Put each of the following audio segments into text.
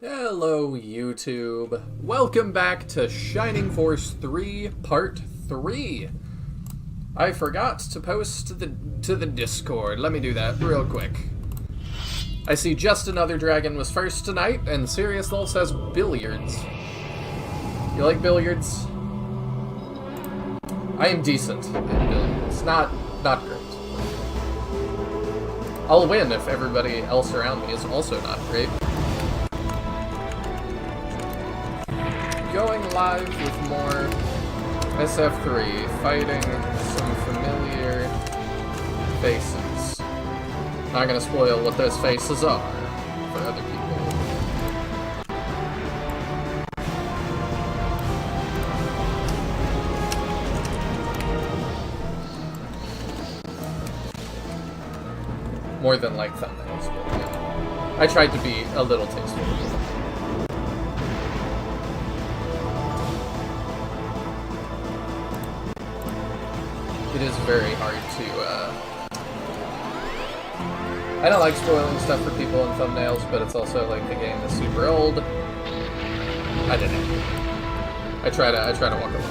Hello, YouTube. Welcome back to Shining Force 3, Part 3. I forgot to post to the Discord. Let me do that real quick. I see Just Another Dragon was first tonight, and Sirius Lol says billiards. You like billiards? I am decent at billiards. Not great. I'll win if everybody else around me is also not great. Going live with more SF3, fighting some familiar faces. Not gonna spoil what those faces are for other people. More than like thumbnails, but yeah. I tried to be a little tasteful. It is very hard to, I don't like spoiling stuff for people in thumbnails, but it's also like the game is super old. I don't know. I try to walk away.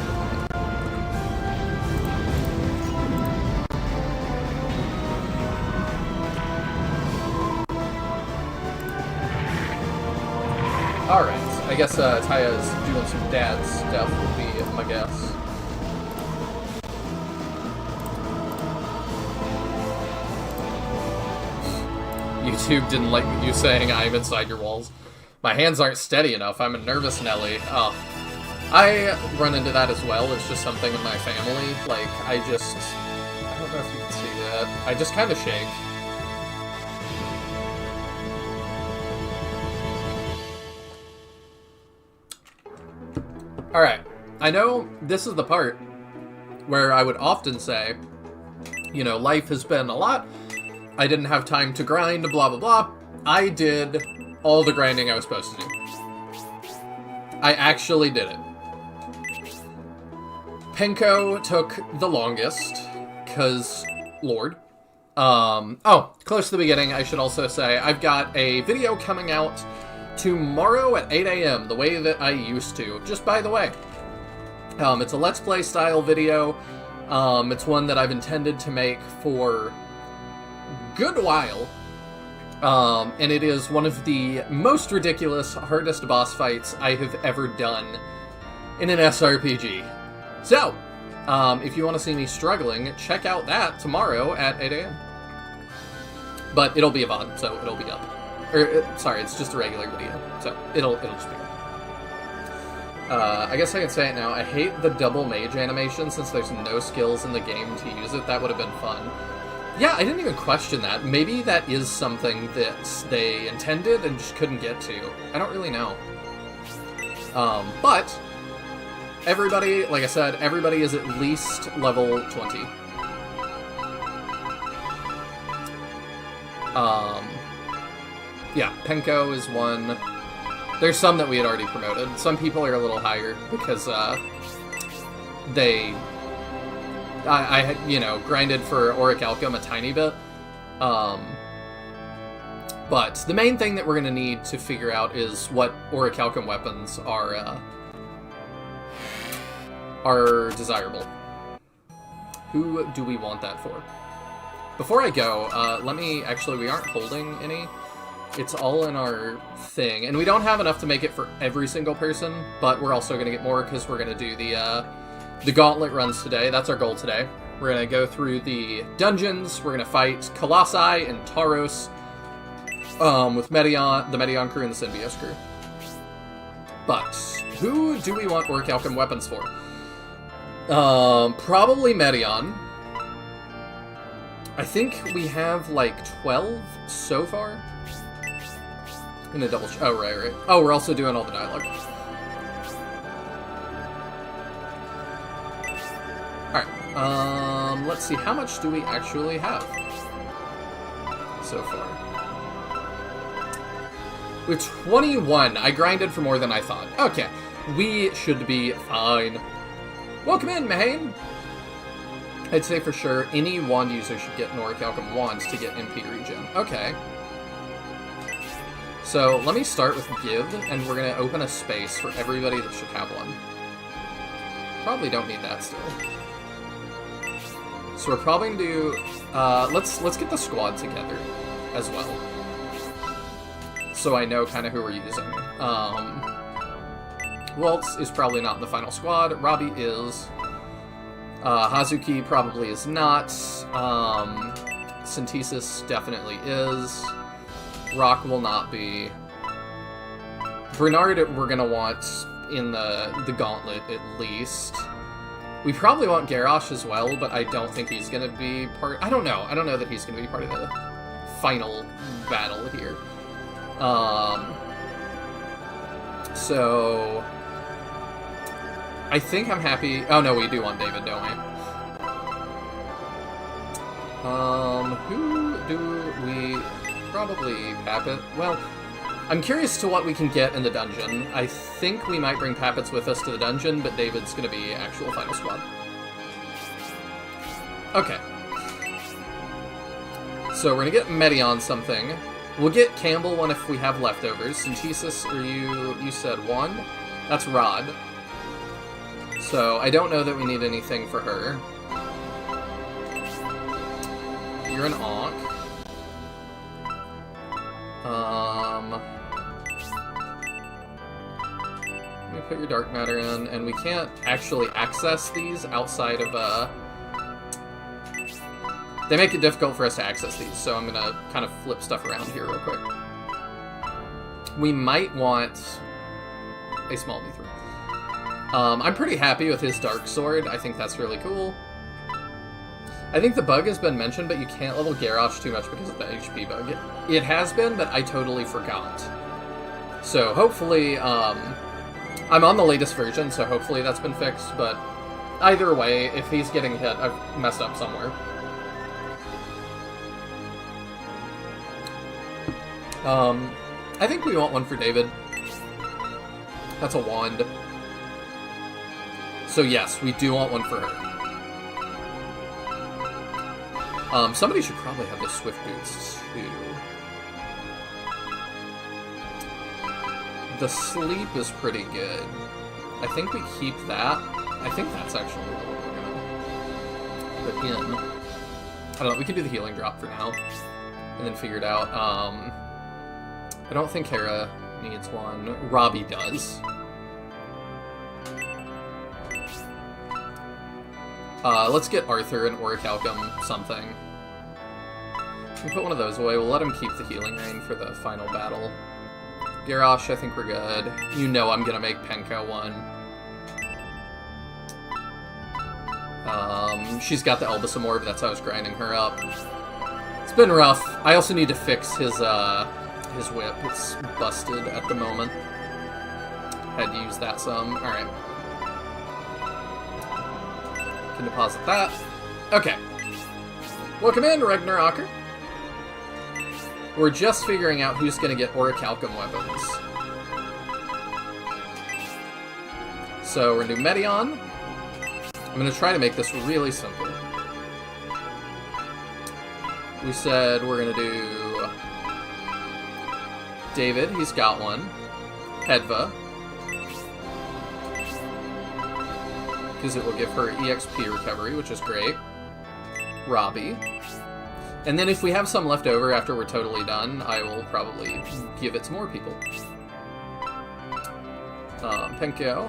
Alright, I guess Taya's doing some dad stuff would be my guess. YouTube didn't like you saying I'm inside your walls. My hands aren't steady enough. I'm a nervous Nelly. Oh. I run into that as well. It's just something in my family. Like, I don't know if you can see that. I just kind of shake. Alright. I know this is the part where I would often say, you know, life has been a lot. I didn't have time to grind, blah, blah, blah. I did all the grinding I was supposed to do. I actually did it. Penko took the longest, because Lord. Oh, close to the beginning, I should also say, I've got a video coming out tomorrow at 8 a.m., the way that I used to. Just by the way. It's a Let's Play style video. It's one that I've intended to make for good while, and it is one of the most ridiculous, hardest boss fights I have ever done in an SRPG. So, if you want to see me struggling, check out that tomorrow at 8 a.m. But it'll be a VOD, so it'll be up. Or, sorry, it's just a regular video, so it'll just be up. I guess I can say it now. I hate the double mage animation since there's no skills in the game to use it. That would have been fun. Yeah, I didn't even question that. Maybe that is something that they intended and just couldn't get to. I don't really know. But everybody, like I said, everybody is at least level 20. Yeah, Penko is one. There's some that we had already promoted. Some people are a little higher because they... I had, you know, grinded for Orichalcum a tiny bit. But the main thing that we're going to need to figure out is what Orichalcum weapons are desirable. Who do we want that for? Before I go, let me... Actually, we aren't holding any. It's all in our thing. And we don't have enough to make it for every single person, but we're also going to get more because we're going to do the gauntlet runs today. That's our goal today. We're going to go through the dungeons. We're going to fight Colossi and Tauros with Meteion, the Meteion crew and the Symbios crew. But who do we want Orichalcum weapons for? Probably Meteion. I think we have like 12 so far. I'm gonna double check. Oh, right. Oh, we're also doing all the dialogue. Alright, let's see. How much do we actually have so far? We're 21. I grinded for more than I thought. Okay, we should be fine. Welcome in, Mahane! I'd say for sure any wand user should get an Orichalcum wand to get MP regen. Okay. So let me start with Give, and we're going to open a space for everybody that should have one. Probably don't need that still. So we're probably going to do... let's get the squad together as well. So I know kind of who we're using. Waltz is probably not in the final squad. Robbie is. Hazuki probably is not. Synthesis definitely is. Rock will not be. Bernard we're going to want in the gauntlet at least. We probably want Garrosh as well, but I don't think he's going to be part... I don't know. I don't know that he's going to be part of the final battle here. So... I think I'm happy... Oh, no, we do want David, don't we? Who do we... Probably Pappet. Well, I'm curious to what we can get in the dungeon. I think we might bring Pappets with us to the dungeon, but David's going to be actual final squad. Okay. So we're going to get Meteion something. We'll get Campbell one if we have leftovers. Synthesis, or you said one? That's Rod. So I don't know that we need anything for her. You're an Ankh. Let me put your dark matter in, and we can't actually access these outside of, They make it difficult for us to access these, so I'm gonna kind of flip stuff around here real quick. We might want a small V3. I'm pretty happy with his Dark Sword. I think that's really cool. I think the bug has been mentioned, but you can't level Garrosh too much because of the HP bug. It has been, but I totally forgot. So hopefully, I'm on the latest version, so hopefully that's been fixed, but either way, if he's getting hit, I've messed up somewhere. I think we want one for David. That's a wand. So yes, we do want one for her. Somebody should probably have the Swift Boots, too. The Sleep is pretty good. I think we keep that. I think that's actually what we're gonna put in. I don't know, we can do the healing drop for now. And then figure it out. I don't think Hera needs one. Robbie does. Let's get Arthur and Orichalcum something. We put one of those away. We'll let him keep the healing rain for the final battle. Garrosh, I think we're good. You know I'm gonna make Penko one. She's got the Elbasam Orb, that's how I was grinding her up. It's been rough. I also need to fix his whip. It's busted at the moment. Had to use that some. Alright. Can deposit that. Okay. Welcome in, Ragnarocker. We're just figuring out who's going to get Orichalcum weapons. So we're going to do Meteion. I'm going to try to make this really simple. We said we're going to do David, he's got one. Hedva, because it will give her EXP recovery, which is great. Robbie. And then if we have some left over after we're totally done, I will probably give it to more people. Penkyo.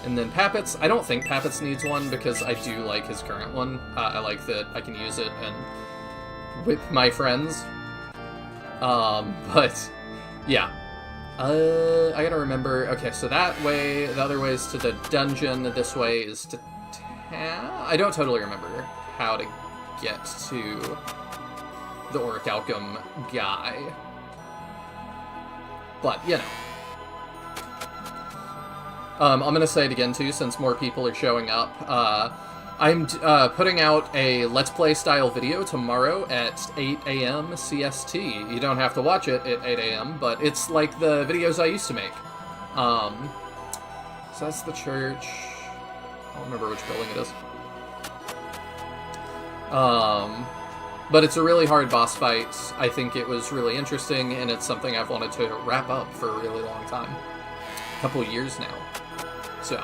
And then Pappets. I don't think Pappets needs one because I do like his current one. I like that I can use it and whip my friends. But yeah. I gotta remember. Okay, so that way, the other way is to the dungeon. This way is to I don't totally remember how to get to the Orichalcum guy. But, you know. I'm going to say it again, too, since more people are showing up. I'm putting out a Let's Play style video tomorrow at 8 a.m. CST. You don't have to watch it at 8 a.m., but it's like the videos I used to make. So that's the church. I don't remember which building it is. But it's a really hard boss fight. I think it was really interesting, and it's something I've wanted to wrap up for a really long time. A couple years now. So,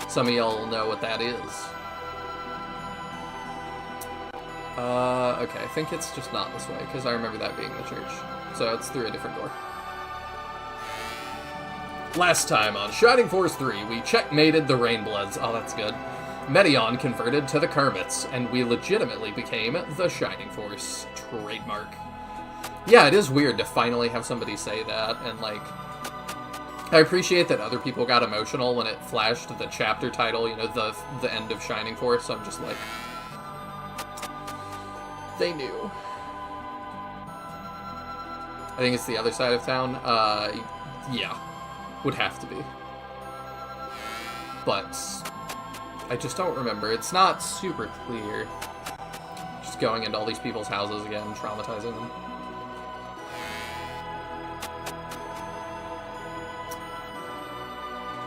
some of y'all know what that is. Okay, I think it's just not this way, because I remember that being the church. So it's through a different door. Last time on Shining Force 3, we checkmated the Rainbloods. Oh, that's good. Meteion converted to the Kermits, and we legitimately became the Shining Force trademark. Yeah, it is weird to finally have somebody say that, and, like, I appreciate that other people got emotional when it flashed the chapter title, you know, the end of Shining Force, so I'm just like, they knew. I think it's the other side of town. Yeah, would have to be. But I just don't remember. It's not super clear. Just going into all these people's houses again, traumatizing them.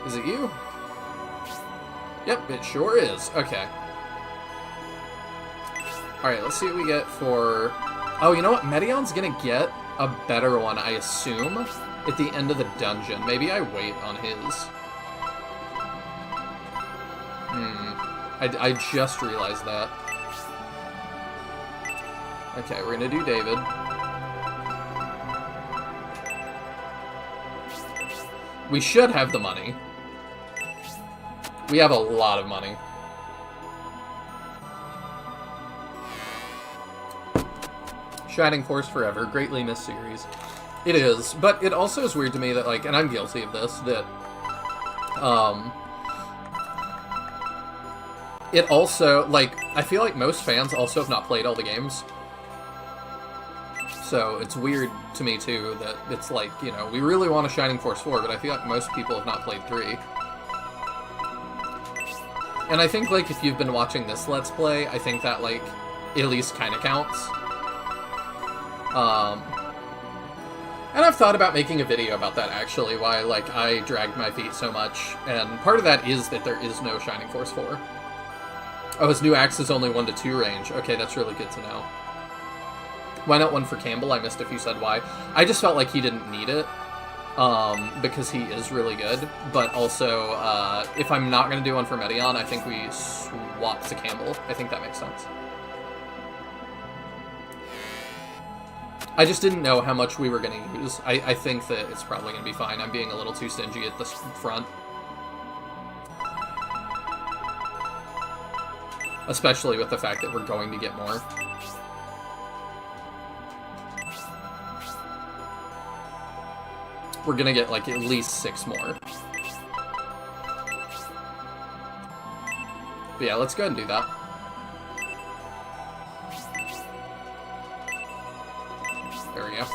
Is it you? Yep, it sure is. Okay. Alright, let's see what we get for... Oh, you know what? Meteion's gonna get a better one, I assume, at the end of the dungeon. Maybe I wait on his. I just realized that. Okay, we're gonna do David. We should have the money. We have a lot of money. Shining Force Forever, greatly missed series. It is, but it also is weird to me that, like, and I'm guilty of this, that, it also, like, I feel like most fans also have not played all the games. So it's weird to me, too, that it's like, you know, we really want a Shining Force 4, but I feel like most people have not played 3. And I think, like, if you've been watching this Let's Play, I think that, like, at least kind of counts. And I've thought about making a video about that, actually, why, like, I dragged my feet so much, and part of that is that there is no Shining Force 4. Oh, his new axe is only 1 to 2 range. Okay, that's really good to know. Why not one for Campbell? I missed if you said why. I just felt like he didn't need it, because he is really good, but also, if I'm not going to do one for Meteion, I think we swap to Campbell. I think that makes sense. I just didn't know how much we were going to use. I think that it's probably going to be fine. I'm being a little too stingy at this front. Especially with the fact that we're going to get more. We're going to get, like, at least 6 more. But yeah, let's go ahead and do that. There we go.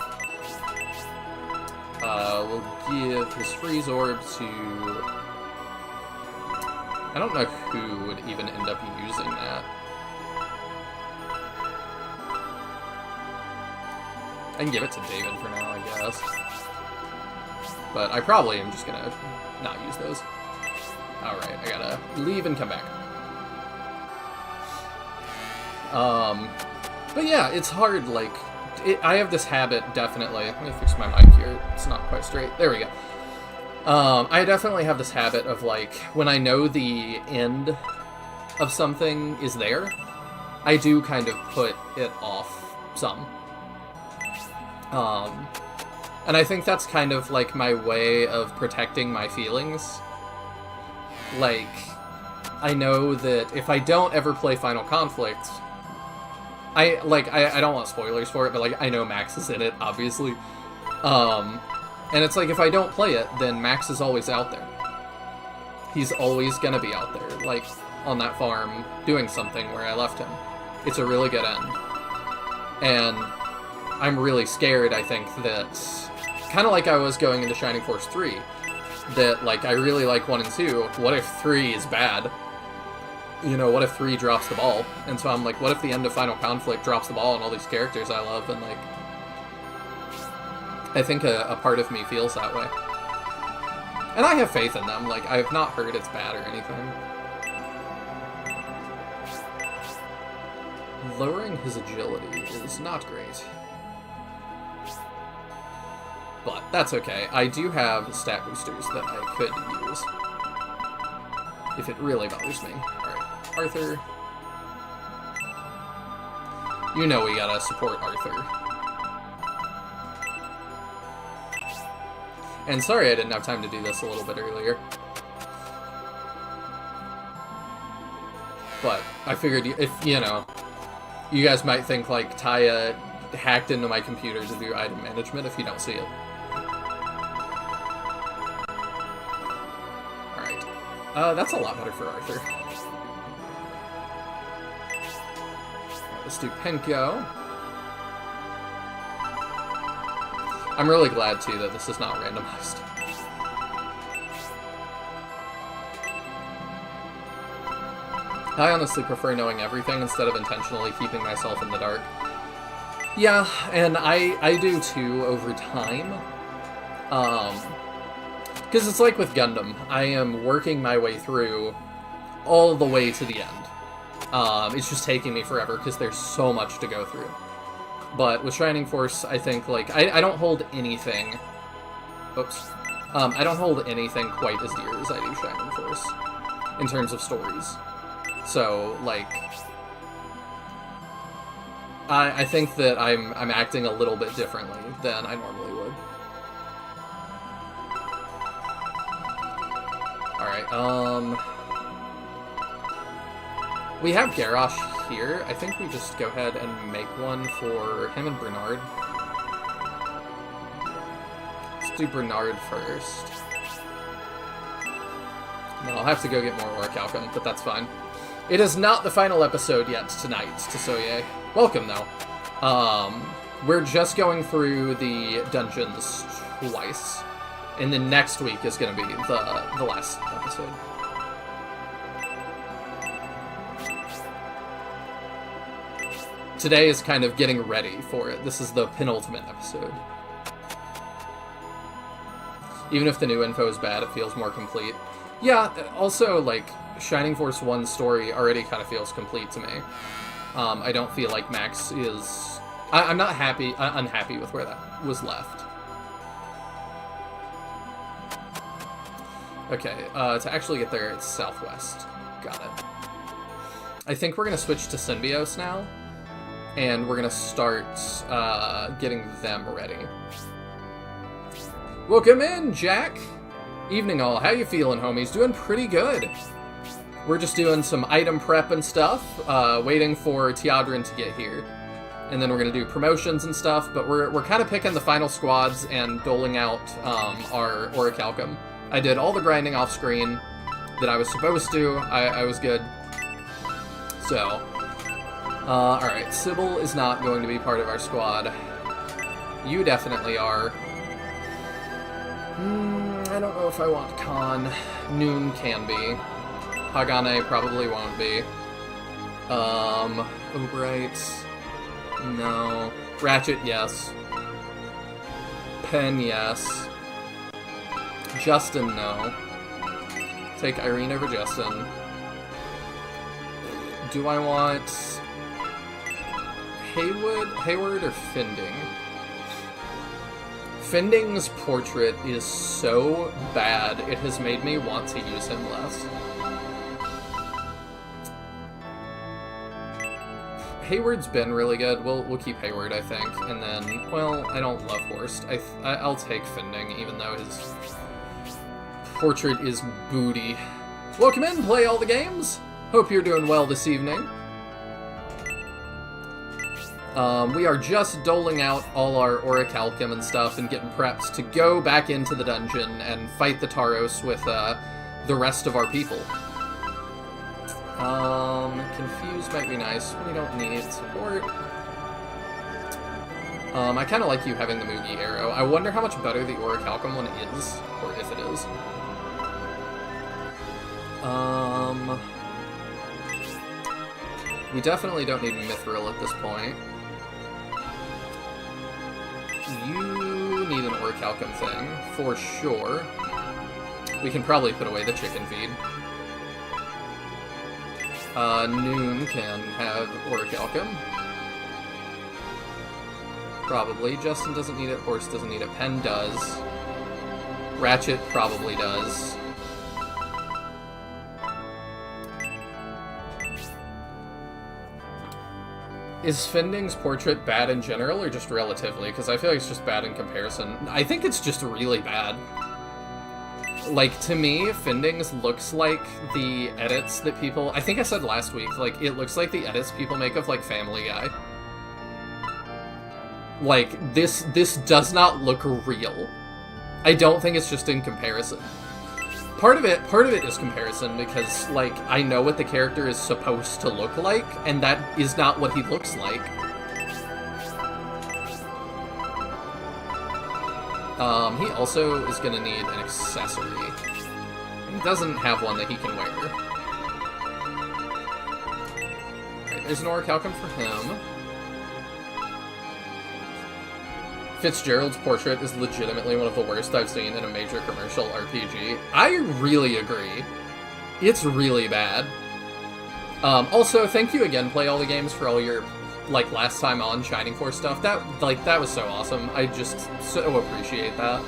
We'll give his freeze orb to... I don't know who would even end up using that. I can give it to David for now, I guess. But I probably am just gonna not use those. Alright, I gotta leave and come back. But yeah, it's hard, like... I have this habit, definitely... Let me fix my mic here. It's not quite straight. There we go. I definitely have this habit of, like, when I know the end of something is there, I do kind of put it off some. And I think that's kind of, like, my way of protecting my feelings. Like, I know that if I don't ever play Final Conflict... I don't want spoilers for it, but, like, I know Max is in it, obviously. And it's like, if I don't play it, then Max is always out there. He's always gonna be out there, like, on that farm, doing something where I left him. It's a really good end. And I'm really scared, I think, that... Kind of like I was going into Shining Force 3, that, like, I really like 1 and 2, what if 3 is bad? You know, what if 3 drops the ball? And so I'm like, what if the end of Final Conflict drops the ball on all these characters I love? And, like, I think a part of me feels that way. And I have faith in them. Like, I have not heard it's bad or anything. Lowering his agility is not great. But that's okay. I do have stat boosters that I could use. If it really bothers me. Alright. Arthur. You know we gotta support Arthur. And sorry I didn't have time to do this a little bit earlier. But I figured if, you know, you guys might think, like, Taya hacked into my computer to do item management if you don't see it. Alright. That's a lot better for Arthur. Alright, let's do Penko. I'm really glad, too, that this is not randomized. I honestly prefer knowing everything instead of intentionally keeping myself in the dark. Yeah, and I do, too, over time. Because it's like with Gundam. I am working my way through all the way to the end. It's just taking me forever because there's so much to go through. But with Shining Force, I think, like, I don't hold anything... Oops. I don't hold anything quite as dear as I do Shining Force, in terms of stories. So, like... I think that I'm acting a little bit differently than I normally would. Alright, we have Garrosh here. I think we just go ahead and make one for him and Bernard. Let's do Bernard first. And then I'll have to go get more Orichalcum, but that's fine. It is not the final episode yet tonight, Tsoye. Welcome, though. We're just going through the dungeons twice. And then next week is going to be the last episode. Today is kind of getting ready for it. This is the penultimate episode. Even if the new info is bad, it feels more complete. Yeah, also, like, Shining Force 1's story already kind of feels complete to me. I don't feel like Max is... I'm not unhappy with where that was left. Okay, to actually get there, it's southwest. Got it. I think we're going to switch to Symbios now, and we're going to start getting them ready. Welcome in, Jack! Evening all, how you feeling, homies? Doing pretty good. We're just doing some item prep and stuff, waiting for Teodrin to get here. And then we're going to do promotions and stuff, but we're kind of picking the final squads and doling out our Orichalcum. I did all the grinding off screen that I was supposed to. I was good. So, alright, Sybil is not going to be part of our squad. You definitely are. I don't know if I want Khan. Noon can be. Hagane probably won't be. Obright. No. Ratchet, yes. Pen, yes. Justin, no. Take Irene over Justin. Do I want Hayward or Finding? Finding's portrait is so bad, it has made me want to use him less. Hayward's been really good. We'll keep Hayward, I think. And then, well, I don't love Horst. I'll take Finding, even though his portrait is booty. Welcome in, play all the games. Hope you're doing well this evening. We are just doling out all our Orichalcum and stuff and getting prepped to go back into the dungeon and fight the Tauros with the rest of our people. Confused might be nice. We don't need support. I kind of like you having the Mugi arrow. I wonder how much better the Orichalcum one is, or if it is. We definitely don't need Mithril at this point. You need an Orichalcum thing, for sure. We can probably put away the chicken feed. Noon can have Orichalcum. Probably. Justin doesn't need it, Horst doesn't need it, Pen does. Ratchet probably does. Is Finding's portrait bad in general, or just relatively? Because I feel like it's just bad in comparison. I think it's just really bad. Like, to me, Finding's looks like the edits that people... I think I said last week, like, it looks like the edits people make of, like, Family Guy. Like, this does not look real. I don't think it's just in comparison. Part of it is comparison, because, like, I know what the character is supposed to look like, and that is not what he looks like. He also is gonna need an accessory. He doesn't have one that he can wear. Alright, there's an Orichalcum for him. Fitzgerald's portrait is legitimately one of the worst I've seen in a major commercial RPG. I really agree. It's really bad. Also, thank you again, Play All the Games, for all your, like, last time on Shining Force stuff. That was so awesome. I just so appreciate that.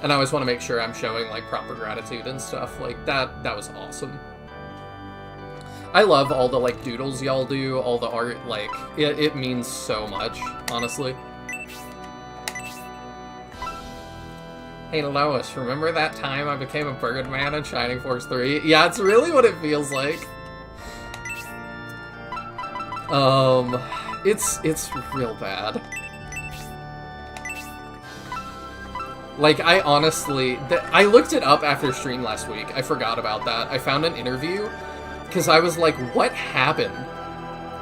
And I always want to make sure I'm showing, like, proper gratitude and stuff. Like, that was awesome. I love all the, like, doodles y'all do, all the art, like, it means so much, honestly. Hey Lois, remember that time I became a Birdman in Shining Force 3? Yeah, it's really what it feels like. It's real bad. Like, I honestly... I looked it up after stream last week. I forgot about that. I found an interview, because I was like, what happened?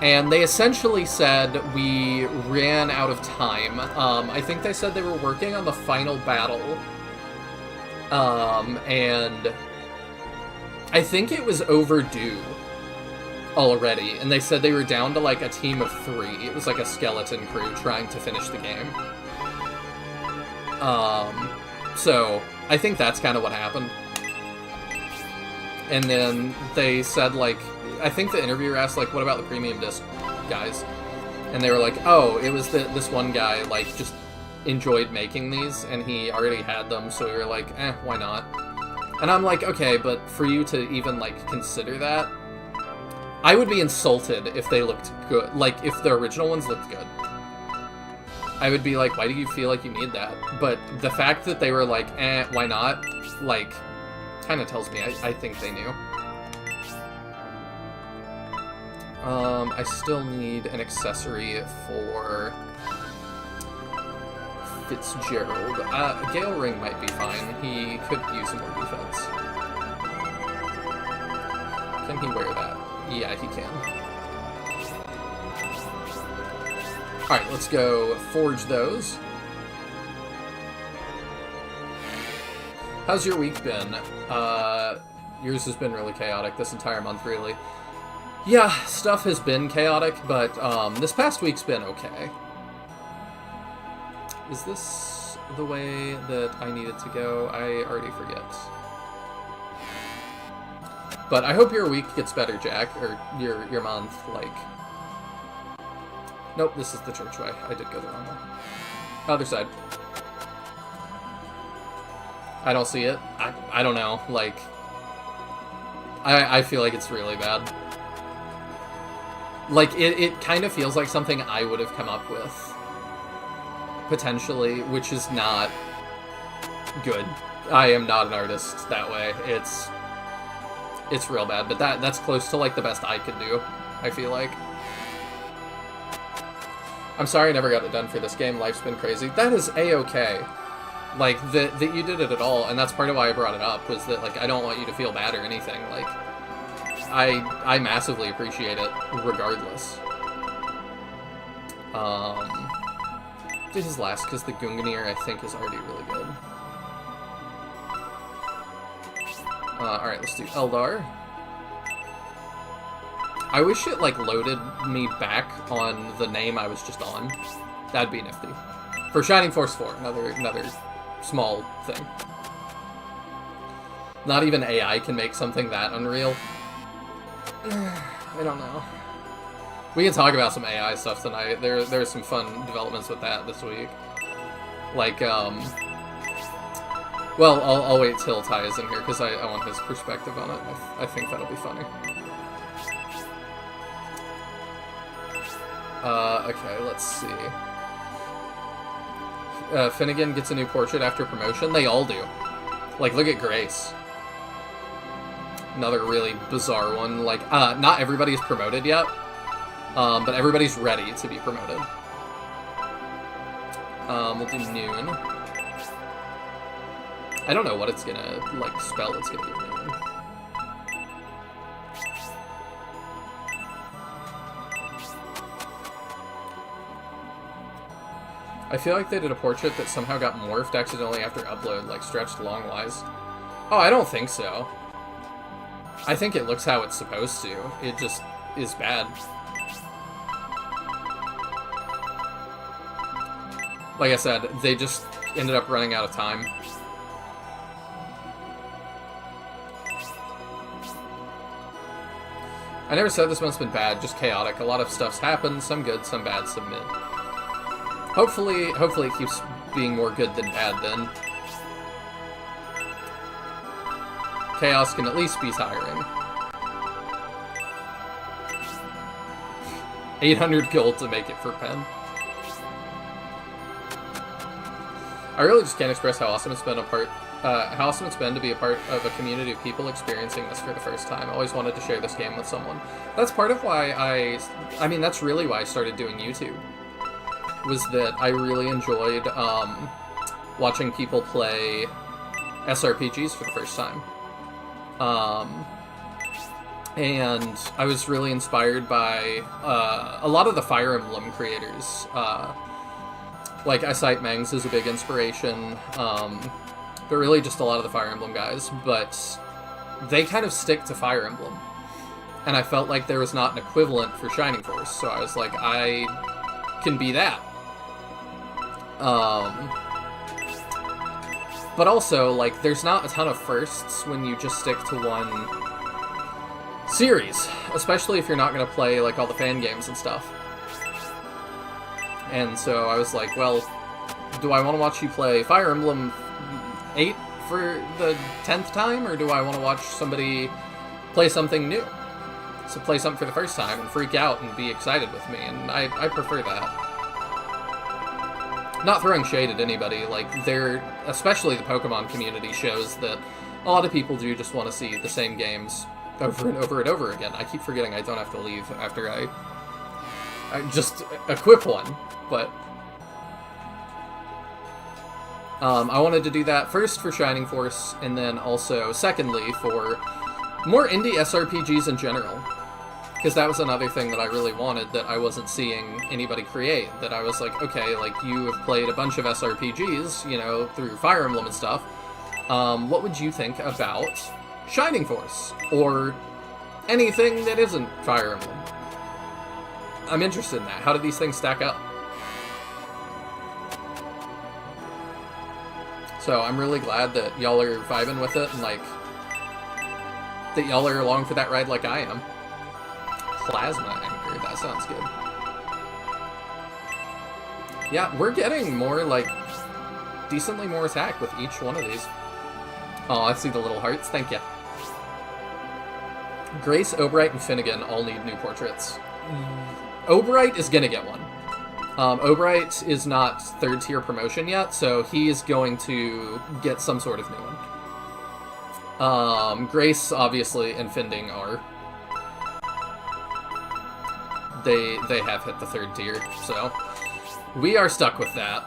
And they essentially said we ran out of time. I think they said they were working on the final battle. And I think it was overdue already, and they said they were down to, like, a team of 3. It was like a skeleton crew trying to finish the game. So I think that's kind of what happened. And then they said, like, I think the interviewer asked, like, what about the premium disc guys? And they were like, oh, it was this one guy, like, just enjoyed making these, and he already had them, so we were like, why not? And I'm like, okay, but for you to even, like, consider that, I would be insulted if they looked good. Like, if the original ones looked good. I would be like, why do you feel like you need that? But the fact that they were like, why not? Like, kind of tells me I think they knew. I still need an accessory for Fitzgerald. Gale Ring might be fine. He could use more defense. Can he wear that? Yeah, he can. Alright, let's go forge those. How's your week been? Yours has been really chaotic this entire month, really. Yeah, stuff has been chaotic, but this past week's been okay. Is this the way that I need it to go? I already forget. But I hope your week gets better, Jack, or your month, like... Nope, this is the church way. I did go the wrong way. Other side. I don't see it. I don't know, like... I feel like it's really bad. Like, it kind of feels like something I would have come up with. Potentially, which is not good. I am not an artist that way. It's real bad, but that's close to, like, the best I could do, I feel like. I'm sorry I never got it done for this game. Life's been crazy. That is A-okay. Like, that you did it at all, and that's part of why I brought it up, was that, like, I don't want you to feel bad or anything. Like, I massively appreciate it, regardless. Did his last, because the Gungnir, I think, is already really good. Alright, let's do Eldar. I wish it, like, loaded me back on the name I was just on. That'd be nifty. For Shining Force 4, another small thing. Not even AI can make something that unreal. I don't know. We can talk about some AI stuff tonight. There's some fun developments with that this week. Like, well, I'll wait till Ty is in here, because I want his perspective on it. I think that'll be funny. Okay, let's see. Finnegan gets a new portrait after promotion. They all do. Like, look at Grace. Another really bizarre one. Like, not everybody's promoted yet. But everybody's ready to be promoted. We'll do noon. I don't know what it's gonna, like, spell it's gonna give noon. I feel like they did a portrait that somehow got morphed accidentally after upload, like stretched long wise. Oh, I don't think so. I think it looks how it's supposed to. It just is bad. Like I said, they just ended up running out of time. I never said this month's been bad, just chaotic. A lot of stuff's happened, some good, some bad, some mid. Hopefully it keeps being more good than bad then. Chaos can at least be tiring. 800 gold to make it for Pen. I really just can't express how awesome it's been to be a part of a community of people experiencing this for the first time. I always wanted to share this game with someone. That's part of why I mean, that's really why I started doing YouTube. Was that I really enjoyed watching people play SRPGs for the first time. And I was really inspired by a lot of the Fire Emblem creators. Like, I cite Mengs as a big inspiration, but really just a lot of the Fire Emblem guys, but they kind of stick to Fire Emblem. And I felt like there was not an equivalent for Shining Force, so I was like, I can be that. But also, like, there's not a ton of firsts when you just stick to one series, especially if you're not going to play, like, all the fan games and stuff. And so I was like, well, do I want to watch you play Fire Emblem 8 for the 10th time, or do I want to watch somebody play something new? So play something for the first time and freak out and be excited with me, and I prefer that. Not throwing shade at anybody, like, especially the Pokemon community shows that a lot of people do just want to see the same games over and over and over again. I keep forgetting I don't have to leave after I just equip one, but I wanted to do that first for Shining Force, and then also, secondly, for more indie SRPGs in general. Because that was another thing that I really wanted that I wasn't seeing anybody create. That I was like, okay, like, you have played a bunch of SRPGs, you know, through Fire Emblem and stuff. What would you think about Shining Force? Or anything that isn't Fire Emblem? I'm interested in that. How do these things stack up? So I'm really glad that y'all are vibing with it, and, like, that y'all are along for that ride like I am. Plasma Anchor, that sounds good. Yeah, we're getting more, like, decently more attack with each one of these. Oh, I see the little hearts, thank ya. Grace, Obright, and Finnegan all need new portraits. Obright is gonna get one. Obright is not 3rd tier promotion yet, so he is going to get some sort of new one. Grace, obviously, and Finding are. They have hit the 3rd tier, so we are stuck with that.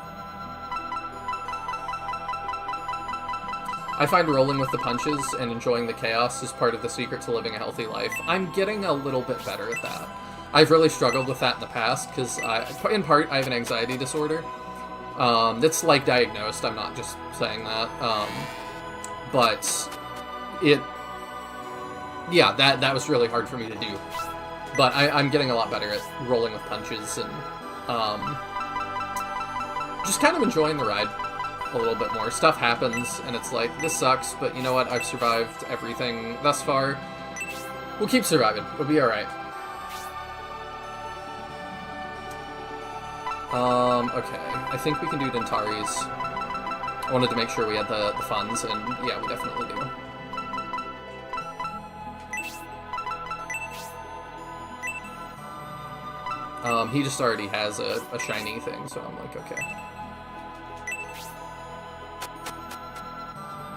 I find rolling with the punches and enjoying the chaos is part of the secret to living a healthy life. I'm getting a little bit better at that. I've really struggled with that in the past, because in part, I have an anxiety disorder. That's, like, diagnosed, I'm not just saying that. But yeah, that was really hard for me to do. But I'm getting a lot better at rolling with punches and just kind of enjoying the ride a little bit more. Stuff happens, and it's like, this sucks, but you know what? I've survived everything thus far. We'll keep surviving. We'll be alright. Okay. I think we can do Dentari's. I wanted to make sure we had the funds, and yeah, we definitely do. He just already has a shiny thing, so I'm like, okay.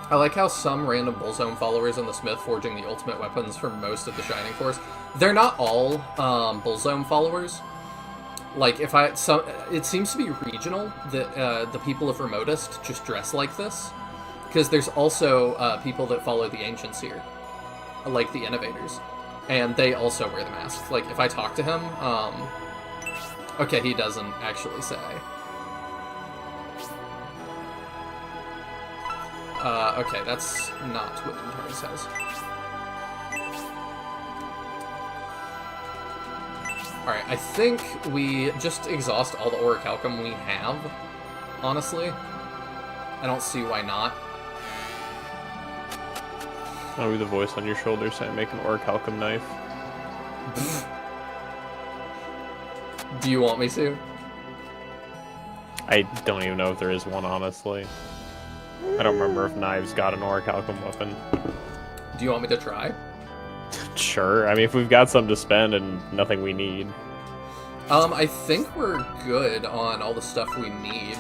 I like how some random Bullzone followers in the Smith forging the ultimate weapons for most of the Shining Force. They're not all Bullzone followers. Like, it seems to be regional that the people of Remotest just dress like this. Because there's also people that follow the Ancients here, like the Innovators. And they also wear the mask. Like, if I talk to him, okay, he doesn't actually say. Okay, that's not what Dentari says. Alright, I think we just exhaust all the Orichalcum we have, honestly. I don't see why not. I'll be the voice on your shoulder saying make an Orichalcum knife. Do you want me to? I don't even know if there is one, honestly. I don't remember if Knives got an Orichalcum weapon. Do you want me to try? Sure. I mean, if we've got some to spend and nothing we need. I think we're good on all the stuff we need.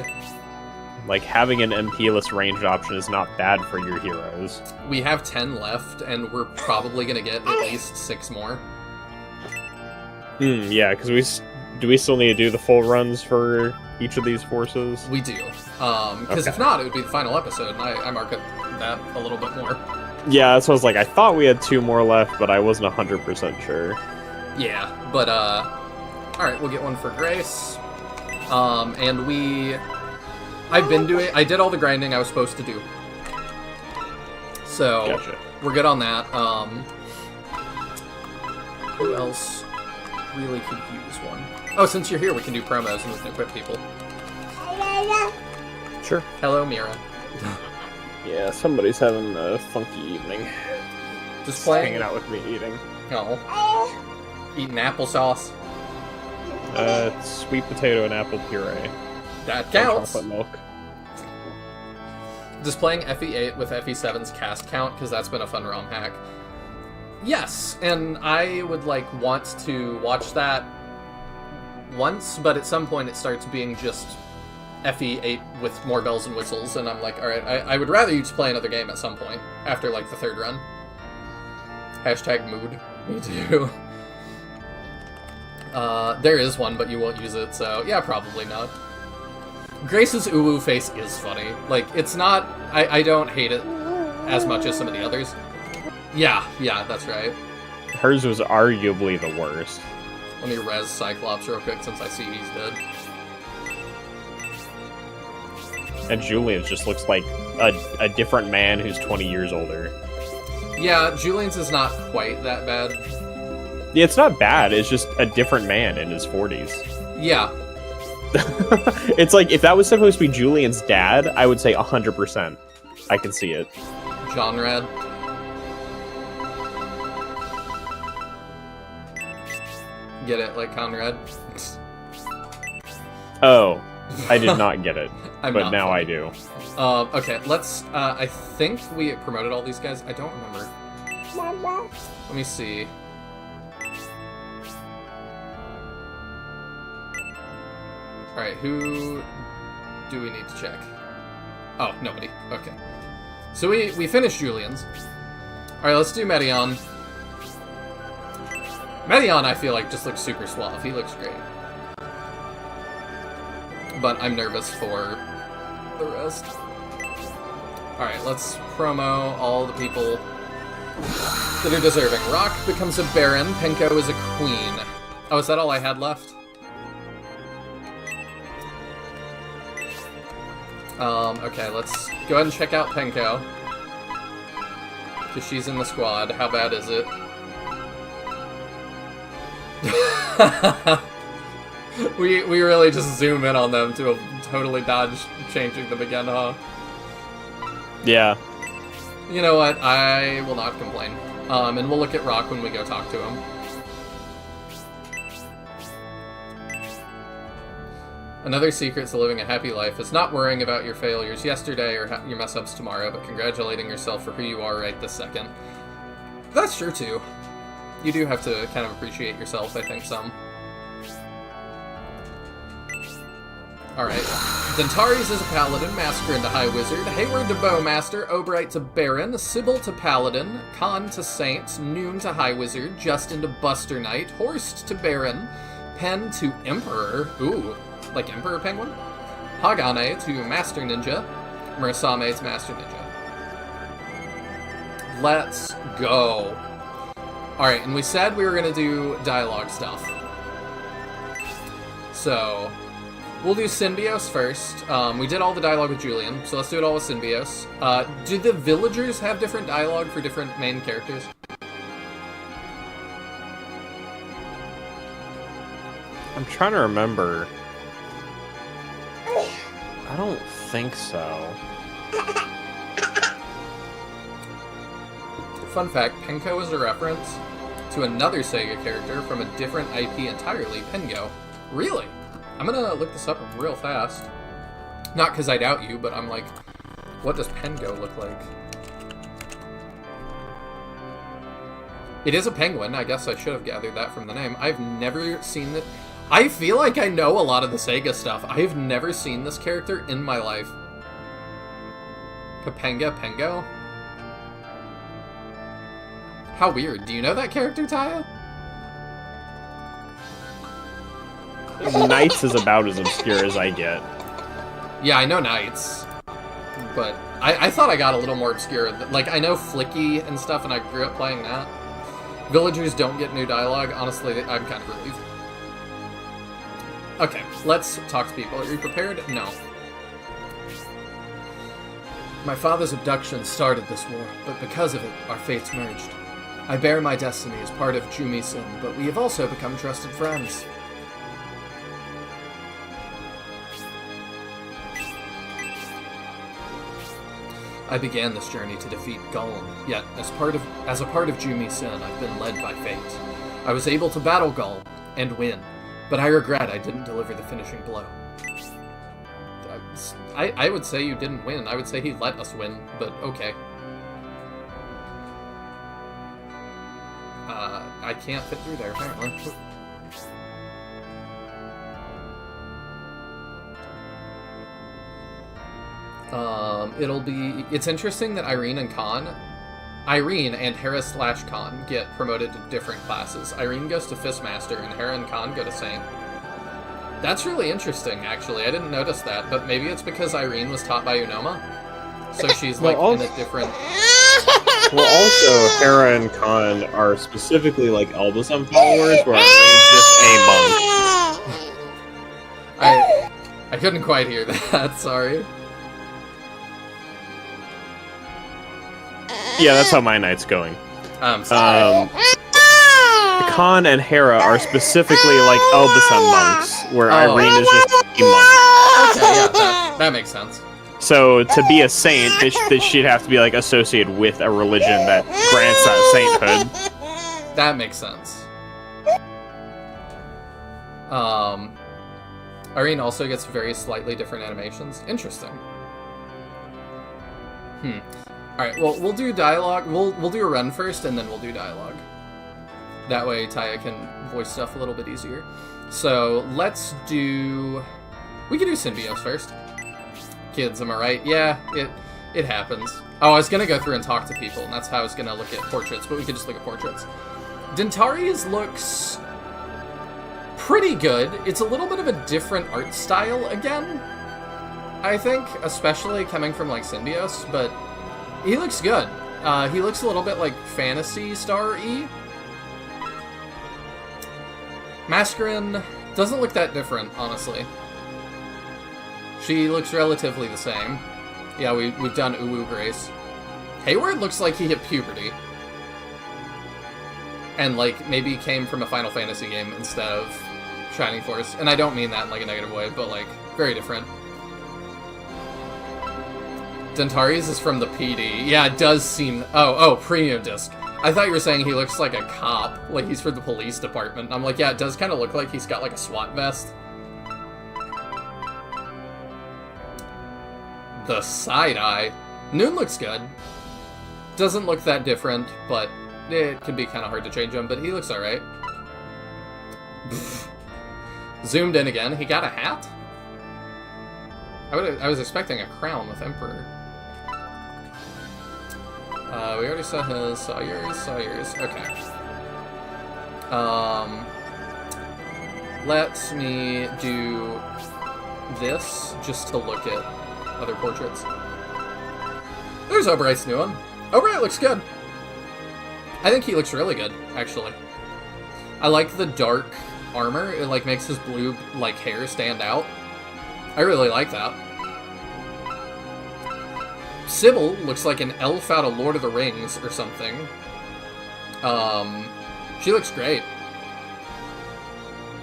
Like, having an MP-less ranged option is not bad for your heroes. We have 10 left, and we're probably gonna get at least 6 more. Yeah, because do we still need to do the full runs for each of these forces? We do. Because if not, it would be the final episode, and I market that a little bit more. Yeah, that's what I was like. I thought we had 2 more left, but I wasn't 100% sure. Yeah, but, alright, we'll get one for Grace. And I did all the grinding I was supposed to do. So, Gotcha. We're good on that. Who else really could use one? Oh, since you're here, we can do promos and we can equip people. Sure. Hello, Mira. Yeah, somebody's having a funky evening. Just playing. Hanging out with me eating. Oh. Eating applesauce. Sweet potato and apple puree. That counts. Chocolate milk. Just playing FE8 with FE7's cast count, because that's been a fun ROM hack. Yes, and I would, like, want to watch that once, but at some point it starts being just FE8 with more bells and whistles, and I'm like, alright, I would rather you just play another game at some point, after, like, the 3rd run. Hashtag mood. Me too. There is one, but you won't use it, so yeah, probably not. Grace's uwu face is funny. Like, it's not... I don't hate it as much as some of the others. Yeah, that's right. hers was arguably the worst. Let me res Cyclops real quick since I see he's dead. And Julian's just looks like a different man who's 20 years older. Yeah, Julian's is not quite that bad. Yeah, it's not bad. It's just a different man in his 40s. Yeah. It's like, if that was supposed to be Julian's dad, I would say 100%. I can see it. John Rad. Get it, like Conrad? Oh, I did not get it, I'm but not now funny. I do. Okay, let's, I think we promoted all these guys. I don't remember. Let me see. Alright, who do we need to check? Oh, nobody. Okay. So we finished Julian's. Alright, let's do Medion. Medion, I feel like, just looks super suave. He looks great. But I'm nervous for the rest. Alright, let's promo all the people that are deserving. Rock becomes a Baron. Penko is a Queen. Oh, is that all I had left? Okay, let's go ahead and check out Penko. Because she's in the squad. How bad is it? we really just zoom in on them to totally dodge changing them again, huh? Yeah. You know what? I will not complain. And we'll look at Rock when we go talk to him. Another secret to living a happy life is not worrying about your failures yesterday or your mess-ups tomorrow, but congratulating yourself for who you are right this second. That's true, too. You do have to kind of appreciate yourself, I think, some. Alright. Dentares is a paladin, Massacre into High Wizard, Hayward to Bowmaster, Obright to Baron, Sybil to Paladin, Khan to Saint, Noon to High Wizard, Justin to Buster Knight, Horst to Baron, Pen to Emperor, ooh, like Emperor Penguin, Hagane to Master Ninja, Murasame to Master Ninja. Let's go. Alright, and we said we were going to do dialogue stuff. So, we'll do Synbios first. We did all the dialogue with Julian, so let's do it all with Synbios. Do the villagers have different dialogue for different main characters? I'm trying to remember. I don't think so. Fun fact, Penko is a reference to another Sega character from a different IP entirely, Pengo. Really? I'm gonna look this up real fast. Not because I doubt you, but I'm like, what does Pengo look like? It is a penguin. I guess I should have gathered that from the name. I've never seen it. I feel like I know a lot of the Sega stuff. I've never seen this character in my life. Capenga Pengo? How weird. Do you know that character, Taya? Knights is about as obscure as I get. Yeah, I know Knights. But I thought I got a little more obscure. Like, I know Flicky and stuff, and I grew up playing that. Villagers don't get new dialogue. Honestly, I'm kind of relieved. Okay, let's talk to people. Are you prepared? No. My father's abduction started this war, but because of it, our fates merged. I bear my destiny as part of Jumi-Sin, but we have also become trusted friends. I began this journey to defeat Golem, yet as a part of Jumi-Sin, I've been led by fate. I was able to battle Golem and win, but I regret I didn't deliver the finishing blow. I would say you didn't win. I would say he let us win, but okay. I can't fit through there, apparently. It's interesting that Irene and Hera/Khan get promoted to different classes. Irene goes to Fistmaster, and Hera and Khan go to Saint. That's really interesting, actually. I didn't notice that, but maybe it's because Irene was taught by Unoma. So she's, like, in a different... Well, also, Hera and Khan are specifically like Elbasam followers, where Irene just a monk. I couldn't quite hear that, sorry. Yeah, that's how my night's going. I'm sorry. Khan and Hera are specifically like Elbasam monks, where Irene is just a monk. Okay, yeah, that makes sense. So to be a saint, she'd have to be like associated with a religion that grants that sainthood. That makes sense. Irene also gets very slightly different animations. Interesting. Alright, well, we'll do dialogue. We'll do a run first, and then we'll do dialogue. That way, Taya can voice stuff a little bit easier. So, let's do... We can do Symbios first. Kids, am I right? Yeah, it happens. Oh, I was gonna go through and talk to people, and that's how I was gonna look at portraits, but we could just look at portraits. Dentari's looks pretty good. It's a little bit of a different art style again, I think, especially coming from, like, Symbios, but he looks good. He looks a little bit like Phantasy Star-y. Mascarin doesn't look that different, honestly. She looks relatively the same. Yeah, we've done Uwu Grace. Hayward looks like he hit puberty. And, like, maybe came from a Final Fantasy game instead of Shining Force. And I don't mean that in, like, a negative way, but, like, very different. Dentari's is from the PD. Yeah, it does seem... Oh, Premium Disc. I thought you were saying he looks like a cop, like he's from the police department. I'm like, yeah, it does kind of look like he's got, like, a SWAT vest. The side-eye. Noon looks good. Doesn't look that different, but it can be kind of hard to change him, but he looks alright. Zoomed in again. He got a hat? I was expecting a crown with Emperor. We already saw his... Saw yours. Okay. Let me do this, just to look at other portraits. There's Obright's new one. Obright looks good. I think he looks really good, actually. I like the dark armor. It, like, makes his blue, like, hair stand out. I really like that. Sybil looks like an elf out of Lord of the Rings or something. She looks great.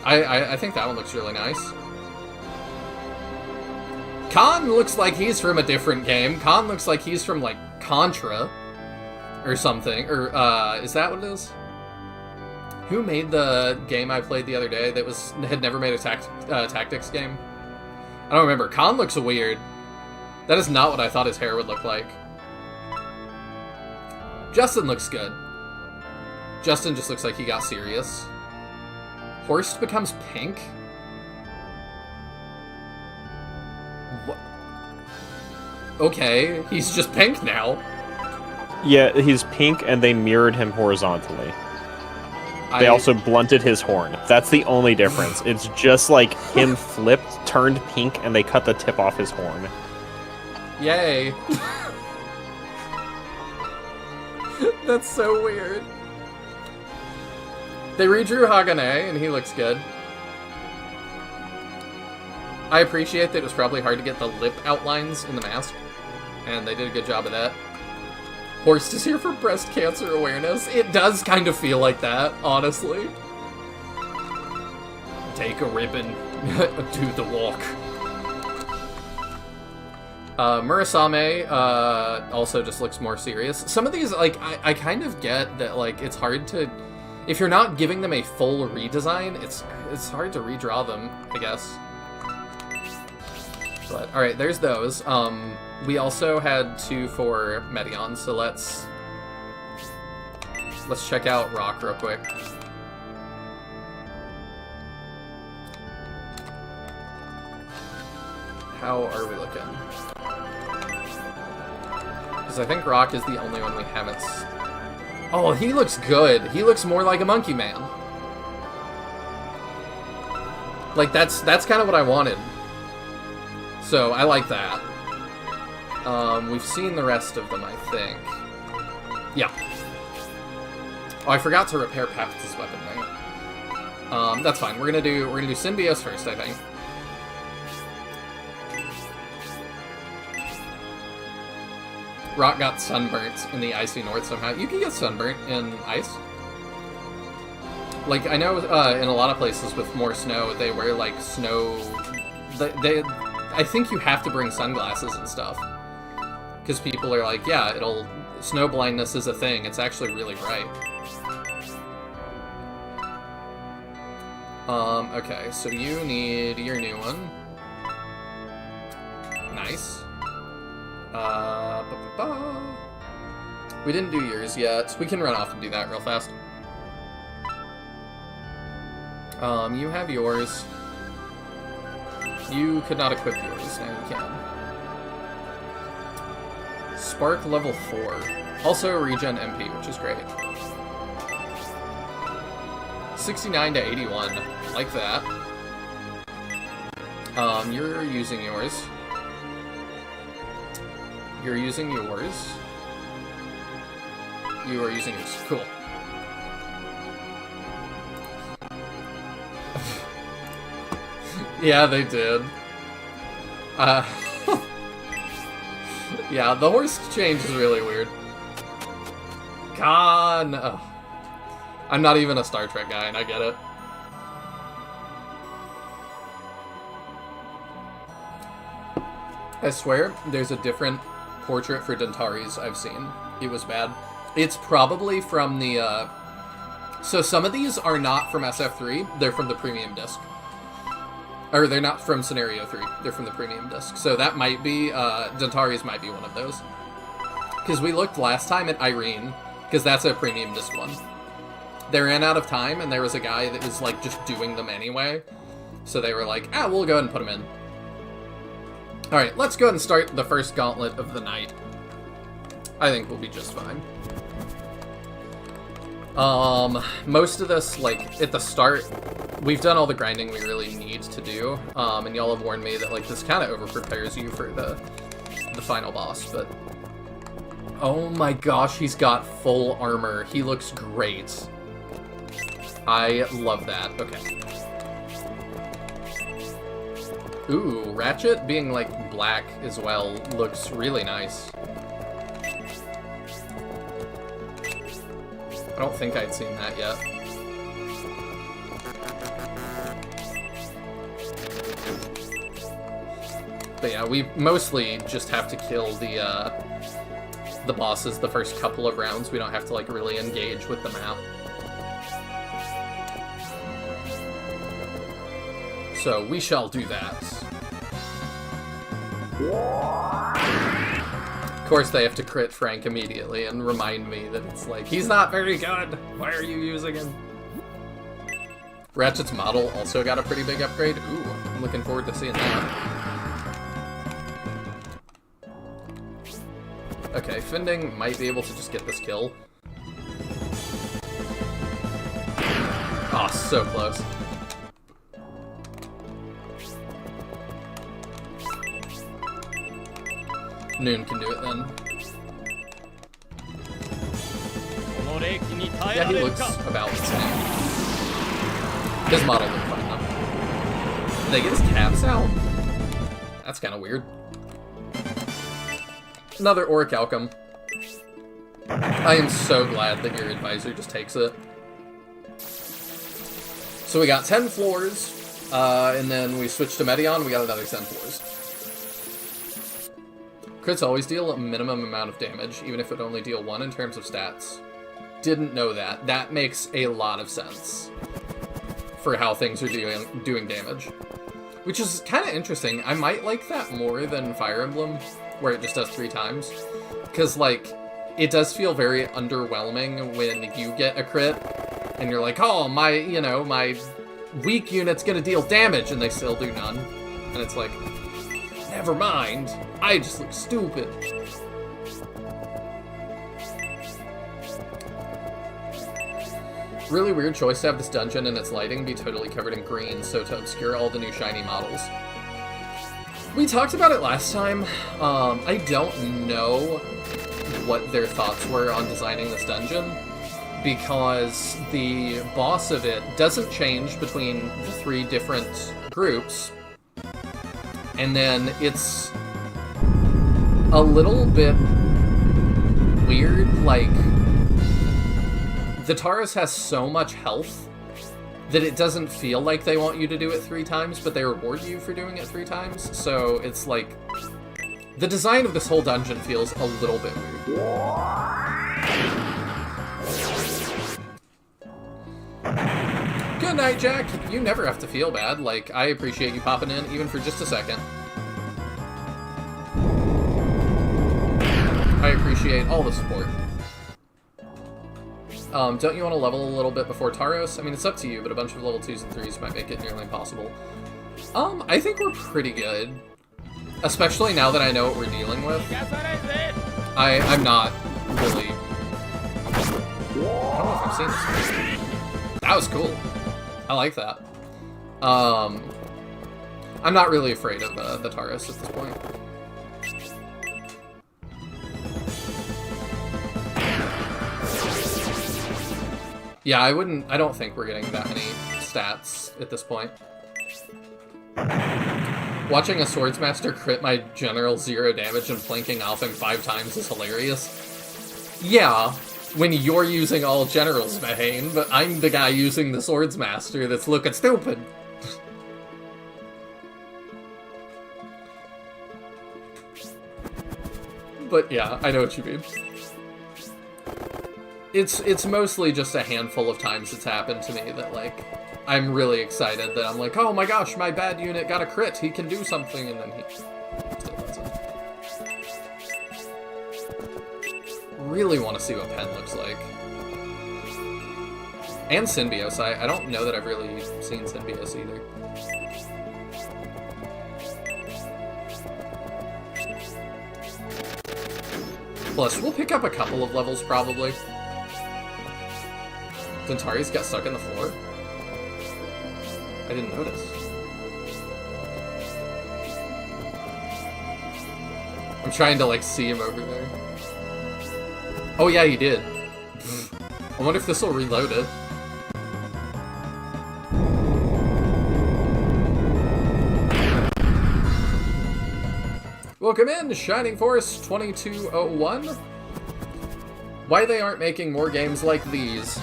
I think that one looks really nice. Khan looks like he's from a different game. Khan looks like he's from, like, Contra or something. Or, is that what it is? Who made the game I played the other day that had never made a tactics game? I don't remember. Khan looks weird. That is not what I thought his hair would look like. Justin looks good. Justin just looks like he got serious. Horst becomes pink? What? Okay, he's just pink now. Yeah, he's pink, and they mirrored him horizontally. They also blunted his horn. That's the only difference. It's just like him flipped, turned pink, and they cut the tip off his horn. Yay. That's so weird. They redrew Hagane, and he looks good. I appreciate that it was probably hard to get the lip outlines in the mask, and they did a good job of that. Horst is here for breast cancer awareness. It does kind of feel like that, honestly. Take a ribbon to the walk. Murasame also just looks more serious. Some of these, like, I kind of get that, like, it's hard to... If you're not giving them a full redesign, it's hard to redraw them, I guess. But, alright, there's those. We also had 2 for Meteion, so let's check out Rock real quick. How are we looking? Because I think Rock is the only one we haven't... Oh, he looks good. He looks more like a Monkey Man. Like, that's kind of what I wanted. So, I like that. We've seen the rest of them, I think. Yeah. Oh, I forgot to repair Papht's weapon there. That's fine. We're gonna do Symbios first, I think. Rock got sunburnt in the icy north somehow. You can get sunburnt in ice. Like, I know in a lot of places with more snow, they wear, like, snow... I think you have to bring sunglasses and stuff. Because people are like, yeah, snow blindness is a thing. It's actually really bright. Okay, so you need your new one. Nice. We didn't do yours yet. We can run off and do that real fast. You have yours. You could not equip yours. Now you can. Spark level 4. Also regen MP, which is great. 69 to 81. Like that. You're using yours. You're using yours. You are using yours. Cool. Yeah, they did. Yeah, the horse change is really weird. Khan! Oh. I'm not even a Star Trek guy, and I get it. I swear, there's a different portrait for Dentaris I've seen. It was bad. It's probably from the, So some of these are not from SF3, they're from the premium disc. Or they're not from Scenario 3, they're from the premium disc. So that might be, Dentaris might be one of those. Because we looked last time at Irene, because that's a premium disc one. They ran out of time, and there was a guy that was, like, just doing them anyway. So they were like, we'll go ahead and put them in. Alright, let's go ahead and start the first gauntlet of the night. I think we'll be just fine. Most of this, like, at the start, we've done all the grinding we really need to do, and y'all have warned me that, like, this kind of over-prepares you for the final boss, but... Oh my gosh, he's got full armor. He looks great. I love that. Okay. Ooh, Ratchet being, like, black as well looks really nice. I don't think I'd seen that yet. But yeah, we mostly just have to kill the bosses the first couple of rounds. We don't have to, like, really engage with the map. So we shall do that. Of course, they have to crit Frank immediately and remind me that it's like, he's not very good! Why are you using him? Ratchet's model also got a pretty big upgrade. Ooh, I'm looking forward to seeing that. Okay, Fending might be able to just get this kill. Aw, so close. Noon can do it then. Yeah, he looks about the same. His model looked fine though. Did they get his calves out? That's kind of weird. Another Orichalcum. I am so glad that your advisor just takes it. So we got 10 floors, and then we switched to Meteion, we got another 10 floors. Crits always deal a minimum amount of damage, even if it only deal 1 in terms of stats. Didn't know that. That makes a lot of sense for how things are doing damage. Which is kind of interesting. I might like that more than Fire Emblem, where it just does 3 times. Because, like, it does feel very underwhelming when you get a crit, and you're like, oh, my weak unit's gonna deal damage, and they still do none. And it's like, never mind, I just look stupid. Really weird choice to have this dungeon and its lighting be totally covered in green, so to obscure all the new shiny models. We talked about it last time. I don't know what their thoughts were on designing this dungeon, because the boss of it doesn't change between the 3 different groups, and then it's a little bit weird, like, the Taurus has so much health that it doesn't feel like they want you to do it 3 times, but they reward you for doing it 3 times, so it's like, the design of this whole dungeon feels a little bit weird. Good night, Jack! You never have to feel bad, like, I appreciate you popping in, even for just a second. I appreciate all the support. Don't you want to level a little bit before Tauros? I mean, it's up to you, but a bunch of level 2s and 3s might make it nearly impossible. I think we're pretty good. Especially now that I know what we're dealing with. I'm not really... I don't know if I've seen this. That was cool. I like that. I'm not really afraid of the Tauros at this point. Yeah, I don't think we're getting that many stats at this point. Watching a Swordsmaster crit my general 0 damage and flanking off him 5 times is hilarious. Yeah, when you're using all generals, Mahane, but I'm the guy using the Swordsmaster that's looking stupid. But yeah, I know what you mean. It's mostly just a handful of times it's happened to me that, like, I'm really excited that I'm like, oh my gosh, my bad unit got a crit, he can do something, and then he still doesn't. Really want to see what Pen looks like. And Synbios, I don't know that I've really seen Synbios either. Plus, we'll pick up a couple of levels, probably. Dentari's got stuck in the floor? I didn't notice. I'm trying to, like, see him over there. Oh yeah, he did. I wonder if this will reload it. Welcome in, Shining Force 2201. Why they aren't making more games like these?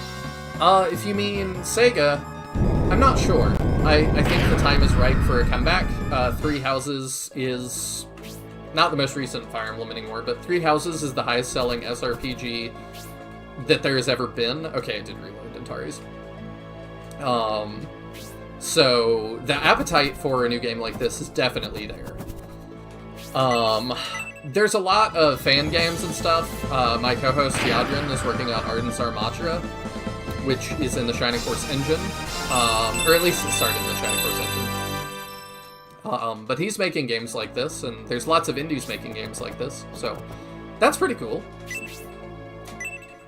If you mean Sega, I'm not sure. I think the time is right for a comeback. Three Houses is not the most recent Fire Emblem anymore, but Three Houses is the highest selling SRPG that there has ever been. Okay, I did reload Dentari's. So the appetite for a new game like this is definitely there. There's a lot of fan games and stuff. My co-host Yadrin is working on Ardent Zarmatra, which is in the Shining Force engine, or at least it started in the Shining Force engine. But he's making games like this, and there's lots of indies making games like this, so that's pretty cool.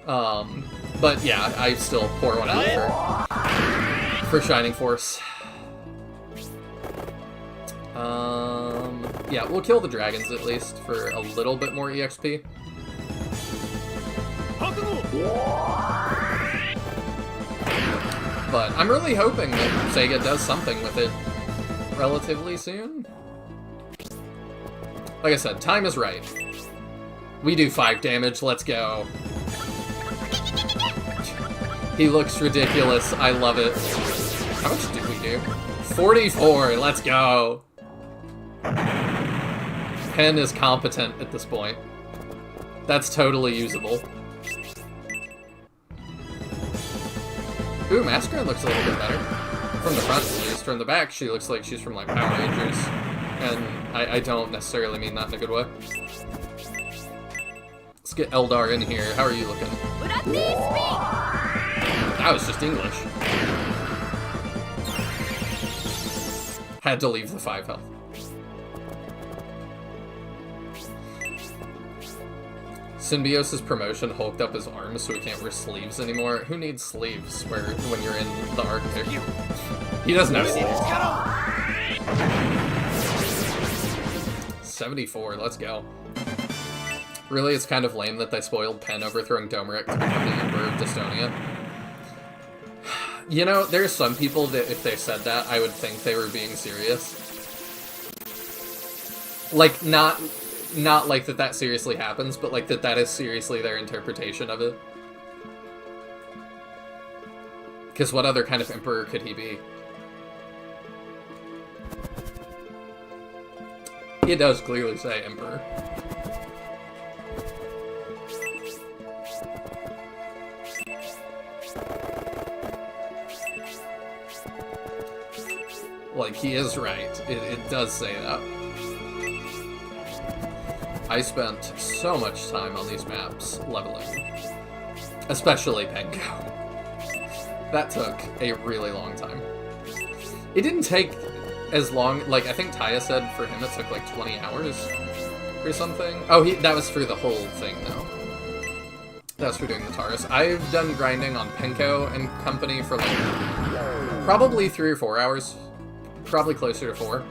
But yeah, I still pour one out for Shining Force. Yeah, we'll kill the dragons at least for a little bit more EXP. But I'm really hoping that Sega does something with it relatively soon. Like I said, time is right. We do 5 damage, let's go. He looks ridiculous, I love it. How much did we do? 44, let's go. Pen is competent at this point. That's totally usable. Ooh, Masquerade looks a little bit better. From the front, at least. From the back, she looks like she's from, like, Power Rangers. And I don't necessarily mean that in a good way. Let's get Eldar in here. How are you looking? That was just English. Had to leave the 5 health. Synbios' promotion hulked up his arms so he can't wear sleeves anymore. Who needs sleeves when you're in the Arctic? He doesn't have sleeves. 74, let's go. Really, it's kind of lame that they spoiled Pen overthrowing Domeric to become the Emperor of Dystonia. You know, there's some people that if they said that, I would think they were being serious. Like, not like that seriously happens, but like that is seriously their interpretation of it. Because what other kind of emperor could he be? It does clearly say emperor. Like, he is right. It does say that. I spent so much time on these maps leveling. Especially Penko. That took a really long time. It didn't take as long, like, I think Taya said for him it took like 20 hours or something. Oh, that was for the whole thing, though. That was for doing the Taurus. I've done grinding on Penko and company for like probably 3 or 4 hours. Probably closer to 4.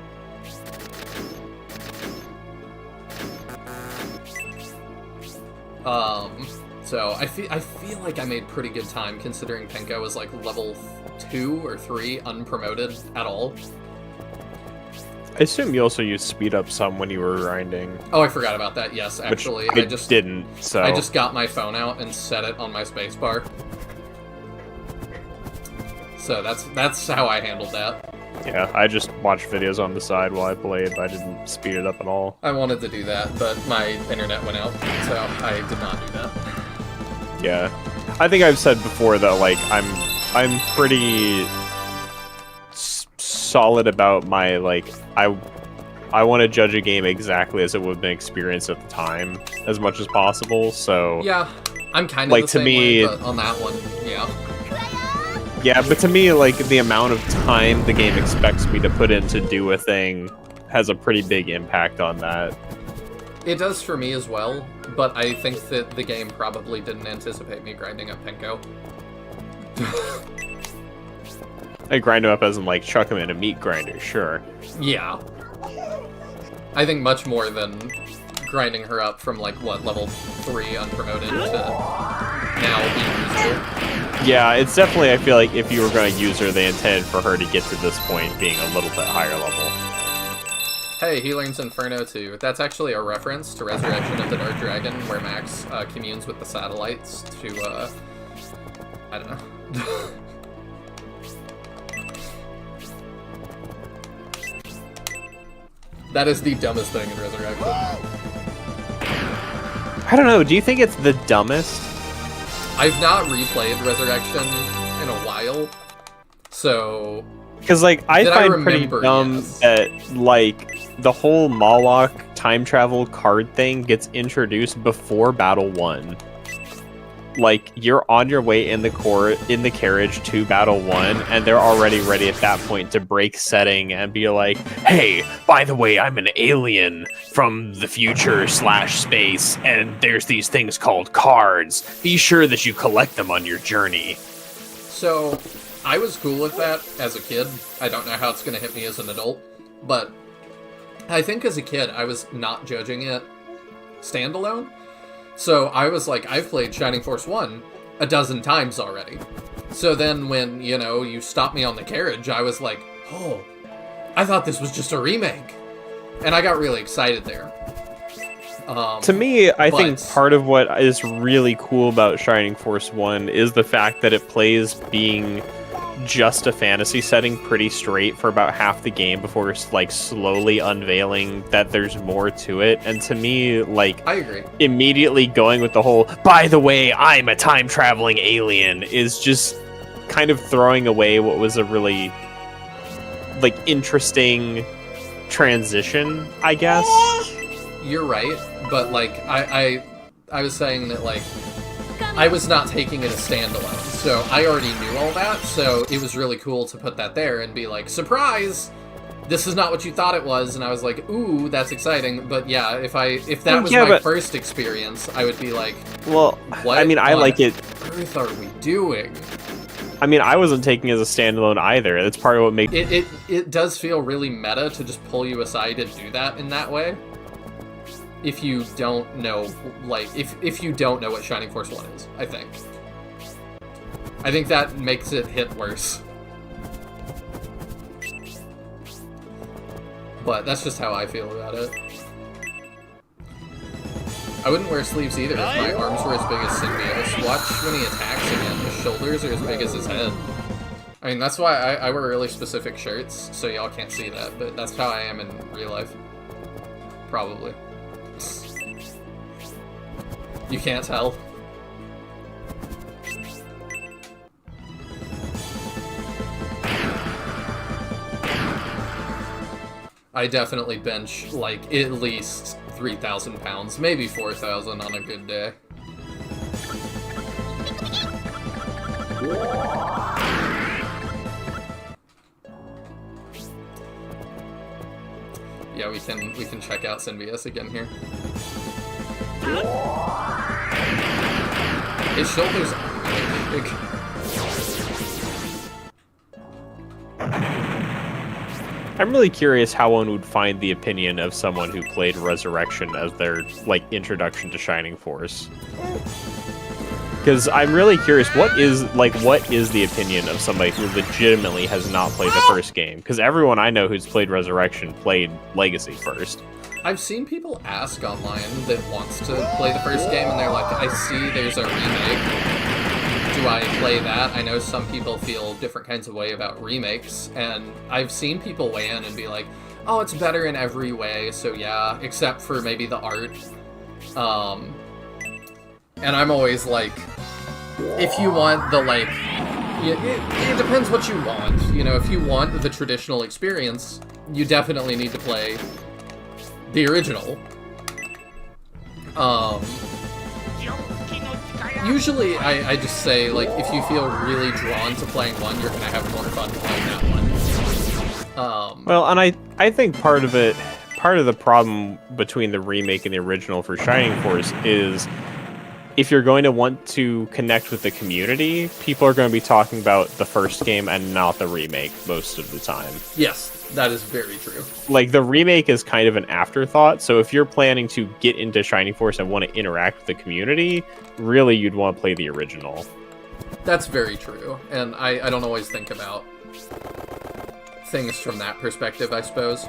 So I feel like I made pretty good time considering Penko was like level 2 or 3 unpromoted at all. I assume you also used speed up some when you were grinding. Oh, I forgot about that. Yes, actually, I just didn't. So I just got my phone out and set it on my spacebar. So that's how I handled that. Yeah, I just watched videos on the side while I played, but I didn't speed it up at all. I wanted to do that, but my internet went out, so I did not do that. Yeah, I think I've said before that like I'm pretty solid about my like I want to judge a game exactly as it would have been experienced at the time as much as possible. So yeah, I'm kind of like the same to me way, but on that one, yeah. Yeah, but to me, like, the amount of time the game expects me to put in to do a thing has a pretty big impact on that. It does for me as well, but I think that the game probably didn't anticipate me grinding up Penko. I grind him up as in, like, chuck him in a meat grinder, sure. Yeah. I think much more than grinding her up from, like, what, level 3 unpromoted to now being usable. Yeah, it's definitely, I feel like if you were going to use her, they intended for her to get to this point being a little bit higher level. Hey, he learns Inferno too. That's actually a reference to Resurrection of the Dark Dragon, where Max communes with the satellites to, I don't know. That is the dumbest thing in Resurrection. I don't know, do you think it's the dumbest? I've not replayed Resurrection in a while, so... Because, like, I find pretty dumb yes. that, like, the whole Moloch time travel card thing gets introduced before Battle 1. Like, you're on your way in the carriage to Battle 1, and they're already ready at that point to break setting and be like, hey, by the way, I'm an alien from the future / space, and there's these things called cards. Be sure that you collect them on your journey. So, I was cool with that as a kid. I don't know how it's going to hit me as an adult, but I think as a kid, I was not judging it standalone. So I was like, I've played Shining Force 1 a dozen times already. So then when, you know, you stopped me on the carriage, I was like, oh, I thought this was just a remake. And I got really excited there. To me, I think part of what is really cool about Shining Force 1 is the fact that it plays being just a fantasy setting pretty straight for about half the game before like slowly unveiling that there's more to it. And to me, like, I agree. Immediately going with the whole, by the way, I'm a time traveling alien is just kind of throwing away what was a really like interesting transition, I guess. You're right, but like I was saying that like I was not taking it as standalone, so I already knew all that, so it was really cool to put that there and be like, surprise! This is not what you thought it was, and I was like, ooh, that's exciting, but yeah, if that was my first experience, I would be like, well, what I mean, I like it. What on earth are we doing? I mean, I wasn't taking it as a standalone either. That's part of what makes it does feel really meta to just pull you aside and do that in that way. if you don't know, like, if you don't know what Shining Force 1 is, I think. I think that makes it hit worse. But that's just how I feel about it. I wouldn't wear sleeves either if my arms were as big as Symbiote. Watch when he attacks again. His shoulders are as big as his head. I mean, that's why I wear really specific shirts, so y'all can't see that, but that's how I am in real life. Probably. You can't tell. I definitely bench, like, at least 3,000 pounds, maybe 4,000 on a good day. Yeah, we can check out Symbiote again here. His shoulders are really big. I'm really curious how one would find the opinion of someone who played Resurrection as their, like, introduction to Shining Force. Because I'm really curious, what is the opinion of somebody who legitimately has not played the first game? Because everyone I know who's played Resurrection played Legacy first. I've seen people ask online that wants to play the first game, and they're like, I see there's a remake. Do I play that? I know some people feel different kinds of way about remakes, and I've seen people weigh in and be like, oh, it's better in every way, so yeah, except for maybe the art. And I'm always like, if you want the, like, it depends what you want. You know, if you want the traditional experience, you definitely need to play the original. Usually, I just say, like, if you feel really drawn to playing one, you're gonna have more fun playing that one. Well, and I think part of the problem between the remake and the original for Shining Force is if you're going to want to connect with the community, people are going to be talking about the first game and not the remake most of the time. Yes, that is very true. Like, the remake is kind of an afterthought, so if you're planning to get into Shining Force and want to interact with the community, really you'd want to play the original. That's very true, and I don't always think about things from that perspective, I suppose.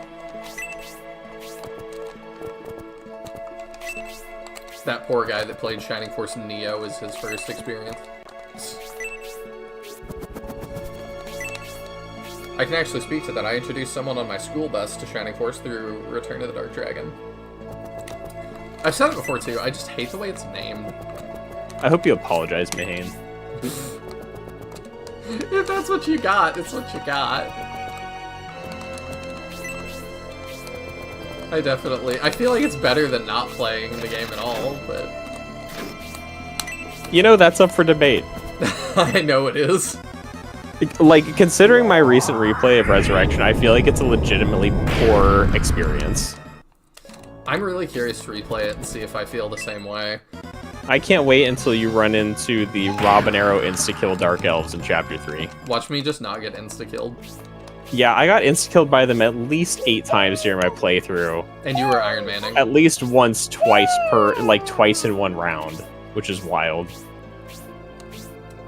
That poor guy that played Shining Force Neo is his first experience. I can actually speak to that. I introduced someone on my school bus to Shining Force through Return of the Dark Dragon. I've said it before, too. I just hate the way it's named. I hope you apologize, Mahane. If that's what you got, it's what you got. I feel like it's better than not playing the game at all, but... You know, that's up for debate. I know it is. Like, considering my recent replay of Resurrection, I feel like it's a legitimately poor experience. I'm really curious to replay it and see if I feel the same way. I can't wait until you run into the Robin Arrow insta-kill Dark Elves in Chapter 3. Watch me just not get insta-killed. Yeah, I got insta-killed by them at least 8 times during my playthrough. And you were Iron Manning. At least twice in one round, which is wild.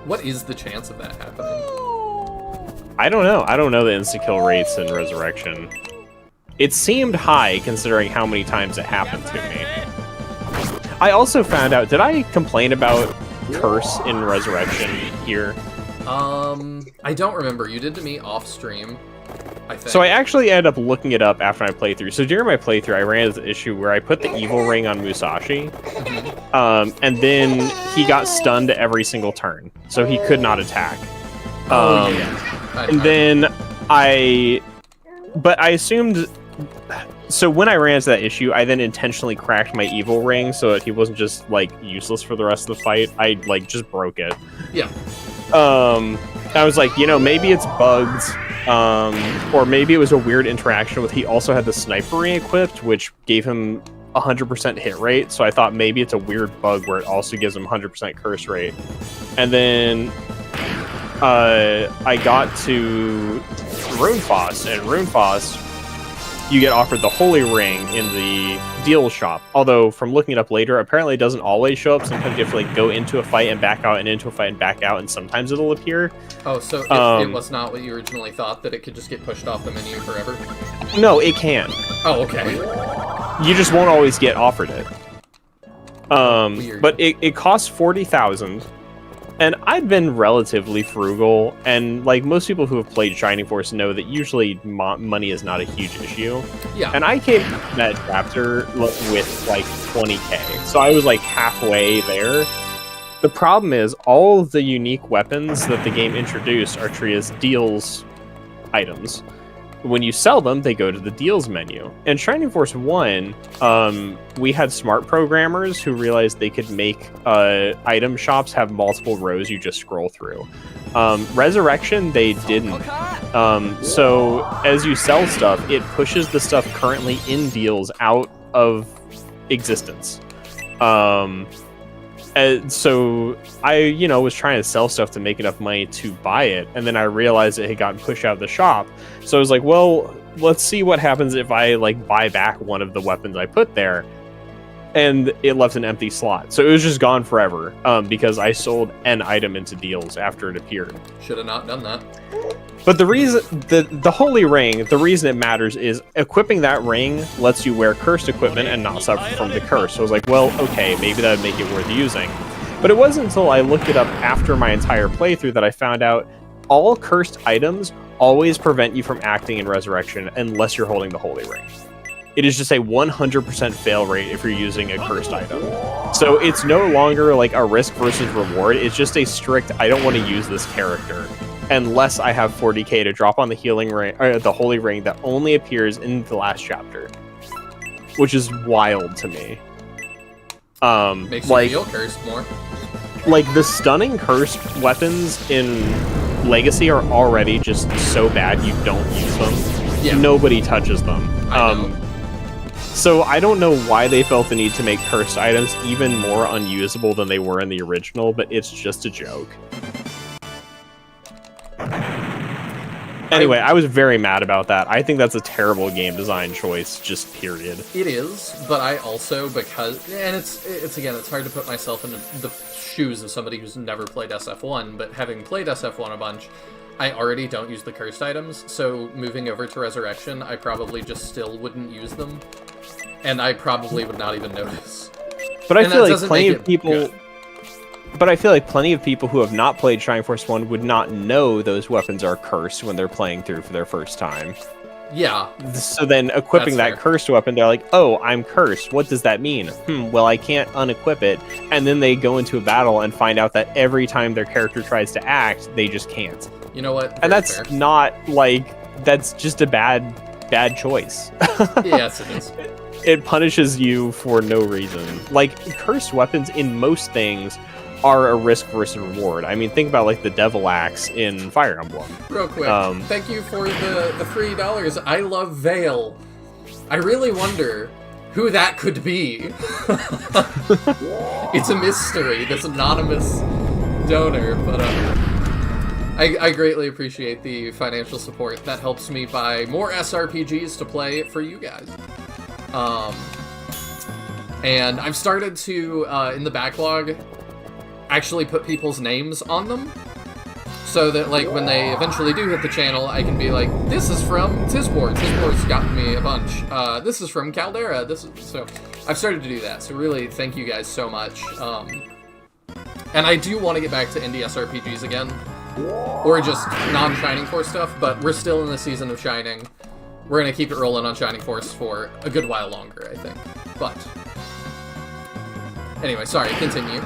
What is the chance of that happening? I don't know. I don't know the insta-kill rates in Resurrection. It seemed high, considering how many times it happened to me. I also found out, did I complain about Curse in Resurrection here? I don't remember. You did to me off-stream, I think. So I actually ended up looking it up after my playthrough. So during my playthrough, I ran into the issue where I put the evil ring on Musashi, and then he got stunned every single turn, so he could not attack. And then I assumed... So when I ran into that issue, I then intentionally cracked my evil ring so that he wasn't just, like, useless for the rest of the fight. I, like, just broke it. Yeah. I was like, you know, maybe it's bugs, or maybe it was a weird interaction with, he also had the sniper ring equipped, which gave him 100% hit rate, so I thought maybe it's a weird bug where it also gives him 100% curse rate. And then I got to Runefoss, and Runefoss, you get offered the Holy Ring in the deal shop. Although, from looking it up later, apparently it doesn't always show up. Sometimes you have to like go into a fight and back out, and into a fight and back out, and sometimes it'll appear. Oh, so it was not what you originally thought, that it could just get pushed off the menu forever? No, it can. Oh, okay. You just won't always get offered it. Weird. But it costs 40,000. And I'd been relatively frugal, and like most people who have played Shining Force know that usually money is not a huge issue. Yeah. And I came to that chapter with like 20k, so I was like halfway there. The problem is all of the unique weapons that the game introduced are treated as deals items. When you sell them, they go to the deals menu. In Shining Force 1, we had smart programmers who realized they could make item shops have multiple rows you just scroll through. Resurrection, they didn't. So as you sell stuff, it pushes the stuff currently in deals out of existence. So I, was trying to sell stuff to make enough money to buy it, and then I realized it had gotten pushed out of the shop. So I was like, well, let's see what happens if I like buy back one of the weapons I put there. And it left an empty slot. So it was just gone forever, because I sold an item into deals after it appeared. Should have not done that. But the reason, the Holy Ring, the reason it matters is equipping that ring lets you wear cursed equipment and not suffer from the curse. So I was like, well, okay, maybe that would make it worth using. But it wasn't until I looked it up after my entire playthrough that I found out all cursed items always prevent you from acting in Resurrection unless you're holding the Holy Ring. It is just a 100% fail rate if you're using a cursed item. So it's no longer like a risk versus reward. It's just a strict, I don't want to use this character unless I have 40k to drop on the healing ring, or the Holy Ring that only appears in the last chapter, which is wild to me. Makes you feel cursed more. Like the stunning cursed weapons in Legacy are already just so bad you don't use them. Yeah. Nobody touches them. So I don't know why they felt the need to make cursed items even more unusable than they were in the original, but it's just a joke. Anyway, I was very mad about that. I think that's a terrible game design choice, just period. It is, but I also, and it's again, it's hard to put myself in the shoes of somebody who's never played SF1, but having played SF1 a bunch, I already don't use the cursed items, so moving over to Resurrection, I probably just still wouldn't use them, and I probably would not even notice. But I feel like plenty of people... But I feel like plenty of people who have not played Shining Force 1 would not know those weapons are cursed when they're playing through for their first time. Yeah. So then equipping that cursed weapon, they're like, oh, I'm cursed. What does that mean? Well, I can't unequip it. And then they go into a battle and find out that every time their character tries to act, they just can't. You know what? And that's not, like, that's just a bad choice. Yes, it is. It punishes you for no reason. Like, cursed weapons in most things are a risk versus reward. I mean, think about like the Devil Axe in Fire Emblem. Real quick, thank you for the $3. I love Vale. I really wonder who that could be. It's a mystery, this anonymous donor, but I greatly appreciate the financial support. That helps me buy more SRPGs to play for you guys. And I've started to, in the backlog, actually put people's names on them, so that like when they eventually do hit the channel, I can be like, this is from Tisbor. Tisbor's gotten me a bunch. This is from Caldera. So I've started to do that. So really, thank you guys so much. And I do want to get back to indie SRPGs again, or just non-Shining Force stuff. But we're still in the season of Shining. We're gonna keep it rolling on Shining Force for a good while longer, I think. But anyway, sorry. Continue.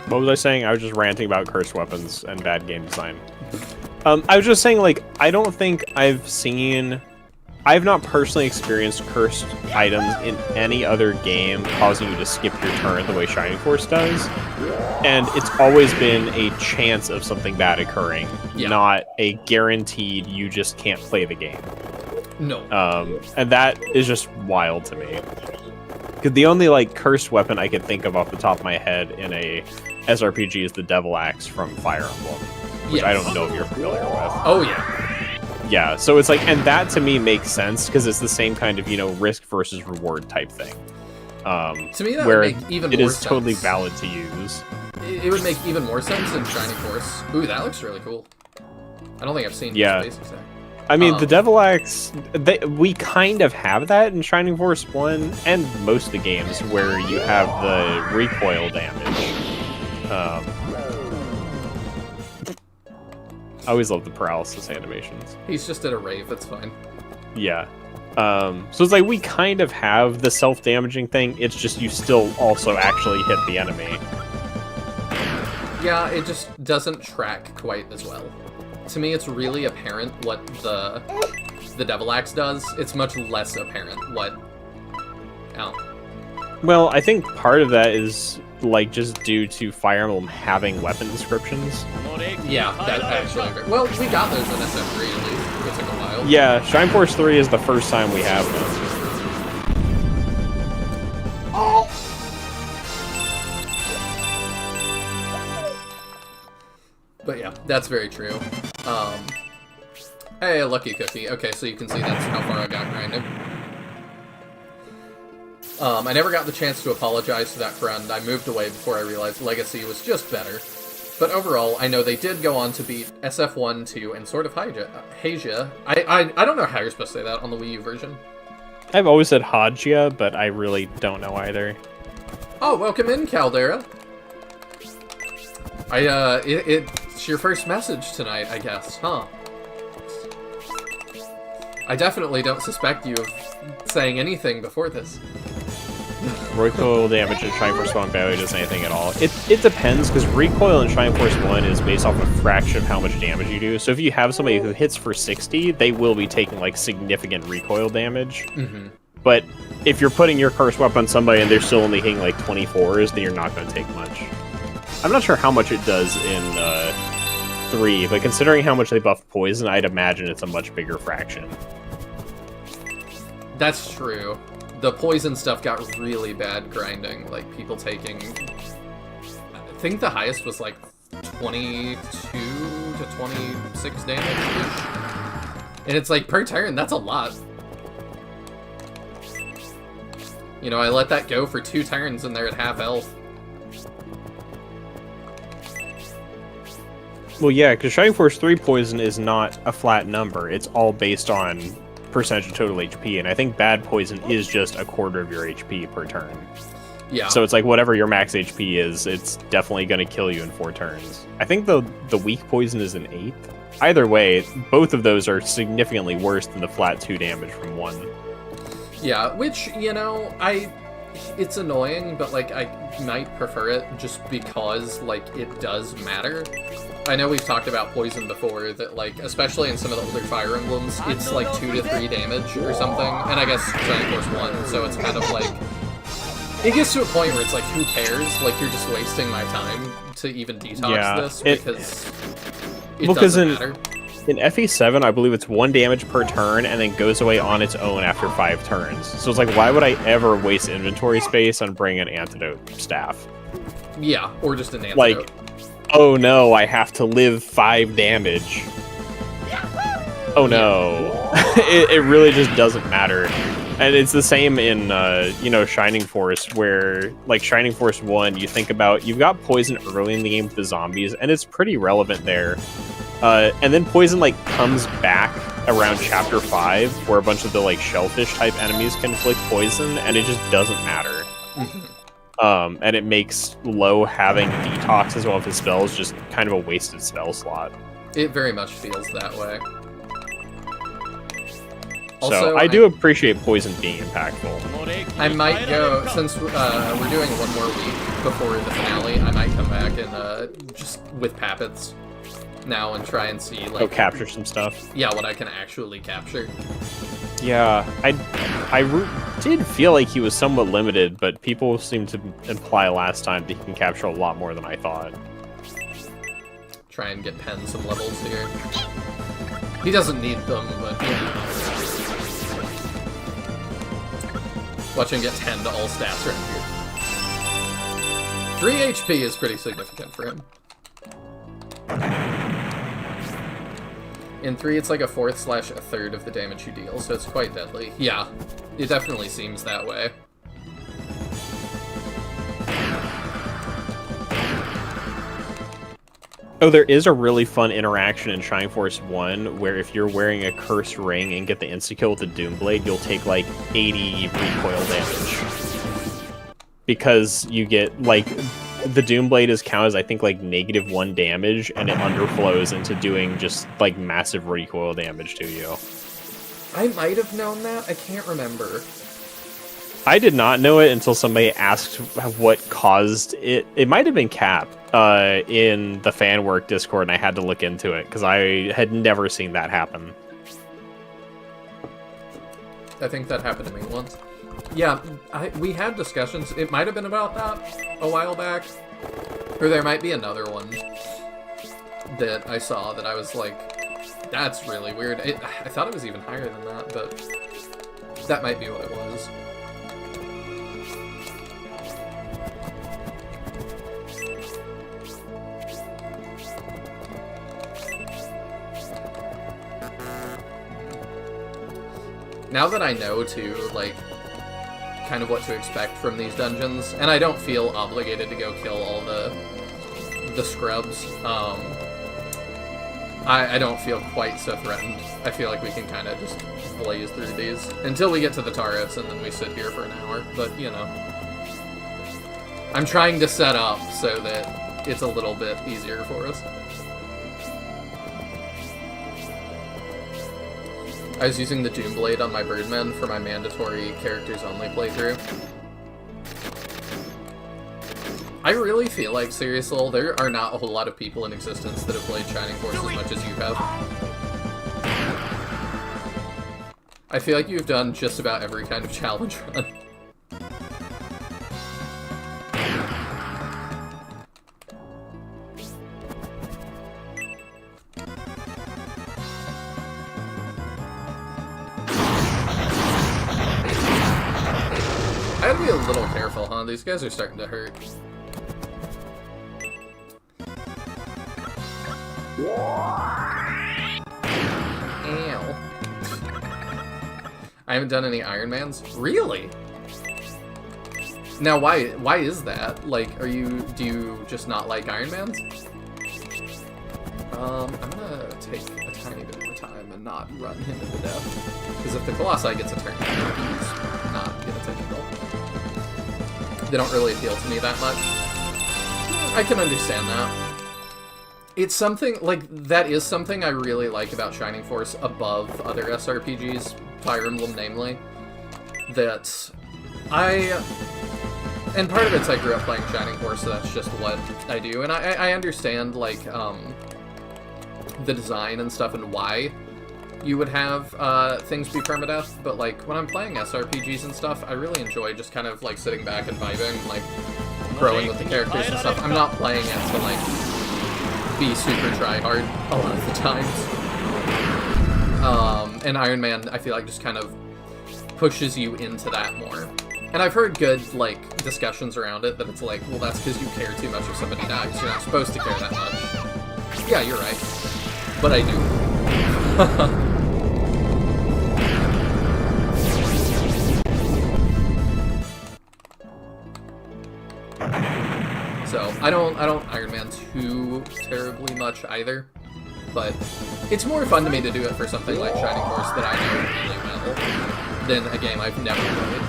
What was I saying? I was just ranting about cursed weapons and bad game design. I was just saying, like, I don't think I've not personally experienced cursed items in any other game causing you to skip your turn the way Shining Force does. And it's always been a chance of something bad occurring, not a guaranteed you just can't play the game. No. And that is just wild to me. Because the only, like, cursed weapon I can think of off the top of my head in a SRPG is the Devil Axe from Fire Emblem, which I don't know if you're familiar with. Oh, yeah. Yeah, so it's like, and that to me makes sense because it's the same kind of, risk versus reward type thing. To me, that where would make even it more is sense. totally valid to use. It would make even more sense in Shining Force. Ooh, that looks really cool. I don't think I've seen Yeah. these basics there. I mean, the Devil Axe, we kind of have that in Shining Force 1 and most of the games where you have the recoil damage. I always love the paralysis animations. He's just at a rave, that's fine. Yeah. So it's like we kind of have the self-damaging thing, it's just you still also actually hit the enemy. Yeah, it just doesn't track quite as well. To me, it's really apparent what the Devil Axe does. It's much less apparent what... Well, I think part of that is like just due to Fire Emblem having weapon descriptions. Yeah, that actually... Well, we got those in SM3 at least. It took a while. Yeah, Shining Force 3 is the first time we have them. But yeah, that's very true. Hey, Lucky Cookie. Okay, so you can see that's how far I got grinding. I never got the chance to apologize to that friend. I moved away before I realized Legacy was just better. But overall, I know they did go on to beat SF1, 2, and Sword of Haja. I don't know how you're supposed to say that on the Wii U version. I've always said Haja, but I really don't know either. Oh, welcome in, Caldera. It's your first message tonight, I guess, huh? I definitely don't suspect you of saying anything before this. Recoil damage in Shining Force 1 barely does anything at all. It depends, because recoil in Shining Force 1 is based off a fraction of how much damage you do. So if you have somebody who hits for 60, they will be taking like significant recoil damage. Mm-hmm. But if you're putting your curse weapon on somebody and they're still only hitting like 24s, then you're not going to take much. I'm not sure how much it does in 3, but considering how much they buffed poison, I'd imagine it's a much bigger fraction. That's true. The poison stuff got really bad grinding. Like, people taking... I think the highest was like 22 to 26 damage. And it's like, per turn, that's a lot. You know, I let that go for 2 turns and they're at half health. Well, yeah, because Shining Force 3 poison is not a flat number. It's all based on percentage of total HP, and I think bad poison is just a quarter of your HP per turn. Yeah. So it's like whatever your max HP is, it's definitely going to kill you in 4 turns. I think the weak poison is an 8th. Either way, both of those are significantly worse than the flat 2 damage from 1. Yeah, which, you know, it's annoying, but, like, I might prefer it just because, like, it does matter. I know we've talked about poison before, that, like, especially in some of the older Fire Emblems, it's, like, 2 to 3 damage or something, and I guess Shining Force 1, so it's kind of, like... It gets to a point where it's like, who cares? Like, you're just wasting my time to even detox this, because it doesn't matter. In FE7, I believe it's 1 damage per turn, and then goes away on its own after 5 turns. So it's like, why would I ever waste inventory space on bringing an antidote staff? Yeah, or just an antidote. Like, oh no, I have to live 5 damage. Oh no. It really just doesn't matter. And it's the same in, Shining Force, where, like, Shining Force 1, you think about, you've got poison early in the game with the zombies, and it's pretty relevant there. And then poison, like, comes back around Chapter 5, where a bunch of the, like, shellfish-type enemies can inflict poison, and it just doesn't matter. Mm-hmm. And it makes Low having detox as well as his spells just kind of a wasted spell slot. It very much feels that way. So, Also, I do appreciate poison being impactful. I might go, since we're doing one more week before the finale, I might come back and just with Pappets now and try and see, like... capture some stuff. Yeah, what I can actually capture. Yeah, I did feel like he was somewhat limited, but people seem to imply last time that he can capture a lot more than I thought. Try and get Pen some levels here. He doesn't need them, but yeah. Watch him get 10 to all stats right here. 3 HP is pretty significant for him. In 3, it's like a fourth / a third of the damage you deal, so it's quite deadly. Yeah, it definitely seems that way. Oh, there is a really fun interaction in Shining Force 1 where if you're wearing a Curse Ring and get the insta-kill with the Doomblade, you'll take like 80 recoil damage. Because you get, like, the Doomblade is counted as, I think, like, -1 damage, and it underflows into doing just, like, massive recoil damage to you. I might have known that. I can't remember. I did not know it until somebody asked what caused it. It might have been Cap in the fan work Discord, and I had to look into it because I had never seen that happen. I think that happened to me once. Yeah, we had discussions. It might have been about that a while back, or there might be another one that I saw that I was like, that's really weird. I thought it was even higher than that, but that might be what it was. Now that I know, too, like, kind of what to expect from these dungeons, and I don't feel obligated to go kill all the scrubs, I don't feel quite so threatened. I feel like we can kind of just blaze through these until we get to the turrets, and then we sit here for an hour, but, you know. I'm trying to set up so that it's a little bit easier for us. I was using the Doomblade on my Birdmen for my mandatory characters-only playthrough. I really feel like, seriously, there are not a whole lot of people in existence that have played Shining Force as much as you have. I feel like you've done just about every kind of challenge run. I gotta be a little careful, huh? These guys are starting to hurt. Ow. I haven't done any Ironmans? Really? Now, why is that? Like, do you just not like Ironmans? I'm gonna take a tiny bit more time and not run him to death. Because if the Colossi gets a turn, he's not gonna take a kill. They don't really appeal to me that much. I can understand that. It's something, like, that is something I really like about Shining Force above other SRPGs, Fire Emblem namely, that and part of it's I grew up playing Shining Force, so that's just what I do, and I understand, like, the design and stuff and why you would have things be permadeath, but like when I'm playing SRPGs and stuff, I really enjoy just kind of like sitting back and vibing, like growing with the characters and stuff. I'm not playing it to like be super tryhard a lot of the times. And Iron Man, I feel like just kind of pushes you into that more. And I've heard good like discussions around it that it's like, well, that's because you care too much if somebody dies. You're not supposed to care that much. Yeah, you're right. But I do. So, I don't Iron Man too terribly much either, but it's more fun to me to do it for something like Shining Force that I know really well than a game I've never played.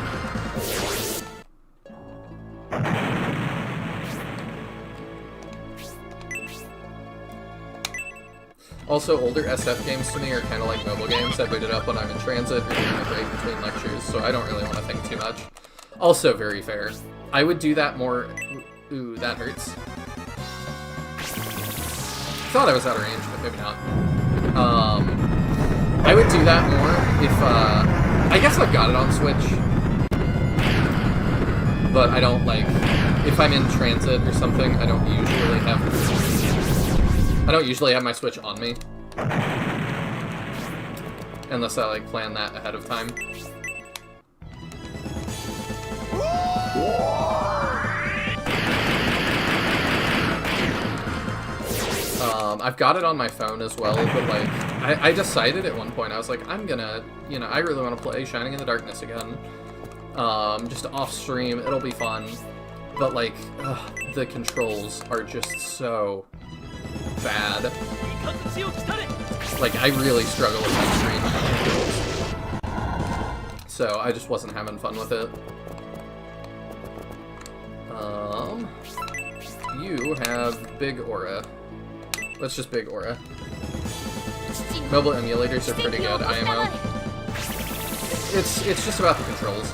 Also, older SF games to me are kind of like mobile games. I boot it up when I'm in transit or during a break between lectures, so I don't really want to think too much. Also very fair. I would do that more... Ooh, that hurts. Thought I was out of range, but maybe not. I would do that more if, I guess I've got it on Switch. But I don't, like... If I'm in transit or something, I don't usually have my Switch on me. Unless I, like, plan that ahead of time. I've got it on my phone as well, but like, I decided at one point, I was like, I'm gonna, you know, I really want to play Shining in the Darkness again. Just off stream, it'll be fun. But like, the controls are just so bad. Like, I really struggle with that screen. So I just wasn't having fun with it. You have Big Aura. Let's just Big Aura. Mobile emulators are pretty good, IMO. It's just about the controls.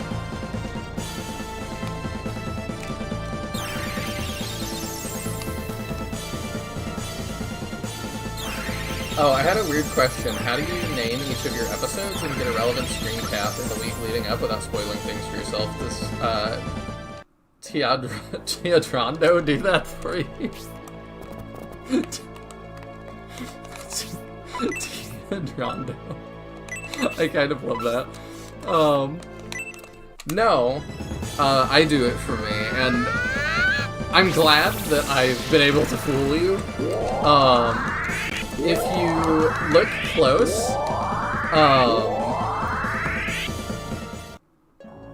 Oh, I had a weird question. How do you name each of your episodes and get a relevant screen cap in the week leading up without spoiling things for yourself? Does, Teadrando do that for you? Teadrando. I kind of love that. No, I do it for me, and I'm glad that I've been able to fool you. If you look close,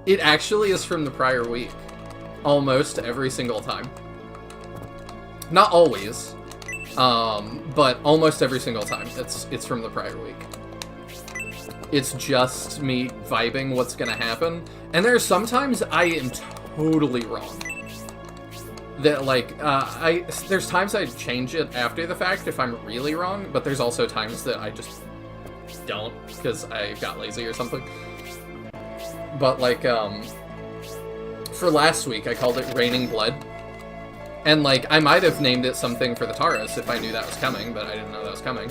it actually is from the prior week. Almost every single time. Not always, but almost every single time. It's from the prior week. It's just me vibing what's gonna happen. And there are sometimes I am totally wrong. That, like, there's times I change it after the fact if I'm really wrong, but there's also times that I just don't, because I got lazy or something. But, like, for last week, I called it Raining Blood. And, like, I might have named it something for the Taurus if I knew that was coming, but I didn't know that was coming.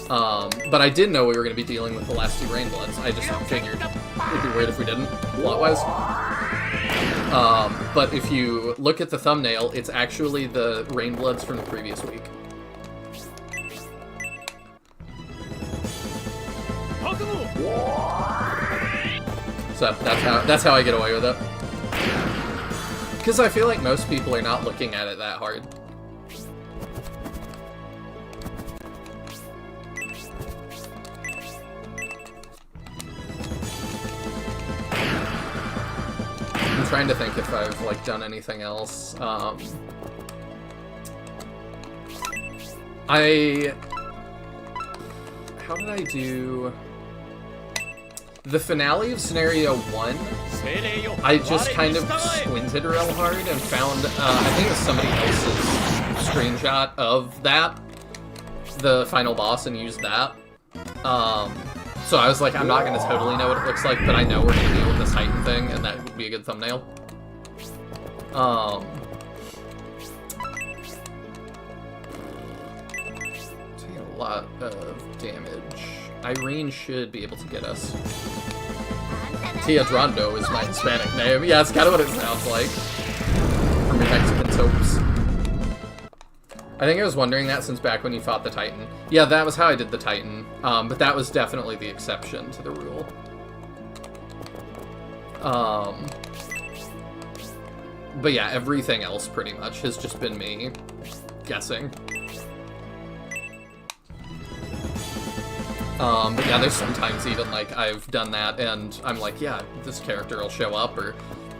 But I did know we were going to be dealing with the last two Rain Bloods. I just figured it'd be weird if we didn't, plot-wise. But if you look at the thumbnail, it's actually the Rain Bloods from the previous week. So that's how I get away with it. Because I feel like most people are not looking at it that hard. I'm trying to think if I've, like, done anything else. How did I do... The finale of Scenario 1, I just kind of squinted real hard and found, I think it was somebody else's screenshot of that, the final boss, and used that. So I was like, I'm not going to totally know what it looks like, but I know we're going to deal with this Titan thing, and that would be a good thumbnail. Taking a lot of damage. Irene should be able to get us. Teadrando is my Hispanic name. Yeah, it's kind of what it sounds like. From your Mexican soaps. I think I was wondering that since back when you fought the Titan. Yeah, that was how I did the Titan. But that was definitely the exception to the rule. But yeah, everything else pretty much has just been me guessing. But yeah, there's sometimes even, like, I've done that, and I'm like, yeah, this character will show up, or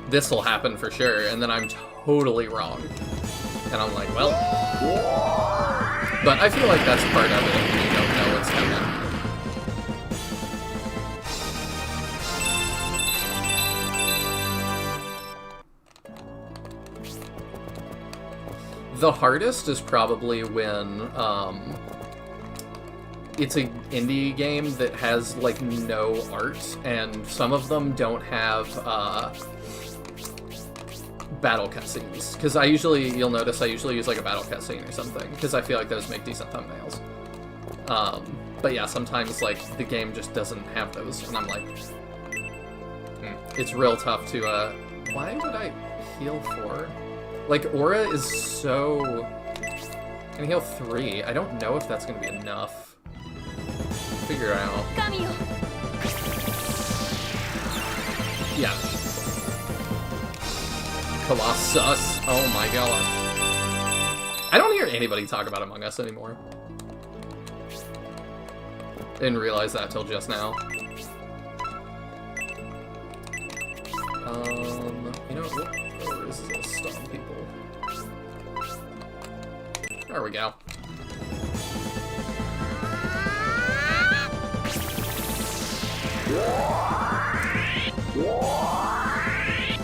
this will happen for sure, and then I'm totally wrong. And I'm like, well... But I feel like that's part of it when you don't know what's coming. The hardest is probably when, it's an indie game that has, like, no art, and some of them don't have, battle cutscenes. Because you'll notice I usually use, like, a battle cutscene or something, because I feel like those make decent thumbnails. But yeah, sometimes, like, the game just doesn't have those, and I'm like, It's real tough to, why would I heal 4? Like, Aura is so... I can heal 3. I don't know if that's gonna be enough. Figure it out. Yeah. Colossus. Oh my god. I don't hear anybody talk about Among Us anymore. Didn't realize that till just now. You know what? Oh, this is a stun people. There we go.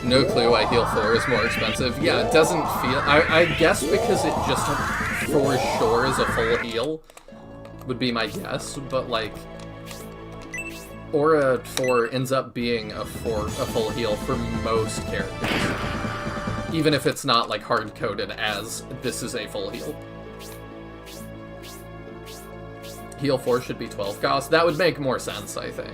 No clue why Heal 4 is more expensive. Yeah, it doesn't feel... I guess because it just for sure is a full heal would be my guess, but like... Aura 4 ends up being a full heal for most characters. Even if it's not like hard-coded as this is a full heal. Heal 4 should be 12 cost. That would make more sense, I think.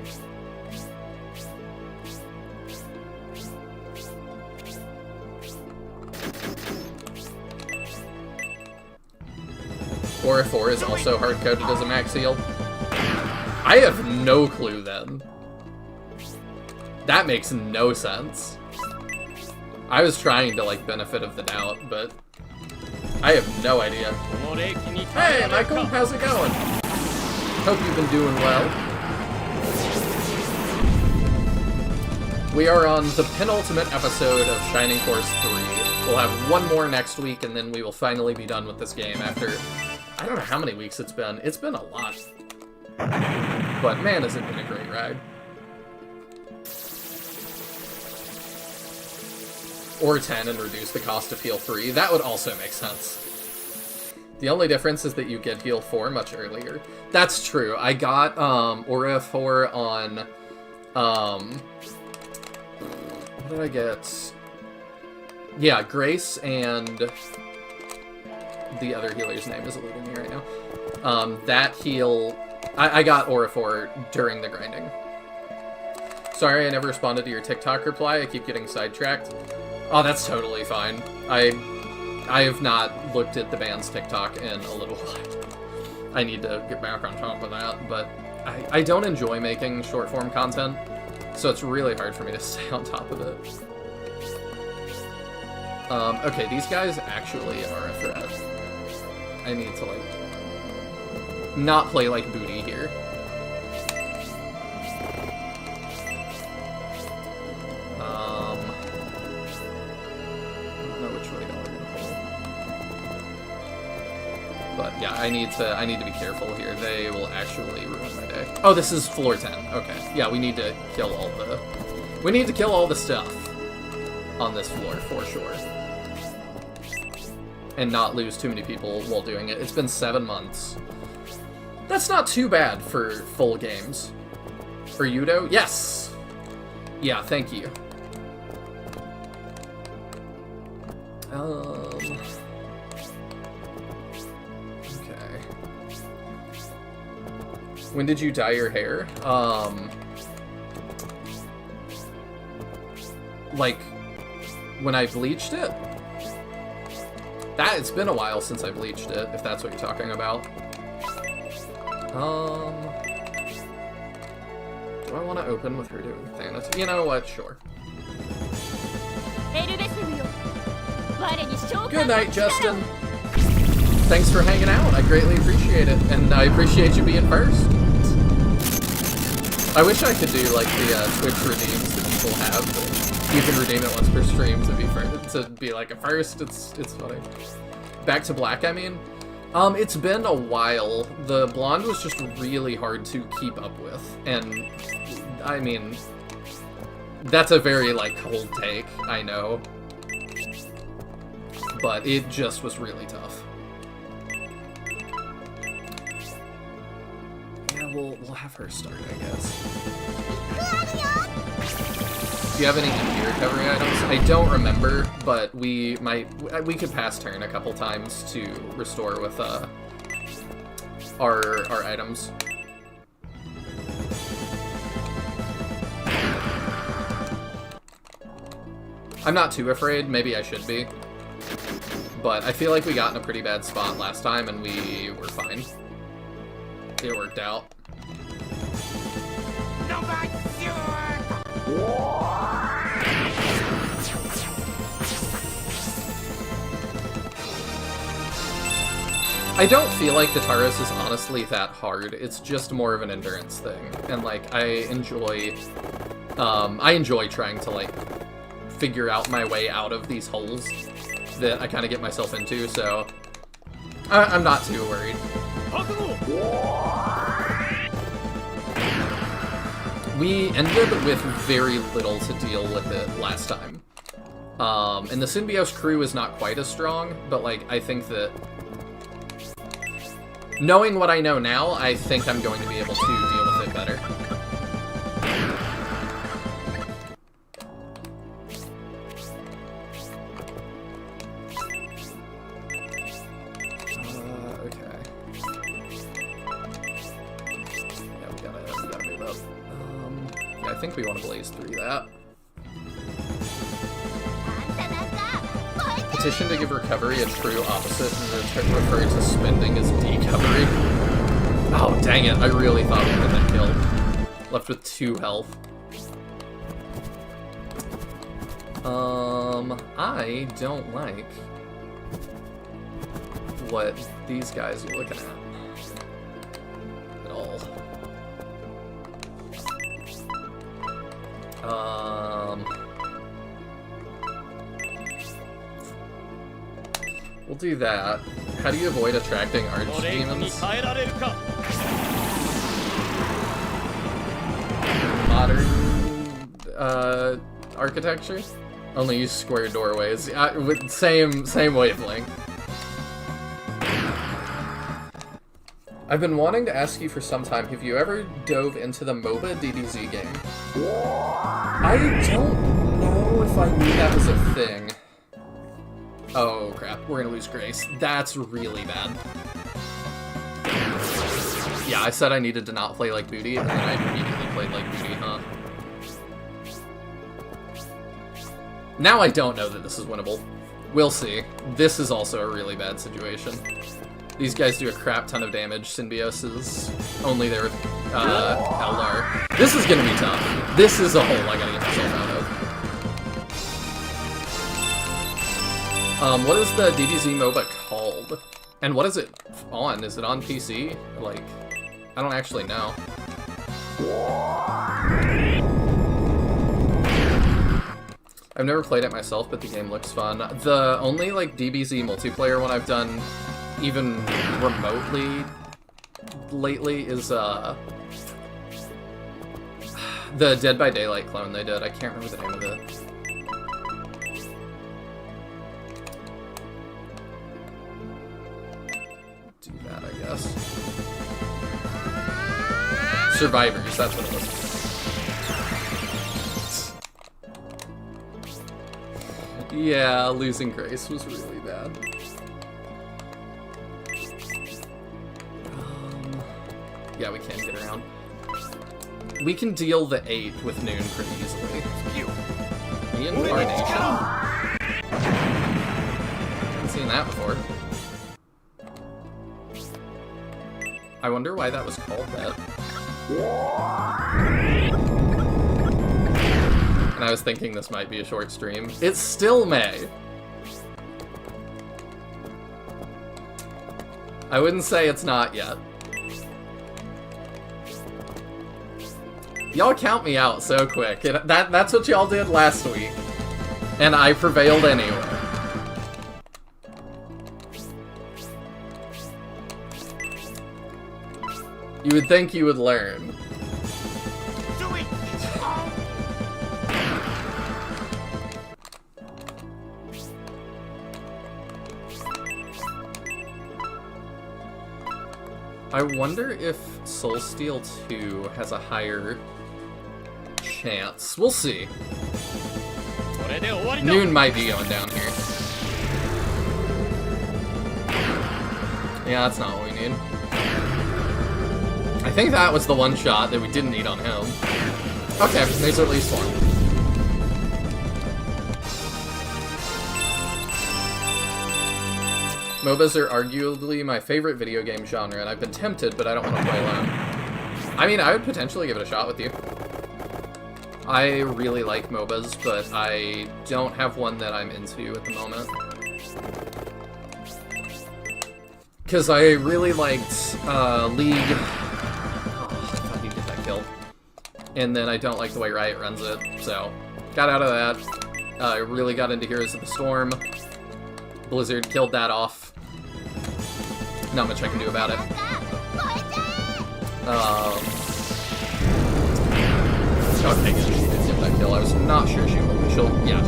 Aura 4 is also hard-coded as a max heal. I have no clue then. That makes no sense. I was trying to, like, benefit of the doubt, but I have no idea. Hey, Michael, how's it going? Hope you've been doing well. We are on the penultimate episode of Shining Force 3. We'll have one more next week, and then we will finally be done with this game after... I don't know how many weeks it's been. It's been a lot. But man, has it been a great ride. Or 10 and reduce the cost of Heal 3. That would also make sense. The only difference is that you get Heal 4 much earlier. That's true. I got Aura 4 on... what did I get? Yeah, Grace and... The other healer's name is eluding me right now. That heal... I got Aura 4 during the grinding. Sorry, I never responded to your TikTok reply. I keep getting sidetracked. Oh, that's totally fine. I have not looked at the band's TikTok in a little while. I need to get back on top of that, but I don't enjoy making short-form content, so it's really hard for me to stay on top of it. Okay, these guys actually are a threat. I need to, like, not play like booty here. I don't know which way y'all are gonna pull. But yeah, I need to be careful here. They will actually ruin my day. Oh, this is floor 10. Okay. Yeah, we need to kill all the stuff on this floor for sure. And not lose too many people while doing it. It's been 7 months. That's not too bad for full games. For Yudo? Yes! Yeah, thank you. Okay. When did you dye your hair? Like, when I bleached it? It's been a while since I bleached it, if that's what you're talking about. Do I want to open with her doing Thanos? You know what? Sure. Good night, Justin. Thanks for hanging out. I greatly appreciate it, and I appreciate you being first. I wish I could do like the Twitch redeems that people have. But you can redeem it once per stream to be like a first. It's funny. Back to black, I mean. It's been a while. The blonde was just really hard to keep up with, and I mean, that's a very like cold take, I know, but it just was really tough. Yeah, we'll have her start, I guess. Do you have any MP recovery items? I don't remember, but we could pass turn a couple times to restore with our items. I'm not too afraid, maybe I should be. But I feel like we got in a pretty bad spot last time and we were fine. It worked out. I don't feel like the Taros is honestly that hard. It's just more of an endurance thing. And, like, I enjoy trying to, like, figure out my way out of these holes that I kind of get myself into, so I'm not too worried. We ended with very little to deal with it last time. And the Synbios crew is not quite as strong, but, like, I think that knowing what I know now, I think I'm going to be able to deal with it better. Okay. Yeah, we gotta move up. Yeah, I think we want to blaze through that. Petition to give recovery a true opposite and refer to spending as decovery. Oh, dang it. I really thought we had that killed. Left with 2 health. I don't like what these guys are looking at all. We'll do that. How do you avoid attracting archdemons? Modern architecture? Only use square doorways. With same wavelength. I've been wanting to ask you for some time, have you ever dove into the MOBA DBZ game? I don't know if I knew that was a thing. Oh crap, we're gonna lose Grace. That's really bad. Yeah, I said I needed to not play like Booty, and then I immediately played like Booty, huh? Now I don't know that this is winnable. We'll see. This is also a really bad situation. These guys do a crap ton of damage. Synbios only there with Eldar. This is gonna be tough. This is a hole I gotta get myself out of. What is the DBZ MOBA called? And what is it on? Is it on PC? Like, I don't actually know. I've never played it myself, but the game looks fun. The only, like, DBZ multiplayer one I've done even remotely lately is, the Dead by Daylight clone they did. I can't remember the name of it. Do that, I guess. Survivors, that's what it was. Yeah, losing Grace was really bad. Yeah, we can get around. We can deal the 8 with Noon pretty easily. Reincarnation? Haven't seen that before. I wonder why that was called that. And I was thinking this might be a short stream. It still may. I wouldn't say it's not yet. Y'all count me out so quick. That's what y'all did last week. And I prevailed anyway. You would think you would learn. I wonder if Soulsteel 2 has a higher chance. We'll see. Noon might be going down here. Yeah, that's not what we need. I think that was the one shot that we didn't need on him. Okay, there's at least one. MOBAs are arguably my favorite video game genre, and I've been tempted, but I don't want to play alone. I mean, I would potentially give it a shot with you. I really like MOBAs, but I don't have one that I'm into at the moment. Because I really liked League. Oh, I thought he'd get that kill. And then I don't like the way Riot runs it, so got out of that. I really got into Heroes of the Storm. Blizzard killed that off. Not much I can do about it. Dog Pagan, she did get that kill. I was not sure she would, but she'll, yeah.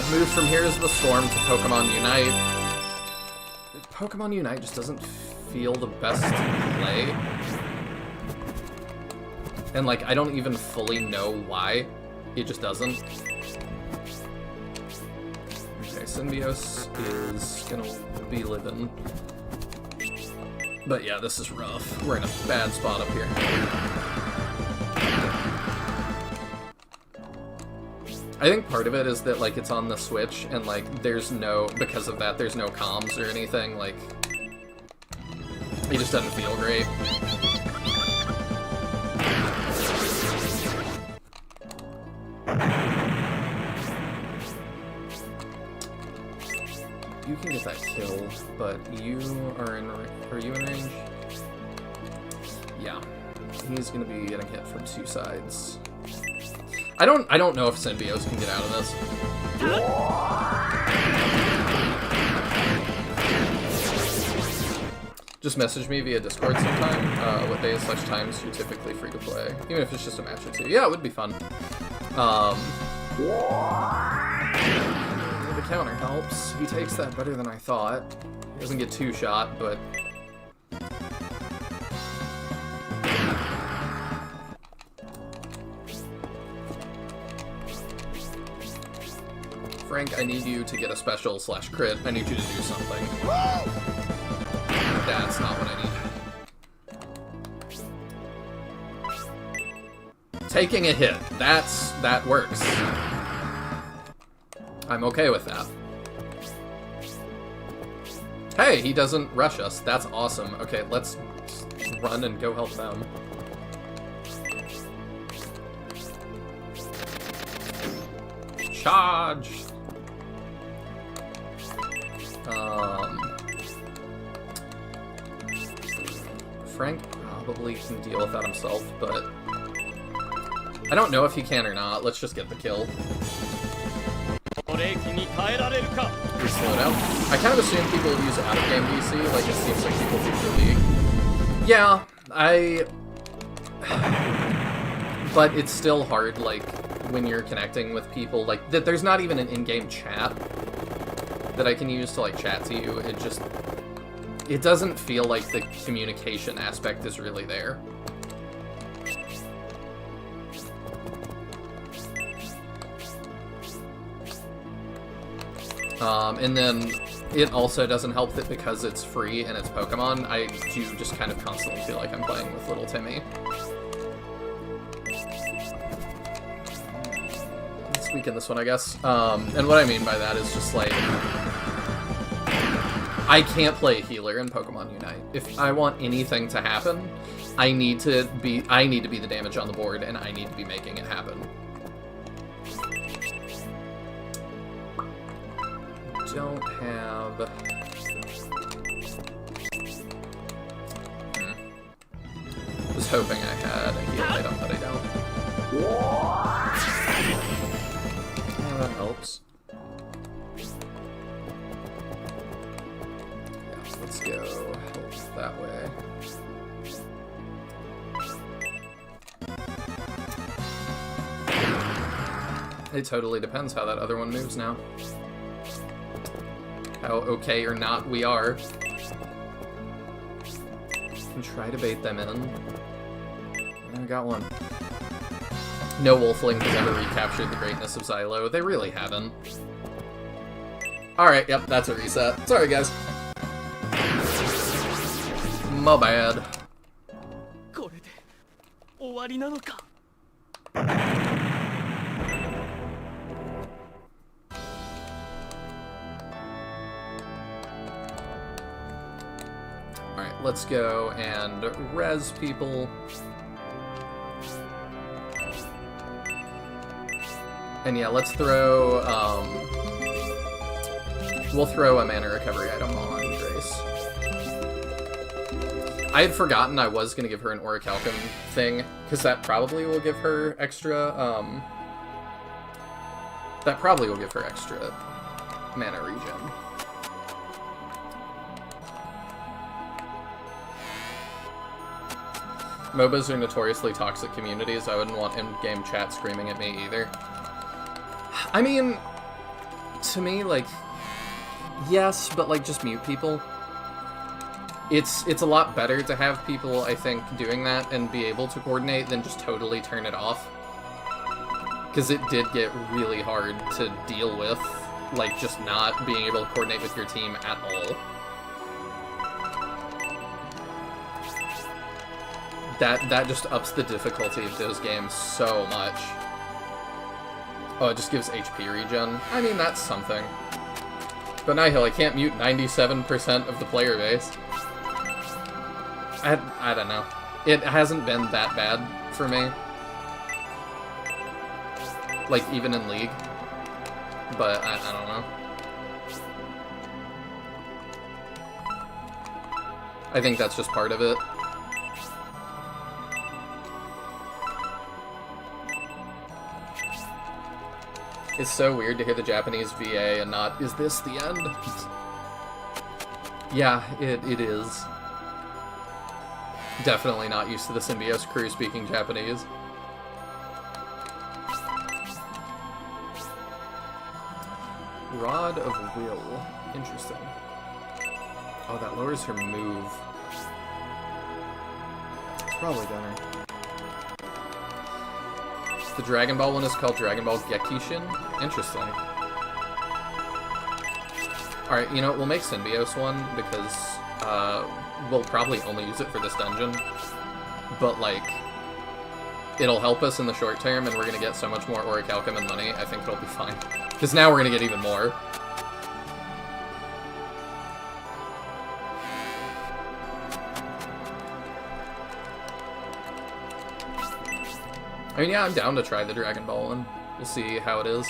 Moves from Heroes of the Storm to Pokemon Unite. Pokemon Unite just doesn't feel the best to play. And, like, I don't even fully know why. It just doesn't. Okay, Synbios is gonna be living. But yeah, this is rough. We're in a bad spot up here. I think part of it is that, like, it's on the Switch, and, like, there's no, because of that, there's no comms or anything, like, it just doesn't feel great. You can get that kill, but you are you in range? Yeah. He's gonna be getting hit from two sides. I don't know if Synbios can get out of this. Just message me via Discord sometime. What days / times you're typically free to play. Even if it's just a match or two. Yeah, it would be fun. The counter helps. He takes that better than I thought. He doesn't get two shot, but... Frank, I need you to get a special / crit. I need you to do something. That's not what I need. Taking a hit. That works. I'm okay with that. Hey, he doesn't rush us. That's awesome. Okay, let's run and go help them. Charge! Frank probably can deal with that himself, but I don't know if he can or not. Let's just get the kill. Slow down. I kind of assume people use out-of-game DC, like it seems like people do for League. Yeah, but it's still hard, like, when you're connecting with people, like, there's not even an in-game chat that I can use to, like, chat to you. It doesn't feel like the communication aspect is really there. And then it also doesn't help that because it's free and it's Pokemon, I do just kind of constantly feel like I'm playing with little Timmy. Let's weaken this one, I guess. And what I mean by that is just like, I can't play a healer in Pokemon Unite. If I want anything to happen, I need to be the damage on the board, and I need to be making it happen. Don't have... Was hoping I had a heal item, but I don't. Yeah, that helps. Yeah, let's go health that way. It totally depends how that other one moves now. How okay or not we are. And try to bait them in. I got one. No Wolfling has ever recaptured the greatness of Xylo. They really haven't. Alright, yep, that's a reset. Sorry, guys. My bad. Alright, let's go and res people. And yeah, let's throw, We'll throw a mana recovery item on Grace. I had forgotten I was going to give her an Orichalcum thing, because that probably will give her extra, mana regen. MOBAs are notoriously toxic communities. I wouldn't want in-game chat screaming at me either. I mean, to me, like, yes, but, like, just mute people. It's a lot better to have people, I think, doing that and be able to coordinate than just totally turn it off. Because it did get really hard to deal with, like, just not being able to coordinate with your team at all. That just ups the difficulty of those games so much. Oh, it just gives HP regen. I mean, that's something. But Nihil, I can't mute 97% of the player base. I don't know. It hasn't been that bad for me. Like, even in League. But, I don't know. I think that's just part of it. It's so weird to hear the Japanese VA and not, is this the end? Yeah, it is. Definitely not used to the Symbios crew speaking Japanese. Rod of Will. Interesting. Oh, that lowers her move. It's probably better. The Dragon Ball one is called Dragon Ball Gekishin? Interesting. Alright, you know, we'll make Symbios one, because, we'll probably only use it for this dungeon. But, like, it'll help us in the short term, and we're gonna get so much more Orichalcum and money, I think it'll be fine. Because now we're gonna get even more. I mean, yeah, I'm down to try the Dragon Ball one. We'll see how it is.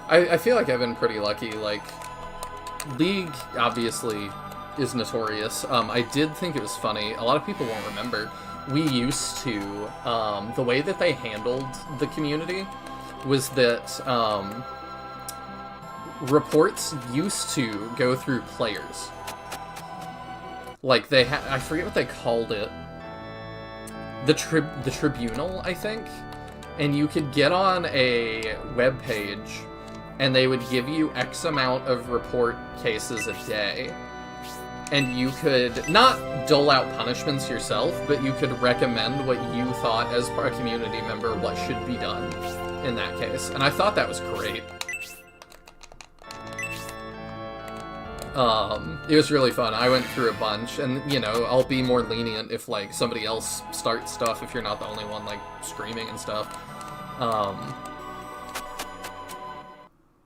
I feel like I've been pretty lucky. Like, League, obviously, is notorious. I did think it was funny. A lot of people won't remember. We used to, the way that they handled the community was that, reports used to go through players. Like, they I forget what they called it. The Tribunal, I think? And you could get on a web page, and they would give you X amount of report cases a day. And you could not dole out punishments yourself, but you could recommend what you thought as a community member what should be done in that case. And I thought that was great. It was really fun. I went through a bunch, and, you know, I'll be more lenient if, like, somebody else starts stuff, if you're not the only one, like, streaming and stuff.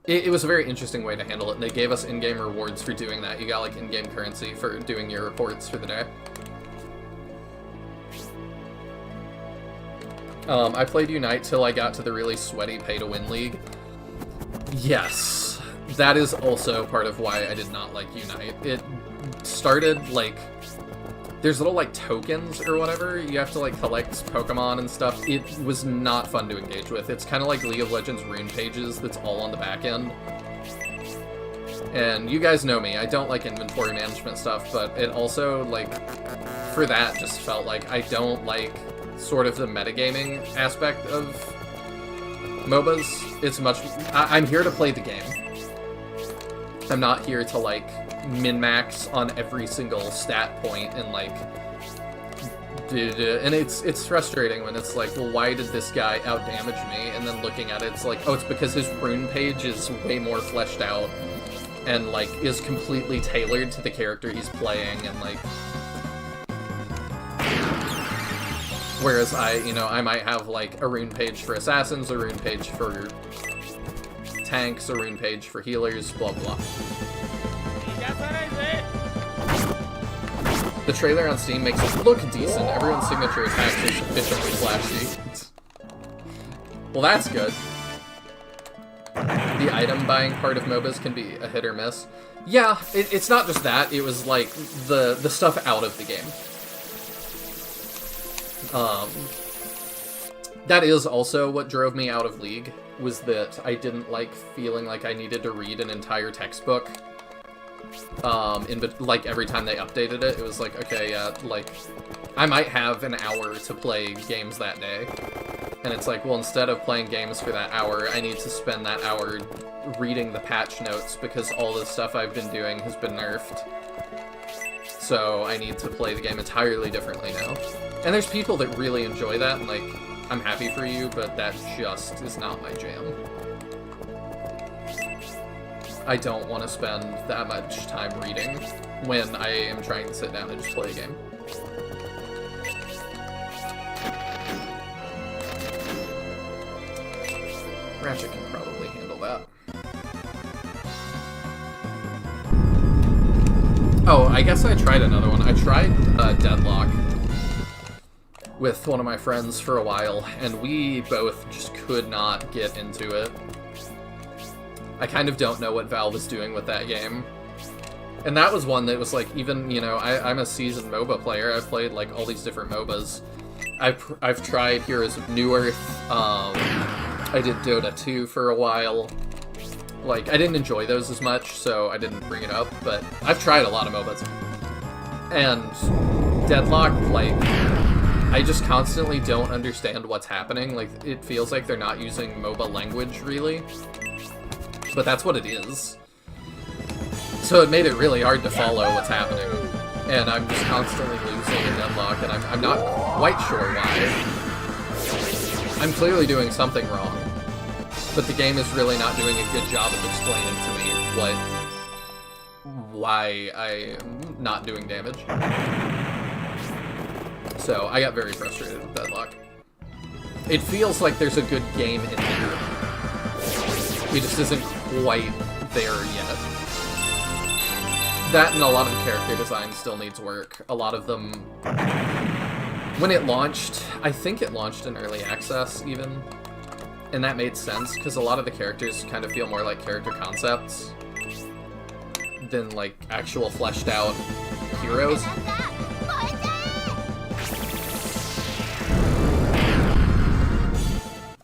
It was a very interesting way to handle it, and they gave us in-game rewards for doing that. You got, like, in-game currency for doing your reports for the day. I played Unite till I got to the really sweaty pay-to-win league. Yes. That is also part of why I did not like Unite. It started, like, there's little, like, tokens or whatever. You have to, like, collect Pokemon and stuff. It was not fun to engage with. It's kind of like League of Legends rune pages that's all on the back end. And you guys know me. I don't like inventory management stuff, but it also, like, for that just felt like I don't like sort of the metagaming aspect of MOBAs. It's much... I'm here to play the game. I'm not here to, like, min-max on every single stat point and, like, and it's frustrating when it's like, well, why did this guy out-damage me? And then looking at it, it's like, oh, it's because his rune page is way more fleshed out and, like, is completely tailored to the character he's playing, and, like... Whereas I might have, like, a rune page for assassins, a rune page for tanks, a rune page for healers, blah blah. The trailer on Steam makes it look decent. Everyone's signature attacks are sufficiently flashy. Well, that's good. The item buying part of MOBAs can be a hit or miss. Yeah, it's not just that. It was like the stuff out of the game. That is also what drove me out of League, was that I didn't like feeling like I needed to read an entire textbook. Like every time they updated it, it was like, okay, yeah, like I might have an hour to play games that day. And it's like, well, instead of playing games for that hour, I need to spend that hour reading the patch notes because all the stuff I've been doing has been nerfed. So I need to play the game entirely differently now. And there's people that really enjoy that, and like, I'm happy for you, but that just is not my jam. I don't want to spend that much time reading when I am trying to sit down and just play a game. Ratchet can probably handle that. Oh, I guess I tried another one. I tried Deadlock with one of my friends for a while, and we both just could not get into it. I kind of don't know what Valve is doing with that game. And that was one that was like, even, you know, I'm a seasoned MOBA player. I've played like all these different MOBAs. I've tried Heroes of Newerth. I did Dota 2 for a while. Like, I didn't enjoy those as much, so I didn't bring it up, but I've tried a lot of MOBAs. And Deadlock, like, I just constantly don't understand what's happening. Like, it feels like they're not using MOBA language, really. But that's what it is. So it made it really hard to follow what's happening. And I'm just constantly losing in Deadlock, and I'm not quite sure why. I'm clearly doing something wrong. But the game is really not doing a good job of explaining to me why I'm not doing damage. So I got very frustrated with Deadlock. It feels like there's a good game in there. It just isn't quite there yet. That and a lot of the character design still needs work. A lot of them... When it launched, I think it launched in early access, even. And that made sense, because a lot of the characters kind of feel more like character concepts than, like, actual fleshed out heroes.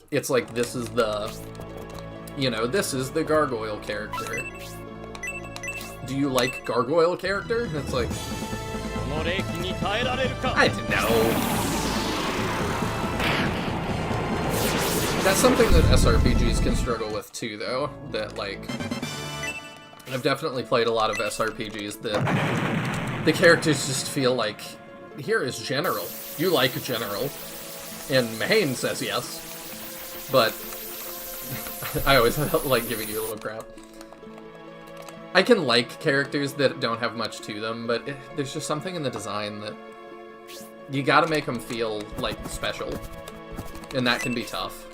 It's like, this is the... You know, this is the Gargoyle character. Do you like Gargoyle character? And it's like... I don't know. That's something that SRPGs can struggle with too, though. That, like... I've definitely played a lot of SRPGs that... The characters just feel like... Here is General. You like General. And Mahane says yes. But... I always like giving you a little crap. I can like characters that don't have much to them, but there's just something in the design that... You gotta make them feel, like, special. And that can be tough.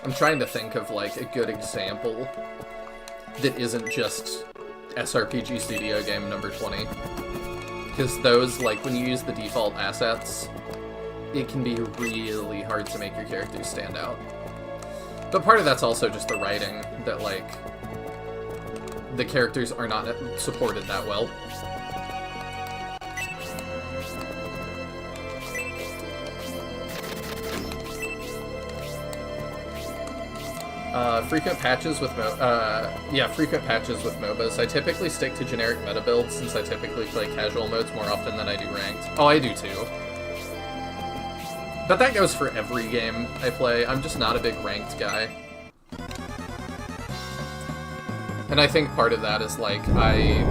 I'm trying to think of, like, a good example that isn't just SRPG Studio Game number 20. Because those, like, when you use the default assets, it can be really hard to make your characters stand out. But part of that's also just the writing, that, like, the characters are not supported that well. Frequent patches with frequent patches with MOBAs. I typically stick to generic meta builds since I typically play casual modes more often than I do ranked. Oh, I do too. But that goes for every game I play. I'm just not a big ranked guy. And I think part of that is, like, I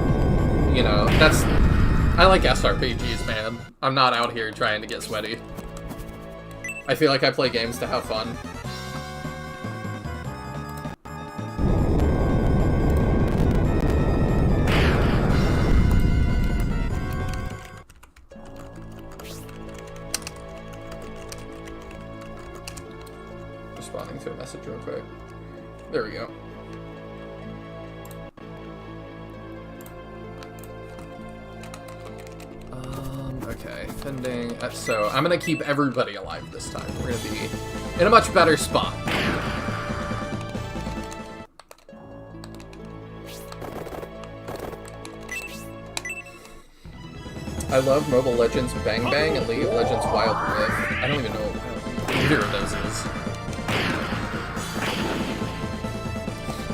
like SRPGs, man. I'm not out here trying to get sweaty. I feel like I play games to have fun. Responding to a message real quick. There we go. Okay, pending. So I'm gonna keep everybody alive this time. We're gonna be in a much better spot. I love Mobile Legends Bang Bang and League of Legends Wild Rift. I don't even know what either of those is.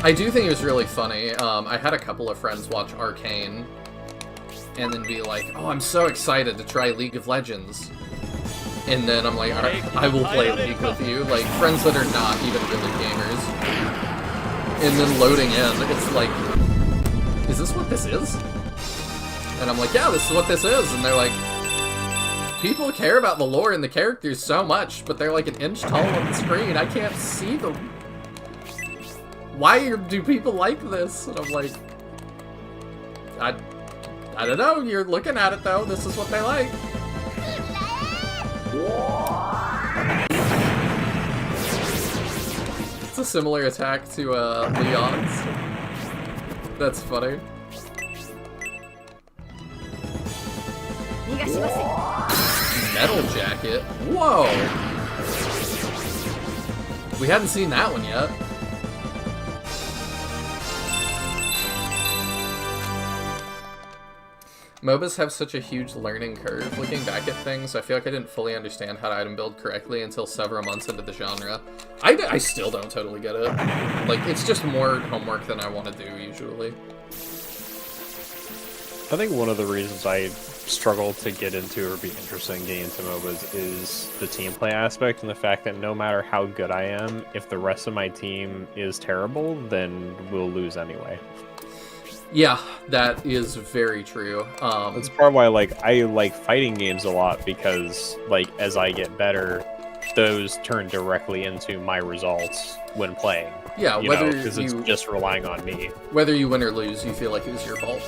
I do think it was really funny. I had a couple of friends watch Arcane and then be like, oh, I'm so excited to try League of Legends. And then I'm like, alright, I will play League with you. Like, friends that are not even really gamers. And then loading in, it's like, is this what this is? And I'm like, yeah, this is what this is. And they're like, people care about the lore and the characters so much, but they're like an inch tall on the screen. I can't see them. Why do people like this? And I'm like, I don't know. You're looking at it, though. This is what they like. It's a similar attack to Leon's. That's funny. Metal Jacket? Whoa! We hadn't seen that one yet. MOBAs have such a huge learning curve. Looking back at things, I feel like I didn't fully understand how to item build correctly until several months into the genre. I still don't totally get it. Like, it's just more homework than I want to do, usually. I think one of the reasons I struggle to get into or be interested in getting into MOBAs is the team play aspect and the fact that no matter how good I am, if the rest of my team is terrible, then we'll lose anyway. Yeah, that is very true. That's part of why I like fighting games a lot, because as I get better, those turn directly into my results when playing. Yeah, because it's just relying on me. Whether you win or lose, you feel like it was your fault.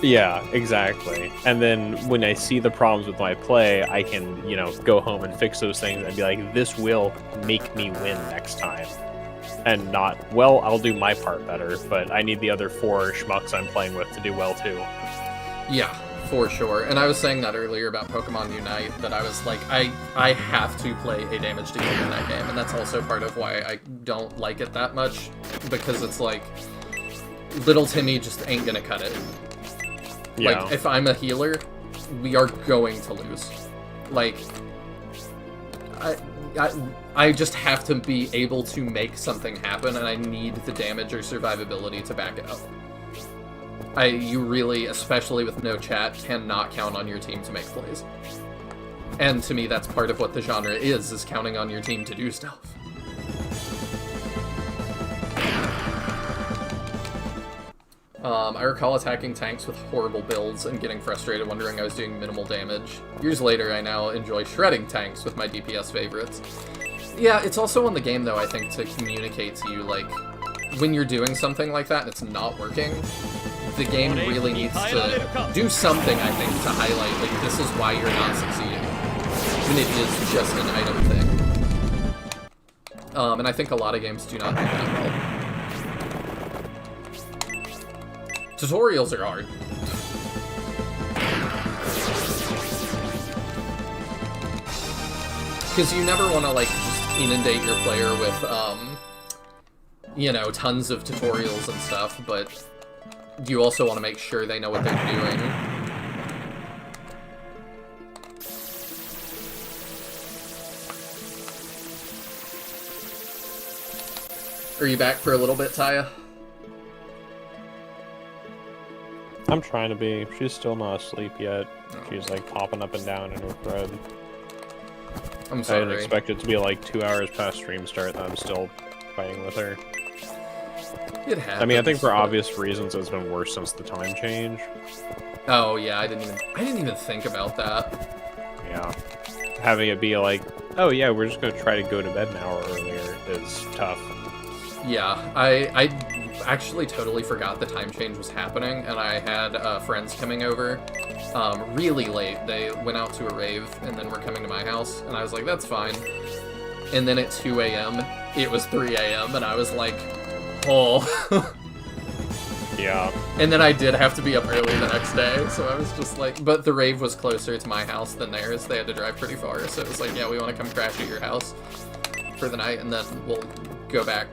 Yeah, exactly. And then when I see the problems with my play, I can, go home and fix those things and be like, this will make me win next time. And not, well, I'll do my part better, but I need the other 4 schmucks I'm playing with to do well too. Yeah, for sure. And I was saying that earlier about Pokemon Unite, that I was like, I have to play a damage to kill in that game, and that's also part of why I don't like it that much, because it's like, little Timmy just ain't gonna cut it. Yeah. Like, if I'm a healer, we are going to lose. Like, I just have to be able to make something happen, and I need the damage or survivability to back it up. You really, especially with no chat, cannot count on your team to make plays. And to me, that's part of what the genre is counting on your team to do stuff. I recall attacking tanks with horrible builds and getting frustrated wondering I was doing minimal damage. Years later, I now enjoy shredding tanks with my DPS favorites. Yeah, it's also on the game, though, I think, to communicate to you, like, when you're doing something like that and it's not working, the game really needs to do something, I think, to highlight, like, this is why you're not succeeding. Even if it is just an item thing. And I think a lot of games do not do that well. Tutorials are hard. Because you never want to, like, just inundate your player with, tons of tutorials and stuff, but you also want to make sure they know what they're doing. Are you back for a little bit, Taya? I'm trying to be. She's still not asleep yet. Oh. She's like popping up and down in her thread. I'm sorry. I didn't expect it to be like 2 hours past stream start and I'm still fighting with her. It happens. I mean, I think for obvious reasons it's been worse since the time change. Oh yeah, I didn't even think about that. Yeah. Having it be like, oh yeah, we're just gonna try to go to bed an hour earlier is tough. Yeah, I actually totally forgot the time change was happening, and I had friends coming over really late. They went out to a rave and then were coming to my house, and I was like, that's fine. And then at 2 a.m., it was 3 a.m., and I was like, oh. Yeah. And then I did have to be up early the next day, so I was just like, but the rave was closer to my house than theirs. They had to drive pretty far, so it was like, yeah, we want to come crash at your house for the night, and then we'll go back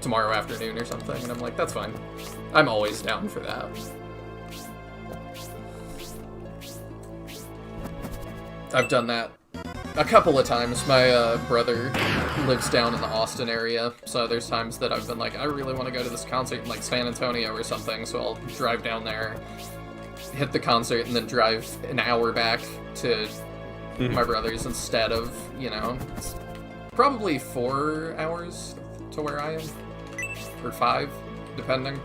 tomorrow afternoon or something. And I'm like, that's fine. I'm always down for that. I've done that a couple of times. My brother lives down in the Austin area, so there's times that I've been like, I really want to go to this concert in like San Antonio or something, so I'll drive down there, hit the concert, and then drive an hour back to my brother's instead of, you know, it's probably 4 hours to where I am, or 5, depending.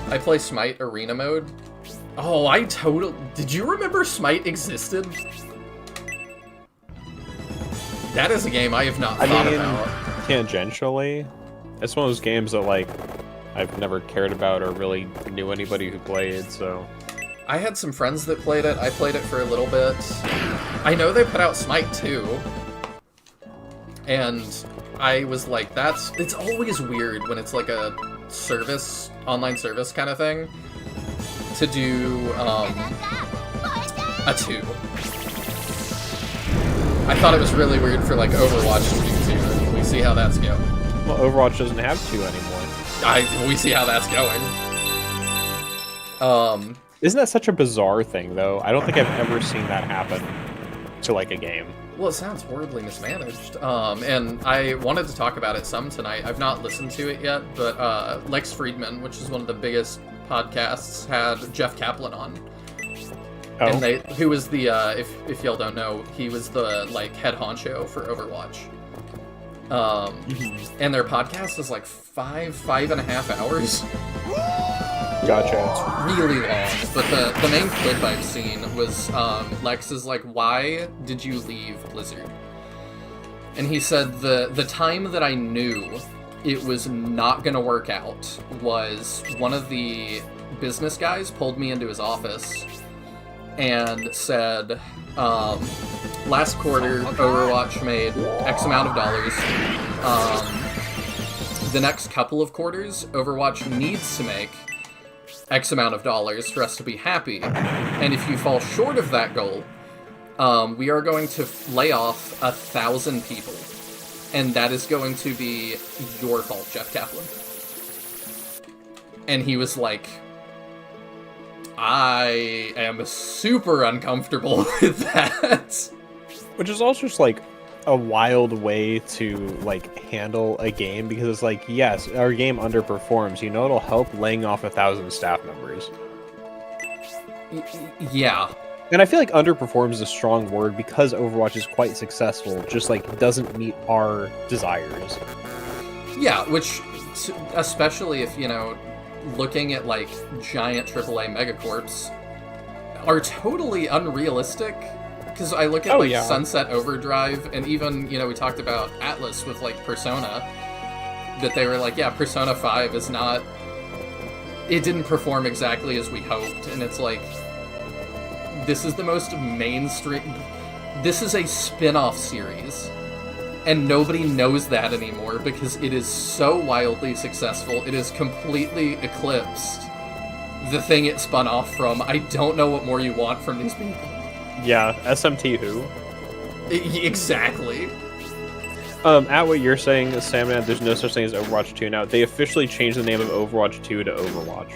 I play Smite Arena Mode. Oh, did you remember Smite existed? That is a game I have not thought about. Tangentially, it's one of those games that, like, I've never cared about or really knew anybody who played, so... I had some friends that played it. I played it for a little bit. I know they put out Smite 2. And I was like, it's always weird when it's like a service, online service kind of thing, to do a 2. I thought it was really weird for like Overwatch to do 2. We see how that's going. Well, Overwatch doesn't have 2 anymore. We see how that's going. Isn't that such a bizarre thing, though? I don't think I've ever seen that happen to like a game. Well, it sounds horribly mismanaged, and I wanted to talk about it some tonight. I've not listened to it yet, but Lex Friedman, which is one of the biggest podcasts, had Jeff Kaplan on. Oh. And who was the, if y'all don't know, he was the, like, head honcho for Overwatch. And their podcast is like 5.5 hours. Gotcha. It's really long. But the main clip I've seen was Lex is like, why did you leave Blizzard? And he said the time that I knew it was not gonna work out was one of the business guys pulled me into his office and said, last quarter Overwatch made X amount of dollars. The next couple of quarters Overwatch needs to make X amount of dollars for us to be happy, and if you fall short of that goal, we are going to lay off 1,000 people, and that is going to be your fault, Jeff Kaplan. And he was like, I am super uncomfortable with that. Which is also just like a wild way to like handle a game, because it's like, yes, our game underperforms, you know, it'll help laying off 1,000 staff members. Yeah. And I feel like underperforms is a strong word because Overwatch is quite successful, just like doesn't meet our desires. Yeah, which, especially if, you know, looking at like giant AAA megacorps, are totally unrealistic. Because I look at Sunset Overdrive, and even, you know, we talked about Atlas with like Persona, that they were like, yeah, Persona 5 is not, it didn't perform exactly as we hoped, and it's like, this is the most mainstream, this is a spin-off series, and nobody knows that anymore because it is so wildly successful. It has completely eclipsed the thing it spun off from. I don't know what more you want from these people. Yeah, SMT who? Exactly. At what you're saying, Sam, there's no such thing as Overwatch 2 now. They officially changed the name of Overwatch 2 to Overwatch.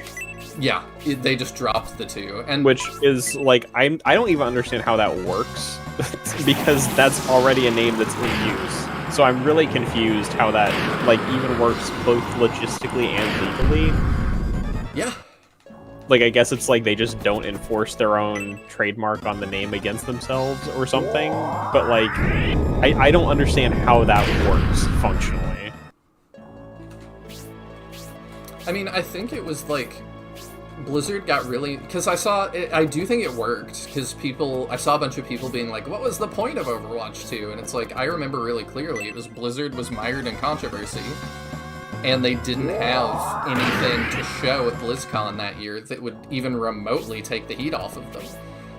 Yeah, they just dropped the 2. And which is, like, I don't even understand how that works, because that's already a name that's in use. So I'm really confused how that, like, even works both logistically and legally. Yeah. Like, I guess it's like they just don't enforce their own trademark on the name against themselves or something. But, like, I don't understand how that works functionally. I mean, I think it was, like, Blizzard got really... Because I do think it worked, because I saw a bunch of people being like, what was the point of Overwatch 2? And it's like, I remember really clearly, it was Blizzard was mired in controversy. And they didn't have anything to show at BlizzCon that year that would even remotely take the heat off of them.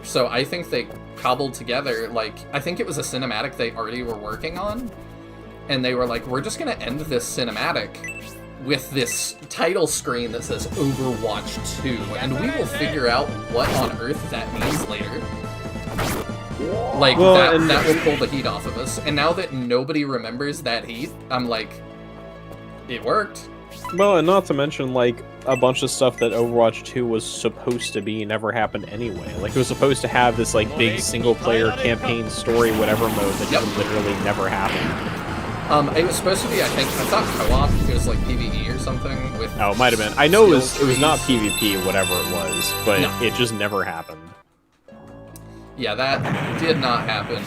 So I think they cobbled together, like, I think it was a cinematic they already were working on, and they were like, we're just gonna end this cinematic with this title screen that says Overwatch 2, and we will figure out what on earth that means later. Like, that will pull the heat off of us. And now that nobody remembers that heat, I'm like, it worked. Well, and not to mention, like, a bunch of stuff that Overwatch 2 was supposed to be never happened anyway. Like, it was supposed to have this, like, big single-player campaign story whatever mode that literally never happened. It was supposed to be, I thought co-op. It was like PvE or something with. Oh, it might have been. I know it was not PvP, whatever it was, but it just never happened. Yeah, that did not happen,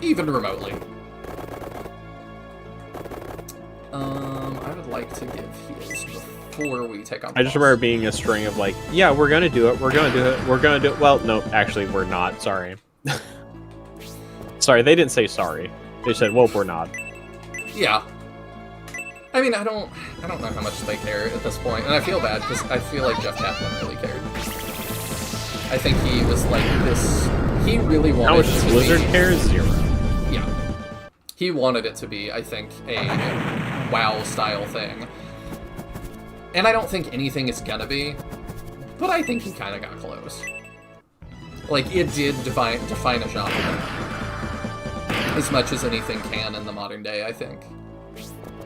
even remotely. I would like to give heals before we take on. I just remember being a string of like, yeah, we're gonna do it, we're gonna do it, we're gonna do it. Well, no, actually, we're not. Sorry. Sorry, they didn't say sorry. They said, well, we're not. Yeah. I mean, I don't know how much they care at this point, and I feel bad because I feel like Jeff Kaplan really cared. I think he was like this. He really wanted. How much does Blizzard care? 0. Yeah. He wanted it to be, I think, a WoW style thing, and I don't think anything is gonna be, but I think he kind of got close. Like, it did define a genre. As much as anything can in the modern day, I think.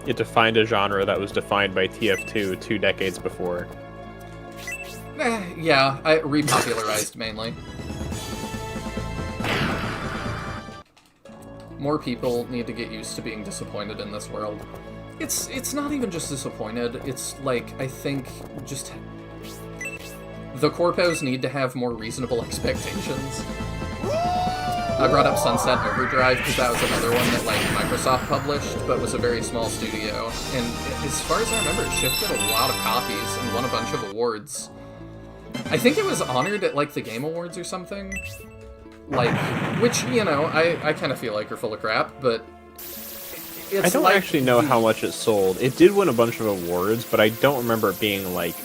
It defined a genre that was defined by TF2 2 decades before. Yeah, I repopularized mainly. More people need to get used to being disappointed in this world. It's not even just disappointed, it's like, I think, just... The corpos need to have more reasonable expectations. I brought up Sunset Overdrive because that was another one that like Microsoft published, but was a very small studio. And as far as I remember, it shifted a lot of copies and won a bunch of awards. I think it was honored at like the Game Awards or something. Like, which, you know, I kind of feel like are full of crap, but it's I don't like actually know how much it sold. It did win a bunch of awards, but I don't remember it being like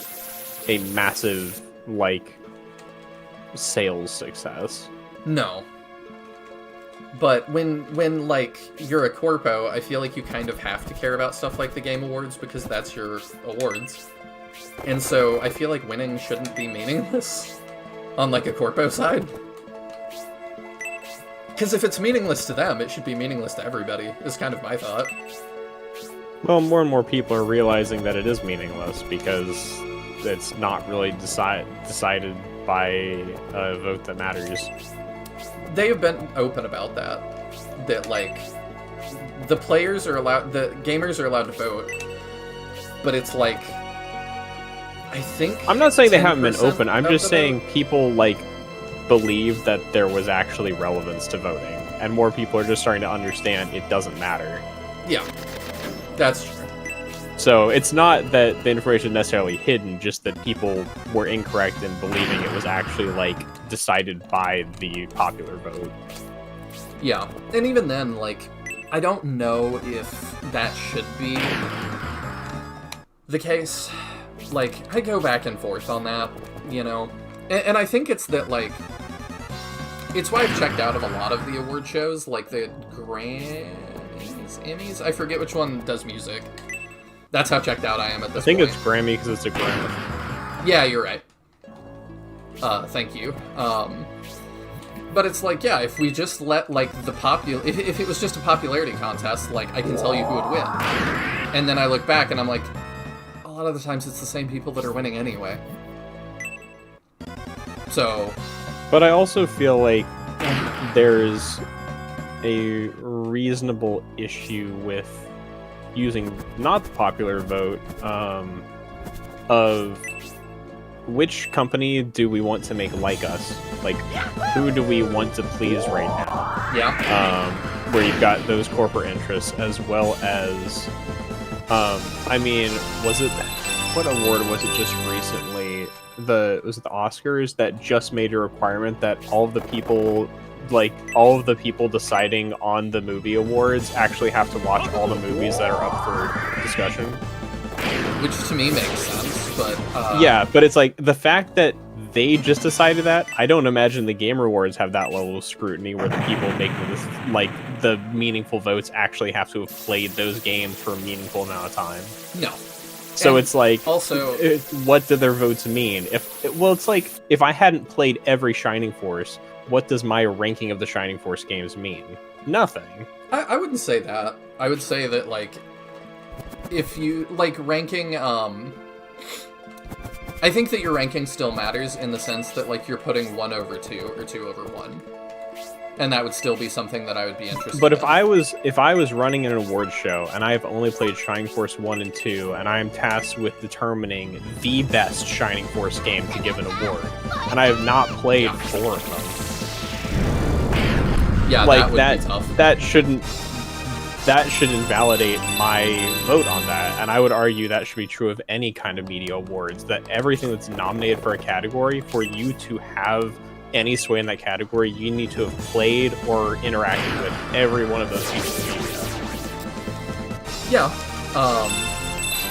a massive like sales success. No. But when like, you're a corpo, I feel like you kind of have to care about stuff like the Game Awards because that's your awards. And so I feel like winning shouldn't be meaningless on like a corpo side. Because if it's meaningless to them, it should be meaningless to everybody, is kind of my thought. Well, more and more people are realizing that it is meaningless because it's not really decided by a vote that matters. They have been open about that. That, like, the players are allowed, the gamers are allowed to vote, but it's like, I think... I'm not saying they haven't been open, I'm just saying people, like, believe that there was actually relevance to voting, and more people are just starting to understand it doesn't matter. Yeah, that's true. So it's not that the information is necessarily hidden, just that people were incorrect in believing it was actually, like, decided by the popular vote. Yeah, and even then, like, I don't know if that should be the case. Like, I go back and forth on that, you know? And I think it's that, like, it's why I've checked out of a lot of the award shows, like the Grammys, Emmys? I forget which one does music. That's how checked out I am at this point. I think it's Grammy because it's a Grammy. Yeah, you're right. Thank you. But it's like, yeah, if we just let, like, the if it was just a popularity contest, like, I can tell you who would win. And then I look back and I'm like, a lot of the times it's the same people that are winning anyway. So... But I also feel like there's a reasonable issue with using not the popular vote of which company do we want to make like us? Like, who do we want to please right now? Yeah. Where you've got those corporate interests as well as, I mean, what award was it just recently? Was it the Oscars that just made a requirement that all of the people deciding on the movie awards actually have to watch all the movies that are up for discussion? Which to me makes sense, but... Yeah, but it's like, the fact that they just decided that, I don't imagine the Game Awards have that level of scrutiny where the people making this, like, the meaningful votes actually have to have played those games for a meaningful amount of time. No. So And it's like, also, what do their votes mean? It's like, if I hadn't played every Shining Force, what does my ranking of the Shining Force games mean? Nothing. I wouldn't say that. I would say that, like, if you, like, ranking, I think that your ranking still matters in the sense that, like, you're putting 1 over 2 or 2 over 1. And that would still be something that I would be interested in. But if I was running an award show and I have only played Shining Force 1 and 2, and I am tasked with determining the best Shining Force game to give an award, and I have not played 4 of them. Yeah, like that would be tough. That should invalidate my vote on that, and I would argue that should be true of any kind of media awards, that everything that's nominated for a category, for you to have any sway in that category, you need to have played or interacted with every one of those pieces of media. Yeah.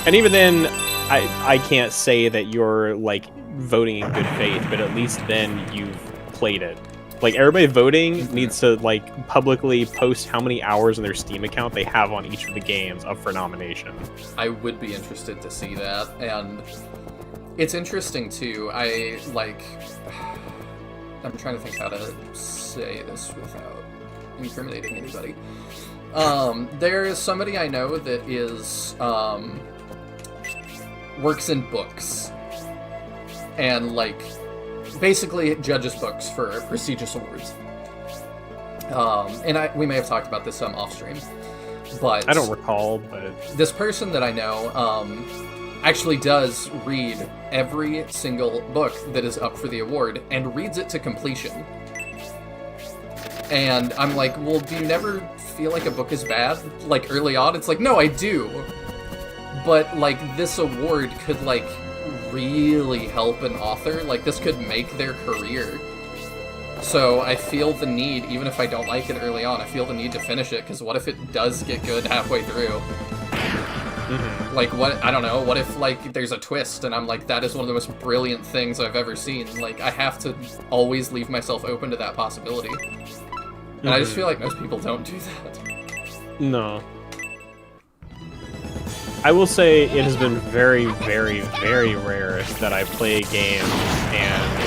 And even then, I can't say that you're, like, voting in good faith, but at least then you've played it. Like, everybody voting needs to, like, publicly post how many hours in their Steam account they have on each of the games up for nomination. I would be interested to see that, and it's interesting, too. I'm trying to think how to say this without incriminating anybody. There is somebody I know that is, works in books. And, like, basically judges books for prestigious awards. And we may have talked about this off stream. But I don't recall, but this person that I know, actually does read every single book that is up for the award and reads it to completion. And I'm like, well, do you never feel like a book is bad? Like, early on, it's like, no, I do. But, like, this award could, like, really help an author. Like, this could make their career. So I feel the need, even if I don't like it early on, I feel the need to finish it, because what if it does get good halfway through? Mm-hmm. Like, what, I don't know, what if, like, there's a twist, and I'm like, that is one of the most brilliant things I've ever seen. Like, I have to always leave myself open to that possibility. And I just feel like most people don't do that. No. I will say it has been very, very, very rare that I play a game and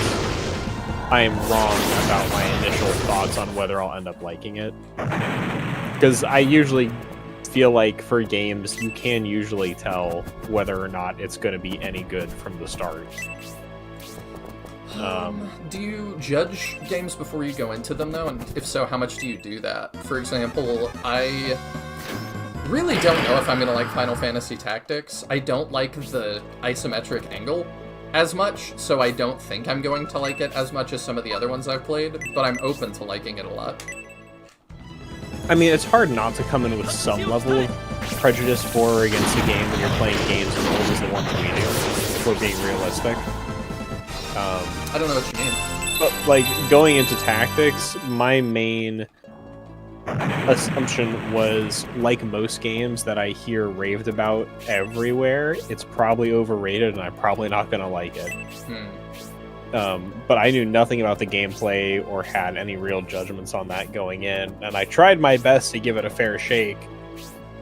I am wrong about my initial thoughts on whether I'll end up liking it. Because I usually feel like for games, you can usually tell whether or not it's going to be any good from the start. Do you judge games before you go into them, though? And if so, how much do you do that? For example, I really don't know if I'm going to like Final Fantasy Tactics. I don't like the isometric angle as much, so I don't think I'm going to like it as much as some of the other ones I've played, but I'm open to liking it a lot. I mean, it's hard not to come in with some level of prejudice for or against a game when you're playing games as old as the ones we do, if we're being realistic. I don't know what you mean. But, like, going into Tactics, my main assumption was, like most games that I hear raved about everywhere, it's probably overrated and I'm probably not going to like it. But I knew nothing about the gameplay or had any real judgments on that going in, and I tried my best to give it a fair shake.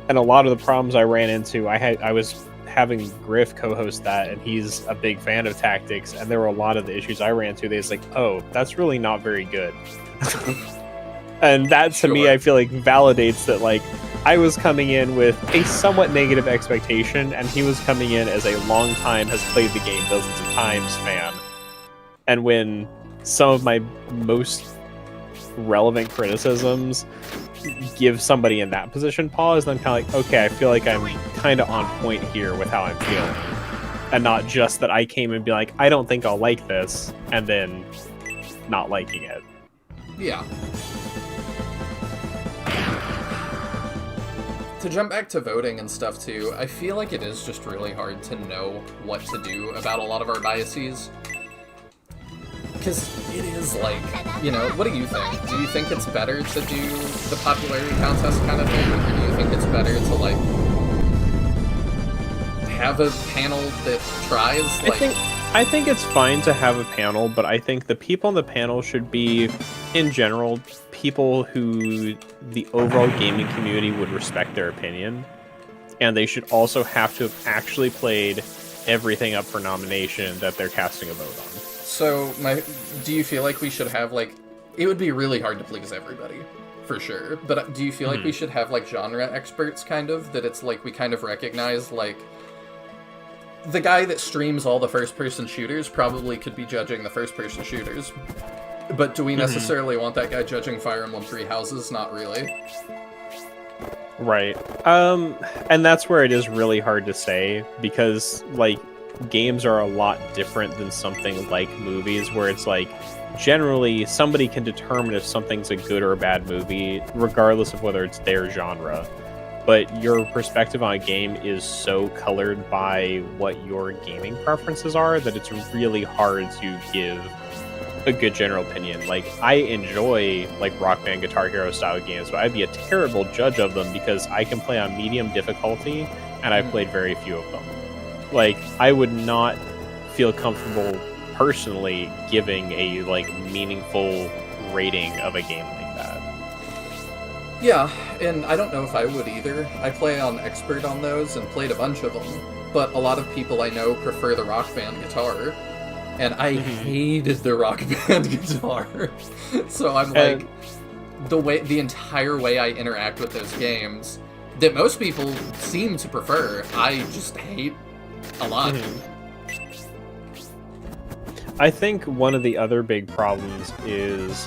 And a lot of the problems I ran into, I was having Griff co-host that, and he's a big fan of Tactics, and there were a lot of the issues I ran into. They was like, oh, that's really not very good. And that, to me, I feel like validates that, like, I was coming in with a somewhat negative expectation, and he was coming in as a long time, has played the game dozens of times fan. And when some of my most relevant criticisms give somebody in that position pause, then I'm kind of like, okay, I feel like I'm kind of on point here with how I'm feeling. And not just that I came and be like, I don't think I'll like this, and then not liking it. Yeah. To jump back to voting and stuff too, I feel like it is just really hard to know what to do about a lot of our biases. Because it is like, you know, what do you think? Do you think it's better to do the popularity contest kind of thing? Or do you think it's better to, like, have a panel that tries? I think it's fine to have a panel, but I think the people on the panel should be, in general, people who the overall gaming community would respect their opinion. And they should also have to have actually played everything up for nomination that they're casting a vote on. So, do you feel like we should have, like... It would be really hard to please everybody, for sure. But do you feel like we should have, like, genre experts, kind of? That it's, like, we kind of recognize, like... The guy that streams all the first-person shooters probably could be judging the first-person shooters. But do we necessarily want that guy judging Fire Emblem Three Houses? Not really. Right. And that's where it is really hard to say, because, like, games are a lot different than something like movies, where it's like, generally, somebody can determine if something's a good or a bad movie, regardless of whether it's their genre. But your perspective on a game is so colored by what your gaming preferences are that it's really hard to give a good general opinion. Like, I enjoy, like, Rock Band, Guitar Hero style games, but I'd be a terrible judge of them because I can play on medium difficulty, and I've played very few of them. Like, I would not feel comfortable personally giving a, like, meaningful rating of a game like that. Yeah, and I don't know if I would either. I play on Expert on those and played a bunch of them, but a lot of people I know prefer the Rock Band guitar, and I hated the Rock Band guitar. So I'm like, the entire way I interact with those games, that most people seem to prefer, I just hate a lot. I think one of the other big problems is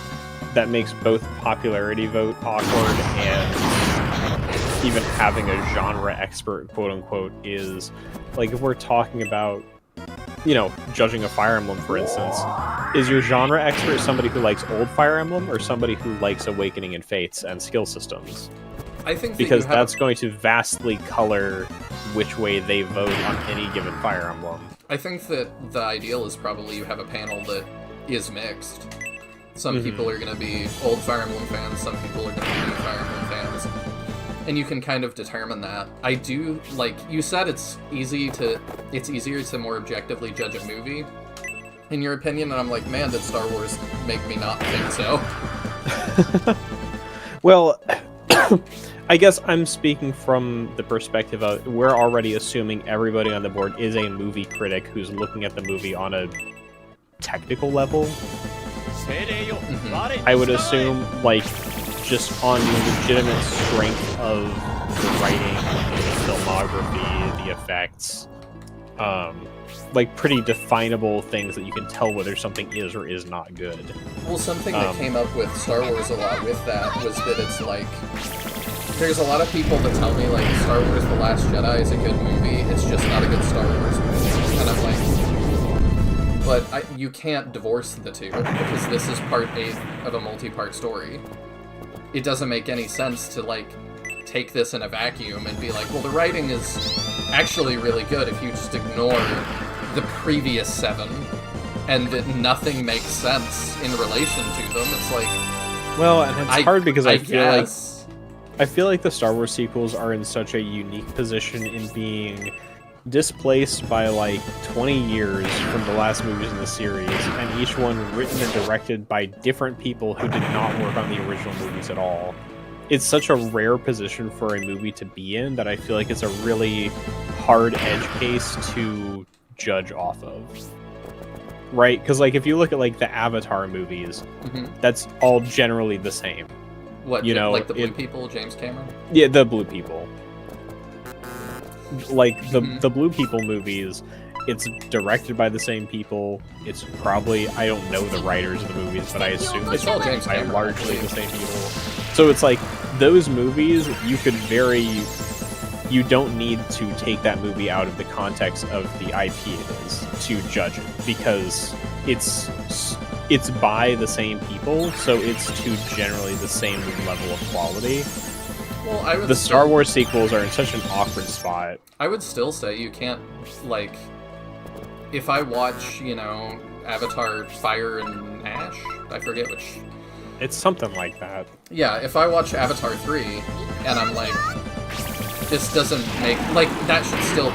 that makes both popularity vote awkward and even having a genre expert, quote unquote, is, like, if we're talking about, you know, judging a Fire Emblem, for instance, is your genre expert somebody who likes old Fire Emblem or somebody who likes Awakening and Fates and skill systems? I think because that's going to vastly color which way they vote on any given Fire Emblem. I think that the ideal is probably you have a panel that is mixed. Some people are going to be old Fire Emblem fans, some people are going to be new Fire Emblem fans. And you can kind of determine that. I do, like, you said it's easier to more objectively judge a movie, in your opinion, and I'm like, man, did Star Wars make me not think so? Well, I guess I'm speaking from the perspective of, we're already assuming everybody on the board is a movie critic who's looking at the movie on a technical level. I would assume, like, just on the legitimate strength of the writing, the filmography, the effects, like, pretty definable things that you can tell whether something is or is not good. Well, something that came up with Star Wars a lot with that was that it's like, there's a lot of people that tell me, like, Star Wars The Last Jedi is a good movie, it's just not a good Star Wars movie. And I'm like, but you can't divorce the two, because this is part 8 of a multi-part story. It doesn't make any sense to, like, take this in a vacuum and be like, well, the writing is actually really good if you just ignore the previous 7, and that nothing makes sense in relation to them. It's like... Well, and it's hard because I feel like the Star Wars sequels are in such a unique position in being displaced by, like, 20 years from the last movies in the series, and each one written and directed by different people who did not work on the original movies at all. It's such a rare position for a movie to be in that I feel like it's a really hard edge case to judge off of. Right? Because, like, if you look at, like, the Avatar movies, that's all generally the same. What, you know, like the Blue People, James Cameron? Yeah, the Blue People. Like, the Blue People movies, it's directed by the same people. It's probably, I don't know the writers of the movies, but I assume it's all James Cameron, largely the same people. So it's like, those movies, you don't need to take that movie out of the context of the IP it is to judge it, because it's by the same people, so it's to generally the same level of quality. Well, the Star Wars sequels are in such an awkward spot. I would still say you can't, like, if I watch, you know, Avatar Fire and Ash, I forget which... It's something like that. Yeah, if I watch Avatar 3, and I'm like, this doesn't make... Like, that should still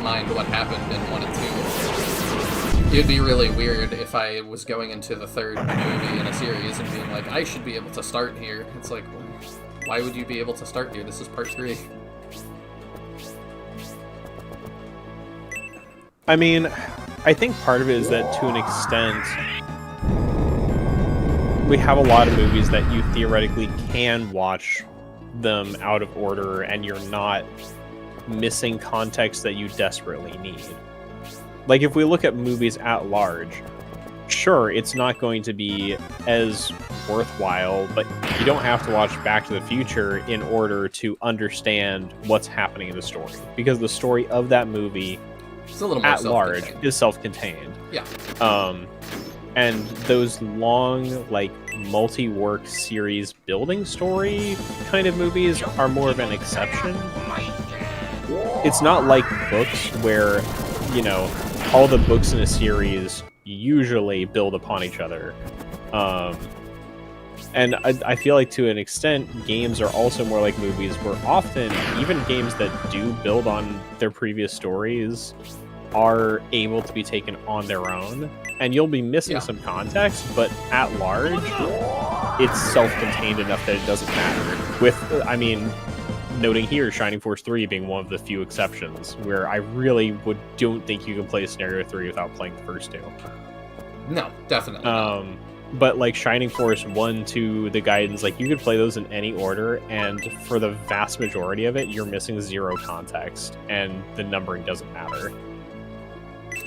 mind what happened in 1 and 2. It would be really weird if I was going into the third movie in a series and being like, I should be able to start here. It's like, well, why would you be able to start here? This is part 3. I mean, I think part of it is that to an extent, we have a lot of movies that you theoretically can watch them out of order and you're not missing context that you desperately need. Like, if we look at movies at large, sure, it's not going to be as worthwhile, but you don't have to watch Back to the Future in order to understand what's happening in the story, because the story of that movie It's a little more at large is self-contained. Yeah. And those long, like, multi-work series building story kind of movies are more of an exception. It's not like books where, you know, all the books in a series usually build upon each other. And I feel like to an extent, games are also more like movies, where often even games that do build on their previous stories are able to be taken on their own, and you'll be missing some context, but at large, it's self-contained enough that it doesn't matter. With, I mean, noting here, Shining Force 3 being one of the few exceptions, where I really don't think you can play Scenario 3 without playing the first 2. No, definitely not. But like Shining Force 1, 2, the Guidance, like you could play those in any order, and for the vast majority of it, you're missing 0 context, and the numbering doesn't matter.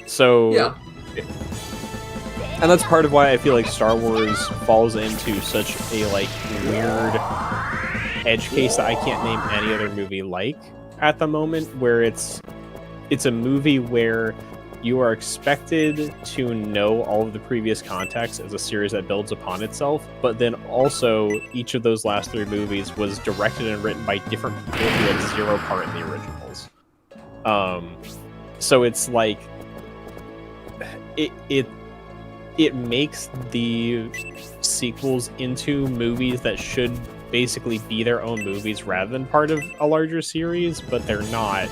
So, yeah. And that's part of why I feel like Star Wars falls into such a like weird edge case that I can't name any other movie like at the moment, where it's a movie where you are expected to know all of the previous context as a series that builds upon itself, but then also each of those last 3 movies was directed and written by different people who had 0 part in the originals. So it's like it makes the sequels into movies that should basically be their own movies rather than part of a larger series, but they're not,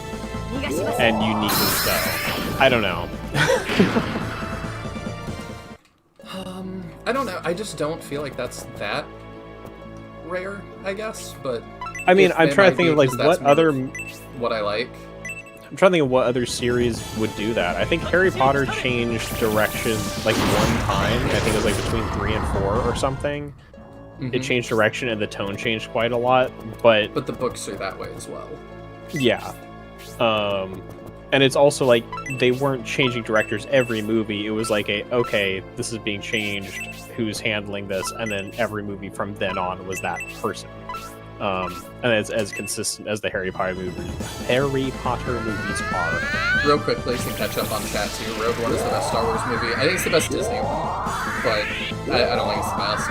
and uniquely so. I don't know. I don't know. I just don't feel like that's that rare, I guess, but I mean, I'm trying to think of like what I like. I'm trying to think of what other series would do that. I think Harry Potter changed direction like 1 time. I think it was like between 3 and 4 or something. Mm-hmm. It changed direction and the tone changed quite a lot, but the books are that way as well. Yeah. And it's also like they weren't changing directors every movie. It was like okay, this is being changed, who's handling this, and then every movie from then on was that person. And it's as consistent as the Harry Potter movies are. Real quickly, to catch up on chat too, Rogue One is the best Star Wars movie. I think it's the best Disney one, but I don't think it's the best.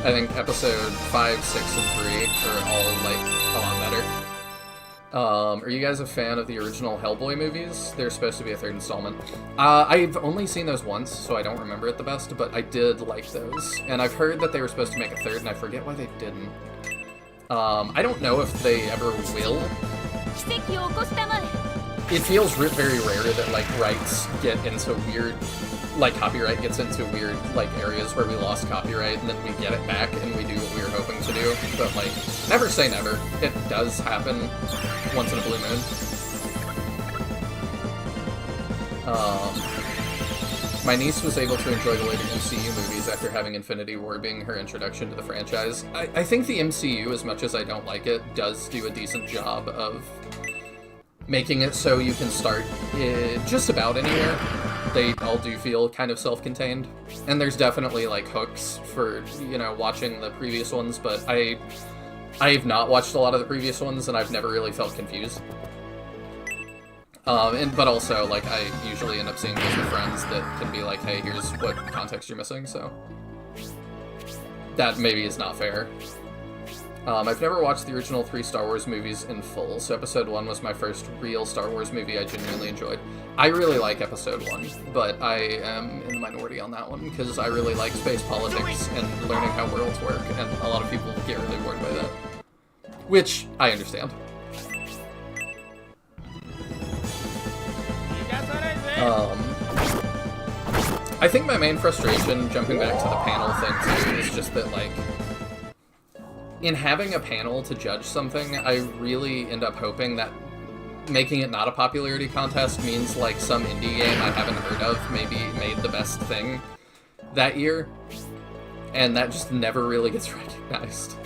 I think episode 5, 6, and 3 are all like a lot better. Are you guys a fan of the original Hellboy movies? They're supposed to be a 3rd installment. I've only seen those once, so I don't remember it the best, but I did like those. And I've heard that they were supposed to make a 3rd, and I forget why they didn't. I don't know if they ever will. It feels very rare that, like, rights get into weird, like, copyright gets into weird, like, areas where we lost copyright, and then we get it back, and we do what we were hoping to do. But, like, never say never. It does happen once in a blue moon. My niece was able to enjoy the later MCU movies after having Infinity War being her introduction to the franchise. I think the MCU, as much as I don't like it, does do a decent job of making it so you can start just about anywhere. They all do feel kind of self-contained. And there's definitely, like, hooks for, you know, watching the previous ones, but I've not watched a lot of the previous ones, and I've never really felt confused. But also, like, I usually end up seeing those with friends that can be like, hey, here's what context you're missing, so that maybe is not fair. I've never watched the original 3 Star Wars movies in full, so Episode 1 was my first real Star Wars movie I genuinely enjoyed. I really like Episode 1, but I am in the minority on that one, because I really like space politics and learning how worlds work, and a lot of people get really bored by that. Which, I understand. I think my main frustration, jumping back to the panel thing too, is just that, like, in having a panel to judge something, I really end up hoping that making it not a popularity contest means, like, some indie game I haven't heard of maybe made the best thing that year, and that just never really gets recognized.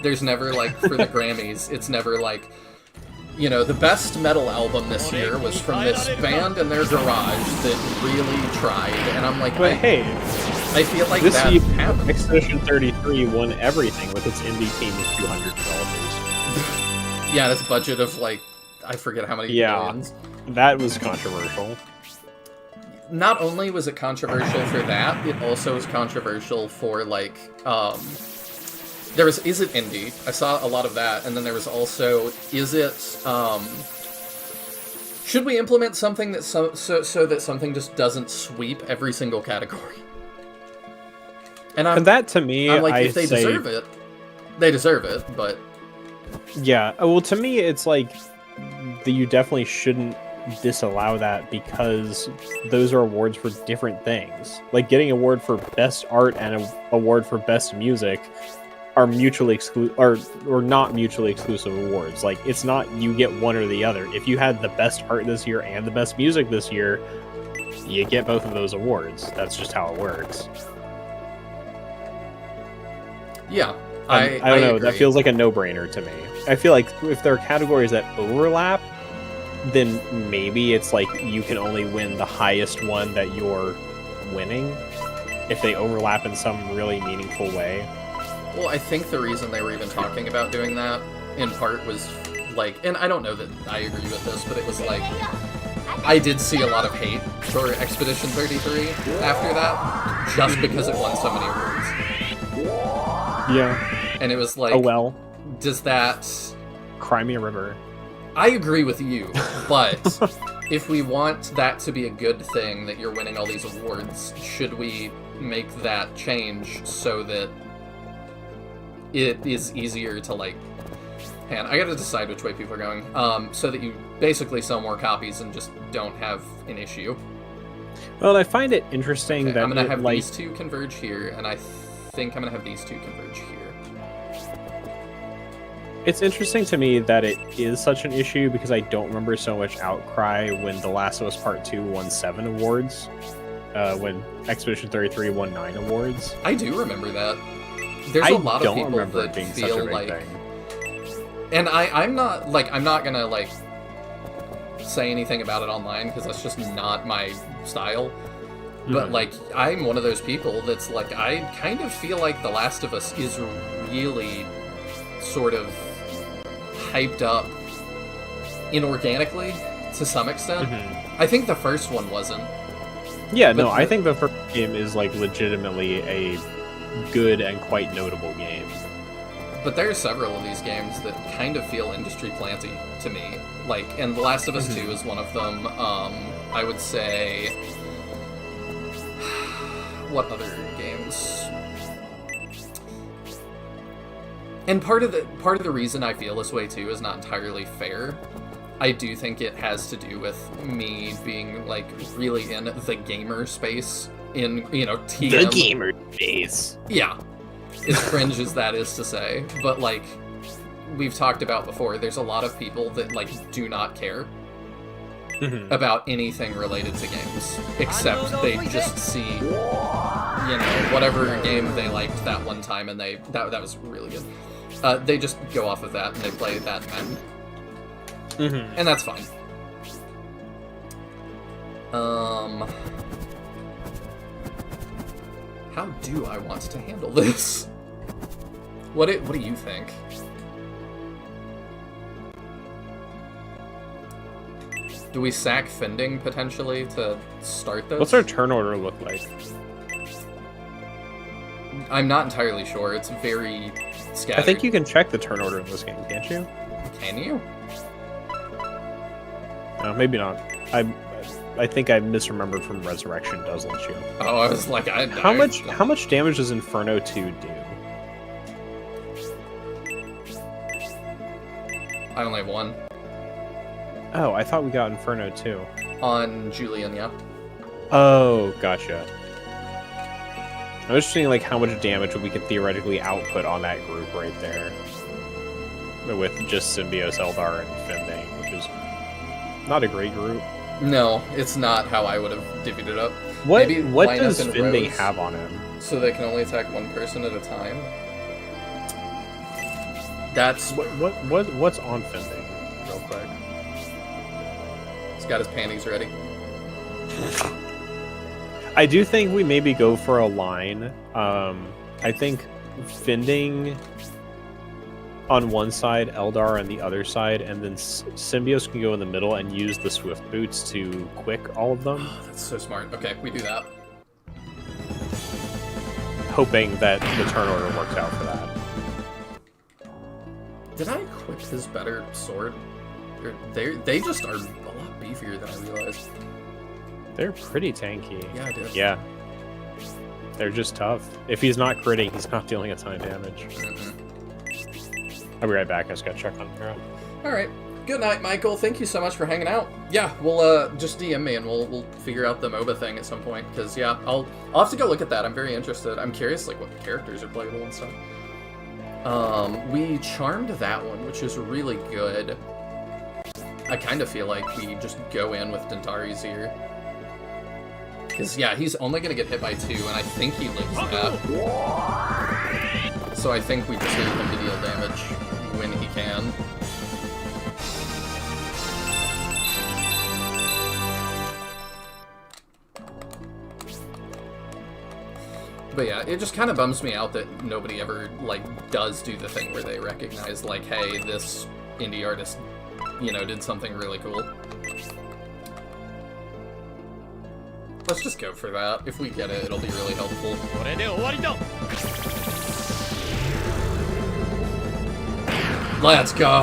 There's never, like, for the Grammys, it's never like, you know, the best metal album this year was from this band in their garage that really tried, and I'm like, But hey, I feel like this that year, happens. Expedition 33 won everything with its indie team of 200 developers. Yeah, this budget of, like, I forget how many millions. That was controversial. Not only was it controversial for that, it also was controversial for, like, there was, is it indie? I saw a lot of that, and then there was also, is it, should we implement something that so that something just doesn't sweep every single category? And that, to me, I'm like, if they deserve it, they deserve it, but... Yeah, well, to me, it's like, that you definitely shouldn't disallow that, because those are awards for different things. Like, getting an award for best art and an award for best music are mutually exclusive, or not mutually exclusive awards. Like, it's not you get one or the other. If you had the best art this year and the best music this year, you get both of those awards. That's just how it works. Yeah, I don't know. agree. That feels like a no-brainer to me. I feel like if there are categories that overlap, then maybe it's like you can only win the highest one that you're winning if they overlap in some really meaningful way. Well, I think the reason they were even talking about doing that, in part, was, like, and I don't know that I agree with this, but it was like, I did see a lot of hate for Expedition 33 after that, just because it won so many awards. Yeah. And it was like, Oh well. does that... Cry me a river. I agree with you, but if we want that to be a good thing, that you're winning all these awards, should we make that change so that it is easier to, like... Man, I gotta decide which way people are going. So that you basically sell more copies and just don't have an issue. Well, I find it interesting that I'm gonna have like, these two converge here, and I think I'm gonna have these two converge here. it's interesting to me that it is such an issue, because I don't remember so much outcry when The Last of Us Part 2 won 7 awards, when Expedition 33 won 9 awards. I do remember that. There's a lot of people that feel like... And I'm not gonna, like, say anything about it online, because that's just not my style. But, like, I'm one of those people that's like, I kind of feel like The Last of Us is really sort of hyped up inorganically to some extent. I think the first one wasn't. Yeah, no, I think the first game is, like, legitimately a good and quite notable game. But there are several of these games that kind of feel industry planty to me. Like, and The Last of Us 2 is one of them. I would say... What other games? And part of the reason I feel this way too is not entirely fair. I do think it has to do with me being, like, really in the gamer space, in, you know, TM. The gamer space. Yeah. As cringe as that is to say. But, like, we've talked about before, there's a lot of people that, like, do not care about anything related to games, except they just see, you know, whatever game they liked that one time, and that was really good. They just go off of that and they play that and and that's fine. How do I want to handle this? What do you think? Do we sack Fending potentially to start this? What's our turn order look like? I'm not entirely sure. It's very scattered. I think you can check the turn order in this game, can't you? Can you? No, maybe not. I think I misremembered from Resurrection does let you. Oh, I was like, How much damage does Inferno 2 do? I only have one. Oh, I thought we got Inferno 2. On Julian, yeah. Oh, gotcha. I was just seeing like how much damage we could theoretically output on that group right there. With just Symbios, Eldar, and Fending, which is not a great group. No, it's not how I would have divvied it up. What Maybe what line does up in Fending rows have on him? so they can only attack one person at a time? That's... What's on Fending, real quick? He's got his panties ready. I do think we maybe go for a line. I think Fending on one side, Eldar on the other side, and then Symbios can go in the middle and use the Swift Boots to quick all of them. Oh, that's so smart. Okay, we do that. Hoping that the turn order works out for that. Did I equip his better sword? They just are a lot beefier than I realized. They're pretty tanky. Yeah, I did. Yeah. They're just tough. If he's not critting, he's not dealing a ton of damage. I'll be right back. I just gotta check on Hero. Alright. Good night, Michael. Thank you so much for hanging out. Yeah, we'll just DM me and we'll figure out the MOBA thing at some point. Because yeah, I'll have to go look at that. I'm very interested. I'm curious like what characters are playable and stuff. We charmed that one, which is really good. I kind of feel like we just go in with Dantari's here. Because, yeah, he's only going to get hit by 2, and I think he lives that. So I think we just need him to deal damage when he can. But yeah, it just kind of bums me out that nobody ever, like, does do the thing where they recognize, like, hey, this indie artist, you know, did something really cool. Let's just go for that. If we get it, it'll be really helpful. Let's go!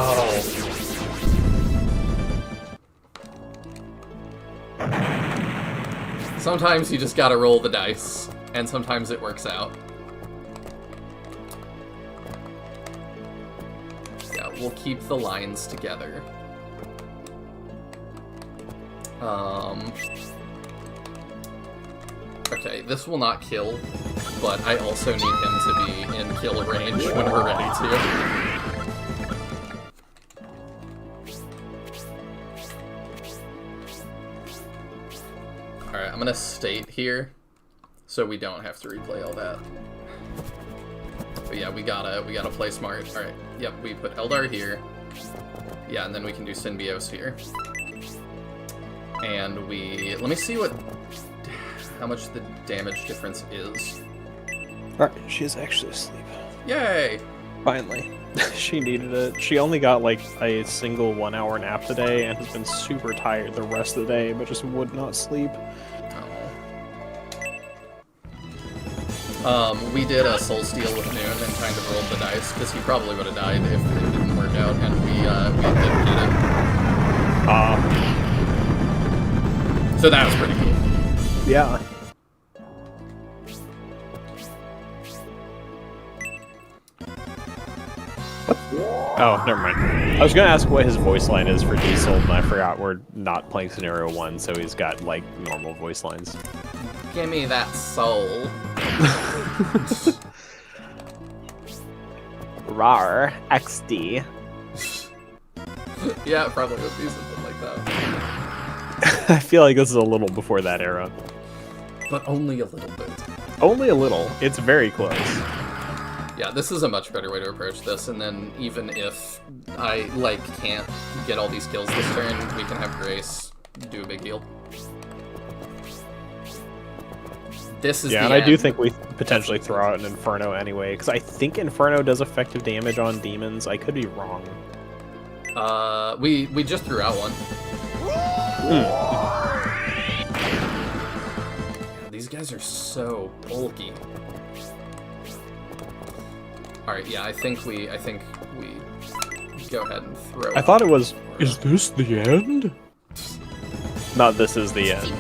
Sometimes you just gotta roll the dice, and sometimes it works out. Yeah, we'll keep the lines together. Okay, this will not kill, but I also need him to be in kill range when we're ready to. Alright, I'm gonna state here, so we don't have to replay all that. But yeah, we gotta play smart. Alright, yep, we put Eldar here. Yeah, and then we can do Symbios here. And let me see how much the damage difference is. Alright, she's actually asleep. Yay! Finally. She needed it. She only got like a single 1 hour nap today and has been super tired the rest of the day, but just would not sleep. We did a Soul Steal with Noon and kind of rolled the dice, because he probably would have died if it didn't work out, and we didn't get it. So that was pretty cool. Yeah. Oh, never mind. I was gonna ask what his voice line is for Diesel, and I forgot we're not playing Scenario 1, so he's got, like, normal voice lines. Give me that soul. Rar, XD. Yeah, it probably would be something like that. I feel like this is a little before that era. But only a little bit. Only a little. It's very close. Yeah, this is a much better way to approach this, and then even if I, like, can't get all these kills this turn, we can have Grace do a big deal. This is yeah, the and end. I do think we potentially throw out an Inferno anyway, because I think Inferno does effective damage on demons. I could be wrong. We just threw out one. These guys are so bulky. Alright, yeah, I think we go ahead and throw I thought it was, is this the end? Not this is the end.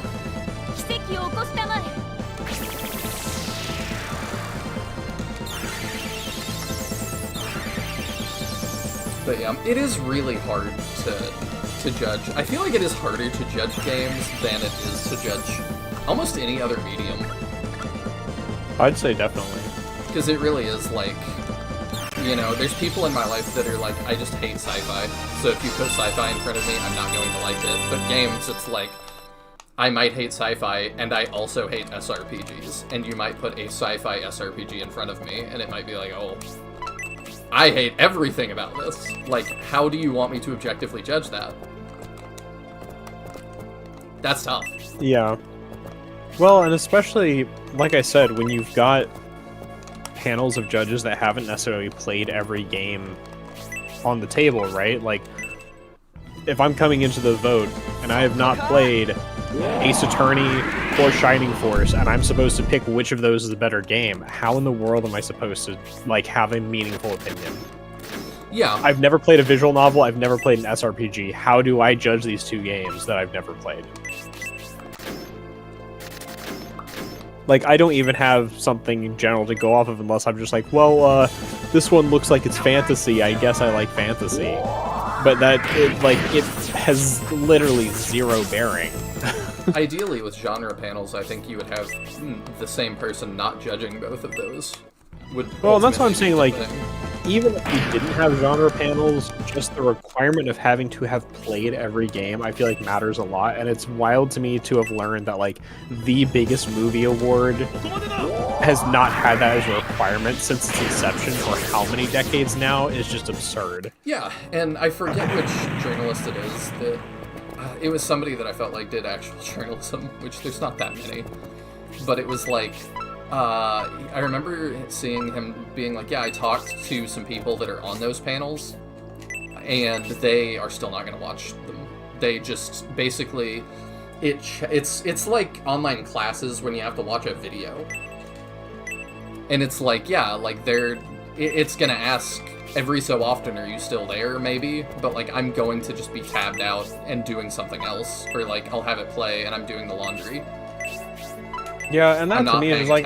But yeah, it is really hard to judge. I feel like it is harder to judge games than it is to judge almost any other medium. I'd say definitely. Because it really is like, you know, there's people in my life that are like, I just hate sci-fi. So if you put sci-fi in front of me, I'm not going to like it. But games, it's like, I might hate sci-fi, and I also hate SRPGs. And you might put a sci-fi SRPG in front of me, and it might be like, oh, I hate everything about this. Like, how do you want me to objectively judge that? That's tough. Yeah. Well, and especially, like I said, when you've got panels of judges that haven't necessarily played every game on the table, right? Like, if I'm coming into the vote and I have not played Ace Attorney or Shining Force, and I'm supposed to pick which of those is the better game, how in the world am I supposed to, like, have a meaningful opinion? Yeah. I've never played a visual novel, I've never played an SRPG. How do I judge these two games that I've never played? Like, I don't even have something in general to go off of unless I'm just like, well, this one looks like it's fantasy, I guess I like fantasy. But that, it has literally zero bearing. Ideally, with genre panels, I think you would have the same person not judging both of those. Well, that's what I'm saying, like, even if you didn't have genre panels, just the requirement of having to have played every game, I feel like matters a lot, and it's wild to me to have learned that, like, the biggest movie award has not had that as a requirement since its inception for how many decades now is just absurd. Yeah, and I forget which journalist it is that... it was somebody that I felt like did actual journalism, which there's not that many. But it was like... I remember seeing him being like, yeah, I talked to some people that are on those panels, and they are still not going to watch them. They just, basically, it's like online classes when you have to watch a video. And it's like, yeah, like, it's going to ask every so often, are you still there, maybe? But, like, I'm going to just be tabbed out and doing something else, or, like, I'll have it play and I'm doing the laundry. Yeah, and that to me is like...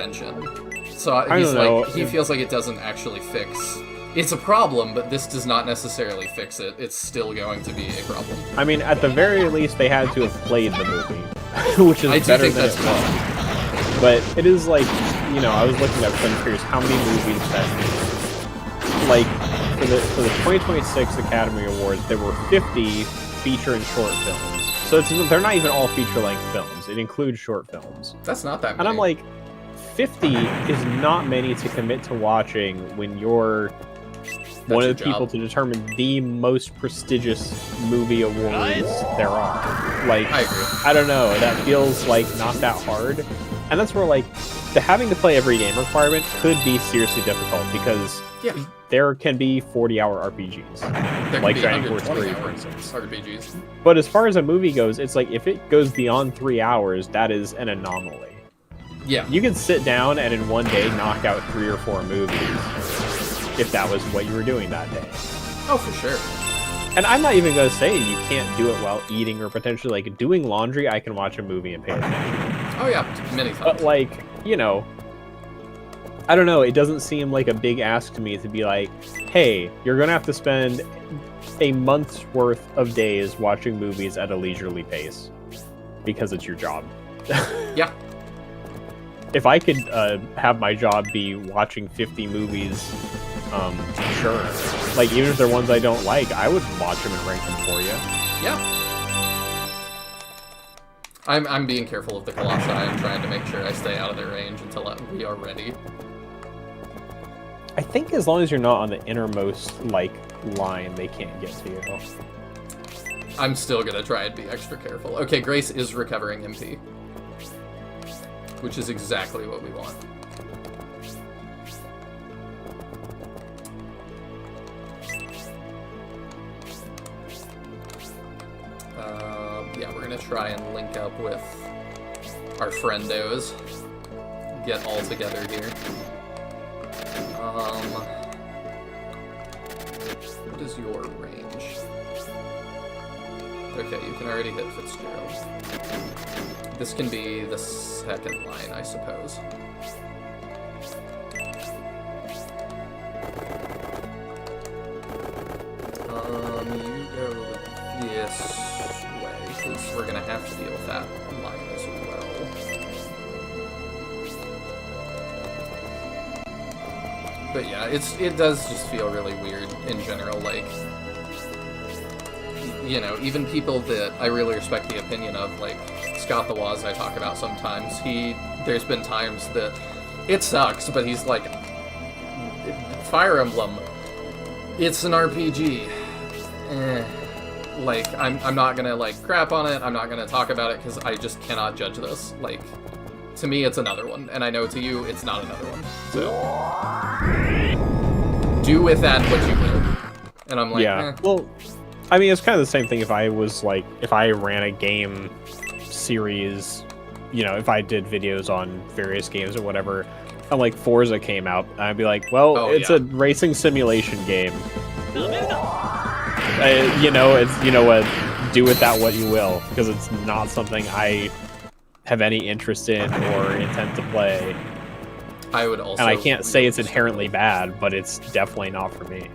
So he's like, he feels like it doesn't actually fix... It's a problem, but this does not necessarily fix it. It's still going to be a problem. I mean, at the very least, they had to have played the movie, which is better than it was. But it is like, you know, I was looking at Fun Furious, how many movies that... Like, for the 2026 Academy Awards, there were 50 feature and short films. So they're not even all feature-length films. It includes short films. That's not that many. And I'm like, 50 is not many to commit to watching when you're one of the people to determine the most prestigious movie awards there are. Like, I agree. I don't know. That feels like not that hard. And that's where, like, the having to play every game requirement could be seriously difficult because there can be 40-hour RPGs, like Shining Force 3, for instance. RPGs. But as far as a movie goes, it's like, if it goes beyond 3 hours, that is an anomaly. Yeah. You can sit down and in one day knock out 3 or 4 movies, if that was what you were doing that day. Oh, for sure. And I'm not even going to say you can't do it while eating or potentially, like, doing laundry, I can watch a movie and pay attention. Oh, yeah, many times. But, like, you know... I don't know, it doesn't seem like a big ask to me to be like, hey, you're going to have to spend a month's worth of days watching movies at a leisurely pace because it's your job. Yeah. If I could have my job be watching 50 movies, sure. Like, even if they're ones I don't like, I would watch them and rank them for you. Yeah. I'm being careful of the Colossi. I'm trying to make sure I stay out of their range until we are ready. I think as long as you're not on the innermost, like, line, they can't get to you. I'm still gonna try and be extra careful. Okay, Grace is recovering MP. Which is exactly what we want. Yeah, we're gonna try and link up with our friendos. Get all together here. What is your range? Okay, you can already hit Fitzgerald. This can be the second line, I suppose. You go with this way, because we're gonna have to deal with that line as well. But yeah, it does just feel really weird in general, like, you know, even people that I really respect the opinion of, like Scott the Waz I talk about sometimes, there's been times that it sucks, but he's like, Fire Emblem, it's an RPG. Like, I'm not gonna, like, crap on it, I'm not gonna talk about it, because I just cannot judge this. Like, to me, it's another one, and I know to you, it's not another one. So, do with that what you will. And I'm like, yeah. Well, I mean, it's kind of the same thing if I was, like, if I ran a game series, you know, if I did videos on various games or whatever, and, like, Forza came out, I'd be like, well, it's a racing simulation game. You know, it's, you know what, do with that what you will, because it's not something I have any interest in or intent to play. I would also... And I can't say it's inherently bad, but it's definitely not for me.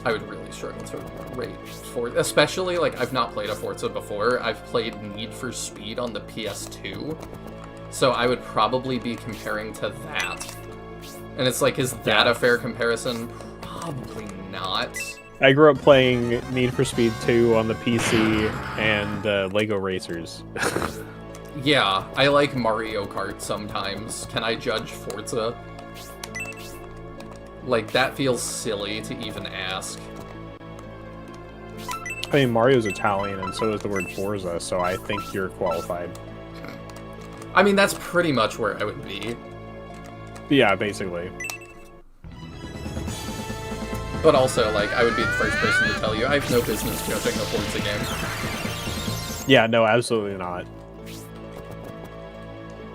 I would really struggle to rate Forza, especially, like, I've not played a Forza before. I've played Need for Speed on the PS2, so I would probably be comparing to that. And it's like, is that a fair comparison? Probably not. I grew up playing Need for Speed 2 on the PC and Lego Racers. Yeah, I like Mario Kart sometimes. Can I judge Forza? Like, that feels silly to even ask. I mean, Mario's Italian, and so is the word Forza, so I think you're qualified. I mean, that's pretty much where I would be. Yeah, basically. But also, like, I would be the first person to tell you, I have no business judging a Forza game. Yeah, no, absolutely not.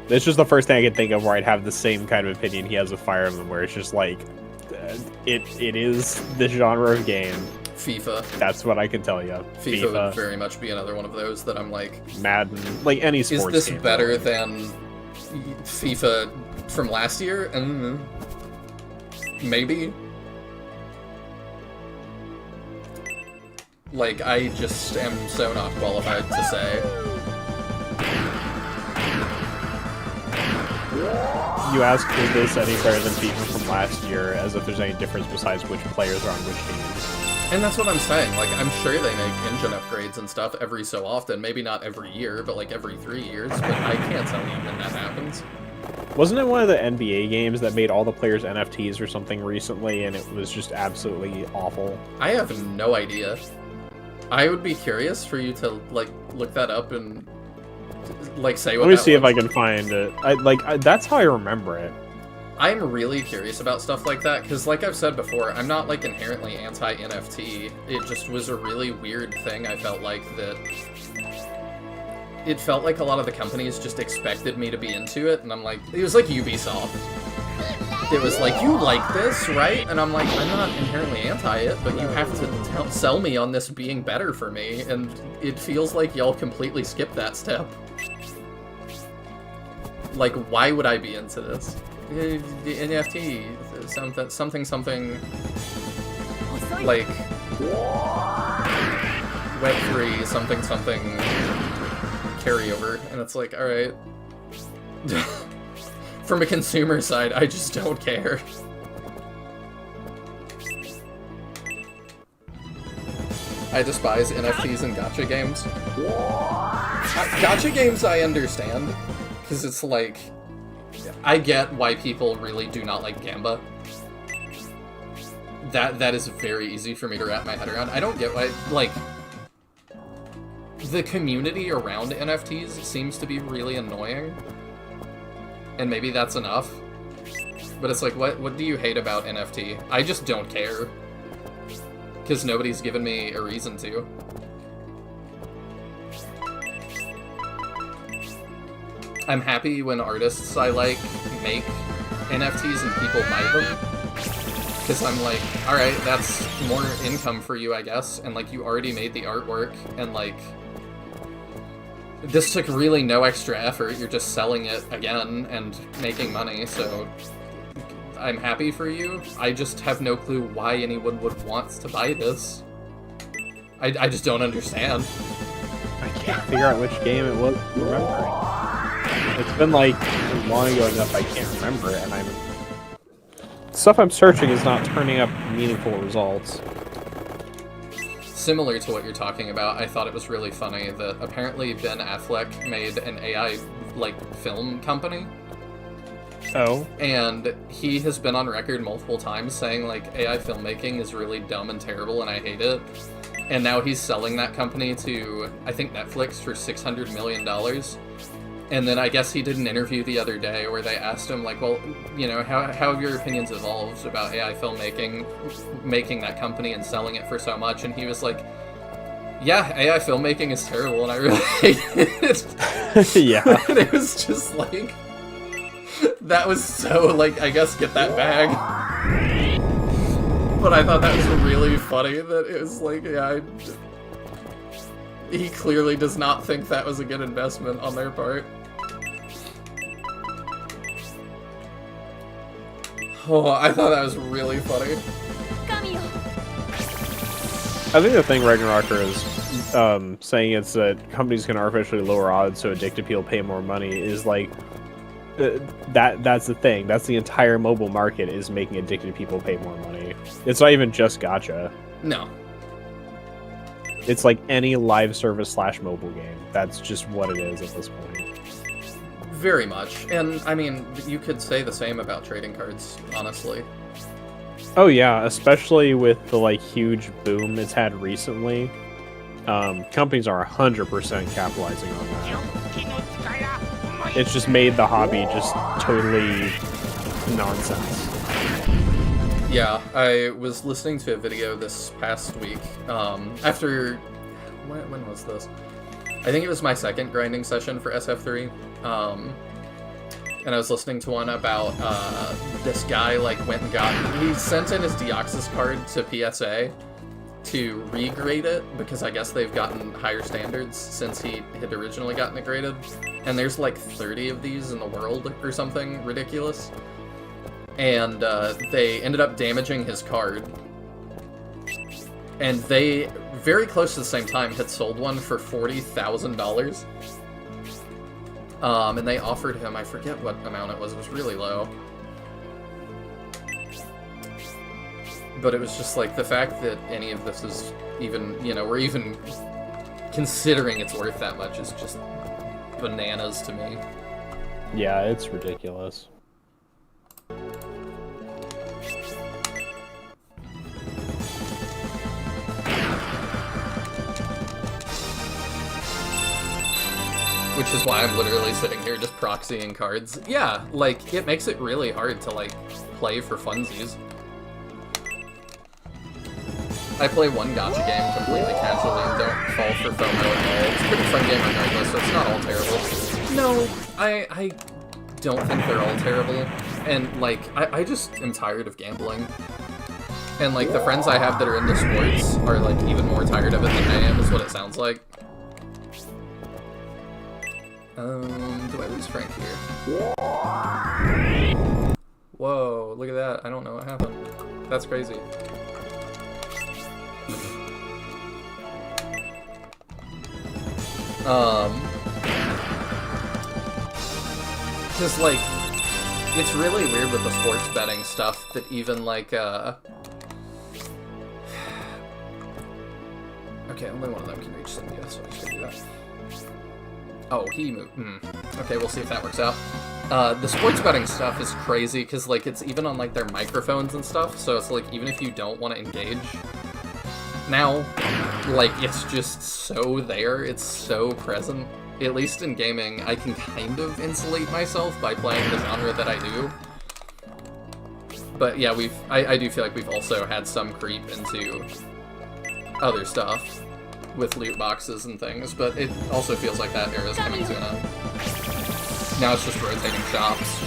It's just the first thing I can think of where I'd have the same kind of opinion he has of Fire Emblem, where it's just like, it is the genre of game. FIFA. That's what I can tell you. FIFA would very much be another one of those that I'm like... Madden, like any sports game. Is this better than FIFA from last year? Maybe. Like, I just am so not qualified to say. You ask, is this any better than FIFA from last year, as if there's any difference besides which players are on which teams. And that's what I'm saying, like, I'm sure they make engine upgrades and stuff every so often, maybe not every year, but like every 3 years, but I can't tell you when that happens. Wasn't it one of the NBA games that made all the players NFTs or something recently, and it was just absolutely awful? I have no idea. I would be curious for you to, like, look that up and, like, say what Let me that see was. if I can find it. That's how I remember it. I'm really curious about stuff like that, because like I've said before, I'm not, like, inherently anti-NFT. It just was a really weird thing, I felt like, that... It felt like a lot of the companies just expected me to be into it, and I'm like... It was like Ubisoft. It was like, you like this, right? And I'm like, I'm not inherently anti it, but you have to sell me on this being better for me, and it feels like y'all completely skipped that step. Like, why would I be into this? The NFT, something, like, Web3, something, carryover, and it's like, alright. From a consumer side, I just don't care. I despise NFTs and gacha games. Gacha games I understand, because it's like, I get why people really do not like Gamba. That is very easy for me to wrap my head around. I don't get why, like, the community around NFTs seems to be really annoying. And maybe that's enough. But it's like, what do you hate about NFT? I just don't care. Because nobody's given me a reason to. I'm happy when artists I like make NFTs and people buy them. Because I'm like, alright, that's more income for you, I guess. And like, you already made the artwork, and like... This took really no extra effort, you're just selling it again and making money, so I'm happy for you. I just have no clue why anyone would want to buy this. I just don't understand. I can't figure out which game it was remembering. It's been like long ago enough I can't remember it, and stuff I'm searching is not turning up meaningful results. Similar to what you're talking about, I thought it was really funny that apparently Ben Affleck made an AI film company. Oh. And he has been on record multiple times saying AI filmmaking is really dumb and terrible and I hate it. And now he's selling that company to, I think, Netflix for $600 million. And then I guess he did an interview the other day where they asked him, well, how have your opinions evolved about AI filmmaking, making that company and selling it for so much? And he was like, yeah, AI filmmaking is terrible and I really hate it. Yeah. And it was just that was so, I guess, get that bag. But I thought that was really funny that it was he clearly does not think that was a good investment on their part. Oh, I thought that was really funny. I think the thing Ragnarocker is saying is that companies can artificially lower odds so addicted people pay more money is that's the thing. That's the entire mobile market is making addicted people pay more money. It's not even just gacha. No. It's like any live service / mobile game. That's just what it is at this point. Very much. And, I mean, you could say the same about trading cards, honestly. Oh yeah, especially with the, huge boom it's had recently. Companies are 100% capitalizing on that. It's just made the hobby just totally nonsense. Yeah, I was listening to a video this past week, after... When was this? I think it was my second grinding session for SF3, and I was listening to one about, this guy, went and he sent in his Deoxys card to PSA to regrade it, because I guess they've gotten higher standards since he had originally gotten it graded, and there's 30 of these in the world or something ridiculous. And they ended up damaging his card. And they, very close to the same time, had sold one for $40,000. And they offered him, I forget what amount it was really low. But it was just the fact that any of this is even, we're even considering it's worth that much is just bananas to me. Yeah, it's ridiculous. Which is why I'm literally sitting here just proxying cards. Yeah, it makes it really hard to, play for funsies. I play one gacha game completely casually and don't fall for FOMO at all. It's a pretty fun game regardless, so it's not all terrible. No, I don't think they're all terrible. And, I just am tired of gambling. And, the friends I have that are into sports are, even more tired of it than I am, is what it sounds like. Do I lose Frank here? Whoa, look at that. I don't know what happened. That's crazy. Cause, it's really weird with the sports betting stuff that even, okay, only one of them can reach Cynthia, so I should do that. Oh, he moved. Okay, we'll see if that works out. The sports betting stuff is crazy, because, it's even on, their microphones and stuff, so it's, even if you don't want to engage now, it's just so there, it's so present. At least in gaming, I can kind of insulate myself by playing the genre that I do. But, yeah, I do feel like we've also had some creep into other stuff with loot boxes and things, but it also feels like that era is coming to an end. Now it's just rotating shops.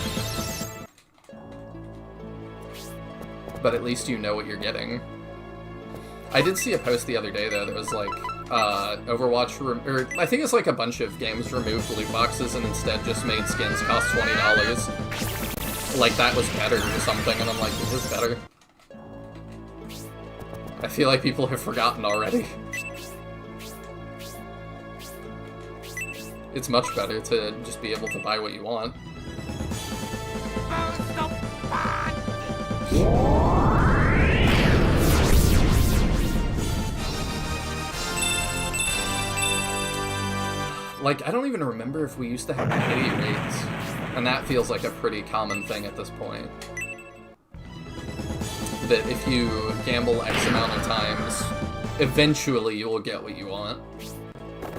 But at least you know what you're getting. I did see a post the other day, though, that was Overwatch, or I think it's a bunch of games removed loot boxes and instead just made skins cost $20. That was better or something, and I'm like, is this better? I feel like people have forgotten already. It's much better to just be able to buy what you want. Like, I don't even remember if we used to have pay rates, and that feels like a pretty common thing at this point. That if you gamble X amount of times, eventually you will get what you want.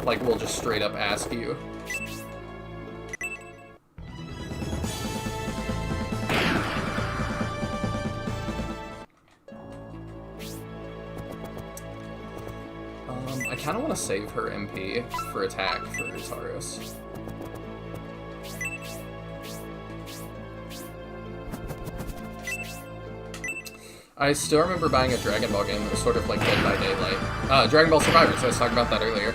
Like, we'll just straight up ask you. I kind of want to save her MP for attack for Taros. I still remember buying a Dragon Ball game that was sort of like Dead by Daylight. Dragon Ball Survivors, I was talking about that earlier.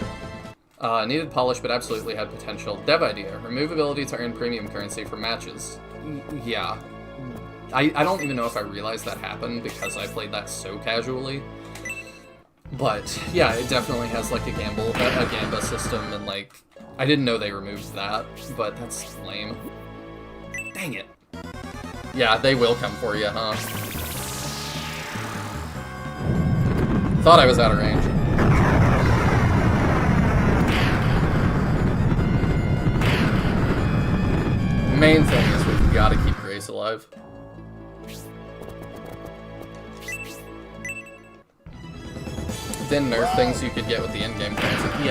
Needed polish, but absolutely had potential. Dev idea. Remove ability to earn premium currency for matches. Yeah. I don't even know if I realized that happened because I played that so casually. But, yeah, it definitely has, like, a Gamba system, and, like, I didn't know they removed that, but that's lame. Dang it. Yeah, they will come for you, huh? Thought I was out of range. Main thing is we've got to keep Grace alive. Then nerf things you could get with the in-game currency.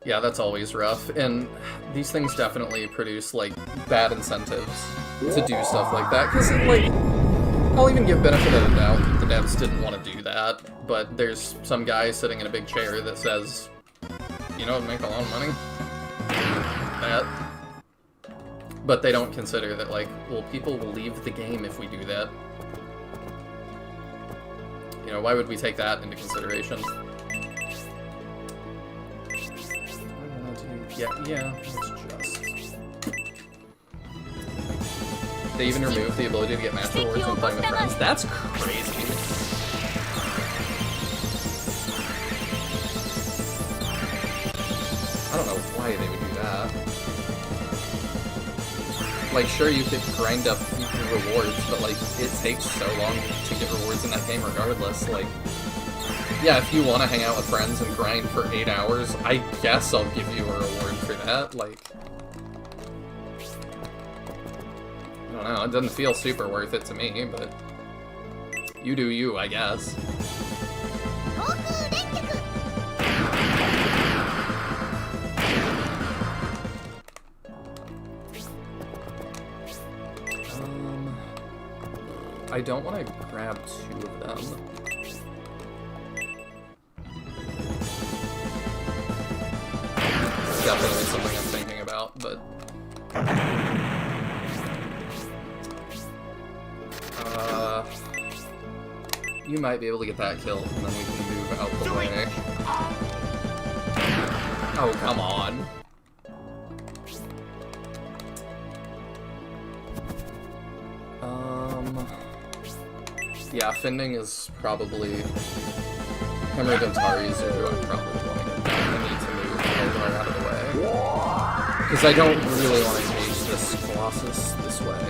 Yeah, that's always rough. And these things definitely produce, like, bad incentives to do stuff like that. Because, like, I'll even give benefit of the doubt that the devs didn't want to do that. But there's some guy sitting in a big chair that says, you know, it'd make a lot of money. That. But they don't consider that, like, well, people will leave the game if we do that. You know, why would we take that into consideration? Yeah, it's just... They even removed the ability to get match rewards when playing with friends. That's crazy. I don't know why they would do that. Like, sure, you could grind up rewards, but, like, it takes so long to get rewards in that game regardless. Like, yeah, if you want to hang out with friends and grind for 8 hours, I guess I'll give you a reward for that. Like, I don't know, it doesn't feel super worth it to me, but you do you, I guess. I don't want to grab 2 of them. It's definitely something I'm thinking about, but... you might be able to get that kill, and then we can move out the way. Oh, come on. Yeah, Fending is probably... Him or Dentari's are who I probably want to get down. I need to move Eldar out of the way. Because I don't really want to engage this Colossus this way.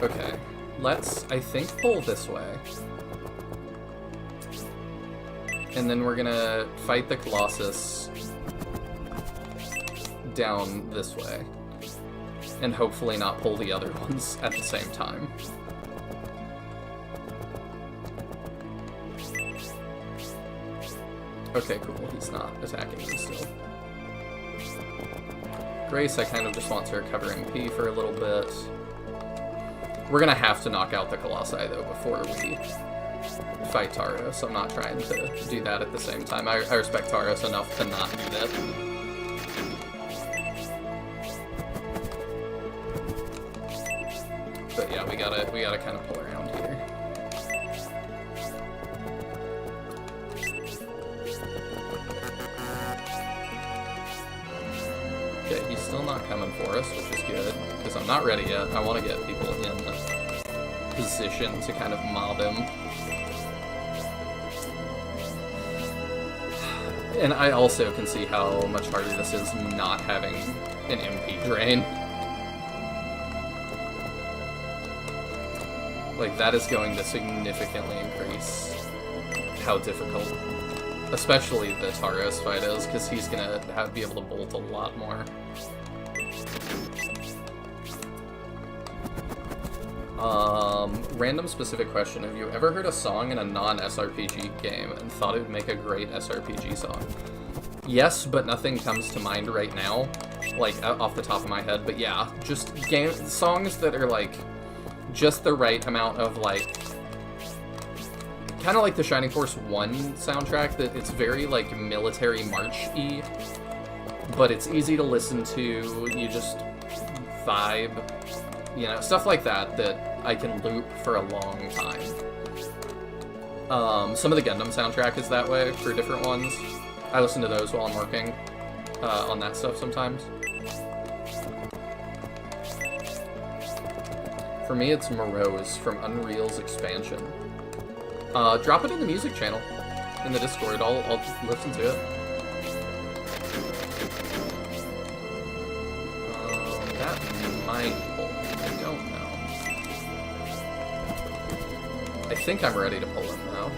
Okay, let's, I think, pull this way. And then we're gonna fight the Colossus down this way, and hopefully not pull the other ones at the same time. Okay, cool, he's not attacking me still. Grace, I kind of just want to recover MP for a little bit. We're gonna have to knock out the Colossi, though, before we fight Taros, so I'm not trying to do that at the same time. I respect Taros enough to not do that. But yeah, we gotta kind of pull around here. Okay, he's still not coming for us, which is good, because I'm not ready yet. I want to get people in position to kind of mob him. And I also can see how much harder this is not having an MP drain. Like, that is going to significantly increase how difficult, especially the Tauros fight is, because he's gonna be able to bolt a lot more. Random specific question. Have you ever heard a song in a non-SRPG game and thought it would make a great SRPG song? Yes, but nothing comes to mind right now, like, off the top of my head. But yeah, just songs that are, like, just the right amount of, like, kind of like the Shining Force 1 soundtrack, that it's very, like, military march-y, but it's easy to listen to, you just vibe, you know, stuff like that I can loop for a long time. Some of the Gundam soundtrack is that way for different ones. I listen to those while I'm working on that stuff sometimes. For me, it's Morose from Unreal's expansion. Drop it in the music channel, in the Discord. I'll listen to it. That might pull him. I don't know. I think I'm ready to pull him now.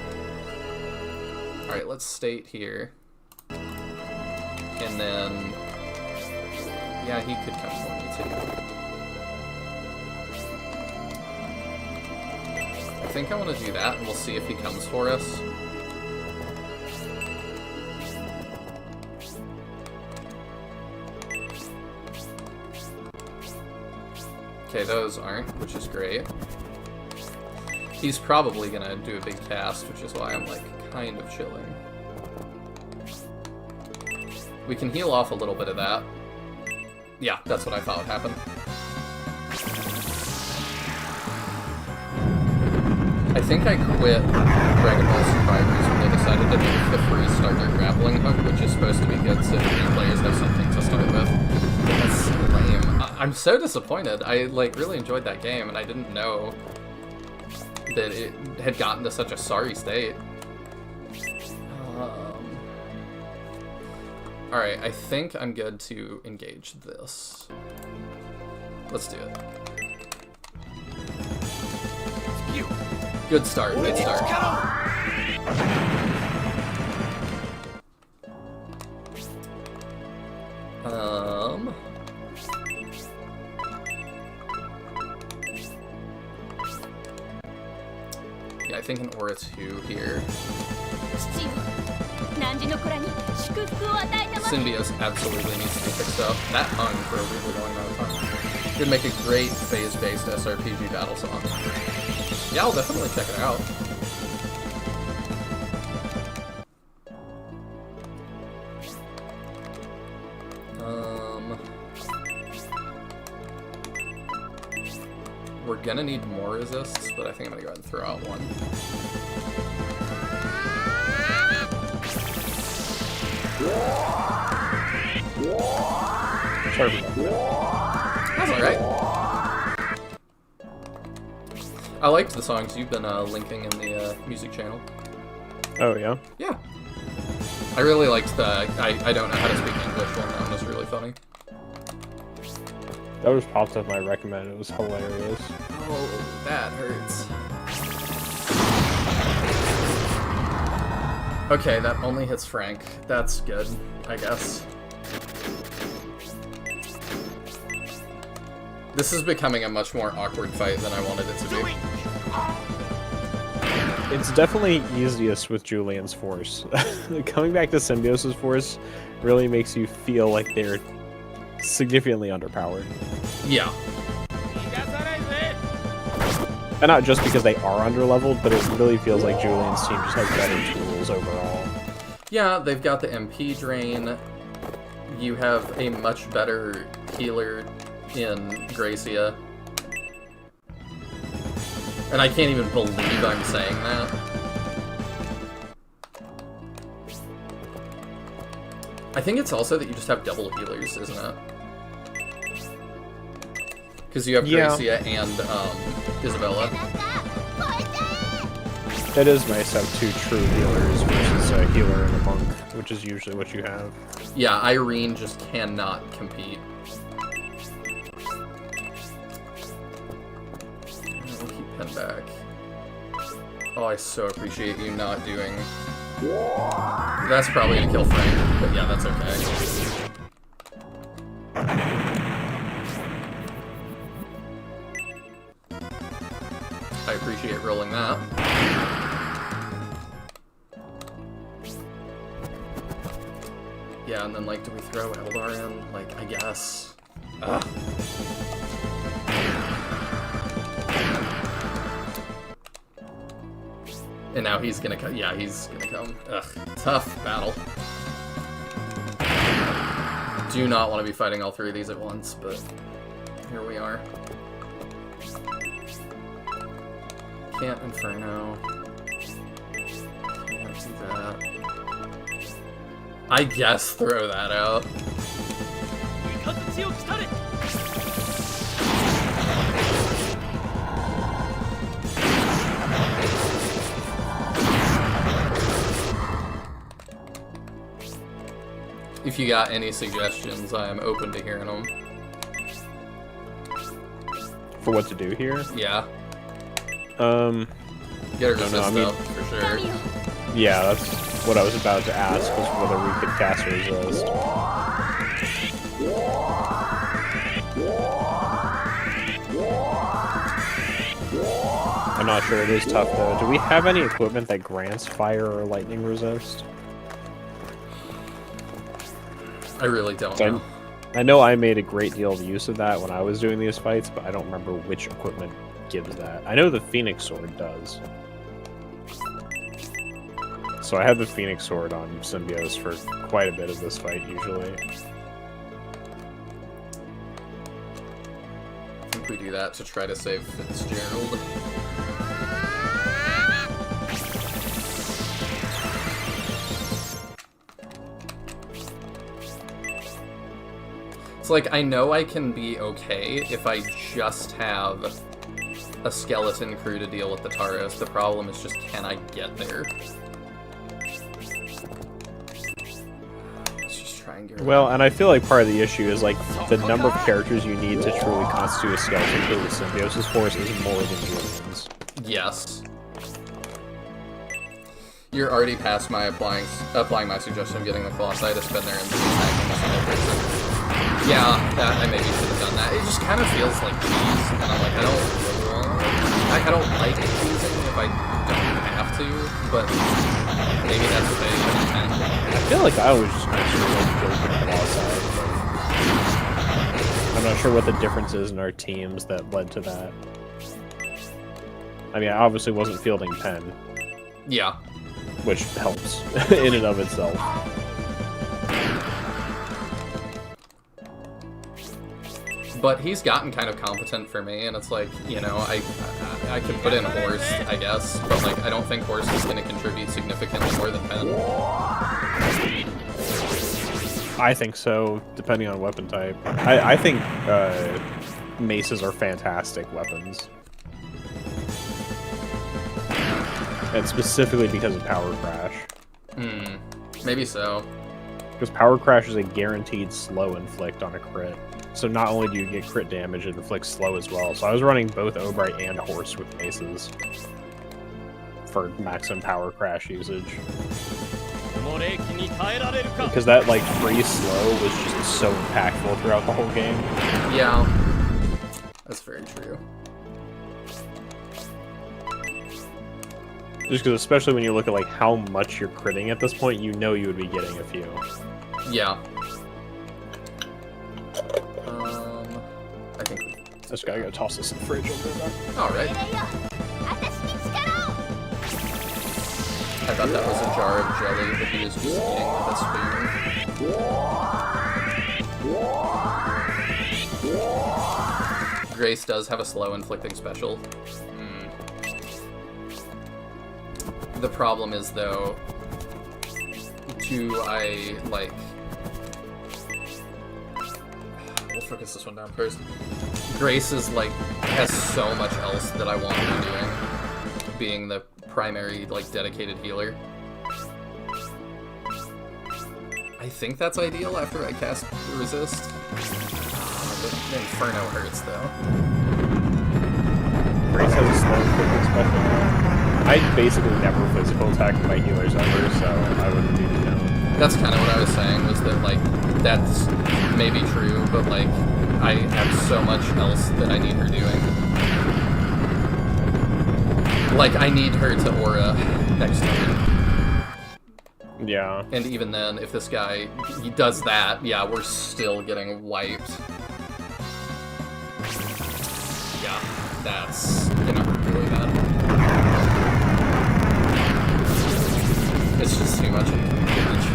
Alright, let's state here. And then... yeah, he could come for me too. I think I want to do that, and we'll see if he comes for us. Okay, those aren't, which is great. He's probably gonna do a big cast, which is why I'm, like, kind of chilling. We can heal off a little bit of that. Yeah, that's what I thought would happen. I think I quit Dragon Ball Survivors when they decided to make the free starter grappling hook, which is supposed to be good so new players have something to start with. That's so lame. I'm so disappointed. I, like, really enjoyed that game, and I didn't know that it had gotten to such a sorry state. Alright, I think I'm good to engage this. Let's do it. Good start, good start. Yeah, I think an Aura 2 here. Symbiote absolutely needs to be fixed up. That hung for a really long amount of time. It'd make a great phase-based SRPG battle song. Yeah, I'll definitely check it out. We're gonna need more resists, but I think I'm gonna go ahead and throw out one. Sorry about that. That's alright. I liked the songs you've been linking in the music channel. Oh, yeah? Yeah. I really liked the I don't know how to speak English one. That one was really funny. That was popped up my recommend. It was hilarious. Oh, that hurts. Okay, that only hits Frank. That's good, I guess. This is becoming a much more awkward fight than I wanted it to be. It's definitely easiest with Julian's force. Coming back to Symbiosis force really makes you feel like they're significantly underpowered. Yeah. And not just because they are underleveled, but it really feels like Julian's team just has better tools overall. Yeah, they've got the MP drain. You have a much better healer in Gracia. And I can't even believe I'm saying that. I think it's also that you just have double healers, isn't it? Because you have Gracia and Isabella. It is nice to have 2 true healers versus a healer and a monk, which is usually what you have. Yeah, Irene just cannot compete. We'll keep Pen back. Oh, I so appreciate you not doing... That's probably gonna kill Frank, but yeah, that's okay. I appreciate rolling that. Yeah, and then, like, do we throw Eldar in? Like, I guess. Ugh. And now he's gonna come. Yeah, he's gonna come. Ugh. Tough battle. Do not want to be fighting all 3 of these at once, but here we are. Can't Inferno. Can't do that. I guess throw that out. If you got any suggestions, I am open to hearing them. For what to do here? Yeah. Get a resist up, for sure. Yeah, that's what I was about to ask, was whether we could cast resist. I'm not sure, it is tough though. Do we have any equipment that grants fire or lightning resist? I really don't know. I know I made a great deal of use of that when I was doing these fights, but I don't remember which equipment gives that. I know the Phoenix Sword does. So I have the Phoenix Sword on Symbios for quite a bit of this fight, usually. I think we do that to try to save Fitzgerald. It's like, I know I can be okay if I just have a skeleton crew to deal with the Taros. The problem is just, can I get there? Let's just try and get rid Well, and I feel like part of the issue is, like, the number of characters you need to truly constitute a skeleton crew with Symbiosis Force is more than Julian's. Yes. You're already past my applying my suggestion of getting the Colossi to spend their attacking a single person. Yeah, I maybe should have done that. It just kind of feels like cheese, and I'm like, I don't like cheesing if I don't have to, but maybe that's what they intend. I feel like I was just going to go with the Colossi. I'm not sure what the difference is in our teams that led to that. I mean, I obviously wasn't fielding Pen. Yeah. Which helps in and of itself. But he's gotten kind of competent for me, and it's like, you know, I could put in Horse, I guess, but like, I don't think Horse is going to contribute significantly more than Pen. I think so, depending on weapon type. I think maces are fantastic weapons. And specifically because of Power Crash. Maybe so. Because Power Crash is a guaranteed slow inflict on a crit. So not only do you get crit damage, it inflicts slow as well. So I was running both Obright and Horse with maces for maximum Power Crash usage. Because that, like, free slow was just so impactful throughout the whole game. Yeah. That's very true. Just because, especially when you look at, like, how much you're critting at this point, you know you would be getting a few. Yeah. I think... Just gotta go toss this in the fridge over there. Alright. I thought that was a jar of jelly that he was just eating with a spoon. Grace does have a slow inflicting special. The problem is, though, do I, like... We'll focus this one down first. Grace is like has so much else that I want her doing, being the primary like dedicated healer. I think that's ideal after I cast Resist. The Inferno hurts though. Grace has a slow quick special. I basically never physical attack my healers ever, so I wouldn't need to know. That's kind of what I was saying, was that like that's maybe true, but like I have so much else that I need her doing. Like I need her to aura next turn. Yeah. And even then, if this guy he does that, yeah, we're still getting wiped. Yeah, that's gonna hurt really bad. It's just too much damage.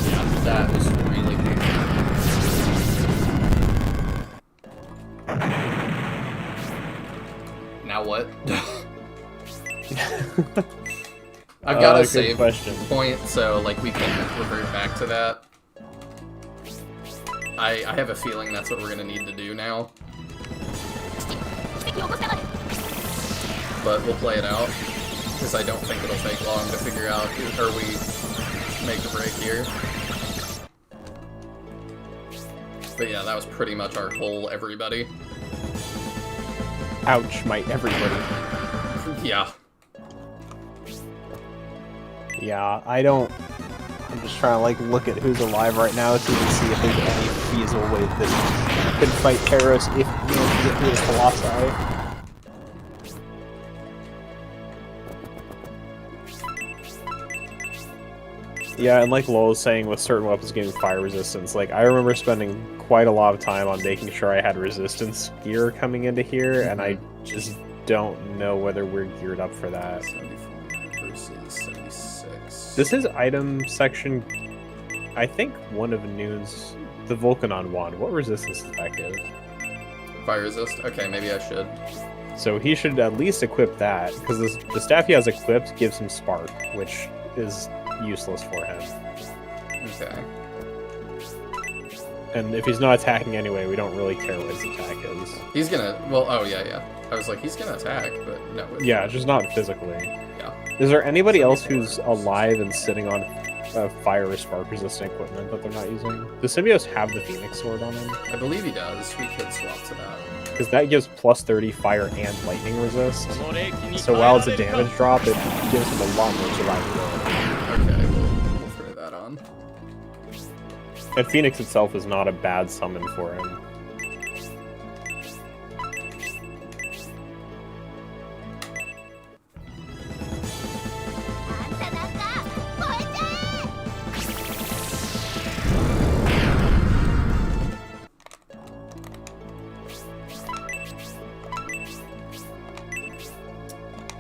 Yeah, that was really painful. Now what? I've got a save point, so like we can revert back to that. I have a feeling that's what we're gonna need to do now. But we'll play it out, because I don't think it'll take long to figure out or we make a break here. But yeah, that was pretty much our whole everybody. Ouch, my everybody. Yeah. Yeah, I'm just trying to like look at who's alive right now to see if there's any feasible way that could fight Kairos if you know get through his Colossi. Yeah, and like Lowell was saying, with certain weapons getting fire resistance, like I remember spending quite a lot of time on making sure I had resistance gear coming into here, and I just don't know whether we're geared up for that. 74 versus 76. This is item section. I think one of Noon's, the Volcanon wand. What resistance does that give? Fire resist? Okay, maybe I should. So he should at least equip that, because the staff he has equipped gives him Spark, which is useless for him. Okay. And if he's not attacking anyway, we don't really care what his attack is. He's gonna... Well, oh, yeah. I was like, he's gonna attack, but no. Yeah, just not physically. Yeah. Is there anybody else who's alive and sitting on fire or spark resistant equipment that they're not using? Does Symbios have the Phoenix Sword on him? I believe he does. We could swap to that. Because that gives plus 30 fire and lightning resist. So while it's a damage drop, it gives him a lot more survivability. Okay, we'll throw that on. And Phoenix itself is not a bad summon for him.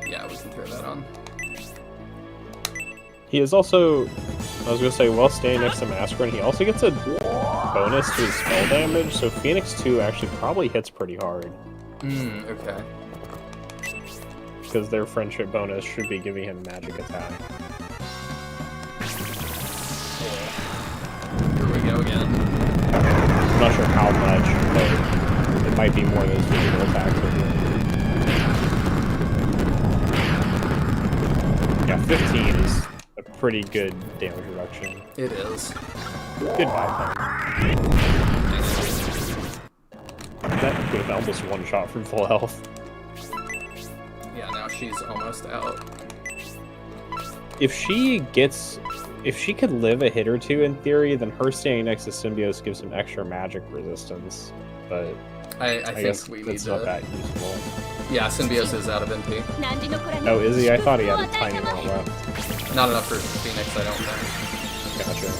Yeah, we can throw that on. He is also, I was going to say, while staying next to Masquerade, he also gets a bonus to his spell damage, so Phoenix 2 actually probably hits pretty hard. Okay. Because their friendship bonus should be giving him magic attack. Here we go again. I'm not sure how much, but it might be more than his physical attacks are doing. Yeah, 15 is a pretty good damage reduction. It is. Goodbye, then. That would have almost one shot from full health. Yeah, now she's almost out. If she could live a hit or two in theory, then her staying next to Symbios gives him extra magic resistance. But I think we need it's not that useful. Yeah, Symbios is out of MP. Oh, is he? I thought he had a tiny amount left. Not enough for Phoenix, I don't think. Gotcha.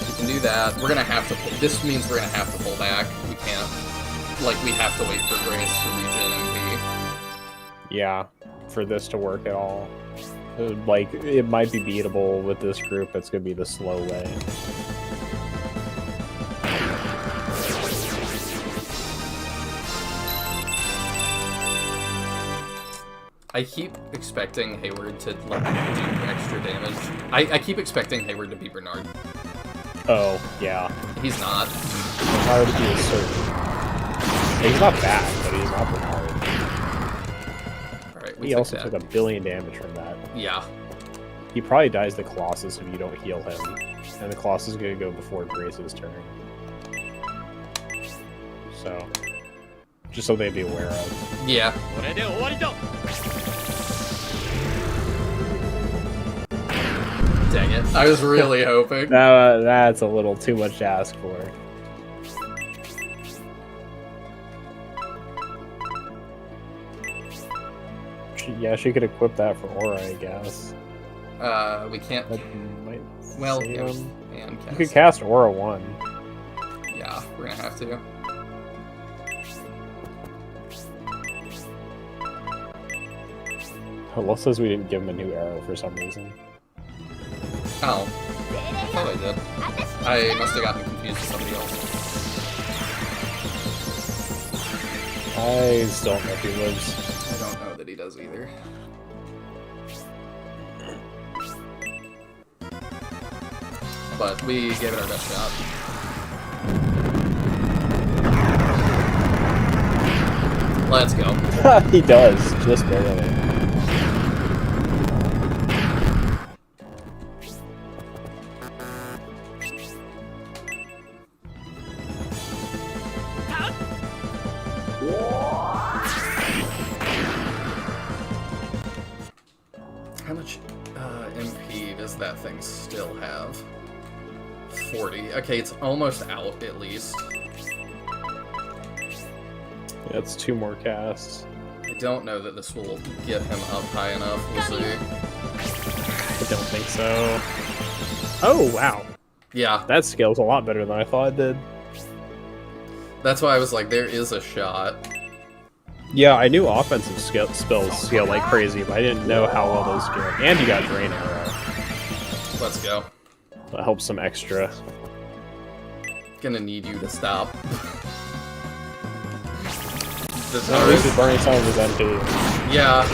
We can do that. We're gonna have to pull. This means we're gonna have to pull back. We can't. Like, we have to wait for Grace to regen MP. Yeah, for this to work at all. Like, it might be beatable with this group. It's gonna be the slow way. I keep expecting Hayward to like do extra damage. I keep expecting Hayward to be Bernard. Oh, yeah. He's not. Bernard is certain. He's not bad, but he's not Bernard. Alright, He also took 1 billion damage from that. Yeah. He probably dies the Colossus if you don't heal him. And the Colossus is going to go before Grace's turn. So, just something to be aware of. Yeah. Dang it. I was really hoping. That's a little too much to ask for. She could equip that for Aura, I guess. We can't. That might Well, save yeah, him. and You could cast Aura 1. Yeah, we're gonna have to. Love says we didn't give him a new arrow for some reason. Oh. I thought I did. I must have gotten confused with somebody else. I still don't know if he lives. I don't know that he does either. But we gave it our best shot. Let's go. He does, just barely. How much MP does that thing still have? 40. Okay, it's almost out, at least. Yeah, it's 2 more casts. I don't know that this will get him up high enough. We'll see. I don't think so. Oh, wow. Yeah, That scale's a lot better than I thought it did. that's why I was like, there is a shot. Yeah, I knew offensive spells scale like crazy, but I didn't know how well those scale. And you got Drain Arrow. Let's go. That helps some extra. Gonna need you to stop. At least his Burning Sun was empty. Yeah.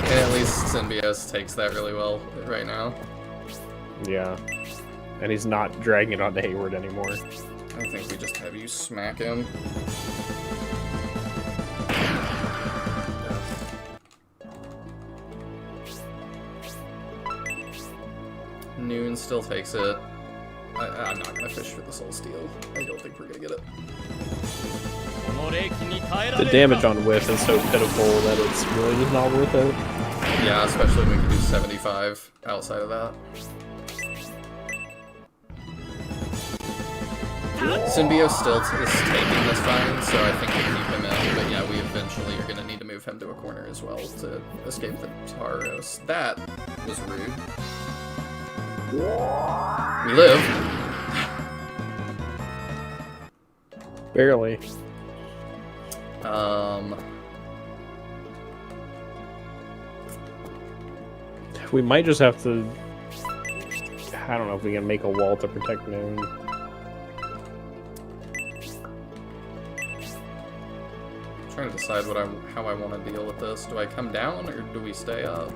And at least Symbios takes that really well right now. Yeah. And he's not dragging it onto Hayward anymore. I think we just have you smack him. Noon still takes it. I'm not gonna fish for the Soul Steal. I don't think we're gonna get it. The damage on Whiff is so pitiful that it's really just not worth it. Yeah, especially when we can do 75 outside of that. Symbios still is taking this fine, so I think we keep him in. But yeah, we eventually are gonna need to move him to a corner as well to escape the Tauros. That was rude. We live. Barely. We might just have to... I don't know if we can make a wall to protect Noon. I'm trying to decide how I want to deal with this. Do I come down or do we stay up?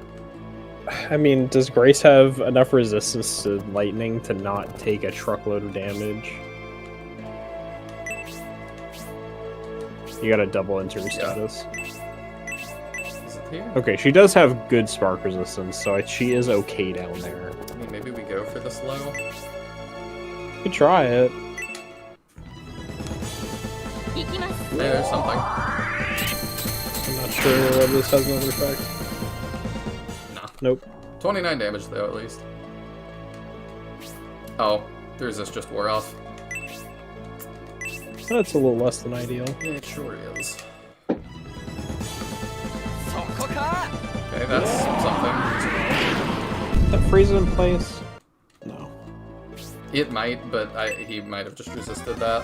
I mean, does Grace have enough resistance to lightning to not take a truckload of damage? You got a double enter status. Is it here? Okay, she does have good spark resistance, so she is okay down there. I mean, maybe we go for this low. You could try it. There's something. I'm not sure whether this has another effect. Nah. Nope. 29 damage though, at least. Oh, the resist just wore off. That's a little less than ideal. Yeah, it sure is. Okay, that's something. That freeze in place? No. It might, but he might have just resisted that.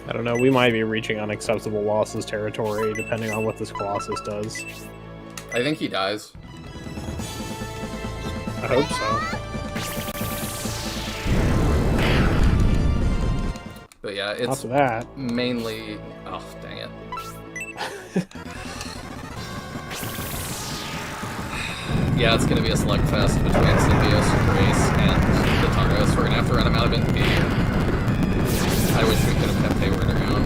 I don't know. We might be reaching unacceptable losses territory, depending on what this Colossus does. I think he dies. I hope so. But yeah, it's After that, mainly... Oh, dang it. Yeah, it's gonna be a slugfest between Symbios, Grace, and the Tauros. We're gonna have to run him out of NP. I wish we could have kept Hayward around.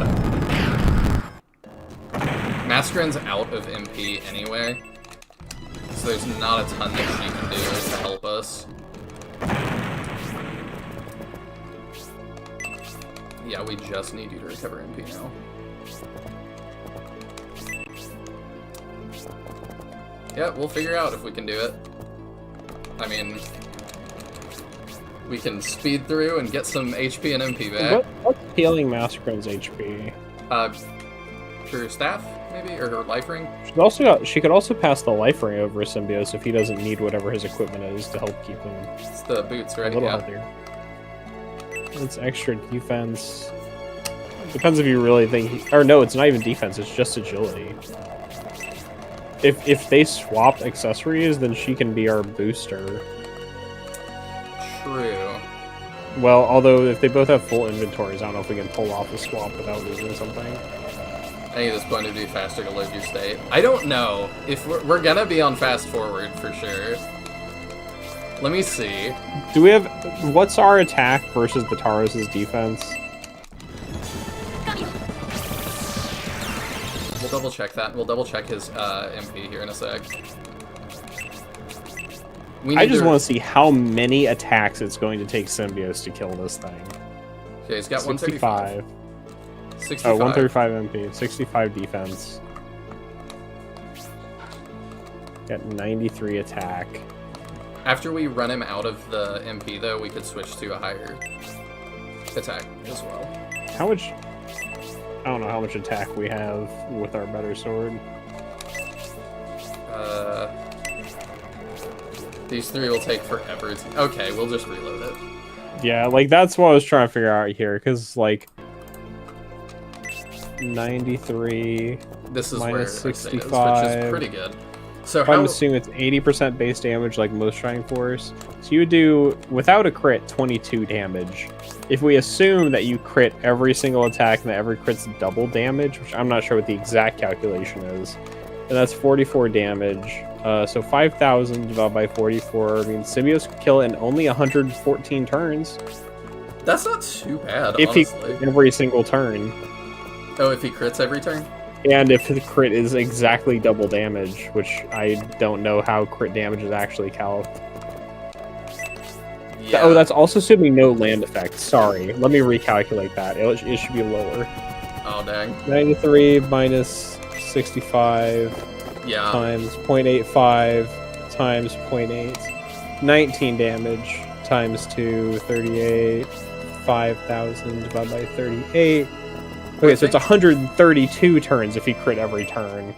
Mascaren's out of MP anyway, so there's not a ton that she can do to help us. Yeah, we just need you to recover MP now. Yeah, we'll figure out if we can do it. I mean, we can speed through and get some HP and MP back. what's healing Mascaren's HP? Her staff, maybe? Or her life ring? She could also pass the life ring over Symbios if he doesn't need whatever his equipment is to help keep him It's the boots, right? a little healthier. It's extra defense. Depends if you really think... Or no, it's not even defense, it's just agility. If they swap accessories, then she can be our booster. True. Well, although if they both have full inventories, I don't know if we can pull off a swap without losing something. I think this point would be faster to load your state. I don't know. If we're gonna be on fast forward for sure. Let me see. Do we have... What's our attack versus the Tauros' defense? We'll double check that. We'll double check his MP here in a sec. I just want to see how many attacks it's going to take Symbios to kill this thing. Okay, he's got 65. 65. Oh, 135 MP, 65 defense. Got 93 attack. After we run him out of the MP, though, we could switch to a higher attack as well. How much... I don't know how much attack we have with our better sword. These three will take forever. Okay, we'll just reload it. Yeah, like, that's what I was trying to figure out here, because, like... 93... This is minus where 65, which is pretty good. So I'm assuming it's 80% base damage like most Shining Force. So you would do, without a crit, 22 damage. If we assume that you crit every single attack and that every crit's double damage, which I'm not sure what the exact calculation is, and that's 44 damage. So 5,000 divided by 44 means Symbios could kill it in only 114 turns. That's not too bad, if honestly. He every single turn. Oh, if he crits every turn? And if the crit is exactly double damage, which I don't know how crit damage is actually calc'd. Yeah. Oh, that's also assuming no land effect. Sorry, let me recalculate that. It should be lower. Oh, dang. 93 minus 65 Yeah. times 0.85 times 0.8. 19 damage times 2, 38. 5,000 divided by 38. Okay, so it's 132 turns if he crit every turn.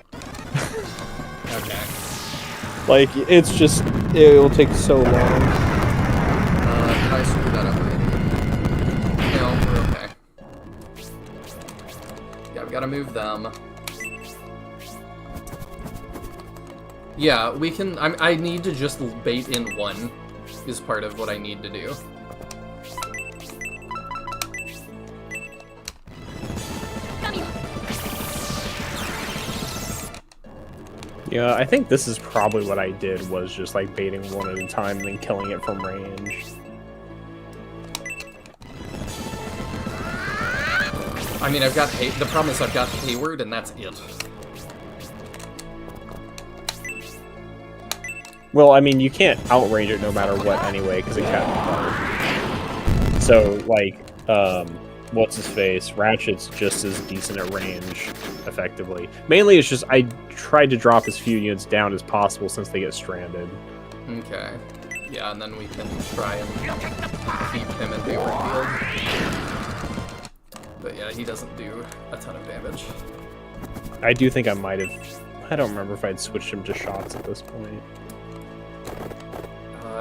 Okay. Like, it's just... It'll take so long. Did I screw that up already? No, we're okay. Yeah, we gotta move them. Yeah, we can... I need to just bait in one, is part of what I need to do. Yeah, I think this is probably what I did, was just like baiting one at a time and then killing it from range. I mean, I've got the problem is I've got Hayward, and that's it. Well, I mean, you can't outrange it no matter what anyway, because it can't dart. So, like, what's his face? Ratchet's just as decent at range, effectively. Mainly, it's just I tried to drop as few units down as possible since they get stranded. Okay. Yeah, and then we can try and keep him in Hayward field. But yeah, he doesn't do a ton of damage. I do think I might have... I don't remember if I'd switched him to shots at this point.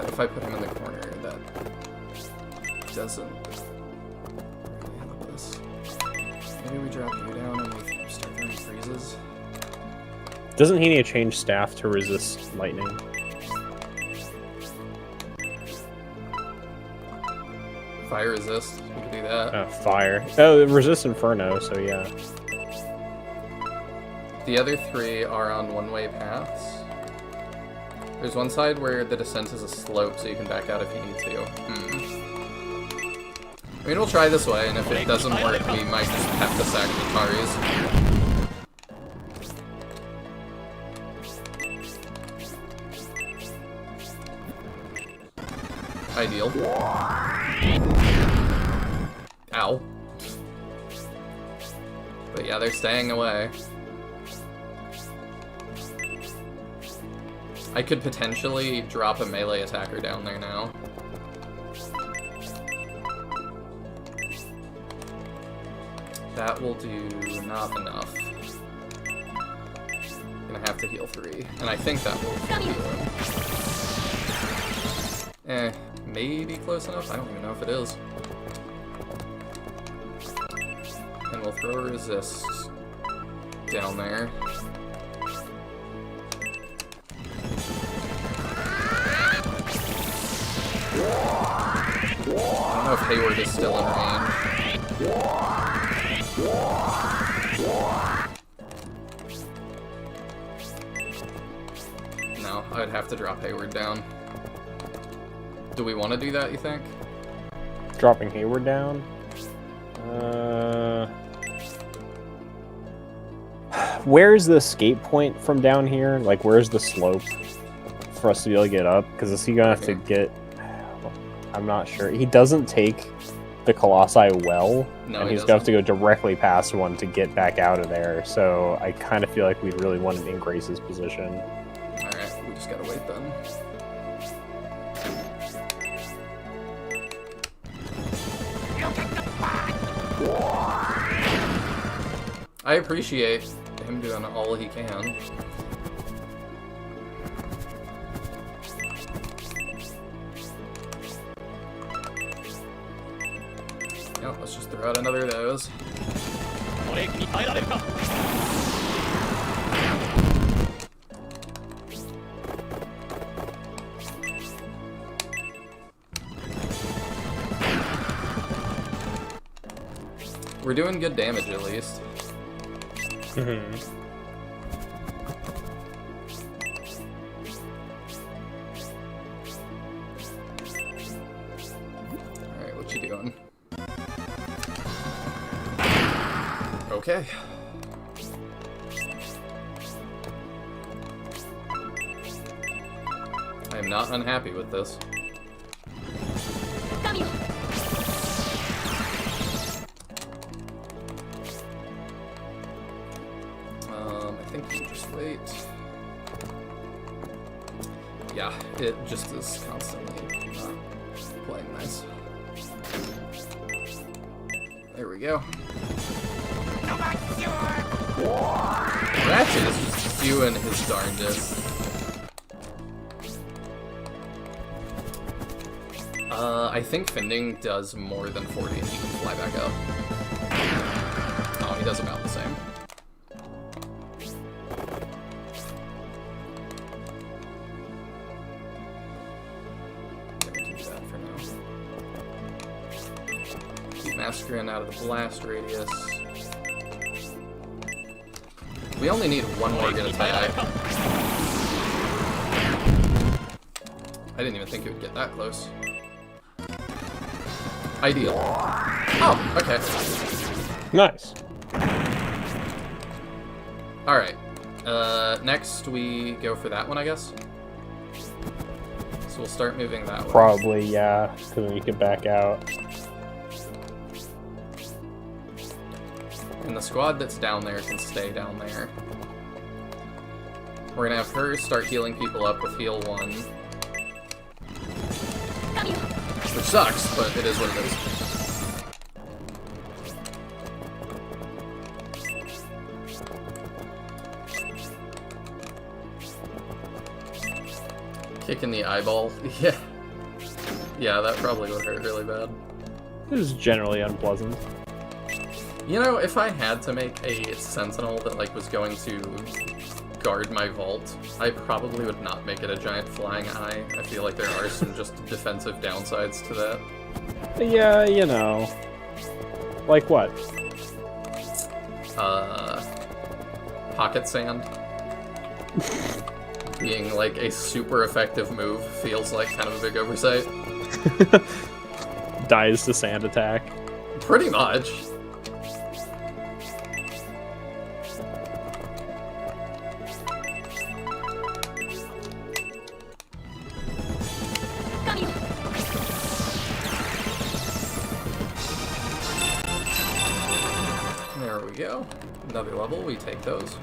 If I put him in the corner, that doesn't really help us. Maybe we drop you down and we start throwing freezes. Doesn't he need to change staff to resist lightning? Fire resist. We can do that. Fire. Oh, resist Inferno, so yeah. The other three are on one-way paths. There's one side where the descent is a slope, so you can back out if you need to. I mean, we'll try this way, and if it doesn't work, we might just have to sack Mikaris. Ideal. Ow. But yeah, they're staying away. I could potentially drop a melee attacker down there now. That will do not enough. Gonna have to heal 3. And I think that will heal him. Maybe close enough? I don't even know if it is. And we'll throw a resist down there. I don't know if Hayward is still in range. No, I'd have to drop Hayward down. Do we want to do that, you think? Dropping Hayward down? Where's the escape point from down here? Like, where's the slope for us to be able to get up? Because is he gonna have to get... I'm not sure. He doesn't take the Colossi well, no, and he's gonna have to go directly past one to get back out of there. So I kind of feel like we really want him in Grace's position. Alright, we just gotta wait then. I appreciate him doing all he can. Yep, let's just throw out another of those. We're doing good damage at least. Alright, what you doing? Okay. I am not unhappy with this. I think you just wait. Yeah, it just is constantly not playing nice. There we go. Ratchet is just doing his darndest. I think Fending does more than 40 and he can fly back up. Oh, he does about the same. Yeah, we can do that for now. Keep Mascarin out of the blast radius. We only need one more good attack. I didn't even think it would get that close. Ideal. Oh, okay. Nice. Alright. Next we go for that one, I guess. So we'll start moving that way. Probably, yeah, because then you can back out. And the squad that's down there can stay down there. We're gonna have her start healing people up with heal 1. Which sucks, but it is what it is. Kick in the eyeball. Yeah. Yeah, that probably would hurt really bad. It is generally unpleasant. You know, if I had to make a sentinel that like was going to guard my vault, I probably would not make it a giant flying eye. I feel like there are some just defensive downsides to that. Yeah, you know. Like what? Pocket sand. Being like a super effective move feels like kind of a big oversight. Dies to sand attack. Pretty much. There we go. Another level, we take those.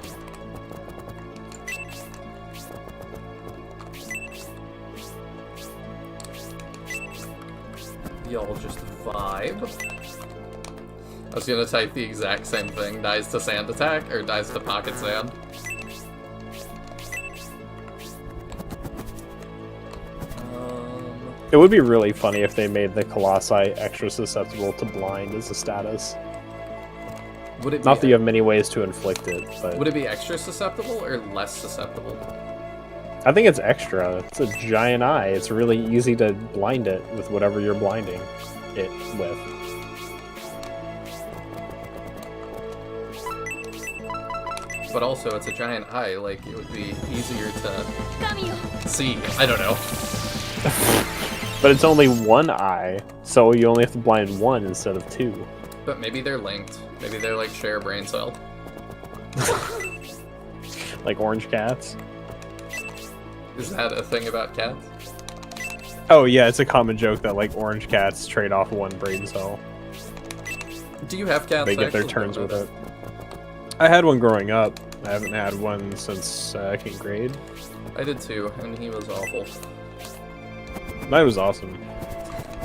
Y'all just vibe. I was gonna type the exact same thing. Dies to sand attack, or dies to pocket sand. It would be really funny if they made the Colossi extra susceptible to blind as a status. Would it be Not that you have many ways to inflict it, but... Would it be extra susceptible or less susceptible? I think it's extra. It's a giant eye. It's really easy to blind it with whatever you're blinding it with. But also, it's a giant eye. Like, it would be easier to see. I don't know. But it's only one eye, so you only have to blind one instead of two. But maybe they're linked. Maybe they're like share brain cell. Like orange cats. Is that a thing about cats? Oh yeah, it's a common joke that like orange cats trade off one brain cell. Do you have cats? They get their turns with it. I had one growing up. I haven't had one since second grade. I did too, and he was awful. Mine was awesome.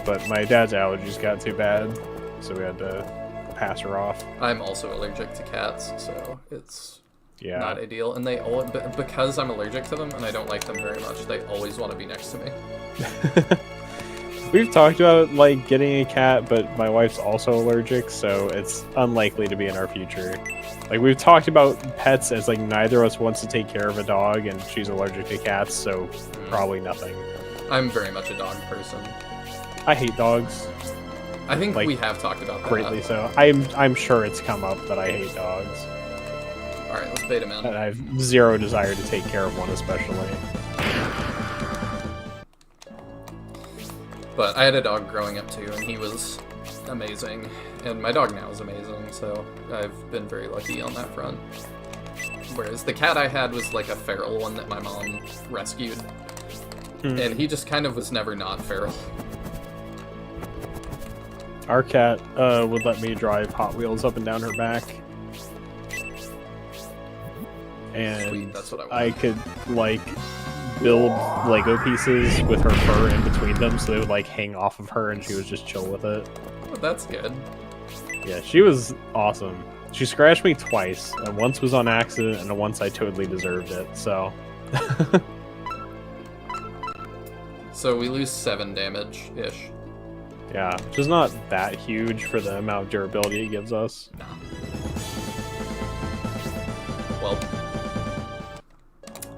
But my dad's allergies got too bad, so we had to pass her off. I'm also allergic to cats, so it's Yeah. not ideal. And they all, because I'm allergic to them and I don't like them very much, they always want to be next to me. We've talked about like getting a cat, but my wife's also allergic, so it's unlikely to be in our future. Like we've talked about pets as like neither of us wants to take care of a dog, and she's allergic to cats, so probably nothing. I'm very much a dog person. I hate dogs. I think Like, we have talked about that. Greatly so. I'm sure it's come up that I hate dogs. Alright, let's bait him in. And I have zero desire to take care of one especially. But I had a dog growing up too, and he was amazing. And my dog now is amazing, so I've been very lucky on that front. Whereas the cat I had was like a feral one that my mom rescued. And he just kind of was never not feral. Our cat would let me drive Hot Wheels up and down her back. And Sweet, that's what I want. I could like build Lego pieces with her fur in between them, so they would like hang off of her and she would just chill with it. Oh, that's good. Yeah, she was awesome. She scratched me twice, and once was on accident, and once I totally deserved it, so... So we lose 7 damage-ish. Yeah, which is not that huge for the amount of durability it gives us. Nah. Well,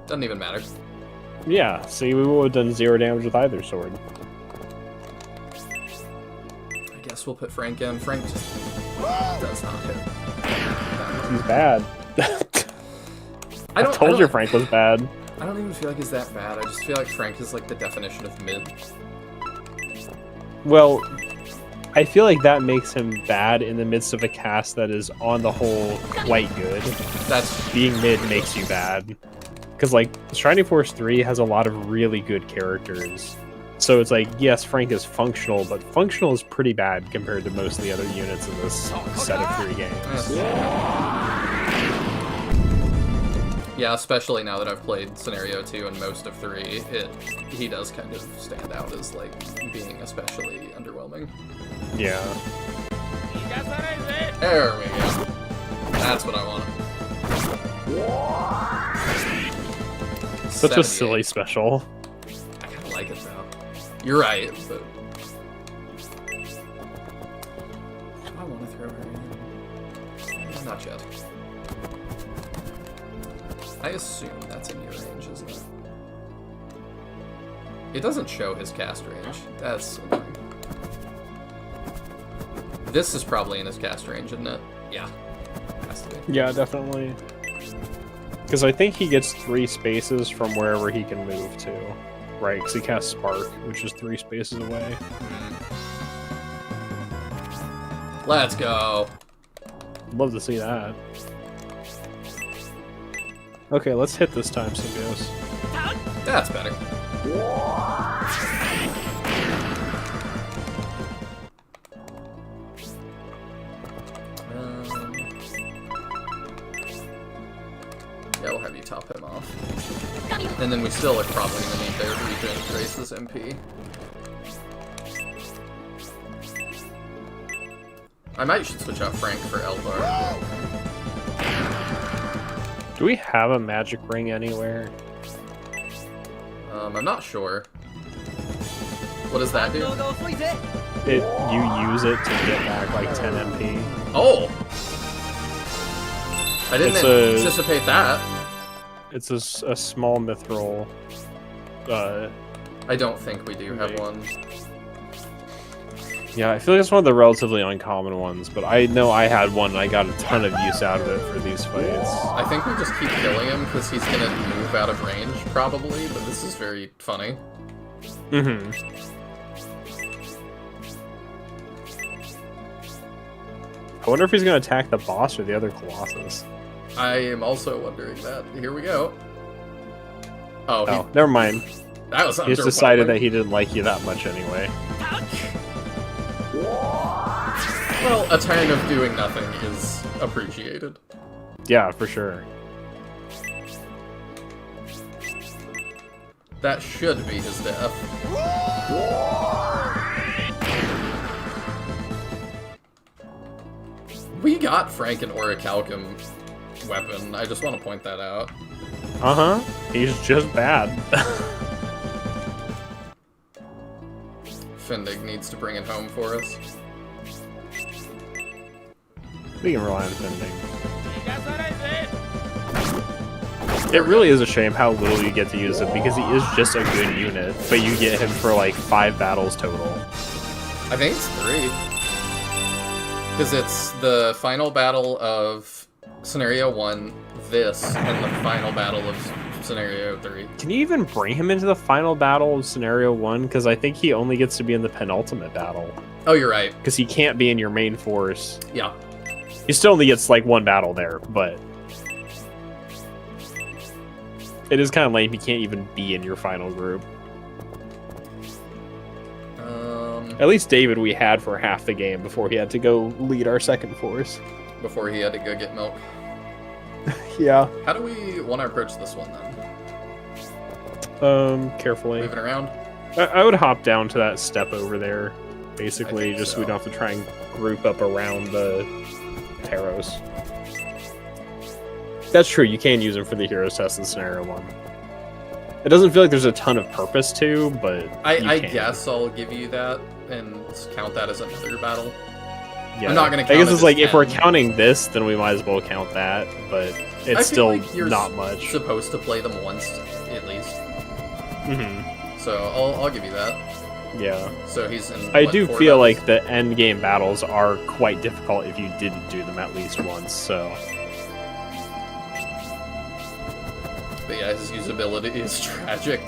doesn't even matter. Yeah, see, we would have done 0 damage with either sword. I guess we'll put Frank in. Frank just does not hit. He's bad. I told you Frank was bad. I don't even feel like he's that bad. I just feel like Frank is like the definition of mid. Well, I feel like that makes him bad in the midst of a cast that is, on the whole, quite good. That's being mid makes you bad. Because, like, Shining Force 3 has a lot of really good characters. So it's like, yes, Frank is functional, but functional is pretty bad compared to most of the other units in this set of 3 games. Yeah, especially now that I've played Scenario 2 and most of 3, he does kind of stand out as, like, being especially underwhelming. Yeah. There we go. That's what I want. Such a silly special. I kind of like it, though. You're right, but... Do I want to throw her in? Not yet. I assume that's in your range, isn't it? It doesn't show his cast range. That's annoying. This is probably in his cast range, isn't it? Yeah. Has to be. Yeah, definitely. Because I think he gets 3 spaces from wherever he can move to. Right, because he casts Spark, which is 3 spaces away. Let's go. Love to see that. Okay, let's hit this time, Symbios. That's better. Yeah, we'll have you top him off. And then we still are probably going to need their regen Grace's MP. I might should switch out Frank for Eldar. Do we have a magic ring anywhere? I'm not sure. What does that do? You use it to get back like 10 MP. Oh! I didn't anticipate that. It's a small mithril. I don't think we do have one. Yeah, I feel like it's one of the relatively uncommon ones, but I know I had one and I got a ton of use out of it for these fights. I think we just keep killing him because he's gonna move out of range, probably, but this is very funny. Mm-hmm. I wonder if he's gonna attack the boss or the other Colossus. I am also wondering that. Here we go. Oh, never mind. That was He's decided that he didn't like you that much anyway. Well, a turn of doing nothing is appreciated. Yeah, for sure. That should be his death. We got Frank and Orichalcum weapon. I just want to point that out. Uh-huh. He's just bad. Findig needs to bring it home for us. We can rely on Findig. It really is a shame how little you get to use him, because he is just a good unit, but you get him for like 5 battles total. I think it's 3. Because it's the final battle of Scenario 1, this, and the final battle of Scenario 3. Can you even bring him into the final battle of Scenario 1? Because I think he only gets to be in the penultimate battle. Oh, you're right. Because he can't be in your main force. Yeah. He still only gets like 1 battle there, but it is kind of lame he can't even be in your final group. At least David we had for half the game before he had to go lead our second force. Before he had to go get milk. Yeah. How do we want to approach this one then? Carefully. Moving around? I would hop down to that step over there, basically, just so we don't have to try and group up around the Taros. That's true, you can use them for the Heroes test in Scenario 1. It doesn't feel like there's a ton of purpose to, but I guess I'll give you that and count that as another battle. Yeah. I'm not gonna count I guess it's like, 10. if we're counting this, then we might as well count that, but it's still like you're not much. Supposed to play them once, at least. Mm-hmm. So I'll give you that. Yeah. So he's in. I what, do 4 feel battles? like the end game battles are quite difficult if you didn't do them at least once, so. But yeah, his usability is tragic.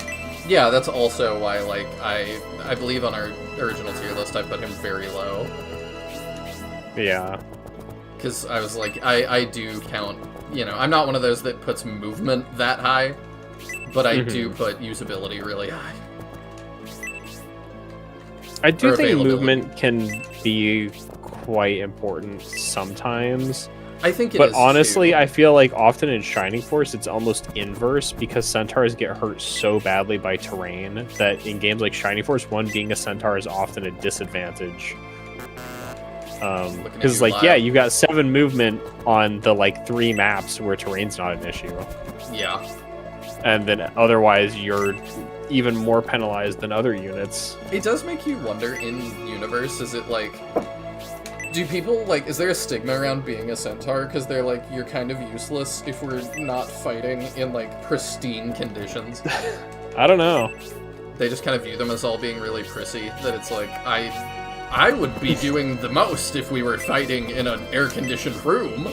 Yeah, that's also why, like, I believe on our original tier list I put him very low. Yeah. Because I was like, I do count, you know, I'm not one of those that puts movement that high, but I do put usability really high. I do think movement can be quite important sometimes. I think it but is, honestly, too. I feel like often in Shining Force, it's almost inverse, because centaurs get hurt so badly by terrain that in games like Shining Force 1, being a centaur is often a disadvantage. Because, like, yeah, you got 7 movement on the, like, 3 maps where terrain's not an issue. Yeah. And then otherwise, you're even more penalized than other units. It does make you wonder, in universe, is it like Do people, like, is there a stigma around being a centaur? Because they're like, you're kind of useless if we're not fighting in, like, pristine conditions. I don't know. They just kind of view them as all being really prissy, that it's like, I would be doing the most if we were fighting in an air-conditioned room.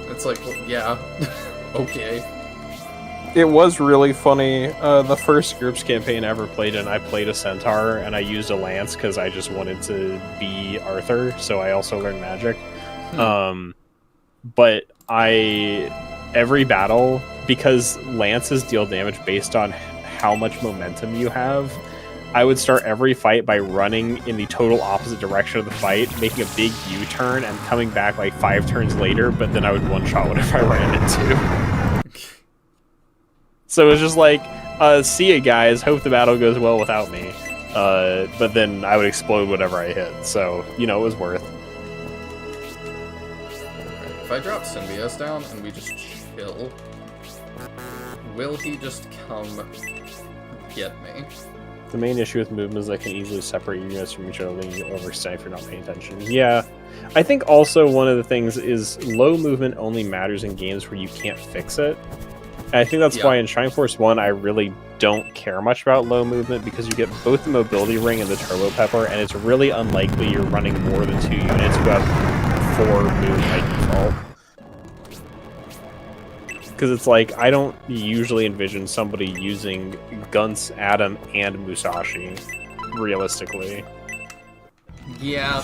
It's like, well, yeah, okay. It was really funny. The first GURPS campaign I ever played in, I played a centaur, and I used a lance because I just wanted to be Arthur, so I also learned magic. But every battle, because lances deal damage based on how much momentum you have, I would start every fight by running in the total opposite direction of the fight, making a big U-turn, and coming back like 5 turns later, but then I would one-shot whatever I ran into. So it was just like, see ya guys, hope the battle goes well without me. But then I would explode whatever I hit, so, you know, it was worth. If I drop Symbios down and we just chill, will he just come get me? The main issue with movement is I can easily separate you guys from each other, leaving you overextend if you're not paying attention. Yeah. I think also one of the things is low movement only matters in games where you can't fix it. And I think that's why in Shining Force 1 I really don't care much about low movement, because you get both the mobility ring and the turbo pepper, and it's really unlikely you're running more than 2 units who have 4 move by default. Because it's like, I don't usually envision somebody using Gunts, Adam, and Musashi, realistically. Yeah,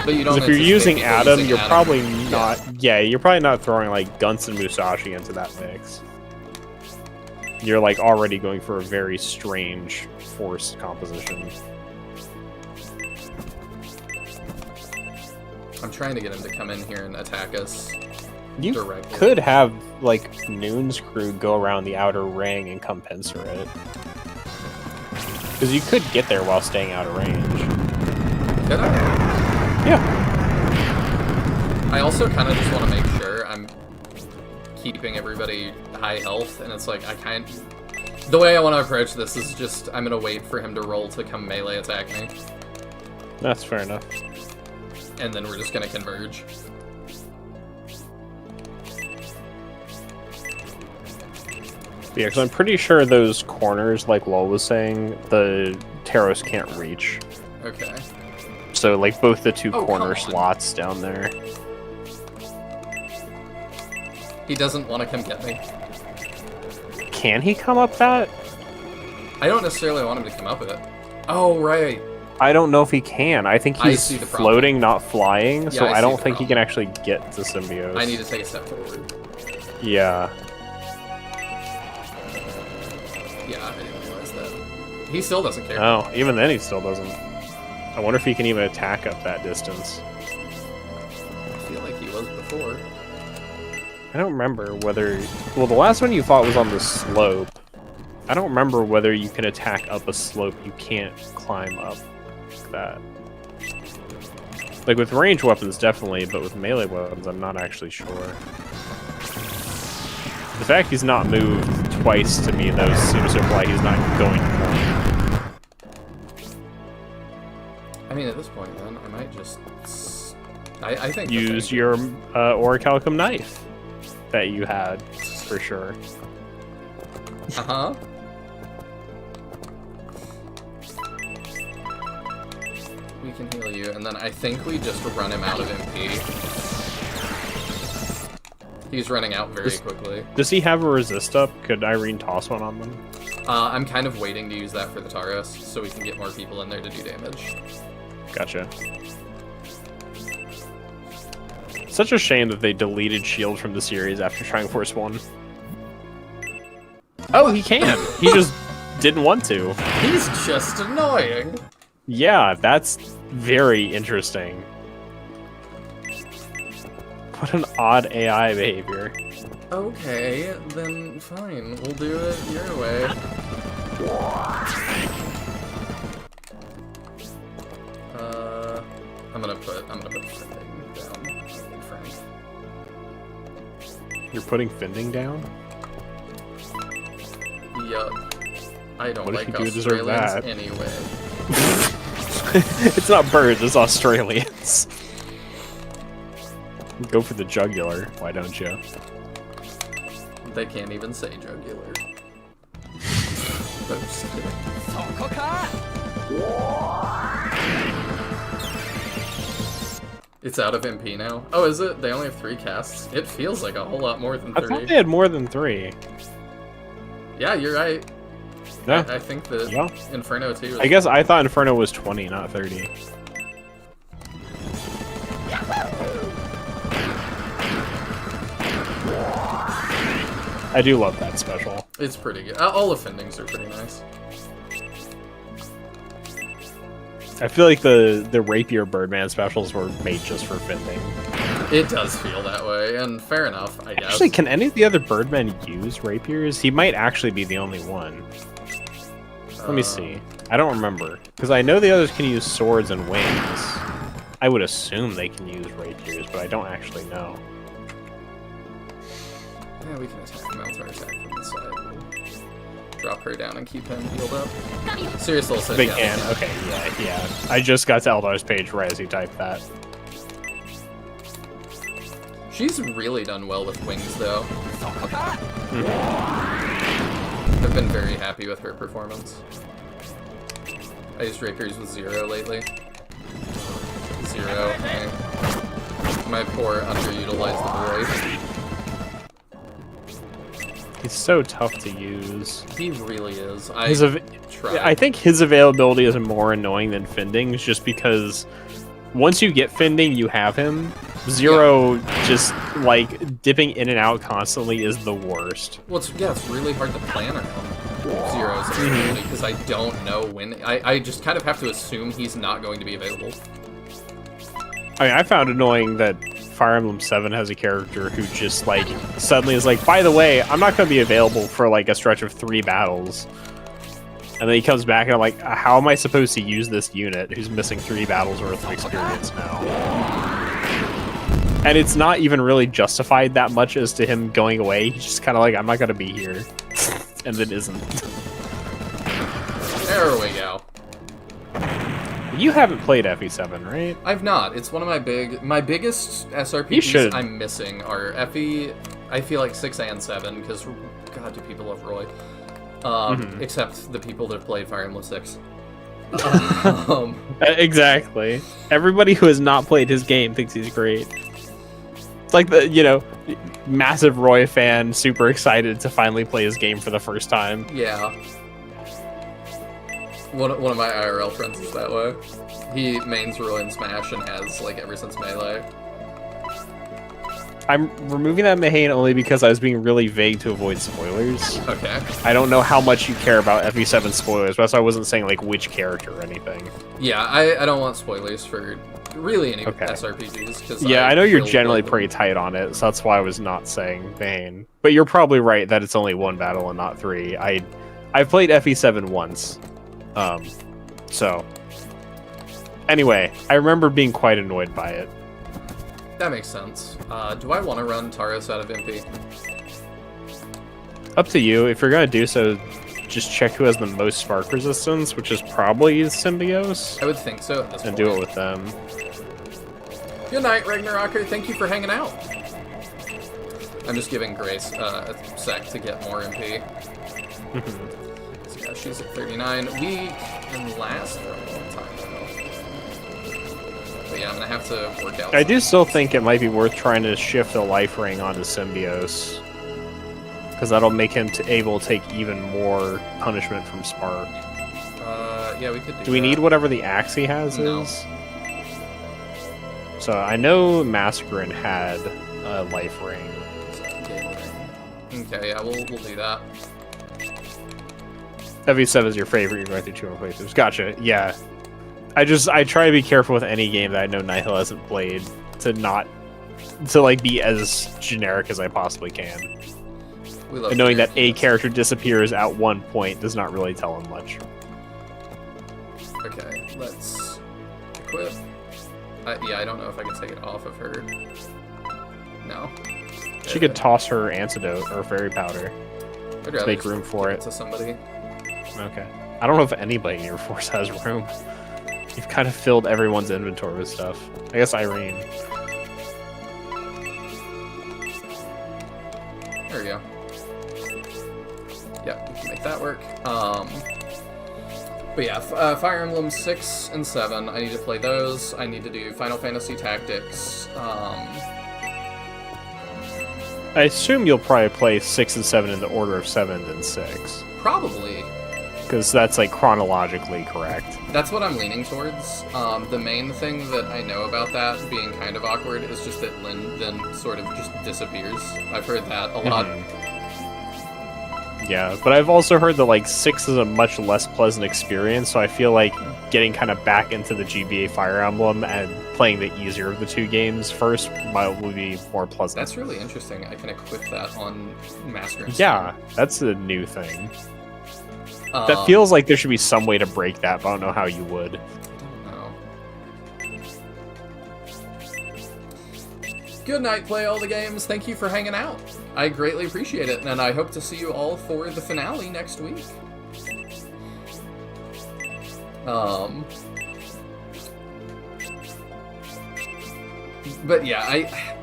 but you don't. If you're using Adam, you're probably not. Yeah, you're probably not throwing like Gunts and Musashi into that mix. You're like already going for a very strange force composition. I'm trying to get him to come in here and attack us. You directly. Could have like Noon's crew go around the outer ring and come pincer it. Because you could get there while staying out of range. Could I? Yeah. I also kind of just want to make sure I'm keeping everybody high health, and it's like, the way I want to approach this is just, I'm going to wait for him to roll to come melee attack me. That's fair enough. And then we're just going to converge. Yeah, because I'm pretty sure those corners, like Lol was saying, the Taros can't reach. Okay. So, like, both the 2 corner slots down there. He doesn't want to come get me. Can he come up that? I don't necessarily want him to come up it. Oh, right. I don't know if he can. I think he's floating, not flying, so I don't think he can actually get to Symbios. I need to take a step forward. Yeah. Yeah, I didn't realize that. He still doesn't care. Oh, even then he still doesn't. I wonder if he can even attack up that distance. I feel like he was before. I don't remember whether... Well, the last one you fought was on the slope. I don't remember whether you can attack up a slope you can't climb up like that. Like, with ranged weapons, definitely, but with melee weapons, I'm not actually sure. The fact he's not moved twice to me, though, seems to imply he's not going to point. I mean, at this point, then, I might just... I think... Use your Orichalcum knife that you had, for sure. Uh-huh. We can heal you, and then I think we just run him out of MP. He's running out very quickly. Does he have a resist up? Could Irene toss one on them? I'm kind of waiting to use that for the Taros, so we can get more people in there to do damage. Gotcha. Such a shame that they deleted Shield from the series after Shining Force 1. Oh, he can! He just didn't want to. He's just annoying! Yeah, that's very interesting. What an odd AI behavior. Okay, then fine. We'll do it your way. I'm gonna put Fending down in front. You're putting Fending down? Yup. I don't what like if you do Australians deserve that? anyway. It's not birds, it's Australians. Go for the jugular. Why don't you? They can't even say jugular. But I'm just kidding. It's out of MP now. Oh, is it? They only have 3 casts. It feels like a whole lot more than 3. I thought they had more than 3. Yeah, you're right. Yeah. I think that Inferno 2 was... I guess I thought Inferno was 20, not 30. I do love that special. It's pretty good. All the Fendings are pretty nice. I feel like the Rapier Birdman specials were made just for Fending. It does feel that way, and fair enough, I guess. Actually, can any of the other Birdmen use Rapiers? He might actually be the only one. Let me see. I don't remember. Because I know the others can use swords and wings. I would assume they can use Rapiers, but I don't actually know. Yeah, we can mount our attack from the side. We'll drop her down and keep him healed up. Serious Soul said they can. Okay, yeah. I just got to Eldar's page right as he typed that. She's really done well with wings, though. I've been very happy with her performance. I used rapiers with 0 lately. 0. My poor underutilized void. He's so tough to use. He really is. I think his availability is more annoying than Fending's, just because once you get Fending, you have him. 0 just like dipping in and out constantly is the worst. Well, it's really hard to plan around 0's availability because I don't know when. I just kind of have to assume he's not going to be available. I mean, I found annoying that Fire Emblem 7 has a character who just, like, suddenly is like, by the way, I'm not going to be available for, like, a stretch of 3 battles. And then he comes back and I'm like, how am I supposed to use this unit who's missing 3 battles worth of experience now? And it's not even really justified that much as to him going away. He's just kind of like, I'm not going to be here. And then isn't. There we go. You haven't played FE7, right? I've not. It's one of my biggest SRPGs I'm missing are FE, I feel like 6 and 7, because, God, do people love Roy. Except the people that have played Fire Emblem 6. Exactly. Everybody who has not played his game thinks he's great. It's like the, massive Roy fan, super excited to finally play his game for the first time. Yeah. One of my IRL friends is that way. He mains Roy in Smash and has, like, ever since Melee. I'm removing that Mahane only because I was being really vague to avoid spoilers. Okay. I don't know how much you care about FE7 spoilers, but I wasn't saying, like, which character or anything. Yeah, I don't want spoilers for really any SRPGs. Cause I know you're generally pretty tight on it, so that's why I was not saying Mahane. But you're probably right that it's only 1 battle and not 3. I've played FE7 once. So anyway, I remember being quite annoyed by it. That makes sense. Do I want to run Taros out of MP? Up to you. If you're gonna do so, just check who has the most spark resistance, which is probably Symbios. I would think so at this point. And do it with them. Good night, Ragnarocker. Thank you for hanging out. I'm just giving Grace a sec to get more MP. Yeah, she's at 39. Weak and last for a long time, though. But yeah, I'm gonna have to work out. I do still think it might be worth trying to shift a life ring onto Symbios. Because that'll make him able to take even more punishment from Spark. Yeah, we could do Do we need whatever the axe he has is? So I know Mascarin had a life ring. Okay, yeah, we'll do that. FE7 is your favorite, you're going through 2 more playthroughs. Gotcha, yeah. I try to be careful with any game that I know Nihil hasn't played to be as generic as I possibly can. And knowing that a character disappears at one point does not really tell him much. Okay, let's equip. Yeah, I don't know if I can take it off of her. No. She could toss her antidote or fairy powder to make room for it. To somebody. Okay. I don't know if anybody in your force has room. You've kind of filled everyone's inventory with stuff. I guess Irene. There we go. Yep, we can make that work. But yeah, Fire Emblem 6 and 7, I need to play those. I need to do Final Fantasy Tactics. I assume you'll probably play 6 and 7 in the order of 7 and 6. Probably. Because that's, like, chronologically correct. That's what I'm leaning towards. The main thing that I know about that being kind of awkward is just that Lyn then sort of just disappears. I've heard that a lot. Yeah, but I've also heard that, like, 6 is a much less pleasant experience, so I feel like getting kind of back into the GBA Fire Emblem and playing the easier of the two games first would be more pleasant. That's really interesting. I can equip that on Master and Yeah, that's a new thing. That feels like there should be some way to break that, but I don't know how you would. I don't know. Good night, play all the games. Thank you for hanging out. I greatly appreciate it, and I hope to see you all for the finale next week. But yeah,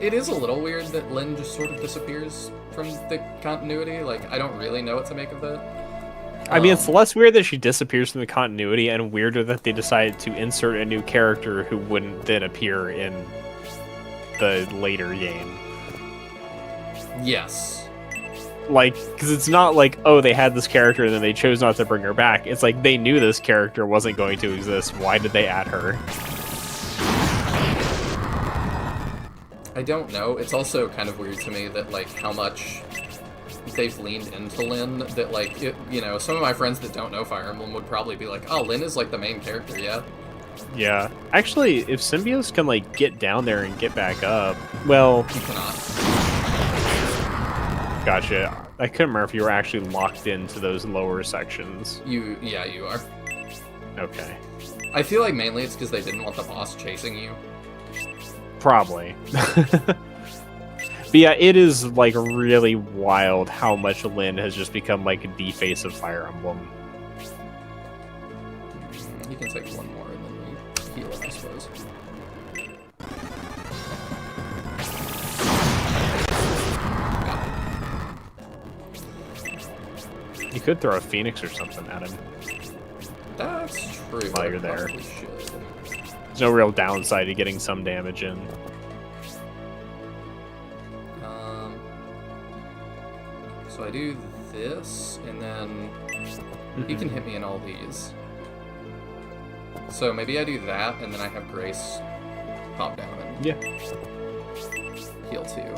it is a little weird that Lyn just sort of disappears from the continuity. Like, I don't really know what to make of that. I mean, it's less weird that she disappears from the continuity, and weirder that they decided to insert a new character who wouldn't then appear in the later game. Yes. Like, because it's not like, oh, they had this character and then they chose not to bring her back. It's like, they knew this character wasn't going to exist. Why did they add her? I don't know. It's also kind of weird to me that, like, how much they've leaned into Lyn, that, like, you know, some of my friends that don't know Fire Emblem would probably be like, oh, Lyn is, like, the main character, yeah? Yeah. Actually, if Symbios can, like, get down there and get back up, well... He cannot. Gotcha. I couldn't remember if you were actually locked into those lower sections. Yeah, you are. Okay. I feel like mainly it's because they didn't want the boss chasing you. Probably. But yeah, it is, like, really wild how much Lyn has just become, like, the face of Fire Emblem. You can take one more and then we heal it, I suppose. You could throw a Phoenix or something at him. That's true. While you're there. Should. There's no real downside to getting some damage in. So I do this, and then he can hit me in all these. So maybe I do that, and then I have Grace pop down and heal too.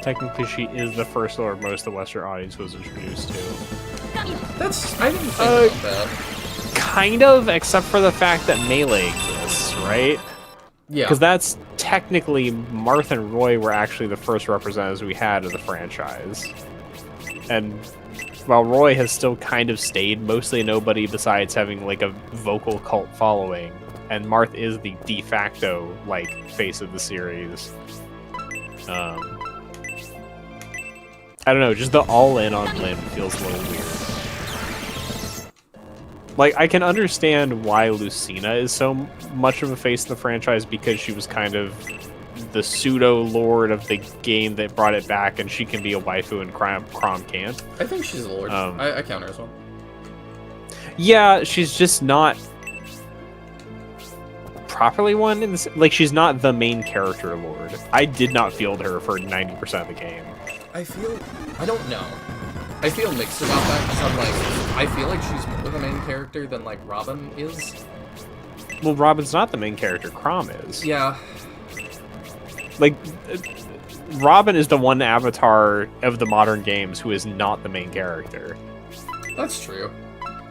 Technically, she is the first Lord most of the Western audience was introduced to. I didn't think about that. Kind of, except for the fact that Melee exists, right? Yeah. Because that's technically, Marth and Roy were actually the first representatives we had of the franchise. And while Roy has still kind of stayed mostly nobody besides having, like, a vocal cult following, and Marth is the de facto, like, face of the series. I don't know, just the all-in on Lyn feels a little weird. Like, I can understand why Lucina is so much of a face of the franchise, because she was kind of the pseudo-lord of the game that brought it back, and she can be a waifu and Chrom can't. I think she's a lord. I count her as one. Yeah, she's just not properly one. In this, like, she's not the main character lord. I did not field her for 90% of the game. I don't know. I feel mixed about that, because I'm like, I feel like she's more the main character than, like, Robin is. Well, Robin's not the main character, Chrom is. Yeah. Like, Robin is the one avatar of the modern games who is not the main character. That's true.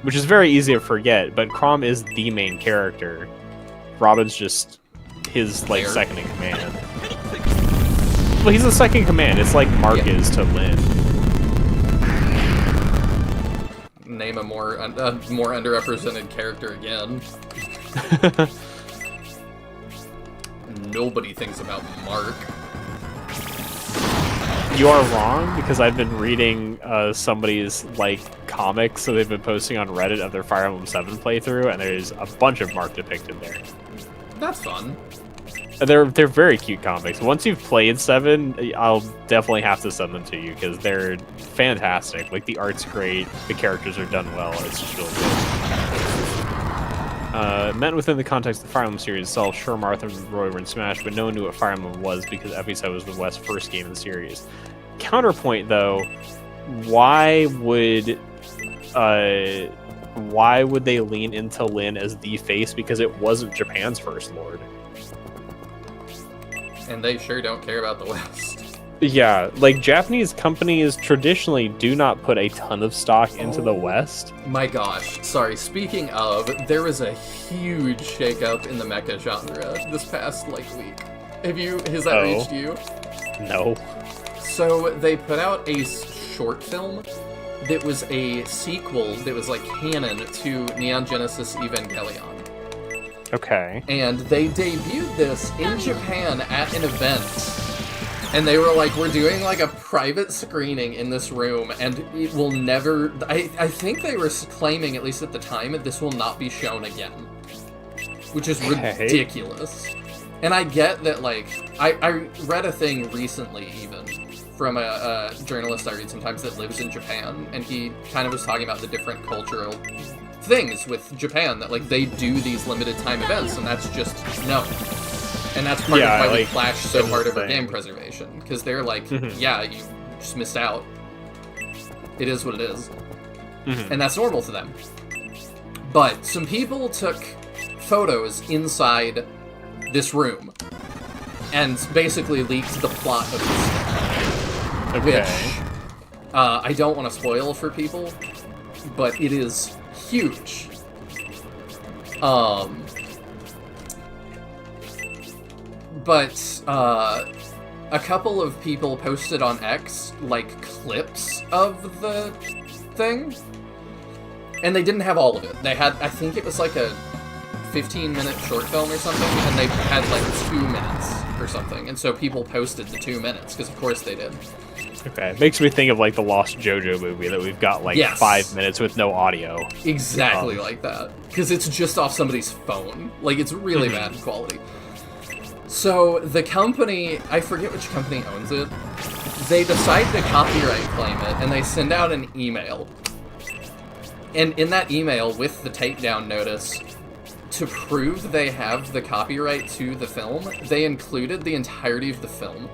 Which is very easy to forget, but Chrom is the main character. Robin's just his, like, second in command. Well, he's the second in command. It's like Mark is to Lyn. Name a more underrepresented character again. Nobody thinks about Mark. You are wrong, because I've been reading somebody's, like, comics, so they've been posting on Reddit of their Fire Emblem 7 playthrough, and there's a bunch of Mark depicted there. That's fun. They're very cute comics. Once you've played 7, I'll definitely have to send them to you because they're fantastic. Like, the art's great, the characters are done well, it's just really good. Meant within the context of the Fire Emblem series itself, sure, Martha and Roy were in Smash, but no one knew what Fire Emblem was because Epicide was the West's first game in the series. Counterpoint, though, why would they lean into Lyn as the face? Because it wasn't Japan's first lord. And they sure don't care about the West. Yeah, like, Japanese companies traditionally do not put a ton of stock into the West. My gosh. Sorry, speaking of, there was a huge shakeup in the mecha genre this past, week. Has that reached you? No. So, they put out a short film that was a sequel that was, canon to Neon Genesis Evangelion. Okay. And they debuted this in Japan at an event. And they were like, we're doing a private screening in this room, and it will never... I think they were claiming, at least at the time, that this will not be shown again. Which is ridiculous. And I get that, I read a thing recently, even, from a journalist I read sometimes that lives in Japan, and he kind of was talking about the different cultural things with Japan, that they do these limited time events, and that's just no. And that's part of why we flash so hard over game preservation, because they're yeah, you just missed out. It is what it is. And that's normal to them. But some people took photos inside this room and basically leaked the plot of this thing. Which I don't want to spoil for people, but it is huge. But a couple of people posted on X clips of the thing, and they didn't have all of it. They had, I think it was a 15-minute short film or something, and they had 2 minutes or something, and so people posted the 2 minutes because of course they did. Okay, it makes me think of the Lost JoJo movie that we've got 5 minutes with no audio. Exactly like that, because it's just off somebody's phone. It's really bad quality. So the company, I forget which company owns it, they decide to copyright claim it, and they send out an email. And in that email, with the takedown notice, to prove they have the copyright to the film, they included the entirety of the film.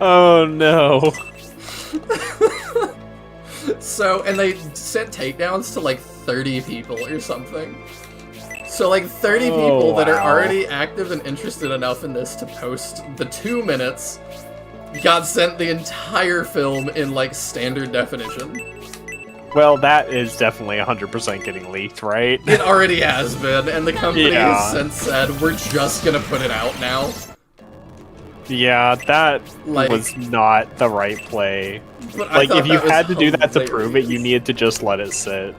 Oh no. So, and they sent takedowns to 30 people or something. So 30 people that are already active and interested enough in this to post the 2 minutes got sent the entire film in standard definition. Well, that is definitely 100% getting leaked, right? It already has been, and the company has since said, we're just gonna put it out now. Yeah, that was not the right play. But if you had to do that to prove it, you needed to just let it sit.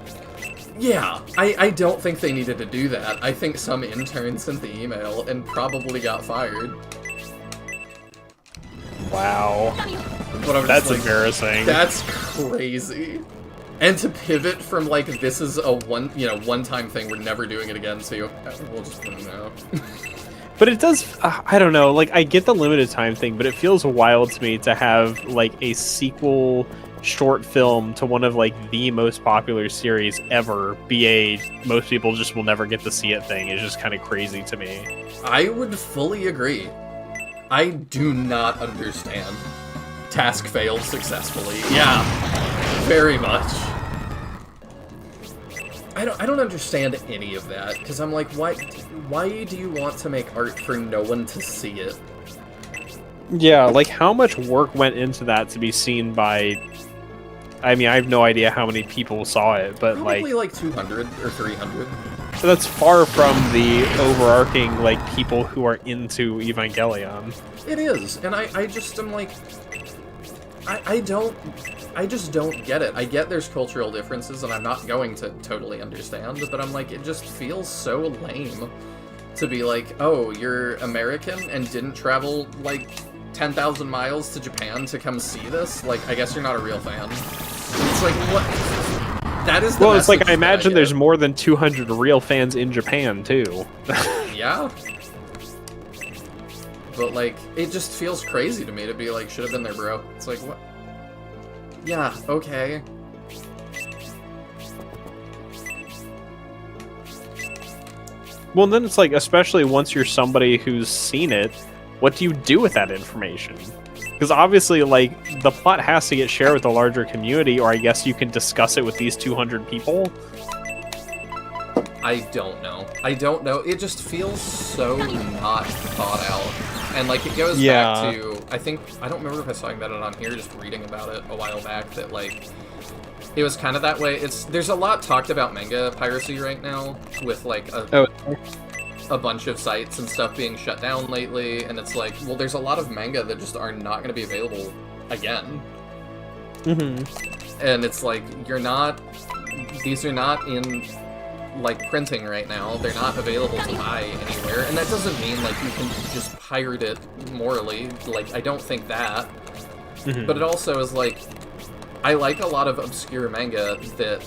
Yeah, I don't think they needed to do that. I think some intern sent the email and probably got fired. Wow. But I'm that's embarrassing. That's crazy. And to pivot from this is a one-time thing, we're never doing it again, so we'll just put it out. But it does, I don't know, I get the limited time thing, but it feels wild to me to have, a sequel short film to one of, the most popular series ever be a most people just will never get to see it thing. It's just kind of crazy to me. I would fully agree. I do not understand. Task failed successfully. Yeah, very much. I don't understand any of that, because I'm why do you want to make art for no one to see it? Yeah, how much work went into that to be seen by... I mean, I have no idea how many people saw it, but probably 200 or 300. So that's far from the overarching, people who are into Evangelion. It is, and I just am I just don't get it. I get there's cultural differences, and I'm not going to totally understand, but I'm it just feels so lame to be oh, you're American and didn't travel, 10,000 miles to Japan to come see this? I guess you're not a real fan. It's what? That is the Well, it's like message I that imagine get. there's more than 200 real fans in Japan too. Yeah. But like, it just feels crazy to me to be like, should have been there, bro. It's like, what? Yeah, okay. Well, then it's like, especially once you're somebody who's seen it, what do you do with that information? Because obviously, like, the plot has to get shared with the larger community, or I guess you can discuss it with these 200 people. I don't know. I don't know. It just feels so not thought out. And like, it goes back to, I don't remember if I was talking about it on here, just reading about it a while back, that like, it was kind of that way. There's a lot talked about manga piracy right now, with like a bunch of sites and stuff being shut down lately, and it's like, well, there's a lot of manga that just are not going to be available again. Mm-hmm. And it's like, these are not in, like, printing right now. They're not available to buy anywhere, and that doesn't mean, like, you can just pirate it morally. Like, I don't think that. Mm-hmm. But it also is like, I like a lot of obscure manga that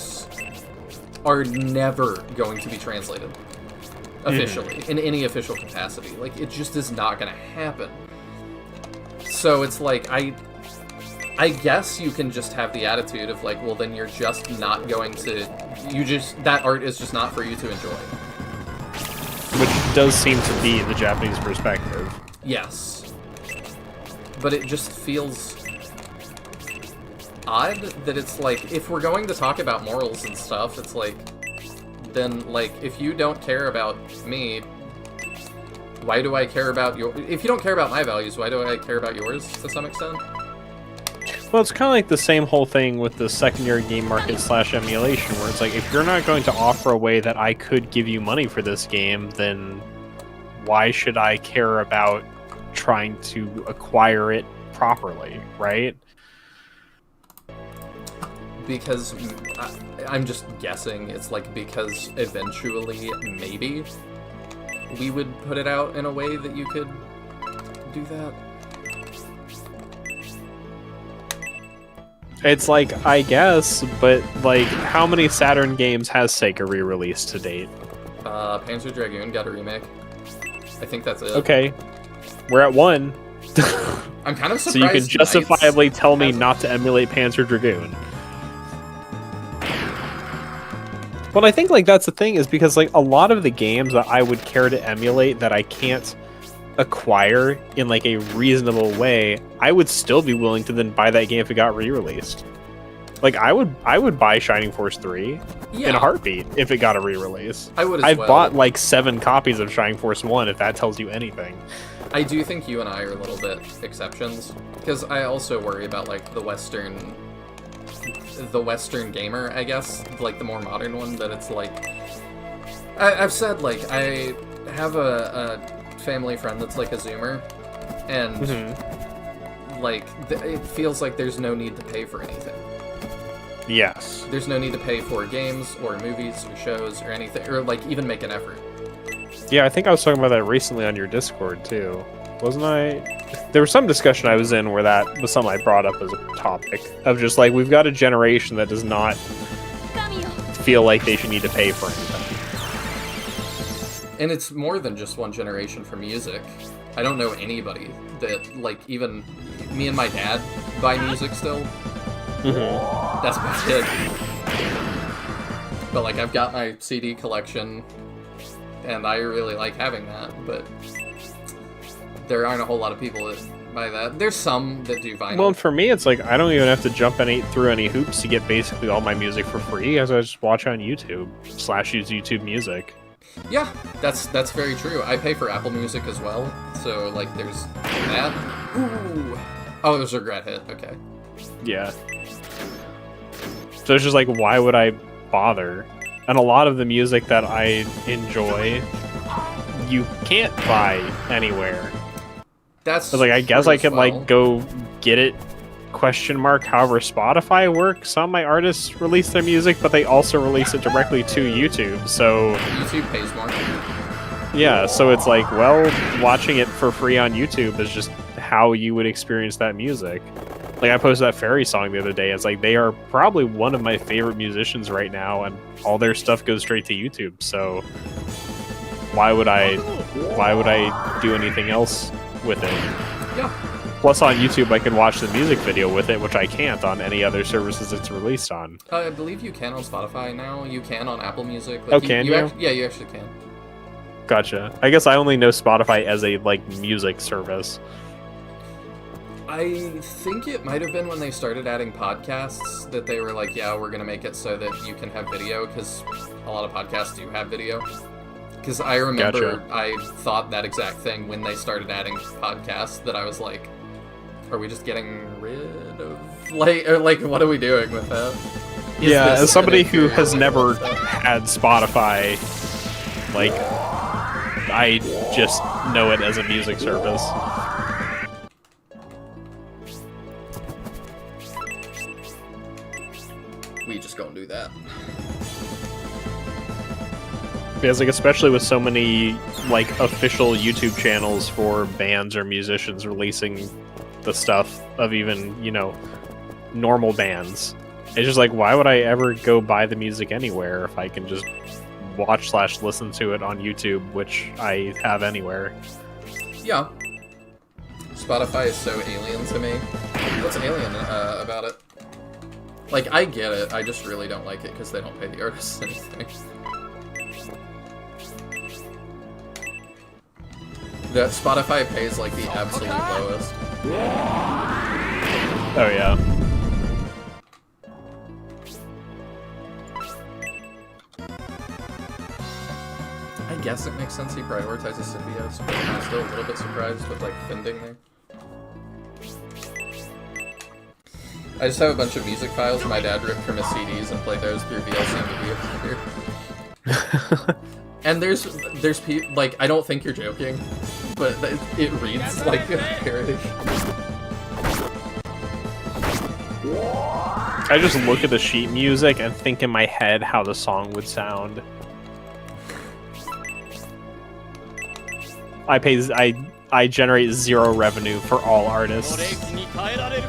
are never going to be translated officially, in any official capacity. Like, it just is not going to happen. So it's like, I guess you can just have the attitude of like, well, then you're just not going to, that art is just not for you to enjoy. Which does seem to be the Japanese perspective. Yes. But it just feels odd that it's like, if we're going to talk about morals and stuff, it's like, then, like, if you don't care about me, why do I care about if you don't care about my values, why do I care about yours, to some extent? Well, it's kind of like the same whole thing with the secondary game market / emulation, where it's like, if you're not going to offer a way that I could give you money for this game, then why should I care about trying to acquire it properly, right? Because I'm just guessing it's like, because eventually maybe we would put it out in a way that you could do that. It's like, I guess, but like, how many Saturn games has Sega re-released to date? Panzer Dragoon got a remake. I think that's it. Okay, we're at 1. I'm kind of surprised. So you can justifiably tell me not to emulate Panzer Dragoon. But I think, like, that's the thing, is because, like, a lot of the games that I would care to emulate that I can't acquire in, like, a reasonable way, I would still be willing to then buy that game if it got re-released. Like, I would buy Shining Force 3 in a heartbeat if it got a re-release. I would as I've well. bought, like, 7 copies of Shining Force 1, if that tells you anything. I do think you and I are a little bit exceptions, because I also worry about, like, the Western gamer, I guess, like the more modern one, that it's like, I've said, like, I have a family friend that's like a Zoomer, and like, it feels like there's no need to pay for anything. Yes. There's no need to pay for games or movies or shows or anything, or like even make an effort. Yeah, I think I was talking about that recently on your Discord too. Wasn't I? There was some discussion I was in where that was something I brought up as a topic of just like, we've got a generation that does not feel like they should need to pay for anything. And it's more than just one generation for music. I don't know anybody that, like, even me and my dad buy music still. That's about it. But like, I've got my CD collection, and I really like having that, but there aren't a whole lot of people that buy that. There's some that do vinyl. Well, and for me, it's like, I don't even have to jump through any hoops to get basically all my music for free, as I just watch on YouTube / use YouTube Music. Yeah, that's very true. I pay for Apple Music as well, so like, there's that. Ooh. Oh, there's a regret hit. Okay. Yeah. So it's just like, why would I bother? And a lot of the music that I enjoy, you can't buy anywhere. That's like, I guess I could well. like go get it ? However Spotify works. Some of my artists release their music, but they also release it directly to YouTube. So YouTube pays more. yeah, so it's like, well, watching it for free on YouTube is just how you would experience that music. Like I posted that Fairy song the other day. It's like they are probably one of my favorite musicians right now, and all their stuff goes straight to YouTube. So why would I do anything else with it? Yeah. Plus, on YouTube, I can watch the music video with it, which I can't on any other services it's released on. I believe you can on Spotify now. You can on Apple Music. Like, can you? Yeah, you actually can. Gotcha. I guess I only know Spotify as a like music service. I think it might have been when they started adding podcasts that they were like, yeah, we're going to make it so that you can have video, because a lot of podcasts do have video. Because I remember Gotcha. I thought that exact thing when they started adding podcasts, that I was like, are we just getting rid of, like, what are we doing with that? Yeah, as somebody who has never had Spotify, like, I just know it as a music service. We just gonna do that. Because, like, especially with so many, like, official YouTube channels for bands or musicians releasing the stuff of even, you know, normal bands. It's just like, why would I ever go buy the music anywhere if I can just watch/listen to it on YouTube, which I have anywhere? Yeah. Spotify is so alien to me. What's alien about it? Like, I get it, I just really don't like it because they don't pay the artists anything. That Spotify pays, like, the absolute lowest. Oh, yeah. I guess it makes sense he prioritizes symbiotes, but I'm still a little bit surprised with, like, Fending there. I just have a bunch of music files my dad ripped from his CDs and played those through VLC Media Player. And there's like, I don't think you're joking, but it reads like a parody. I just look at the sheet music and think in my head how the song would sound. I generate zero revenue for all artists.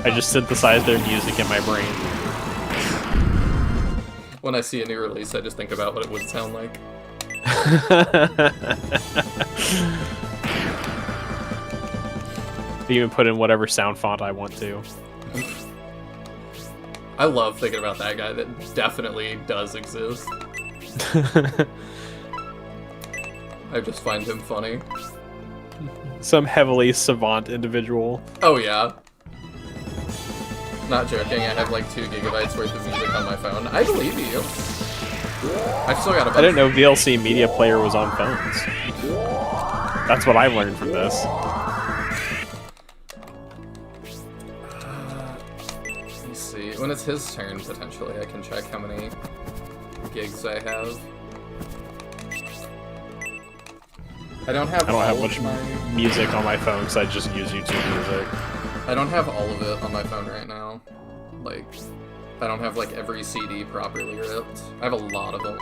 I just synthesize their music in my brain. When I see a new release, I just think about what it would sound like. I even put in whatever sound font I want to. I love thinking about that guy that definitely does exist. I just find him funny. Some heavily savant individual. Oh yeah. Not joking, I have like 2 gigabytes worth of music on my phone. I believe you. I've still got a bunch. I didn't know VLC Media Player was on phones. That's what I learned from this. Let me see. When it's his turn, potentially, I can check how many gigs I have. I don't have much music on my phone because I just use YouTube Music. I don't have all of it on my phone right now. Like, I don't have, like, every CD properly ripped. I have a lot of them.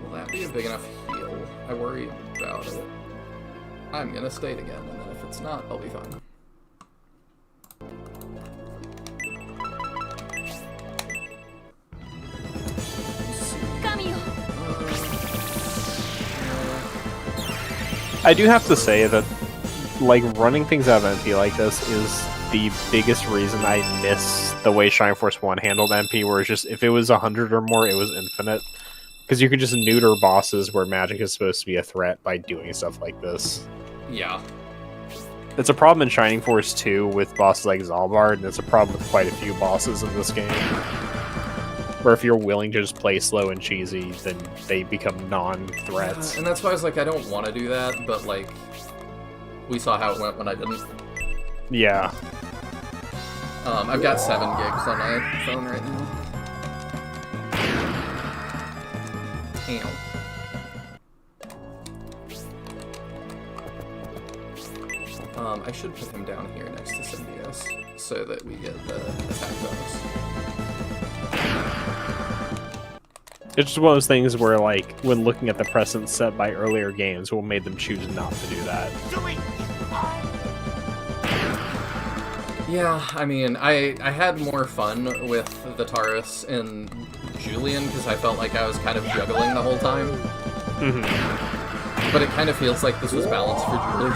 Will that be a big enough heal? I worry about it. I'm gonna state again, and then if it's not, I'll be fine. I do have to say that, like, running things out of MP like this is the biggest reason I miss the way Shining Force 1 handled MP, where it's just, if it was 100 or more, it was infinite. Because you could just neuter bosses where magic is supposed to be a threat by doing stuff like this. Yeah. It's a problem in Shining Force 2 with bosses like Zalbard, and it's a problem with quite a few bosses in this game. Where if you're willing to just play slow and cheesy, then they become non-threats. And that's why I was like, I don't want to do that, but, like, we saw how it went when I didn't. Yeah. I've got 7 gigs on my phone right now. Damn. I should put him down here next to Symbios, so that we get the attack bonus. It's just one of those things where, like, when looking at the precedent set by earlier games, what made them choose not to do that. Yeah, I mean, I had more fun with the Taurus and Julian because I felt like I was kind of juggling the whole time. Mm-hmm. But it kind of feels like this was balanced for Julian.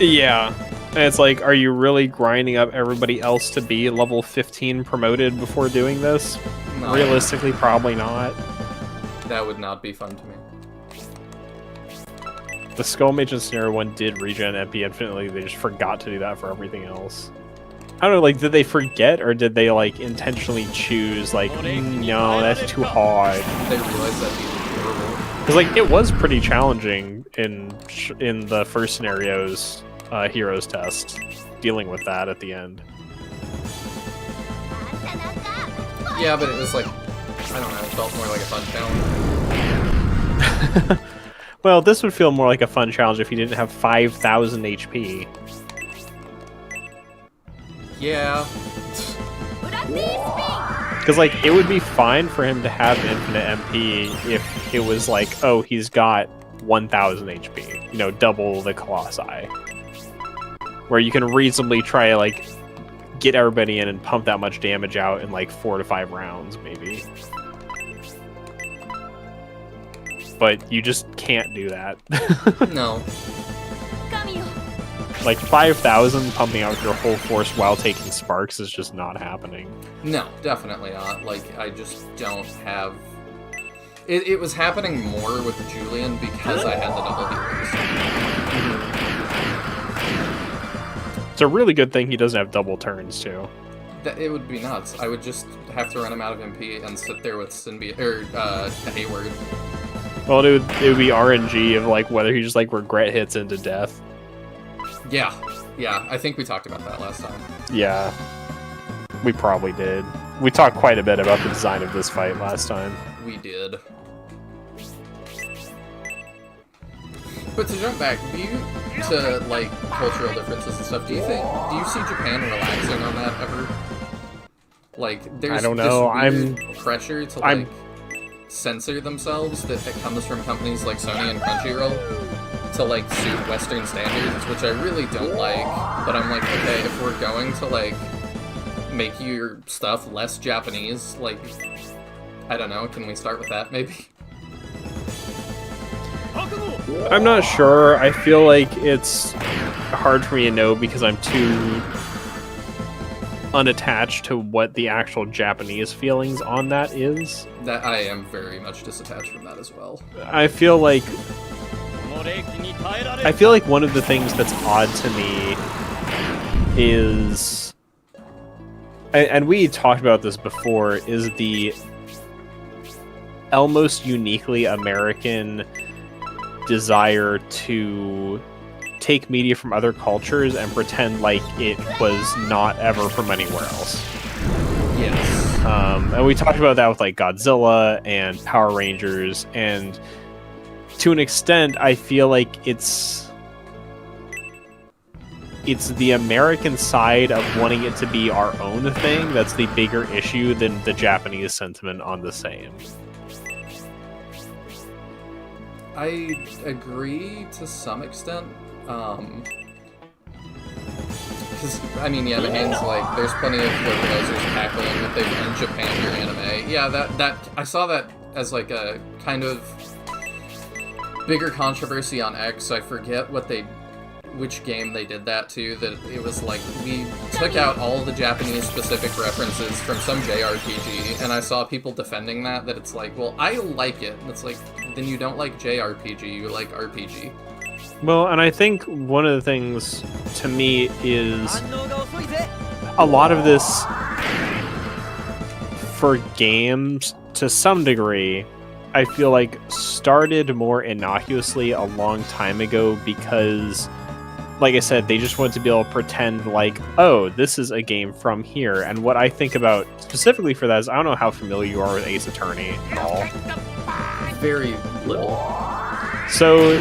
Yeah. And it's like, are you really grinding up everybody else to be level 15 promoted before doing this? No. Realistically, probably not. That would not be fun to me. The Skull Mage and Scenario 1 did regen MP infinitely, they just forgot to do that for everything else. I don't know, like, did they forget, or did they, like, intentionally choose, like, no, that's too hard? They realized that'd be horrible. Because, like, it was pretty challenging in the first scenario's Heroes test, dealing with that at the end. Yeah, but it was like, I don't know, it felt more like a fun challenge. Well, this would feel more like a fun challenge if you didn't have 5,000 HP. Yeah. Because, like, it would be fine for him to have infinite MP if it was like, oh, he's got 1,000 HP. You know, double the Colossi. Where you can reasonably try to, like, get everybody in and pump that much damage out in, like, 4 to 5 rounds, maybe. But you just can't do that. No. Like, 5,000 pumping out your whole force while taking sparks is just not happening. No, definitely not. Like, I just don't have... It was happening more with Julian because I had the double healers. It's a really good thing he doesn't have double turns, too. It would be nuts. I would just have to run him out of MP and sit there with Hayward. Well, it would be RNG of, like, whether he just, like, regret hits into death. Yeah, I think we talked about that last time. Yeah, we probably did. We talked quite a bit about the design of this fight last time. We did. But to jump back, to, like, cultural differences and stuff, do you see Japan relaxing on that ever? Like, there's I don't know. this weird pressure to, like, censor themselves that comes from companies like Sony and Crunchyroll to, like, suit Western standards, which I really don't like. But I'm like, okay, if we're going to, like, make your stuff less Japanese, like, I don't know, can we start with that, maybe? I'm not sure. I feel like it's hard for me to know because I'm too unattached to what the actual Japanese feelings on that is. That I am very much disattached from that as well. I feel like one of the things that's odd to me is, and we talked about this before, is the almost uniquely American desire to take media from other cultures and pretend like it was not ever from anywhere else. Yes. And we talked about that with, like, Godzilla and Power Rangers, and to an extent, I feel like it's the American side of wanting it to be our own thing that's the bigger issue than the Japanese sentiment on the same. I agree to some extent. Because, I mean, yeah, Mahane's like, there's plenty of localizers tackling that they've in Japan or anime. Yeah, that I saw that as, like, a kind of bigger controversy on X. I forget which game they did that to, that it was like, we took out all the Japanese-specific references from some JRPG, and I saw people defending that it's like, well, I like it. And it's like, then you don't like JRPG, you like RPG. Well, and I think one of the things, to me, is a lot of this, for games, to some degree, I feel like started more innocuously a long time ago because, like I said, they just wanted to be able to pretend like, oh, this is a game from here. And what I think about specifically for that is, I don't know how familiar you are with Ace Attorney at all. Very little. So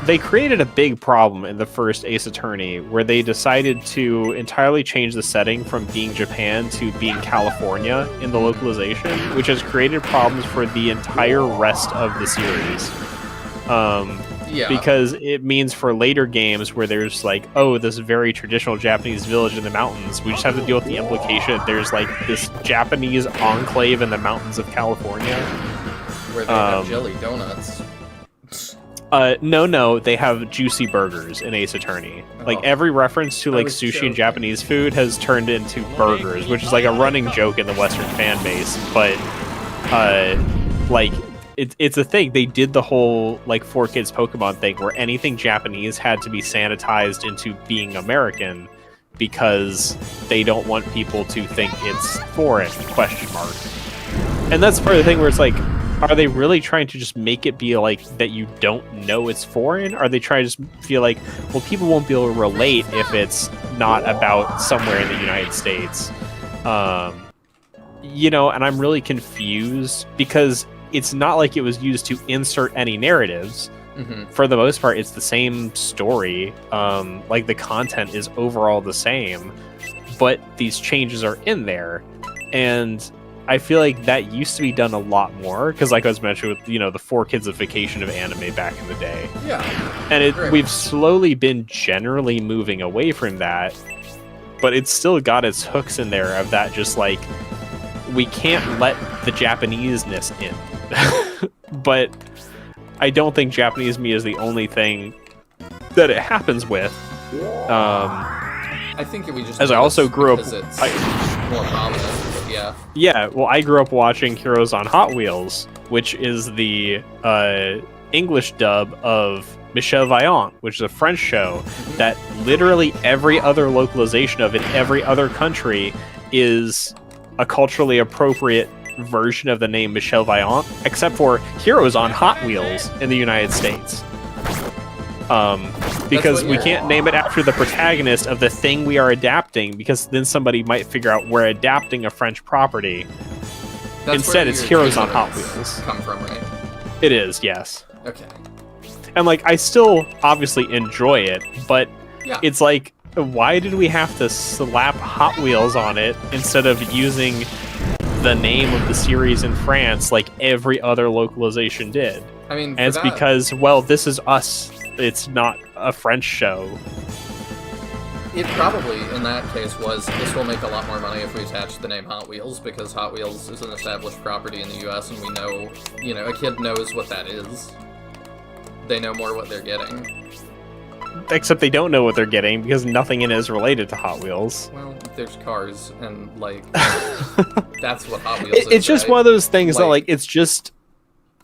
they created a big problem in the first Ace Attorney where they decided to entirely change the setting from being Japan to being California in the localization, which has created problems for the entire rest of the series. Yeah. Because it means for later games where there's like, oh, this very traditional Japanese village in the mountains, we just have to deal with the implication that there's like this Japanese enclave in the mountains of California. Where they have jelly donuts. No, they have juicy burgers in Ace Attorney. Like every reference to like sushi and Japanese food has turned into burgers, which is like a running joke in the Western fan base. But like it's a thing. They did the whole like 4Kids Pokemon thing where anything Japanese had to be sanitized into being American because they don't want people to think it's foreign, ? And that's part of the thing where it's like, are they really trying to just make it be like that you don't know it's foreign? Are they trying to just feel like, well, people won't be able to relate if it's not about somewhere in the United States? You know, and I'm really confused because it's not like it was used to insert any narratives. Mm-hmm. For the most part, it's the same story. Like the content is overall the same, but these changes are in there. And I feel like that used to be done a lot more because, like I was mentioning, with the 4Kidsification of anime back in the day. Yeah, and we've slowly been generally moving away from that, but it's still got its hooks in there of that. Just like we can't let the Japanese-ness in, but I don't think Japanese me is the only thing that it happens with. I think we just as I also grew up. It's more prominent. Yeah, well, I grew up watching Heroes on Hot Wheels, which is the English dub of Michel Vaillant, which is a French show that literally every other localization of in every other country is a culturally appropriate version of the name Michel Vaillant, except for Heroes on Hot Wheels in the United States. Because we can't name it after the protagonist of the thing we are adapting, because then somebody might figure out we're adapting a French property. Instead, it's Heroes on Hot Wheels. Come from, right? It is, yes. Okay. And like, I still obviously enjoy it, but it's like, why did we have to slap Hot Wheels on it instead of using the name of the series in France like every other localization did? I mean, and it's because, well, this is us. It's not a French show. It probably, in that case, was, this will make a lot more money if we attach the name Hot Wheels, because Hot Wheels is an established property in the US, and we know, a kid knows what that is. They know more what they're getting. Except they don't know what they're getting, because nothing in it is related to Hot Wheels. Well, there's cars, and, that's what Hot Wheels is, it's just one of those things that, it's just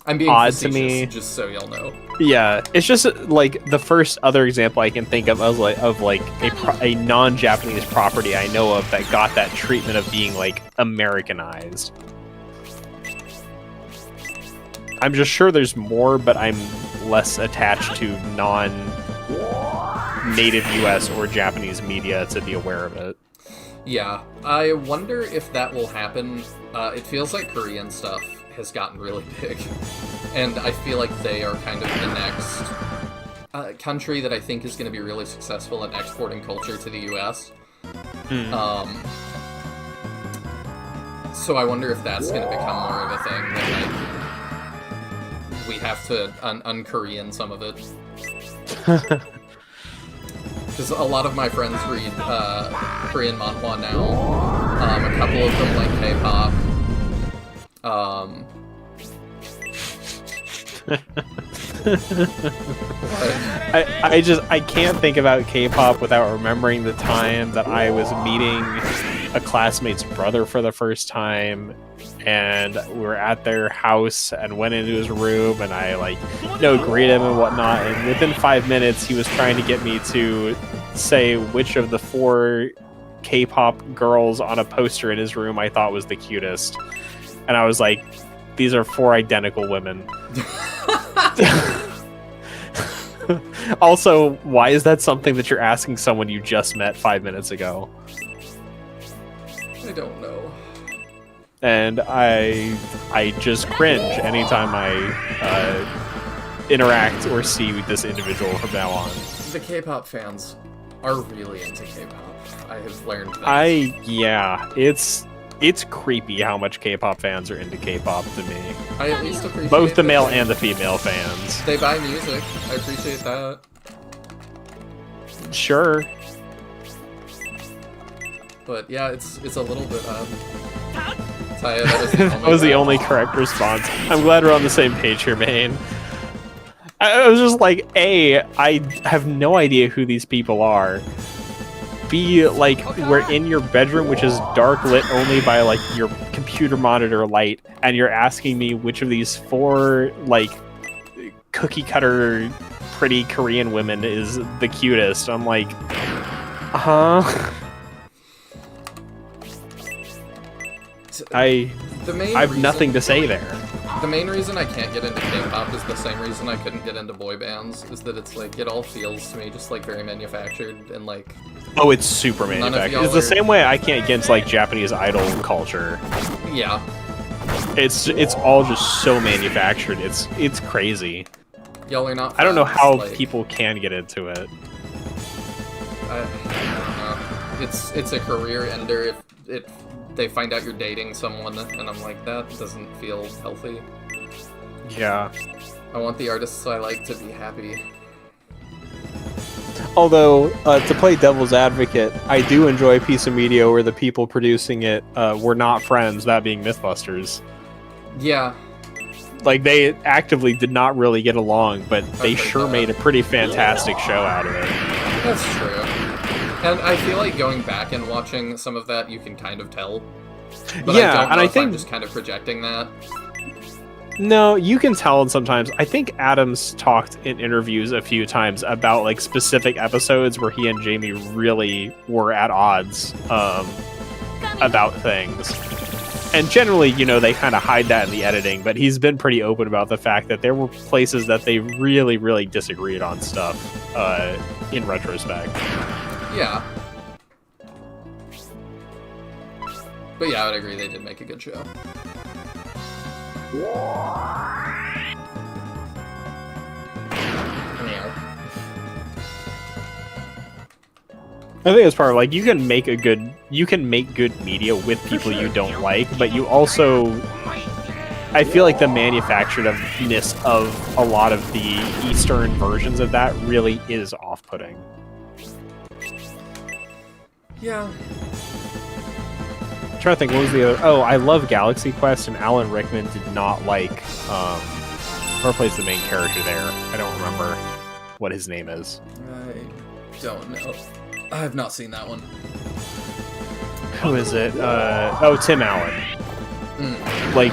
I'm being odd to me. Just so y'all know. Yeah, it's just like the first other example I can think of a non-Japanese property I know of that got that treatment of being Americanized. I'm just sure there's more, but I'm less attached to non-native US or Japanese media to be aware of it. Yeah, I wonder if that will happen. It feels like Korean stuff has gotten really big, and I feel like they are kind of the next country that I think is going to be really successful at exporting culture to the US. So I wonder if that's going to become more of a thing, that we have to un-Korean some of it. Because a lot of my friends read Korean manhwa now. A couple of them like K-pop. I can't think about K-pop without remembering the time that I was meeting a classmate's brother for the first time, and we were at their house and went into his room, and I greet him and whatnot, and within 5 minutes he was trying to get me to say which of the 4 K-pop girls on a poster in his room I thought was the cutest. And I was like, these are 4 identical women. Also, why is that something that you're asking someone you just met 5 minutes ago? I don't know. And I just cringe anytime I interact or see this individual from now on. The K-pop fans are really into K-pop. I have learned that. It's creepy how much K-pop fans are into K-pop to me. I at least appreciate Both the that male and the female fans. they buy music. I appreciate that. Sure. But yeah, it's a little bit Taya, that was the only That was the only correct response. I'm glad we're on the same page here, Maine. I was just like, A, I have no idea who these people are. B, like, we're in your bedroom, which is dark lit only by, like, your computer monitor light, and you're asking me which of these 4, like, cookie cutter pretty Korean women is the cutest. I'm like, I have nothing to say there. The main reason I can't get into K-pop is the same reason I couldn't get into boy bands, is that it's like, it all feels to me just like very manufactured and like... Oh, it's super manufactured. It's the same way I can't get into like Japanese idol culture. Yeah. It's all just so manufactured. It's crazy. Y'all are not... I don't know how like, people can get into it. I don't know. It's a career ender if they find out you're dating someone, and I'm like, that doesn't feel healthy. Yeah. I want the artists I like to be happy. Although, to play devil's advocate, I do enjoy a piece of media where the people producing it were not friends, that being Mythbusters. Yeah. Like, they actively did not really get along, but they sure made a pretty fantastic show out of it. That's true. And I feel like going back and watching some of that, you can kind of tell. But yeah, I don't know and I if think I'm just kind of projecting that. no, you can tell sometimes. I think Adams talked in interviews a few times about like specific episodes where he and Jamie really were at odds about things. And generally, you know, they kind of hide that in the editing, but he's been pretty open about the fact that there were places that they really, really disagreed on stuff in retrospect. Yeah. But yeah, I would agree they did make a good show. I think it's part of like you can make good media with people you don't like, but you also I feel like the manufacturedness of a lot of the Eastern versions of that really is off-putting. Yeah. I'm trying to think, what was the other? Oh, I love Galaxy Quest, and Alan Rickman did not like whoever plays the main character there. I don't remember what his name is. I don't know. I have not seen that one. Who is it? Tim Allen. Like,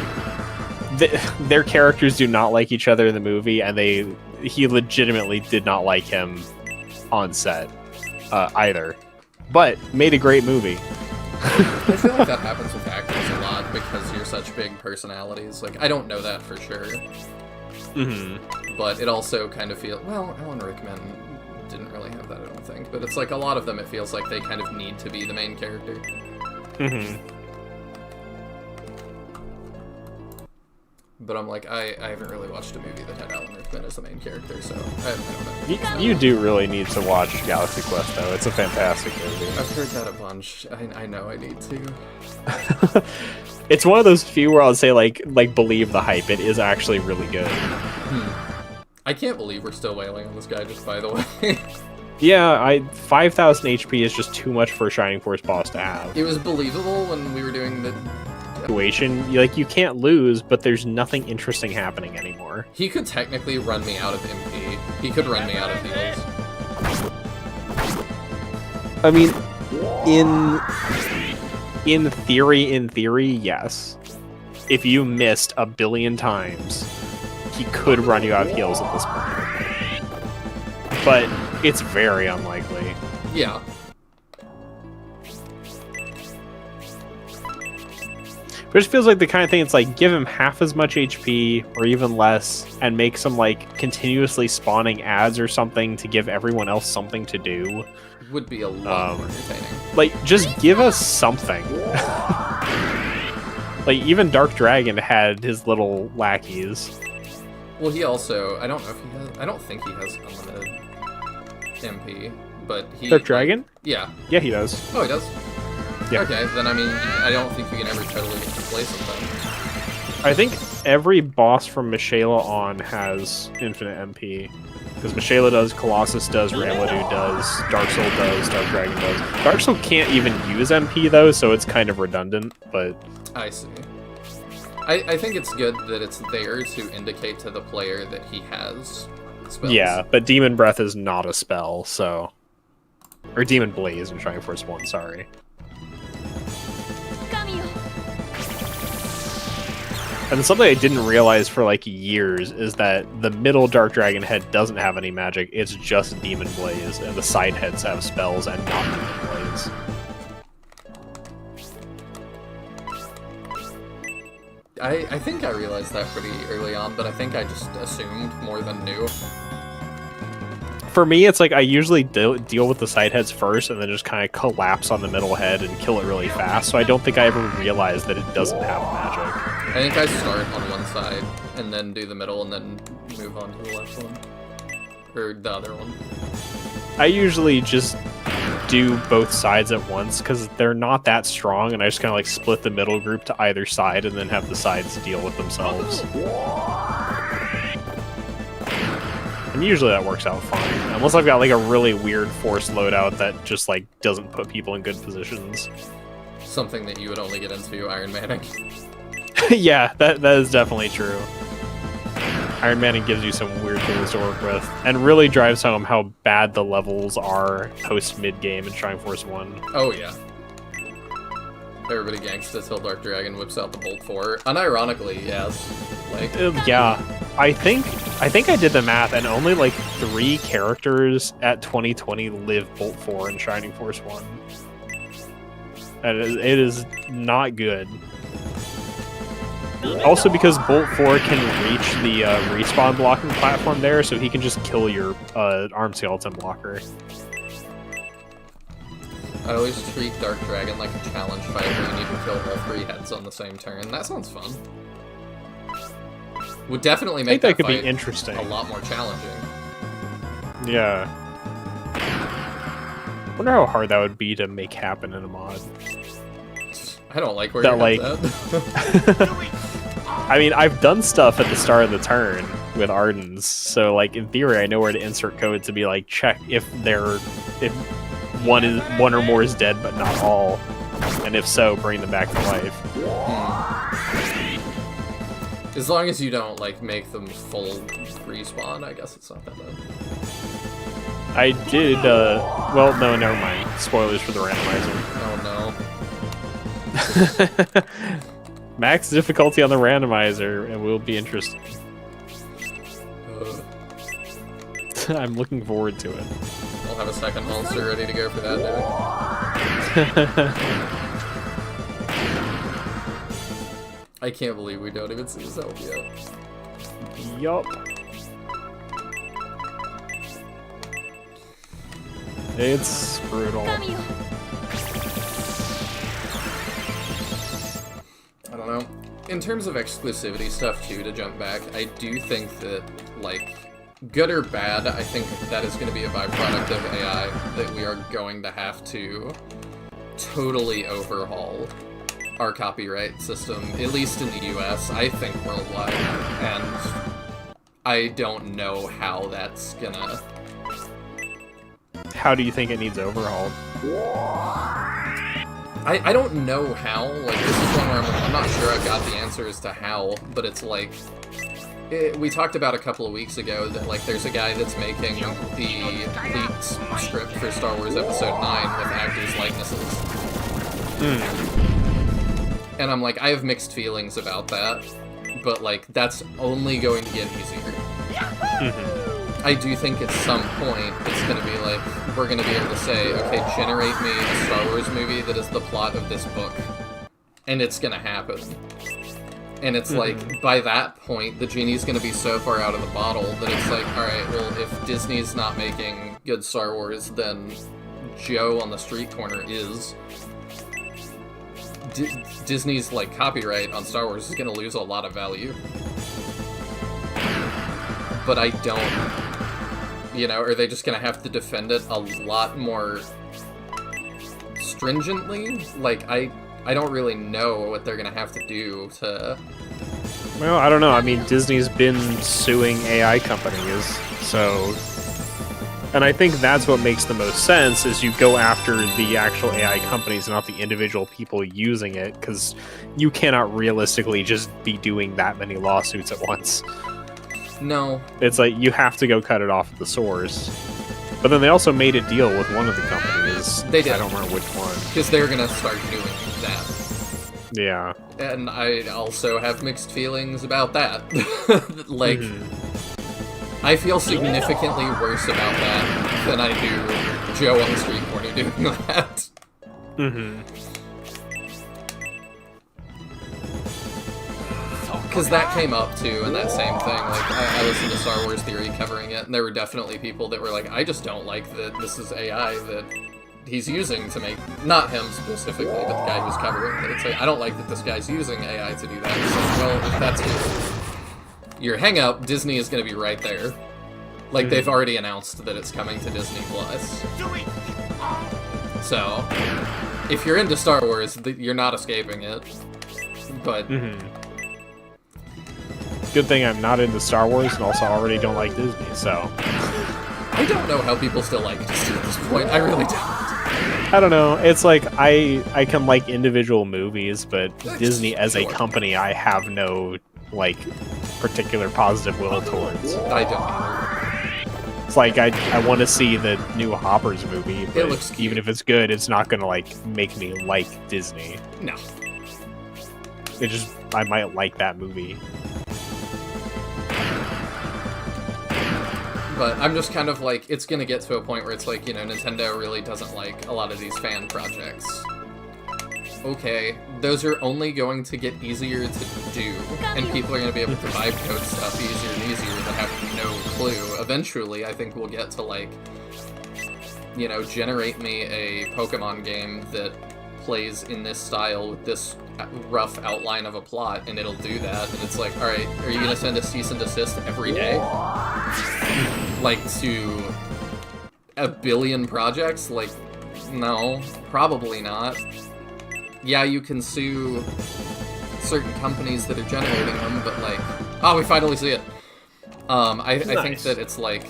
their characters do not like each other in the movie, and he legitimately did not like him on set either. But made a great movie. I feel like that happens with actors a lot because you're such big personalities. Like, I don't know that for sure. But it also kind of feels... Well, Alan Rickman didn't really have that, I don't think. But it's like a lot of them, it feels like they kind of need to be the main character. But I'm like, I haven't really watched a movie that had Alan Rickman as the main character, so I don't know. You do really need to watch Galaxy Quest, though. It's a fantastic movie. I've heard that a bunch. I know I need to. It's one of those few where I'll say, like believe the hype. It is actually really good. I can't believe we're still wailing on this guy, just by the way. Yeah, 5,000 HP is just too much for a Shining Force boss to have. It was believable when we were doing the... Situation, like, you can't lose, but there's nothing interesting happening anymore. He could technically run me out of MP. He could run me out of heals. I mean, in theory, yes. If you missed a billion times, he could run you out of heals at this point. But it's very unlikely. Yeah. But it just feels like the kind of thing, it's like, give him half as much HP, or even less, and make some, like, continuously spawning ads or something to give everyone else something to do. Would be a lot more entertaining. Like, just give us something. Like, even Dark Dragon had his little lackeys. Well, he also, I don't know if he has, I don't think he has unlimited MP, but he... Dark Dragon? Yeah. Yeah, he does. Oh, he does? Yeah. Okay, then I mean, I don't think you can ever totally replace it then. I think every boss from Michaela on has infinite MP. Because Michaela does, Colossus does, Ramladu does, Dark Soul does, Dark Dragon does. Dark Soul can't even use MP though, so it's kind of redundant, but... I see. I think it's good that it's there to indicate to the player that he has spells. Yeah, but Demon Breath is not a spell, so... Or Demon Blaze in Shining Force 1, sorry. And something I didn't realize for like years is that the middle Dark Dragon head doesn't have any magic, it's just Demon Blaze, and the side heads have spells and not Demon Blaze. I think I realized that pretty early on, but I think I just assumed more than knew. For me, it's like I usually deal with the side heads first and then just kind of collapse on the middle head and kill it really fast, so I don't think I ever realized that it doesn't have magic. I think I start on one side, and then do the middle, and then move on to the left one. Or the other one. I usually just do both sides at once, because they're not that strong, and I just kind of like split the middle group to either side, and then have the sides deal with themselves. And usually that works out fine, unless I've got like a really weird force loadout that just like doesn't put people in good positions. Something that you would only get into Iron Manning. Yeah, that is definitely true. Iron Manning gives you some weird things to work with, and really drives home how bad the levels are post-mid-game in Shining Force 1. Oh yeah. Everybody gangsta till Dark Dragon whips out the Bolt 4. Unironically, yes. Like, yeah, I think I did the math, and only like 3 characters at 2020 live Bolt 4 in Shining Force 1. And it is not good. Also because Bolt 4 can reach the respawn blocking platform there, so he can just kill your arm skeleton blocker. I always treat Dark Dragon like a challenge fight where you need to kill all 3 heads on the same turn. That sounds fun. Would definitely make that could fight be interesting. A lot more challenging. Yeah. Wonder how hard that would be to make happen in a mod. I don't like where that, you're like... I mean, I've done stuff at the start of the turn with Ardens, so like in theory, I know where to insert code to be like check if one or more is dead but not all, and if so, bring them back to life. As long as you don't like make them full respawn, I guess it's not that bad. I did. Well, no, never mind. Spoilers for the randomizer. Oh no. Max difficulty on the randomizer, and will be interesting. I'm looking forward to it. I'll have a second monster ready to go for that day. I can't believe we don't even see his help yet. Yup. It's brutal. I don't know. In terms of exclusivity stuff, too, to jump back, I do think that, like, good or bad, I think that is going to be a byproduct of AI that we are going to have to totally overhaul our copyright system, at least in the US, I think worldwide, and I don't know how that's gonna... How do you think it needs overhauled? I don't know how. Like, this is one where I'm not sure I've got the answer as to how, but it's like... we talked about a couple of weeks ago that, like, there's a guy that's making the leaked script for Star Wars Episode 9 with actors' likenesses. And I'm like, I have mixed feelings about that, but, like, that's only going to get easier. I do think at some point it's going to be like, we're going to be able to say, okay, generate me a Star Wars movie that is the plot of this book. And it's going to happen. And it's like, by that point, the genie's going to be so far out of the bottle that it's like, alright, well, if Disney's not making good Star Wars, then Joe on the street corner is. Disney's, like, copyright on Star Wars is going to lose a lot of value. But I don't, you know, are they just going to have to defend it a lot more stringently, like, I don't really know what they're gonna have to do to... Well, I don't know. I mean, Disney's been suing AI companies, so... And I think that's what makes the most sense, is you go after the actual AI companies, not the individual people using it, because you cannot realistically just be doing that many lawsuits at once. No. It's like, you have to go cut it off at the source. But then they also made a deal with one of the companies. They did. I don't remember which one. Because they're gonna start doing that. Yeah. And I also have mixed feelings about that. Like, I feel significantly worse about that than I do Joe on the street corner doing that. Because that came up too, and that same thing. Like, I listened to Star Wars Theory covering it, and there were definitely people that were like, I just don't like that this is AI that he's using to make, not him specifically, but the guy who's covering it. It's like, I don't like that this guy's using AI to do that. It's like, well, if that's your hang-up, Disney is going to be right there. Like, they've already announced that it's coming to Disney+. So, if you're into Star Wars, you're not escaping it. But... Good thing I'm not into Star Wars, and also already don't like Disney, so... I don't know how people still like Disney at this point. I really don't. I don't know. It's like, I can like individual movies, but Disney as a company, I have no, like, particular positive will towards. I don't either. It's like, I want to see the new Hoppers movie, but It looks cute. even if it's good, it's not going to, like, make me like Disney. No. It just, I might like that movie. But I'm just kind of like, it's gonna get to a point where it's like, you know, Nintendo really doesn't like a lot of these fan projects. Okay, those are only going to get easier to do, and people are gonna be able to vibe code stuff easier and easier that have no clue. Eventually, I think we'll get to, like, you know, generate me a Pokemon game that plays in this style with this rough outline of a plot, and it'll do that, and it's like, alright, are you gonna send a cease and desist every day? Like, to a billion projects? Like, no, probably not. Yeah, you can sue certain companies that are generating them, but like, oh, we finally see it. I think that it's like,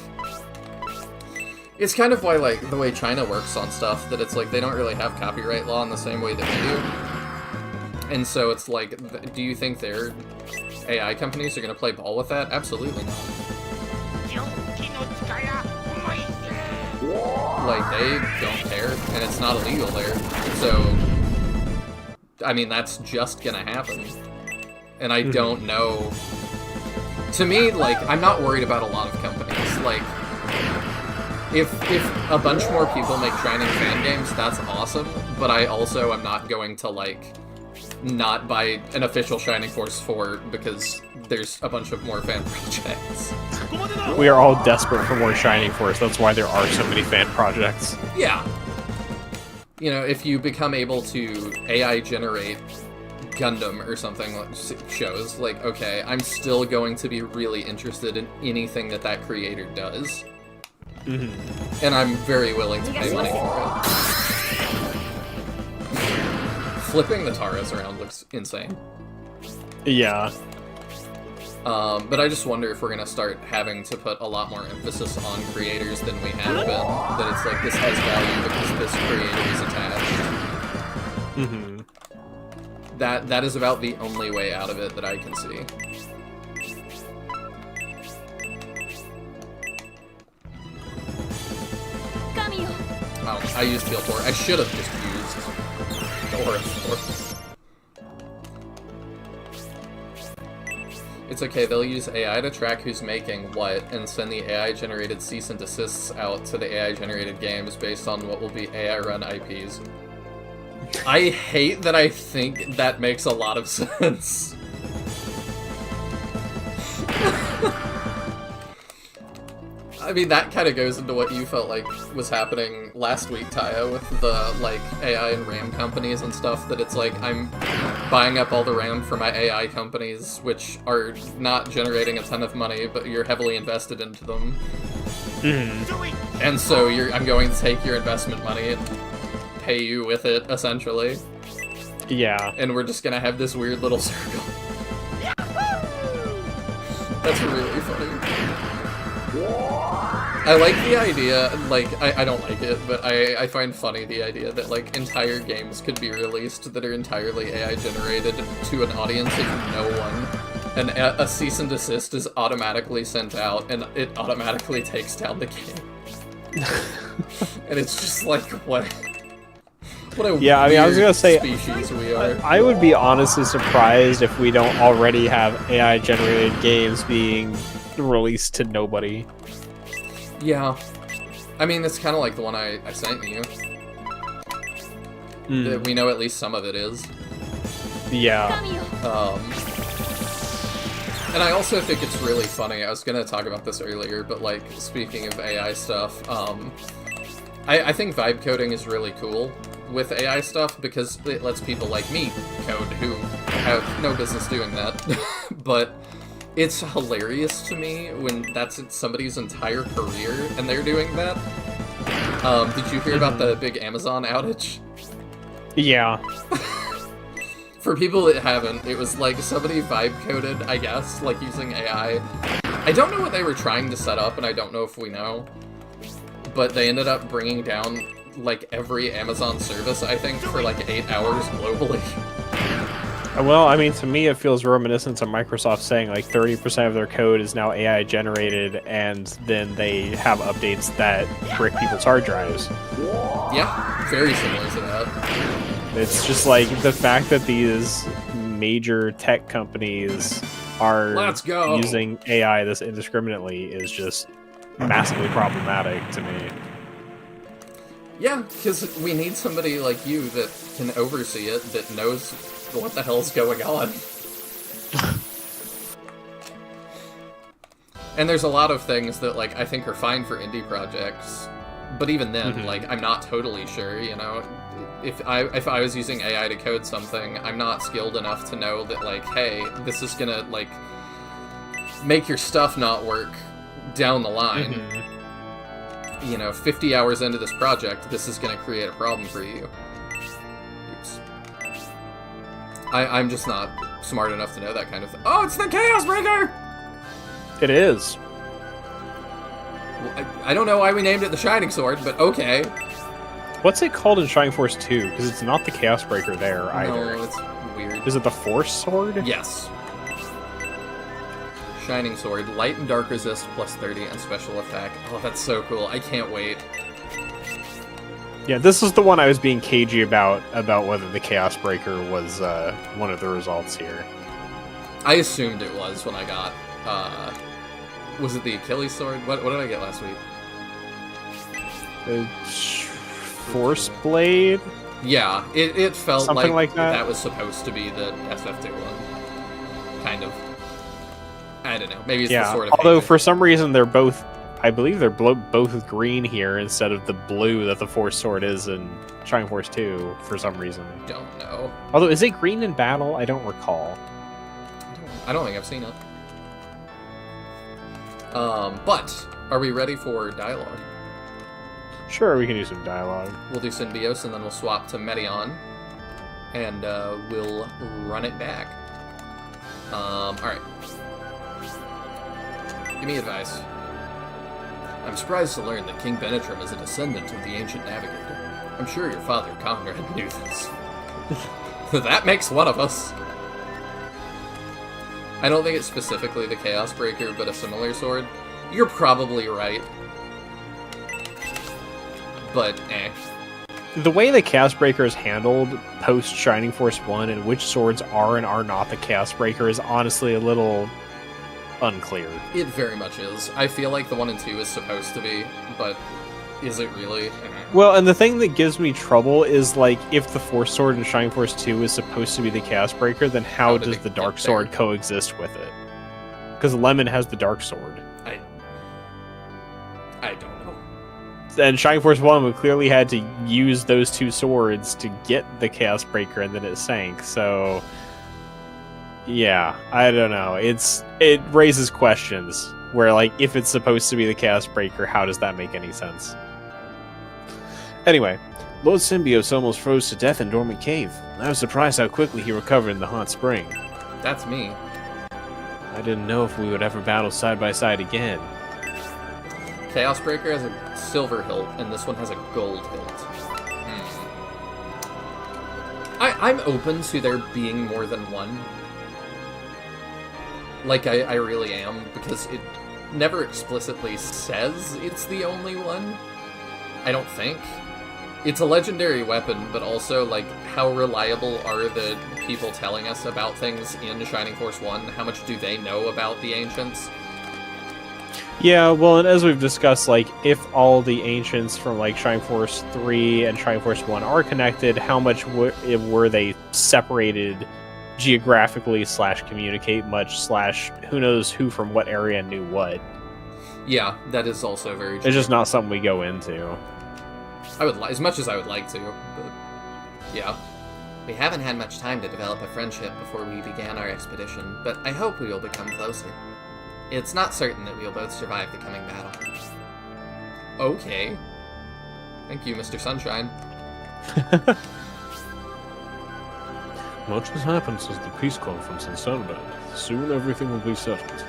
it's kind of why, like, the way China works on stuff, that it's like, they don't really have copyright law in the same way that we do. And so it's like, do you think their AI companies are going to play ball with that? Absolutely not. Like, they don't care, and it's not illegal there. So, I mean, that's just gonna happen. And I don't know... To me, like, I'm not worried about a lot of companies. Like, if a bunch more people make Shining fan games, that's awesome, but I also am not going to, like, not buy an official Shining Force 4 because there's a bunch of more fan projects. We are all desperate for more Shining Force, that's why there are so many fan projects. Yeah. You know, if you become able to AI generate Gundam or something like shows, like, okay, I'm still going to be really interested in anything that that creator does. And I'm very willing to pay money for it. Flipping the Taras around looks insane. Yeah. But I just wonder if we're going to start having to put a lot more emphasis on creators than we have been. That it's like, this has value because this creator is attached. That is about the only way out of it that I can see. Oh, I used Field 4. I should have just used Aura 4. It's okay, they'll use AI to track who's making what, and send the AI-generated cease and desists out to the AI-generated games based on what will be AI-run IPs. I hate that I think that makes a lot of sense. I mean, that kind of goes into what you felt like was happening last week, Taya, with the, like, AI and RAM companies and stuff, that it's like, I'm buying up all the RAM for my AI companies, which are not generating a ton of money, but you're heavily invested into them. And so I'm going to take your investment money and pay you with it, essentially. Yeah. And we're just gonna have this weird little circle. That's really funny. I like the idea, like, I don't like it, but I find funny the idea that, like, entire games could be released that are entirely AI generated to an audience of no one, and a cease and desist is automatically sent out, and it automatically takes down the game. And it's just like, what a Yeah, I mean, I was gonna say, species we are. I would be honestly surprised if we don't already have AI-generated games being released to nobody. Yeah. I mean, it's kind of like the one I sent you. That we know at least some of it is. Yeah. And I also think it's really funny. I was going to talk about this earlier, but, like, speaking of AI stuff, I think vibe coding is really cool with AI stuff because it lets people like me code who have no business doing that. But it's hilarious to me when that's somebody's entire career and they're doing that. Did you hear about the big Amazon outage? Yeah. For people that haven't, it was like somebody vibe coded, I guess, like using AI. I don't know what they were trying to set up, and I don't know if we know. But they ended up bringing down, like, every Amazon service, I think, for like 8 hours globally. Well, I mean, to me, it feels reminiscent of Microsoft saying like 30% of their code is now AI generated, and then they have updates that brick people's hard drives. Yeah, very similar to that. It's just like the fact that these major tech companies are using AI this indiscriminately is just massively problematic to me. Yeah, because we need somebody like you that can oversee it, that knows what the hell's going on. And there's a lot of things that, like, I think are fine for indie projects, but even then, like, I'm not totally sure, you know? If I was using AI to code something, I'm not skilled enough to know that, like, hey, this is gonna, like, make your stuff not work down the line. You know, 50 hours into this project, this is gonna create a problem for you. Oops. I'm just not smart enough to know that kind of thing. Oh, it's the Chaos Breaker! It is. Well, I don't know why we named it the Shining Sword, but okay. What's it called in Shining Force 2? Because it's not the Chaos Breaker there either. No, it's weird. Is it the Force Sword? Yes. Shining Sword, light and dark resist plus 30 and special attack. Oh, that's so cool. I can't wait. Yeah, this is the one I was being cagey about whether the Chaos Breaker was one of the results here. I assumed it was when I got, was it the Achilles Sword? What did I get last week? Force Blade? Yeah, it felt something like that. That was supposed to be the SF2 one. Kind of. I don't know. Maybe it's the sort of. Although for some reason they're both, I believe they're both green here instead of the blue that the Force Sword is in Shining Force 2 for some reason. Don't know. Although, is it green in battle? I don't recall. I don't think I've seen it. But are we ready for dialogue? Sure, we can do some dialogue. We'll do Symbios and then we'll swap to Medion, and we'll run it back. Alright. Give me advice. I'm surprised to learn that King Benetrim is a descendant of the ancient navigator. I'm sure your father, Conrad, knew this. That makes one of us. I don't think it's specifically the Chaos Breaker, but a similar sword. You're probably right. But, The way the Chaos Breaker is handled post Shining Force 1 and which swords are and are not the Chaos Breaker is honestly a little unclear. It very much is. I feel like the 1 and 2 is supposed to be, but is it really? Well, and the thing that gives me trouble is, like, if the Force Sword in Shining Force 2 is supposed to be the Chaos Breaker, then how does the Dark Sword coexist with it? Because Lemon has the Dark Sword. I don't know. And Shining Force 1 we clearly had to use those two swords to get the Chaos Breaker, and then it sank, so... Yeah, I don't know. It raises questions where, like, if it's supposed to be the Chaos Breaker, how does that make any sense? Anyway, Lord Symbios almost froze to death in Dormant Cave. I was surprised how quickly he recovered in the hot spring. That's me. I didn't know if we would ever battle side by side again. Chaosbreaker has a silver hilt, and this one has a gold hilt. I'm open to there being more than one. Like, I really am, because it never explicitly says it's the only one. I don't think. It's a legendary weapon, but also, like, how reliable are the people telling us about things in Shining Force 1? How much do they know about the Ancients? Yeah, well, and as we've discussed, like, if all the Ancients from, like, Shining Force 3 and Shining Force 1 are connected, how much were they separated geographically / communicate much / who knows who from what area knew what? Yeah, that is also very true. It's just not something we go into. I would as much as I would like to, but yeah. We haven't had much time to develop a friendship before we began our expedition, but I hope we will become closer. It's not certain that we will both survive the coming battle. Okay. Thank you, Mr. Sunshine. Much has happened since the peace conference in Sunbelt. Soon everything will be settled.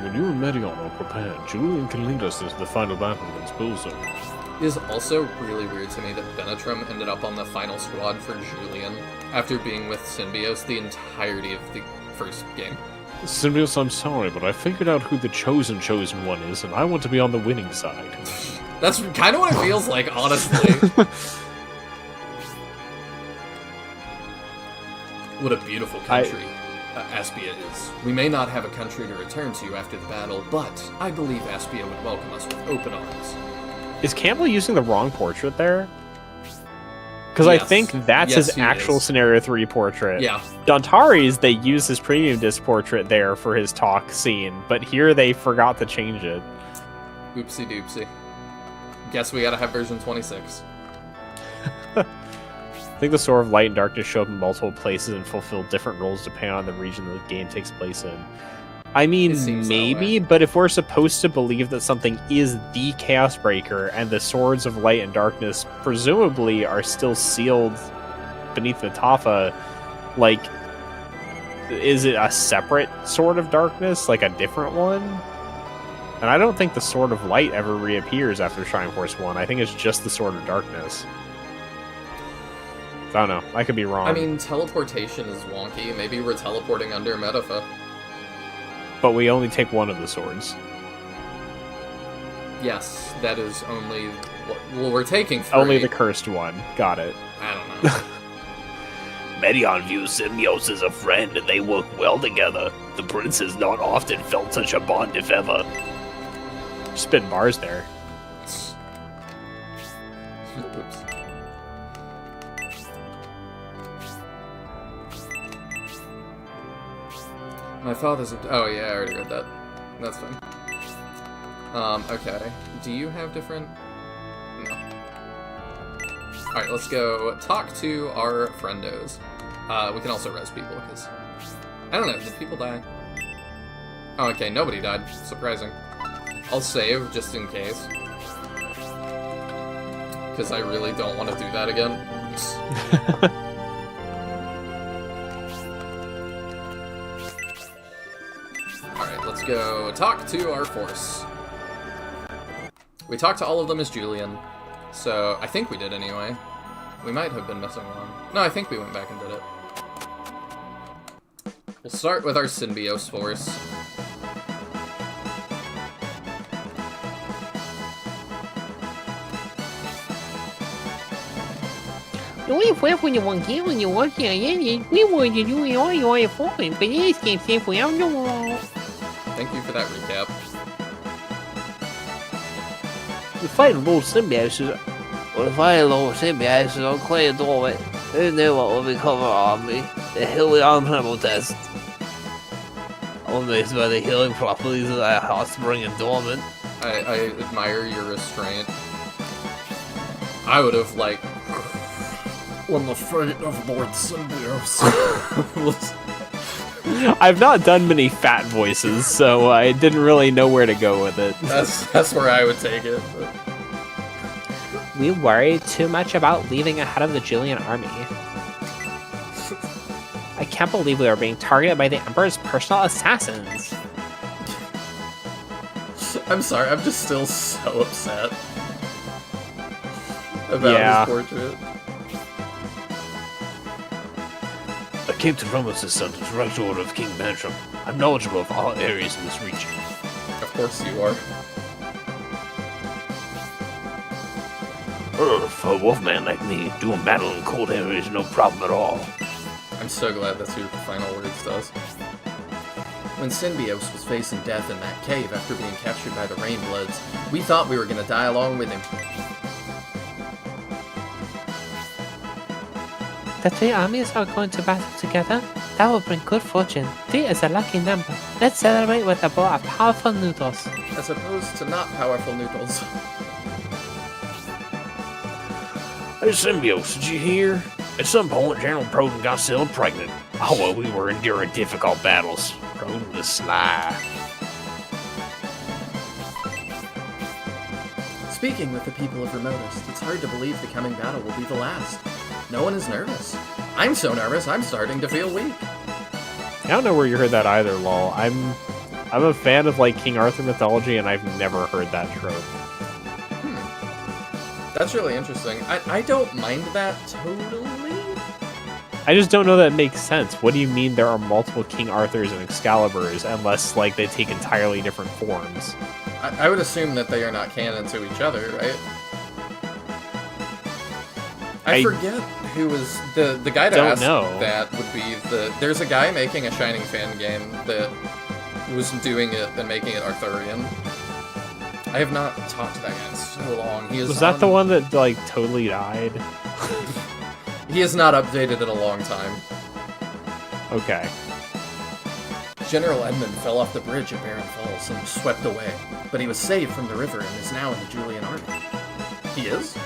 When you and Medion are prepared, Julian can lead us into the final battle against Bullzone. It is also really weird to me that Benetrim ended up on the final squad for Julian, after being with Symbios the entirety of the first game. Symbios, I'm sorry, but I figured out who the chosen one is, and I want to be on the winning side. That's kind of what it feels like, honestly. What a beautiful country Aspia is. We may not have a country to return to after the battle, but I believe Aspia would welcome us with open arms. Is Campbell using the wrong portrait there? Because Yes. I think that's Yes, his he actual is. Scenario 3 portrait. Yeah. Dontari's, they use his premium disc portrait there for his talk scene, but here they forgot to change it. Oopsie doopsie. Guess we gotta have version 26. I think the Sword of Light and Darkness show up in multiple places and fulfill different roles depending on the region the game takes place in. I mean, It seems that maybe, way. but if we're supposed to believe that something is the Chaos Breaker and the Swords of Light and Darkness presumably are still sealed beneath the Tafa, like, is it a separate Sword of Darkness, like a different one? And I don't think the Sword of Light ever reappears after Shining Force 1. I think it's just the Sword of Darkness. I don't know. I could be wrong. I mean, teleportation is wonky. Maybe we're teleporting under Metafa. But we only take one of the swords. Yes, that is only... Well, we're taking 3. Only the cursed one. Got it. I don't know. Medion views Symbios as a friend and they work well together. The prince has not often felt such a bond, if ever. Spit bars there. Oops. My father's... Oh, yeah, I already read that. That's fine. Okay. Do you have different... No. Alright, let's go talk to our friendos. We can also res people, because... I don't know, did people die? Oh, okay, nobody died. Surprising. I'll save, just in case. Because I really don't want to do that again. Alright, let's go talk to our force. We talked to all of them as Julian, so I think we did anyway. We might have been messing around. No, I think we went back and did it. We'll start with our Symbios force. Hoy fue cuando Juanquillo llegó hacia ayer y el primo de hoy fue, pero es que se fue a un... Thank you for that recap. The fight of Lord Symbios is unclear doorway. Who knew what would become our army? The Hilly Armable test. Almost by the healing properties of our hot spring and dormant. I admire your restraint. I would have, like... When the fate of Lord Symbios was... I've not done many fat voices, so I didn't really know where to go with it. That's where I would take it. But... we worry too much about leaving ahead of the Julian army. I can't believe we are being targeted by the Emperor's personal assassins. I'm sorry, I'm just still so upset about his portrait. I came to Ramos' under direct order of King Bantram. I'm knowledgeable of all areas in this region. Of course you are. For a wolfman like me, doing battle in cold areas is no problem at all. I'm so glad that's your final words to us. When Synbios was facing death in that cave after being captured by the Rainbloods, we thought we were going to die along with him. The three armies are going to battle together? That will bring good fortune. 3 is a lucky number. Let's celebrate with a bowl of powerful noodles. As opposed to not powerful noodles. Hey, Symbios, did you hear? At some point, General Proden got Sylla pregnant. Oh, well, we were enduring difficult battles. Proden was sly. Speaking with the people of Remotus, it's hard to believe the coming battle will be the last. No one is nervous. I'm so nervous, I'm starting to feel weak. I don't know where you heard that either, lol. I'm a fan of like King Arthur mythology, and I've never heard that trope. That's really interesting. I don't mind that totally. I just don't know that makes sense. What do you mean there are multiple King Arthurs and Excaliburs unless like they take entirely different forms? I would assume that they are not canon to each other, right? I forget who was the guy to ask that would be there's a guy making a Shining fan game that was doing it and making it Arthurian. I have not talked to that guy in so long. Was that the one that like totally died? He has not updated in a long time. Okay. General Edmund fell off the bridge at Barren Falls and was swept away, but he was saved from the river and is now in the Julian army. He is?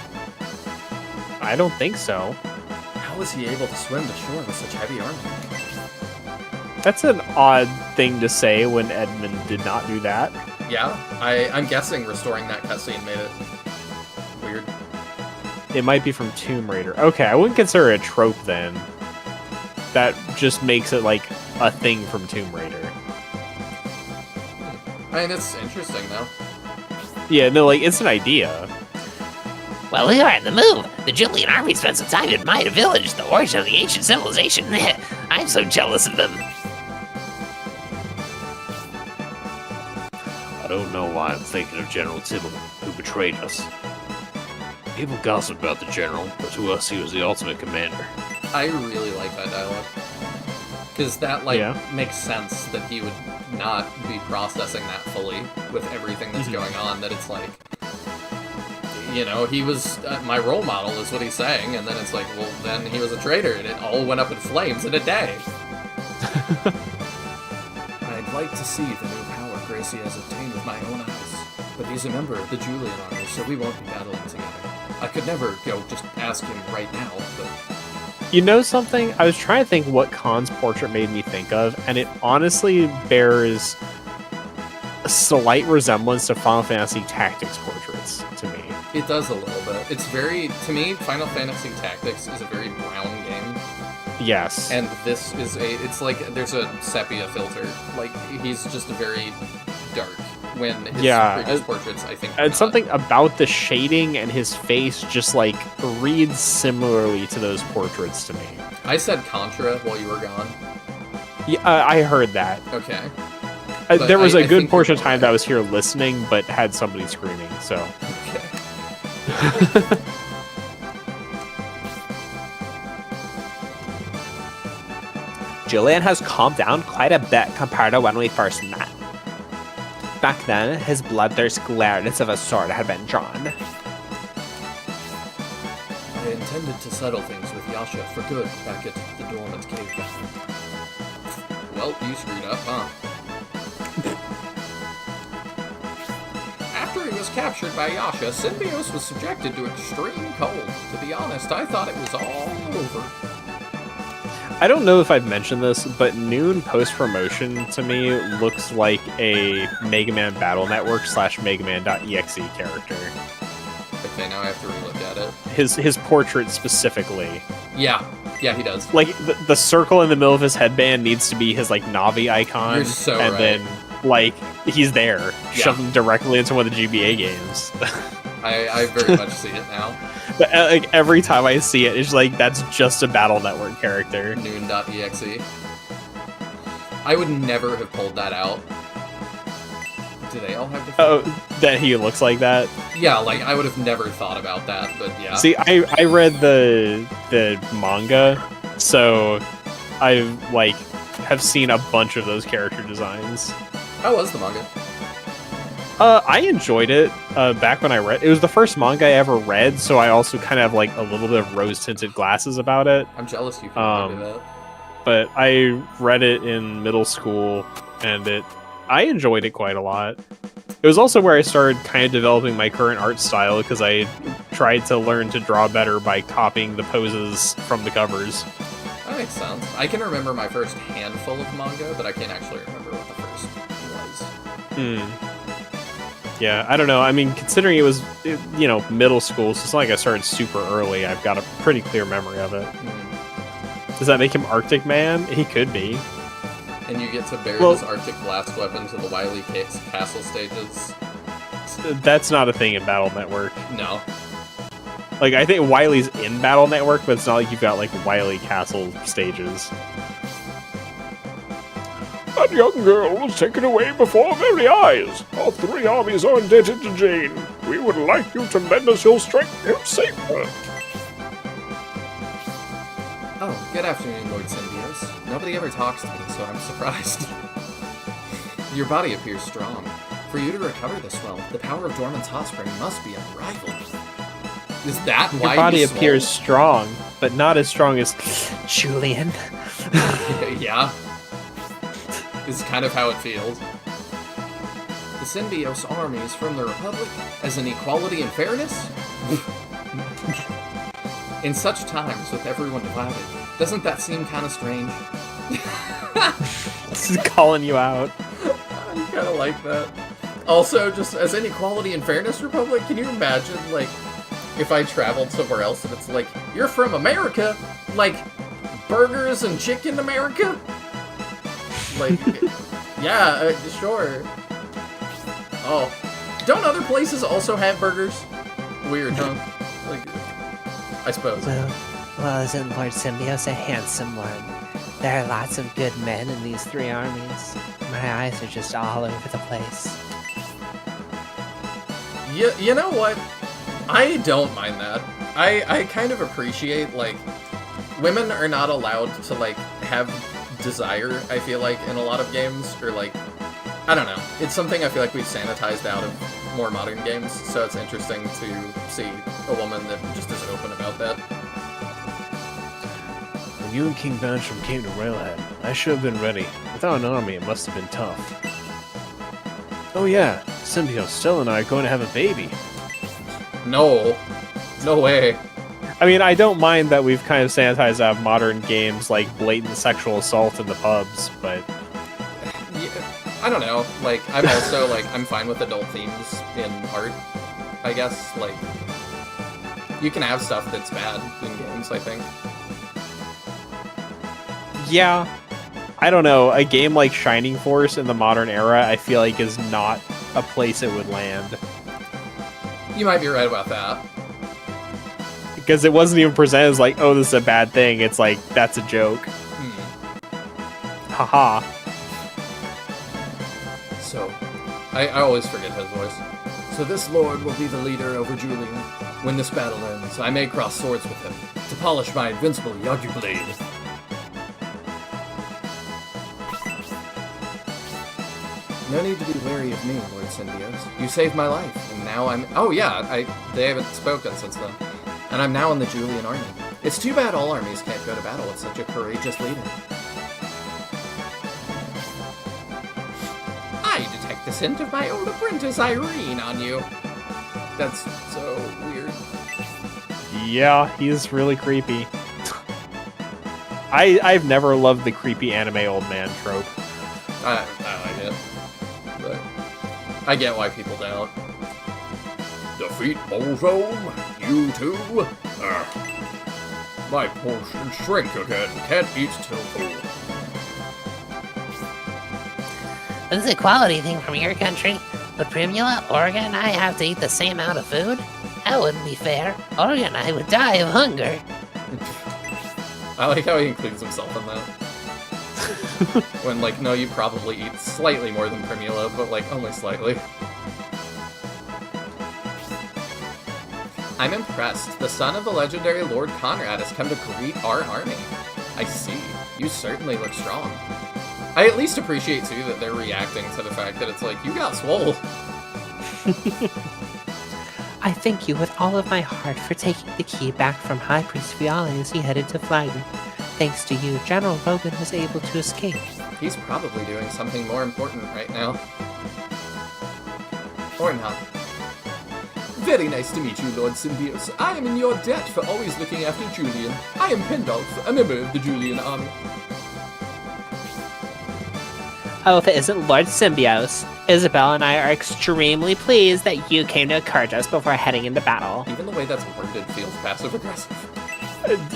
I don't think so. How was he able to swim to shore with such heavy armor? That's an odd thing to say when Edmund did not do that. Yeah, I'm guessing restoring that cutscene made it weird. It might be from Tomb Raider. Okay, I wouldn't consider it a trope then. That just makes it like a thing from Tomb Raider. I mean, it's interesting though. Yeah, no, like it's an idea. Well, we are on the move. The Julian army spent some time in Maida Village, the origin of the ancient civilization. I'm so jealous of them. I don't know why I'm thinking of General Tibble, who betrayed us. People gossip about the general, but to us he was the ultimate commander. I really like that dialogue. Because that, makes sense that he would not be processing that fully with everything that's going on, that it's like, you know, he was my role model is what he's saying, and then it's like, well, then he was a traitor, and it all went up in flames in a day. I'd like to see the new power Gracie has obtained with my own eyes, but he's a member of the Julian army, so we won't be battling together. I could never go just ask him right now, but... You know something? I was trying to think what Khan's portrait made me think of, and it honestly bears a slight resemblance to Final Fantasy Tactics portraits to me. It does a little bit. It's very, to me, Final Fantasy Tactics is a very brown game. Yes. And this is it's like, there's a sepia filter. Like, he's just very dark. When his previous portraits, I think... And something about the shading and his face just, like, reads similarly to those portraits to me. I said Contra while you were gone. Yeah, I heard that. Okay. There was a good portion of time that I was here listening, but had somebody screaming, so... Okay. Julian has calmed down quite a bit compared to when we first met. Back then, his bloodthirst glared as if a sword had been drawn. I intended to settle things with Yasha for good back at the Dormant Cave battle. Well, you screwed up, huh? After he was captured by Yasha, Synbios was subjected to extreme cold. To be honest, I thought it was all over. I don't know if I've mentioned this, but Noon post-promotion to me looks like a Mega Man Battle Network / Mega Man.exe character. I think Okay, now I have to relook at it. His portrait specifically. Yeah, he does. Like the circle in the middle of his headband needs to be his like Navi icon, You're so and right. then like he's there, Yeah. shoved directly into one of the GBA games. I very much see it now. But like every time I see it, it's like that's just a Battle Network character. Noon.exe. I would never have pulled that out. Do they all have different? Oh, that he looks like that. Yeah, like I would have never thought about that, but yeah. See, I read the manga, so I like have seen a bunch of those character designs. How was the manga? I enjoyed it back when I read. It was the first manga I ever read, so I also kind of have like a little bit of rose tinted glasses about it. I'm jealous you can do that. But I read it in middle school, and I enjoyed it quite a lot. It was also where I started kind of developing my current art style because I tried to learn to draw better by copying the poses from the covers. That makes sense. I can remember my first handful of manga, but I can't actually remember what the first was. Yeah, I don't know. I mean, considering it was, middle school, so it's not like I started super early. I've got a pretty clear memory of it. Does that make him Arctic Man? He could be. And you get to bear Well- this Arctic blast weapon to the Wily Castle stages. That's not a thing in Battle Network. No. Like, I think Wily's in Battle Network, but it's not like you've got, like, Wily Castle stages. That young girl was taken away before our very eyes. Our 3 armies are indebted to Jane. We would like you to lend us your strength to save her. Oh, good afternoon, Lord Symbios. Nobody ever talks to me, so I'm surprised. Your body appears strong. For you to recover this well, the power of Dormant's hot spring must be unrivaled. Is that why Your body you appears strong, but not as strong as Julian. Yeah. Is kind of how it feels. The Symbios armies from the Republic as in equality and fairness? In such times, with everyone divided, doesn't that seem kind of strange? This is calling you out. I kind of like that. Also, just as in equality and fairness Republic, can you imagine, like, if I traveled somewhere else and it's like, you're from America? Like, burgers and chicken America? Like, yeah, sure. Oh. Don't other places also have burgers? Weird, huh? Like, I suppose. Well, isn't Lord Symbios a handsome one? There are lots of good men in these 3 armies. My eyes are just all over the place. You know what? I don't mind that. I kind of appreciate, like, women are not allowed to, like, have desire, I feel like, in a lot of games, or, like, I don't know. It's something I feel like we've sanitized out of more modern games, so it's interesting to see a woman that just isn't open about that. When you and King Bansham came to Railhead, I should have been ready. Without an army, it must have been tough. Oh yeah, Symbios, Stella and I are going to have a baby. No. No way. I mean, I don't mind that we've kind of sanitized out of modern games like blatant sexual assault in the pubs, but I don't know. Like, I'm also, like, I'm fine with adult themes in art, I guess. Like, you can have stuff that's bad in games, I think. yeah, I don't know. A game like Shining Force in the modern era, I feel like is not a place it would land. You might be right about that. Because it wasn't even presented as like, oh, this is a bad thing. It's like, that's a joke. Haha. So, I always forget his voice. So this lord will be the leader over Julian. When this battle ends, I may cross swords with him to polish my invincible Yagi blade. No need to be wary of me, Lord Symbios. You saved my life, and now I'm... Oh yeah, they haven't spoken since then. And I'm now in the Julian army. It's too bad all armies can't go to battle with such a courageous leader. I detect the scent of my old apprentice Irene on you. That's so weird. Yeah, he's really creepy. I've never loved the creepy anime old man trope. I like it. But I get why people don't. The defeat Bullzome? You too? My portions shrink again. Can't eat till full. This is a quality thing from your country. But Primula, Oregon and I have to eat the same amount of food? That wouldn't be fair. Oregon and I would die of hunger. I like how he includes himself in that. When, like, no, you probably eat slightly more than Primula, but, like, only slightly. I'm impressed. The son of the legendary Lord Conrad has come to greet our army. I see. You certainly look strong. I at least appreciate, too, that they're reacting to the fact that it's like, you got swole. I thank you with all of my heart for taking the key back from High Priest Viale as he headed to Flagler. Thanks to you, General Rogan was able to escape. He's probably doing something more important right now. Or not. Very nice to meet you, Lord Symbios. I am in your debt for always looking after Julian. I am Pendulph, a member of the Julian army. Oh, if it isn't Lord Symbios, Isabel and I are extremely pleased that you came to encourage us before heading into battle. Even the way that's worded feels passive-aggressive.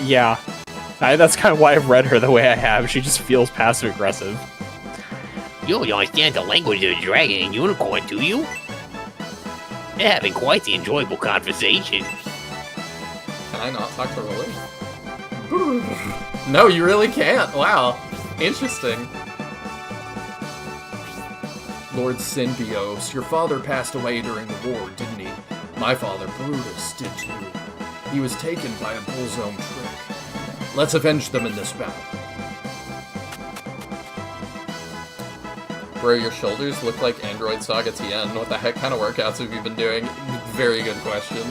Yeah. That's kind of why I've read her the way I have. She just feels passive-aggressive. You don't understand the language of the dragon and unicorn, do you? They're having quite the enjoyable conversation. Can I not talk to Rolly? No, you really can't. Wow. Interesting. Lord Symbios, your father passed away during the war, didn't he? My father, Brutus, did too. He was taken by a Bullzome trick. Let's avenge them in this battle. Bro, your shoulders look like Android Saga TN. What the heck kind of workouts have you been doing? Very good question.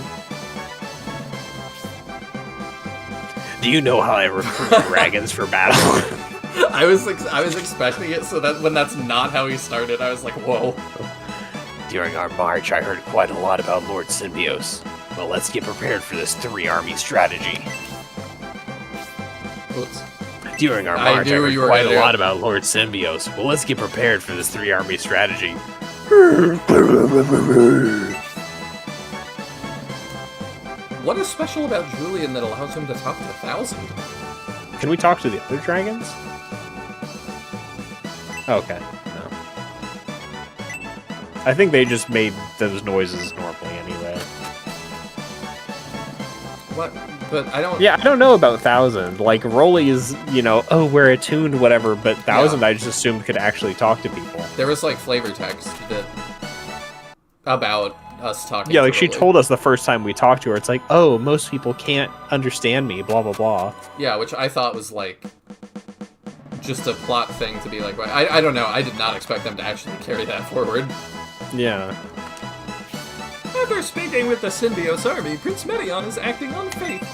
Do you know how I recruit dragons for battle? I was expecting it, so that when that's not how he started, I was like, whoa. During our march, I heard quite a lot about Lord Symbios. Well, let's get prepared for this three-army strategy. Oops. During our march, I heard quite a lot about Lord Symbios. Well, let's get prepared for this three-army strategy. What is special about Julian that allows him to talk to 1,000? Can we talk to the other dragons? Okay, no. I think they just made those noises normally anyway. What? But I don't... Yeah, I don't know about 1,000. Like, Rolly is, oh, we're attuned, whatever, but 1,000 I just assumed could actually talk to people. There was, like, flavor text that... about us talking Yeah, to like, she Rolly. told us the first time we talked to her, it's like, oh, most people can't understand me, blah, blah, blah. Yeah, which I thought was, like... just a plot thing to be like... I don't know, I did not expect them to actually carry that forward. Yeah. After speaking with the Symbios army, Prince Medion is acting on faith.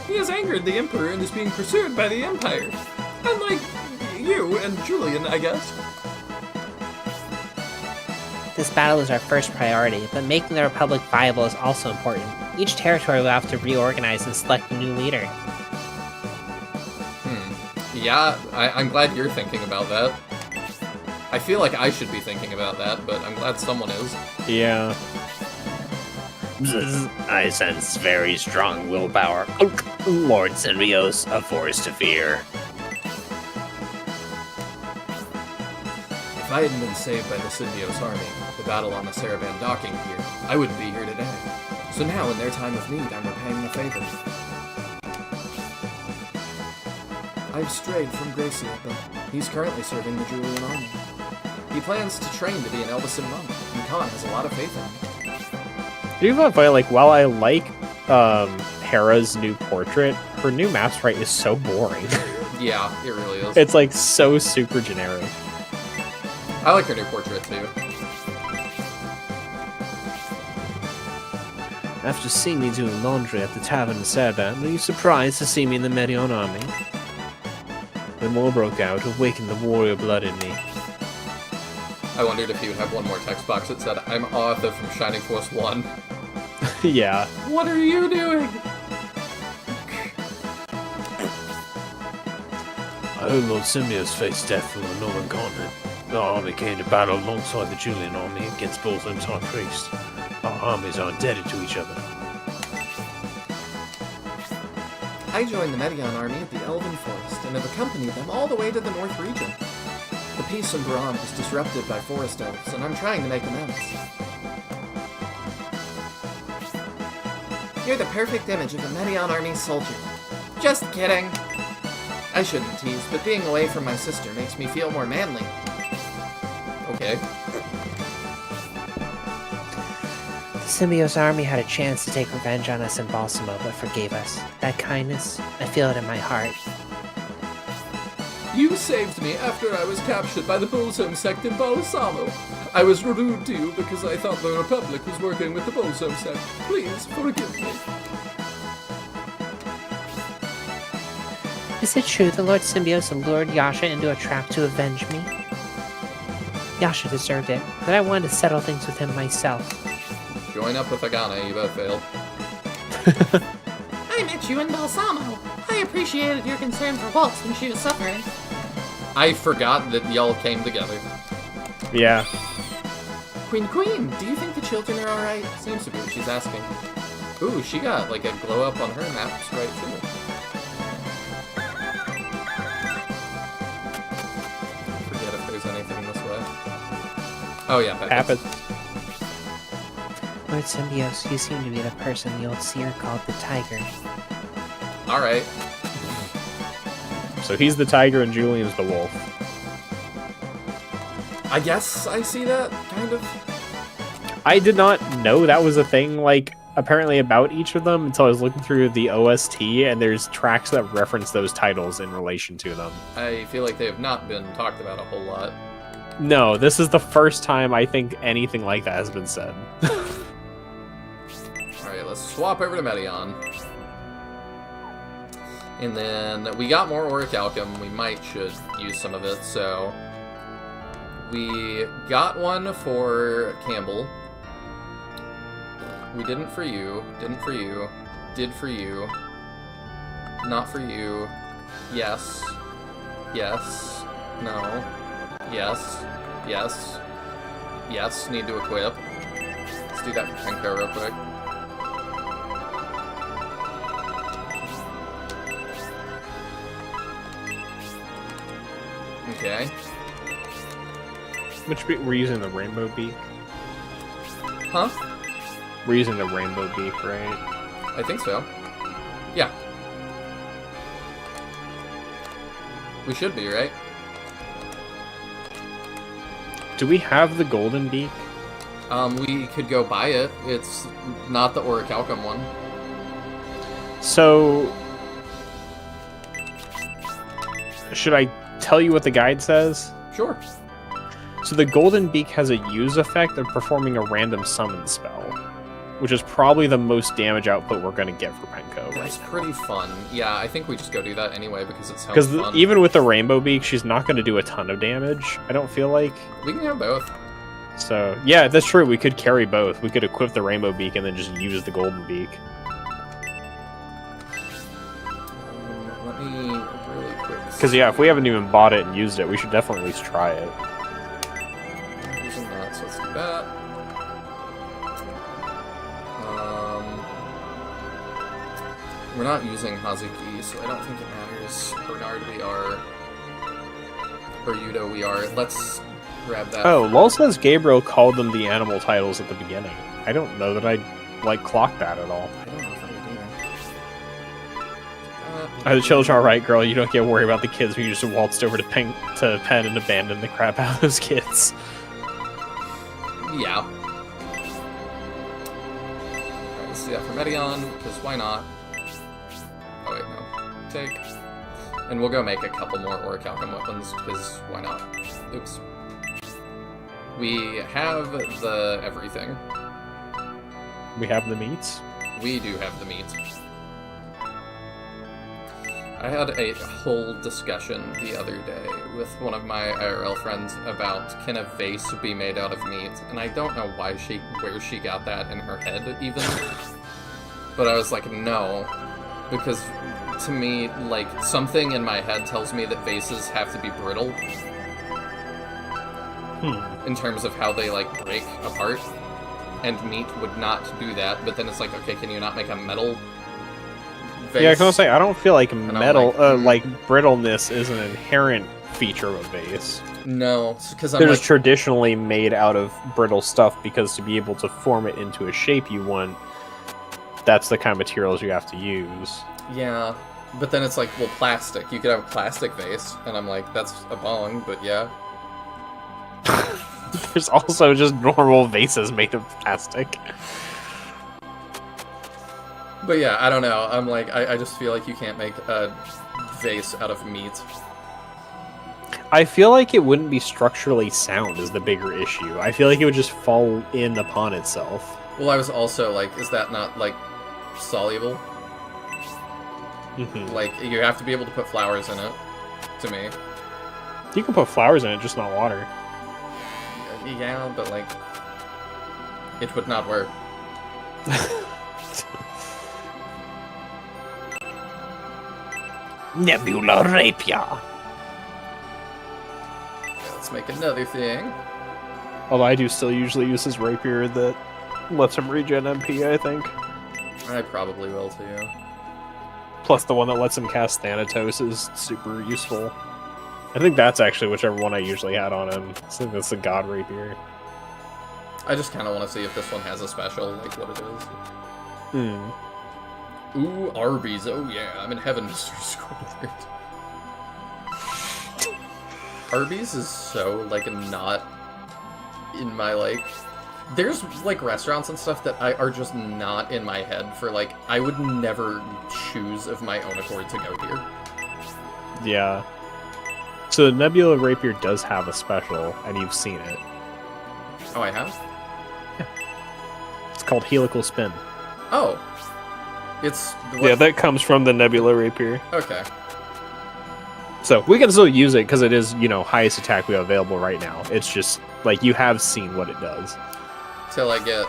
He has angered the Emperor and is being pursued by the Empire. Unlike you and Julian, I guess. This battle is our first priority, but making the Republic viable is also important. Each territory will have to reorganize and select a new leader. Yeah, I'm glad you're thinking about that. I feel like I should be thinking about that, but I'm glad someone is. Yeah. I sense very strong willpower. Lord Symbios, a force to fear. If I hadn't been saved by the Symbios army, the battle on the Saravan docking pier, I wouldn't be here today. So now, in their time of need, I'm repaying the favor. I've strayed from Gracia, but he's currently serving the Julian army. He plans to train to be an Elbasan monk, and Khan has a lot of faith in me. Do you find, like, while I like Hera's new portrait, her new map sprite is so boring. Yeah, it really is. It's, like, so super generic. I like her new portrait, too. After seeing me doing laundry at the tavern in Saraban, were you surprised to see me in the Medion army? The war broke out, awakened the warrior blood in me. I wondered if he would have one more text box that said, I'm Arthur from Shining Force 1. Yeah. What are you doing? I heard Lord Symbios faced death from the Northern Continent. Our army came to battle alongside the Julian army against Bullzome's High Priest. Our armies are indebted to each other. I joined the Medion army at the Elven Forest and have accompanied them all the way to the North region. The peace in Braun was disrupted by forest elves, and I'm trying to make amends. You're the perfect image of a Medion army soldier. Just kidding. I shouldn't tease, but being away from my sister makes me feel more manly. Okay. The Symbiote army had a chance to take revenge on us in Balsamo, but forgave us. That kindness, I feel it in my heart. You saved me after I was captured by the Bolsome sect in Balsamo. I was rude to you because I thought the Republic was working with the Bolsome sect. Please, forgive me. Is it true the Lord Symbiote lured Yasha into a trap to avenge me? Yasha deserved it, but I wanted to settle things with him myself. Join up with Agane, you both failed. I met you in Balsamo. I appreciated your concern for Waltz when she was suffering. I forgot that y'all came together. Yeah. Queen, do you think the children are alright? Seems to be what she's asking. Ooh, she got like a glow up on her maps right too. Forget if there's anything this way. Oh yeah, Happens. Lord Symbiote, you seem to be the person the old seer called the Tiger. Alright. So he's the tiger and Julian's the wolf. I guess I see that, kind of. I did not know that was a thing, like, apparently about each of them until I was looking through the OST, and there's tracks that reference those titles in relation to them. I feel like they have not been talked about a whole lot. No, this is the first time I think anything like that has been said. Alright, let's swap over to Medion. And then we got more Orichalcum. We should use some of it, so... We got one for Campbell. We didn't for you. Didn't for you. Did for you. Not for you. Yes. Yes. No. Yes. Yes. Yes. Need to equip. Let's do that for Penko real quick. Okay. Which we're using the rainbow beak. Huh? We're using the rainbow beak, right? I think so. Yeah. We should be, right? Do we have the golden beak? We could go buy it. It's not the Orichalcum one. So... Should I tell you what the guide says? Sure. So the golden beak has a use effect of performing a random summon spell, which is probably the most damage output we're going to get for Penko. That's pretty fun. Yeah, I think we just go do that anyway because it sounds Because fun. even with the rainbow beak, she's not going to do a ton of damage, I don't feel like. We can have both. So, yeah, that's true. We could carry both. We could equip the rainbow beak and then just use the golden beak. Let me really quick... Because, yeah, if we haven't even bought it and used it, we should definitely at least try it. Using that, so let's do that. We're not using Hazuki, so I don't think it matters. Bernard we are. Or Yudo we are. Let's grab that. Oh, Lol says Gabriel called them the animal titles at the beginning. I don't know that I, clocked that at all. I don't know if I did either. The children are right, girl. You don't get worried about the kids when you just waltzed over to Penn and abandoned the crap out of those kids. Yeah. Alright, let's do that for Medion, because why not? Oh wait, no. Take. And we'll go make a couple more Orichalcum weapons, because why not? Oops. We have the everything. We have the meats. We do have the meat. I had a whole discussion the other day with one of my IRL friends about can a vase be made out of meat, and I don't know where she got that in her head even. But I was like, no, because to me, like, something in my head tells me that vases have to be brittle. In terms of how they, like, break apart. and meat would not do that. But then it's like, okay, can you not make a metal vase? Yeah, I was gonna say I don't feel like I'm metal, like, like brittleness, is an inherent feature of a vase. No, because I'm They're like, just traditionally made out of brittle stuff because to be able to form it into a shape you want, that's the kind of materials you have to use. yeah. But then it's like, well, plastic. You could have a plastic vase, and I'm like, that's a bong, but yeah. There's also just normal vases made of plastic. But yeah, I don't know. I'm like, I just feel like you can't make a vase out of meat. I feel like it wouldn't be structurally sound is the bigger issue. I feel like it would just fall in upon itself. Well, I was also like, is that not, like, soluble? Mhm. Like, you have to be able to put flowers in it, to me. You can put flowers in it, just not water. Yeah, but, like, it would not work. Nebula Rapier. Let's make another thing. Although I do still usually use his rapier that lets him regen MP, I think. I probably will, too. Plus the one that lets him cast Thanatos is super useful. I think that's actually whichever one I usually had on him. I think that's the God Rapier. I just kind of want to see if this one has a special, like what it is. Hmm. Ooh, Arby's. Oh yeah, I'm in heaven, Mr. Squidward. Arby's is so, like, not in my, like... There's, like, restaurants and stuff that are just not in my head for, like, I would never choose of my own accord to go here. Yeah. So the Nebula Rapier does have a special, and you've seen it. Oh, I have? It's called Helical Spin. Oh. It's... Yeah, that comes from the Nebula Rapier. Okay. So we can still use it because it is, you know, highest attack we have available right now. It's just, like, you have seen what it does. Till I get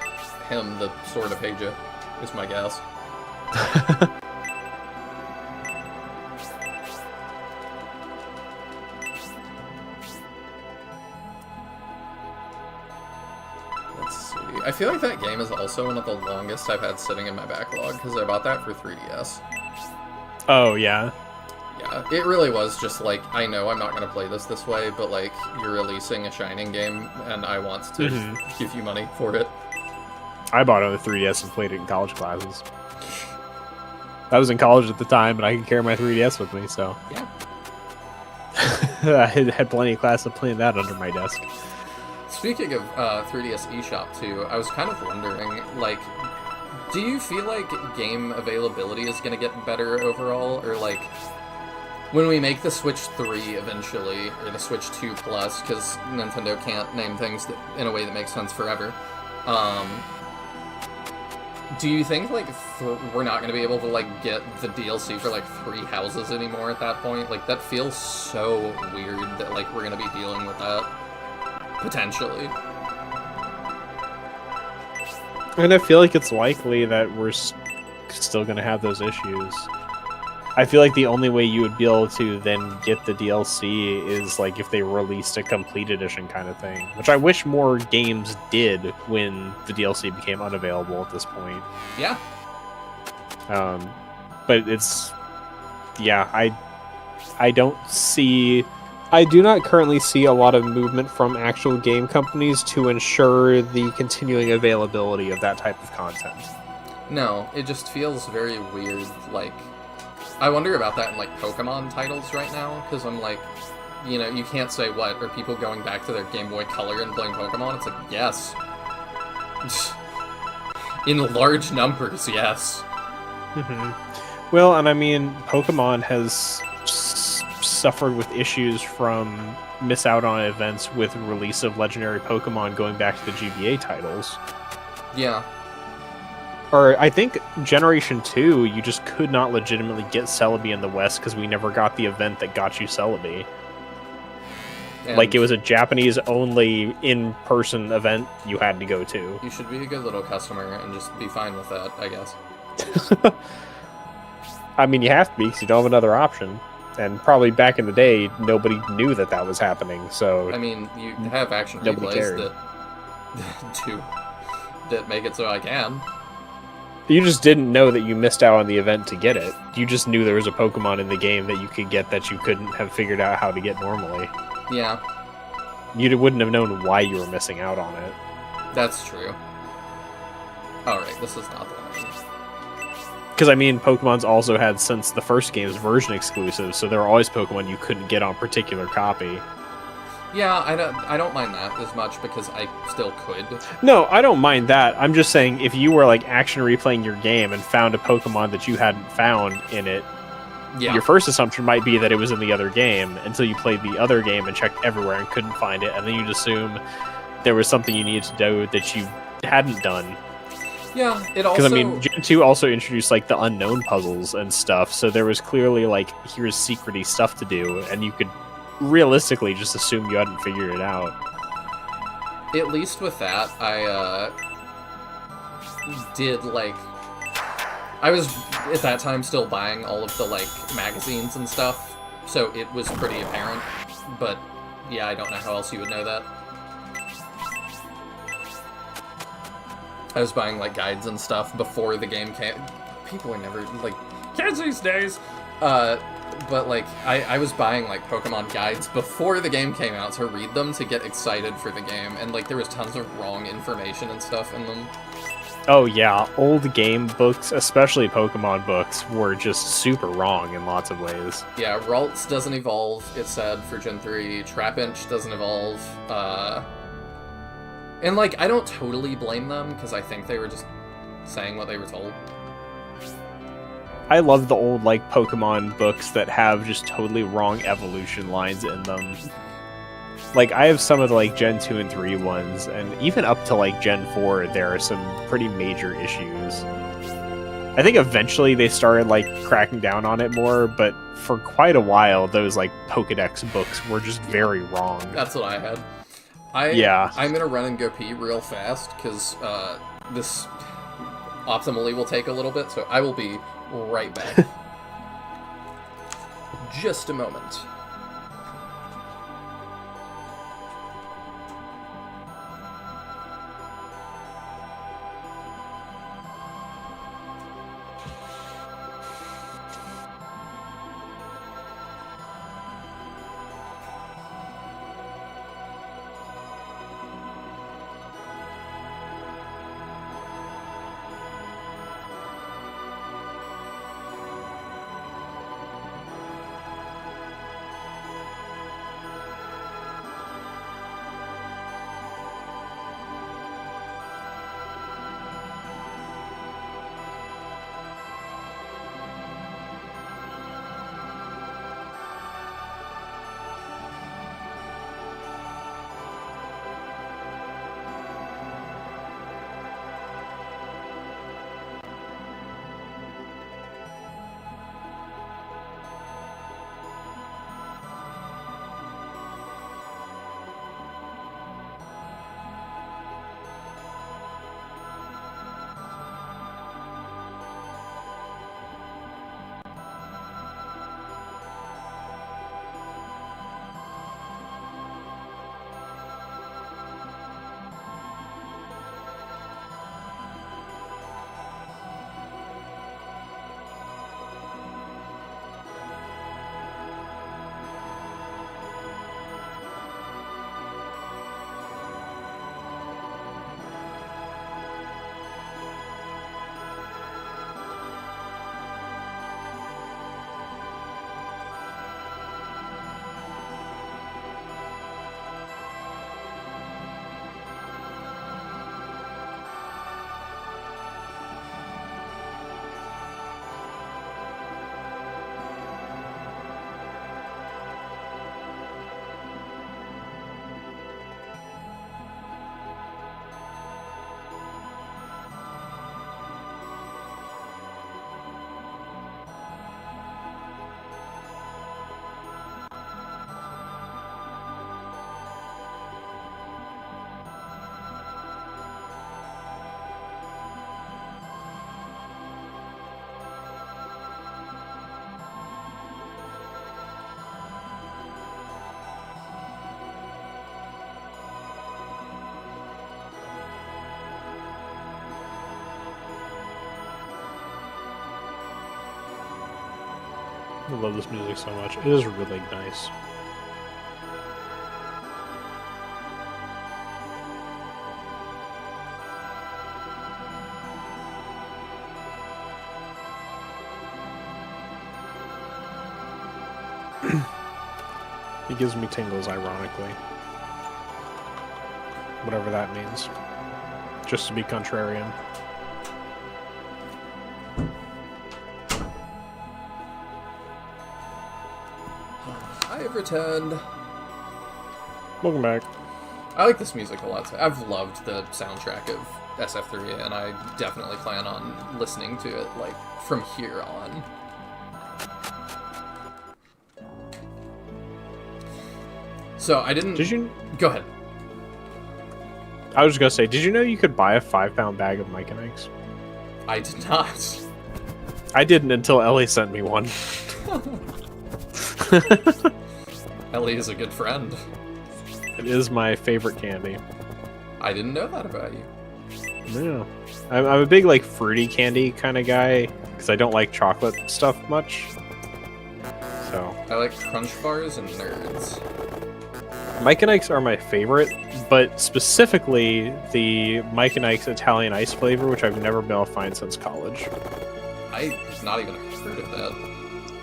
him the Sword of Haja, is my guess. Let's see. I feel like that game is also one of the longest I've had sitting in my backlog, because I bought that for 3DS. Oh, yeah. Yeah, it really was just like, I know I'm not going to play this way, but like, you're releasing a Shining game, and I want to give you money for it. I bought it on the 3DS and played it in college classes. I was in college at the time, but I could carry my 3DS with me, so... Yeah. I had plenty of classes playing that under my desk. Speaking of 3DS eShop too, I was kind of wondering, like, do you feel like game availability is going to get better overall, or like, when we make the Switch 3 eventually, or the Switch 2 Plus, because Nintendo can't name things in a way that makes sense forever, do you think, like, we're not going to be able to, like, get the DLC for, like, 3 houses anymore at that point? Like, that feels so weird that, like, we're going to be dealing with that. Potentially. And I feel like it's likely that we're still going to have those issues. I feel like the only way you would be able to then get the DLC is like if they released a complete edition kind of thing, which I wish more games did when the DLC became unavailable at this point. Yeah. But it's, yeah, I do not currently see a lot of movement from actual game companies to ensure the continuing availability of that type of content. No, it just feels very weird, like... I wonder about that in, like, Pokemon titles right now, because I'm like, you know, you can't say, what, are people going back to their Game Boy Color and playing Pokemon? It's like, yes. In large numbers, yes. Well, and I mean, Pokemon has suffered with issues from miss out on events with release of legendary Pokemon going back to the GBA titles. Yeah. Or I think Generation 2, you just could not legitimately get Celebi in the West because we never got the event that got you Celebi. And like, it was a Japanese-only in-person event you had to go to. you should be a good little customer and just be fine with that, I guess. I mean, you have to be because you don't have another option. And probably back in the day, nobody knew that that was happening, so... I mean, you have action Nobody replays cared. that do that make it so I can. You just didn't know that you missed out on the event to get it. You just knew there was a Pokemon in the game that you could get that you couldn't have figured out how to get normally. Yeah, You wouldn't have known why you were missing out on it. that's true. Alright, this is not the one. Because, I mean, Pokemon's also had since the first game's version exclusive, so there are always Pokemon you couldn't get on a particular copy. Yeah, I don't mind that as much because I still could. No, I don't mind that. I'm just saying, if you were, like, action replaying your game and found a Pokemon that you hadn't found in it, Yeah. your first assumption might be that it was in the other game until you played the other game and checked everywhere and couldn't find it, and then you'd assume there was something you needed to do that you hadn't done. Yeah, it also... Because, I mean, Gen 2 also introduced, like, the unknown puzzles and stuff, so there was clearly, like, here's secret-y stuff to do, and you could realistically just assume you hadn't figured it out. At least with that, I did, like... I was, at that time, still buying all of the, like, magazines and stuff, so it was pretty apparent. But, yeah, I don't know how else you would know that. I was buying, like, guides and stuff before the game came... People are never, like... Kids these days! But, like, I was buying, like, Pokemon guides before the game came out to read them to get excited for the game, and, like, there was tons of wrong information and stuff in them. Oh yeah, old game books, especially Pokemon books, were just super wrong in lots of ways. Yeah, Ralts doesn't evolve, it said, for Gen 3. Trapinch doesn't evolve. And, like, I don't totally blame them, because I think they were just saying what they were told. I love the old, like, Pokemon books that have just totally wrong evolution lines in them. Like, I have some of the, like, Gen 2 and 3 ones, and even up to, like, Gen 4, there are some pretty major issues. I think eventually they started, like, cracking down on it more, but for quite a while, those, like, Pokedex books were just very wrong. That's what I had. I'm gonna run and go pee real fast, because this optimally will take a little bit, so I will be right back. Just a moment. I love this music so much. It is really nice. It gives me tingles, ironically. Whatever that means. Just to be contrarian. I have returned. Welcome back. I like this music a lot. I've loved the soundtrack of SF3, and I definitely plan on listening to it, like, from here on. So, I didn't... Did you... Go ahead. I was just gonna say, did you know you could buy a 5-pound bag of Mike and Ike's? I did not. I didn't until Ellie sent me one. Ellie is a good friend. It is my favorite candy. I didn't know that about you. Yeah. I'm a big, like, fruity candy kind of guy, because I don't like chocolate stuff much. So... I like Crunch Bars and Nerds. Mike and Ike's are my favorite, but specifically the Mike and Ike's Italian ice flavor, which I've never been able to find since college. I've not even heard of that.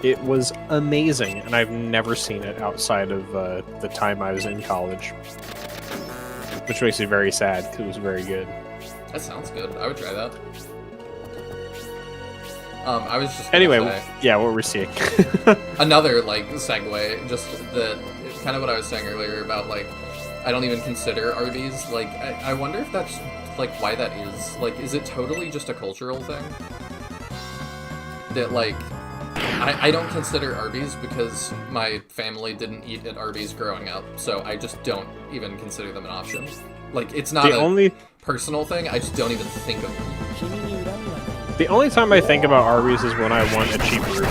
It was amazing, and I've never seen it outside of the time I was in college. Which makes me very sad, because it was very good. That sounds good. I would try that. I was just Anyway, say, yeah, what we're seeing. another, like, segue, just the kind of what I was saying earlier about, like, I don't even consider Arby's. Like, I wonder if that's, like, why that is. Like, is it totally just a cultural thing? That, like, I don't consider Arby's because my family didn't eat at Arby's growing up, so I just don't even consider them an option. Like, it's not personal thing, I just don't even think of them. The only time I think about Arby's is when I want a cheap burger.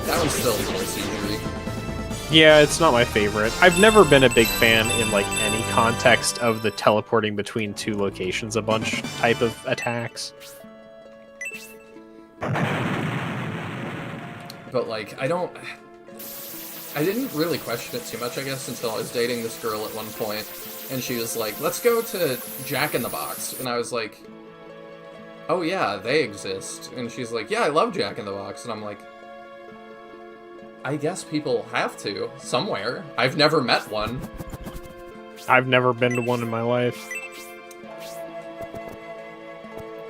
That one's still a little seizury. Yeah, it's not my favorite. I've never been a big fan in, like, any context of the teleporting between two locations a bunch type of attacks. But, like, I didn't really question it too much, I guess, until I was dating this girl at one point, and she was like, let's go to Jack in the Box. And I was like, oh yeah, they exist. And she's like, yeah, I love Jack in the Box. And I'm like, I guess people have to, somewhere. I've never met one. I've never been to one in my life.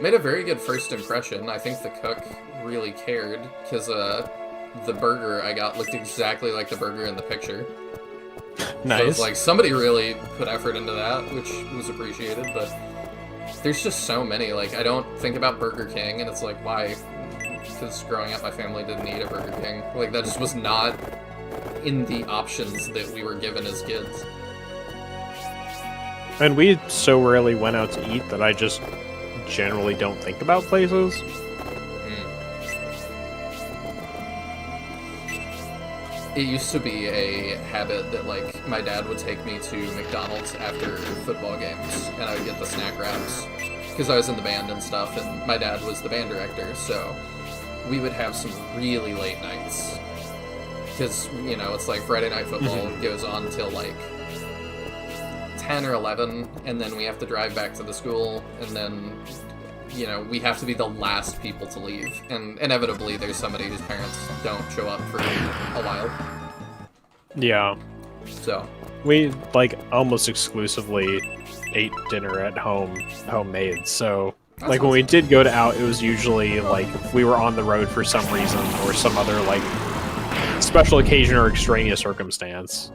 Made a very good first impression. I think the cook really cared, because the burger I got looked exactly like the burger in the picture. Nice. So it's like, somebody really put effort into that, which was appreciated, but there's just so many. Like, I don't think about Burger King, and it's like, why? Because growing up, my family didn't eat a Burger King. Like, that just was not in the options that we were given as kids. And we so rarely went out to eat that I just generally don't think about places. It used to be a habit that, like, my dad would take me to McDonald's after football games, and I would get the snack wraps, because I was in the band and stuff, and my dad was the band director, so we would have some really late nights. Because, you know, it's like Friday Night Football goes on until, like, 10 or 11, and then we have to drive back to the school, and then, you know, we have to be the last people to leave. And inevitably, there's somebody whose parents don't show up for a while. Yeah. So. We, like, almost exclusively ate dinner at home, homemade, so... That's like, when we did go to out, it was usually, like, if we were on the road for some reason, or some other, like, special occasion or extraneous circumstance.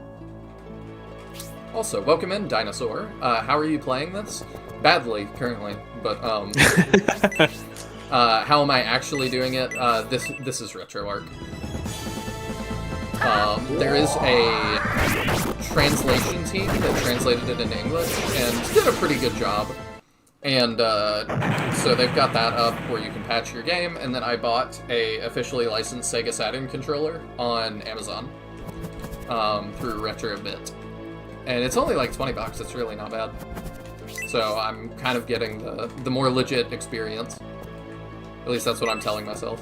Also, welcome in, Dinosaur. How are you playing this? Badly, currently, but, how am I actually doing it? This is RetroArch. There is a translation team that translated it into English, and did a pretty good job. And, so they've got that up where you can patch your game, and then I bought a officially licensed Sega Saturn controller on Amazon, through RetroBit. And it's only like $20, it's really not bad. So I'm kind of getting the more legit experience. At least that's what I'm telling myself.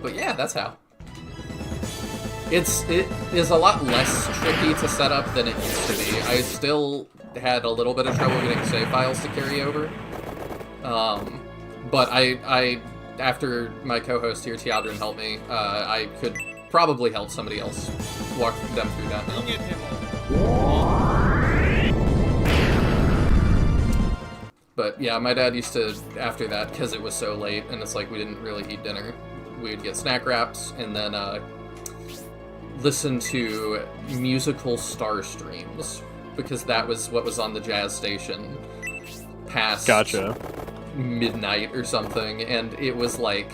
But yeah, that's how. It is a lot less tricky to set up than it used to be. I still had a little bit of trouble getting save files to carry over. But I after my co-host here, Tiadrin, helped me, I could probably help somebody else walk them through that now. But yeah, my dad used to, after that, because it was so late, and it's like we didn't really eat dinner, we would get snack wraps, and then listen to musical star streams, because that was what was on the jazz station past midnight or something, and it was like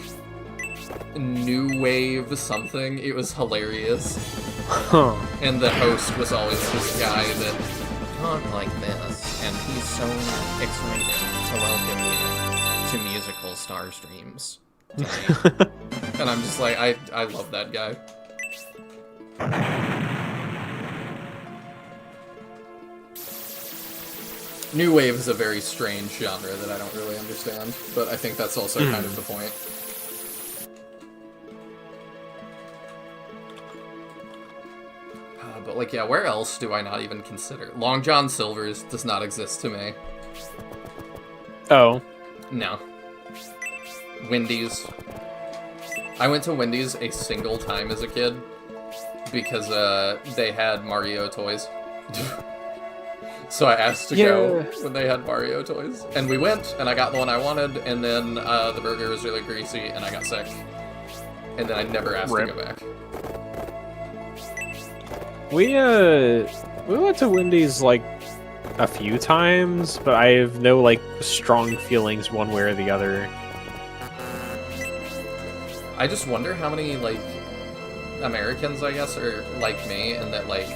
new wave something. It was hilarious. And the host was always this guy that talked like this, and he's so excited to welcome you to musical star streams tonight. And I'm just like, I love that guy. New wave is a very strange genre that I don't really understand, but I think that's also kind of the point. But like, yeah, where else do I not even consider? Long John Silver's does not exist to me. Oh. No. Wendy's. I went to Wendy's a single time as a kid because they had Mario toys. So I asked to go when they had Mario toys. And we went, and I got the one I wanted, and then the burger was really greasy, and I got sick. And then I never asked to go back. We went to Wendy's like a few times, but I have no like strong feelings one way or the other. I just wonder how many like Americans, I guess, are like me, and that like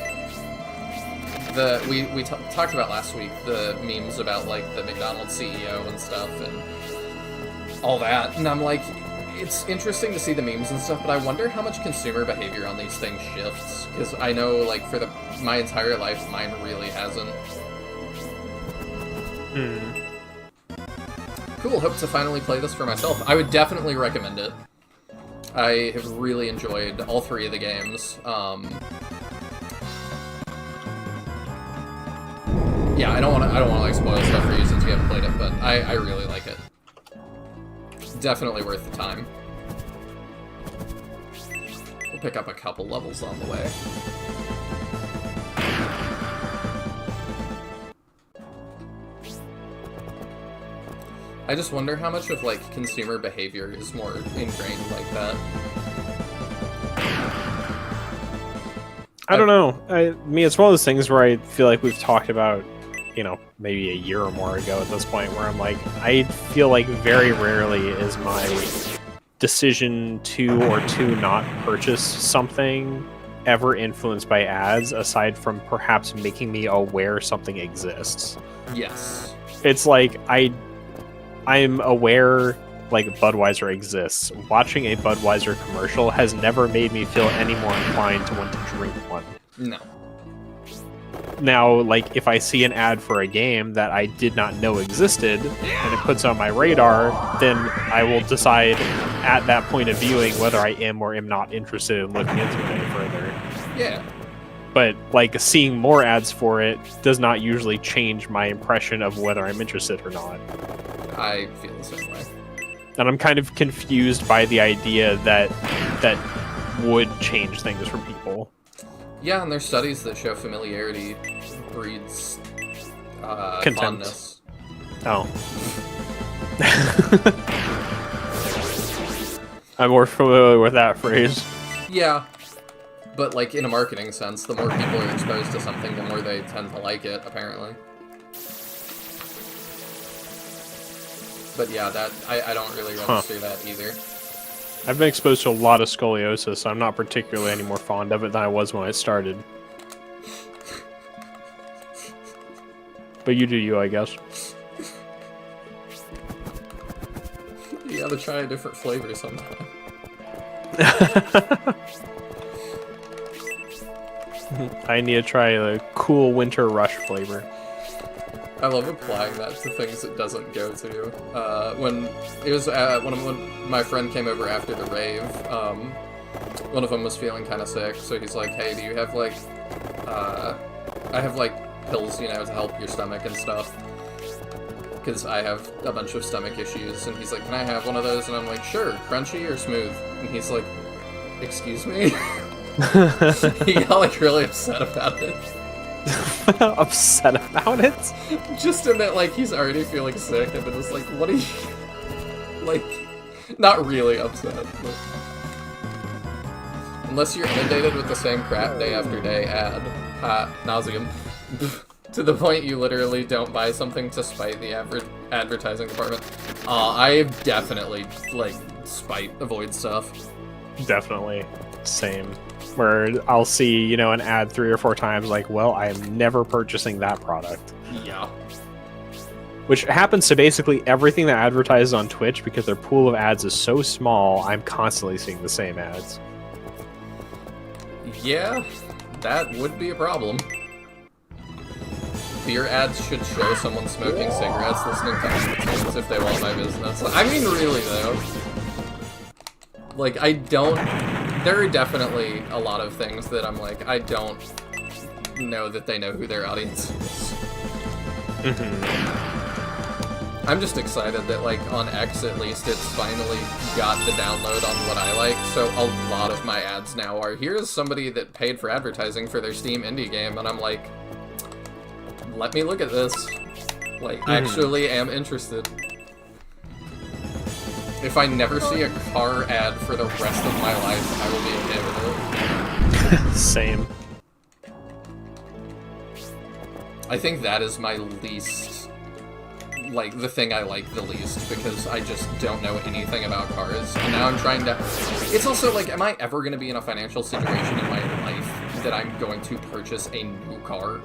we talked about last week the memes about like the McDonald's CEO and stuff and all that, and I'm like, it's interesting to see the memes and stuff, but I wonder how much consumer behavior on these things shifts, because I know, like, for my entire life, mine really hasn't. Cool, hope to finally play this for myself. I would definitely recommend it. I have really enjoyed all three of the games. Yeah, I don't want to like spoil stuff for you since you haven't played it, but I really like it. Definitely worth the time. We'll pick up a couple levels on the way. I just wonder how much of like consumer behavior is more ingrained like that. I don't know. I mean, it's one of those things where I feel like we've talked about, you know, maybe a year or more ago at this point, where I'm like, I feel like very rarely is my decision to or to not purchase something ever influenced by ads, aside from perhaps making me aware something exists. Yes. It's like I'm aware like Budweiser exists. Watching a Budweiser commercial has never made me feel any more inclined to want to drink one. No. Now, like, if I see an ad for a game that I did not know existed, and it puts on my radar, then I will decide at that point of viewing whether I am or am not interested in looking into it any further. Yeah. But, like, seeing more ads for it does not usually change my impression of whether I'm interested or not. I feel the same way. And I'm kind of confused by the idea that would change things for people. Yeah, and there's studies that show familiarity breeds contempt. fondness. Oh. I'm more familiar with that phrase. Yeah, but like in a marketing sense, the more people are exposed to something, the more they tend to like it, apparently. But yeah, that I don't really register that either. I've been exposed to a lot of scoliosis, so I'm not particularly any more fond of it than I was when I started. But you do you, I guess. You gotta try a different flavor sometime. I need to try the cool winter rush flavor. I love applying that to things it doesn't go to. When it was when my friend came over after the rave, one of them was feeling kind of sick, so he's like, "Hey, do you have like, I have like pills, you know, to help your stomach and stuff, because I have a bunch of stomach issues." And he's like, "Can I have one of those?" And I'm like, "Sure, crunchy or smooth?" And he's like, "Excuse me?" He got like really upset about it. Upset about it? Just in that, like, he's already feeling sick, and then it's like, what are you... Like, not really upset, but... Unless you're inundated with the same crap day after day ad nauseum. To the point you literally don't buy something to spite the advertising department. I definitely, like, avoid stuff. Definitely. Same. Where I'll see, you know, an ad 3 or 4 times, like, well, I am never purchasing that product. Yeah. Which happens to basically everything that advertises on Twitch, because their pool of ads is so small, I'm constantly seeing the same ads. Yeah, that would be a problem. Beer ads should show someone smoking cigarettes listening to iTunes if they want my business. I mean, really, though. Like, I don't... There are definitely a lot of things that I'm like, I don't know that they know who their audience is. I'm just excited that, like, on X at least, it's finally got the download on what I like, so a lot of my ads now are, here's somebody that paid for advertising for their Steam indie game, and I'm like, let me look at this. Like, actually am interested. If I never see a car ad for the rest of my life, I will be okay with it. Same. I think that is my least, like, the thing I like the least, because I just don't know anything about cars. And now I'm trying to... It's also, like, am I ever going to be in a financial situation in my life that I'm going to purchase a new car?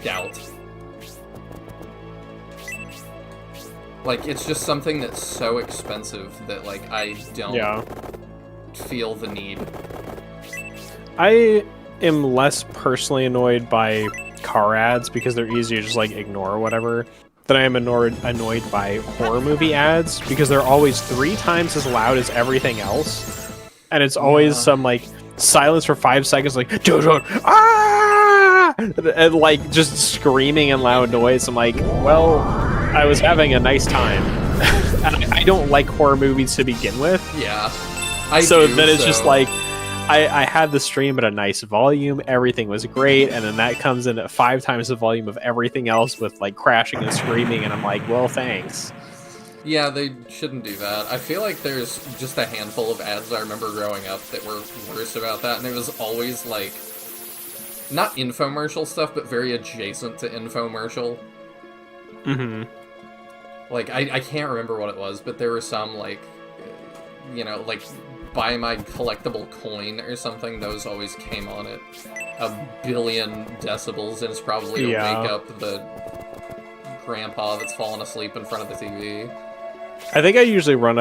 Doubt. Like, it's just something that's so expensive that, like, I don't feel the need. I am less personally annoyed by car ads, because they're easy to just, like, ignore or whatever, than I am annoyed by horror movie ads, because they're always 3 times as loud as everything else. And it's always some, like, silence for 5 seconds, like, ah! And, like, just screaming and loud noise. I'm like, well... I was having a nice time. And I don't like horror movies to begin with. Yeah. It's just like, I had the stream at a nice volume, everything was great, and then that comes in at 5 times the volume of everything else with, like, crashing and screaming, and I'm like, well, thanks. Yeah, they shouldn't do that. I feel like there's just a handful of ads I remember growing up that were worse about that, and it was always, like, not infomercial stuff, but very adjacent to infomercial. Like, I can't remember what it was, but there were some, like, you know, like, buy my collectible coin or something. Those always came on at 1 billion decibels, and it's probably to wake up the grandpa that's fallen asleep in front of the TV. I think I usually run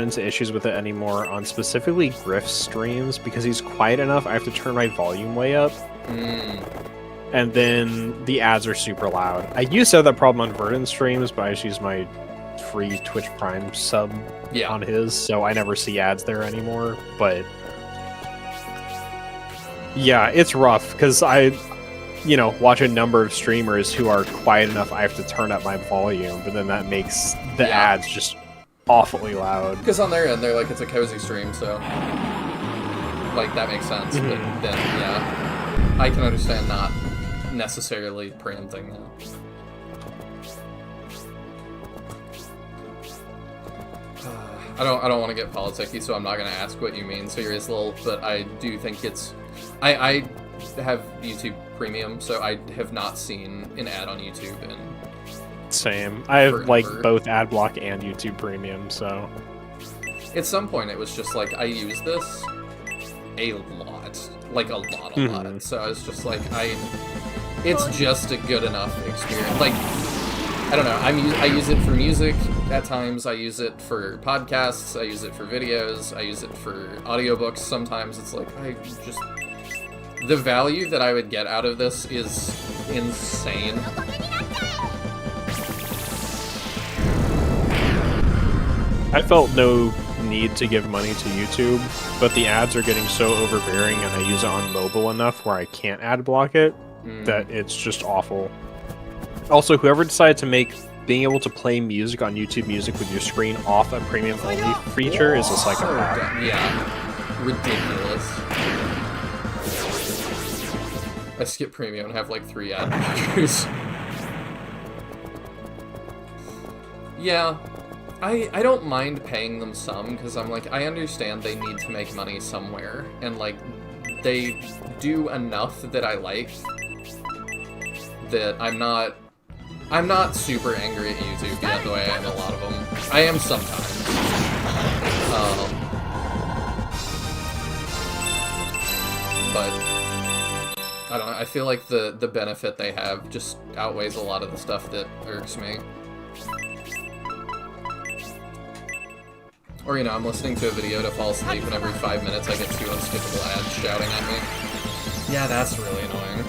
into issues with it anymore on specifically Griff's streams, because he's quiet enough, I have to turn my volume way up. And then the ads are super loud. I used to have that problem on Verdant streams, but I just use my free Twitch Prime sub on his, so I never see ads there anymore. But yeah, it's rough, because I, you know, watch a number of streamers who are quiet enough I have to turn up my volume, but then that makes the ads just awfully loud. Because on their end, they're like, it's a cozy stream, so, like, that makes sense. But then, yeah, I can understand not necessarily preempting that. I don't want to get politicky, so I'm not going to ask what you mean, Seriously, but I do think it's... I have YouTube Premium, so I have not seen an ad on YouTube in... Same. I have, forever. like, both AdBlock and YouTube Premium, so... At some point, it was just like, I use this a lot. Like, a lot. So I was just like, it's just a good enough experience. Like, I don't know, I use it for music at times, I use it for podcasts, I use it for videos, I use it for audiobooks sometimes. It's like, the value that I would get out of this is insane. I felt no need to give money to YouTube, but the ads are getting so overbearing, and I use it on mobile enough where I can't ad block it, that it's just awful. Also, whoever decided to make being able to play music on YouTube Music with your screen off a premium only feature is a psychopath. Yeah, ridiculous. I skip premium and have like 3 ad features. Yeah, I don't mind paying them some, because I'm like, I understand they need to make money somewhere, and like, they do enough that I like, that I'm not super angry at YouTube yet, the way I am a lot of them. I am sometimes. But I don't know, I feel like the benefit they have just outweighs a lot of the stuff that irks me. Or, you know, I'm listening to a video to fall asleep, and every 5 minutes I get 2 unskippable ads shouting at me. Yeah, that's really annoying.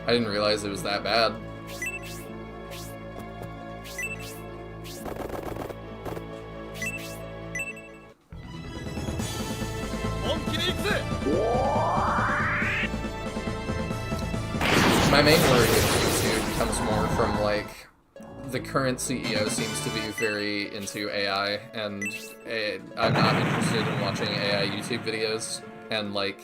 I didn't realize it was that bad. My main worry with YouTube comes more from, like, the current CEO seems to be very into AI, and I'm not interested in watching AI YouTube videos, and, like...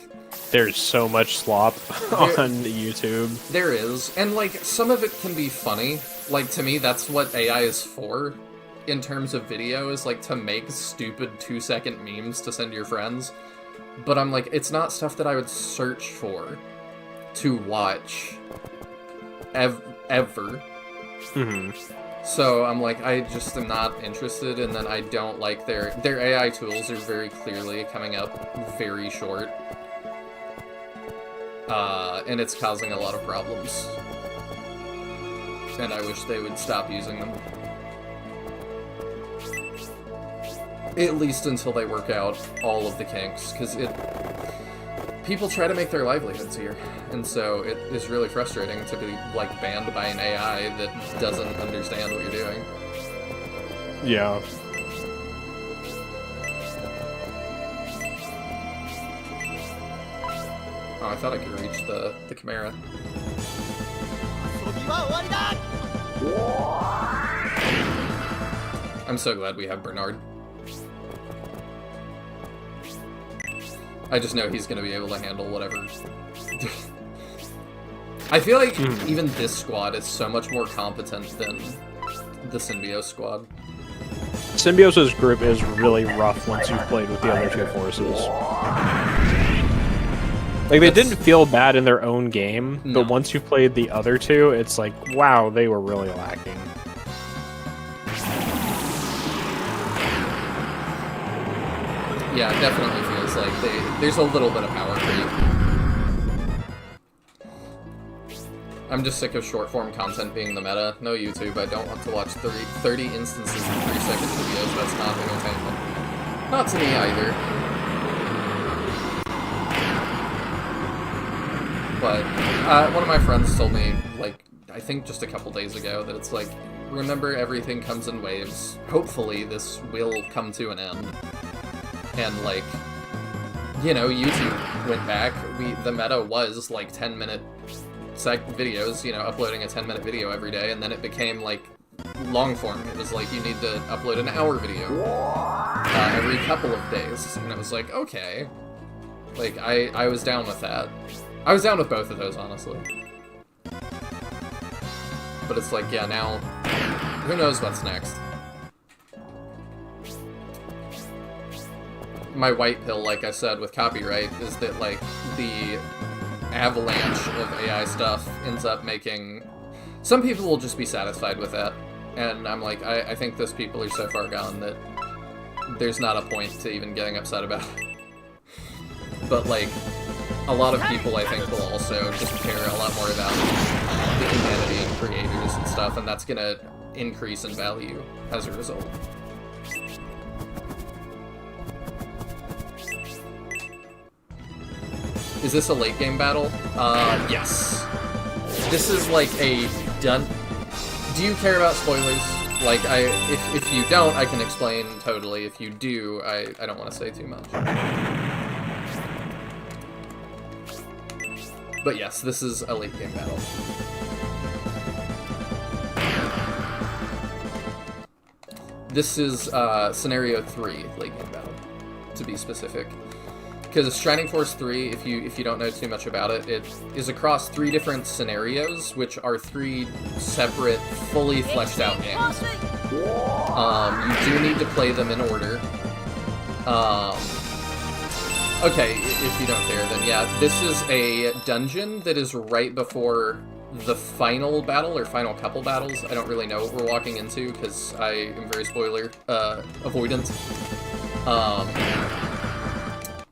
There's so much slop on YouTube. There is, and, like, some of it can be funny. Like, to me, that's what AI is for, in terms of video, is, like, to make stupid 2-second memes to send your friends. But I'm like, it's not stuff that I would search for to watch ever. So I'm like, I just am not interested, and then I don't like their AI tools are very clearly coming up very short. And it's causing a lot of problems. And I wish they would stop using them. At least until they work out all of the kinks, because people try to make their livelihoods here, and so it is really frustrating to be, like, banned by an AI that doesn't understand what you're doing. Yeah. Oh, I thought I could reach the Chimera. I'm so glad we have Bernard. I just know he's going to be able to handle whatever. I feel like even this squad is so much more competent than the Symbiote squad. Symbiosis group is really rough once you've played with the other 2 forces. Like, they didn't feel bad in their own game, but once you've played the other 2, it's like, wow, they were really lacking. Yeah, it definitely feels like there's a little bit of power creep. I'm just sick of short-form content being the meta. No YouTube, I don't want to watch 30 instances of 3-second videos. That's not entertainment. Not to me either. But one of my friends told me, like, I think just a couple days ago, that it's like, remember, everything comes in waves. Hopefully this will come to an end. And, like, you know, YouTube went back. The meta was, like, 10-minute videos, you know, uploading a 10-minute video every day, and then it became, like, long form. It was like, you need to upload an hour video every couple of days. And it was like, okay. Like, I was down with that. I was down with both of those, honestly. But it's like, yeah, now, who knows what's next? My white pill, like I said, with copyright, is that, like, the avalanche of AI stuff ends up making... Some people will just be satisfied with that, and I'm like, I think those people are so far gone that there's not a point to even getting upset about it. But, like, a lot of people, I think, will also just care a lot more about the humanity and creators and stuff, and that's gonna increase in value as a result. Is this a late game battle? Yes. This is like a done. Do you care about spoilers? Like, if you don't, I can explain totally. If you do, I don't want to say too much. But yes, this is a late game battle. This is scenario 3 late game battle, to be specific. Because Shining Force 3, if you don't know too much about it, it is across 3 different scenarios, which are 3 separate, fully fleshed out games. You do need to play them in order. Okay, if you don't care, then yeah, this is a dungeon that is right before the final battle, or final couple battles. I don't really know what we're walking into, because I am very spoiler avoidant.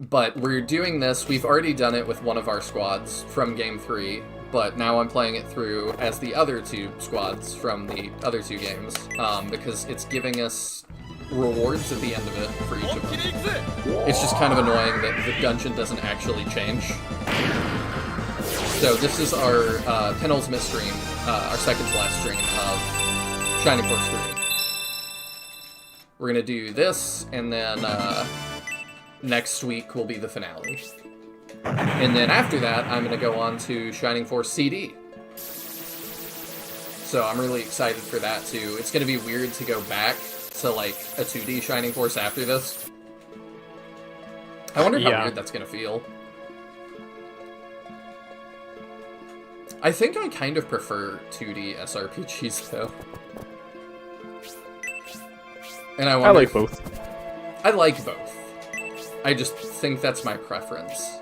But we're doing this, we've already done it with one of our squads from Game 3, but now I'm playing it through as the other 2 squads from the other 2 games, because it's giving us rewards at the end of it for each of them. It's just kind of annoying that the dungeon doesn't actually change. So this is our penultimate stream, our second to last stream of Shining Force 3. We're gonna do this, and then next week will be the finale. And then after that, I'm gonna go on to Shining Force CD. So I'm really excited for that too. It's gonna be weird to go back to like a 2D Shining Force after this. I wonder how weird that's gonna feel. I think I kind of prefer 2D SRPGs though. And I like both. I like both. I just think that's my preference.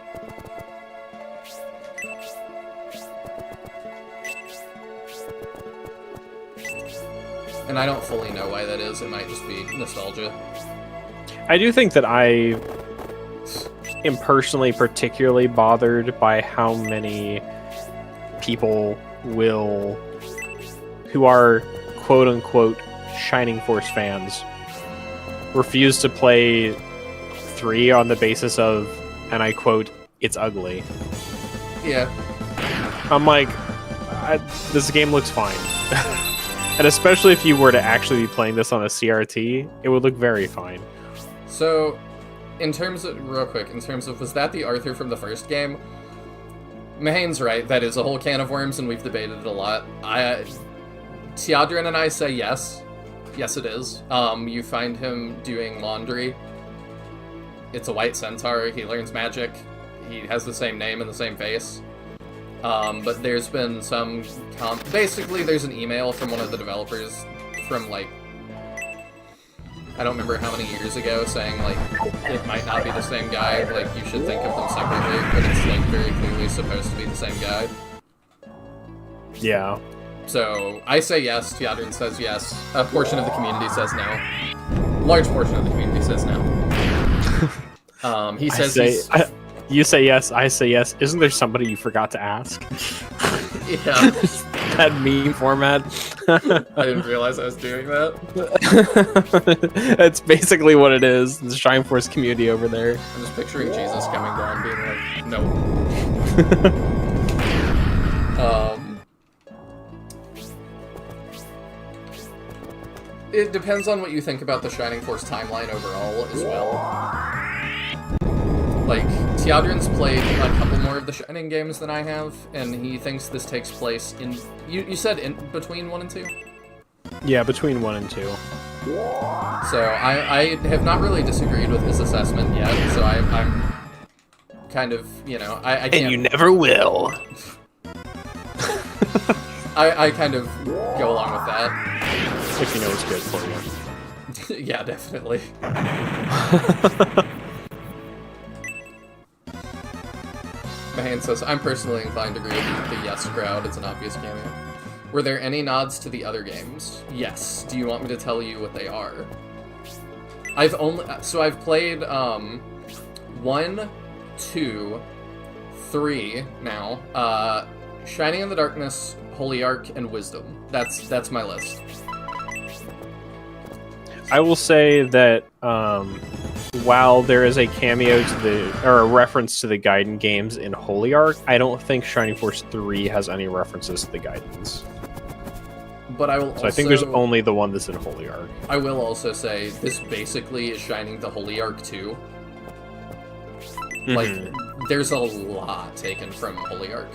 And I don't fully know why that is. It might just be nostalgia. I do think that I am personally particularly bothered by how many people who are quote-unquote Shining Force fans refuse to play 3 on the basis of, and I quote, "it's ugly." Yeah. I'm like, this game looks fine. And especially if you were to actually be playing this on a CRT, it would look very fine. So, in terms of, real quick, in terms of, was that the Arthur from the first game? Mahane's right, that is a whole can of worms, and we've debated it a lot. Tiadrin and I say yes. Yes, it is. You find him doing laundry. It's a white centaur, he learns magic. He has the same name and the same face. But there's been some... basically, there's an email from one of the developers from, like... I don't remember how many years ago, saying, like, it might not be the same guy, like, you should think of them separately, but it's, like, very clearly supposed to be the same guy. Yeah. So, I say yes, Tiadrin says yes, a portion of the community says no. Large portion of the community says no. He says you say yes, I say yes. Isn't there somebody you forgot to ask? Yeah. That meme format. I didn't realize I was doing that. That's basically what it is. The Shining Force community over there. I'm just picturing Jesus coming down being like, no. It depends on what you think about the Shining Force timeline overall as well. Like, Tiadrin's played a couple more of the Shining games than I have, and he thinks this takes place in... You said in between 1 and 2? Yeah, between 1 and 2. So, I have not really disagreed with his assessment yet, so I'm kind of, you know, I can't... And you never will. I kind of go along with that. If you know what's good for you. Yeah, definitely. Mahane says, I'm personally inclined to agree with the yes crowd. It's an obvious cameo. Were there any nods to the other games? Yes. Do you want me to tell you what they are? I've played 1, 2, 3 now. Shining in the Darkness, Holy Ark, and Wisdom. That's my list. I will say that while there is a cameo to or a reference to the Gaiden games in Holy Ark, I don't think Shining Force 3 has any references to the Gaidens. But I will. So I think there's only the one that's in Holy Ark. I will also say this basically is Shining the Holy Ark 2. Like, there's a lot taken from Holy Ark.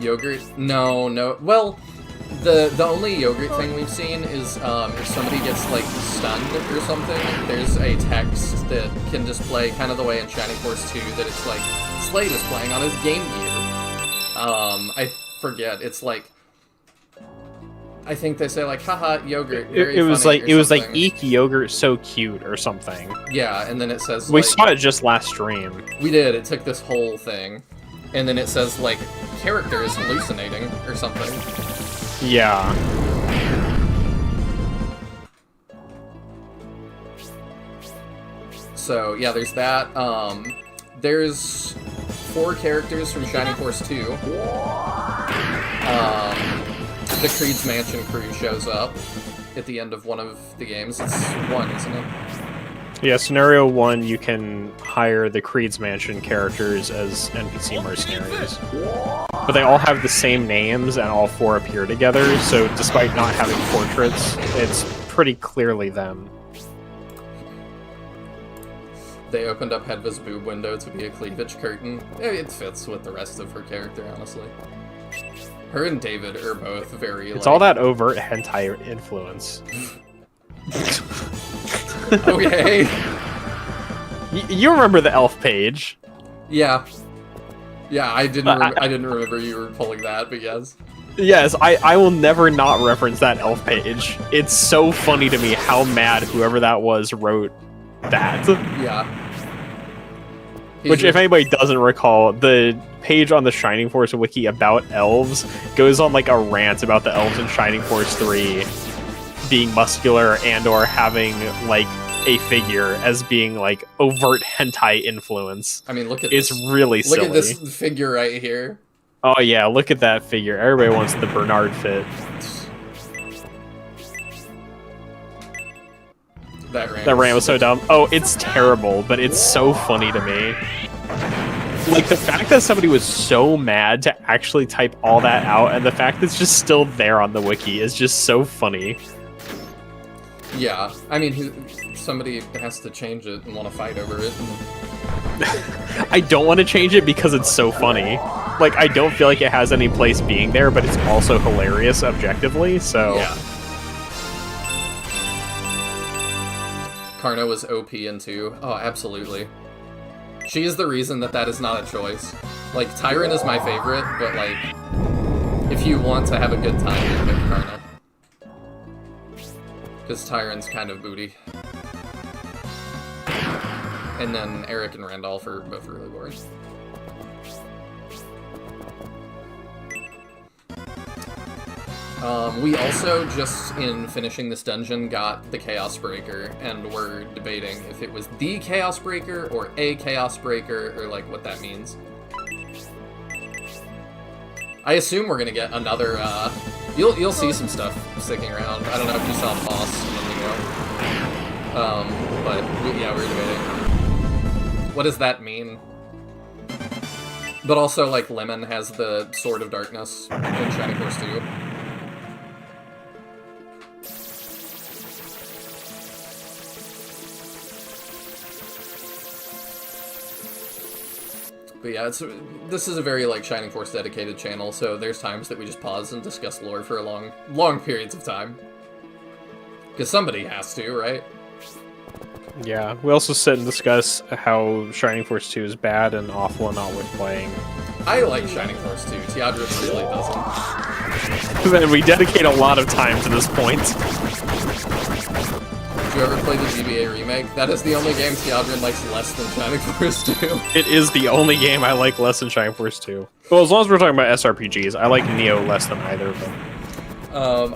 Yogurt? No. Well, the only yogurt thing we've seen is if somebody gets like stunned or something, there's a text that can display kind of the way in Shining Force 2 that it's like Slade is playing on his Game Gear. I forget. It's like I think they say like haha yogurt. It was like eek yogurt so cute or something. Yeah, and then it says we like, saw it just last stream. We did. It took this whole thing. And then it says, like, character is hallucinating or something. Yeah. So, yeah, there's that. There's 4 characters from Shining Force 2. The Creed's Mansion crew shows up at the end of one of the games. It's 1, isn't it? Yeah, Scenario 1, you can hire the Creed's Mansion characters as NPC mercenaries. But they all have the same names, and all 4 appear together, so despite not having portraits, it's pretty clearly them. They opened up Hedva's boob window to be a cleavage curtain. It fits with the rest of her character, honestly. Her and David are both very, It's all that overt hentai influence. Okay. You remember the elf page? Yeah. Yeah, I didn't remember you were pulling that, but yes. Yes, I will never not reference that elf page. It's so funny to me how mad whoever that was wrote that. Yeah. Which, if anybody doesn't recall, the page on the Shining Force wiki about elves goes on like a rant about the elves in Shining Force 3 being muscular and or having like a figure as being like overt hentai influence. I mean, look at it's this. Really silly. Look at this figure right here. Oh yeah, look at that figure. Everybody wants the Bernard fit. That rant was so dumb. Oh, it's terrible, but it's so funny to me. Like, the fact that somebody was so mad to actually type all that out, and the fact that it's just still there on the wiki is just so funny. Yeah, I mean, somebody has to change it and want to fight over it. I don't want to change it because it's so funny. Like, I don't feel like it has any place being there, but it's also hilarious objectively, so... Yeah. Karna was OP in 2. Oh, absolutely. She is the reason that is not a choice. Like, Tyrant is my favorite, but, like, if you want to have a good time, you pick Karna. Because Tyrant's kind of booty. And then Eric and Randolph are both really boring. We also, just in finishing this dungeon, got the Chaos Breaker, and we're debating if it was the Chaos Breaker or a Chaos Breaker, or like what that means. I assume we're gonna get another, you'll see some stuff sticking around. I don't know if you saw Boss a minute ago. But yeah, we're debating. What does that mean? But also, like, Lemon has the Sword of Darkness in Shining Force 2. But yeah, this is a very, like, Shining Force dedicated channel, so there's times that we just pause and discuss lore for long periods of time. Because somebody has to, right? Yeah, we also sit and discuss how Shining Force 2 is bad and awful and not worth playing. I like Shining Force 2, Teodris really doesn't. And we dedicate a lot of time to this point. Did you ever play the GBA remake? That is the only game Teodrin likes less than Shining Force 2. It is the only game I like less than Shining Force 2. Well, as long as we're talking about SRPGs, I like Neo less than either of them.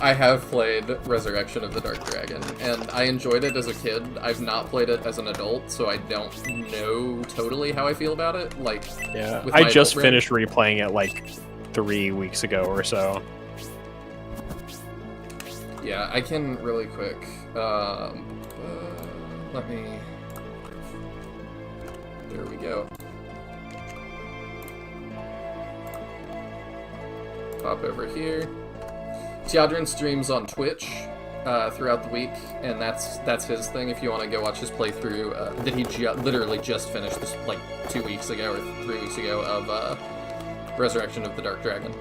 I have played Resurrection of the Dark Dragon, and I enjoyed it as a kid. I've not played it as an adult, so I don't know totally how I feel about it. Like, yeah, I just finished replaying it like 3 weeks ago or so. Yeah, I can really quick Let me... There we go. Pop over here. Teodrin streams on Twitch throughout the week, and that's his thing. If you want to go watch his playthrough that he literally just finished this like 2 weeks ago or 3 weeks ago of Resurrection of the Dark Dragon.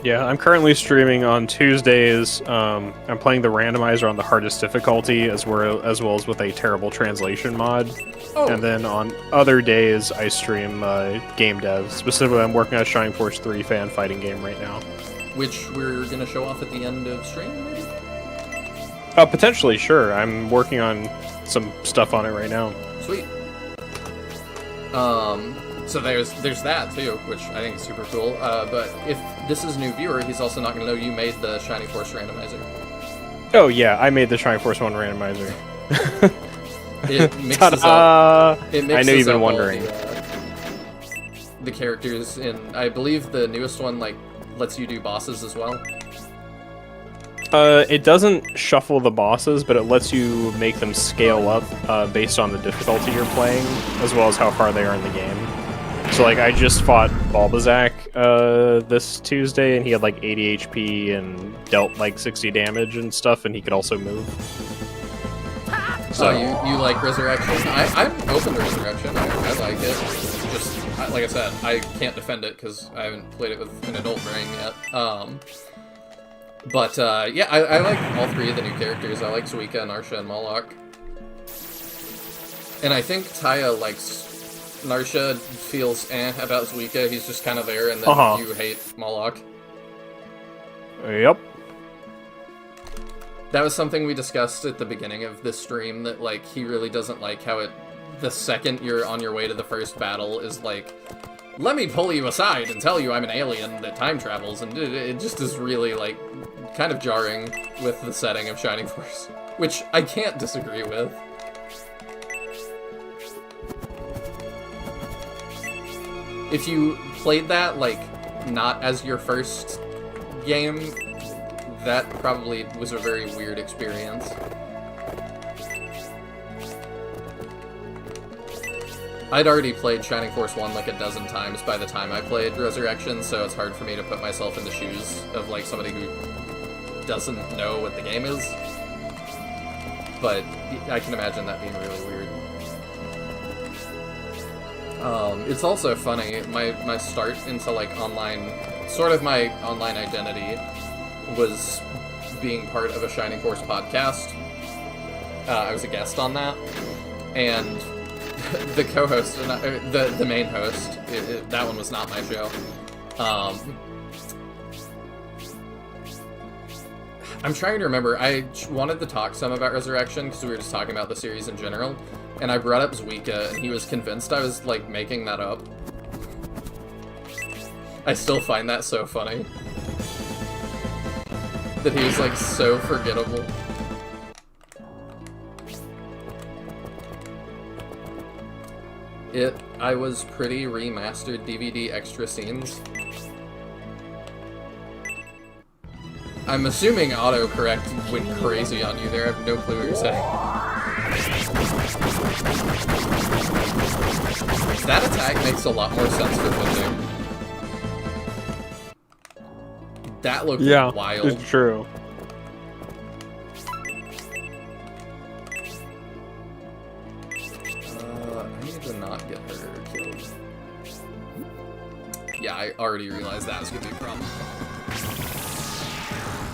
Yeah, I'm currently streaming on Tuesdays. I'm playing the randomizer on the hardest difficulty as well as with a terrible translation mod. Oh. And then on other days, I stream game dev. Specifically, I'm working on a Shining Force 3 fan fighting game right now. Which we're going to show off at the end of stream, maybe? Potentially, sure. I'm working on some stuff on it right now. Sweet. So there's that too, which I think is super cool. But if this is a new viewer, he's also not going to know you made the Shining Force randomizer. Oh yeah, I made the Shining Force 1 randomizer. It mixes up. It mixes I know you've been up wondering. The characters in, I believe the newest one like lets you do bosses as well. It doesn't shuffle the bosses, but it lets you make them scale up based on the difficulty you're playing, as well as how far they are in the game. So, like, I just fought Bulbasac this Tuesday, and he had, like, 80 HP and dealt, like, 60 damage and stuff, and he could also move. So you like Resurrection? I'm open to Resurrection. I like it. Just, like I said, I can't defend it because I haven't played it with an adult brain yet. But yeah, I like all three of the new characters. I like Suika, Narsha, and Moloch. And I think Taya likes Narsha, feels about Suika. He's just kind of there, and then you hate Moloch. Yep. That was something we discussed at the beginning of this stream, that like he really doesn't like how the second you're on your way to the first battle is like, let me pull you aside and tell you I'm an alien that time travels, and it just is really like kind of jarring with the setting of Shining Force, which I can't disagree with. If you played that like not as your first game, that probably was a very weird experience. I'd already played Shining Force 1 like a dozen times by the time I played Resurrection, so it's hard for me to put myself in the shoes of like somebody who doesn't know what the game is. But I can imagine that being really weird. It's also funny, my start into like online, sort of my online identity was being part of a Shining Force podcast. I was a guest on that, and the co-host, the main host, that one was not my show. I'm trying to remember. I wanted to talk some about Resurrection because we were just talking about the series in general, and I brought up Suika, and he was convinced I was like making that up. I still find that so funny. That he was like so forgettable. I was pretty remastered DVD extra scenes. I'm assuming autocorrect went crazy on you there. I have no clue what you're saying. That attack makes a lot more sense for Findu. That looked wild. It's true. I need to not get her killed. Yeah, I already realized that was gonna be a problem.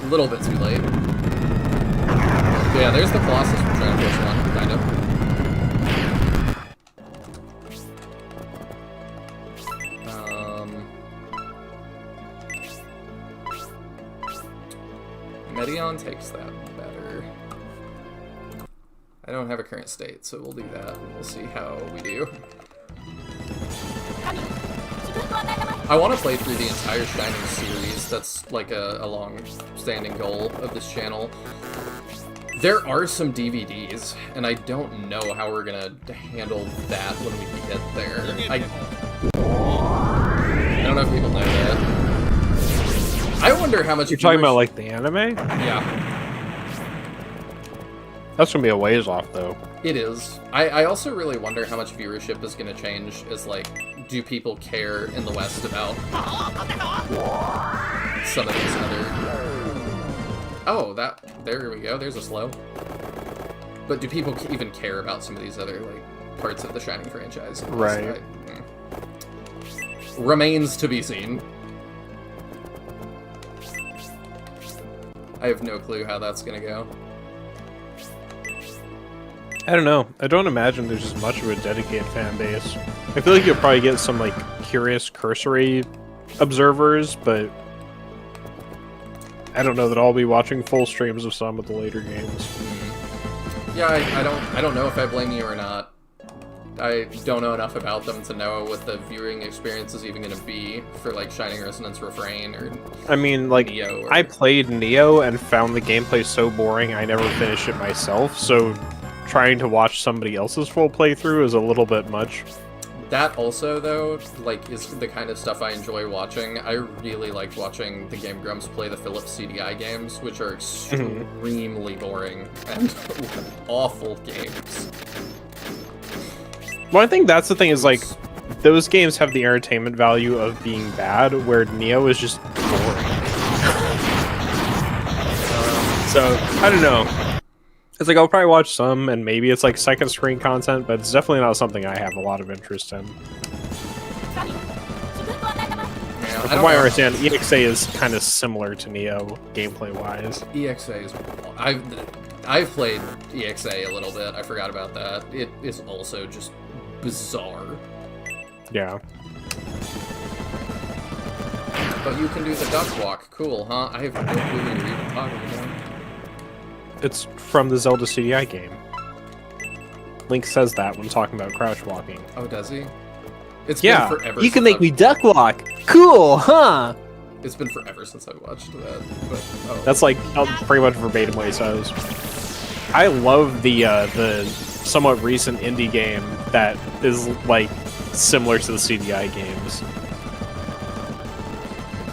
A little bit too late. But yeah, there's the Colossus from Shining Force 1, kind of. Medion takes that better. I don't have a current state, so we'll do that, and we'll see how we do. I want to play through the entire Shining series. That's like a long-standing goal of this channel. There are some DVDs, and I don't know how we're gonna handle that when we get there. I don't know if people know that. I wonder how much You're talking about like the anime? Yeah. That's gonna be a ways off, though. It is. I also really wonder how much viewership is going to change. Is like, do people care in the West about some of these other... Oh, there we go. There's a slow. But do people even care about some of these other like parts of the Shining franchise? Right. Remains to be seen. I have no clue how that's gonna go. I don't know. I don't imagine there's just much of a dedicated fan base. I feel like you'll probably get some like curious cursory observers, but I don't know that I'll be watching full streams of some of the later games. Yeah, I don't know if I blame you or not. I don't know enough about them to know what the viewing experience is even going to be for like Shining Resonance Refrain or I mean, like, Neo or... I played Neo and found the gameplay so boring I never finished it myself, so trying to watch somebody else's full playthrough is a little bit much. That also, though, like, is the kind of stuff I enjoy watching. I really like watching the Game Grumps play the Philips CDI games, which are extremely boring and awful games. Well, I think that's the thing is, like, those games have the entertainment value of being bad, where Neo is just boring. So, I don't know. It's like, I'll probably watch some, and maybe it's like second screen content, but it's definitely not something I have a lot of interest in. Yeah, From what I understand, EXA is kind of similar to Neo, gameplay-wise. EXA is... I've played EXA a little bit. I forgot about that. It is also just bizarre. Yeah. But you can do the duck walk. Cool, huh? I have no clue what you're even talking about. It's from the Zelda CDI game. Link says that when talking about crouch walking. Oh, does he? It's Yeah, been forever you can since make me duck walk. Cool, huh? It's been forever since I watched that. But, oh. That's like pretty much verbatim what he says. I love the somewhat recent indie game that is like similar to the CDI games.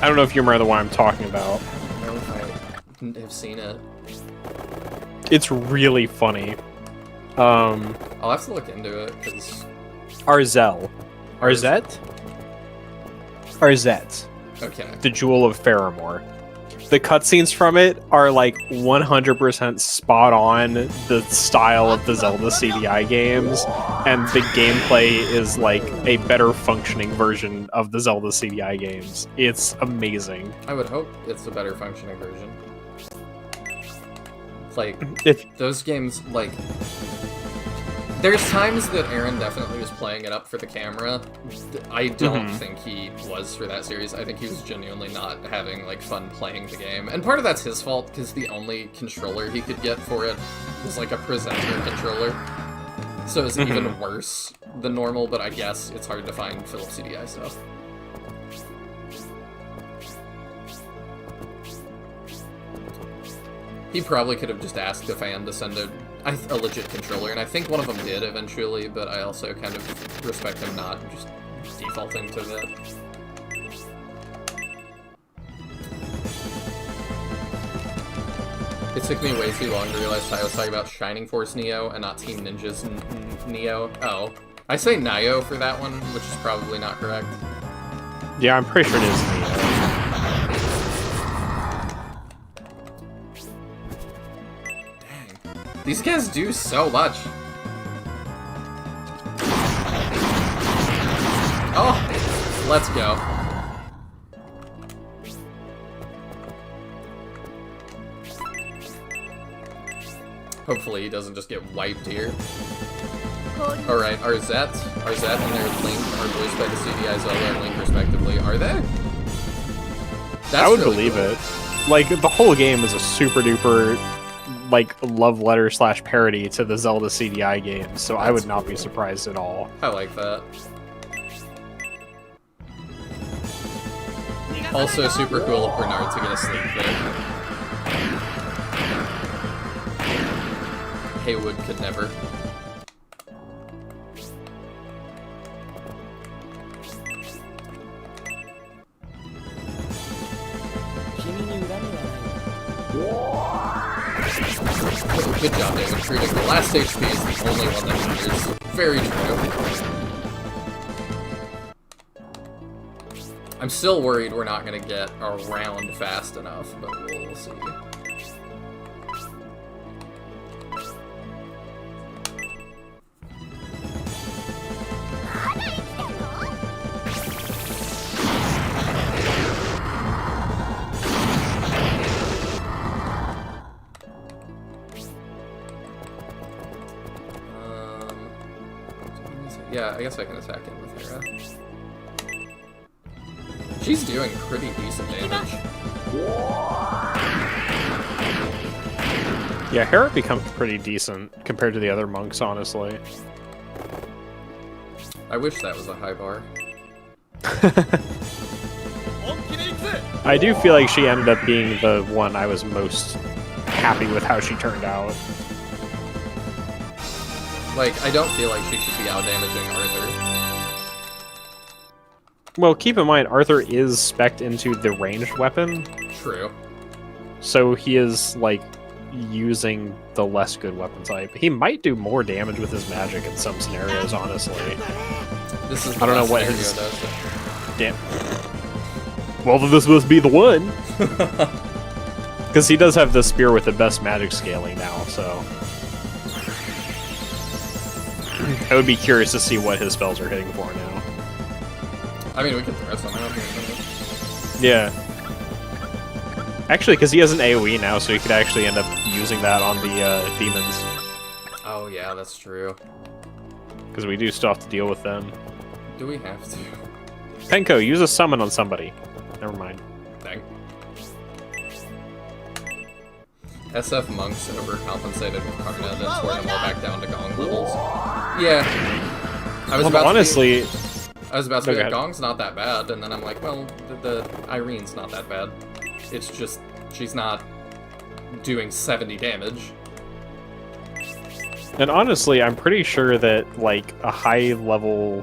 I don't know if you remember the one I'm talking about. I don't know if I have seen it. It's really funny. I'll have to look into it, because... Arzette. Okay. The Jewel of Faramore. The cutscenes from it are like 100% spot on the style of the Zelda CDI games, and the gameplay is like a better functioning version of the Zelda CDI games. It's amazing. I would hope it's a better functioning version. Like, If those games, like... There's times that Aaron definitely was playing it up for the camera. I don't think he was for that series. I think he was genuinely not having, like, fun playing the game. And part of that's his fault, because the only controller he could get for it was, like, a presenter controller. So it's even worse than normal, but I guess it's hard to find Philips CDI stuff. He probably could have just asked a fan to send a legit controller, and I think one of them did eventually, but I also kind of respect him not just defaulting to that. It took me way too long to realize I was talking about Shining Force Neo and not Team Ninja's Neo. Oh. I say Nio for that one, which is probably not correct. yeah, I'm pretty sure it is Neo. These guys do so much. Oh, let's go. Hopefully he doesn't just get wiped here. Alright, Arzette and their Link are voiced by the CDI Zelda and Link respectively. Are they? That's I would really believe cool. it. Like, the whole game is a super duper like love letter / parody to the Zelda CDI games, so I would not be surprised at all. I like that. Also super cool of Bernard to get a sleep there. Haywood could never. Good job, David. Treating the last HP is the only one that matters. Very true. I'm still worried we're not going to get around fast enough, but we'll see. Yeah, I guess I can attack in with Hera. She's doing pretty decent damage. Yeah, Hera becomes pretty decent compared to the other monks, honestly. I wish that was a high bar. I do feel like she ended up being the one I was most happy with how she turned out. Like, I don't feel like she should be out-damaging Arthur. Well, keep in mind, Arthur is spec'd into the ranged weapon, True. so he is, like, using the less good weapon type. He might do more damage with his magic in some scenarios, honestly. This is I don't know what scenario, his- though, so- Damn. Well, then this must be the one! Because he does have the spear with the best magic scaling now, so... I would be curious to see what his spells are hitting for now. I mean, we could throw something out here. Yeah. Actually, because he has an AoE now, so he could actually end up using that on the demons. Oh, yeah, that's true. Because we do still have to deal with them. Do we have to? Penko, use a summon on somebody. Never mind. Dang. SF monks overcompensated with Karna, then tore them all back down to Gong levels. Yeah. I was about honestly, to be go like, ahead. Gong's not that bad, and then I'm like, well, the Irene's not that bad. It's just, she's not doing 70 damage. and honestly, I'm pretty sure that, like, a high-level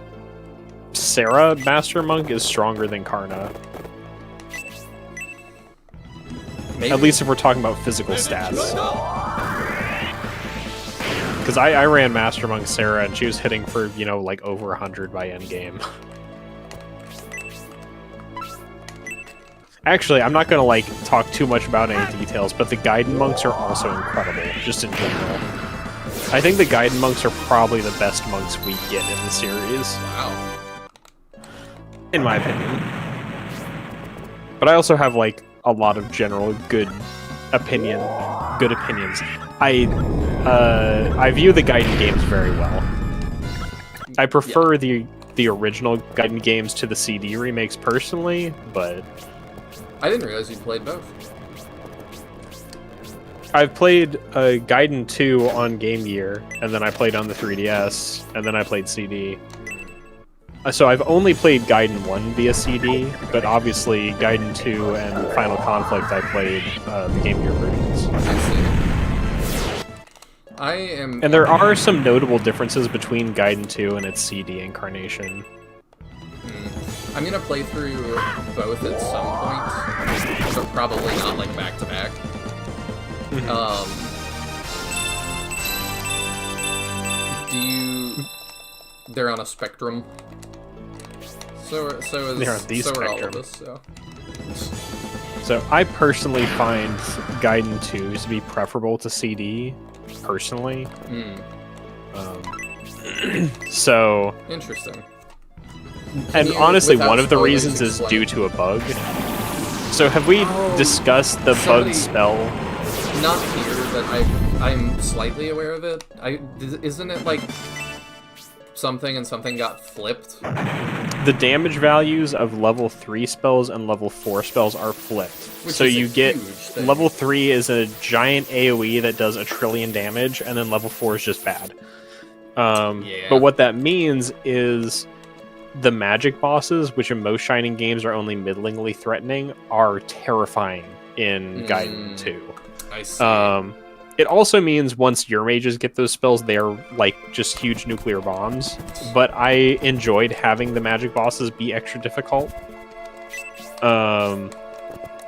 Sarah Master Monk is stronger than Karna. Maybe. At least if we're talking about physical stats. Because I ran Master Monk Sarah, and she was hitting for, you know, like, over 100 by endgame. Actually, I'm not gonna, like, talk too much about any details, but the Gaiden monks are also incredible, just in general. I think the Gaiden monks are probably the best monks we get in the series, Wow. in my opinion. But I also have, like, a lot of general good opinions. I view the Gaiden games very well. I prefer the original Gaiden games to the CD remakes personally, but I didn't realize you played both. I've played Gaiden 2 on Game Gear, and then I played on the 3DS, and then I played CD. So I've only played Gaiden 1 via CD, but obviously Gaiden 2 and Final Conflict I played the Game Gear versions. I see. I am... And there are some notable differences between Gaiden 2 and its CD incarnation. I'm gonna play through both at some point, but probably not, like, back-to-back. Do you... They're on a spectrum. So is They're on the so are all of spectrum. us, so... So I personally find Gaiden 2 to be preferable to CD, personally. So, Interesting. and you, honestly, without one of the spoilers, reasons is explain? due to a bug. So have we discussed the somebody- bug spell? Not here, but I'm slightly aware of it. Isn't it, like, something and something got flipped? The damage values of level 3 spells and level 4 spells are flipped. Which So is a you get huge thing. level 3 is a giant AoE that does 1 trillion damage, and then level 4 is just bad. Yeah. But what that means is the magic bosses, which in most Shining games are only middlingly threatening, are terrifying in Gaiden 2. I see. It also means once your mages get those spells, they're like just huge nuclear bombs. But I enjoyed having the magic bosses be extra difficult.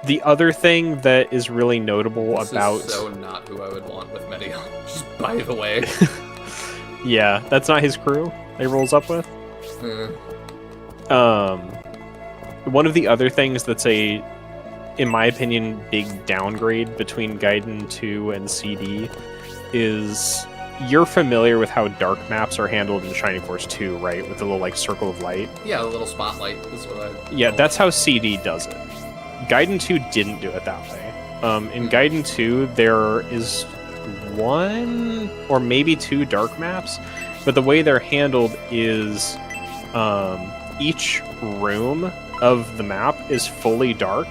The other thing that is really notable This about is so not who I would want with Medion. Just by the way. yeah, that's not his crew that he rolls up with. One of the other things that's in my opinion, big downgrade between Gaiden 2 and CD is you're familiar with how dark maps are handled in Shining Force 2, right? With the little like circle of light. Yeah, a little spotlight is what I. Yeah, that's how CD does it. Gaiden 2 didn't do it that way. In Gaiden 2, there is one or maybe two dark maps, but the way they're handled is each room of the map is fully dark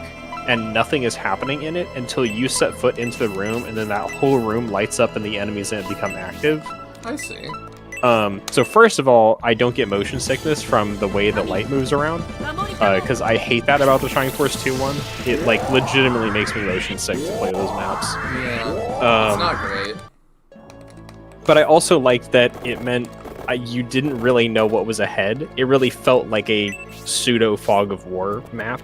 and nothing is happening in it until you set foot into the room, and then that whole room lights up and the enemies in it become active. I see. So first of all, I don't get motion sickness from the way the light moves around, because I hate that about the Shining Force 2 one. It like legitimately makes me motion sick to play those maps. Yeah, it's not great. But I also liked that it meant you didn't really know what was ahead. It really felt like a pseudo Fog of War map.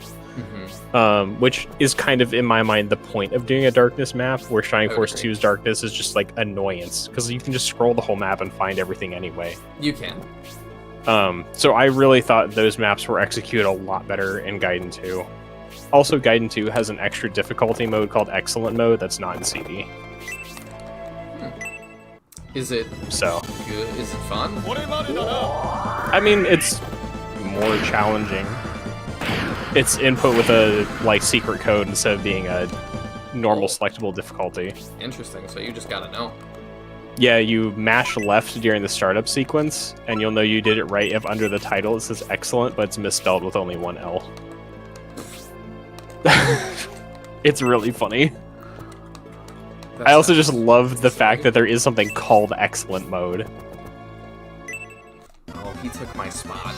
Which is kind of, in my mind, the point of doing a darkness map, where Shining Force 2's darkness is just like annoyance, because you can just scroll the whole map and find everything anyway. You can. So I really thought those maps were executed a lot better in Gaiden 2. Also, Gaiden 2 has an extra difficulty mode called Excellent Mode that's not in CD. Is it So, good? Is it fun? I mean, it's more challenging. It's input with a like secret code instead of being a normal selectable difficulty. Interesting. So you just gotta know. Yeah, you mash left during the startup sequence, and you'll know you did it right if under the title it says excellent, but it's misspelled with only one L. It's really funny. I also just love the fact that there is something called excellent mode. Oh, he took my spot.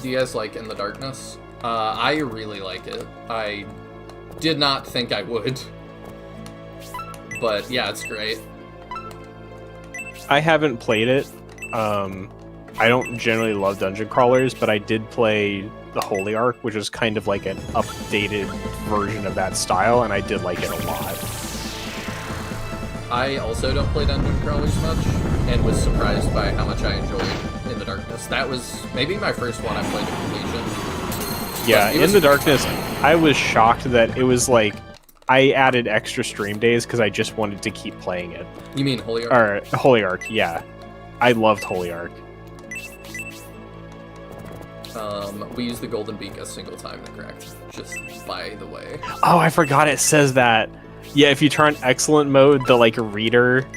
Do you guys like In the Darkness? I really like it. I did not think I would. But yeah, it's great. I haven't played it. I don't generally love dungeon crawlers, but I did play the Holy Ark, which is kind of like an updated version of that style, and I did like it a lot. I also don't play dungeon crawlers much, and was surprised by how much I enjoyed In the Darkness. That was maybe my first one I played to completion. Yeah, In the Darkness, I was shocked that it was like, I added extra stream days because I just wanted to keep playing it. You mean Holy Ark? Or Holy Ark, yeah. I loved Holy Ark. We used the Golden Beak a single time to crack, just by the way. Oh, I forgot it says that. Yeah, if you turn excellent mode, the like reader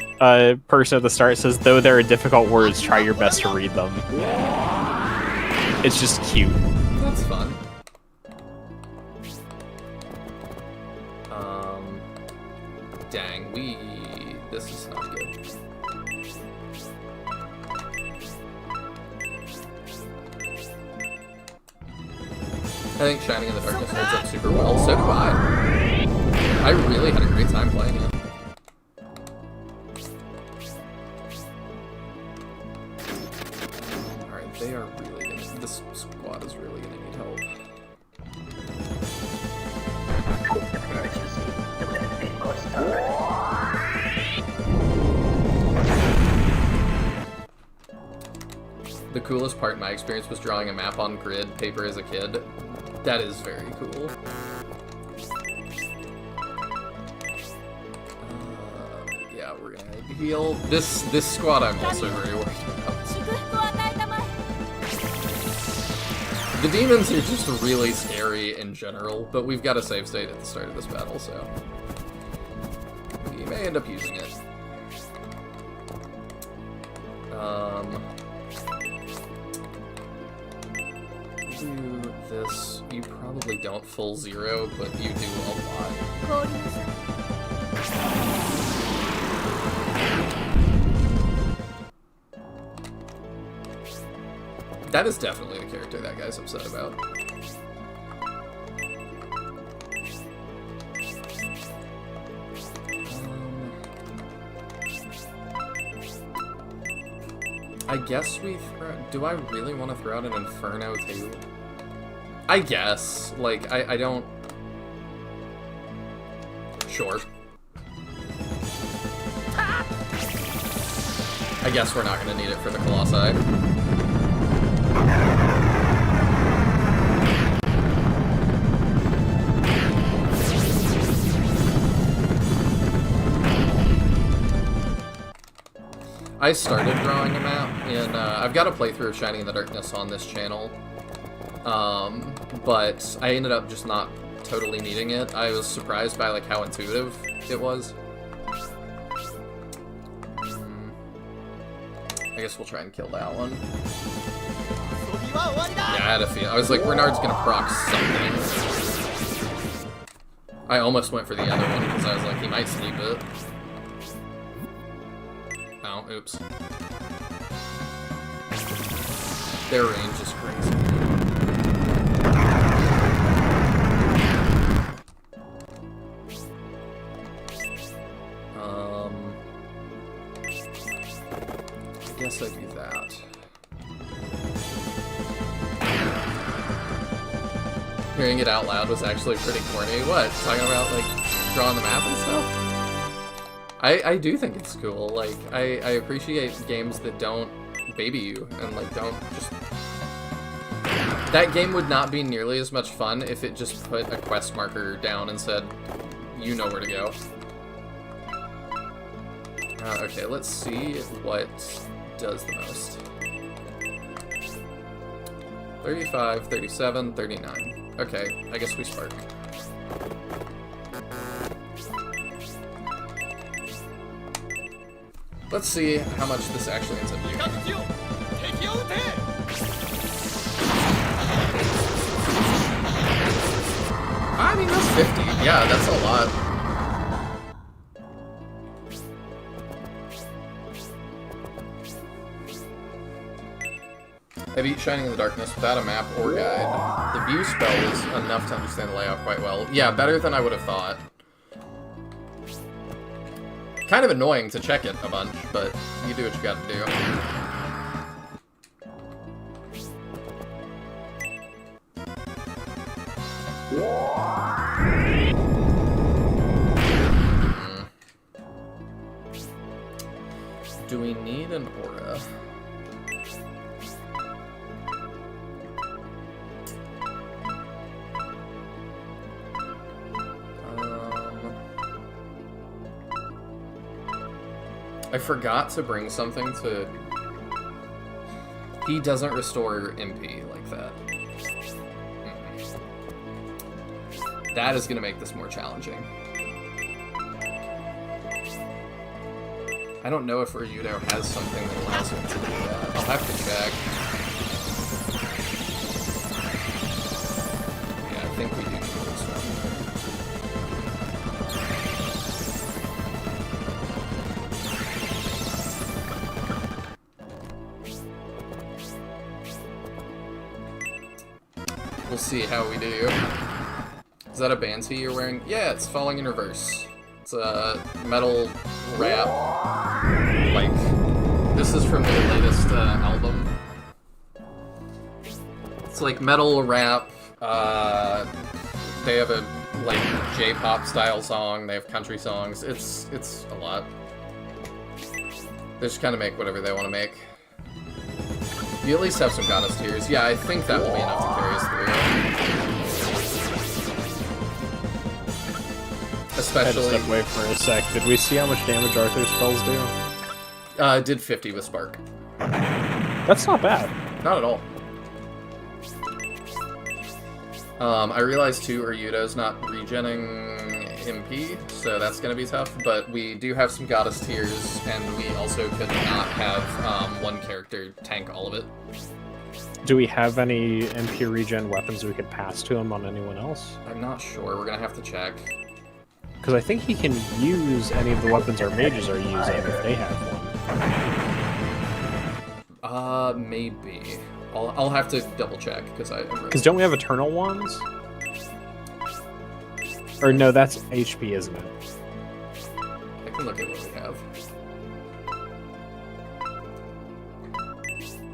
person at the start says, though there are difficult words, try your best to read them. It's just cute. That's fun. Dang, this is not good. I think Shining in the Darkness holds up super well. So do I. I really had a great time playing it. Alright, they are really gonna... This squad is really gonna need help. The coolest part in my experience was drawing a map on grid paper as a kid. That is very cool. Yeah, we're gonna heal. This squad I'm also very worried about. The demons are just really scary in general, but we've got a save state at the start of this battle, so we may end up using it. Do this. You probably don't full zero, but you do a lot. That is definitely the character that guy's upset about. I guess we do I really want to throw out an Inferno too? I guess. Like, I don't... Sure. I guess we're not going to need it for the Colossi. I started drawing a map in, I've got a playthrough of Shining in the Darkness on this channel, but I ended up just not totally needing it. I was surprised by, like, how intuitive it was. I guess we'll try and kill that one. Yeah, I had a feel. I was like, Renard's gonna proc something. I almost went for the other one because I was like, he might sleep it. Oh, oops. Their range is crazy. I guess I do that. Hearing it out loud was actually pretty corny. What? Talking about, like, drawing the map and stuff? I do think it's cool. Like, I appreciate games that don't baby you and, like, don't just... That game would not be nearly as much fun if it just put a quest marker down and said, you know where to go. Okay, let's see what does the most. 35, 37, 39. Okay, I guess we spark. Let's see how much this actually ends up doing. I mean, that's 50. Yeah, that's a lot. I beat Shining in the Darkness without a map or guide. The view spell was enough to understand the layout quite well. Yeah, better than I would have thought. Kind of annoying to check it a bunch, but you do what you gotta do. Do we need an aura? I forgot to bring something to... He doesn't restore MP like that. That is going to make this more challenging. I don't know if Ryudo has something that allows him to do that. I'll have to check. Yeah, I think we do need this one. We'll see how we do. Is that a band tee you're wearing? Yeah, it's Falling in Reverse. It's a metal rap. Like, this is from their latest album. It's like metal rap. They have a like J-pop style song. They have country songs. It's a lot. They just kind of make whatever they want to make. You at least have some Goddess Tears. Yeah, I think that will be enough to carry us through. Especially... I had to step away for a sec. Did we see how much damage Arthur's spells do? Did 50 with Spark. That's not bad. Not at all. I realized too, Ryudo's not regenning MP, so that's gonna be tough, but we do have some Goddess Tears, and we also could not have one character tank all of it. Do we have any MP regen weapons we could pass to him on anyone else? I'm not sure, we're gonna have to check. Because I think he can use any of the weapons our mages are using if they have one. Maybe. I'll have to double check, because Because don't we have Eternal Wands? Or no, that's HP, isn't it? I can look at what we have.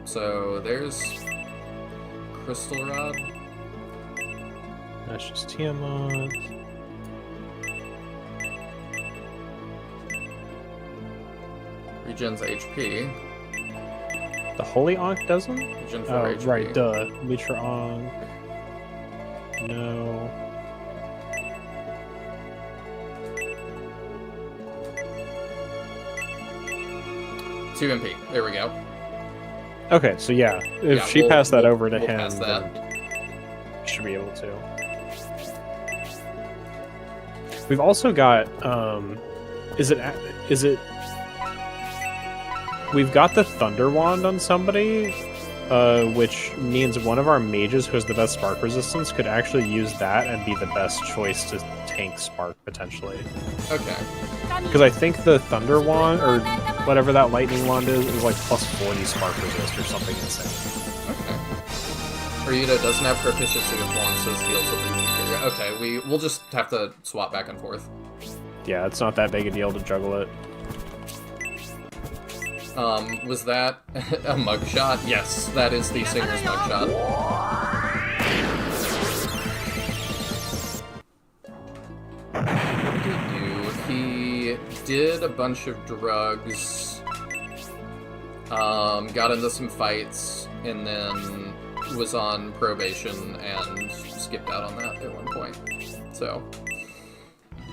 So there's Crystal Rod. That's just Tiamat. Regens HP. The Holy Ankh doesn't? Regen 4 Oh, HP. right, duh. Mitra Ankh. No. Two MP. There we go. Okay, so yeah, if Yeah, she we'll- passed that we'll- over to we'll him, pass that. then should be able to. We've also got, is it? We've got the Thunder Wand on somebody, which means one of our mages who has the best spark resistance could actually use that and be the best choice to tank spark potentially. Okay. Because I think the Thunder Wand, or whatever that Lightning Wand is like plus 40 spark resist or something insane. Okay. Ryuta doesn't have proficiency with wands, so his heals will be weaker. Okay, we'll just have to swap back and forth. Yeah, it's not that big a deal to juggle it. Was that a mugshot? Yes, that is the singer's mugshot. What did he do? He did a bunch of drugs, got into some fights, and then was on probation and skipped out on that at one point. So,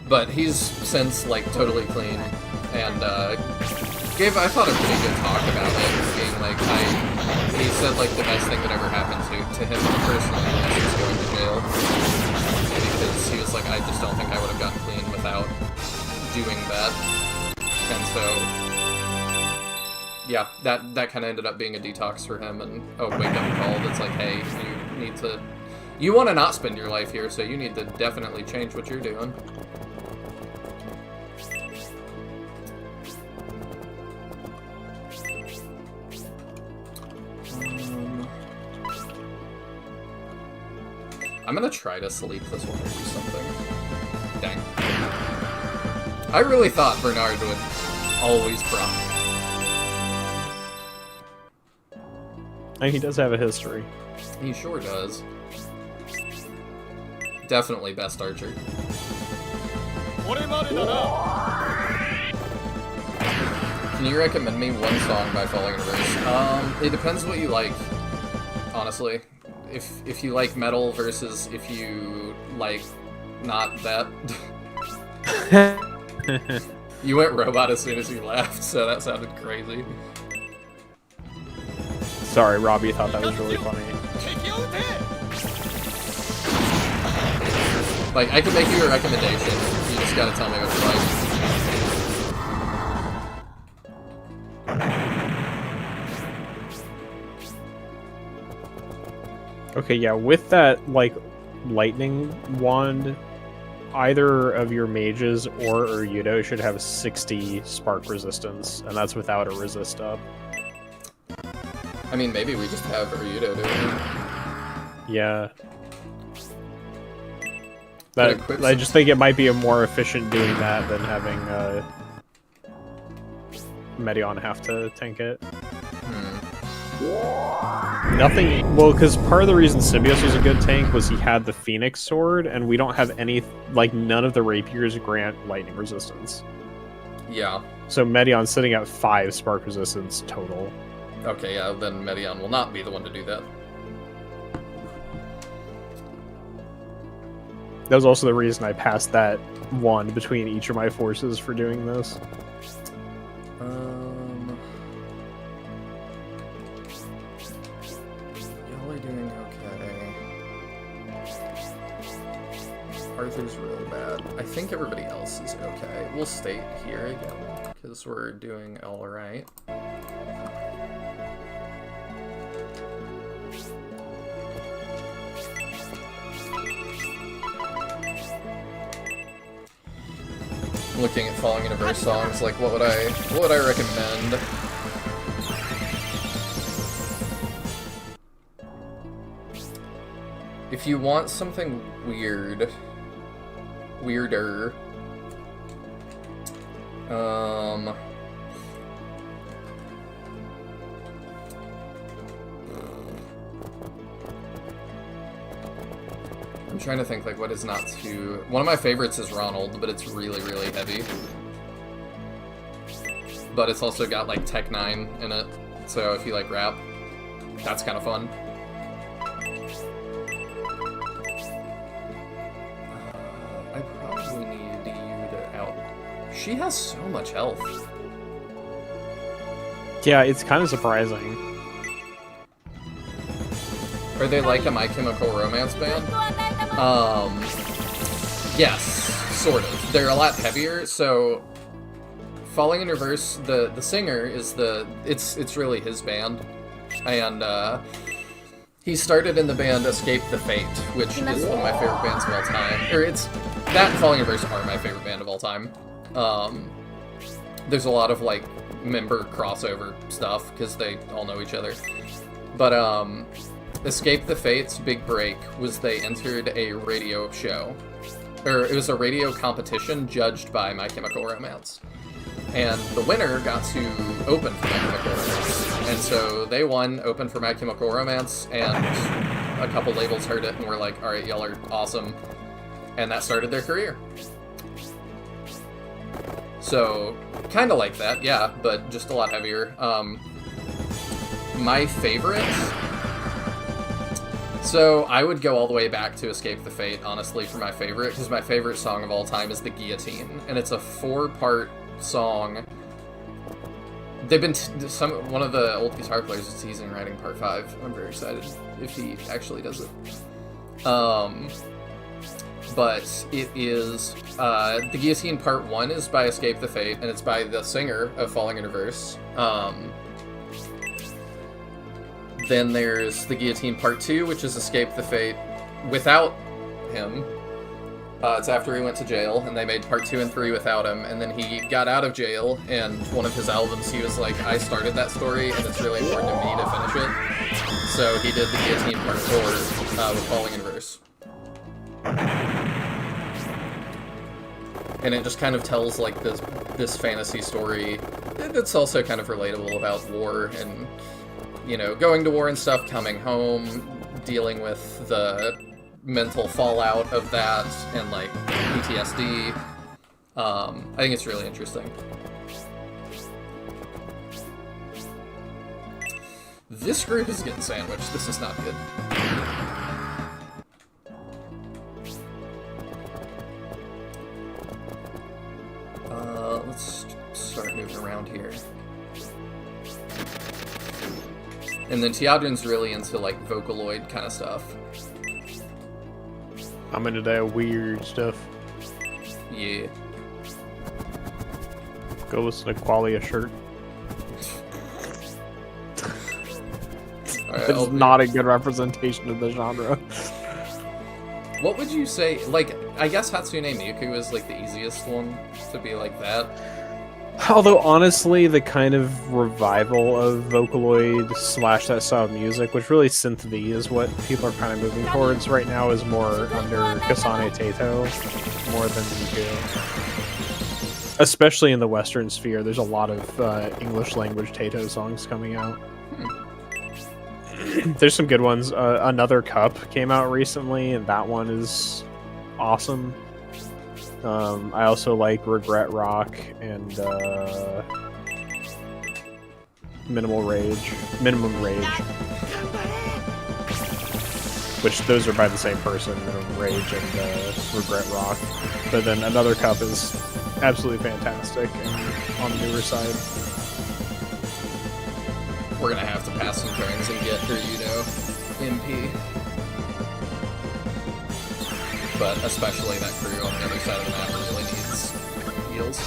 but he's since like totally clean and gave, I thought, a pretty good talk about it, being like, he said like the best thing that ever happened to him personally was just going to jail, because he was like, I just don't think I would have gotten clean without doing that, and so yeah, that kind of ended up being a detox for him, and a wake-up call that's like, hey, you want to not spend your life here, so you need to definitely change what you're doing. I'm gonna try to sleep this one or do something. Dang. I really thought Bernard would always proc. And he does have a history. He sure does. Definitely best archer. Can you recommend me one song by Falling in Reverse? It depends what you like, honestly. If you like metal versus if you like not that. You went robot as soon as you laughed, so that sounded crazy. Sorry, Robbie thought that was really funny. Like, I can make you a recommendation. You just gotta tell me what you like. Okay, yeah, with that, like, lightning wand, either of your mages or Uryudo should have 60 spark resistance, and that's without a resist up. I mean, maybe we just have Ryudo doing it. Yeah. But That, equips I it- just think it might be a more efficient doing that than having Medion have to tank it. Nothing. Well, because part of the reason Symbios was a good tank was he had the Phoenix Sword, and we don't have any, like, none of the rapiers grant lightning resistance. Yeah. So Medion's sitting at 5 spark resistance total. Okay, yeah, then Medion will not be the one to do that. That was also the reason I passed that one between each of my forces for doing this. Y'all are doing okay. Arthur's really bad. I think everybody else is okay. We'll stay here again, because we're doing alright. Looking at Falling in Reverse songs, like what would I recommend? If you want something weirder, I'm trying to think, like, what is not too... One of my favorites is Ronald, but it's really, really heavy. But it's also got, like, Tech 9 in it, so if you like rap, that's kind of fun. I probably need you to out... She has so much health. Yeah, it's kind of surprising. Are they like a My Chemical Romance band? Yes, sort of. They're a lot heavier, so... Falling in Reverse, the singer is it's really his band. And, he started in the band Escape the Fate, which is one of my favorite bands of all time. That and Falling in Reverse are my favorite band of all time. There's a lot of, like, member crossover stuff, because they all know each other. But, Escape the Fate's big break was they entered a radio show. Or, it was a radio competition judged by My Chemical Romance. And the winner got to open for My Chemical Romance. And so they won, opened for My Chemical Romance, and a couple labels heard it and were like, alright, y'all are awesome. And that started their career. So, kinda like that, yeah, but just a lot heavier. My favorite... So, I would go all the way back to Escape the Fate, honestly, for my favorite, because my favorite song of all time is The Guillotine, and it's a 4-part song. They've been one of the old guitar players is teasing writing part 5. I'm very excited if he actually does it. But it is The Guillotine Part 1 is by Escape the Fate, and it's by the singer of Falling in Reverse. Then there's The Guillotine Part 2, which is Escape the Fate without him. It's after he went to jail, and they made Part 2 and 3 without him, and then he got out of jail, and one of his albums, he was like, I started that story, and it's really important to me to finish it. So he did The Guillotine Part 4 with Falling in Reverse. And it just kind of tells, like, this fantasy story. It's also kind of relatable about war and, you know, going to war and stuff, coming home, dealing with the mental fallout of that, and, like, PTSD. I think it's really interesting. This group is getting sandwiched. This is not good. Let's start moving around here. And then Teodrin's really into, like, Vocaloid kind of stuff. I'm into that weird stuff. Yeah. Go listen to Qualia Shirt. Alright, It's not a good representation of the genre. What would you say, like, I guess Hatsune Miku is, like, the easiest one to be like that. Although, honestly, the kind of revival of Vocaloid / that style of music, which really synth V is what people are kind of moving towards right now, is more under Kasane Taito, more than Miku. Especially in the Western sphere, there's a lot of English language Taito songs coming out. There's some good ones. Another Cup came out recently, and that one is awesome. I also like Regret Rock and Minimum Rage, which those are by the same person, Minimum Rage and Regret Rock. But then Another Cup is absolutely fantastic and on the newer side. We're gonna have to pass some turns and get Gerudo MP. But especially that crew on the other side of the map really needs heals.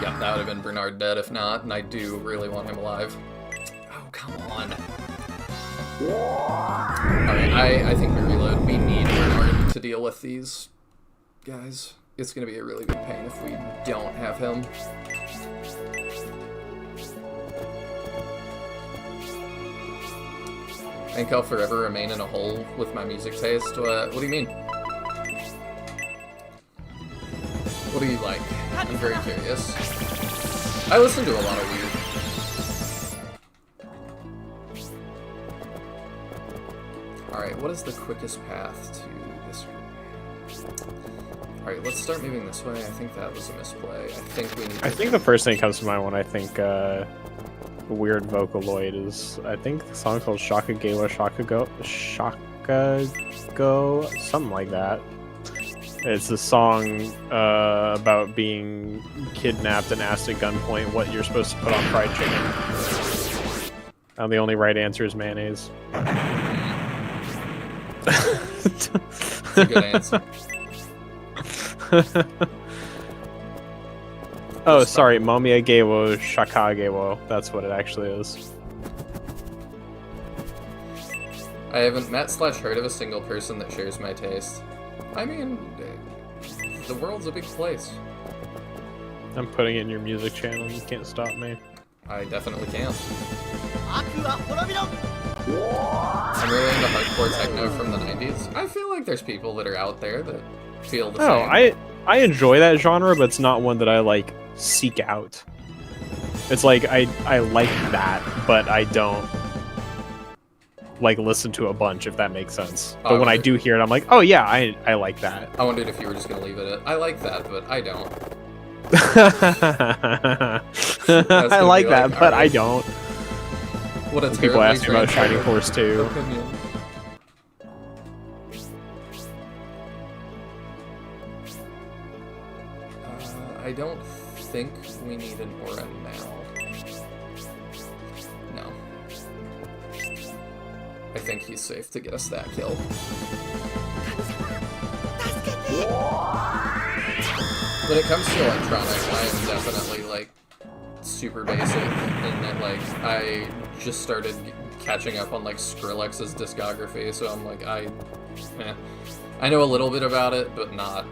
Yeah, that would have been Bernard dead if not, and I do really want him alive. Oh, come on. Alright, I think we reload. We need Bernard to deal with these guys. It's gonna be a really big pain if we don't have him. I think I'll forever remain in a hole with my music taste. What do you mean? What do you like? I'm very curious. I listen to a lot of weird. Alright, what is the quickest path to this room? Alright, let's start moving this way. I think that was a misplay. I think we need to... I think the first thing that comes to mind when I think weird Vocaloid is, I think the song's called Shaka Gewa Shaka Go, something like that. It's a song about being kidnapped and asked at gunpoint what you're supposed to put on fried chicken. And the only right answer is mayonnaise. That's a good answer. Oh, sorry, Momia Gewo Shaka Gewo. That's what it actually is. I haven't met / heard of a single person that shares my taste. I mean, the world's a big place. I'm putting it in your music channel. You can't stop me. I definitely can't. I'm really into hardcore techno from the 90s. I feel like there's people that are out there that feel the same. I enjoy that genre, but it's not one that I like seek out. It's like I like that, but I don't like listen to a bunch, if that makes sense. But when I do hear it, I'm like, oh yeah, I like that. I wondered if you were just gonna leave it at, I like that, but I don't. I like that, but I don't. What a People ask me about Shining Force 2. Opinion. I don't think we need an aura now. No. I think he's safe to get us that kill. When it comes to electronic, I am definitely, like, super basic in that, like, I just started catching up on, like, Skrillex's discography, so I'm like, I know a little bit about it, but not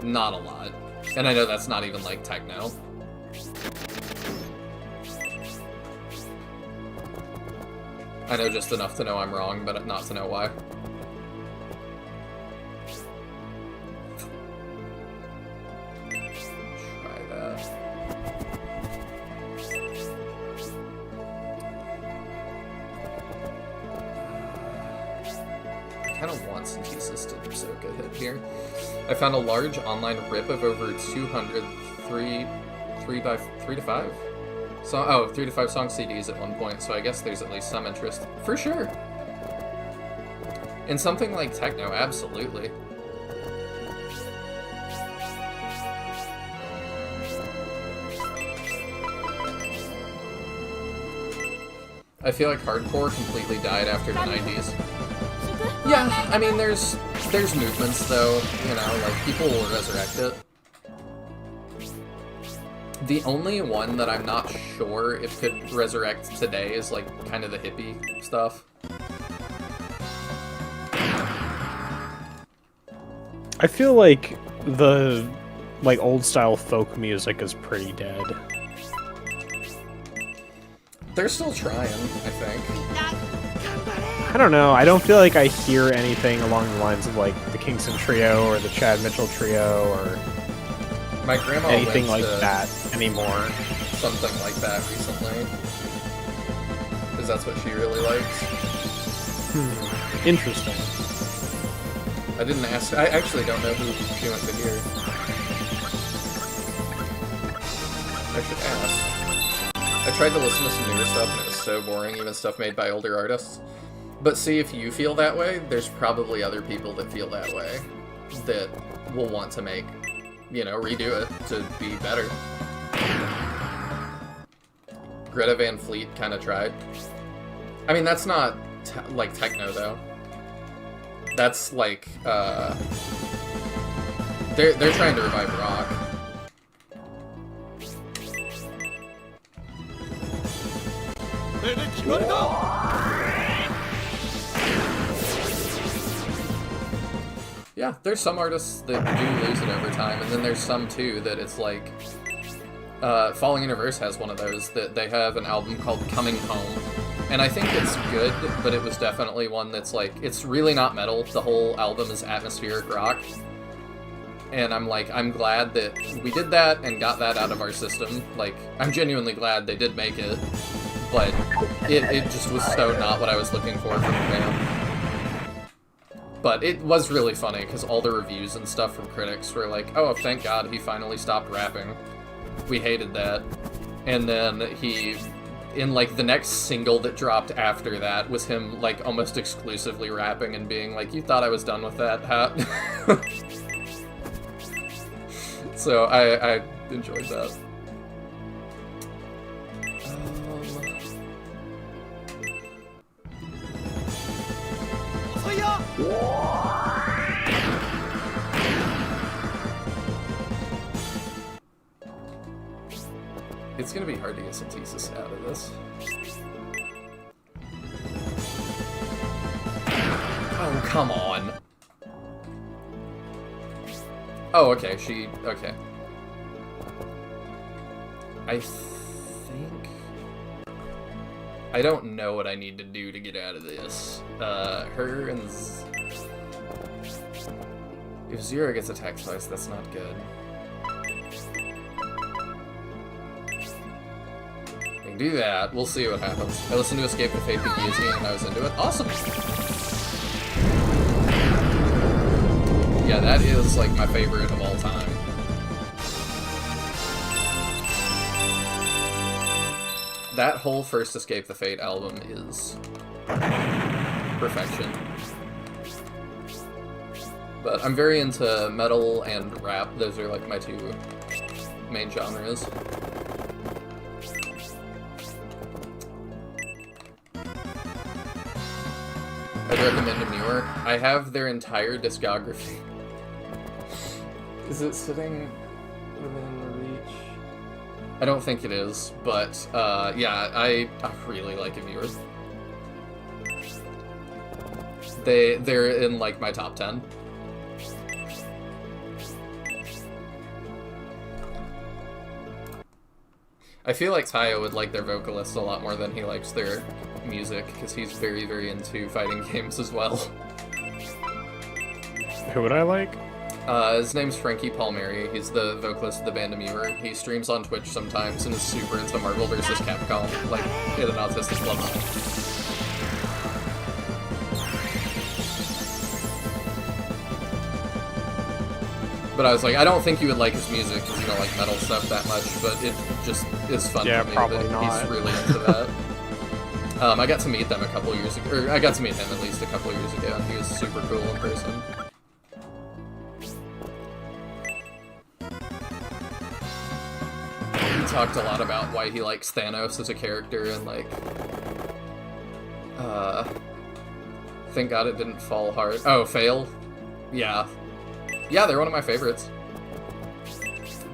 a lot. And I know that's not even, like, techno. I know just enough to know I'm wrong, but not to know why. Try that. I kind of want some pieces to Soka hit here. I found a large online rip of over 200 3 to 5 so 3 to 5 song CDs at one point, so I guess there's at least some interest. For sure. In something like techno, absolutely. I feel like hardcore completely died after the 90s. Yeah, I mean, there's movements, though, you know, like, people will resurrect it. The only one that I'm not sure if could resurrect today is, like, kind of the hippie stuff. I feel like the, like, old-style folk music is pretty dead. They're still trying, I think. I don't know. I don't feel like I hear anything along the lines of, like, the Kingston Trio or the Chad Mitchell Trio or My grandma anything went like to that anymore. something like that recently. Because that's what she really likes. Interesting. I didn't ask. I actually don't know who she went to hear. I should ask. I tried to listen to some newer stuff and it was so boring, even stuff made by older artists. But see, if you feel that way, there's probably other people that feel that way that will want to make, you know, redo it to be better. Greta Van Fleet kind of tried. I mean, that's not like techno though. That's like they're trying to revive rock. Yeah, there's some artists that do lose it over time, and then there's some too that it's like Falling Universe has one of those, that they have an album called Coming Home. And I think it's good, but it was definitely one that's like, it's really not metal. The whole album is atmospheric rock. And I'm like, I'm glad that we did that and got that out of our system. Like, I'm genuinely glad they did make it, but it just was so not what I was looking for from the band. But it was really funny, because all the reviews and stuff from critics were like, oh, thank God he finally stopped rapping. We hated that. And then he, in like the next single that dropped after that, was him like almost exclusively rapping and being like, you thought I was done with that, huh? So I enjoyed that. It's gonna be hard to get Synthesis out of this. Oh, come on. Oh, okay, okay. I think... I don't know what I need to do to get out of this. Her and... If Zero gets attacked twice, that's not good. We can do that. We'll see what happens. I listened to Escape the Fate the Guillotine and I was into it. Awesome! Yeah, that is, like, my favorite of all time. That whole first Escape the Fate album is perfection. But I'm very into metal and rap. Those are, like, my two main genres. I'd recommend Demure. I have their entire discography. Is it sitting within reach? I don't think it is, but yeah, I really like Demure. They're in like my top 10. I feel like Tayo would like their vocalist a lot more than he likes their music, because he's very, very into fighting games as well. Who would I like? His name's Frankie Palmieri. He's the vocalist of the band Demure. He streams on Twitch sometimes and is super into Marvel vs. Capcom, like, in an autistic level. But I was like, I don't think you would like his music because you don't like metal stuff that much, but it just is fun for me that he's really into that. I got to meet them a couple years ago, or I got to meet him at least a couple years ago, and he was super cool in person. He talked a lot about why he likes Thanos as a character, and like, thank God it didn't fall hard. Oh, fail? Yeah. Yeah, they're one of my favorites.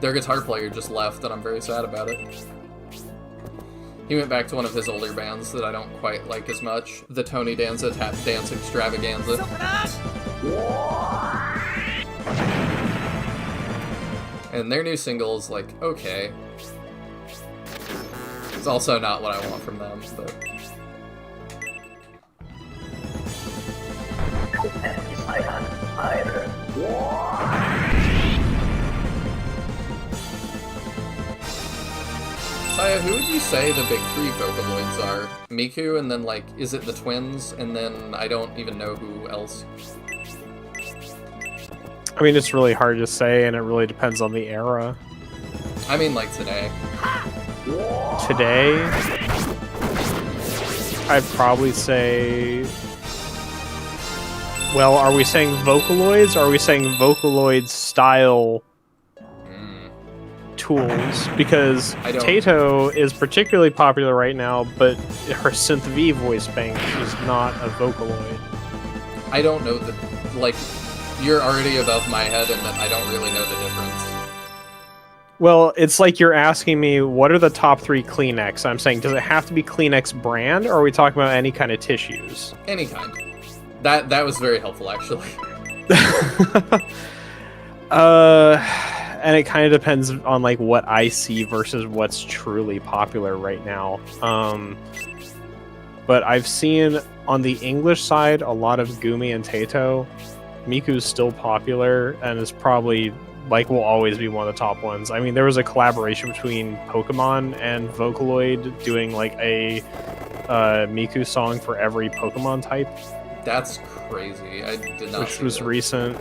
Their guitar player just left, and I'm very sad about it. He went back to one of his older bands that I don't quite like as much. The Tony Danza Tap Dance Extravaganza. And their new single is like, okay. It's also not what I want from them, but... Saya, who would you say the big three Vocaloids are? Miku, and then, like, is it the twins? And then I don't even know who else. I mean, it's really hard to say, and it really depends on the era. I mean, like, today. Today? I'd probably say... Well, are we saying Vocaloids, or are we saying Vocaloid style tools? Because Tato is particularly popular right now, but her Synth V voice bank is not a Vocaloid. I don't know the... Like, you're already above my head in that I don't really know the difference. Well, it's like you're asking me, what are the top 3 Kleenex? I'm saying, does it have to be Kleenex brand, or are we talking about any kind of tissues? Any kind. That was very helpful, actually. And it kind of depends on like what I see versus what's truly popular right now. But I've seen on the English side a lot of Gumi and Tato. Miku's still popular and is probably like will always be one of the top ones. I mean, there was a collaboration between Pokemon and Vocaloid doing like a Miku song for every Pokemon type. That's crazy. I did not. Which was that. recent.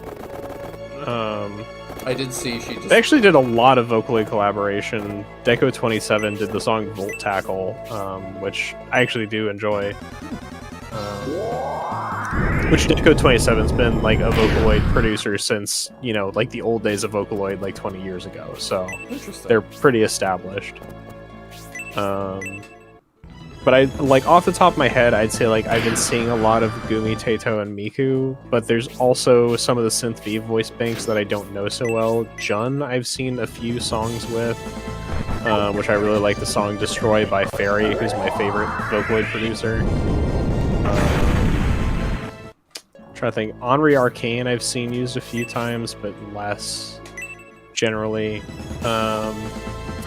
I did see she just. They actually did a lot of Vocaloid collaboration. Deco27 did the song Volt Tackle, which I actually do enjoy. Which Deco27's been like a Vocaloid producer since, you know, like the old days of Vocaloid like 20 years ago. So they're pretty established. But I like off the top of my head, I'd say like I've been seeing a lot of Gumi, Teito, and Miku, but there's also some of the Synth V voice banks that I don't know so well. Jun, I've seen a few songs with, which I really like the song Destroy by Fairy, who's my favorite Vocaloid producer. Trying to think. Henri Arcane I've seen used a few times, but less generally.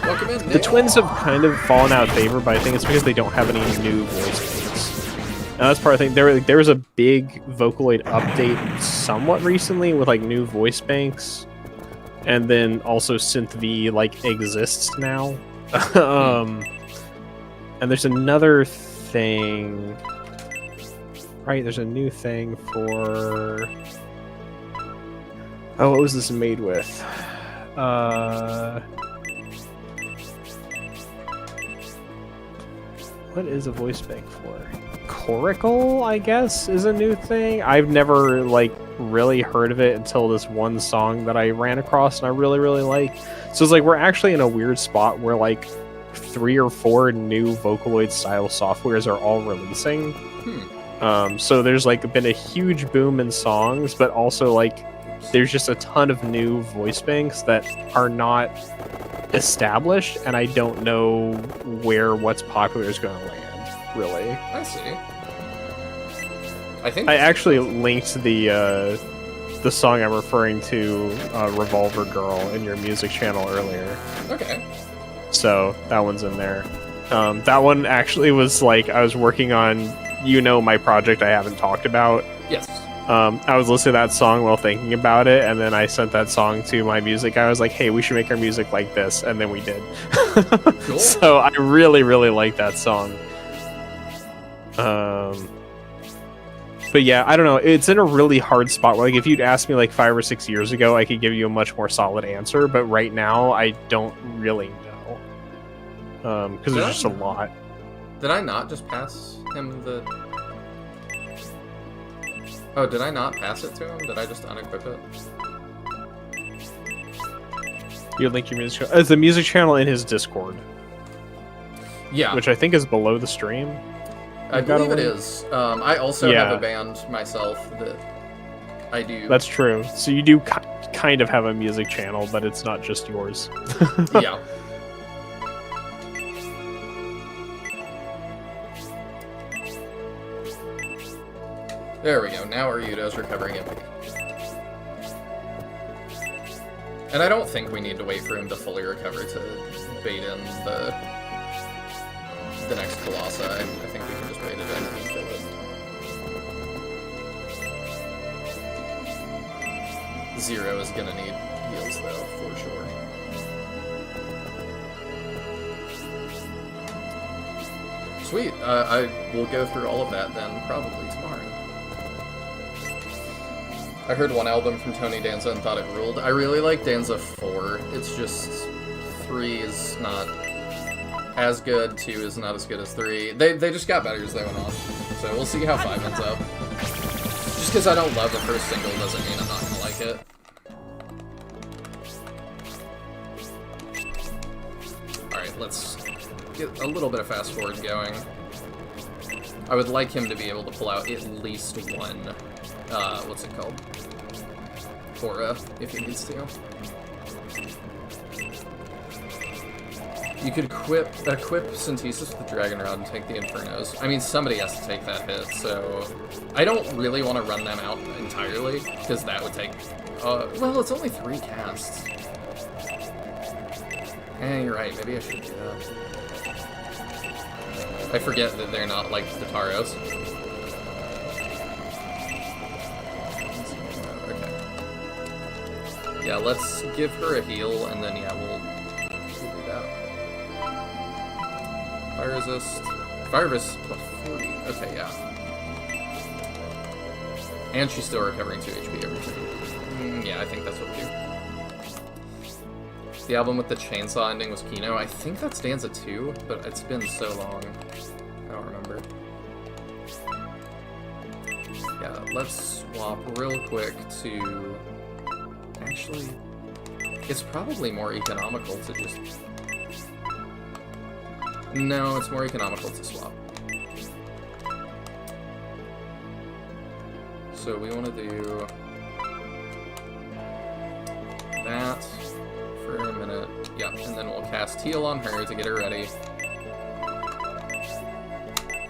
Welcome in, The Nick. Twins have kind of fallen out of favor, but I think it's because they don't have any new voice banks. And that's part of the thing. There was a big Vocaloid update somewhat recently with like new voice banks, and then also Synth V like exists now. And there's another thing. Right, there's a new thing for... Oh, what was this made with? What is a voice bank for? Coracle, I guess, is a new thing. I've never, like, really heard of it until this one song that I ran across and I really, really like. So it's like, we're actually in a weird spot where, like, 3 or 4 new Vocaloid-style softwares are all releasing. So there's like been a huge boom in songs, but also like there's just a ton of new voice banks that are not established, and I don't know where what's popular is going to land. Really, I see. I think I actually linked the song I'm referring to, Revolver Girl, in your music channel earlier. Okay. So that one's in there. That one actually was like I was working on. You know, my project I haven't talked about. Yes. I was listening to that song while thinking about it, and then I sent that song to my music. I was like, hey, we should make our music like this, and then we did. Cool. So I really, really like that song. But yeah, I don't know. It's in a really hard spot. Like, if you'd asked me like 5 or 6 years ago, I could give you a much more solid answer, but right now, I don't really know. Because there's just a lot. Did I not just pass him the... Oh, did I not pass it to him? Did I just unequip it? You link your music channel. It's the music channel in his Discord. Yeah. Which I think is below the stream. I believe it is. I also have a band myself that I do. That's true. So you do kind of have a music channel, but it's not just yours. Yeah. There we go. Now Ryudo's recovering MP. And I don't think we need to wait for him to fully recover to bait in the next Colossi. I think we can just wait it in and kill it. Zero is gonna need heals though, for sure. Sweet. I will go through all of that then probably tomorrow. I heard one album from Tony Danza and thought it ruled. I really like Danza 4. It's just 3 is not as good, 2 is not as good as 3. They just got better as they went on. So we'll see how 5 ends up. Just because I don't love the first single doesn't mean I'm not gonna like it. Alright, let's get a little bit of fast forward going. I would like him to be able to pull out at least one, what's it called? Aura, if he needs to. You could equip Synthesis with the Dragon Rod and take the Infernos. I mean, somebody has to take that hit, so... I don't really want to run them out entirely, because that would take... well, it's only 3 casts. You're right, maybe I should do that. I forget that they're not like the Taros. Okay. Yeah, let's give her a heal, and then, yeah, we'll do that. Fire resist. Fire resist plus 40. Okay, yeah. And she's still recovering 2 HP every turn. Yeah, I think that's what we do. The album with the chainsaw ending was Kino. I think that's Stanza 2, but it's been so long. I don't remember. Yeah, let's swap real quick to... Actually, it's probably more economical to just... No, it's more economical to swap. So we want to do that for a minute. Yep, and then we'll cast Heal on her to get her ready.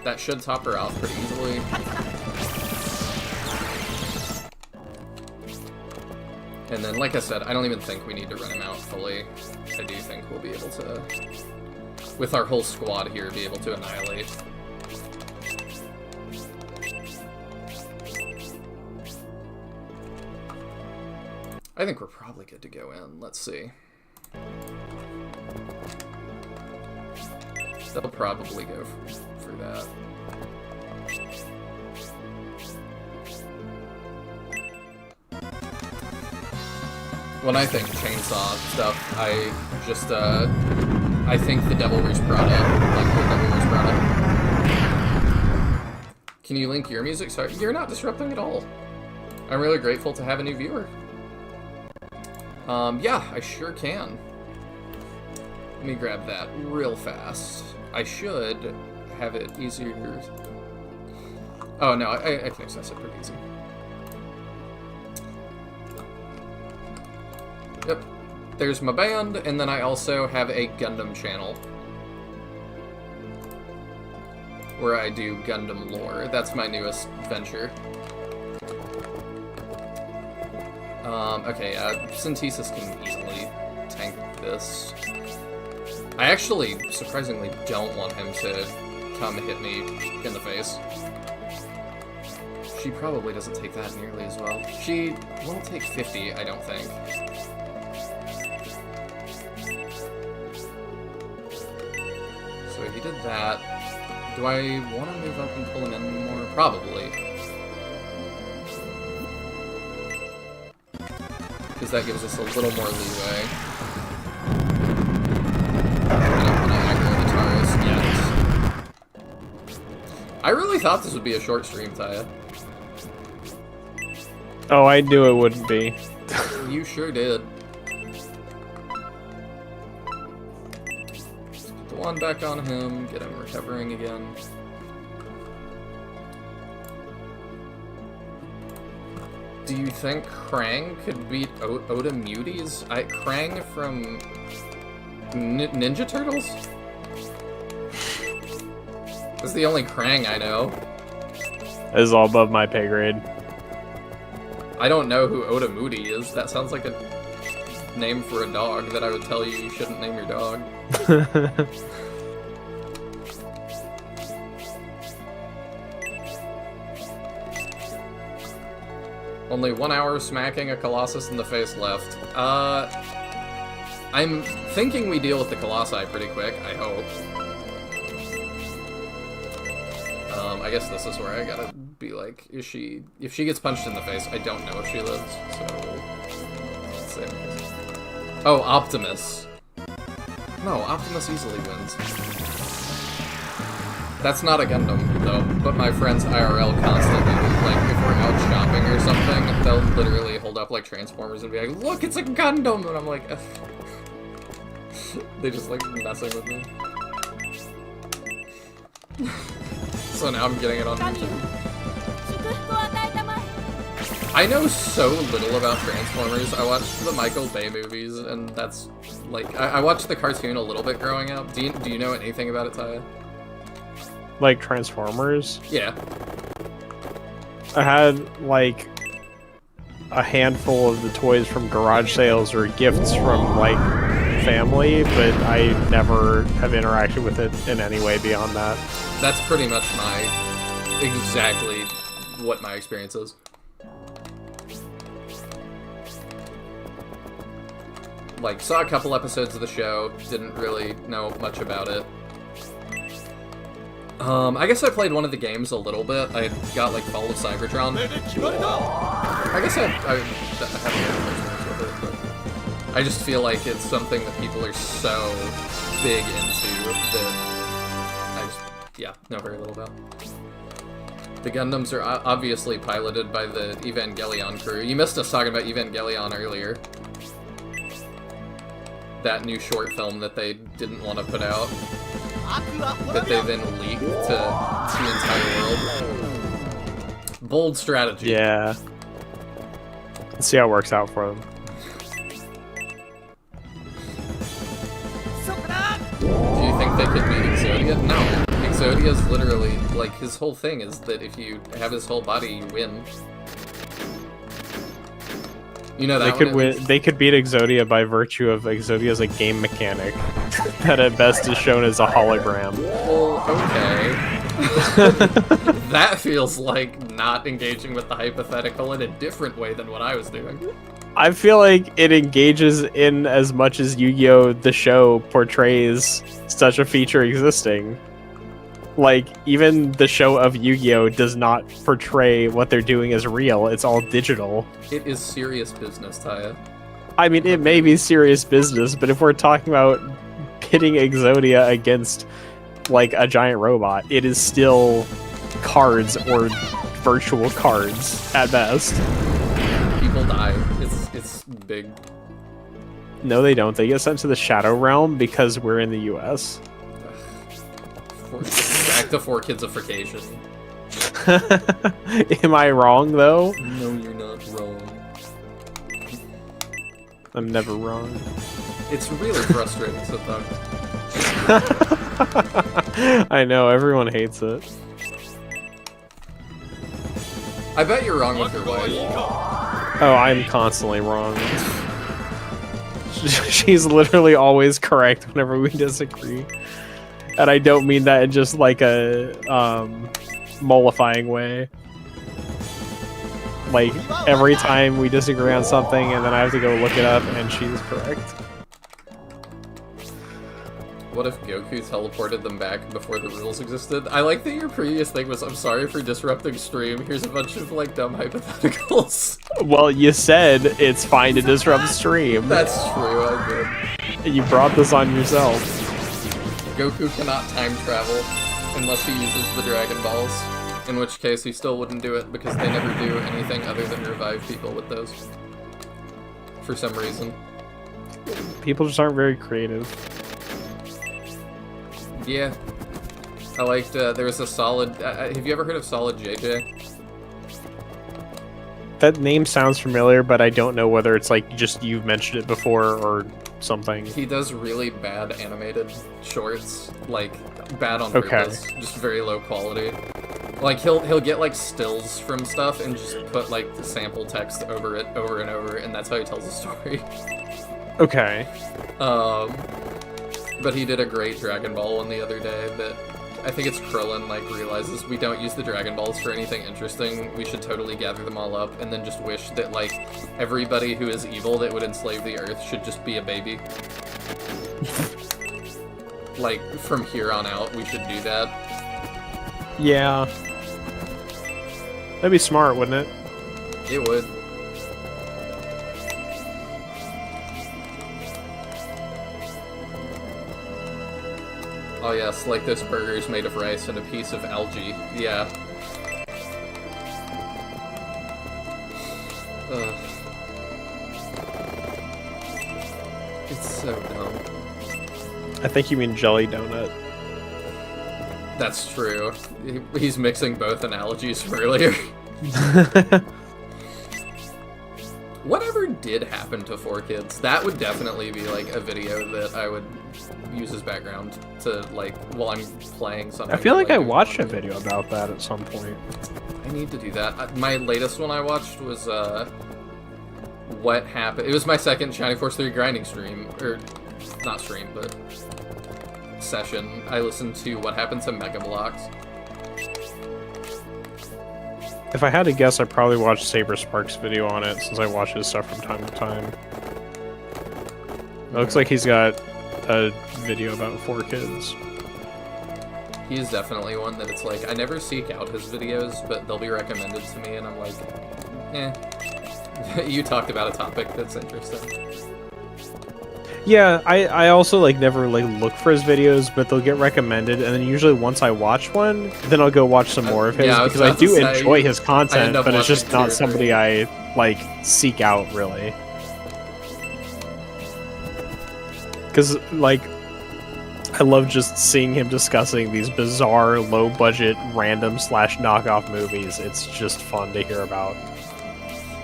That should top her out pretty easily. And then, like I said, I don't even think we need to run him out fully. I do think we'll be able to, with our whole squad here, be able to annihilate. I think we're probably good to go in. Let's see. They'll probably go for that. When I think chainsaw stuff, I just, I think the Devil Wears Prada, like the Devil Wears Prada. Can you link your music? Sorry, you're not disrupting at all. I'm really grateful to have a new viewer. Yeah, I sure can. Let me grab that real fast. I should have it easier. Oh, no, I can access it pretty easy. Yep, there's my band, and then I also have a Gundam channel where I do Gundam lore. That's my newest venture. Okay, Synthesis can easily tank this. I actually, surprisingly, don't want him to come hit me in the face. She probably doesn't take that nearly as well. She won't take 50, I don't think. So he did that. Do I want to move up and pull him in more? Probably. Because that gives us a little more leeway. I don't want to aggro the Taurus yet. I really thought this would be a short stream, Taya. Oh, I knew it wouldn't be. You sure did. Let's put the one back on him, get him recovering again. Do you think Krang could beat Oda Muties? Krang from Ninja Turtles? That's the only Krang I know. That is all above my pay grade. I don't know who Oda Moody is. That sounds like a name for a dog that I would tell you shouldn't name your dog. Only 1 hour smacking a Colossus in the face left. I'm thinking we deal with the Colossi pretty quick, I hope. I guess this is where I gotta be like, if she gets punched in the face, I don't know if she lives, so... Let's see. Oh, Optimus. No, Optimus easily wins. That's not a Gundam, though, but my friends IRL constantly, like, if we're out shopping or something, they'll literally hold up, like, Transformers and be like, look, it's a Gundam! And I'm like, ugh. They just, like, messing with me. So now I'm getting it on YouTube. I know so little about Transformers. I watched the Michael Bay movies, and that's, like, I watched the cartoon a little bit growing up. Do you know anything about it, Taya? Like Transformers? Yeah. I had, like, a handful of the toys from garage sales or gifts from, like, family, but I never have interacted with it in any way beyond that. That's pretty much exactly what my experience is. like, saw a couple episodes of the show, didn't really know much about it. I guess I played one of the games a little bit. I got, like, Fall of Cybertron. I guess I haven't had with it, but I just feel like it's something that people are so big into that I just, yeah, know very little about. The Gundams are obviously piloted by the Evangelion crew. You missed us talking about Evangelion earlier. That new short film that they didn't want to put out, that they then leaked to the entire world. Bold strategy. Yeah. Let's see how it works out for them. Do you think they could beat Exodia? No. Exodia's literally, like, his whole thing is that if you have his whole body, you win. You know that They could win. They could beat Exodia by virtue of Exodia as a game mechanic that at best is shown as a hologram. Well, okay. That feels like not engaging with the hypothetical in a different way than what I was doing. I feel like it engages in as much as Yu-Gi-Oh! The show portrays such a feature existing. Like, even the show of Yu-Gi-Oh! Does not portray what they're doing as real. It's all digital. It is serious business, Taya. I mean, it may be serious business, but if we're talking about pitting Exodia against, like, a giant robot, it is still cards or virtual cards at best. People die. It's big. No, they don't. They get sent to the Shadow Realm because we're in the US. Back to 4Kidsification. Am I wrong, though? No, you're not wrong. I'm never wrong. It's really frustrating sometimes. I know, everyone hates it. I bet you're wrong with your wife. Oh, I'm constantly wrong. She's literally always correct whenever we disagree. And I don't mean that in just like a mollifying way. Like, every time we disagree on something and then I have to go look it up and she's correct. What if Goku teleported them back before the rules existed? I like that your previous thing was, I'm sorry for disrupting stream. Here's a bunch of, like, dumb hypotheticals. Well, you said it's fine to disrupt stream. That's true, I did. You brought this on yourself. Goku cannot time travel unless he uses the Dragon Balls. In which case, he still wouldn't do it because they never do anything other than revive people with those. For some reason. People just aren't very creative. Yeah. I liked, there was a Solid, have you ever heard of Solid JJ? That name sounds familiar, but I don't know whether it's like just you've mentioned it before or something. He does really bad animated shorts, like, bad on purpose, just very low quality. Like, he'll get, like, stills from stuff and just put, like, the sample text over it over and over, and that's how he tells a story. Okay. But he did a great Dragon Ball one the other day that I think it's Krillin, like, realizes we don't use the Dragon Balls for anything interesting. We should totally gather them all up and then just wish that, like, everybody who is evil that would enslave the Earth should just be a baby. Like, from here on out, we should do that. Yeah. That'd be smart, wouldn't it? It would. Oh yes, like those burgers made of rice and a piece of algae. Yeah. Ugh. It's so dumb. I think you mean jelly donut. That's true. He's mixing both analogies from earlier. Whatever did happen to 4Kids? That would definitely be like a video that I would use as background to, like, while I'm playing something. I feel like I watched a video about that at some point. I need to do that. My latest one I watched was what happened. It was my second Shining Force 3 grinding stream, or not stream, but session. I listened to What Happened to Mega Bloks. If I had to guess, I probably watched Saber Sparks' video on it, since I watch his stuff from time to time. It looks like he's got a video about 4 kids. He's definitely one that it's like, I never seek out his videos, but they'll be recommended to me, and I'm like, eh. You talked about a topic that's interesting. Yeah, I also like never like look for his videos, but they'll get recommended, and then usually once I watch one, then I'll go watch some more of his, yeah, I was because I about to do say, enjoy his I content, end up but it's just watching not too. somebody I like seek out really. Because like I love just seeing him discussing these bizarre, low-budget, random / knockoff movies. It's just fun to hear about.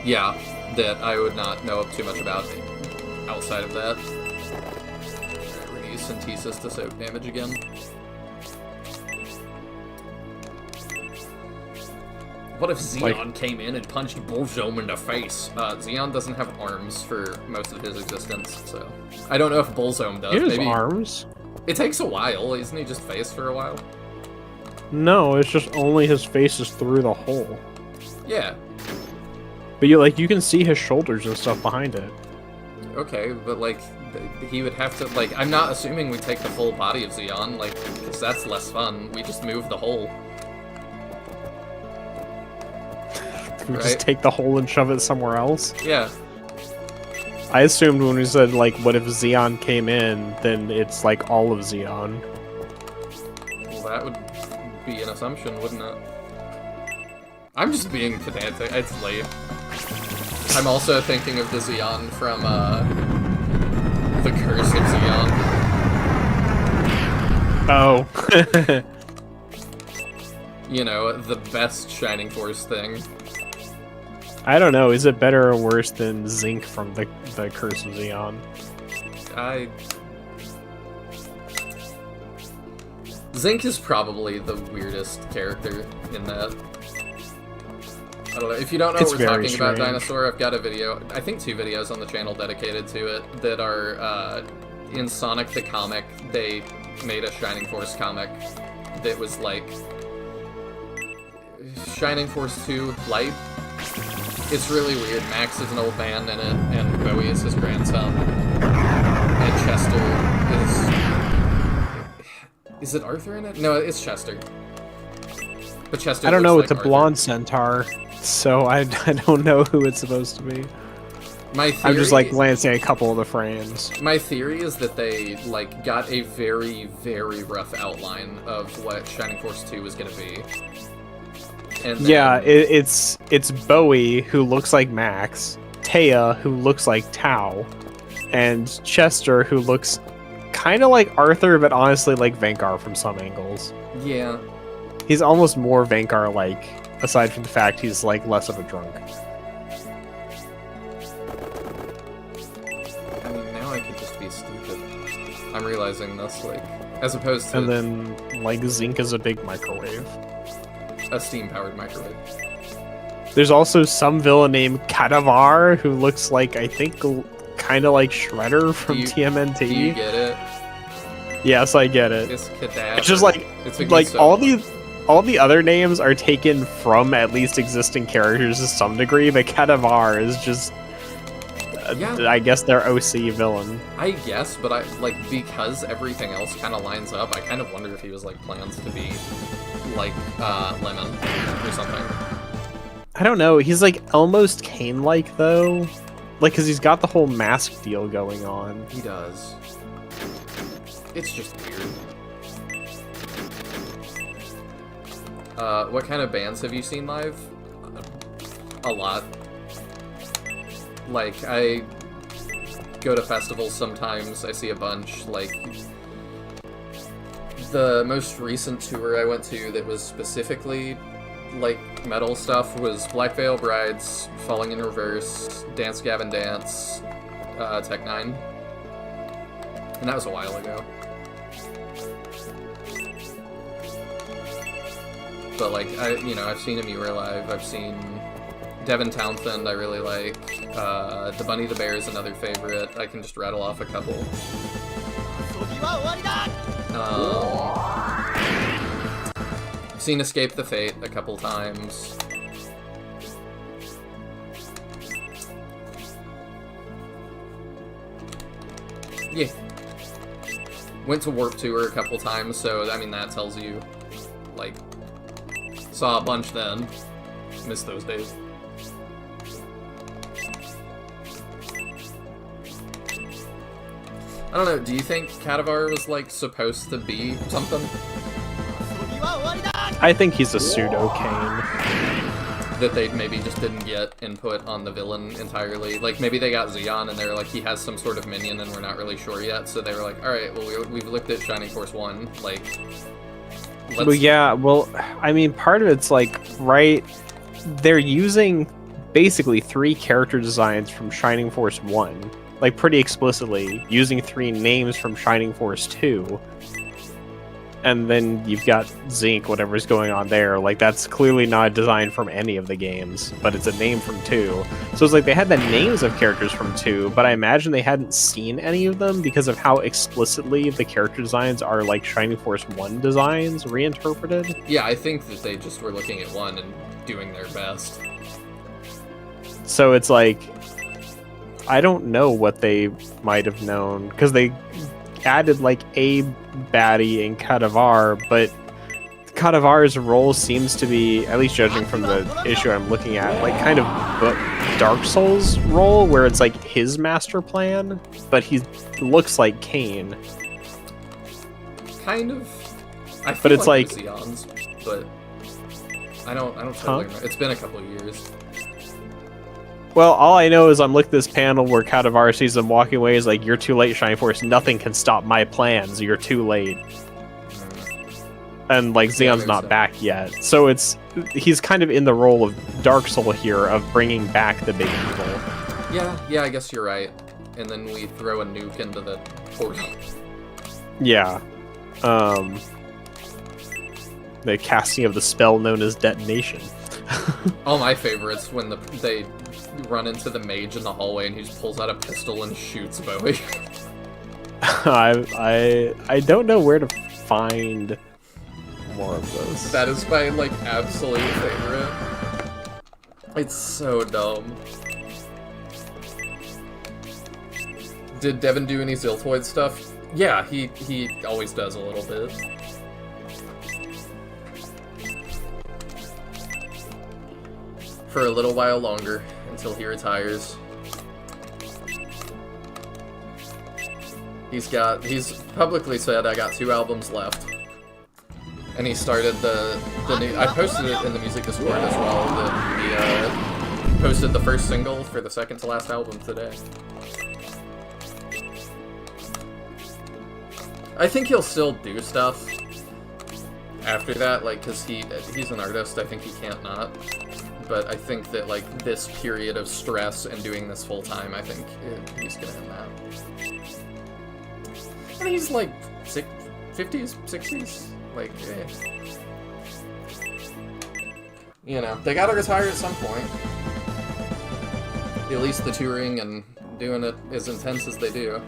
Yeah, that I would not know too much about outside of that. Alright, we're gonna use Synthesis to soak damage again. What if Xeon came in and punched Bullzome in the face? Xeon doesn't have arms for most of his existence, so... I don't know if Bullzome does. He has Maybe... arms. It takes a while, isn't he just face for a while? No, it's just only his face is through the hole. Yeah, But you can see his shoulders and stuff behind it. okay, but like, he would have to, like, I'm not assuming we take the full body of Xeon, like, because that's less fun. We just move the hole. We Right. just take the hole and shove it somewhere else. Yeah, I assumed when we said like, what if Xeon came in, then it's like all of Xeon. well, that would be an assumption, wouldn't it? I'm just being pedantic. It's late. I'm also thinking of the Xeon from, The Curse of Xeon. Oh. You know, the best Shining Force thing. I don't know. Is it better or worse than Zinc from the Curse of Xeon? Zinc is probably the weirdest character in that. I don't know. If you don't know It's what we're very talking about, strange. Dinosaur, I've got a video, I think 2 videos on the channel dedicated to it, that are, in Sonic the Comic, they made a Shining Force comic that was like Shining Force 2 Light. It's really weird. Max is an old man in it, and Bowie is his grandson. And Chester is... Is it Arthur in it? No, it's Chester. But Chester I don't know. looks It's a like Arthur. blonde centaur, so I don't know who it's supposed to be. My theory, I'm just like glancing at a couple of the frames. My theory is that they like got a very, very rough outline of what Shining Force 2 was going to be. And then, Yeah, it's Bowie who looks like Max, Taya who looks like Tao, and Chester who looks kind of like Arthur, but honestly like Vankar from some angles. yeah. He's almost more Vankar-like, aside from the fact he's like less of a drunk. I mean, now I could just be stupid. I'm realizing this, like, as opposed to And then like Zinc is a big microwave. a steam-powered microwave. There's also some villain named Kadavar who looks like, I think, kind of like Shredder from Do you TMNT. get it? Yes, I get it. It's cadaver. It's just like it's a good like soap. all the other names are taken from at least existing characters to some degree, but Kadavar is just Yeah. I guess their OC villain. I guess, but I like because everything else kind of lines up. I kind of wonder if he was like plans to be like Lemon or something. I don't know. He's like almost Kane-like though, like because he's got the whole mask deal going on. He does. It's just weird. What kind of bands have you seen live? A lot. Like, I go to festivals sometimes, I see a bunch, like... The most recent tour I went to that was specifically, like, metal stuff was Black Veil Brides, Falling in Reverse, Dance Gavin Dance, Tech 9. And that was a while ago. But, like, I've seen Amira live, I've seen Devin Townsend, I really like. The Bunny the Bear is another favorite. I can just rattle off a couple. I've seen Escape the Fate a couple times. Yeah. Went to Warp Tour a couple times, so, I mean, that tells you, like, saw a bunch then. Missed those days. I don't know, do you think Kadavar was, like, supposed to be something? I think he's a pseudo Kane. That they maybe just didn't get input on the villain entirely. Like, maybe they got Zeon and they were like, he has some sort of minion and we're not really sure yet, so they were like, alright, well, we've looked at Shining Force 1, like... Well, yeah, well, I mean, part of it's like, right, they're using basically 3 character designs from Shining Force 1, like pretty explicitly, using 3 names from Shining Force 2, and then you've got Zinc, whatever's going on there, like that's clearly not a design from any of the games, but it's a name from 2. So it's like they had the names of characters from 2, but I imagine they hadn't seen any of them because of how explicitly the character designs are like Shining Force 1 designs reinterpreted. Yeah, I think that they just were looking at 1 and doing their best. So it's like, I don't know what they might have known, because they added like a baddie in Kadavar, but Kadavar's role seems to be, at least judging from the issue I'm looking at, like kind of Dark Souls role, where it's like his master plan, but he looks like Kane. Kind of. I feel But it's like Zeon's, but I don't totally remember. It's been a couple of years. Well, all I know is I'm looking at this panel where Kadavar sees them walking away. Is like, "You're too late, Shining Force. Nothing can stop my plans. You're too late." And like Zeon's not back yet, so he's kind of in the role of Dark Soul here, of bringing back the big evil. Yeah, I guess you're right. And then we throw a nuke into the portal. Yeah. The casting of the spell known as Detonation. All my favorites when they run into the mage in the hallway and he just pulls out a pistol and shoots Bowie. I don't know where to find more of those. That is my like absolute favorite. It's so dumb. Did Devin do any Ziltoid stuff? Yeah, he always does a little bit. For a little while longer, until he retires. He's publicly said, I got 2 albums left. And he started the new, I posted it in the Music Discord as well, that he posted the first single for the second to last album today. I think he'll still do stuff after that, like, cause he's an artist, I think he can't not. But I think that, like, this period of stress and doing this full time, I think he's gonna end that. And he's, like, 50s, 60s? Like, You know, they gotta retire at some point. At least the touring and doing it as intense as they do.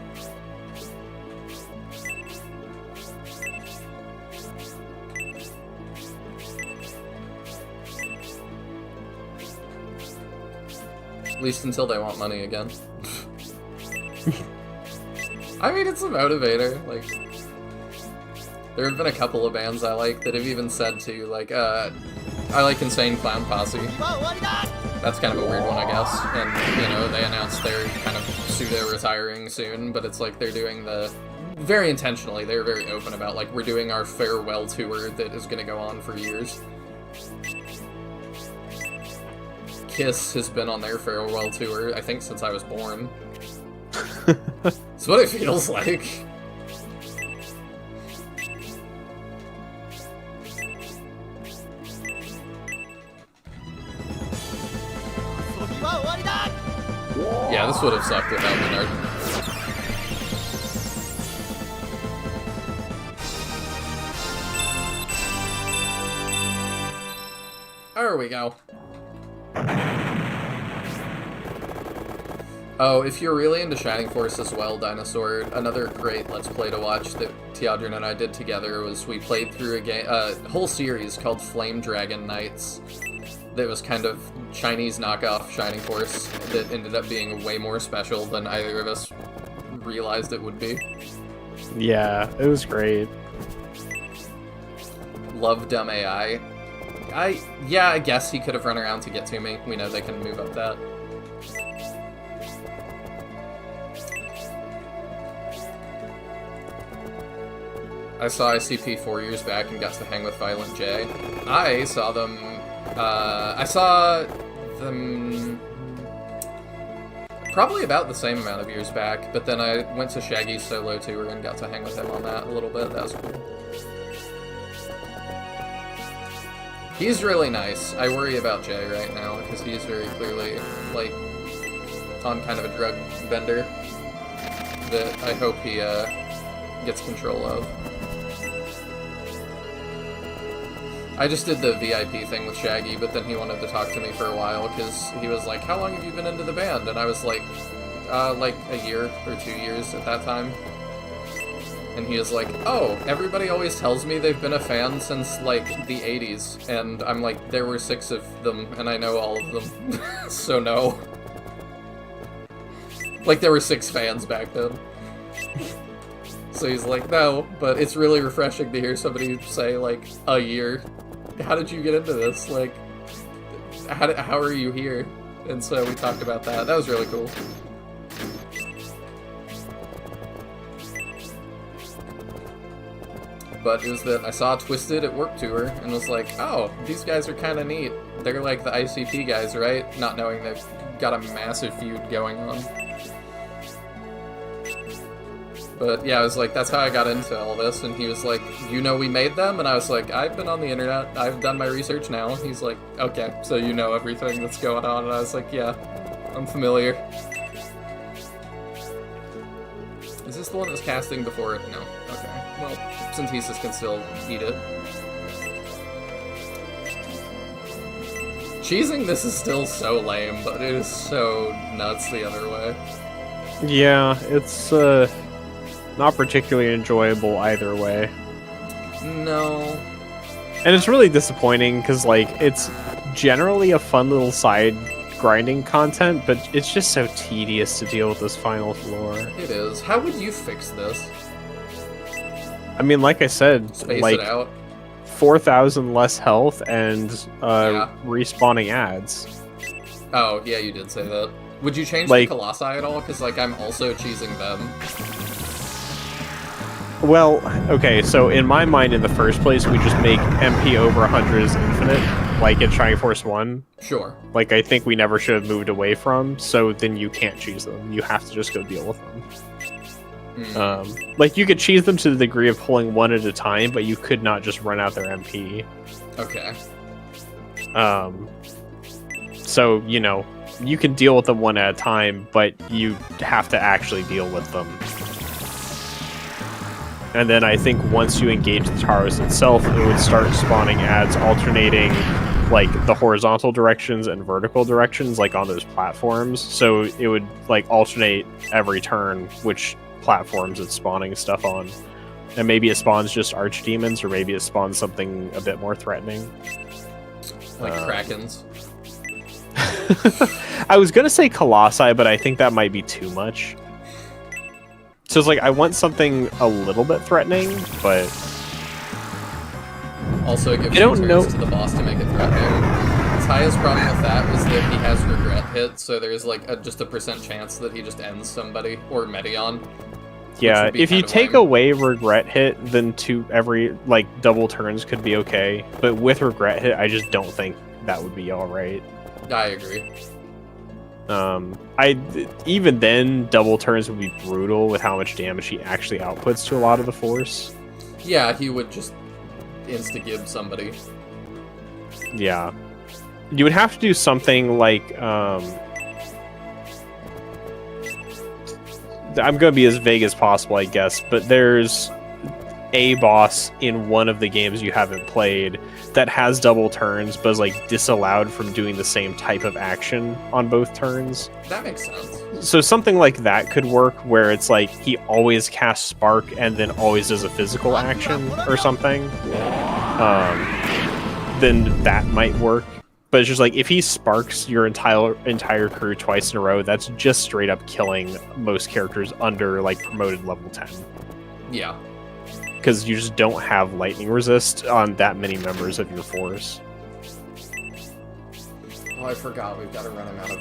At least until they want money again. I mean, it's a motivator. Like, there have been a couple of bands I like that have even said to, like, I like Insane Clown Posse. That's kind of a weird one, I guess. And, you know, they announced they're kind of pseudo-retiring soon, but it's like they're doing the... Very intentionally, they're very open about, like, we're doing our farewell tour that is gonna go on for years. Kiss has been on their farewell tour, I think, since I was born. That's what it feels like. Yeah, this would have sucked without Menard. There we go. Oh, if you're really into Shining Force as well, Dinosaur, another great Let's Play to watch that Teodrin and I did together was we played through a whole series called Flame Dragon Knights that was kind of Chinese knockoff Shining Force that ended up being way more special than either of us realized it would be. Yeah, it was great. Love dumb AI. I guess he could have run around to get to me. We know they can move up that. I saw ICP 4 years back and got to hang with Violent J. I saw them probably about the same amount of years back, but then I went to Shaggy's solo tour and got to hang with him on that a little bit. That was cool. He's really nice. I worry about Jay right now because he's very clearly, like, on kind of a drug bender that I hope he gets control of. I just did the VIP thing with Shaggy, but then he wanted to talk to me for a while because he was like, "How long have you been into the band?" And I was like a year or 2 years at that time. And he was like, "Oh, everybody always tells me they've been a fan since, like, the 80s. And I'm like, there were 6 of them, and I know all of them. So no. Like, there were 6 fans back then." So he's like, "No, but it's really refreshing to hear somebody say, like, a year. How did you get into this? Like, how are you here?" And so we talked about that. That was really cool. But it was that I saw Twisted at Warped Tour and was like, "Oh, these guys are kind of neat. They're like the ICP guys, right?" Not knowing they've got a massive feud going on. But yeah, I was like, that's how I got into all this. And he was like, "You know we made them?" And I was like, "I've been on the internet. I've done my research now." He's like, "Okay, so you know everything that's going on." And I was like, "Yeah, I'm familiar." Is this the one that was casting before it? No. Okay. Well, Synthesis can still eat it. Cheesing this is still so lame, but it is so nuts the other way. Yeah, it's not particularly enjoyable either way. No. And it's really disappointing because, like, it's generally a fun little side grinding content, but it's just so tedious to deal with this final floor. It is. How would you fix this? I mean, like I said, Space like, it out. 4,000 less health and Yeah. respawning ads. Oh, yeah, you did say that. Would you change Like- the Colossi at all? Because, like, I'm also cheesing them. Well, okay, so in my mind, in the first place, we just make MP over 100 is infinite, like in Shining Force 1. Sure. Like, I think we never should have moved away from, so then you can't cheese them. You have to just go deal with them. Like, you could cheese them to the degree of pulling one at a time, but you could not just run out their MP. Okay. So, you know, you can deal with them one at a time, but you have to actually deal with them. And then I think once you engage the Taurus itself, it would start spawning ads alternating, like, the horizontal directions and vertical directions, like, on those platforms. So it would, like, alternate every turn which platforms it's spawning stuff on. And maybe it spawns just archdemons, or maybe it spawns something a bit more threatening. Like Krakens. I was gonna say Colossi, but I think that might be too much. So it's like, I want something a little bit threatening, but... Also, it gives I don't turns know- to the boss to make it threatening. Taya's problem with that was that he has regret hit, so there's like just a % chance that he just ends somebody, or Meteion. Yeah, would be if you kinda take lame. away regret hit, then every, like, double turns could be okay. But with regret hit, I just don't think that would be alright. I agree. Even then, double turns would be brutal with how much damage he actually outputs to a lot of the force. Yeah, he would just insta-gib somebody. Yeah. You would have to do something like, I'm going to be as vague as possible, I guess, but there's a boss in one of the games you haven't played that has double turns, but is, like, disallowed from doing the same type of action on both turns. That makes sense. So something like that could work, where it's like he always casts Spark and then always does a physical action or something. Then that might work. But it's just like if he sparks your entire crew twice in a row, that's just straight up killing most characters under like promoted level 10. Yeah. Because you just don't have lightning resist on that many members of your force. Oh, I forgot we've got to run him out of...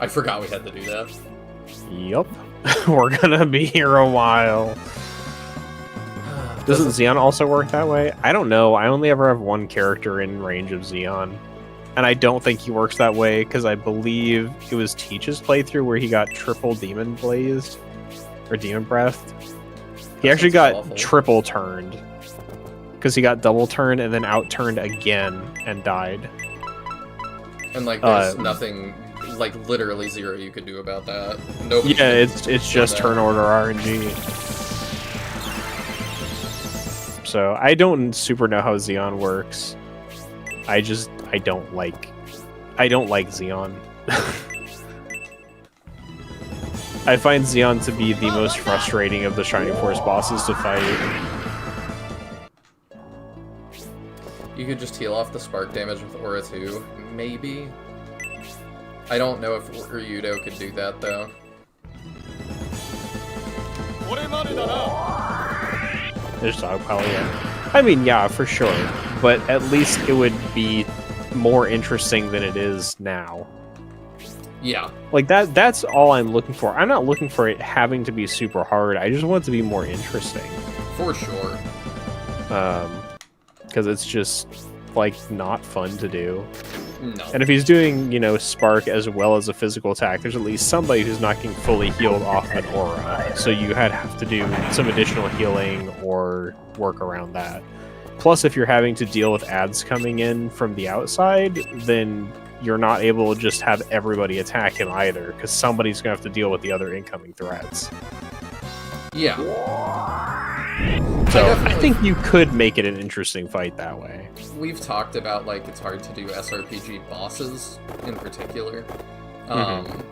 I forgot we had to do that. Yup. We're gonna be here a while. Doesn't Xeon also work that way? I don't know. I only ever have one character in range of Xeon. And I don't think he works that way, because I believe it was Teach's playthrough where he got triple Demon Blazed. Or Demon Breathed. He That actually sounds got awful. triple turned. Because he got double turned and then out turned again and died. And, like, there's nothing, like, literally zero you could do about that. Nobody Yeah, could it's do just that. turn order RNG. So I don't super know how Xeon works. I don't like Xeon. I find Xeon to be the most frustrating of the Shining Force bosses to fight. You could just heal off the spark damage with Aura 2, maybe? I don't know if Ryudo could do that, though. There's Dogpile, yeah. I mean, yeah, for sure. But at least it would be more interesting than it is now. Yeah. Like, that's all I'm looking for. I'm not looking for it having to be super hard. I just want it to be more interesting. For sure. Because it's just, like, not fun to do. No. And if he's doing, Spark as well as a physical attack, there's at least somebody who's not getting fully healed off an aura. So you have to do some additional healing or work around that. Plus, if you're having to deal with ads coming in from the outside, then you're not able to just have everybody attack him either, because somebody's going to have to deal with the other incoming threats. Yeah. So I definitely- think you could make it an interesting fight that way. We've talked about, like, it's hard to do SRPG bosses, in particular. And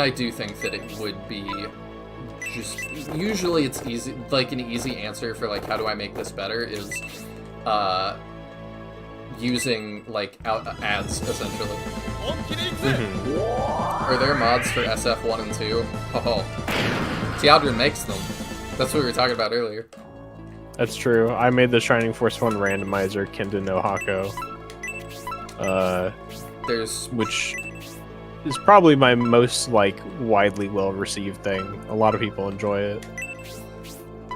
I do think that it would be just... Usually it's easy, like, an easy answer for, like, how do I make this better is, using, like, ads, essentially. Are there mods for SF1 and 2? Oh. Teodrin makes them. That's what we were talking about earlier. That's true. I made the Shining Force 1 randomizer Kendo no Hako. There's... Which is probably my most, like, widely well-received thing. A lot of people enjoy it.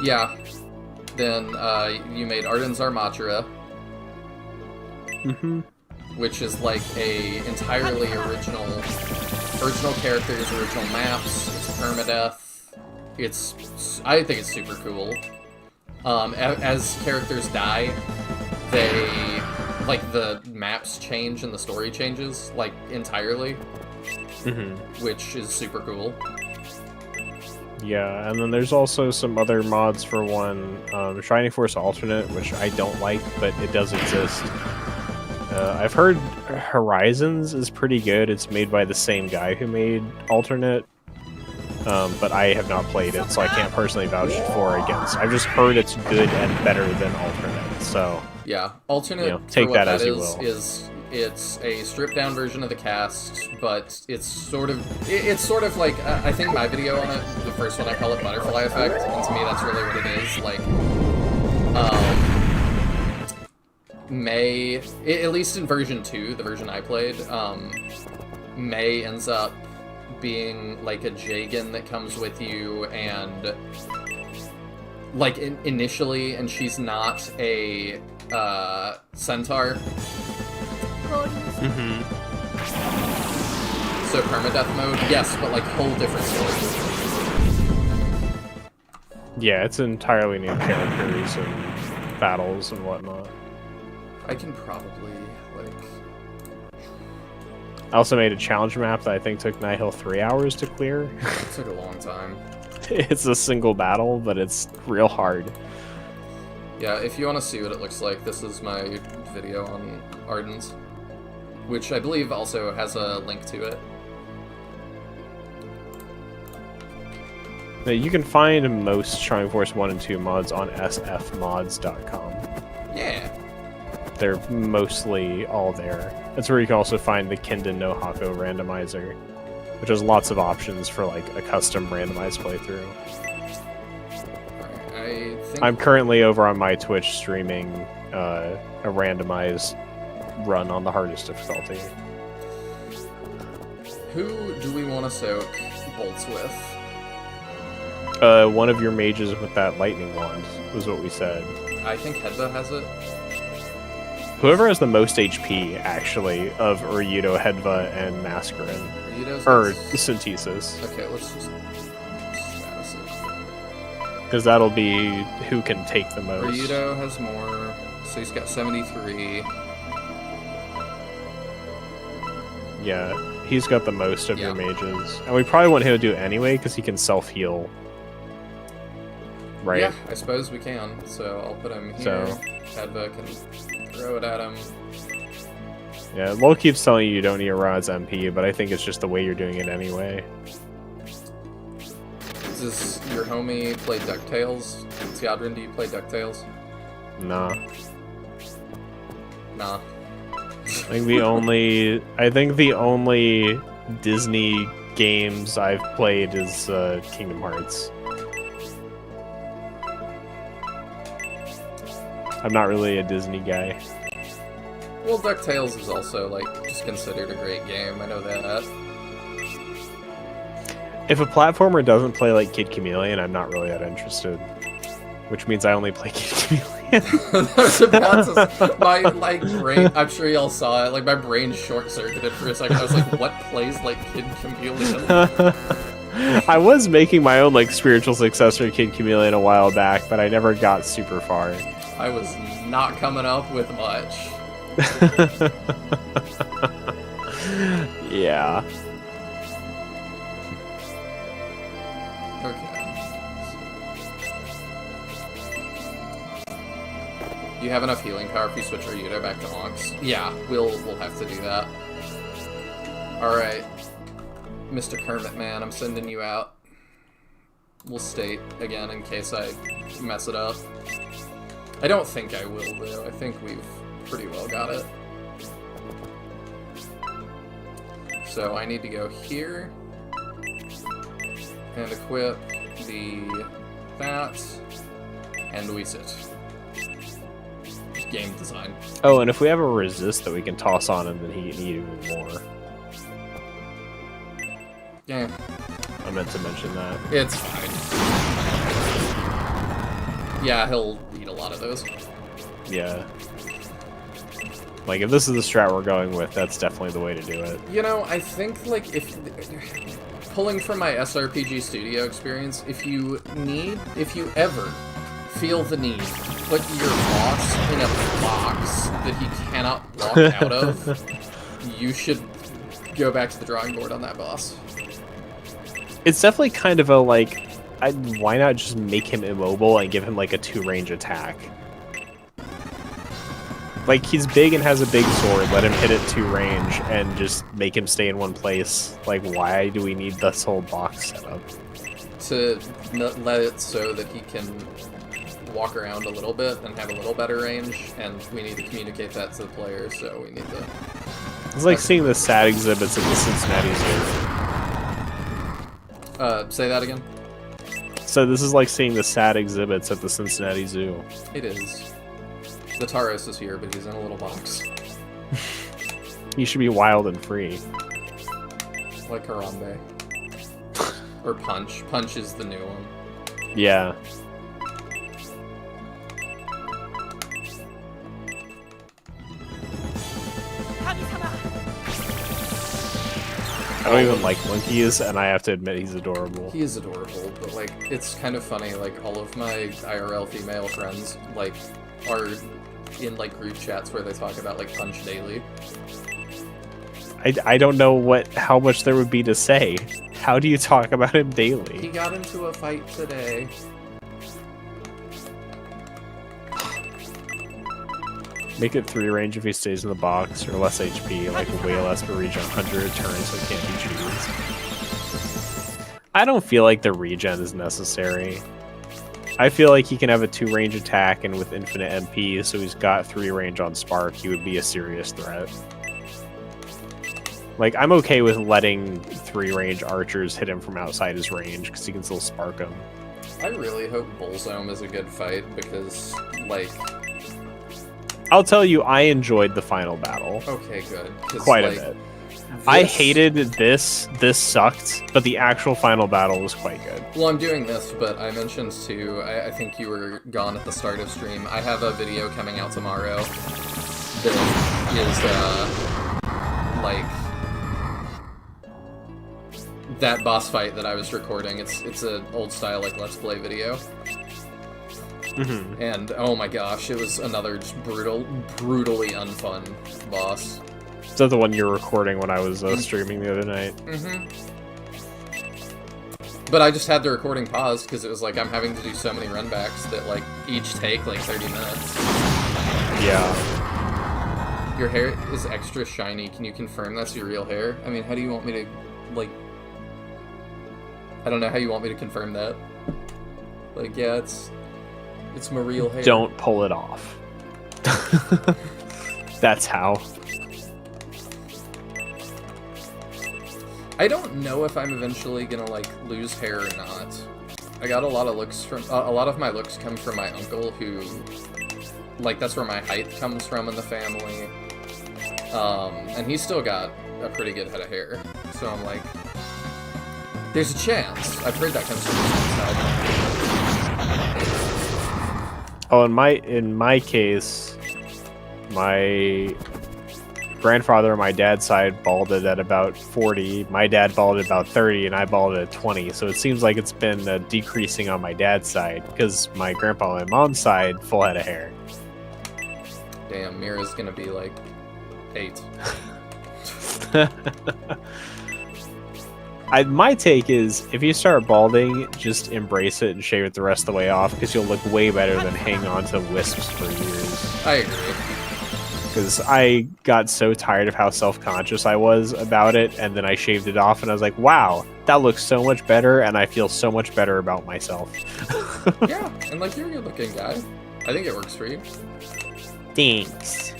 Yeah. Then, you made Arden's Armatra, Mm-hmm. which is like a entirely original characters, original maps. It's permadeath. I think it's super cool. As characters die, they like the maps change and the story changes like entirely, Mm-hmm. which is super cool. Yeah, and then there's also some other mods for one, Shining Force Alternate, which I don't like, but it does exist. I've heard Horizons is pretty good. It's made by the same guy who made Alternate, but I have not played it, so I can't personally vouch for or against. I've just heard it's good and better than Alternate, so... Yeah, Alternate, take for what that as you is, will. is it's a stripped down version of the cast, but it's sort of like I think my video on it, the first one, I call it Butterfly Effect, and to me that's really what it is. Like, May, at least in version 2, the version I played, May ends up being like a Jagan that comes with you, and like initially, and she's not a centaur. Mm-hmm. So permadeath mode, yes, but like whole different story. Yeah, it's entirely new characters and battles and whatnot. I can probably like. I also made a challenge map that I think took Nihil 3 hours to clear. It took a long time. It's a single battle, but it's real hard. Yeah, if you want to see what it looks like, this is my video on Arden's, which I believe also has a link to it. Now, you can find most Shining Force 1 and 2 mods on sfmods.com. Yeah. They're mostly all there. That's where you can also find the Kenden no Hako randomizer, which has lots of options for like a custom randomized playthrough. Alright, I think I'm currently over on my Twitch streaming a randomized run on the hardest difficulty. Who do we want to soak bolts with? One of your mages with that lightning wand was what we said. I think Hedva has it. Whoever has the most HP, actually, of Uryudo, Hedva, and Mascarin. Ryudo's Or has- Synthesis. Okay, let's just status it. Because that'll be who can take the most. Ryudo has more, so he's got 73. Yeah, he's got the most of your Yeah. mages. And we probably want him to do it anyway, because he can self-heal. Right? Yeah, I suppose we can. So I'll put him here. So- Hedva can throw it at him. Yeah, Lol keeps telling you don't need to run as MP, but I think it's just the way you're doing it anyway. Does your homie play DuckTales? Theodrin, do you play DuckTales? Nah. Nah. I think the only Disney games I've played is Kingdom Hearts. I'm not really a Disney guy. Well, DuckTales is also, like, just considered a great game. I know that. If a platformer doesn't play like Kid Chameleon, I'm not really that interested. Which means I only play Kid Chameleon. My, like, brain... I'm sure y'all saw it. Like, my brain short-circuited for a second. I was like, what plays like Kid Chameleon? I was making my own like spiritual successor to Kid Chameleon a while back, but I never got super far. I was not coming up with much. Yeah. Okay. You have enough healing power if you switch Ryudo back to Onks? Yeah, we'll have to do that. Alright. Mr. Kermit Man, I'm sending you out. We'll state again in case I mess it up. I don't think I will, though. I think we've pretty well got it. So I need to go here and equip that, and we sit. Game design. Oh, and if we have a resist that we can toss on him, then he can eat even more. Yeah, I meant to mention that. it's fine. Yeah, he'll eat a lot of those. Yeah. Like, if this is the strat we're going with, that's definitely the way to do it. You know, I think, like, if... Pulling from my SRPG studio experience, if you ever feel the need to put your boss in a box that he cannot walk out of, you should go back to the drawing board on that boss. It's definitely kind of a, like, why not just make him immobile and give him, like, a 2-range attack? Like, he's big and has a big sword, let him hit it 2-range and just make him stay in one place. Like, why do we need this whole box set up? To let it so that he can walk around a little bit and have a little better range, and we need to communicate that to the player, so we need to... It's like seeing the sad exhibits at the Cincinnati Zoo. Say that again? So this is like seeing the sad exhibits at the Cincinnati Zoo. It is. The Taros is here, but he's in a little box. He should be wild and free. Like Harambe. Or Punch. Punch is the new one. Yeah. I don't even like monkeys, and I have to admit he's adorable. He is adorable, but, like, it's kind of funny, like, all of my IRL female friends, like, are in, like, group chats where they talk about, like, Punch daily. I don't know how much there would be to say. How do you talk about him He daily? got into a fight today. Make it 3-range if he stays in the box, or less HP, like way less per regen, 100 turns, so it can't be cheese. I don't feel like the regen is necessary. I feel like he can have a 2-range attack, and with infinite MP, so he's got 3 range on Spark, he would be a serious threat. Like, I'm okay with letting 3-range archers hit him from outside his range, because he can still Spark him. I really hope Bullzome is a good fight, because, like... I'll tell you, I enjoyed the final battle. Okay, good. 'Cause, Quite like, a bit. I hated this sucked, but the actual final battle was quite good. Well, I'm doing this, but I mentioned too, I think you were gone at the start of stream, I have a video coming out tomorrow that is, like, that boss fight that I was recording. It's an old style, like, Let's Play video. Mm-hmm. And, oh my gosh, it was another just brutally unfun boss. Is that the one you were recording when I was streaming the other night? Mm-hmm. But I just had the recording paused because it was like I'm having to do so many runbacks that like each take like 30 minutes. Yeah. Your hair is extra shiny. Can you confirm that's your real hair? I mean, how do you want me to, like... I don't know how you want me to confirm that. Like, yeah, it's my real hair. Don't pull it off. That's how. I don't know if I'm eventually gonna, like, lose hair or not. I got a lot of looks from... a lot of my looks come from my uncle, who... Like, that's where my height comes from in the family. And he's still got a pretty good head of hair. So I'm like... There's a chance. I've heard that comes from his side. Oh, in my case, my grandfather on my dad's side balded at about 40. My dad balded about 30, and I balded at 20. So it seems like it's been decreasing on my dad's side, because my grandpa on my mom's side, full head of hair. Damn, Mira's gonna be like 8. My take is, if you start balding, just embrace it and shave it the rest of the way off, because you'll look way better than hang on to wisps for years. I agree. Because I got so tired of how self-conscious I was about it, and then I shaved it off, and I was like, wow, that looks so much better, and I feel so much better about myself. Yeah, and like, you're a good-looking guy. I think it works for you. Thanks.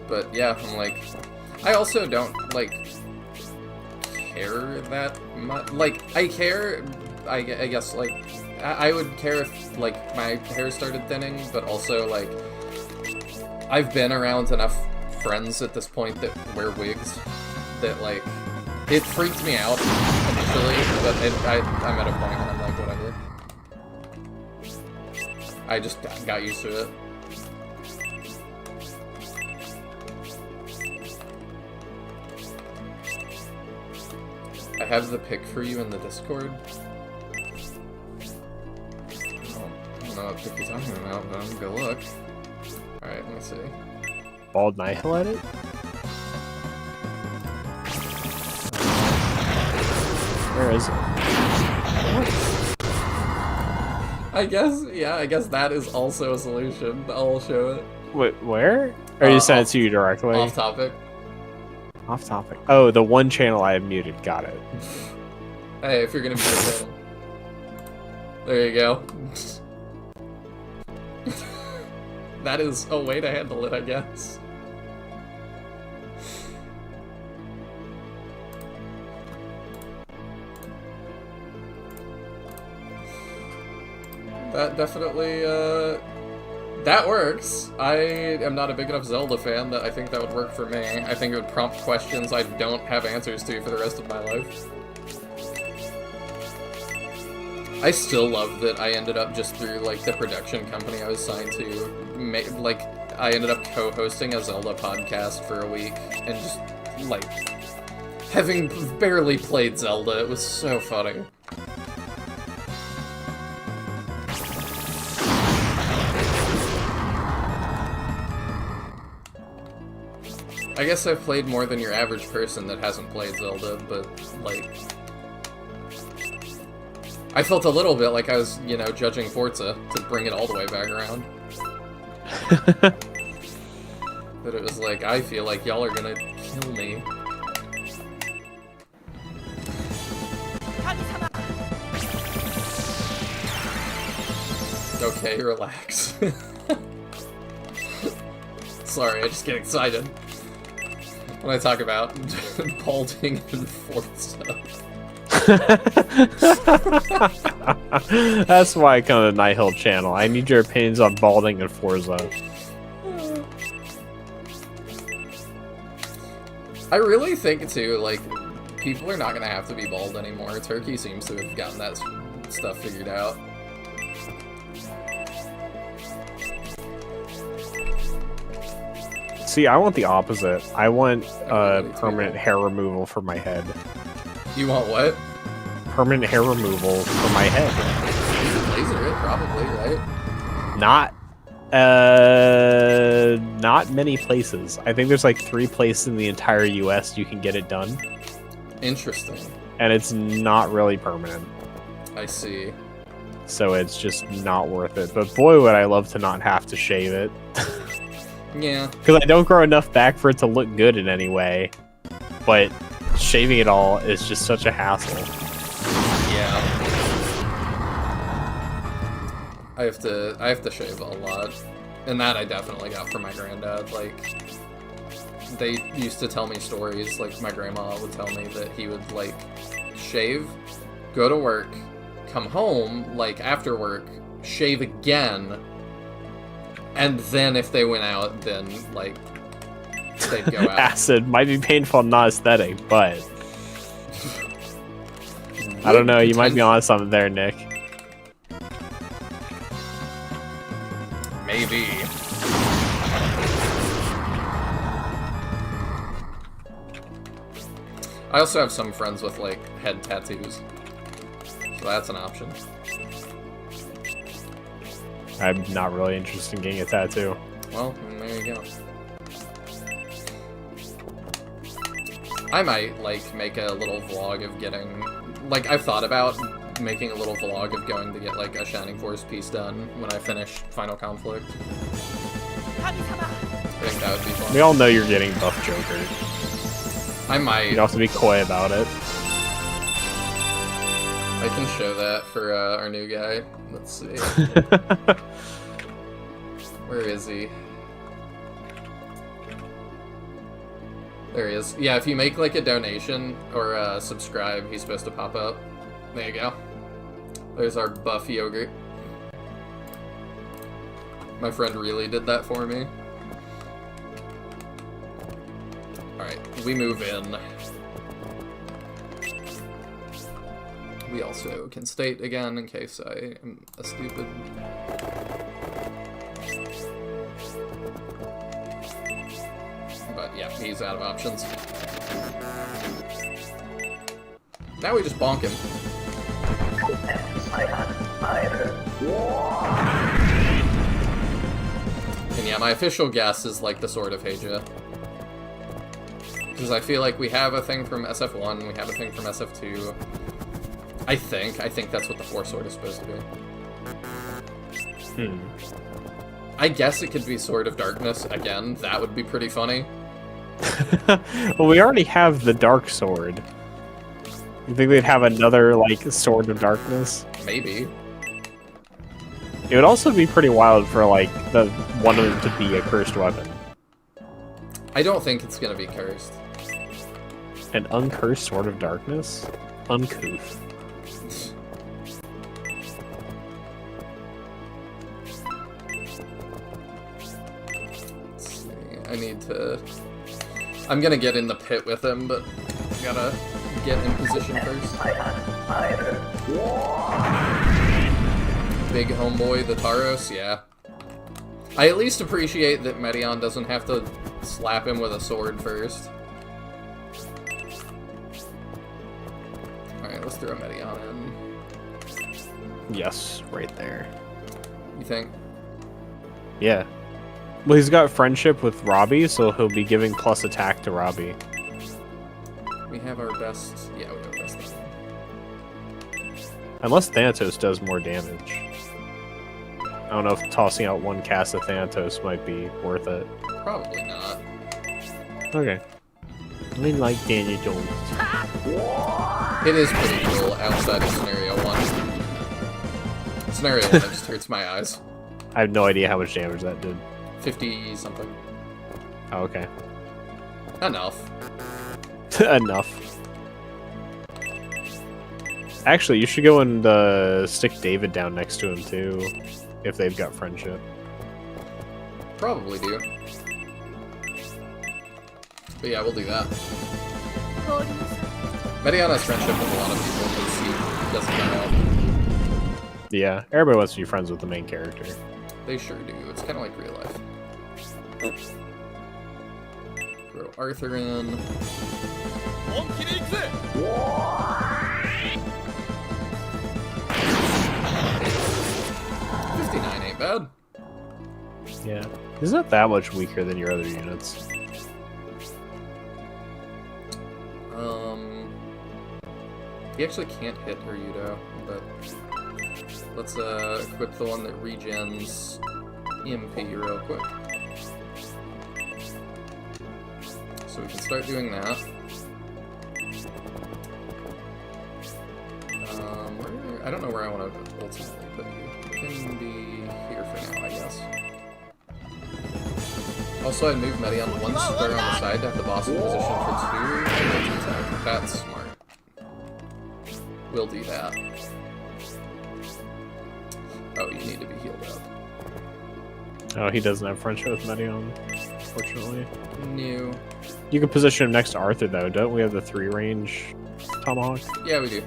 But yeah, I'm like, I also don't, like, care that much. Like, I care, I guess, like, I would care if, like, my hair started thinning, but also, like, I've been around enough friends at this point that wear wigs that, like, it freaked me out initially, but I'm at a point where I'm like, whatever. I just got used to it. I have the pic for you in the Discord. I don't know what pic you're talking about, but I'm gonna go look. Alright, let me see. Bald Nihil at it? Where is it? I guess that is also a solution. I'll show it. Wait, where? Or you sent it to you directly? Off topic. Off topic. Oh, the one channel I have muted. Got it. Hey, if you're gonna be the channel. There you go. That is a way to handle it, I guess. That definitely, that works. I am not a big enough Zelda fan that I think that would work for me. I think it would prompt questions I don't have answers to for the rest of my life. I still love that I ended up just through, like, the production company I was signed to, like, I ended up co-hosting a Zelda podcast for a week, and just, like, having barely played Zelda, it was so funny. I guess I've played more than your average person that hasn't played Zelda, but, like... I felt a little bit like I was, you know, judging Forza, to bring it all the way back around. But it was like, I feel like y'all are gonna kill me. okay, relax. Sorry, I just get excited when I talk about balding in Forza. That's why I come to the Night Hill channel. I need your opinions on balding and Forza. I really think, too, like, people are not gonna have to be bald anymore. Turkey seems to have gotten that stuff figured out. See, I want the opposite. I want permanent hair removal for my head. You want what? Permanent hair removal for my head. You could laser it, probably, right? Not many places. I think there's like 3 places in the entire US you can get it done. Interesting. And it's not really permanent. I see. So it's just not worth it. But boy, would I love to not have to shave it. Yeah. Because I don't grow enough back for it to look good in any way. But shaving it all is just such a hassle. Yeah. I have to shave a lot. And that I definitely got from my granddad. Like, they used to tell me stories, like my grandma would tell me that he would, like, shave, go to work, come home, like, after work, shave again, and then if they went out, then, like, they'd go out. Acid might be painful and not aesthetic, but... I don't know, you might be on something there, Nick. Maybe. I also have some friends with, like, head tattoos. So that's an option. I'm not really interested in getting a tattoo. Well, there you go. I might, like, make a little vlog of getting... Like, I've thought about making a little vlog of going to get, like, a Shining Force piece done when I finish Final Conflict. I think that would be fun. We all know you're getting buff Joker. I might. You don't have to be coy about it. I can show that for our new guy. Let's see. Where is he? There he is. Yeah, if you make like a donation or subscribe, he's supposed to pop up. There you go. There's our buff yogurt. My friend really did that for me. Alright, we move in. We also can state again in case I am a stupid. But yeah, he's out of options. Now we just bonk him. And yeah, my official guess is like the Sword of Heija. Because I feel like we have a thing from SF1, we have a thing from SF2. I think that's what the Force Sword is supposed to be. I guess it could be Sword of Darkness again. That would be pretty funny. Well, we already have the Dark Sword. You think they'd have another, like, Sword of Darkness? Maybe. It would also be pretty wild for, like, the one of them to be a cursed weapon. I don't think it's gonna be cursed. An uncursed Sword of Darkness? Uncouth. Let's see. I need to... I'm gonna get in the pit with him, but I gotta get in position first. Big homeboy, the Taros, yeah. I at least appreciate that Medion doesn't have to slap him with a sword first. Alright, let's throw Medion in. Yes, right there. You think? Yeah. Well, he's got friendship with Robbie, so he'll be giving plus attack to Robbie. We have our best... Yeah, we have our best thing. Unless Thanatos does more damage. I don't know if tossing out one cast of Thanatos might be worth it. Probably not. Okay. I mean, like Daniel Jones. It is pretty cool outside of Scenario 1. Scenario 1 just hurts my eyes. I have no idea how much damage that did. 50 something. Oh, okay. Enough. Enough. Actually, you should go and stick David down next to him too, if they've got friendship. Probably do. But yeah, we'll do that. Medion has friendship with a lot of people because he doesn't get out. Yeah, everybody wants to be friends with the main character. They sure do. It's kind of like real life. Throw Arthur in. 59 ain't bad. Yeah, he's not that much weaker than your other units. He actually can't hit Ryudo, but let's equip the one that regens EMP real quick. So we can start doing that. I don't know where I want to ultimately put you. You can be here for now, I guess. Also, I moved Medion one square on the side to have the boss in position for 2 attack. That's smart. We'll do that. Oh, you need to be healed up. Oh, he doesn't have friendship with Medion, fortunately. New. You can position him next to Arthur, though. Don't we have the 3-range Tomahawk? Yeah, we do.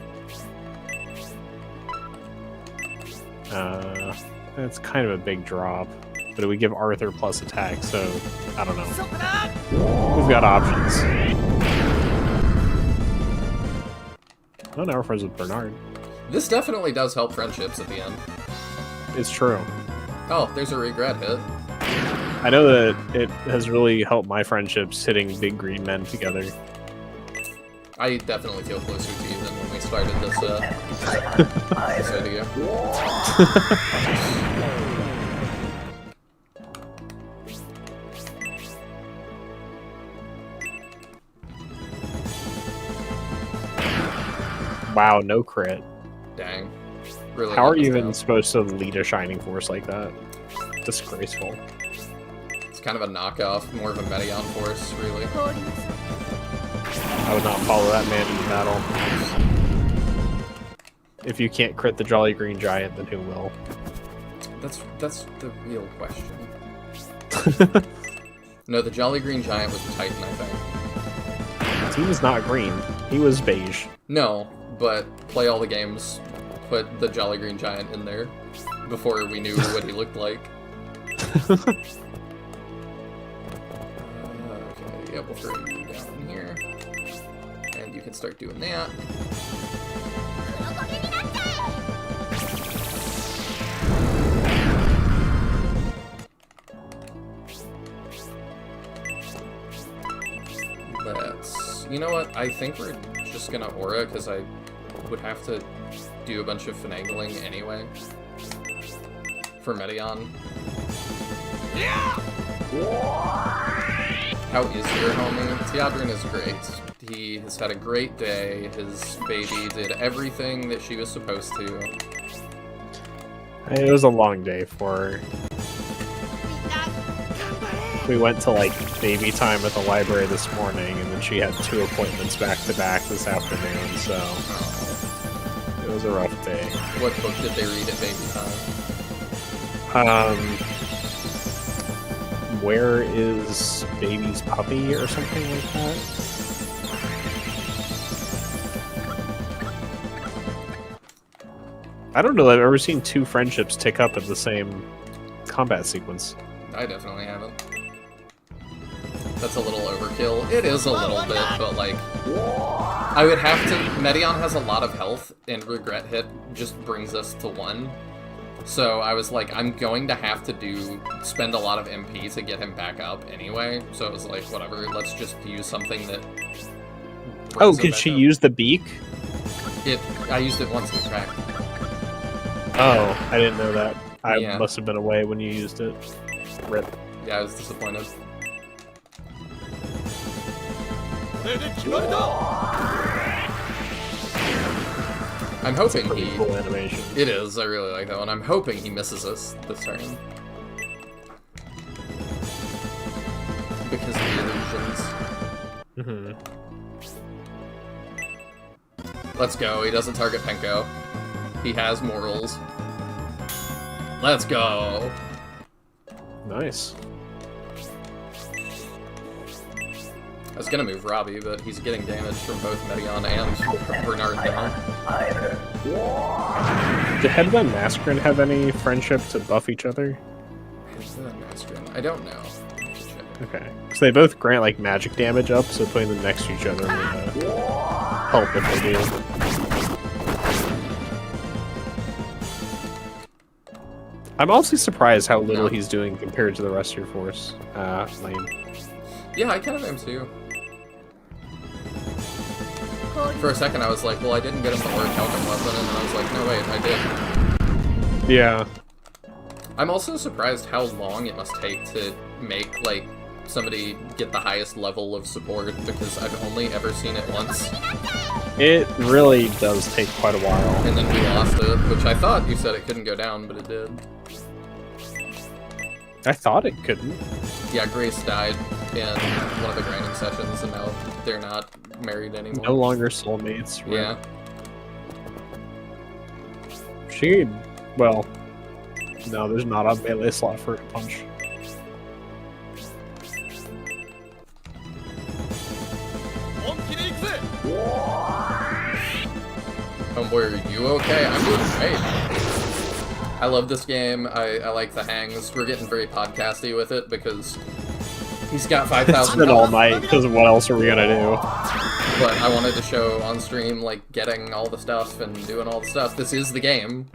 That's kind of a big drop. But we give Arthur plus attack, so I don't know. We've got options. Oh, now we're friends with Bernard. This definitely does help friendships at the end. It's true. Oh, there's a regret hit. I know that it has really helped my friendships hitting big green men together. I definitely feel closer to you than when we started this, this video. Wow, no crit. Dang. Really? How are let us you even down. supposed to lead a Shining Force like that? Disgraceful. It's kind of a knockoff, more of a Medion force, really. I would not follow that man into battle. If you can't crit the Jolly Green Giant, then who will? That's the real question. No, the Jolly Green Giant was the Titan, I think. He was not green. He was beige. No, but play all the games, put the Jolly Green Giant in there before we knew what he looked like. Okay, yeah, we'll throw you down in here. And you can start doing that. You know what? I think we're just gonna Aura, because I would have to do a bunch of finagling anyway. For Medion. Yeah! How is your homie? Teodrin is great. He has had a great day. His baby did everything that she was supposed to. It was a long day for her. We went to, like, baby time at the library this morning, and then she had 2 appointments back-to-back this afternoon, so... It was a rough day. What book did they read at baby time? Where is Baby's Puppy, or something like that? I don't know that I've ever seen 2 friendships tick up in the same combat sequence. I definitely haven't. That's a little overkill. It is a little bit, but like... I would have to... Medion has a lot of health, and Regret Hit just brings us to 1. So I was like, I'm going to have to spend a lot of MP to get him back up anyway. So it was like, whatever, let's just use something that... Oh, could she use the beak? I used it once and cracked. Oh, I didn't know that. I Yeah. must have been away when you used it. Rip. Yeah, I was disappointed. I'm hoping Pretty he... cool animation. It is, I really like that one. I'm hoping he misses us this turn. because of the illusions. Let's go. He doesn't target Penko. He has morals. Let's go. Nice. I was gonna move Robbie, but he's getting damage from both Medion and Bernard now. Did Headband and Mascarin have any friendship to buff each other? I don't know. Okay. So they both grant like magic damage up, so putting them next to each other would help if they do. I'm honestly surprised how little he's doing compared to the rest of your force. Lame. Yeah, I kind of am too. For a second I was like, well, I didn't get him the Orichalcum weapon, and then I was like, no wait, I did. Yeah. I'm also surprised how long it must take to make, like, somebody get the highest level of support, because I've only ever seen it once. It really does take quite a while. And then we lost it, which I thought you said it couldn't go down, but it did. I thought it couldn't. Yeah, Grace died in one of the grinding sessions, and now they're not married anymore. No longer soulmates. Right? Yeah. She, well, no, there's not a melee slot for a punch. Homeboy, are you okay? I'm doing great. I love this game. I like the hangs. We're getting very podcasty with it because he's got 5,000. It's been all night, because what else are we gonna do? But I wanted to show on stream, like, getting all the stuff and doing all the stuff. This is the game.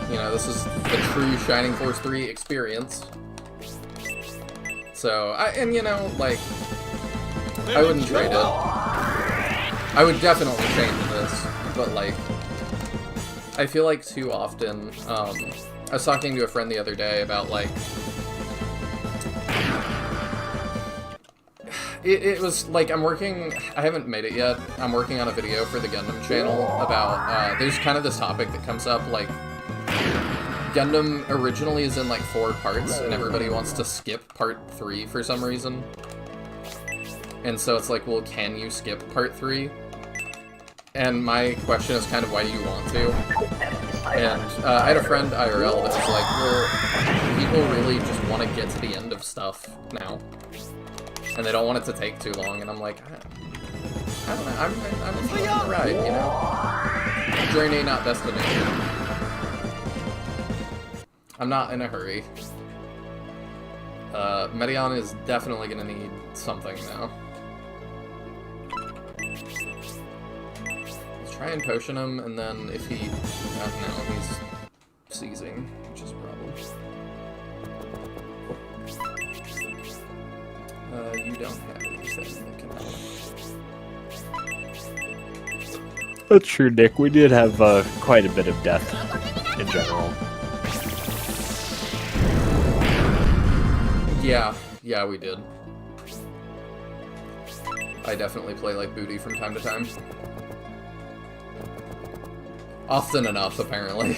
You know, this is the true Shining Force 3 experience. So, and you know, like, I wouldn't trade it. I would definitely change this, but, like, I feel like too often, I was talking to a friend the other day about, like, it was, like, I haven't made it yet, I'm working on a video for the Gundam channel about, there's kind of this topic that comes up, like, Gundam originally is in, like, 4 parts, and everybody wants to skip part 3 for some reason. And so it's like, well, can you skip part 3? And my question is kind of, why do you want to? And I had a friend, IRL, that was like, well, people really just want to get to the end of stuff now. And they don't want it to take too long, and I'm like, I don't know, I'm enjoying the ride, you know? Journey, not destination. I'm not in a hurry. Medion is definitely gonna need something now. Let's try and potion him, and then if he... no, he's seizing, which is a problem. You don't have anything that can help. That's true, Nick. We did have quite a bit of death in general. Yeah, we did. I definitely play like booty from time to time. Often enough, apparently.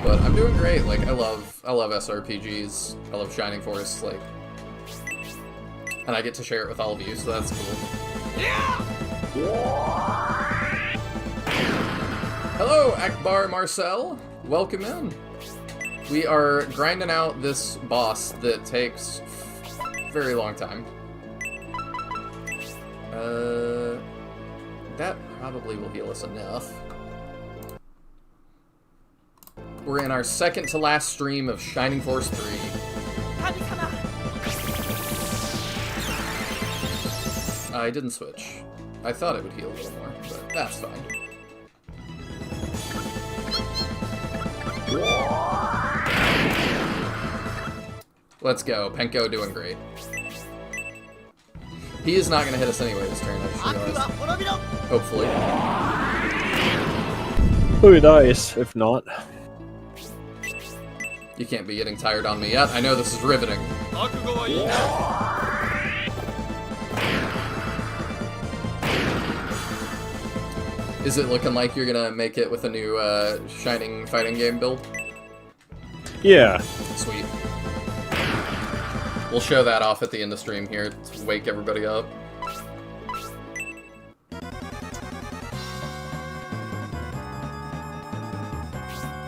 But I'm doing great. Like, I love SRPGs. I love Shining Force, like, and I get to share it with all of you, so that's cool. Yeah! Hello, Akbar Marcel. Welcome in. We are grinding out this boss that takes a very long time. That probably will heal us enough. We're in our second to last stream of Shining Force 3. I didn't switch. I thought it would heal a little more, but that's fine. Let's go. Penko doing great. He is not going to hit us anyway this turn, I just realized. Hopefully. Would be nice, if not. You can't be getting tired on me yet. I know this is riveting. Is it looking like you're gonna make it with a new Shining fighting game build? Yeah. Sweet. We'll show that off at the end of stream here to wake everybody up.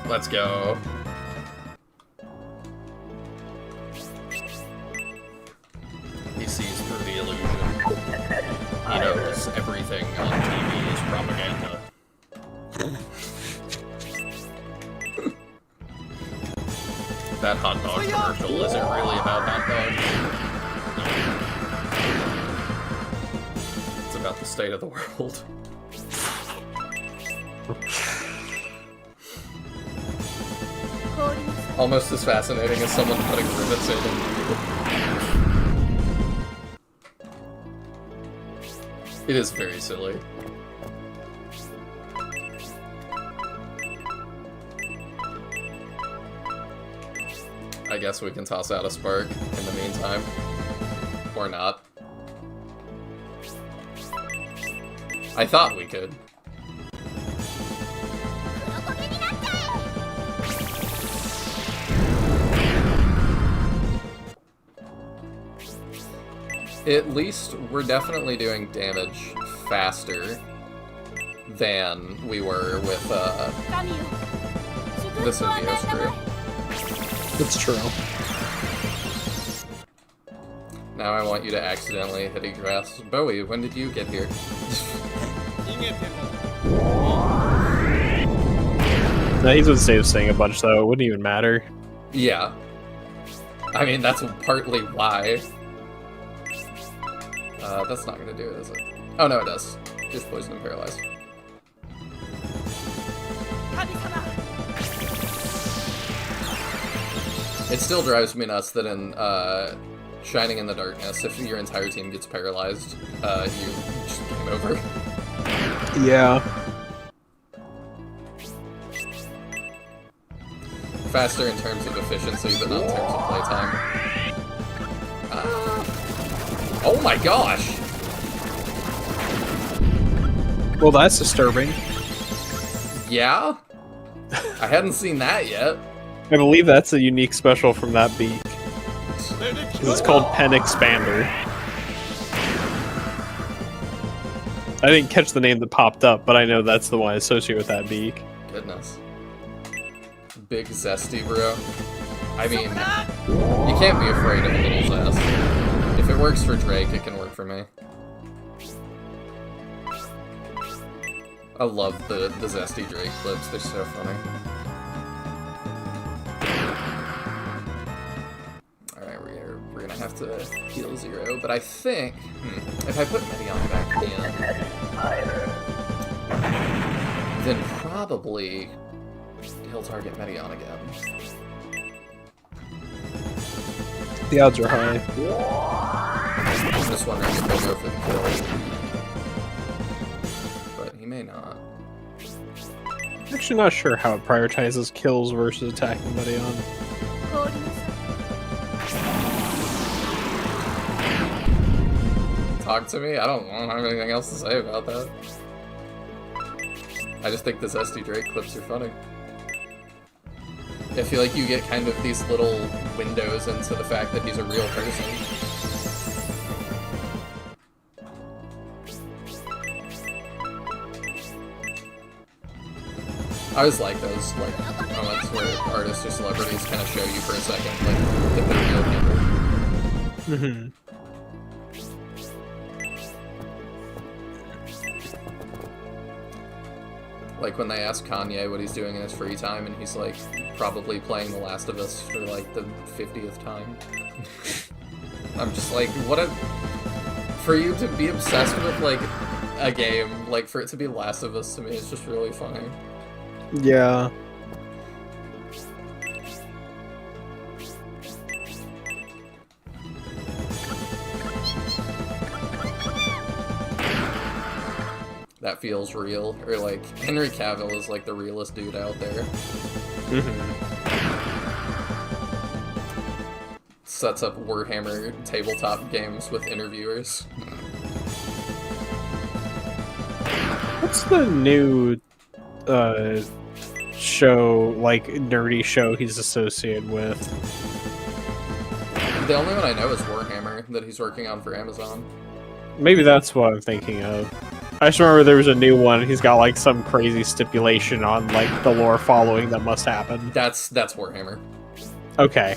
Let's go. He sees through the illusion. He knows everything on TV is propaganda. That hot dog commercial isn't really about hot dogs. It's about the state of the world. Almost as fascinating as someone putting rivets in you. It is very silly. I guess we can toss out a spark in the meantime. Or not. I thought we could. At least we're definitely doing damage faster than we were with the Symbiose crew. That's true. Now I want you to accidentally hit Egress. Bowie, when did you get here? No, he's been saying a bunch though. It wouldn't even matter. Yeah. I mean, that's partly why. That's not gonna do it, is it? Oh no, it does. Just poison and paralyze. It still drives me nuts that in Shining in the Darkness, if your entire team gets paralyzed, you just game over. Yeah. Faster in terms of efficiency, but not in terms of playtime. Oh my gosh! Well, that's disturbing. Yeah? I hadn't seen that yet. I believe that's a unique special from that beak. It's called Pen Expander. I didn't catch the name that popped up, but I know that's the one associated with that beak. Goodness. Big zesty, bro. I mean, you can't be afraid of a little zest. If it works for Drake, it can work for me. I love the zesty Drake clips, they're so funny. Alright, we're gonna have to heal 0, but I think, if I put Medion back in, then probably he'll target Medion again. The odds are high. I'm just wondering if he'll go for the kill. But he may not. I'm actually not sure how it prioritizes kills versus attacking Medion. Talk to me? I don't have anything else to say about that. I just think the Zesty Drake clips are funny. I feel like you get kind of these little windows into the fact that he's a real person. I always like those moments where artists or celebrities kind of show you for a second, like, that they're real people. Mm-hmm. Like when they ask Kanye what he's doing in his free time, and he's like, probably playing The Last of Us for like the 50th time. I'm just like, what a... For you to be obsessed with like a game, like for it to be Last of Us to me is just really funny. Yeah. That feels real. Or like, Henry Cavill is like the realest dude out there. Sets up Warhammer tabletop games with interviewers. What's the new show, like nerdy show he's associated with? The only one I know is Warhammer that he's working on for Amazon. Maybe that's what I'm thinking of. I just remember there was a new one. He's got like some crazy stipulation on like the lore following that must happen. That's Warhammer. Okay.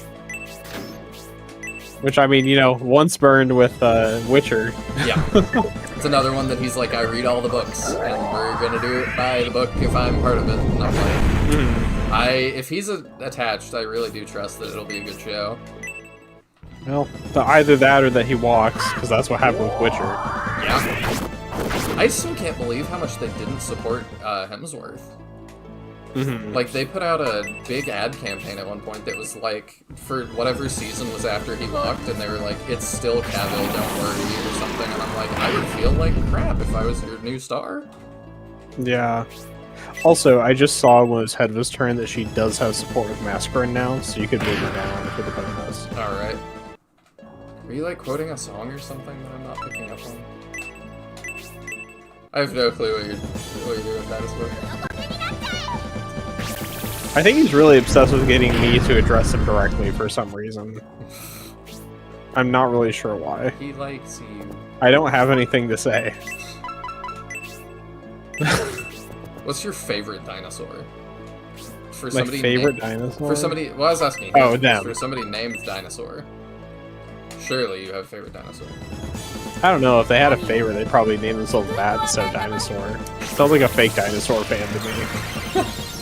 Which, I mean, you know, once burned with Witcher. Yeah. It's another one that he's like, I read all the books, and we're gonna do it by the book if I'm part of it. And I'm like, if he's attached, I really do trust that it'll be a good show. Well, either that or that he walks, because that's what happened with Witcher. Yeah. I still can't believe how much they didn't support Hemsworth. Like, they put out a big ad campaign at one point that was like, for whatever season was after he walked, and they were like, it's still Cavill, don't worry, or something, and I'm like, I would feel like crap if I was your new star. Yeah. Also, I just saw when his head was turned that she does have support with Mascarin now, so you could move her down for the bonus. Alright. Are you, like, quoting a song or something that I'm not picking up on? I have no clue what you're doing, Dinosaur. I think he's really obsessed with getting me to address him directly for some reason. I'm not really sure why. He likes you. I don't have anything to say. What's your favorite dinosaur? For My favorite dinosaur? For somebody... Well, I was asking. Oh, them. For somebody named Dinosaur. Surely you have a favorite dinosaur. I don't know. If they had a favorite, they'd probably name themselves that instead of Dinosaur. Sounds like a fake dinosaur fan to me.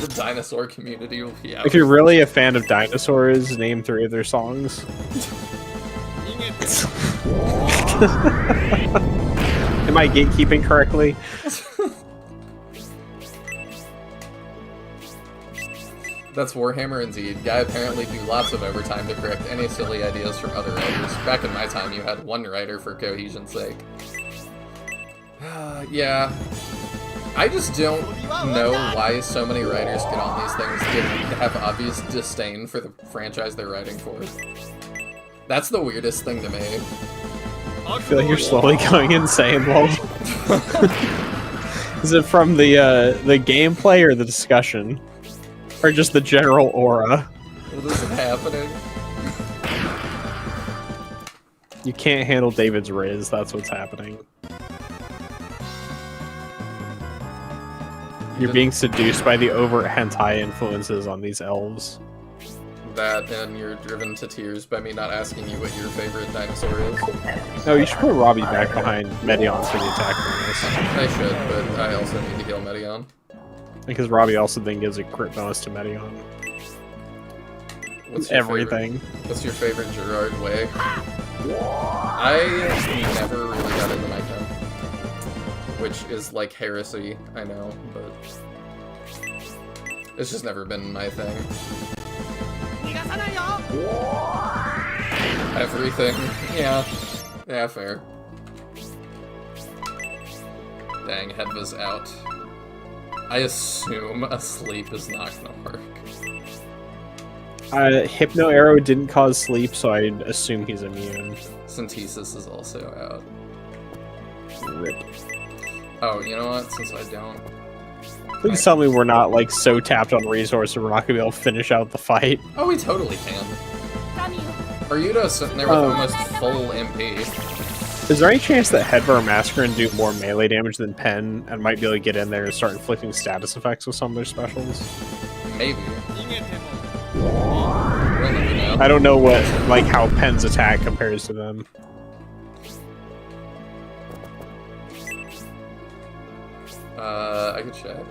The dinosaur community will be out. If you're really a fan of dinosaurs, name 3 of their songs. Am I gatekeeping correctly? That's Warhammer indeed. Guy apparently do lots of overtime to correct any silly ideas from other writers. Back in my time, you had one writer for cohesion's sake. Yeah. I just don't know why so many writers get on these things that have obvious disdain for the franchise they're writing for. That's the weirdest thing to me. I feel like you're slowly going insane, Walt. Is it from the gameplay or the discussion? Or just the general aura? What is happening? You can't handle David's Riz, that's what's happening. You're being seduced by the overt hentai influences on these elves. That, and you're driven to tears by me not asking you what your favorite dinosaur is. No, you should put Robbie back behind Medion for the attack bonus. I should, but I also need to heal Medion. Because Robbie also then gives a crit bonus to Medion. What's your everything. What's your favorite Gerard way? I never really got into Micah. Which is like heresy, I know, but it's just never been my thing. Everything. Yeah. Yeah, fair. Dang, head was out. I assume asleep is not gonna work. Hypno Arrow didn't cause sleep, so I'd assume he's immune. Synthesis is also out. Rip. Oh, you know what? Since I don't... Please tell me we're not, like, so tapped on resources we're not gonna be able to finish out the fight. Oh, we totally can. Aryudo's sitting there with almost full MP. Is there any chance that Hedvar Massacre can do more melee damage than Pen and might be able to get in there and start inflicting status effects with some of their specials? Maybe. We'll never know. I don't know what, like, how Pen's attack compares to them. I could check.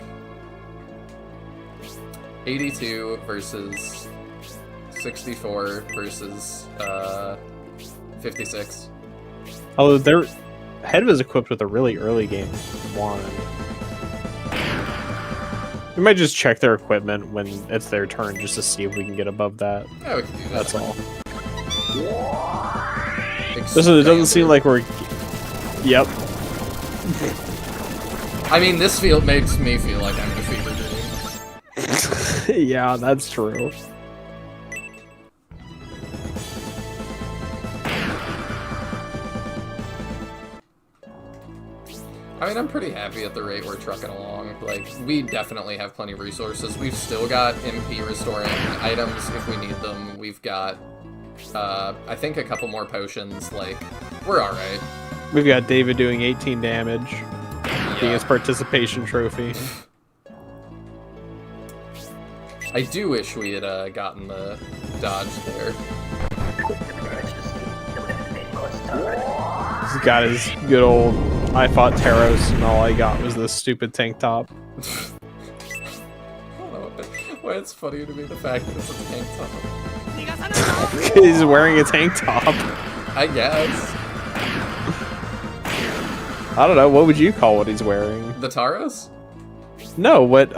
82 versus 64 versus 56. Although their head was equipped with a really early game one. We might just check their equipment when it's their turn just to see if we can get above that. Yeah, we can do that. That's all. Listen, it doesn't seem like we're... Yep. I mean, this field makes me feel like I'm in a fever dream. Yeah, that's true. I mean, I'm pretty happy at the rate we're trucking along. Like, we definitely have plenty of resources. We've still got MP restoring items if we need them. We've got, I think a couple more potions. Like, we're alright. We've got David doing 18 damage, being his participation trophy. I do wish we had gotten the dodge there. He's got his good old, I fought Taros, and all I got was this stupid tank top. I don't know why it's funny to me, the fact that it's a tank top. He's wearing a tank top. I guess. I don't know, what would you call what he's wearing? The Taros? No, what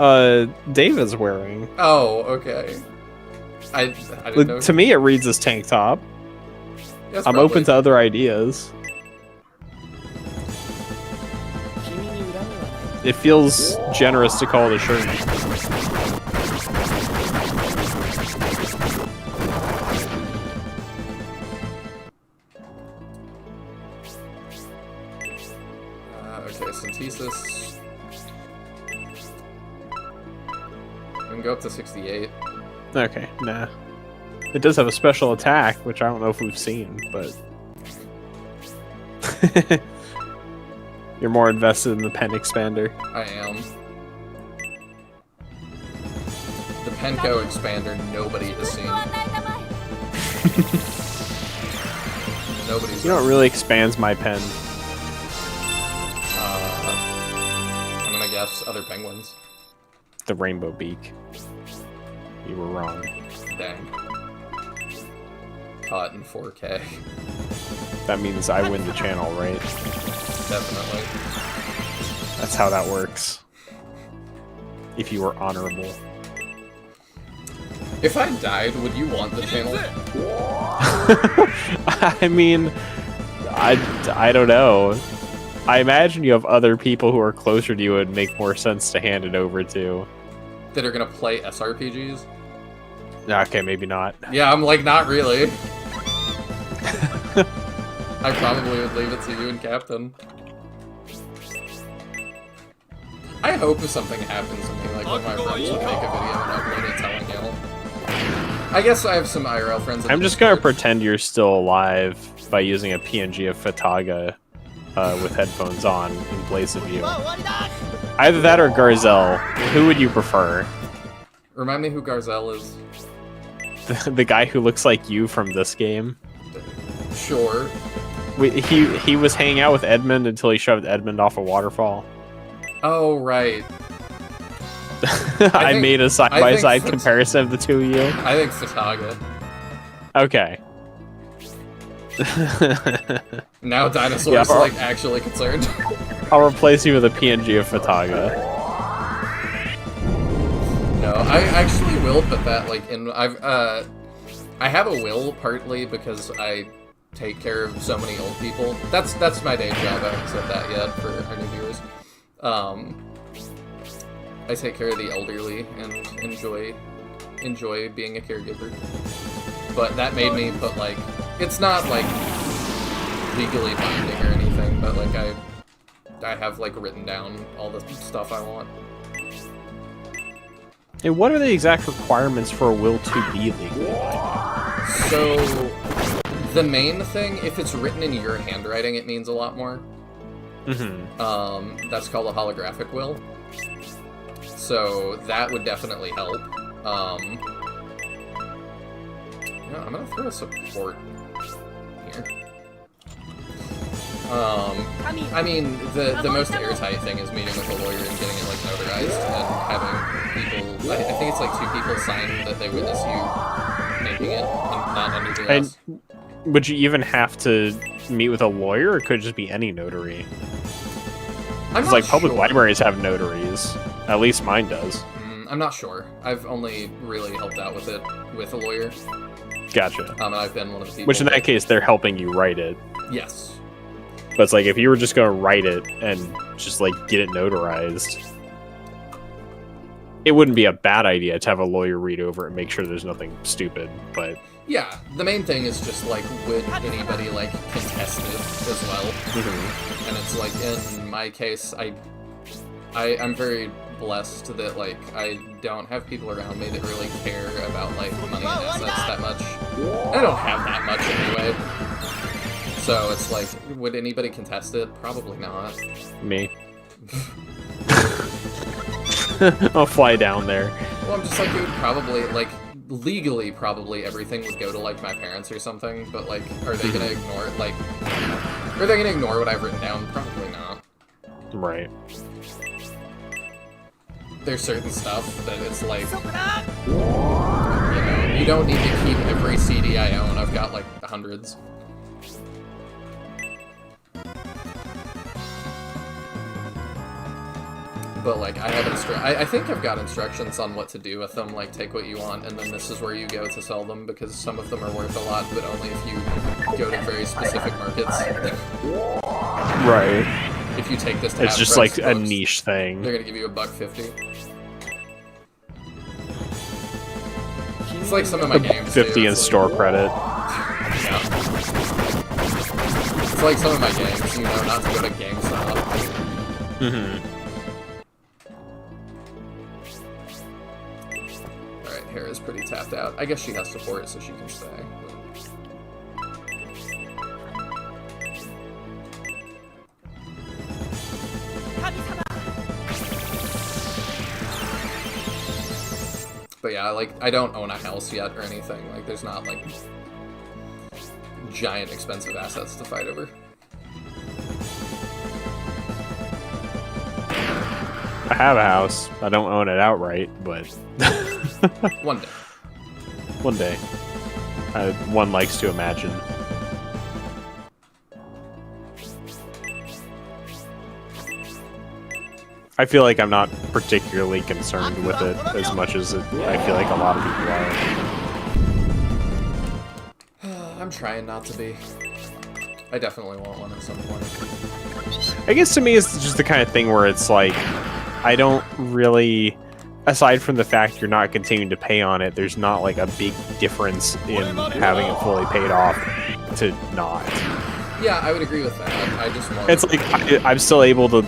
David's wearing. Oh, okay. I didn't know. To me, it reads as tank top. Yes, I'm probably. open to other ideas. It feels generous to call it a shirt. Okay, Synthesis. We can go up to 68. Okay, nah. It does have a special attack, which I don't know if we've seen, but... You're more invested in the pen expander. I am. The Penko expander nobody has seen. Nobody's You know what really expands my pen? I'm gonna guess other penguins. The rainbow beak. You were wrong. Dang. Caught in 4K. That means I win the channel, right? Definitely. That's how that works. If you were honorable. If I died, would you want the channel? I mean, I don't know. I imagine you have other people who are closer to you. It would make more sense to hand it over to. That are gonna play SRPGs? Okay, maybe not. Yeah, I'm like, not really. I probably would leave it to you and Captain. I hope if something happens to me, like one of my friends would make a video and upload it telling you. I guess I have some IRL friends. I'm just gonna pretend you're still alive by using a PNG of Fataga with headphones on in place of you. Either that or Garzel. Who would you prefer? Remind me who Garzel is. The guy who looks like you from this game? Sure. He was hanging out with Edmund until he shoved Edmund off a waterfall. Oh, right. I think- made a I side-by-side think comparison of the two of you. I think Fataga. Okay. Now Dinosaur's Yeah, like actually concerned. I'll replace you with a PNG of Fataga. No, I actually will put that like in. I have a will partly because I take care of so many old people. That's my day job. I haven't said that yet for our new viewers. I take care of the elderly and enjoy being a caregiver. But that made me put like, it's not like legally binding or anything, but like I have like written down all the stuff I want. And what are the exact requirements for a will to be legally binding? So, the main thing, if it's written in your handwriting, it means a lot more. Mm-hmm. That's called a holographic will. So, that would definitely help. Yeah, I'm gonna throw a support here. I mean, the most airtight thing is meeting with a lawyer and getting it, like, notarized and having people, I think it's like 2 people sign that they witness you making it, and not under duress. And would you even have to meet with a lawyer, or could it just be any notary? I'm Because, not like, public sure. libraries have notaries. At least mine does. I'm not sure. I've only really helped out with it with a lawyer. Gotcha. And I've been one of the people. Which, in that case, they're helping you write it. Yes. But it's like, if you were just gonna write it and just, like, get it notarized, it wouldn't be a bad idea to have a lawyer read over it and make sure there's nothing stupid, but... Yeah, the main thing is just, like, would anybody, like, contest it as well? Mhm. And it's like, in my case, I'm very blessed that, like, I don't have people around me that really care about, like, money and assets that much. I don't have that much anyway. So it's like, would anybody contest it? Probably not. Me. I'll fly down there. Well, I'm just like, it would probably, like, legally, probably everything would go to, like, my parents or something, but, like, are they gonna ignore it? Like, are they gonna ignore what I've written down? Probably not. Right. There's certain stuff that it's like, you know, you don't need to keep every CD I own. I've got, like, hundreds. But, like, I have I think I've got instructions on what to do with them, like, take what you want, and then this is where you go to sell them, because some of them are worth a lot, but only if you go to very specific markets. Right. If you take this to It's just like a niche thing. they're gonna give you $1.50. It's like some of my games, 50 too. in It's store like, credit. yeah. It's like some of my games, you know, not to go to GameStop. Mm-hmm. Alright, Hera's pretty tapped out. I guess she has support, so she can stay. But yeah, like, I don't own a house yet or anything. Like, there's not, like, giant expensive assets to fight over. I have a house. I don't own it outright, but One day. one day. One likes to imagine. I feel like I'm not particularly concerned with it as much as I feel like a lot of people are. I'm trying not to be. I definitely want one at some point. I guess to me it's just the kind of thing where it's like, I don't really, aside from the fact you're not continuing to pay on it, there's not like a big difference in having it fully paid off to not. Yeah, I would agree with that. I just want... It's like, I'm still able to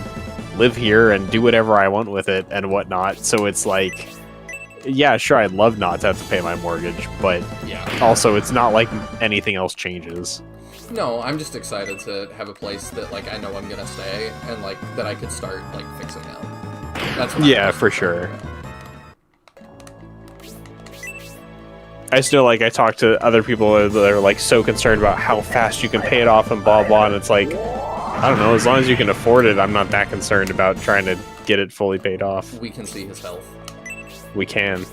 live here and do whatever I want with it and whatnot, so it's like, yeah, sure, I'd love not to have to pay my mortgage, but Yeah. also it's not like anything else changes. No, I'm just excited to have a place that, like, I know I'm gonna stay, and, like, that I could start, like, fixing out. That's what Yeah, I'm for sure. I still, like, I talk to other people that are, like, so concerned about how fast you can pay it off and blah, blah, and it's like, I don't know, as long as you can afford it, I'm not that concerned about trying to get it fully paid off. We can see his health. We can.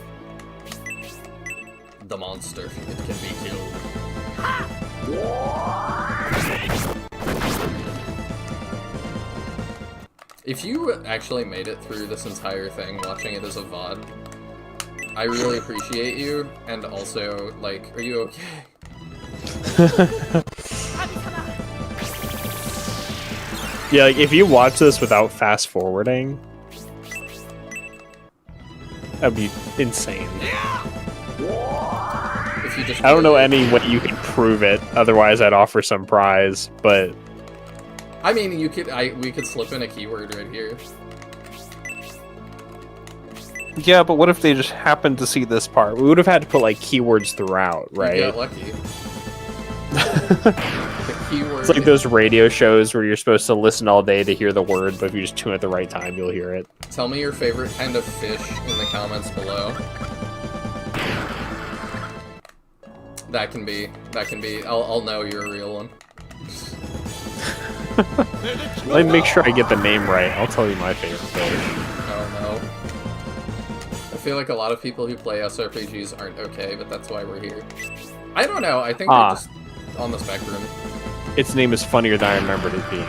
The monster. It can be killed. If you actually made it through this entire thing watching it as a VOD, I really appreciate you, and also, like, are you okay? Yeah, like, if you watch this without fast forwarding, that'd be insane. If you just I don't know any way you can prove it, otherwise I'd offer some prize, but I mean, you could. We could slip in a keyword right here. yeah, but what if they just happened to see this part? We would have had to put like keywords throughout, You right? got lucky. The keyword. It's like those radio shows where you're supposed to listen all day to hear the word, but if you just tune at the right time, you'll hear it. Tell me your favorite kind of fish in the comments below. That can be. I'll know you're a real one. Let me make sure I get the name right. I'll tell you my favorite fish. Oh no. I feel like a lot of people who play SRPGs aren't okay, but that's why we're here. I don't know. I think we're just on the spectrum. Its name is funnier than I remembered it being.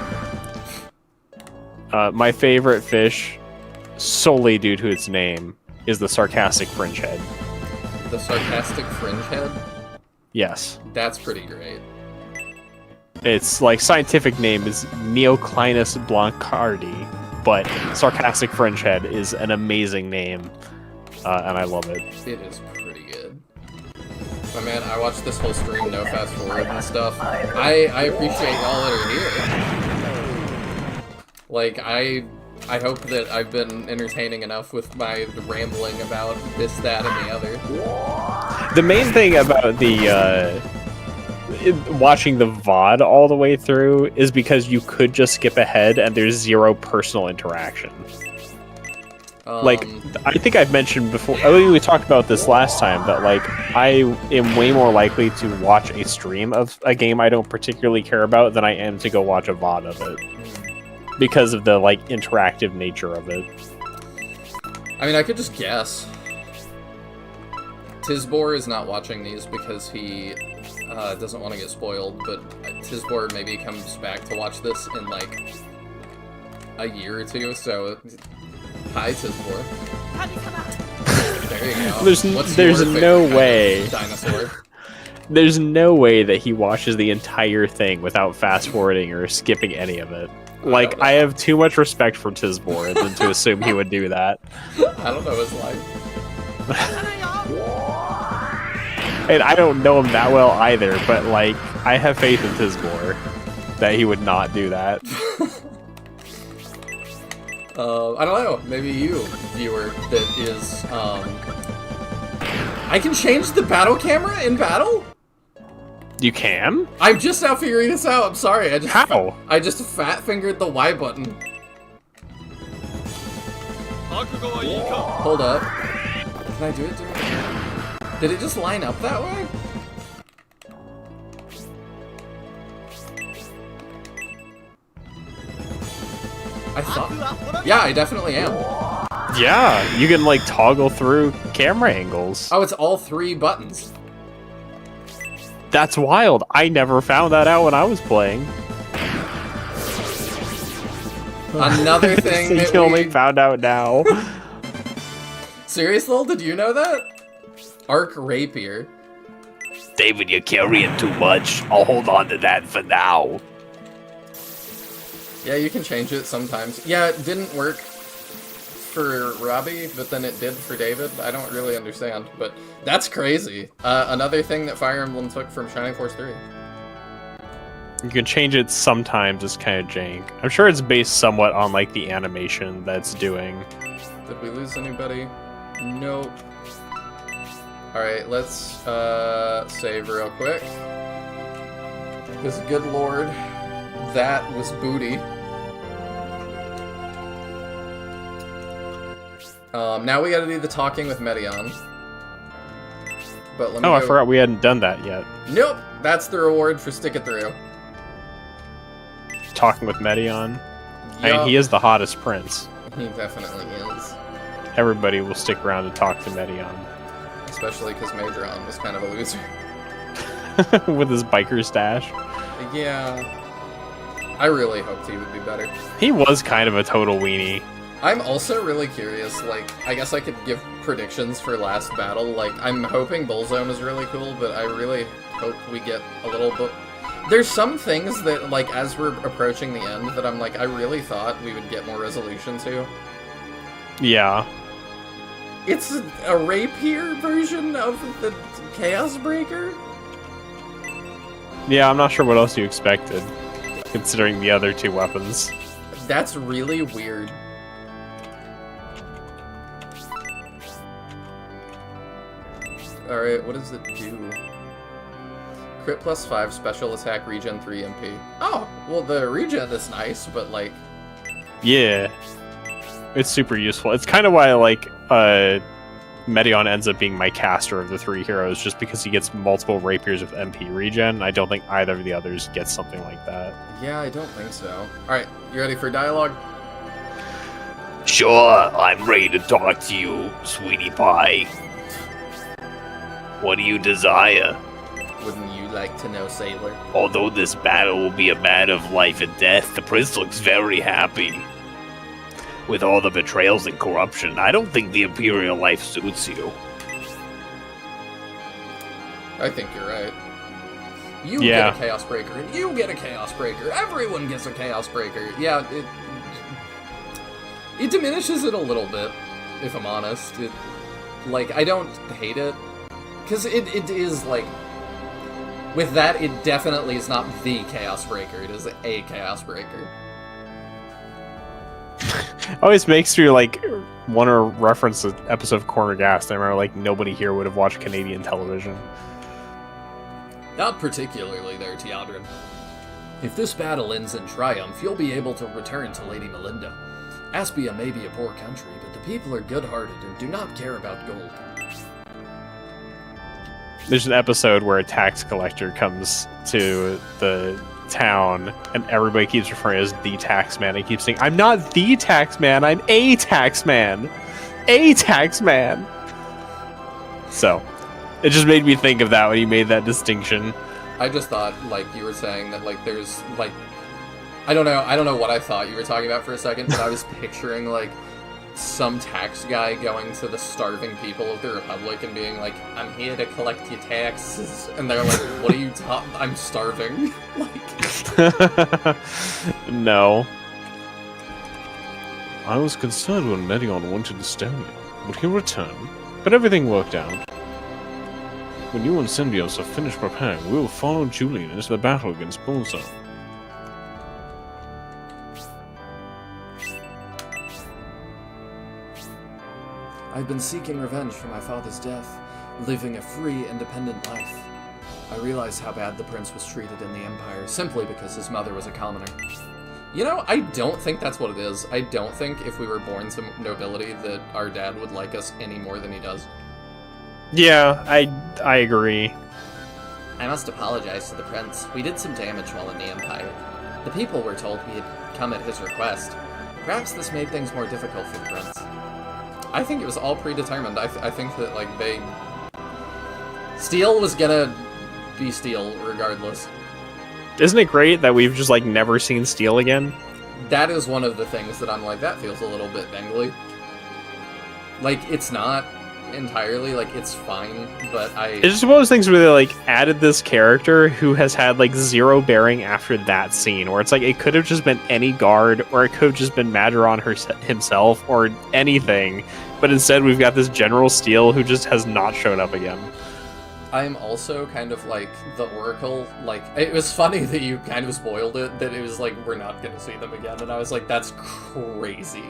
My favorite fish, solely due to its name, is the sarcastic fringe head. The sarcastic fringe head? Yes. That's pretty great. Its like scientific name is Neoclinus blancardi, but sarcastic fringe head is an amazing name. and I love it. It is pretty good. But man, I watched this whole stream, no fast forward and stuff. I appreciate y'all that are here. Like, I hope that I've been entertaining enough with my rambling about this, that, and the other. The main thing about the watching the VOD all the way through is because you could just skip ahead and there's zero personal interaction. Like, I think I've mentioned before, I think we talked about this last time, that, like, I am way more likely to watch a stream of a game I don't particularly care about than I am to go watch a VOD of it. Because of the, like, interactive nature of it. I mean, I could just guess. Tisbor is not watching these because he doesn't want to get spoiled, but Tisbor maybe comes back to watch this in, like, a year or two, so... Hi, Tisbor. There you go. There's no way. Dinosaur. There's no way that he watches the entire thing without fast forwarding or skipping any of it. Like, I have too much respect for Tisbor than to assume he would do that. I don't know his life. And I don't know him that well either, but, like, I have faith in Tisbor that he would not do that. I don't know. Maybe you, viewer, that is, I can change the battle camera in battle? You can? I'm just now figuring this out. I'm sorry. How? I just fat-fingered the Y button. Hold up. Can I do it? Did it just line up that way? I thought... Yeah, I definitely am. Yeah, you can, like, toggle through camera angles. Oh, it's all 3 buttons. That's wild. I never found that out when I was playing. Another thing that you only found out now. Serious, Lol? Did you know that? Arc Rapier. David, you're carrying too much. I'll hold on to that for now. Yeah, you can change it sometimes. Yeah, it didn't work for Robbie, but then it did for David. I don't really understand, but that's crazy. Another thing that Fire Emblem took from Shining Force 3. You can change it sometimes, it's kind of jank. I'm sure it's based somewhat on, like, the animation that's doing. Did we lose anybody? Nope. Alright, let's save real quick. Because, good lord, that was booty. Now we gotta do the talking with Medion. But let me I forgot we hadn't done that yet. Nope! That's the reward for sticking through. Talking with Medion. I mean, he is the hottest prince. He definitely is. Everybody will stick around to talk to Medion. Especially because Majoron was kind of a loser. With his biker stash. Yeah. I really hoped he would be better. He was kind of a total weenie. I'm also really curious, like, I guess I could give predictions for last battle. Like, I'm hoping Bullzone is really cool, but I really hope we get a little bit... There's some things that, like, as we're approaching the end, that I'm like, I really thought we would get more resolution to. Yeah. It's a rapier version of the Chaos Breaker? Yeah, I'm not sure what else you expected, considering the other 2 weapons. That's really weird. Alright, what does it do? Crit plus 5, special attack, regen 3 MP. Oh, well the regen is nice, but like... Yeah. It's super useful. It's kind of why, like, Medion ends up being my caster of the 3 heroes, just because he gets multiple rapiers with MP regen. I don't think either of the others get something like that. Yeah, I don't think so. Alright, you ready for dialogue? Sure, I'm ready to talk to you, sweetie pie. What do you desire? Wouldn't you like to know, Sailor? Although this battle will be a matter of life and death, the prince looks very happy. With all the betrayals and corruption, I don't think the Imperial life suits you. I think you're right. You get a Chaos Breaker, and you get a Chaos Breaker. Everyone gets a Chaos Breaker. Yeah, it diminishes it a little bit, if I'm honest. Like, I don't hate it. Because it is, like... With that, it definitely is not the Chaos Breaker. It is a Chaos Breaker. Always makes me, like, want to reference an episode of Corner Gas. I remember, like, nobody here would have watched Canadian television. Not particularly there, Teodrin. If this battle ends in triumph, you'll be able to return to Lady Melinda. Aspia may be a poor country, but the people are good-hearted and do not care about gold. There's an episode where a tax collector comes to the town and everybody keeps referring to as the tax man. He keeps saying, I'm not the tax man, I'm a tax man. A tax man. So, it just made me think of that when you made that distinction. I just thought, like, you were saying that, like, there's, like... I don't know what I thought you were talking about for a second, but I was picturing, like, some tax guy going to the starving people of the Republic and being like, I'm here to collect your taxes. And they're like, what are you I'm starving. Like... No. I was concerned when Medion went to Estonia. Would he return? But everything worked out. When you and Symbios have finished preparing, we will follow Julian into the battle against Bullseye. I've been seeking revenge for my father's death, living a free, independent life. I realize how bad the prince was treated in the Empire simply because his mother was a commoner. You know, I don't think that's what it is. I don't think if we were born to nobility that our dad would like us any more than he does. Yeah, I agree. I must apologize to the prince. We did some damage while in the Empire. The people were told we had come at his request. Perhaps this made things more difficult for the prince. I think it was all predetermined. I think that, like, Steel was gonna be Steel regardless. Isn't it great that we've just, like, never seen Steel again? That is one of the things that I'm like, that feels a little bit dangly. Like, it's not entirely, like, it's fine, but It's just one of those things where they, like, added this character who has had, like, zero bearing after that scene, where it's like, it could have just been any guard, or it could have just been Majoron himself, or anything, but instead we've got this General Steel who just has not shown up again. I'm also kind of like, the Oracle, like, it was funny that you kind of spoiled it, that it was like, we're not gonna see them again, and I was like, that's crazy.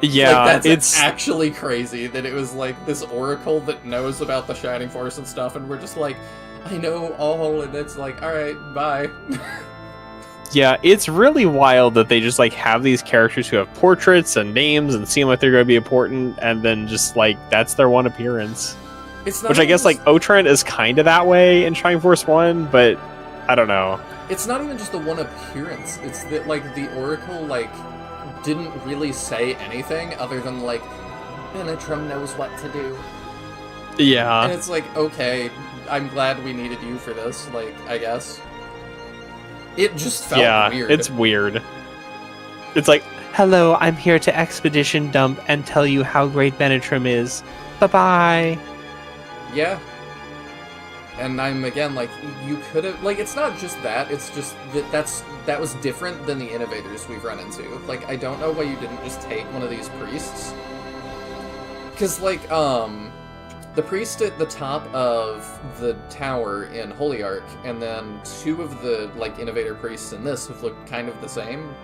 Yeah, like, that's it's actually crazy that it was like this Oracle that knows about the Shining Force and stuff, and we're just like, I know all, and it's like, alright, bye. Yeah, it's really wild that they just, like, have these characters who have portraits and names and seem like they're going to be important, and then just, like, that's their one appearance. It's not Which I guess, like, Otran is kind of that way in Shining Force 1, but I don't know. It's not even just the one appearance, it's that, like, the Oracle, like, didn't really say anything other than, like, Benetram knows what to do. Yeah. And it's like, okay, I'm glad we needed you for this, like, I guess. It just felt weird. It's weird. It's like, hello, I'm here to expedition dump and tell you how great Benetram is. Bye-bye. Yeah. And I'm, again, like, you could have... Like, it's not just that, it's just that that was different than the innovators we've run into. Like, I don't know why you didn't just take one of these priests. Because, like, the priest at the top of the tower in Holy Ark, and then two of the, like, innovator priests in this have looked kind of the same.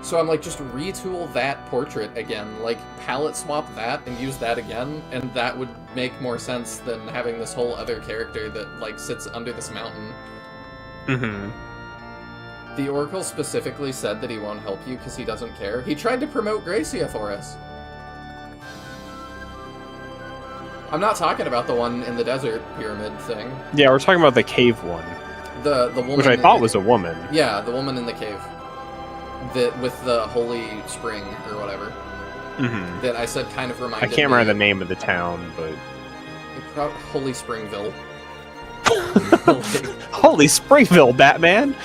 So I'm like, just retool that portrait again, like, palette swap that and use that again, and that would make more sense than having this whole other character that, like, sits under this mountain. Mm-hmm. The Oracle specifically said that he won't help you because he doesn't care. He tried to promote Gracia for us. I'm not talking about the one in the desert pyramid thing. Yeah, we're talking about the cave one. The woman... Which I thought was a woman. Yeah, the woman in the cave. That with the holy spring or whatever. Mm-hmm. That I said kind of reminded me. I can't remember the name of the town, but Holy Springville. Holy Springville, Batman!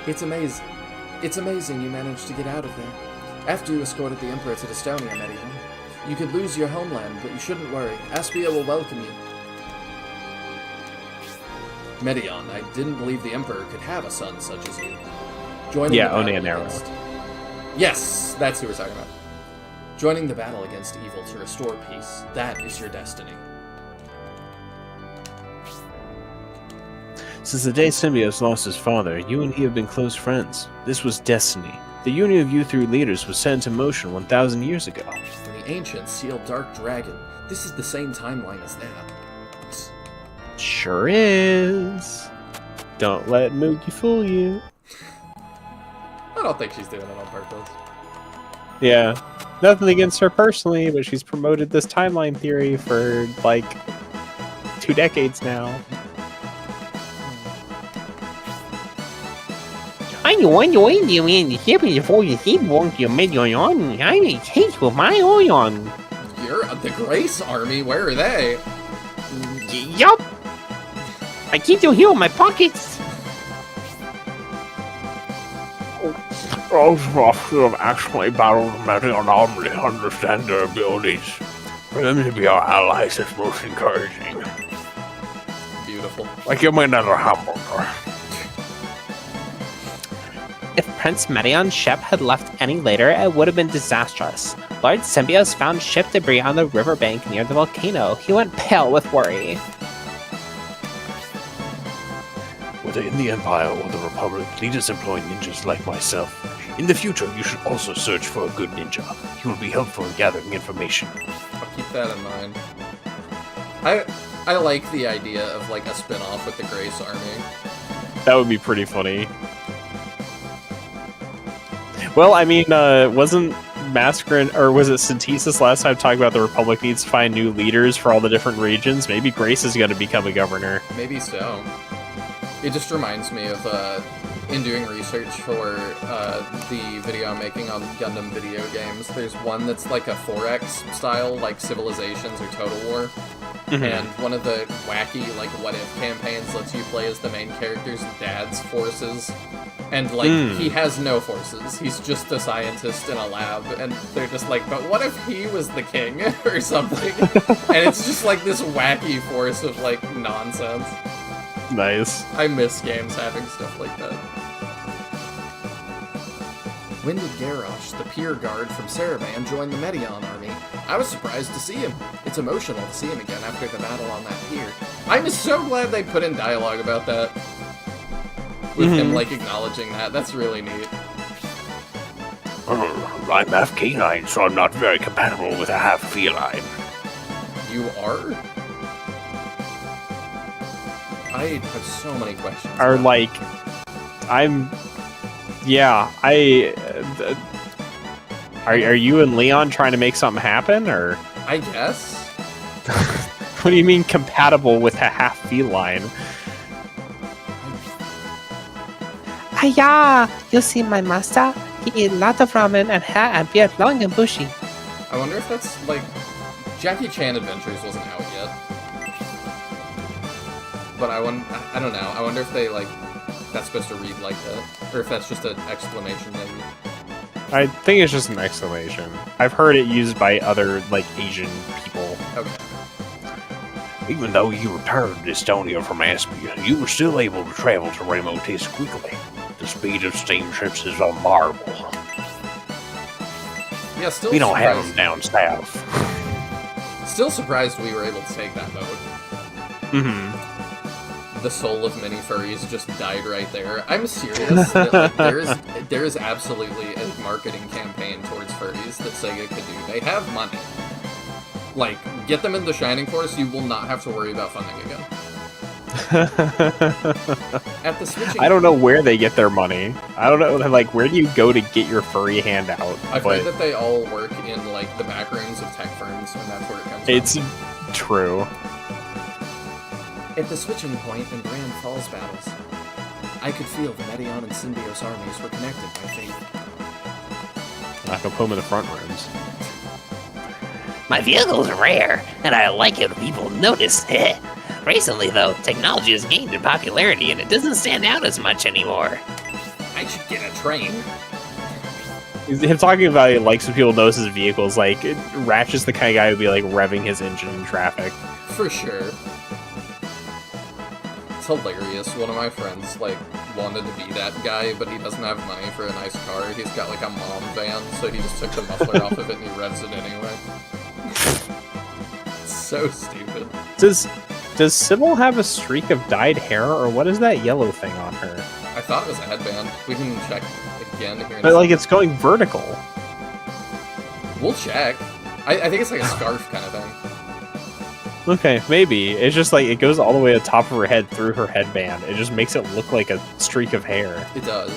It's amazing. It's amazing you managed to get out of there. After you escorted the Emperor to Estonia, Medion. You could lose your homeland, but you shouldn't worry. Aspia will welcome you. Medion, I didn't believe the Emperor could have a son such as you. Joining Yeah, the battle Oneanero. against... Yes, that's who we're talking about. Joining the battle against evil to restore peace, that is your destiny. Since the day Symbios lost his father, you and he have been close friends. This was destiny. The union of you three leaders was set into motion 1,000 years ago. When the ancients sealed Dark Dragon, this is the same timeline as that. Sure is. Don't let Mookie fool you. I don't think she's doing it on purpose. Yeah. Nothing against her personally, but she's promoted this timeline theory for, like, 2 decades now. I want you in you in the ship before you see won't you make your own. I will take with my own. You're the Grace Army, where are they? Yup. I keep you here in my pockets. Those of us who have actually battled the Medion army understand their abilities. For them to be our allies is most encouraging. Beautiful. Like, give me another hamburger. If Prince Medion's ship had left any later, it would have been disastrous. Lord Symbios found ship debris on the riverbank near the volcano. He went pale with worry. Whether in the Empire or the Republic, leaders employ ninjas like myself. In the future, you should also search for a good ninja. He will be helpful in gathering information. I'll keep that in mind. I like the idea of, like, a spin-off with the Grace Army. That would be pretty funny. Well, I mean, wasn't Mascarin, or was it Synthesis last time talking about the Republic needs to find new leaders for all the different regions? Maybe Grace is going to become a governor. Maybe so. It just reminds me of, in doing research for the video I'm making on Gundam video games, there's one that's like a 4X style, like Civilizations or Total War. Mhm. And one of the wacky, like, what-if campaigns lets you play as the main character's dad's forces. And, like, he has no forces. He's just a scientist in a lab. And they're just like, but what if he was the king? Or something. And it's just, like, this wacky force of, like, nonsense. Nice. I miss games having stuff like that. When did Garrosh, the Pier Guard from Saravan, join the Medion army? I was surprised to see him. It's emotional to see him again after the battle on that pier. I'm so glad they put in dialogue about that. With him, like, acknowledging that. That's really neat. I'm half canine, so I'm not very compatible with a half feline. You are? I have so many questions. Are, like, I'm... Yeah, Are you and Leon trying to make something happen, or? I guess? What do you mean compatible with a half feline? Hiya! You see my master? He eat lot of ramen and hair and beard long and bushy. I wonder if that's, like... Jackie Chan Adventures wasn't out yet. But I don't know. I wonder if they, like... That's supposed to read like that. Or if that's just an exclamation maybe. I think it's just an exclamation. I've heard it used by other, like, Asian people. Okay. Even though you returned to Estonia from Aspia, you were still able to travel to Ramotis quickly. The speed of steamships is a marvel. Yeah, still We don't have surprised. them down south. Still surprised we were able to take that mode. Mm-hmm. The soul of mini furries just died right there. I'm serious. That, like, there is absolutely a marketing campaign towards furries that Sega could do. They have money. Like, get them in the Shining Force, you will not have to worry about funding again. At the switching I don't know where they get their money. I don't know, like, where do you go to get your furry handout? I've heard that they all work in, like, the back rooms of tech firms, and that's where it comes It's from. true. At the switching point in Brand Falls battles, I could feel the Medion and Symbios armies were connected by fate. I can put them in the front rooms. My vehicle's rare, and I like it when people notice. Recently, though, technology has gained in popularity, and it doesn't stand out as much anymore. I should get a train. Him talking about it likes when people notice his vehicles, like, Ratchet's the kind of guy who'd be, like, revving his engine in traffic. For sure. It's hilarious. One of my friends, like, wanted to be that guy, but he doesn't have money for a nice car. He's got like a mom van, so he just took the muffler off of it and he revs it anyway. So stupid. Does Sybil have a streak of dyed hair, or what is that yellow thing on her? I thought it was a headband. We can check again here. But like it's going vertical. We'll check. I think it's like a scarf kind of thing. Okay, maybe. It's just like it goes all the way to the top of her head through her headband. It just makes it look like a streak of hair. It does.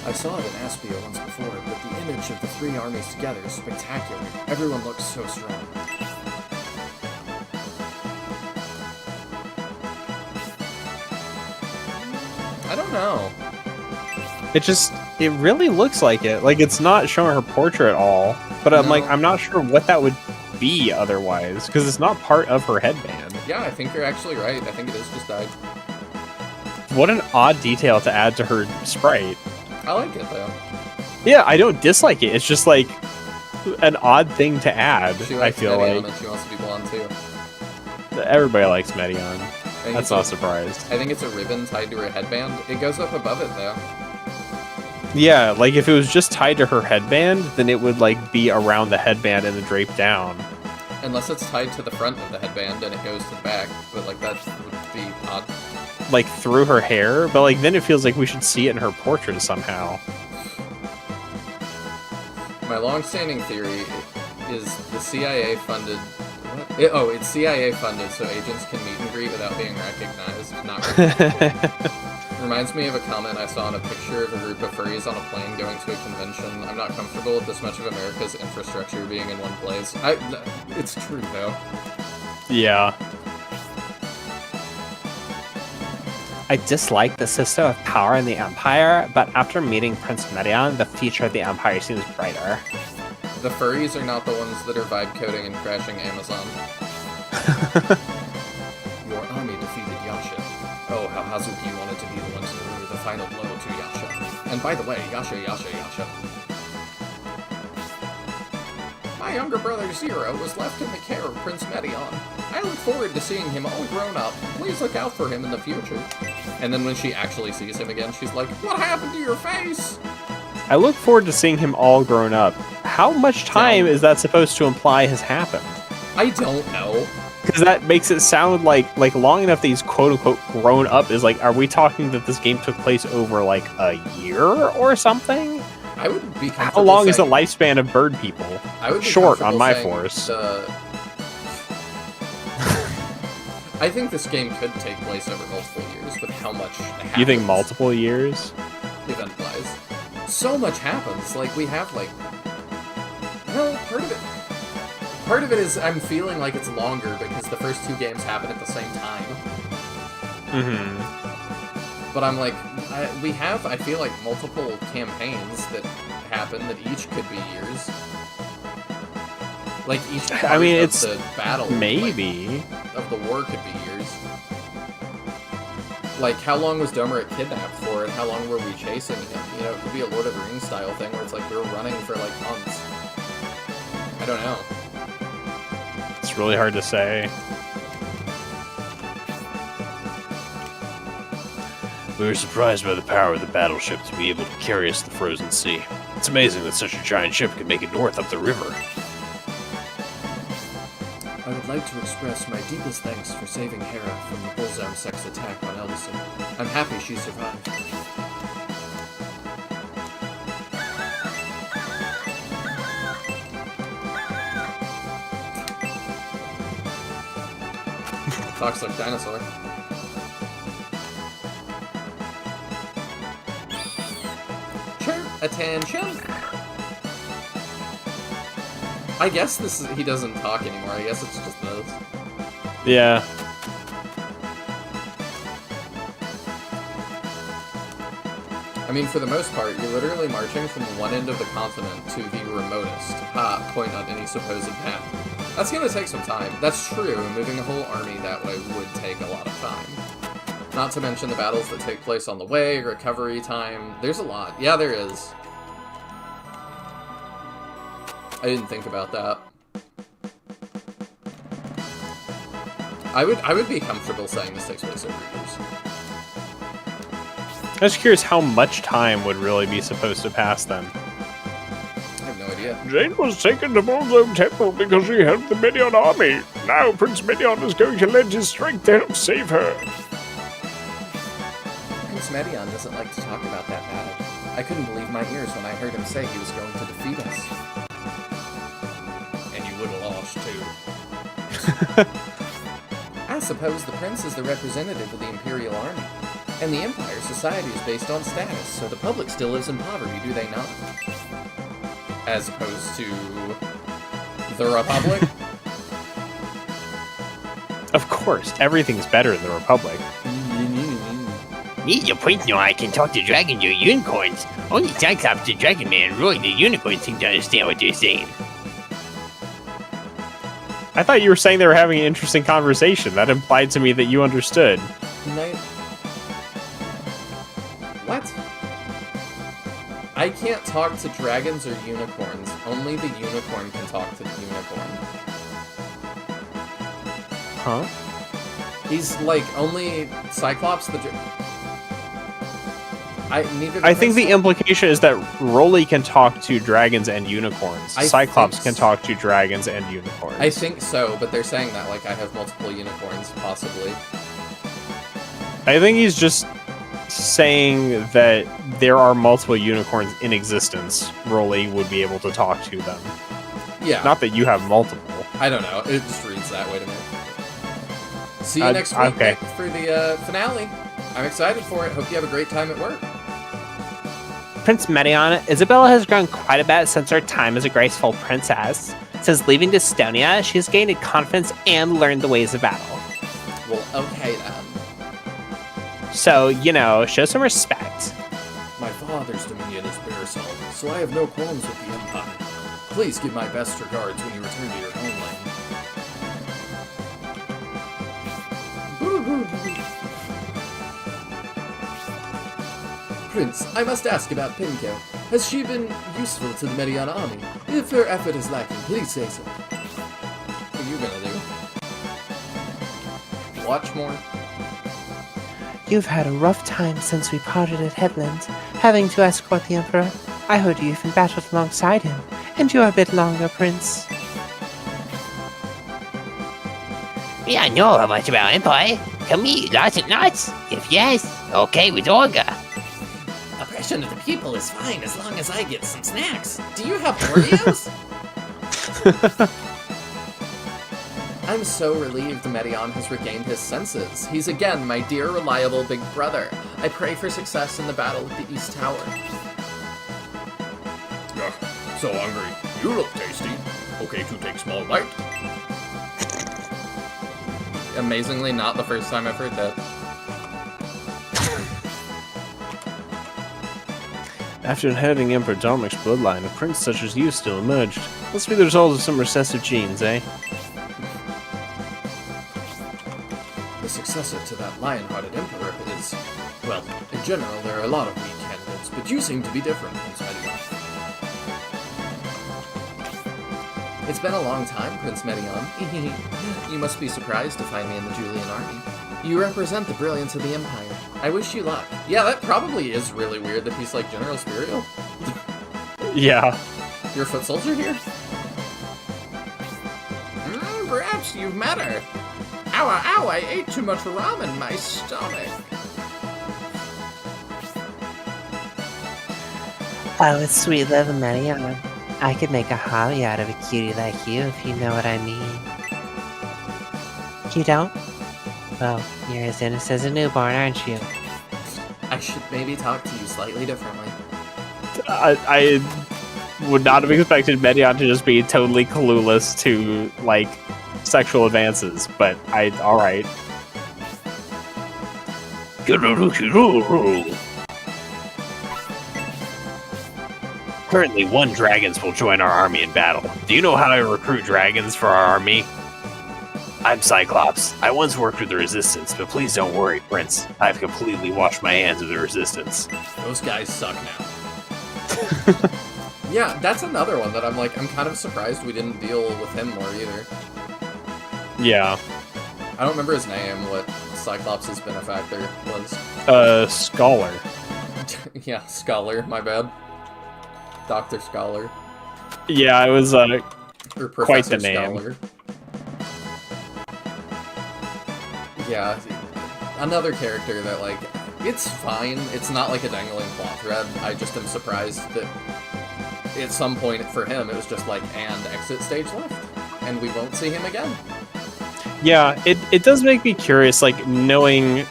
I saw it in Aspio once before, but the image of the three armies together is spectacular. Everyone looks so strong. I don't know. It really looks like it. Like it's not showing her portrait at all. But I'm like, I'm not sure what that would be otherwise, because it's not part of her headband. Yeah, I think you're actually right. I think it is just dyed. What an odd detail to add to her sprite. I like it though. Yeah, I don't dislike it. It's just like an odd thing to add. She I likes feel Medion like and she wants to be blonde too. everybody likes Medion. I think That's it's not a- surprised. I think it's a ribbon tied to her headband. It goes up above it though. Yeah, like if it was just tied to her headband, then it would like be around the headband and then drape down. Unless it's tied to the front of the headband and it goes to the back, but like that would be odd. Like through her hair, but like then it feels like we should see it in her portrait somehow. My long-standing theory is the CIA funded. It's CIA funded, so agents can meet and greet without being recognized. Not really. Reminds me of a comment I saw in a picture of a group of furries on a plane going to a convention. I'm not comfortable with this much of America's infrastructure being in one place. It's true though. Yeah. I dislike the system of power in the Empire, but after meeting Prince Medion, the future of the Empire seems brighter. The furries are not the ones that are vibe coding and crashing Amazon. Your army defeated Yasha. Oh, how Hazuki wanted to be the one to deliver the final blow to Yasha. And by the way, Yasha. My younger brother Zero was left in the care of Prince Medion. I look forward to seeing him all grown up. Please look out for him in the future. And then when she actually sees him again, she's like, what happened to your face? I look forward to seeing him all grown up. How much time is that supposed to imply has happened? I don't know. Because that makes it sound like long enough that he's quote unquote grown up is like, are we talking that this game took place over like a year or something? I would be comfortable How long is the saying- lifespan of bird people? I would be Short on comfortable my saying force. I think this game could take place over multiple years with how much happens. You think multiple years? Event-wise. So much happens. Like, we have, like... No, part of it is I'm feeling like it's longer because the first two games happen at the same time. Mm-hmm. But I'm like, I feel like multiple campaigns that happen that each could be years. Like, each part I mean, of it's the battle... maybe. of the war could be years. Like, how long was Domerik kidnapped for, and how long were we chasing him? You know, it could be a Lord of the Rings style thing where it's like we were running for like months. I don't know. It's really hard to say. We were surprised by the power of the battleship to be able to carry us to the frozen sea. It's amazing that such a giant ship could make it north up the river. I would like to express my deepest thanks for saving Hera from the Bullsarm sex attack on Eldison. I'm happy she survived. Talks like dinosaur. Attention! I guess he doesn't talk anymore. I guess it's just those. Yeah. I mean, for the most part, you're literally marching from one end of the continent to the remotest. Ha, point on any supposed map. That's gonna take some time. That's true, moving a whole army that way would take a lot of time. Not to mention the battles that take place on the way, recovery time. There's a lot. Yeah, there is. I didn't think about that. I would be comfortable saying this takes place over years. I was curious how much time would really be supposed to pass then. I have no idea. Jane was taken to Bonzo Temple because she helped the Medion army. Now Prince Medion is going to lend his strength to help save her. Prince Medion doesn't like to talk about that battle. I couldn't believe my ears when I heard him say he was going to defeat us. And you would have lost, too. I suppose the prince is the representative of the Imperial Army. And the Empire society is based on status, so the public still lives in poverty, do they not? As opposed to the Republic? Of course, everything's better in the Republic. Me, the Prince, know I can talk to dragons or unicorns. Only Cyclops, the Dragon Man, and Roy, the unicorn, seem to understand what they're saying. I thought you were saying they were having an interesting conversation. That implied to me that you understood. What? I can't talk to dragons or unicorns. Only the unicorn can talk to the unicorn. Huh? He's like only Cyclops the. I think the implication is that Rolly can talk to dragons and unicorns. Cyclops can talk to dragons and unicorns. I think so, but they're saying that like I have multiple unicorns, possibly. I think he's just saying that there are multiple unicorns in existence. Rolly would be able to talk to them. Yeah. Not that you have multiple. I don't know. It just reads that way to me. See you next week for the finale. I'm excited for it. Hope you have a great time at work. Prince Medion, Isabella has grown quite a bit since her time as a graceful princess. Since leaving Dystonia, she has gained confidence and learned the ways of battle. Well, okay then. So, show some respect. My father's dominion is Barisal, so I have no qualms with the Empire. Please give my best regards when you return to your homeland. Prince, I must ask about Pinko. Has she been useful to the Medion army? If her effort is lacking, please say so. What are you gonna do? Watch more? You've had a rough time since we parted at Headland, having to escort the Emperor. I heard you even battled alongside him, and you're a bit longer, Prince. Yeah, I know how much about Empire. Can we eat lots and lots? If yes, okay with Olga. Oppression of the people is fine as long as I get some snacks. Do you have Oreos? I'm so relieved Medion has regained his senses. He's again my dear, reliable big brother. I pray for success in the battle at the East Tower. So hungry. You look tasty. Okay to take small bite. Amazingly, not the first time I've heard that. After inheriting Emperor Dominic's bloodline, a prince such as you still emerged. Must be the result of some recessive genes, eh? The successor to that lion-hearted emperor is... Well, in general, there are a lot of weak candidates, but you seem to be different, Prince Medion. It's been a long time, Prince Medion. You must be surprised to find me in the Julian army. You represent the brilliance of the Empire. I wish you luck. Yeah, that probably is really weird that he's like General Spirial. Yeah. You're a foot soldier here? Perhaps you've met her. Ow, I ate too much ramen in my stomach. Oh, it's sweet little Mariana. I could make a hobby out of a cutie like you, if you know what I mean. You don't? Well, you're as innocent as a newborn, aren't you? I should maybe talk to you slightly differently. I would not have expected Medion to just be totally clueless to, like, sexual advances, but alright. Currently, 1 dragons will join our army in battle. Do you know how I recruit dragons for our army? I'm Cyclops. I once worked with the Resistance, but please don't worry, Prince. I've completely washed my hands of the Resistance. Those guys suck now. Yeah, that's another one that I'm kind of surprised we didn't deal with him more either. Yeah. I don't remember his name, what Cyclops' benefactor was. Scholar. Yeah, Scholar, my bad. Dr. Scholar. Yeah, it was Or Professor quite the name. Scholar. Yeah, another character that, like, it's fine. It's not like a dangling plot thread. I just am surprised that at some point for him it was just like, and exit stage left. And we won't see him again. Yeah, it does make me curious, like, knowing,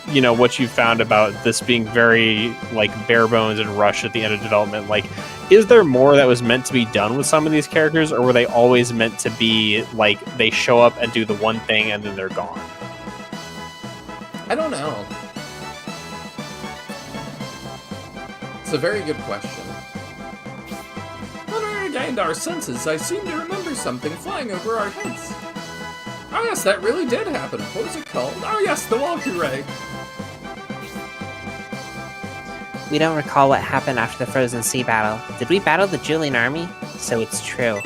you know, what you found about this being very, like, bare bones and rushed at the end of development. Like, is there more that was meant to be done with some of these characters, or were they always meant to be, like, they show up and do the one thing and then they're gone? I don't know. It's a very good question. When we regained our senses, I seem to remember something flying over our heads. Oh yes, that really did happen. What was it called? Oh yes, the Valkyrie. We don't recall what happened after the Frozen Sea battle. Did we battle the Julian army? So it's true.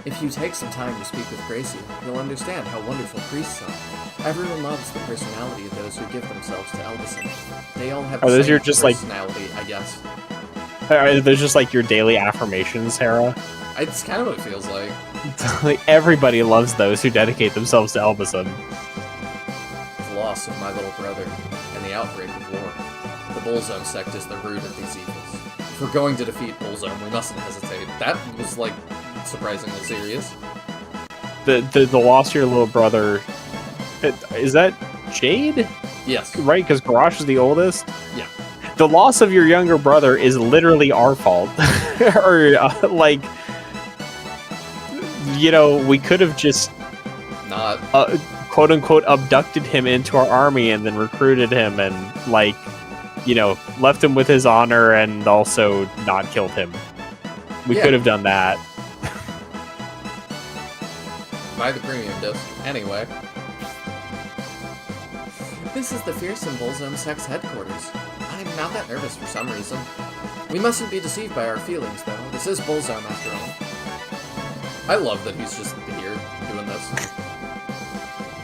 If you take some time to speak with Gracie, you'll understand how wonderful priests are. Everyone loves the personality of those who give themselves to Elvison. They all have Are the those same your just, like- personality, I guess. Are those just like your daily affirmations, Hera? It's kind of what it feels like. Like, everybody loves those who dedicate themselves to Elvison. The loss of my little brother and the outbreak of war. The Bullzone sect is the root of these evils. If we're going to defeat Bullzone, we mustn't hesitate. That was, like, surprisingly serious. The loss of your little brother, is that Jade? Yes. Right, because Garrosh is the oldest? Yeah. The loss of your younger brother is literally our fault. Or, like, you know, we could have just, Not. quote-unquote, abducted him into our army and then recruited him and, like, you know, left him with his honor and also not killed him. We Yeah. could have done that. Buy the premium disc. Anyway. This is the fearsome Bullzone sect's headquarters. I'm not that nervous for some reason. We mustn't be deceived by our feelings, though. This is Bullzone, after all. I love that he's just here doing this.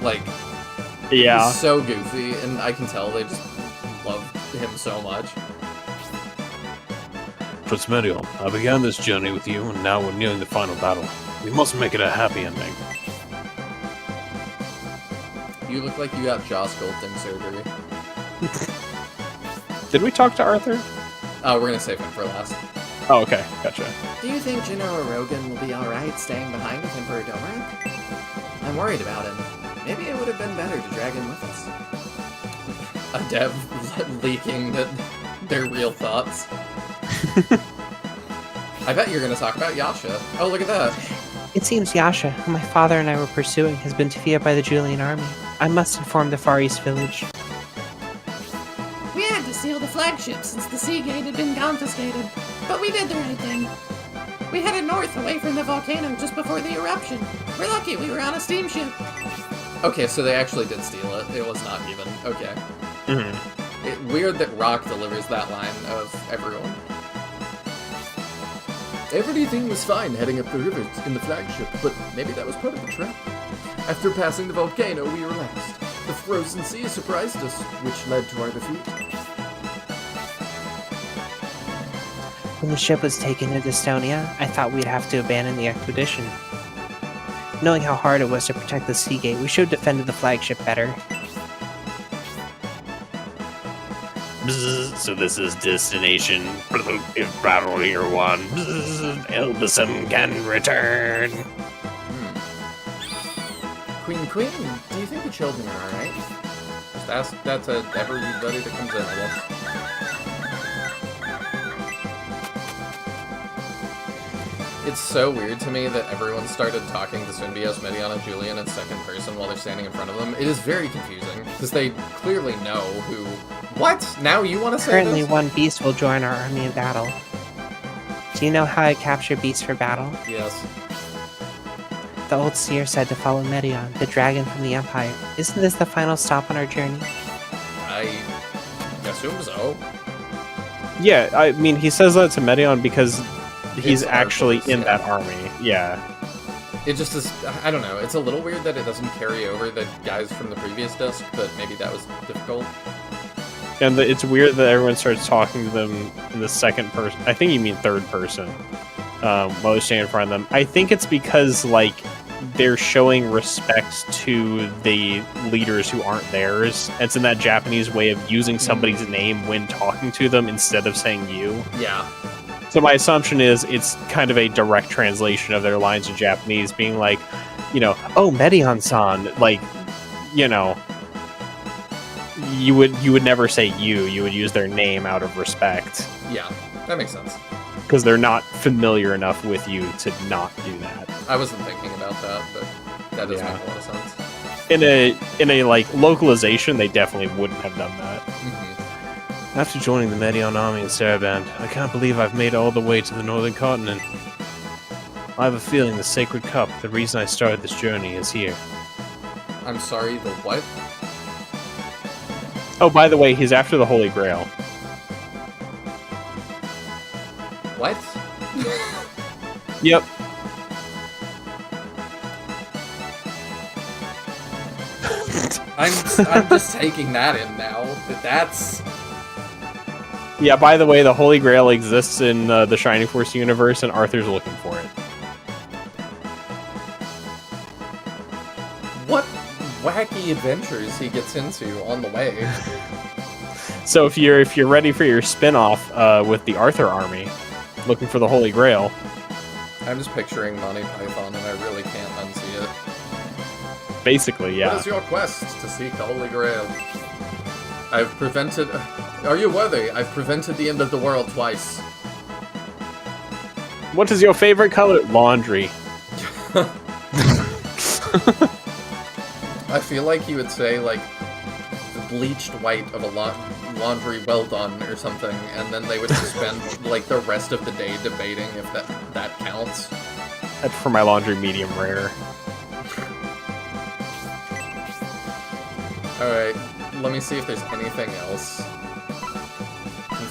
Like, Yeah. he's so goofy, and I can tell they just love him so much. Prince Meteor, I began this journey with you, and now we're nearing the final battle. We must make it a happy ending. You look like you got jaw sculpting surgery. Did we talk to Arthur? We're gonna save him for last. Oh, okay. Gotcha. Do you think Genoa Rogan will be alright staying behind with Emperor Dorak? I'm worried about him. Maybe it would have been better to drag him with us. A dev leaking that they're real thoughts. I bet you're gonna talk about Yasha. Oh, look at that. It seems Yasha, whom my father and I were pursuing, has been defeated by the Julian army. I must inform the Far East village. We had to seal the flagship since the Sea Gate had been confiscated, but we did the right thing. We headed north away from the volcano just before the eruption. We're lucky we were on a steamship. Okay, so they actually did steal it. It was not even. Okay. Mm-hmm. Weird that Rock delivers that line of everyone. Everything was fine heading up the river in the flagship, but maybe that was part of the trap. After passing the volcano, we relaxed. The frozen sea surprised us, which led to our defeat. When the ship was taken into Estonia, I thought we'd have to abandon the expedition. Knowing how hard it was to protect the Sea Gate, we should have defended the flagship better. Bzzz, so this is destination. If battle here won, Elbisum can return. Queen, do you think the children are alright? Just ask that to everybody that comes in, I guess. It's so weird to me that everyone started talking to Symbios, Medion, and Julian in second person while they're standing in front of them. It is very confusing, because they clearly know who... What? Now you want to say Currently, this? one beast will join our army in battle. Do you know how I capture beasts for battle? Yes. The old seer said to follow Medion, the dragon from the Empire. Isn't this the final stop on our journey? I assume so. Yeah, I mean, he says that to Medion because he's It's actually Arthur's, in yeah. that army. Yeah. It just is... I don't know. It's a little weird that it doesn't carry over the guys from the previous disc, but maybe that was difficult. And it's weird that everyone starts talking to them in the second person. I think you mean third person. While they're standing in front of them. I think it's because, like, they're showing respect to the leaders who aren't theirs. It's in that Japanese way of using somebody's name when talking to them instead of saying you. Yeah. So my assumption is it's kind of a direct translation of their lines in Japanese, being like, you know, oh, Medion-san, like, you know, you would never say you would use their name out of respect. Yeah, that makes sense. Because they're not familiar enough with you to not do that. I wasn't thinking about that, but that does make a lot of sense. In a like localization, they definitely wouldn't have done that. Mm-hmm. After joining the Medion army in Saraband, I can't believe I've made it all the way to the northern continent. I have a feeling the Sacred Cup, the reason I started this journey, is here. I'm sorry, the what? Oh, by the way, he's after the Holy Grail. What? Yep. I'm just taking that in now. That's... Yeah, by the way, the Holy Grail exists in the Shining Force universe, and Arthur's looking for it. What wacky adventures he gets into on the way. So if you're ready for your spin-off with the Arthur army, looking for the Holy Grail. I'm just picturing Monty Python, and I really can't unsee it. Basically, yeah. What is your quest to seek the Holy Grail? I've prevented... Are you worthy? I've prevented the end of the world twice. What is your favorite color? Laundry. I feel like you would say, like, the bleached white of a laundry well done or something, and then they would just spend, like, the rest of the day debating if that counts. That's for my laundry medium rare. Alright, let me see if there's anything else.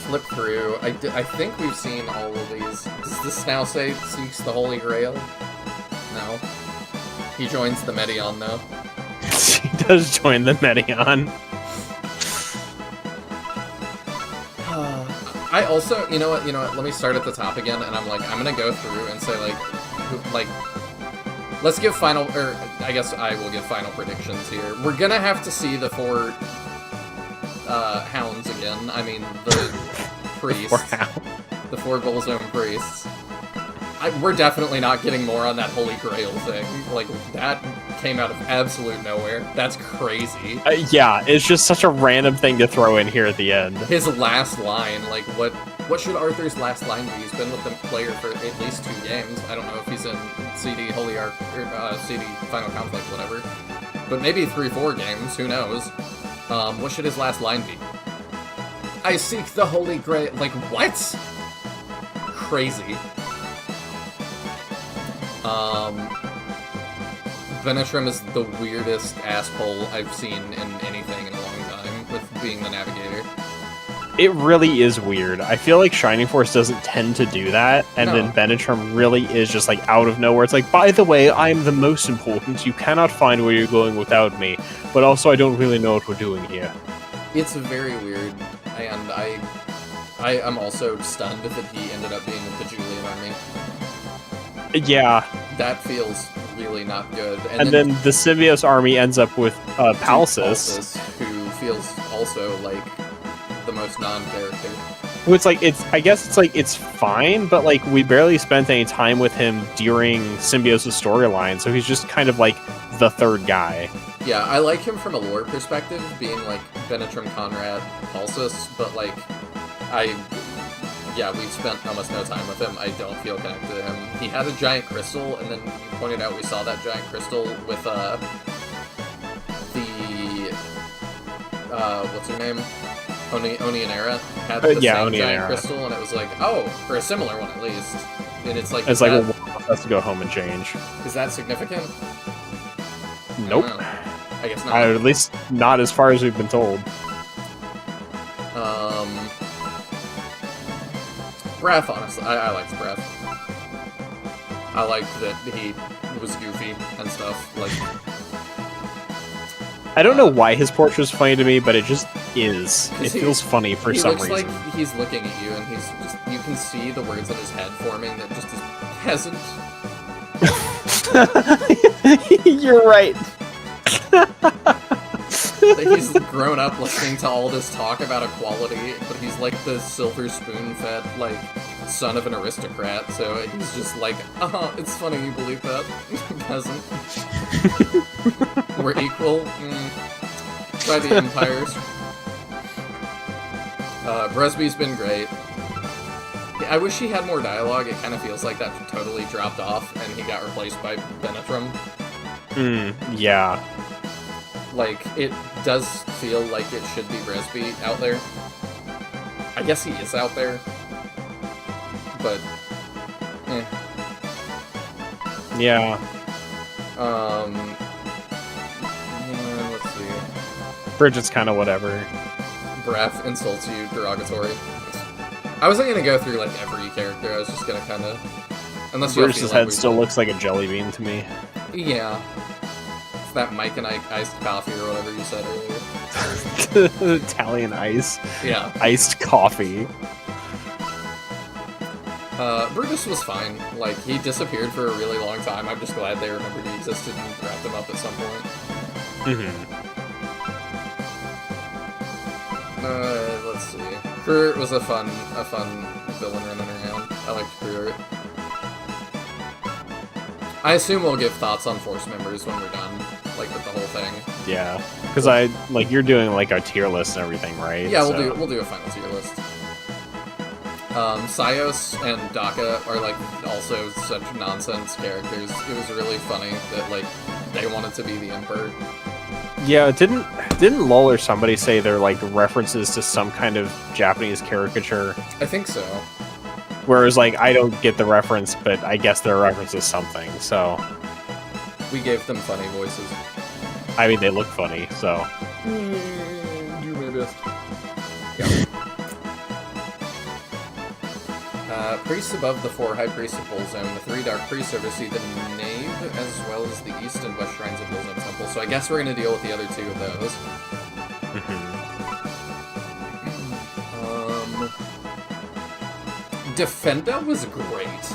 Flip through. I think we've seen all of these. Does this now say seeks the Holy Grail? No. He joins the Medion, though. He does join the Medion. I also, you know what, let me start at the top again, and I'm gonna go through and say, let's give final, or I guess I will give final predictions here. We're gonna have to see the 4 hounds again. I mean, the priests. The 4 Golzone priests. We're definitely not getting more on that Holy Grail thing. Like, that came out of absolute nowhere. That's crazy. Yeah, it's just such a random thing to throw in here at the end. His last line, like, what should Arthur's last line be? He's been with the player for at least 2 games. I don't know if he's in CD Holy Arc, or CD Final Conflict, whatever. But maybe 3-4 games, who knows? What should his last line be? I seek the Holy Grail. Like, what? Crazy. Venetrim is the weirdest asshole I've seen in anything in a long time, with being the navigator. It really is weird. I feel like Shining Force doesn't tend to do that, and then Venetrim really is just like out of nowhere. It's like, by the way, I'm the most important. You cannot find where you're going without me, but also I don't really know what we're doing here. It's very weird, and I am also stunned that he ended up being with the Julian army. Yeah. That feels really not good. And then the Symbiote army ends up with Palsis, who feels also like the most non-character. I guess it's fine, but like we barely spent any time with him during Symbiote's storyline, so he's just kind of like the third guy. Yeah, I like him from a lore perspective, being like Venetrim, Conrad, Palsis, but like we've spent almost no time with him. I don't feel connected to him. He had a giant crystal, and then you pointed out we saw that giant crystal with what's her name? Onionera had the same giant crystal, and it was like, oh, or a similar one at least. And it's like, well, has to go home and change. Is that significant? Nope. I guess not. At least not as far as we've been told. Breath, honestly, I liked Breath. I liked that he was goofy and stuff. Like, I don't know why his portrait is funny to me, but it just is. It feels funny for some reason. He looks like he's looking at you, and he's just, you can see the words in his head forming that just is peasant. You're right. He's grown up listening to all this talk about equality, but he's like the silver spoon-fed, like, son of an aristocrat, so he's just like, it's funny you believe that, peasant. We're equal. Try the empires. Bresby's been great. I wish he had more dialogue. It kind of feels like that totally dropped off, and he got replaced by Benetram. Yeah. Like, it does feel like it should be Bresby out there. I guess he is out there. But, Yeah. Let's see. Bridget's kind of whatever. Braff insults you, derogatory. I wasn't gonna go through, like, every character. I was just gonna kind of... Unless you Bridget's head still looks like a jelly bean to me. Yeah. It's that Mike and Ike iced coffee or whatever you said earlier. Italian ice. Yeah. Iced coffee. Brutus was fine. Like, he disappeared for a really long time. I'm just glad they remembered he existed and wrapped him up at some point. Let's see. Kruert was a fun villain running around. I liked Kruert. I assume we'll give thoughts on Force members when we're done, like, with the whole thing. Yeah, because you're doing, like, a tier list and everything, right? Yeah, we'll do a final tier list. Sios and Daka are, like, also such nonsense characters. It was really funny that, like, they wanted to be the Emperor. Yeah, didn't Lol or somebody say they're, like, references to some kind of Japanese caricature? I think so. Whereas, like, I don't get the reference, but I guess they're a reference to something, so... We gave them funny voices. I mean, they look funny, so... Do my best. Yeah. Priests above the 4 High Priests of Bullzone. The 3 Dark Priests oversee the Nave, as well as the East and West Shrines of Bullzone Temple, so I guess we're going to deal with the other 2 of those. Defenda was great.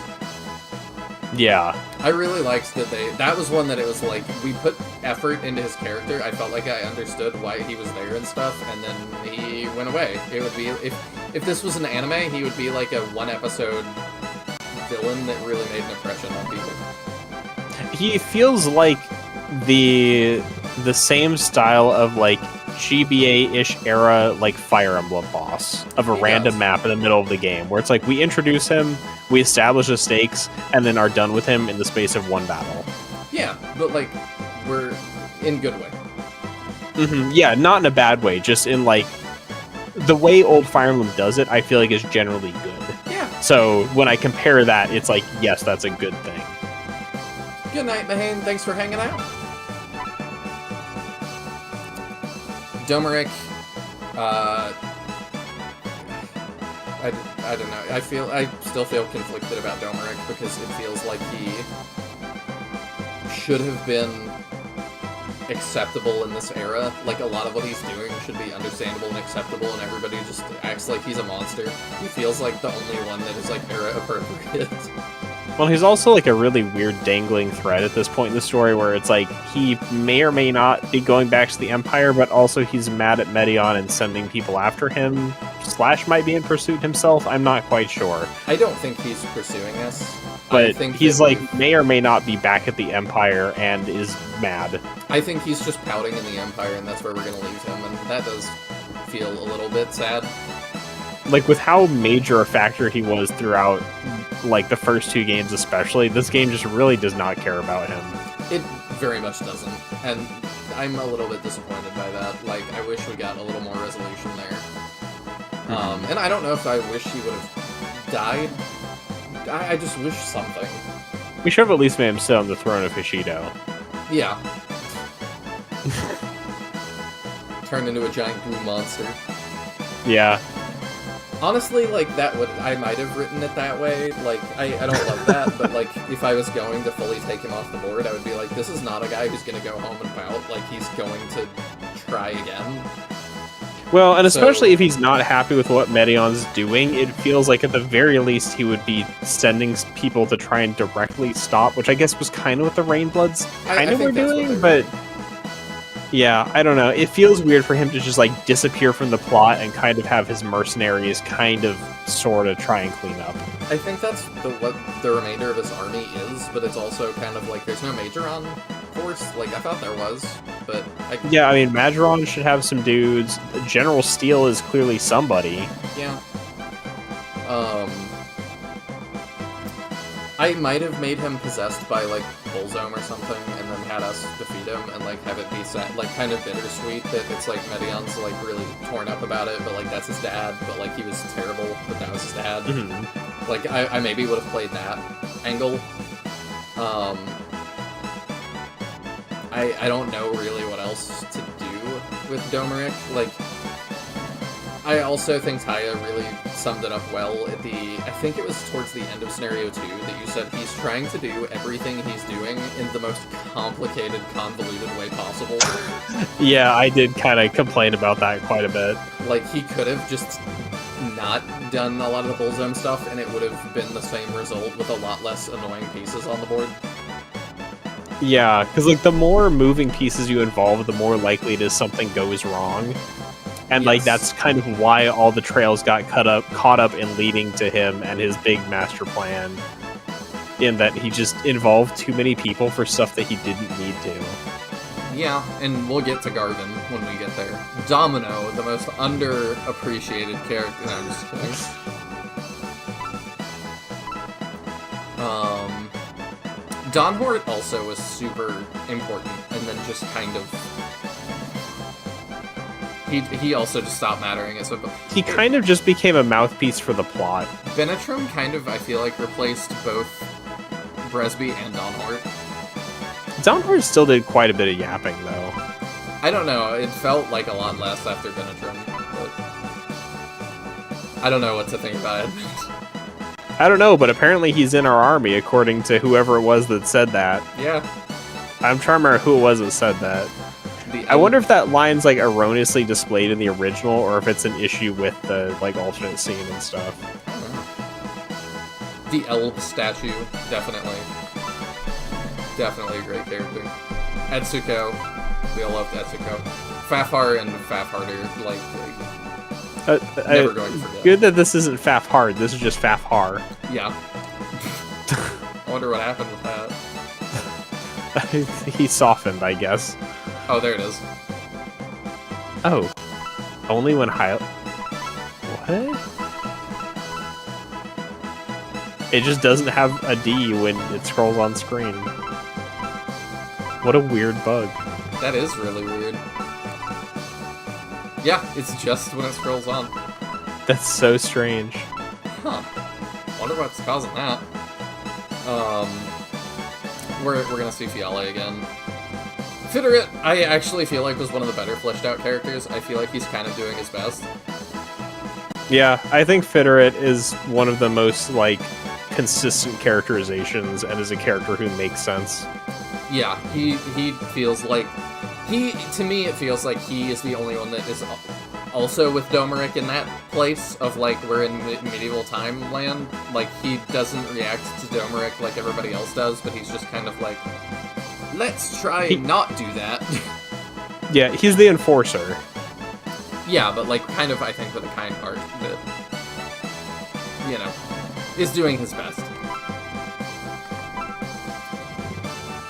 Yeah. I really liked that that was one that it was like, we put effort into his character. I felt like I understood why he was there and stuff, and then he went away. It would be, if this was an anime, he would be like a 1-episode villain that really made an impression on people. He feels like the same style of, like, GBA-ish era, like, Fire Emblem boss of a random map in the middle of the game, where it's like, we introduce him, we establish the stakes, and then are done with him in the space of 1 battle. Yeah, but, like, we're in good way. Yeah, not in a bad way, just in, like, the way old Fire Emblem does it, I feel like is generally good. Yeah. So when I compare that, it's like, yes, that's a good thing. Good night, Mahane. Thanks for hanging out. Domeric, I don't know. I still feel conflicted about Domeric because it feels like he should have been acceptable in this era. Like, a lot of what he's doing should be understandable and acceptable, and everybody just acts like he's a monster. He feels like the only one that is, like, era appropriate. Well, he's also, like, a really weird dangling thread at this point in the story where it's like, he may or may not be going back to the Empire, but also he's mad at Medion and sending people after him. / might be in pursuit himself. I'm not quite sure. I don't think he's pursuing us. But he's, like, may or may not be back at the Empire and is mad. I think he's just pouting in the Empire, and that's where we're going to leave him, and that does feel a little bit sad. Like, with how major a factor he was throughout, like, the first 2 games especially, this game just really does not care about him. It very much doesn't, and I'm a little bit disappointed by that. Like, I wish we got a little more resolution there. And I don't know if I wish he would have died. I just wish something. We should have at least made him sit on the throne of Hishido. Yeah. Turned into a giant goo monster. Yeah. Honestly, like, I might have written it that way. Like, I don't love that, but, like, if I was going to fully take him off the board, I would be like, this is not a guy who's gonna go home and pout. Like, he's going to try again. Well, and especially if he's not happy with what Medion's doing, it feels like at the very least he would be sending people to try and directly stop, which I guess was kind of what the Rainbloods kind of were doing, but... Yeah, I don't know. It feels weird for him to just, like, disappear from the plot and kind of have his mercenaries kind of, sort of try and clean up. I think that's what the remainder of his army is, but it's also kind of like there's no Majoron force. Like, I thought there was, but... Yeah, I mean, Majoron should have some dudes. General Steel is clearly somebody. Yeah. I might have made him possessed by, like, Bullzome or something, and then had us defeat him, and, like, have it be set, like, kind of bittersweet that it's, like, Medion's, like, really torn up about it, but, like, that's his dad, but, like, he was terrible, but that was his dad. Mm-hmm. Like, I maybe would have played that angle. I don't know really what else to do with Domeric. Like, I also think Taya really summed it up well at I think it was towards the end of Scenario 2 that you said he's trying to do everything he's doing in the most complicated, convoluted way possible. Yeah, I did kind of complain about that quite a bit. Like, he could have just not done a lot of the Bullzome stuff, and it would have been the same result with a lot less annoying pieces on the board. Yeah, because, like, the more moving pieces you involve, the more likely it is something goes wrong. And, like, that's kind of why all the trails got caught up in leading to him and his big master plan, in that he just involved too many people for stuff that he didn't need to. Yeah, and we'll get to Garvin when we get there. Domino, the most underappreciated character. No, I'm just kidding. Dawnhort also was super important, and then just kind of... He also just stopped mattering as a... He kind of just became a mouthpiece for the plot. Benetrim kind of, I feel like, replaced both Bresby and Dawnhort. Dawnhort still did quite a bit of yapping, though. I don't know, it felt like a lot less after Benetrim, but... I don't know what to think about it. I don't know, but apparently he's in our army, according to whoever it was that said that. Yeah. I'm trying to remember who it was that said that. I wonder if that line's, like, erroneously displayed in the original, or if it's an issue with the, like, alternate scene and stuff. The Elb statue, definitely. Definitely a great character. Etsuko, we all loved Etsuko. Fafar and Fafharder, like never going to forget. Good that this isn't Fafhard, this is just Fafhar. Yeah. I wonder what happened with that. He softened, I guess. Oh, there it is. Oh. Only when What? It just doesn't have a D when it scrolls on screen. What a weird bug. That is really weird. Yeah, it's just when it scrolls on. That's so strange. Huh. Wonder what's causing that. We're gonna see Fiale again. Fitterit, I actually feel like was one of the better fleshed out characters. I feel like he's kind of doing his best. Yeah, I think Fitterit is one of the most, like, consistent characterizations and is a character who makes sense. Yeah, he feels like... To me, it feels like he is the only one that is also with Domeric in that place of, like, we're in medieval time land. Like, he doesn't react to Domeric like everybody else does, but he's just kind of like... Let's try and not do that. Yeah, he's the enforcer. Yeah, but, like, kind of, I think, with a kind heart that, you know, is doing his best.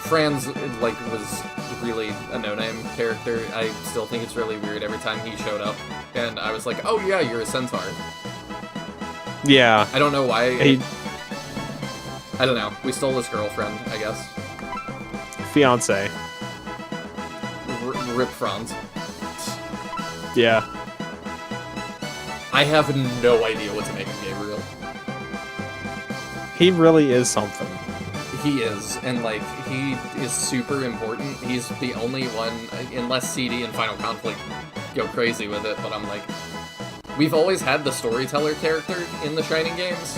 Franz, like, was really a no-name character. I still think it's really weird every time he showed up, and I was like, oh yeah, you're a centaur. Yeah. I don't know why. I don't know. We stole his girlfriend, I guess. Fiance. Rip Franz. Yeah. I have no idea what to make of Gabriel. He really is something. He is, and, like, he is super important. He's the only one, unless CD and Final Conflict go crazy with it, but I'm like, we've always had the storyteller character in the Shining games.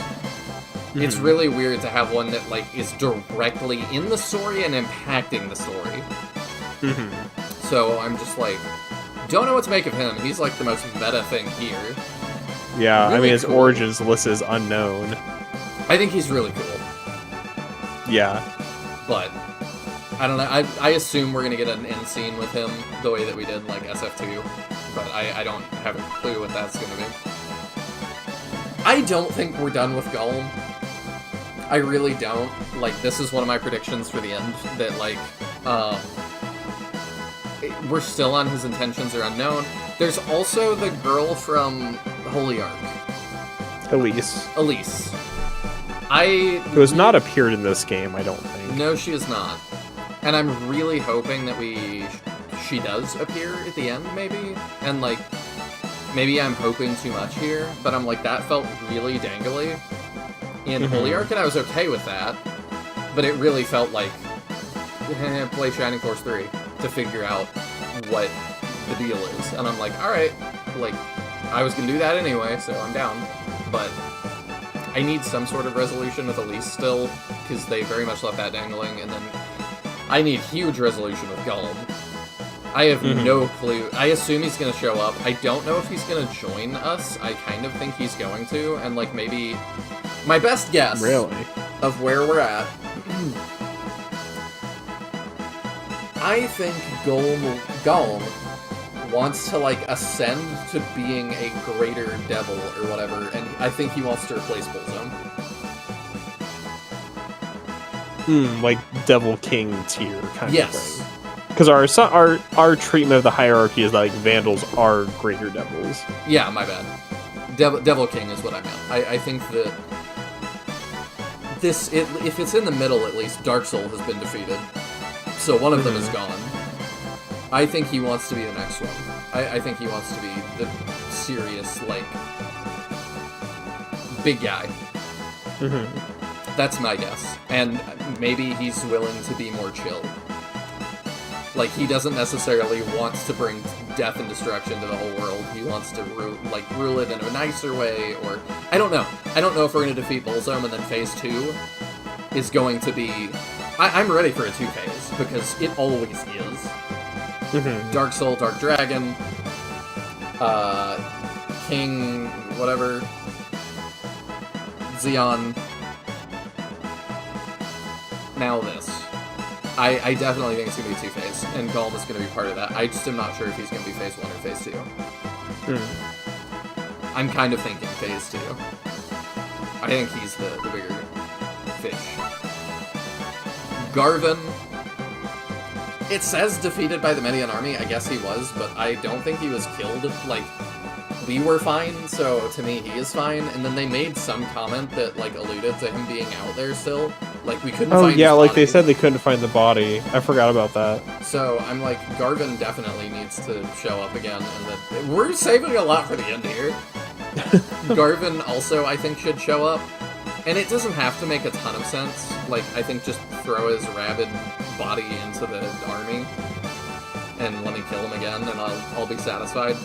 It's really weird to have one that, like, is directly in the story and impacting the story. So I'm just, like, don't know what to make of him. He's, like, the most meta thing here. Yeah, Really I mean, his cool. origins list is unknown. I think he's really cool. Yeah. But I don't know. I assume we're gonna get an end scene with him the way that we did like SF2, but I don't have a clue what that's gonna be. I don't think we're done with Golem. I really don't. Like, this is one of my predictions for the end, that like we're still on his intentions are unknown. There's also the girl from Holy Ark, Elise. Who has not appeared in this game, I don't think. No, she is not. And I'm really hoping that she does appear at the end, maybe? And, like, maybe I'm hoping too much here, but I'm like, that felt really dangly in Holy Ark, and I was okay with that. But it really felt like, play Shining Force 3 to figure out what the deal is. And I'm like, alright, like, I was gonna do that anyway, so I'm down. But I need some sort of resolution with Elise still, because they very much left that dangling, and then I need huge resolution with Golem. I have no clue. I assume he's gonna show up. I don't know if he's gonna join us. I kind of think he's going to, and like maybe my best guess of where we're at. I think Golem wants to like ascend to being a greater devil or whatever, and I think he wants to replace Bullzone. Like Devil King tier kind of Yes. thing. Because our treatment of the hierarchy is that, like, Vandals are greater devils. Yeah, my bad. Devil King is what I meant. I think that if it's in the middle at least, Dark Soul has been defeated. So one of them is gone. I think he wants to be the next one. I think he wants to be the serious, like, big guy. That's my guess. And maybe he's willing to be more chill. Like, he doesn't necessarily want to bring death and destruction to the whole world. He wants to rule it in a nicer way, or I don't know. I don't know if we're going to defeat Bullzone and then Phase 2 is going to be... I'm ready for a 2-phase, because it always is. Dark Soul, Dark Dragon, King, whatever, Xeon, now this. I definitely think it's going to be 2-phase, and Golem is going to be part of that. I just am not sure if he's going to be Phase 1 or Phase 2. I'm kind of thinking Phase 2. I think he's the bigger fish. Garvin, it says defeated by the Median army. I guess he was, but I don't think he was killed. Like, we were fine, so to me, he is fine. And then they made some comment that, like, alluded to him being out there still. Like, we couldn't find his like body. they said they couldn't find the body. I forgot about that. So I'm like, Garvin definitely needs to show up again, and that we're saving a lot for the end here. Garvin also, I think, should show up. And it doesn't have to make a ton of sense. Like, I think just throw his rabid body into the army and let me kill him again, and I'll be satisfied.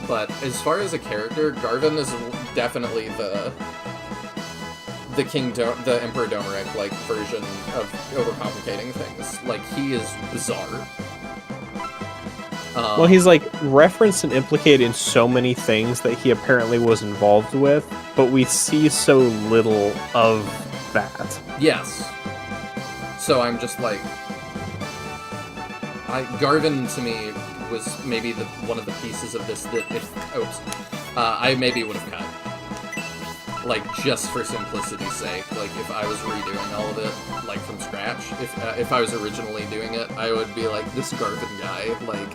But as far as a character, Garvin is definitely the Emperor Domeric, like, version of overcomplicating things. Like, he is bizarre. Well, he's, like, referenced and implicated in so many things that he apparently was involved with, but we see so little of that. Yes. So I'm just like... Garvin, to me, was maybe one of the pieces of this that I maybe would have cut. Like, just for simplicity's sake. Like, if I was redoing all of it, like, from scratch, if I was originally doing it, I would be like, this Garvin guy, like...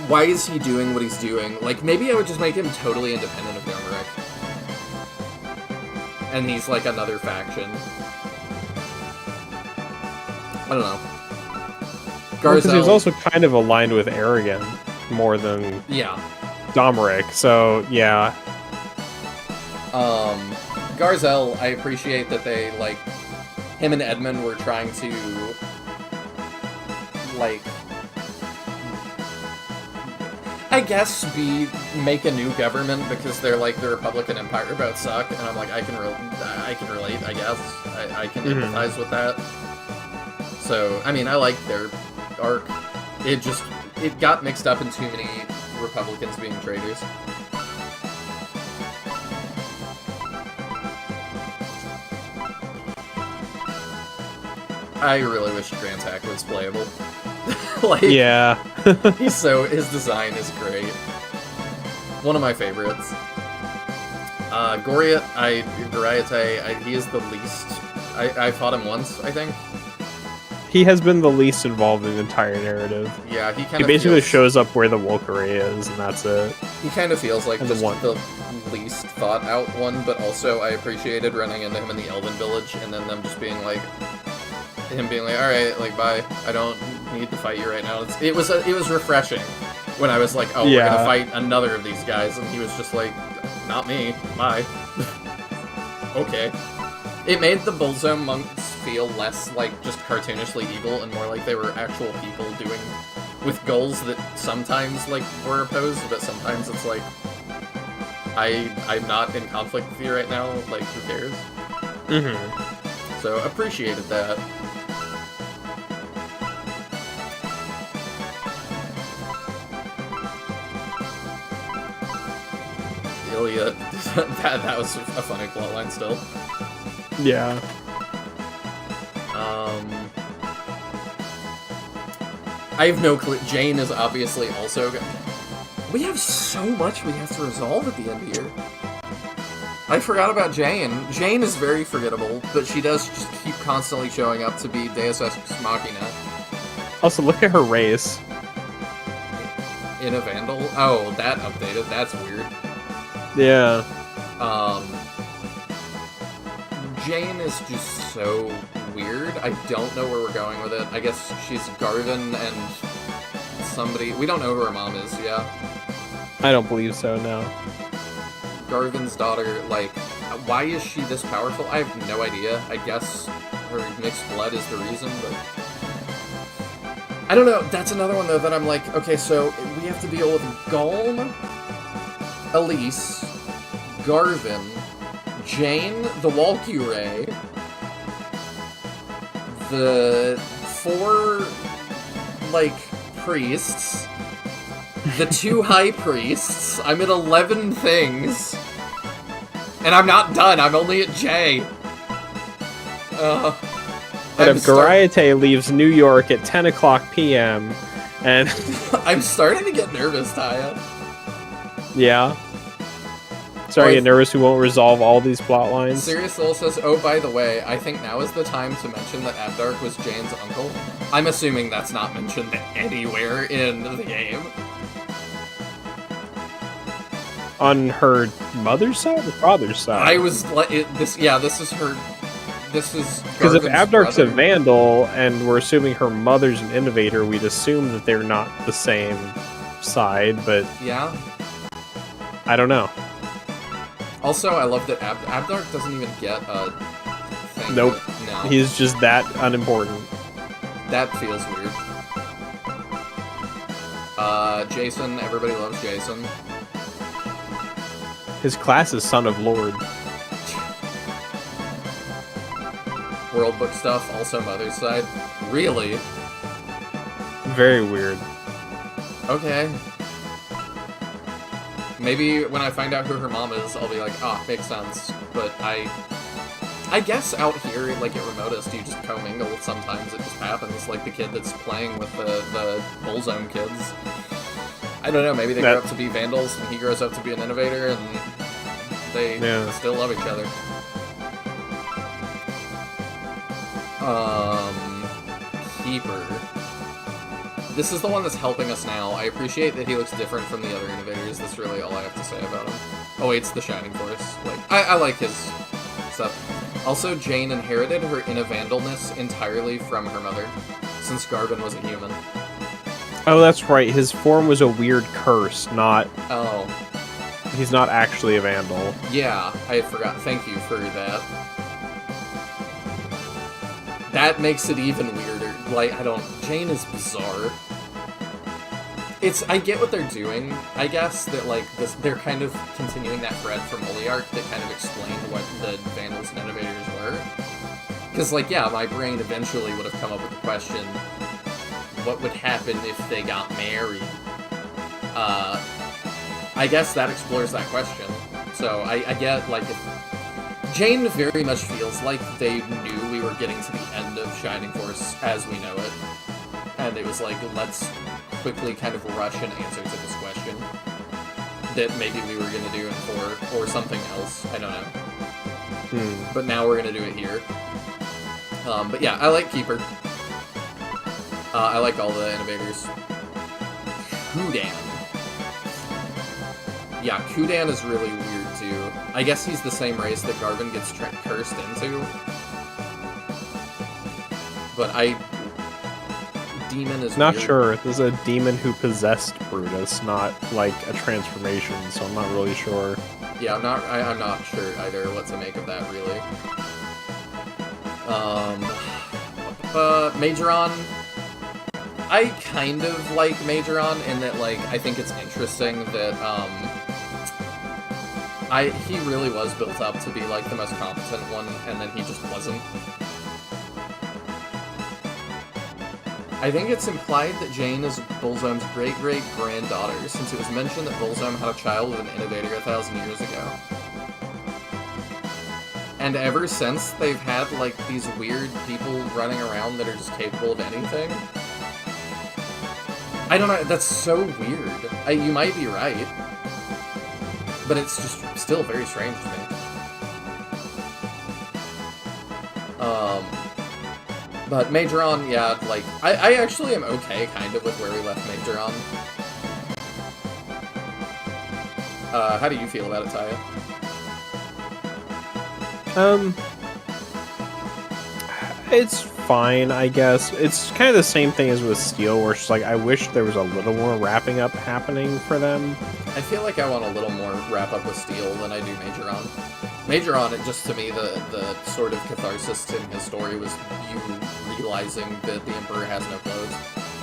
Why is he doing what he's doing? Like, maybe I would just make him totally independent of Domeric. And he's, like, another faction. I don't know. Because he was also kind of aligned with Arrogant more than Domeric, so yeah. Garzel, I appreciate that they, like, him and Edmund were trying to, like, I guess make a new government because they're like the Republican Empire both suck, and I'm like I can relate. I guess I can empathize with that. So I mean I like their arc. It got mixed up in too many Republicans being traitors. I really wish Grand Attack was playable. Like, Yeah. his design is great. One of my favorites. Goriate, he is the least. I fought him once, I think. He has been the least involved in the entire narrative. Yeah, he kind He of basically shows up where the Wolkere is, and that's it. He kind of feels like And just one. the least thought out one, but also I appreciated running into him in the Elven Village, and then them just being like, alright, like, bye, I don't need to fight you right now. It was refreshing when I was like, oh, we're gonna fight another of these guys, and he was just like, not me, bye. Okay. It made the Bullzone monks feel less like just cartoonishly evil and more like they were actual people with goals that sometimes like were opposed, but sometimes it's like, I'm not in conflict with you right now, like, who cares? Mm-hmm. So, appreciated that. Ilya, that was a funny plotline still. Yeah. I have no clue. Jane is obviously also... We have so much we have to resolve at the end here. I forgot about Jane. Jane is very forgettable, but she does just keep constantly showing up to be Deus Ex Machina. Also, look at her race. In a Vandal? Oh, that updated. That's weird. Yeah. Jane is just so weird. I don't know where we're going with it. I guess she's Garvin and somebody... We don't know who her mom is, yeah? I don't believe so, no. Garvin's daughter, like, why is she this powerful? I have no idea. I guess her mixed blood is the reason, but... I don't know. That's another one, though, that I'm like, okay, so we have to deal with Gulm, Elise, Garvin, Jane, the Walküre, the 4, like, priests, the 2 high priests. I'm at 11 things. And I'm not done. I'm only at J. But if Goriate leaves New York at 10 o'clock p.m. and... I'm starting to get nervous, Taya. Yeah. Sorry, you're nervous we won't resolve all these plot lines? Serious Soul says, oh, by the way, I think now is the time to mention that Abdark was Jane's uncle. I'm assuming that's not mentioned anywhere in the game. On her mother's side or father's side? I was like, this is her... This is because if Garvin's Abdark's brother. a Vandal, and we're assuming her mother's an Innovator, we'd assume that they're not the same side, but... Yeah? I don't know. Also, I love that Abdark doesn't even get a thing. Nope. No. He's just that unimportant. That feels weird. Jason, everybody loves Jason. His class is Son of Lord. World book stuff, also Mother's side. Really? Very weird. Okay. Maybe when I find out who her mom is, I'll be like, ah, makes sense. But I guess out here, like at Remotest, you just commingle. Sometimes it just happens, like the kid that's playing with the Bullzone kids. I don't know, maybe they grow up to be Vandals, and he grows up to be an Innovator, and they still love each other. Keeper. This is the one that's helping us now. I appreciate that he looks different from the other Innovators. That's really all I have to say about him. Oh wait, it's the Shining Force. Like, I like his stuff. Also, Jane inherited her Innovandalness entirely from her mother, since Garvin was a human. Oh, that's right. His form was a weird curse, not... Oh. He's not actually a Vandal. Yeah, I forgot. Thank you for that. That makes it even weirder. Like, Jane is bizarre. I get what they're doing, I guess, that, like, they're kind of continuing that thread from Oliarch that kind of explained what the Vandals and Innovators were. Because, like, yeah, my brain eventually would have come up with the question, what would happen if they got married? I guess that explores that question. So I get, like, Jane very much feels like they knew we were getting to the end of Shining Force as we know it. And it was like, let's quickly kind of rush an answer to this question that maybe we were going to do in 4 or something else. I don't know. But now we're going to do it here. But yeah, I like Keeper. I like all the Innovators. Kudan. Yeah, Kudan is really weird too. I guess he's the same race that Garvin gets cursed into. But Demon is not weird. sure. There's a demon who possessed Brutus, not like a transformation, so I'm not really sure. Yeah, I'm not sure either what to make of that really. Majoron. I kind of like Majoron in that, like, I think it's interesting that he really was built up to be like the most competent one, and then he just wasn't. I think it's implied that Jane is Bullzome's great-great-granddaughter, since it was mentioned that Bullzome had a child with an Innovator 1,000 years ago. And ever since, they've had, like, these weird people running around that are just capable of anything. I don't know, that's so weird. You might be right. But it's just still very strange to me. But Majoron, yeah, like, I actually am okay, kind of, with where we left Majoron. How do you feel about it, Taya? It's fine, I guess. It's kind of the same thing as with Steel, where it's like, I wish there was a little more wrapping up happening for them. I feel like I want a little more wrap up with Steel than I do Majoron. Majoron, it just, to me, the sort of catharsis in his story was you realizing that the Emperor has no clothes,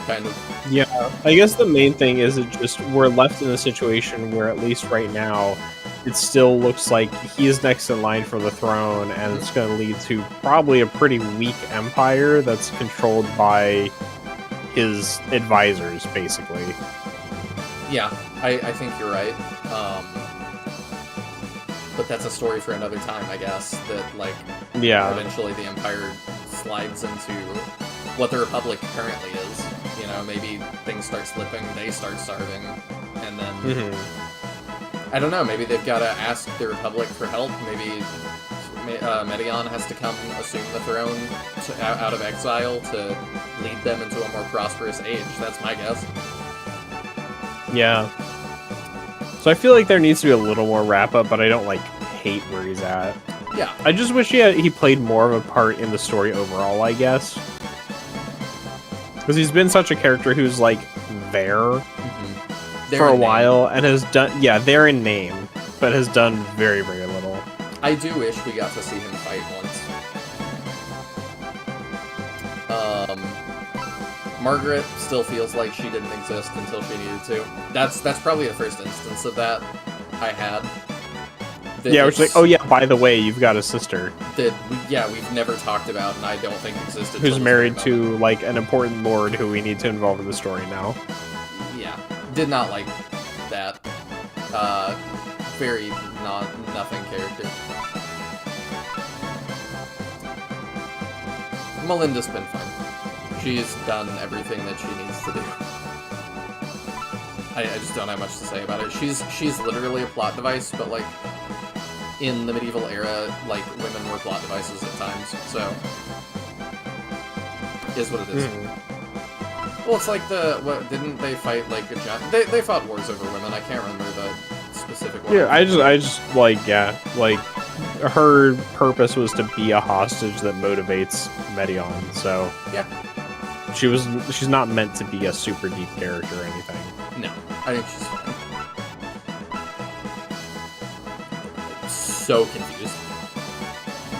kind of. Yeah, I guess the main thing is it just, we're left in a situation where, at least right now, it still looks like he is next in line for the throne, and it's going to lead to probably a pretty weak empire that's controlled by his advisors, basically. Yeah, I think you're right. But that's a story for another time, I guess, that, like, yeah, eventually the Empire slides into what the Republic currently is. You know, maybe things start slipping, they start starving, and then... I don't know, maybe they've got to ask the Republic for help, maybe Meteion has to come assume the throne out of exile to lead them into a more prosperous age, that's my guess. Yeah. So I feel like there needs to be a little more wrap-up, but I don't, like, hate where he's at. Yeah. I just wish he played more of a part in the story overall, I guess. Because he's been such a character who's, like, there for a while, and has done, yeah, there in name, but has done very, very little. I do wish we got to see him fight once. Margaret still feels like she didn't exist until she needed to. That's probably the first instance of that I had. Yeah, which is like, oh yeah, by the way, you've got a sister. That, we've never talked about, and I don't think existed. Who's married to, like, an important lord who we need to involve in the story now. Yeah, did not like that. Very nothing character. Melinda's been fine. She's done everything that she needs to do. I just don't have much to say about it. She's literally a plot device, but, like, in the medieval era, like, women were plot devices at times, so is what it is. Well, it's like didn't they fight, like, a giant... They fought wars over women, I can't remember the specific one. Yeah, I just, like, yeah, like, her purpose was to be a hostage that motivates Meteion, so... Yeah. She's not meant to be a super deep character or anything. No, I think she's fine. So confused.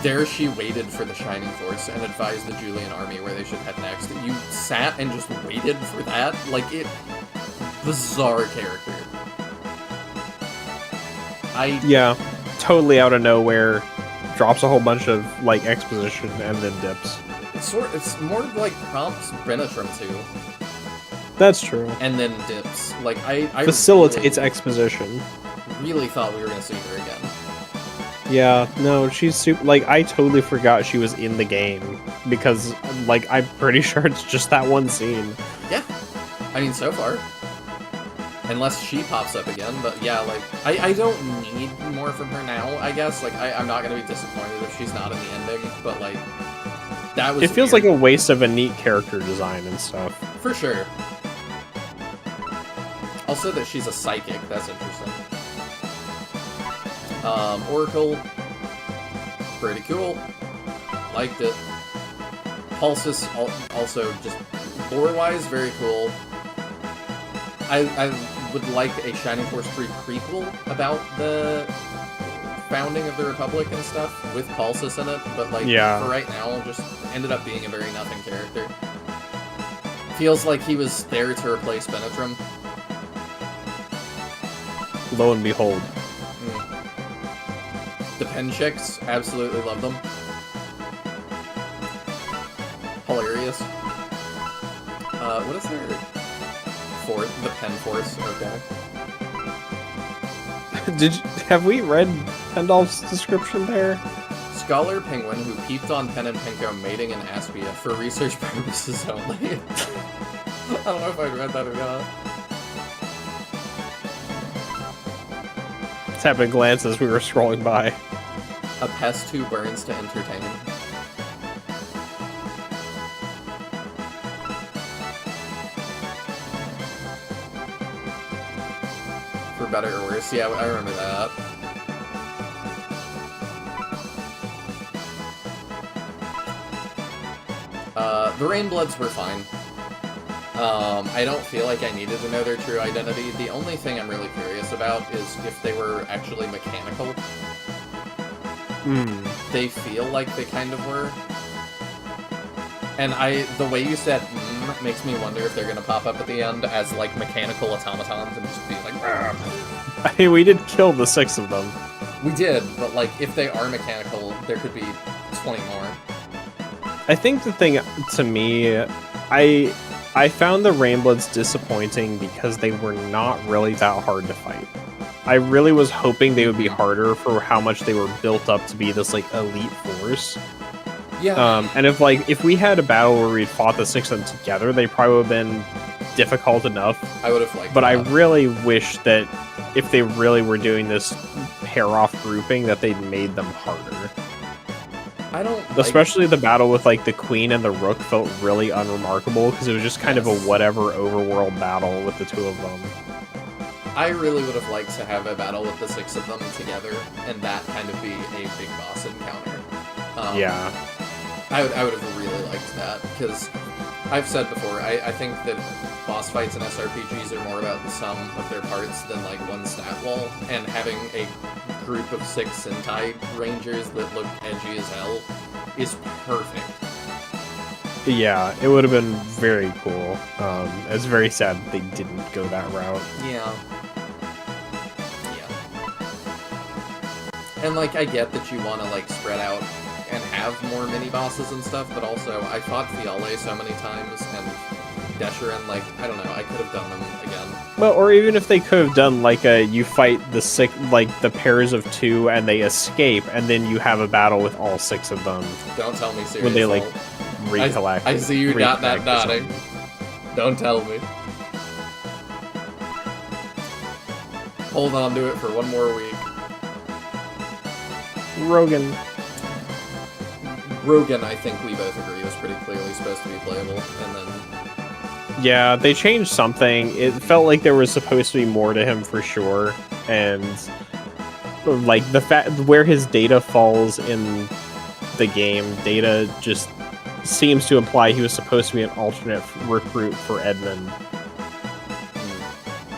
There she waited for the Shining Force and advised the Julian army where they should head next. You sat and just waited for that? Like, bizarre character. Yeah, totally out of nowhere, drops a whole bunch of like exposition and then dips. It's more like prompts Brenitram too, That's true. and then dips. Like I Facilitates exposition. really thought we were gonna see her again. Yeah, no, she's super. Like, I totally forgot she was in the game because, like, I'm pretty sure it's just that one scene. Yeah, I mean so far, unless she pops up again. But yeah, like I don't need more from her now. I guess like I'm not gonna be disappointed if she's not in the ending. But like that was. It feels weird. like a waste of a neat character design and stuff. For sure. Also that she's a psychic, that's interesting. Oracle, pretty cool. Liked it. Pulsus, also just lore-wise, very cool. I would like a Shining Force 3 prequel about the founding of the Republic and stuff, with Pulsus in it, but like, Yeah. for right now, just ended up being a very nothing character. Feels like he was there to replace Benetram. Lo and behold. The pen chicks, absolutely love them. Hilarious. What is their fourth? The pen force. Okay. Have we read Pendolph's description there? Scholar penguin who peeped on Pen and Pinko mating in Aspia for research purposes only. I don't know if I read that or not. Let's have a glance as we were scrolling by. A pest who burns to entertain. For better or worse, yeah, I remember that. The Rainbloods were fine. I don't feel like I needed to know their true identity. The only thing I'm really curious about is if they were actually mechanical. They feel like they kind of were. And the way you said makes me wonder if they're gonna pop up at the end as like mechanical automatons and just be like, "Argh." I mean, we did kill the 6 of them. We did, but like if they are mechanical, there could be 20 more. I think the thing to me, I found the Rainbloods disappointing because they were not really that hard to fight. I really was hoping they would be harder for how much they were built up to be this like elite force. Yeah. And if we had a battle where we fought the 6 of them together, they probably would have been difficult enough. I would have liked But that. I really wish that if they really were doing this pair-off grouping, that they'd made them harder. I don't Especially the battle with like the Queen and the Rook felt really unremarkable because it was just kind of a whatever overworld battle with the 2 of them. I really would have liked to have a battle with the 6 of them together, and that kind of be a big boss encounter. Yeah. I would have really liked that, because I've said before, I think that boss fights in SRPGs are more about the sum of their parts than like one stat wall, and having a group of 6 Sentai Rangers that look edgy as hell is perfect. Yeah, it would have been very cool. It's very sad that they didn't go that route. Yeah. And like, I get that you want to like spread out and have more mini bosses and stuff, but also I fought Fiale so many times and Desherin, like, I don't know, I could have done them again. Well, or even if they could have done like you fight the 6, like the pairs of 2 and they escape, and then you have a battle with all 6 of them. Don't tell me seriously. When they like recollect. I see you got that reconnect or nodding. Don't tell me. Hold on to it for one more week. Rogan, I think we both agree, was pretty clearly supposed to be playable, and then yeah, they changed something. It felt like there was supposed to be more to him for sure, and like the fact where his data falls in the game, data just seems to imply he was supposed to be an alternate recruit for Edmund.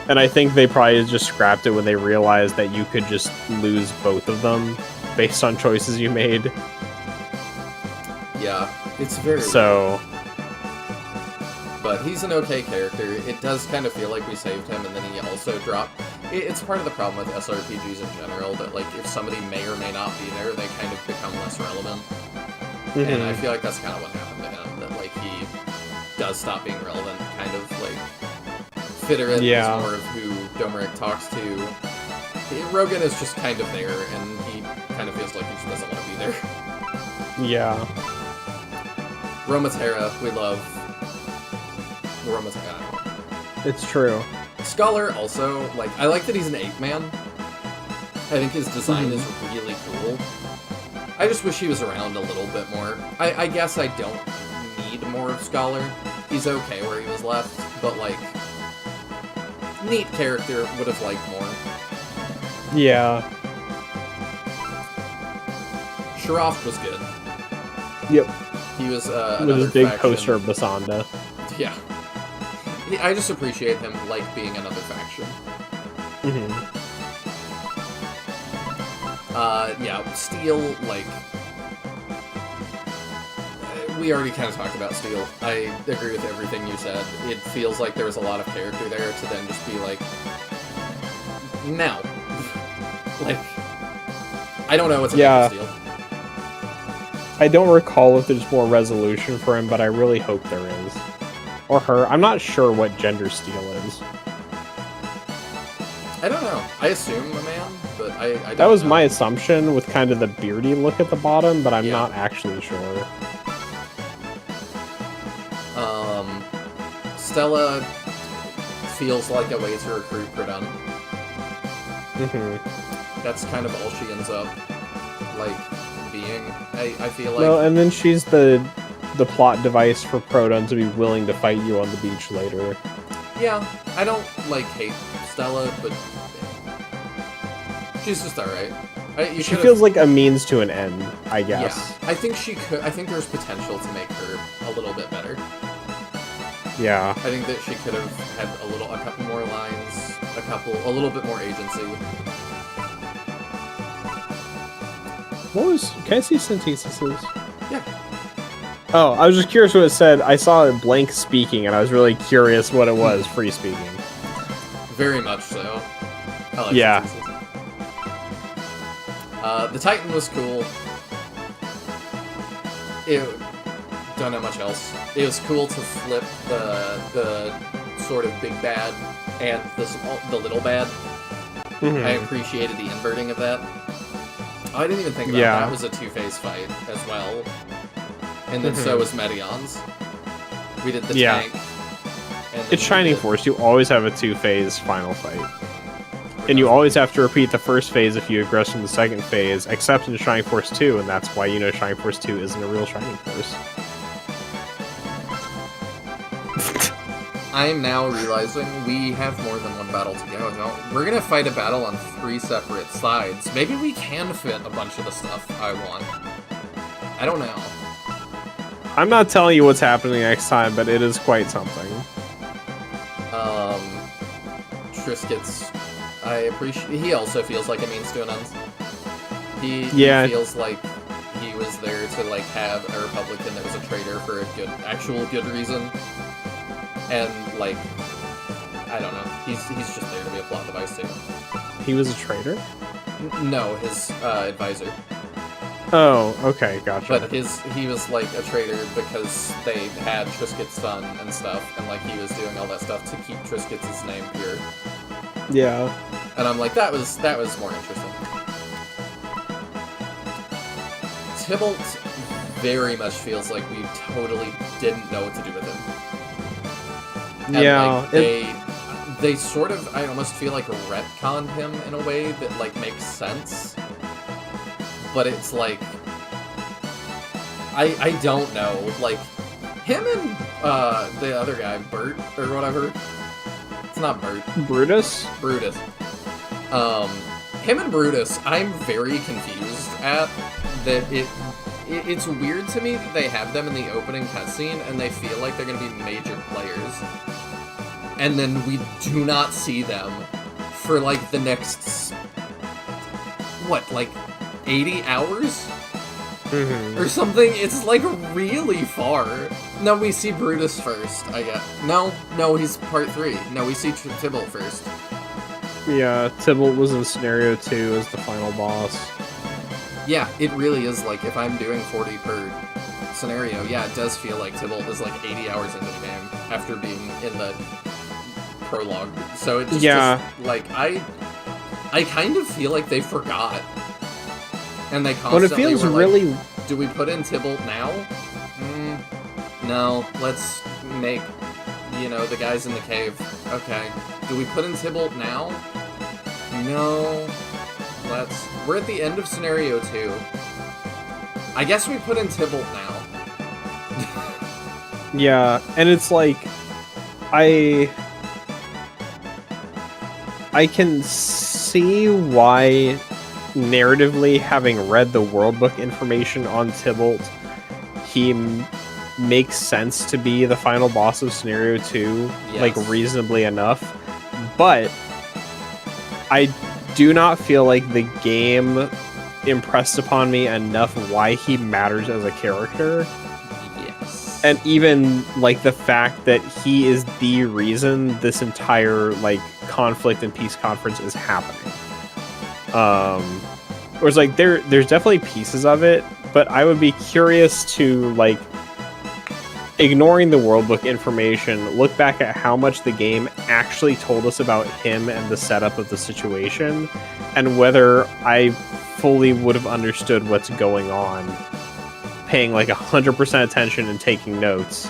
And I think they probably just scrapped it when they realized that you could just lose both of them based on choices you made. yeah, it's very So But he's an okay character. It does kind of feel like we saved him, and then he also dropped... It's part of the problem with SRPGs in general, that like if somebody may or may not be there, they kind of become less relevant. And I feel like that's kind of what happened to him, that like he does stop being relevant, kind of like... Fitterit is more of who Domeric talks to. Rogan is just kind of there, and he kind of feels like he just doesn't want to be there. Yeah. Romatera, we love. Romatera. It's true. Scholar also, like, I like that he's an ape man. I think his design is really cool. I just wish he was around a little bit more. I guess I don't need more of Scholar. He's okay where he was left, but like, neat character, would have liked more. Yeah. Shroff was good. Yep. He was With another his big faction. poster of Basanda. Yeah. I just appreciate him, like, being another faction. Yeah, Steel, like... We already kind of talked about Steel. I agree with everything you said. It feels like there was a lot of character there to then just be like... Now. Like... I don't know what's about Steel. I don't recall if there's more resolution for him, but I really hope there is. Or her. I'm not sure what gender Steel is. I don't know. I assume a man, but I don't That was know. my assumption with kind of the beardy look at the bottom, but I'm not actually sure. Stella feels like a way to recruit Pradun. That's kind of all she ends up, like, being, I feel like. Well, and then she's the plot device for Produn to be willing to fight you on the beach later. Yeah, I don't, like, hate Stella, but she's just alright. She feels like a means to an end, I guess. Yeah, I think there's potential to make her a little bit better. Yeah. I think that she could have had a couple more lines, a little bit more agency. Can I see synthesis's? Yeah. Oh, I was just curious what it said. I saw it blank speaking, and I was really curious what it was, free speaking. Very much so. I like Yeah. synthesis. The Titan was cool. Don't know much else. It was cool to flip the sort of big bad and the little bad. I appreciated the inverting of that. Oh, I didn't even think about that was a two-phase fight as well. And then so was Medion's. We did the tank. And It's Shining Force. You always have a two-phase final fight. And you always have to repeat the first phase if you aggress from the second phase, except in Shining Force 2, and that's why you know Shining Force 2 isn't a real Shining Force. I am now realizing we have more than one battle to go. No, we're gonna fight a battle on 3 separate sides. Maybe we can fit a bunch of the stuff I want. I don't know. I'm not telling you what's happening next time, but it is quite something. Triscuit's... I appreciate... He also feels like a means to an end. He feels like he was there to, like, have a Republican that was a traitor for a actual good reason. And, like, I don't know. He's just there to be a plot device, too. He was a traitor? No, his advisor. Oh, okay, gotcha. But he was, like, a traitor because they had Triscuit's son and stuff, and, like, he was doing all that stuff to keep Triscuit's name pure. Yeah. And I'm like, that was more interesting. Tybalt very much feels like we totally didn't know what to do with him. And, like, they sort of, I almost feel like retconned him in a way that, like, makes sense. But it's like, I don't know, like, him and the other guy, Bert, or whatever. It's not Bert. Brutus? Brutus. Him and Brutus, I'm very confused at that it's weird to me that they have them in the opening cutscene and they feel like they're gonna be major players. And then we do not see them for, like, the next, what, like, 80 hours? or something. It's like really far. No, we see Brutus first, I guess. No, he's part 3. No, we see Tybalt first. Yeah, Tybalt was in Scenario 2 as the final boss. Yeah, it really is like, if I'm doing 40 per scenario, yeah, it does feel like Tybalt is like 80 hours into the game after being in the prologue. So it just like, I kind of feel like they forgot. And they constantly But it feels were like, really... do we put in Tybalt now? No, let's make, the guys in the cave. Okay. Do we put in Tybalt now? No. We're at the end of Scenario 2. I guess we put in Tybalt now. Yeah, and it's like, I can see why, narratively, having read the world book information on Tybalt, he makes sense to be the final boss of Scenario 2, like, reasonably enough. But I do not feel like the game impressed upon me enough why he matters as a character. Yes. And even, like, the fact that he is the reason this entire, like, conflict and peace conference is happening. Whereas, like, there's definitely pieces of it, but I would be curious to, like, ignoring the world book information, look back at how much the game actually told us about him and the setup of the situation, and whether I fully would have understood what's going on, paying like 100% attention and taking notes,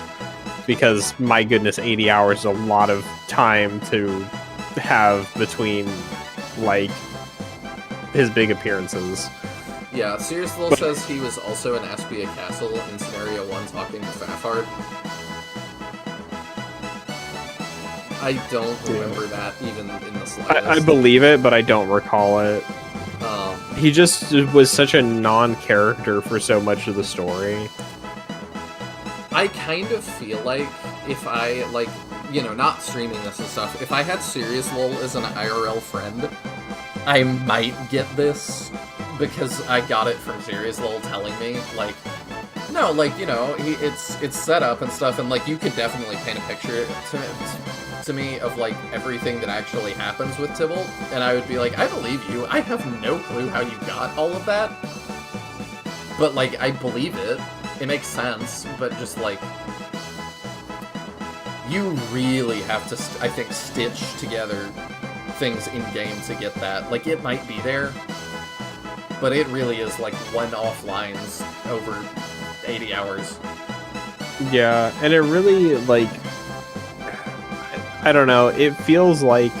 because my goodness, 80 hours is a lot of time to have between, like, his big appearances. Yeah, Sirius Lil says he was also in Aspia Castle in Scenario 1 talking to Fafard. I don't remember that even in the slightest. I believe it, but I don't recall it. He just was such a non-character for so much of the story. I kind of feel like if I, like, not streaming this and stuff, if I had Sirius Lil as an IRL friend, I might get this, because I got it from Sirius Lil telling me, like, no, like, it's set up and stuff, and, like, you could definitely paint a picture to me of, like, everything that actually happens with Tybalt, and I would be like, I believe you, I have no clue how you got all of that, but, like, I believe it, it makes sense, but just, like, you really have to, I think, stitch together things in-game to get that. Like, it might be there, but it really is, like, one-off lines over 80 hours. Yeah, and it really, like, I don't know, it feels like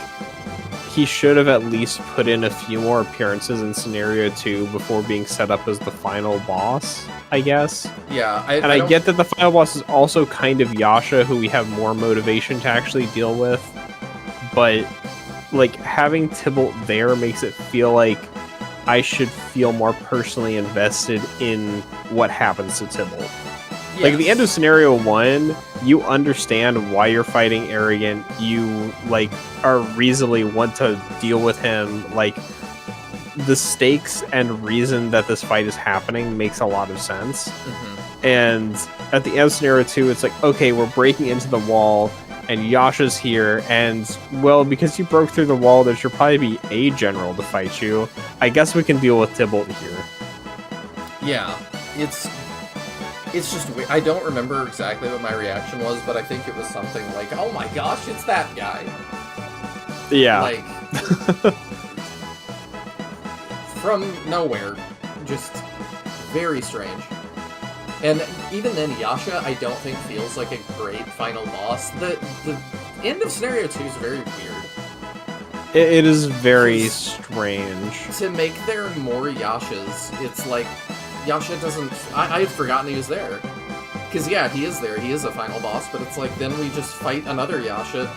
he should have at least put in a few more appearances in Scenario 2 before being set up as the final boss, I guess. Yeah, I get that the final boss is also kind of Yasha, who we have more motivation to actually deal with, but, like, having Tybalt there makes it feel like I should feel more personally invested in what happens to Tybalt. Yes. Like, at the end of Scenario 1, you understand why you're fighting Arrogant, you, like, are reasonably want to deal with him, like, the stakes and reason that this fight is happening makes a lot of sense. Mm-hmm. And at the end of Scenario 2, it's like, okay, we're breaking into the wall, and Yasha's here, and, well, because you broke through the wall, there should probably be a general to fight you. I guess we can deal with Tybalt here. Yeah, it's just weird. I don't remember exactly what my reaction was, but I think it was something like, oh my gosh, it's that guy. Yeah. Like, from nowhere. Just very strange. And even then, Yasha, I don't think feels like a great final boss. The end of Scenario 2 is very weird. It is very strange. To make there more Yashas, it's like, Yasha doesn't... I had forgotten he was there. Because, yeah, he is there. He is a final boss, but it's like, then we just fight another Yasha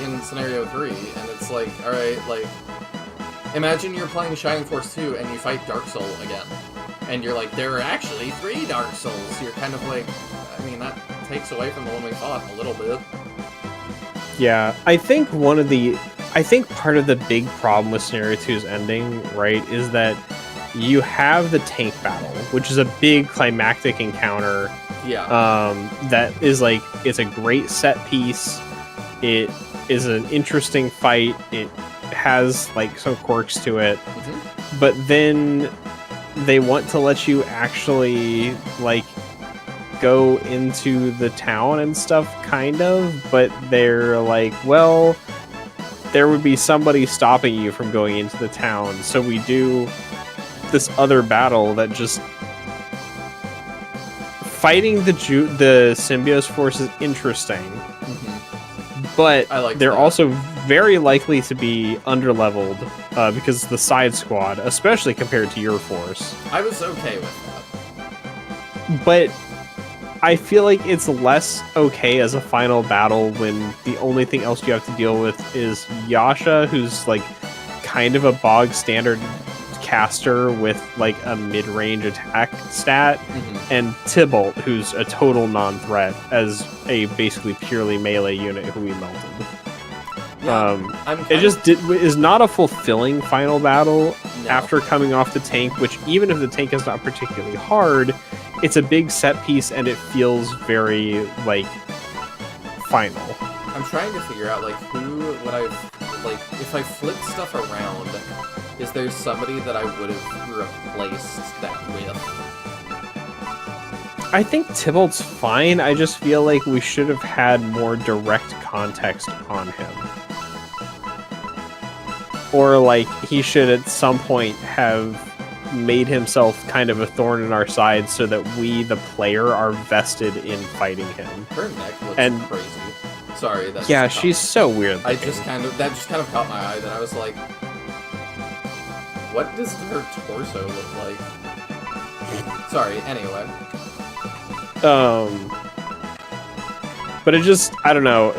in Scenario 3, and it's like, alright, like... Imagine you're playing Shining Force 2, and you fight Dark Soul again. And you're like, there are actually 3 Dark Souls. You're kind of like, I mean, that takes away from the one we fought a little bit. Yeah, I think part of the big problem with Scenario 2's ending, right, is that you have the tank battle, which is a big climactic encounter. Yeah. That is like, it's a great set piece. It is an interesting fight. It has like some quirks to it, but then they want to let you actually like go into the town and stuff, kind of, but they're like, well, there would be somebody stopping you from going into the town, so we do this other battle that just fighting the Symbios force is interesting, but they're also very likely to be underleveled because the side squad, especially compared to your force. I was okay with that. But I feel like it's less okay as a final battle when the only thing else you have to deal with is Yasha, who's like kind of a bog standard caster with like a mid-range attack stat, and Tybalt, who's a total non-threat as a basically purely melee unit who we melted. It just is not a fulfilling final battle after coming off the tank, which even if the tank is not particularly hard, it's a big set piece and it feels very like final. I'm trying to figure out like who would I like if I flipped stuff around. Is there somebody that I would have replaced that with? I think Tybalt's fine. I just feel like we should have had more direct context on him. Or like he should at some point have made himself kind of a thorn in our side so that we, the player, are vested in fighting him. Her neck looks crazy. Sorry, that's yeah, she's so weird. That just kind of caught my eye. That I was like, what does her torso look like? Sorry. Anyway. But it just, I don't know,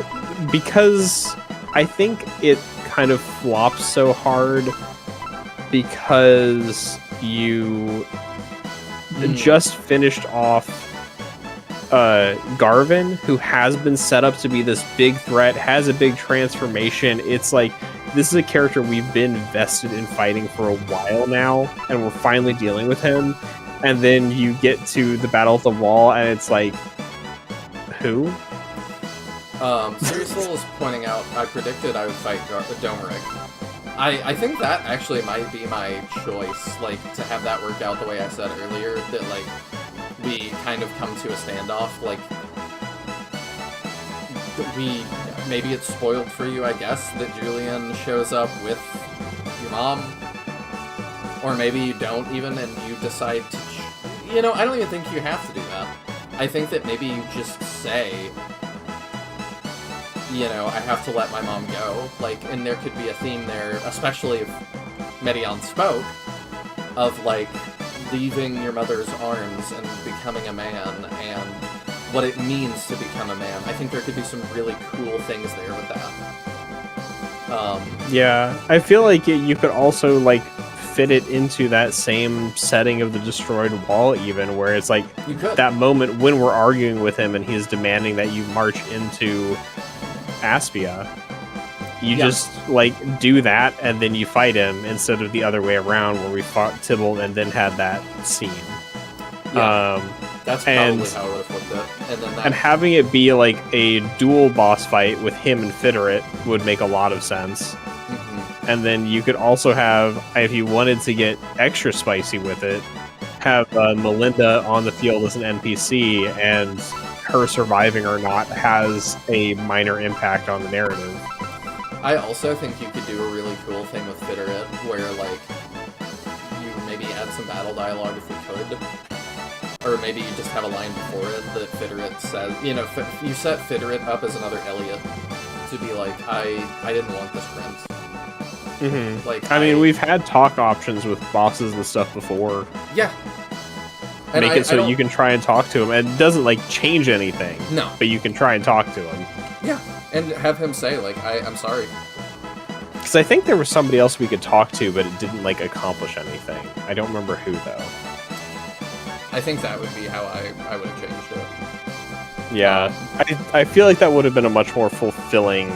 because I think it kind of flops so hard because you just finished off Garvin, who has been set up to be this big threat, has a big transformation. It's like, this is a character we've been invested in fighting for a while now, and we're finally dealing with him. And then you get to the Battle of the Wall, and it's like, who? Serious is pointing out, I predicted I would fight Domeric. I think that actually might be my choice, like, to have that work out the way I said earlier, that, like, we kind of come to a standoff, like, maybe it's spoiled for you, I guess, that Julian shows up with your mom, or maybe you don't even, and you decide to, I don't even think you have to do that. I think that maybe you just say, I have to let my mom go, like, and there could be a theme there, especially if Medion spoke, of, like, leaving your mother's arms and becoming a man, and what it means to become a man. I think there could be some really cool things there with that. Yeah, I feel like you could also, like, fit it into that same setting of the destroyed wall, even, where it's like that moment when we're arguing with him and he's demanding that you march into Aspia. You just, like, do that and then you fight him instead of the other way around where we fought Tybalt and then had that scene. Yeah. That's probably how I would have flipped it. And having it be like a dual boss fight with him and Fiterit would make a lot of sense. And then you could also have, if you wanted to get extra spicy with it, have Melinda on the field as an NPC, and her surviving or not has a minor impact on the narrative. I also think you could do a really cool thing with Fiterit, where, like, you maybe add some battle dialogue if we could. Or maybe you just have a line before it that Fiterit says, you set Fiterit up as another Elliot to be like, I didn't want this prince. Like, I mean, we've had talk options with bosses and stuff before. Yeah. And make it so you can try and talk to him, and it doesn't, like, change anything. No. But you can try and talk to him. Yeah, and have him say, like, I'm sorry. Because I think there was somebody else we could talk to, but it didn't, like, accomplish anything. I don't remember who, though. I think that would be how I would have changed it. Yeah, I feel like that would have been a much more fulfilling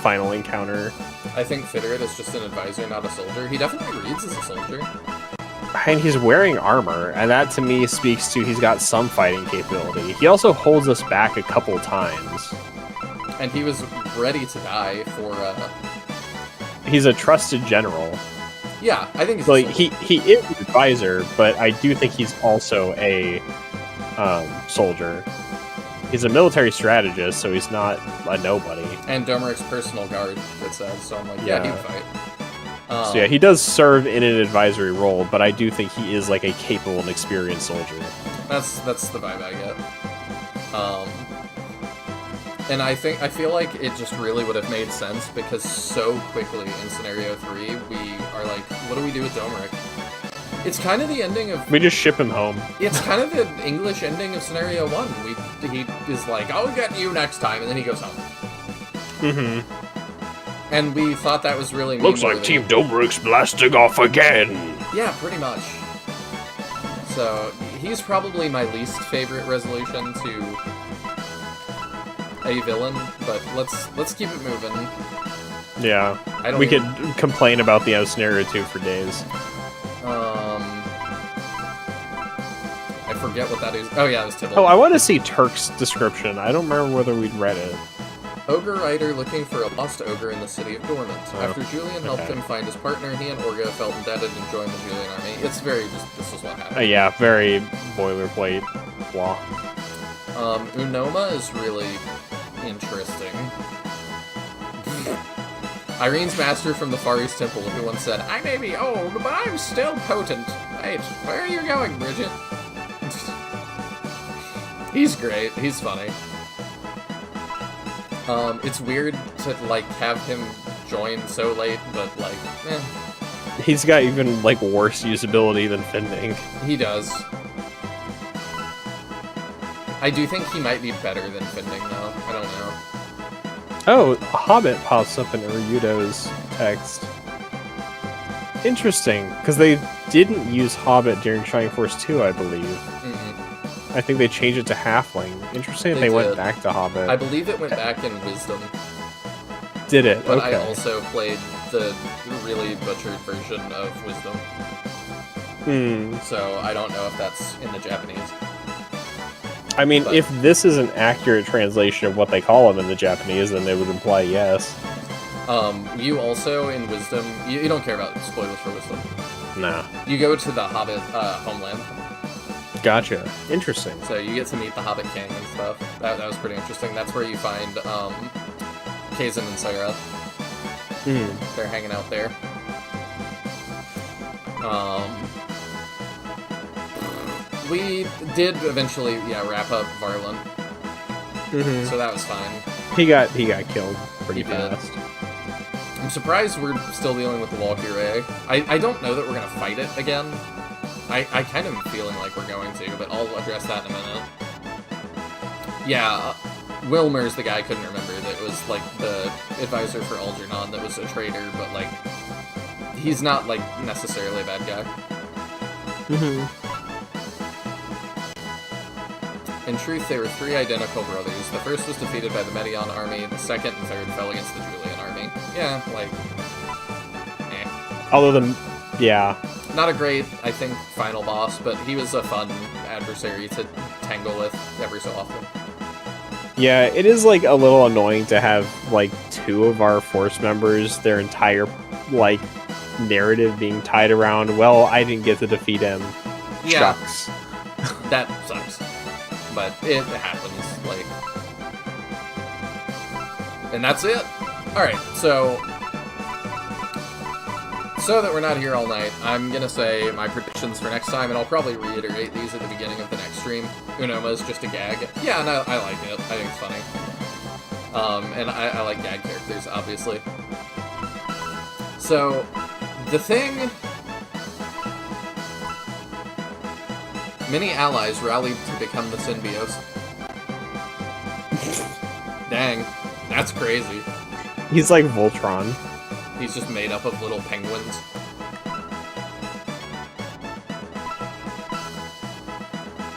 final encounter. I think Fiterit is just an advisor, not a soldier. He definitely reads as a soldier. And he's wearing armor, and that to me speaks to he's got some fighting capability. He also holds us back a couple times. And he was ready to die for, He's a trusted general. Yeah, I think he's like he is an advisor, but I do think he's also a soldier. He's a military strategist, so he's not a nobody. And Domeric's personal guard, it says, so I'm like, yeah, he'd fight. So yeah, he does serve in an advisory role, but I do think he is like a capable and experienced soldier. That's the vibe I get. And I feel like it just really would have made sense because so quickly in Scenario 3, we are like, what do we do with Domeric? It's kind of the ending of... We just ship him home. It's kind of the English ending of Scenario 1. He is like, I'll get you next time, and then he goes home. Mm-hmm. And we thought that was really... Looks like Team Domeric's blasting off again. Yeah, pretty much. So, he's probably my least favorite resolution to a villain, but let's keep it moving. Yeah. We could complain about the Scenario 2 for days. I forget what that is. Oh yeah, it was Tibble. Oh, I want to see Turk's description. I don't remember whether we'd read it. Ogre Rider looking for a lost ogre in the city of Dormant. After Julian helped him find his partner, he and Orga felt indebted and joined the Julian army. It's very just, this is what happened. Yeah, very boilerplate flaw. Unoma is really interesting. Irene's master from the Far East Temple, who once said, I may be old, but I'm still potent. Wait, where are you going, Bridget? He's great. He's funny. It's weird to, like, have him join so late, but, like, eh. He's got even, like, worse usability than Fending. He does. I do think he might be better than Fending, though. I don't know. Oh, a Hobbit pops up in Uryudo's text. Interesting, because they didn't use Hobbit during Shining Force 2, I believe. I think they changed it to Halfling. Interesting if they went back to Hobbit. I believe it went back in Wisdom. Did it? But okay. I also played the really butchered version of Wisdom. So I don't know if that's in the Japanese. I mean, if this is an accurate translation of what they call them in the Japanese, then they would imply yes. You also, in Wisdom, you don't care about spoilers for Wisdom. Nah. You go to the Hobbit homeland. Gotcha. Interesting. So you get to meet the Hobbit King and stuff. That was pretty interesting. That's where you find Kazin and Sarah. They're hanging out there. We did eventually, wrap up Varlin. So that was fine. He got killed pretty fast. I'm surprised we're still dealing with the Valkyrie. I don't know that we're gonna fight it again. I kind of am feeling like we're going to, but I'll address that in a minute. Yeah, Wilmer's the guy I couldn't remember. That was like the advisor for Algernon that was a traitor, but like he's not like necessarily a bad guy. In truth, they were three identical brothers. The first was defeated by the Medion army, the second and third fell against the Julian army. Yeah, like... Although yeah. Not a great, I think, final boss, but he was a fun adversary to tangle with every so often. Yeah, it is, like, a little annoying to have, like, two of our force members, their entire, like, narrative being tied around, well, I didn't get to defeat him. Yeah. Shucks. That sucks. But it happens, like... And that's it! Alright, so that we're not here all night, I'm gonna say my predictions for next time, and I'll probably reiterate these at the beginning of the next stream. Unoma's just a gag. Yeah, and I like it. I think it's funny. And I like gag characters, obviously. So, the thing... Many allies rallied to become the Synbios. Dang, that's crazy. He's like Voltron. He's just made up of little penguins.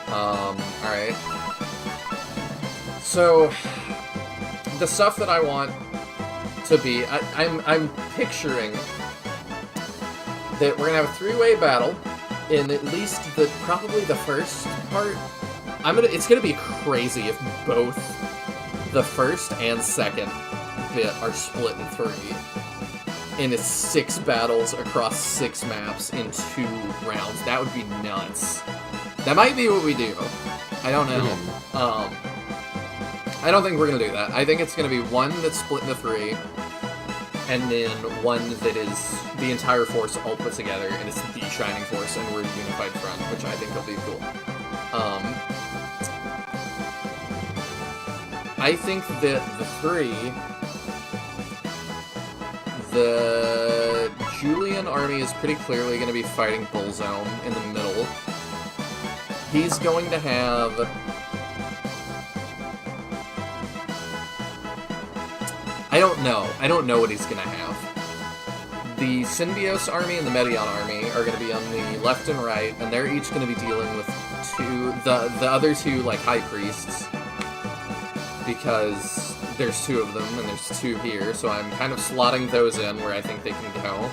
Alright. So, the stuff that I want to be... I'm picturing that we're gonna have a three-way battle in at least probably the first part, it's gonna be crazy if both the first and second bit are split in 3. And it's 6 battles across 6 maps in 2 rounds. That would be nuts. That might be what we do. I don't know. I don't think we're gonna do that. I think it's gonna be one that's split into 3, and then one that is the entire force all put together, and it's the Shining Force, and we're a unified front, which I think will be cool. I think that the Julian army is pretty clearly going to be fighting Bullzome in the middle. He's going to have... I don't know. I don't know what he's going to have. The Synbios army and the Meteion army are going to be on the left and right, and they're each going to be dealing with the other 2, like, High Priests, because there's 2 of them, and there's 2 here, so I'm kind of slotting those in where I think they can go.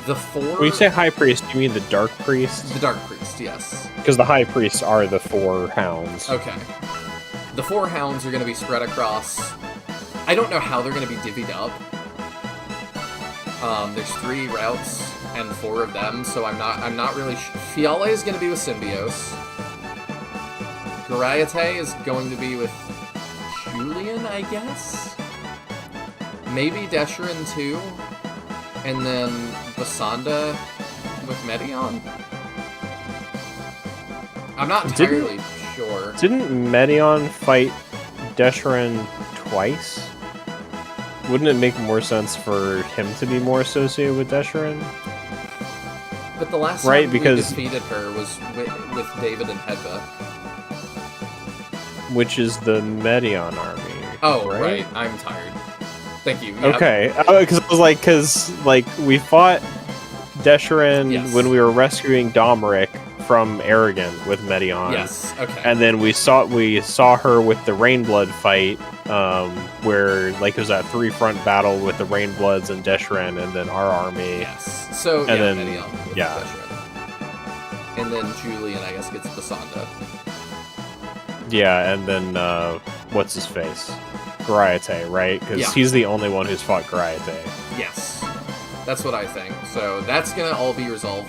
The 4... When you say High Priest, you mean the Dark Priest? The Dark Priest, yes. Because the High Priests are the 4 hounds. Okay. The 4 hounds are going to be spread across... I don't know how they're going to be divvied up. There's 3 routes and 4 of them, so I'm not really Fiale is going to be with Synbios. Gariete is going to be with Julian, I guess? Maybe Desherin too? And then Basanda with Meteion? I'm not entirely sure. Didn't Meteion fight Desherin twice? Wouldn't it make more sense for him to be more associated with Desherin? But the last time we defeated her was with David and Hedva. Which is the Meteion army. Oh, right. I'm tired. Thank you. Yep. Okay. Because I was like, we fought Desherin when we were rescuing Domeric from Arrogant with Meteion. Yes, okay. And then we saw her with the Rainblood fight, where like it was that 3-front battle with the Rainbloods and Desherin, and then our army. Yes. So and then Meteion with Desherin. And then Julian, I guess, gets Basanda. Yeah, and then what's his face? Gariete, right? Because he's the only one who's fought Gariete. Yes. That's what I think. So that's gonna all be resolved.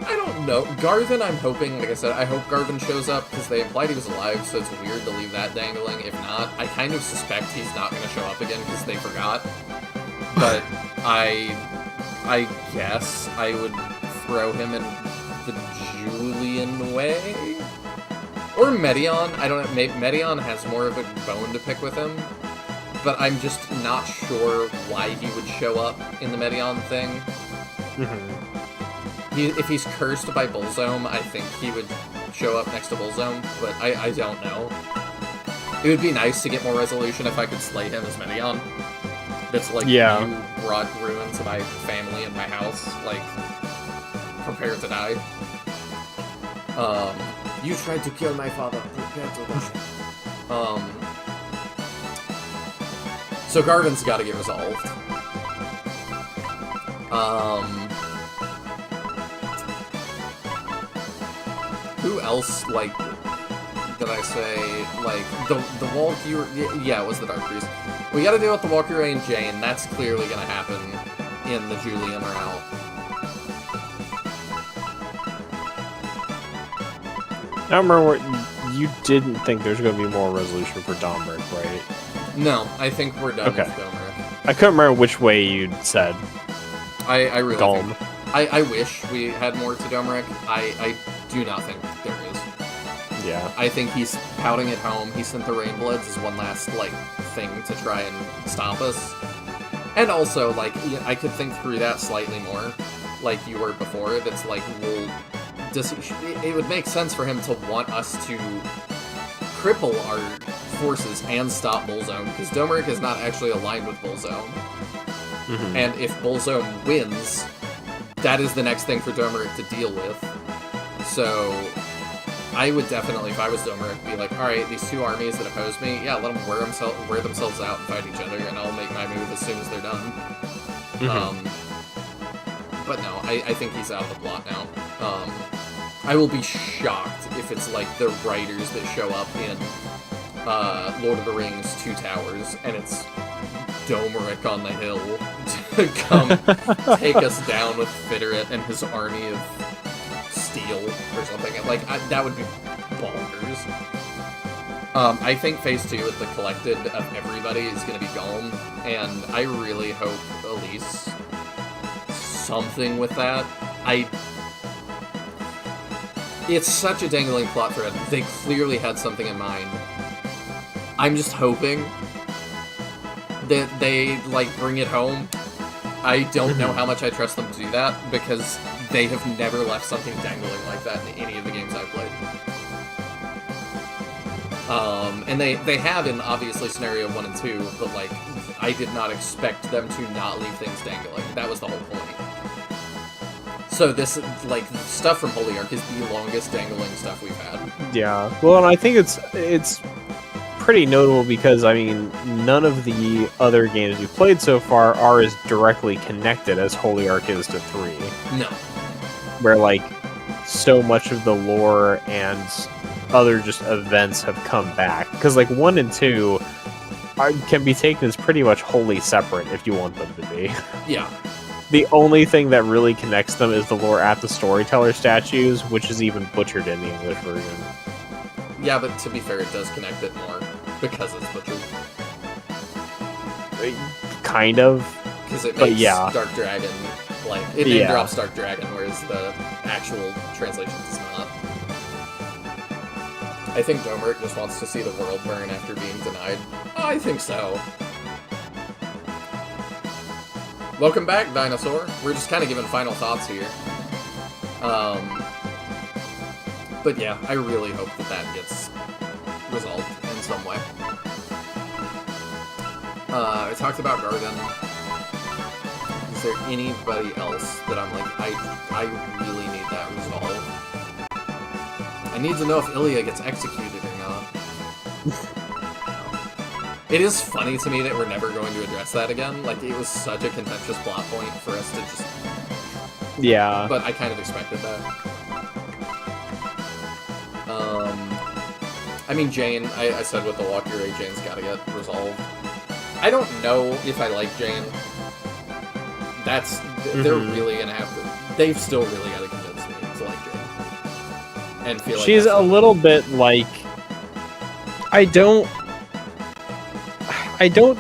I don't know. Garvin, I'm hoping, like I said, I hope Garvin shows up, because they implied he was alive, so it's weird to leave that dangling. If not, I kind of suspect he's not going to show up again, because they forgot. But I guess I would throw him in the Julian way? Or Meteion. I don't know. Meteion has more of a bone to pick with him, but I'm just not sure why he would show up in the Meteion thing. Mm-hmm. If he's cursed by Bullzome, I think he would show up next to Bullzome, but I don't know. It would be nice to get more resolution if I could slay him as Meteion. That's like, you brought ruin to my family and my house, like, prepare to die. You tried to kill my father, prepare to die. So Garvin's gotta get resolved. Who else, like, did I say, like, the Walkure... Yeah, it was the Dark Priest. We gotta deal with the Walkure and Jane. That's clearly gonna happen in the Julian route. I remember you didn't think there's going to be more resolution for Domeric, right? No, I think we're done with Domeric. I couldn't remember which way you'd said. I really think... I wish we had more to Domeric. I do not think there is. Yeah. I think he's pouting at home. He sent the Rainbloods as one last, like, thing to try and stop us. And also, like, I could think through that slightly more, like you were before. That's like, well, it would make sense for him to want us to cripple our forces and stop Bullzome, because Domeric is not actually aligned with Bullzome. Mm-hmm. And if Bullzome wins, that is the next thing for Domeric to deal with. So I would definitely, if I was Domeric, be like, alright, these 2 armies that oppose me, yeah, let them wear themselves out and fight each other, and I'll make my move as soon as they're done. Mm-hmm. But no, I think he's out of the plot now. I will be shocked if it's like the writers that show up in Lord of the Rings Two Towers, and it's Domeric on the hill to come take us down with Fitterit and his army of steel or something. Like, that would be bonkers. I think Phase 2 with the collected of everybody is going to be Golem, and I really hope Elise something with that. It's such a dangling plot thread. They clearly had something in mind. I'm just hoping that they, like, bring it home. I don't know how much I trust them to do that, because they have never left something dangling like that in any of the games I've played. And they have in, obviously, Scenario 1 and 2, but, like, I did not expect them to not leave things dangling. That was the whole point. So this, like, stuff from Holy Ark is the longest dangling stuff we've had. Yeah. Well, and I think it's pretty notable because, I mean, none of the other games we've played so far are as directly connected as Holy Ark is to 3. No. Where, like, so much of the lore and other just events have come back. Because, like, 1 and 2 can be taken as pretty much wholly separate if you want them to be. Yeah. The only thing that really connects them is the lore at the storyteller statues, which is even butchered in the English version. Yeah, but to be fair, it does connect it more, because it's butchered. Kind of. Because it makes yeah. Dark Dragon, like, it name drops Dark Dragon, whereas the actual translation does not. I think Domeric just wants to see the world burn after being denied. I think so. Welcome back, Dinosaur. We're just kind of giving final thoughts here. But yeah, I really hope that gets resolved in some way. I talked about Garden. Is there anybody else that I'm like, I really need that resolved? I need to know if Ilya gets executed or not. It is funny to me that we're never going to address that again. Like, it was such a contentious plot point for us to just... Yeah. But I kind of expected that. I mean, Jane, I said with the Walker Ray, Jane's gotta get resolved. I don't know if I like Jane. They're really gonna have to... They've still really gotta convince me to like Jane. And feel like she's a little bit like... I don't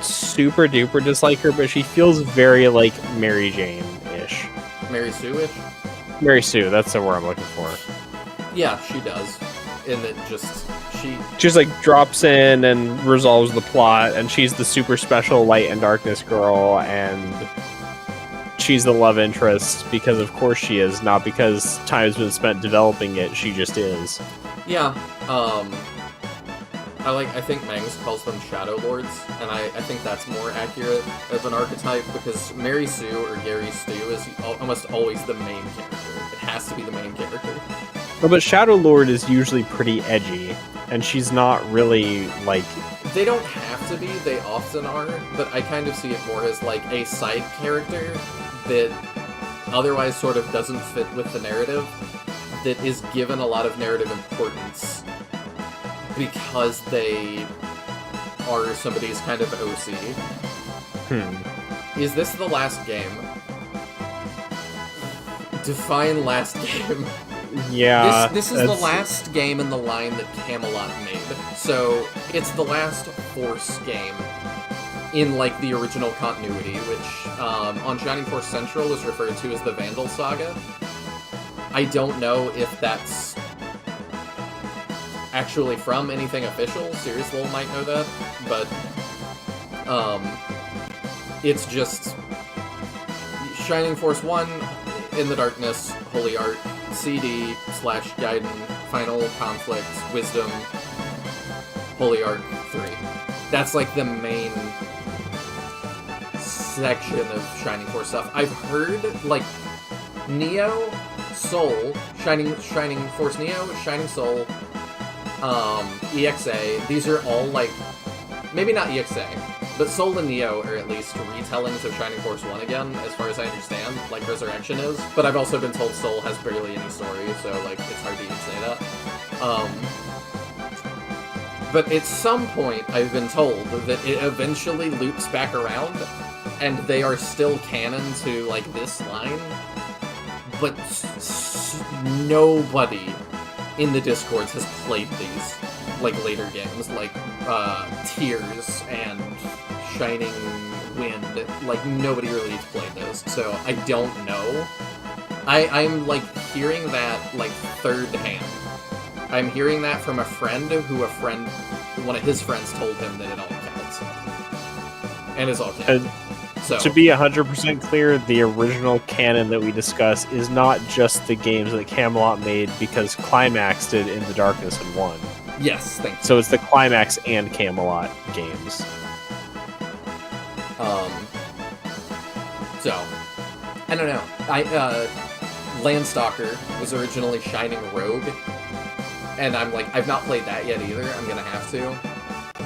super duper dislike her, but she feels very like Mary Jane-ish. Mary Sue-ish? Mary Sue, that's the word I'm looking for. Yeah, she does. And it just... She just like drops in and resolves the plot, and she's the super special light and darkness girl, and she's the love interest because of course she is, not because time's been spent developing it, she just is. Yeah, I think Mangs calls them Shadow Lords, and I think that's more accurate of an archetype, because Mary Sue or Gary Stu is almost always the main character. It has to be the main character. No, but Shadow Lord is usually pretty edgy, and she's not really, like... They don't have to be, they often are, but I kind of see it more as, like, a side character that otherwise sort of doesn't fit with the narrative, that is given a lot of narrative importance because they are somebody's kind of OC. Is this the last game? Define last game. Yeah. This is the last game in the line that Camelot made. So, it's the last Force game in, like, the original continuity, which, on Shining Force Central is referred to as the Vandal Saga. I don't know if that's actually from anything official. Serious Lowell might know that, but, it's just Shining Force 1, In the Darkness, Holy Ark, CD/Gaiden, Final Conflict, Wisdom, Holy Ark 3. That's like the main section of Shining Force stuff. I've heard like Neo, Soul, Shining Force Neo, Shining Soul, EXA. These are all like, maybe not EXA, But Soul and Neo are at least retellings of Shining Force 1 again, as far as I understand, like Resurrection is. But I've also been told Soul has barely any story, so, like, it's hard to even say that. But at some point, I've been told that it eventually loops back around, and they are still canon to, like, this line. But nobody in the Discords has played these, like, later games, like, Tears and Shining Wind. Like, nobody really has played those, so I don't know. I'm, like, hearing that, like, third hand. I'm hearing that from a friend who one of his friends told him that it all counts. And is all canon. So, to be 100% clear, the original canon that we discuss is not just the games that Camelot made, because Climax did In the Darkness and 1. yes, thank you. So it's the Climax and Camelot games. So, I don't know. Landstalker was originally Shining Rogue, and I'm like, I've not played that yet either. I'm gonna have to.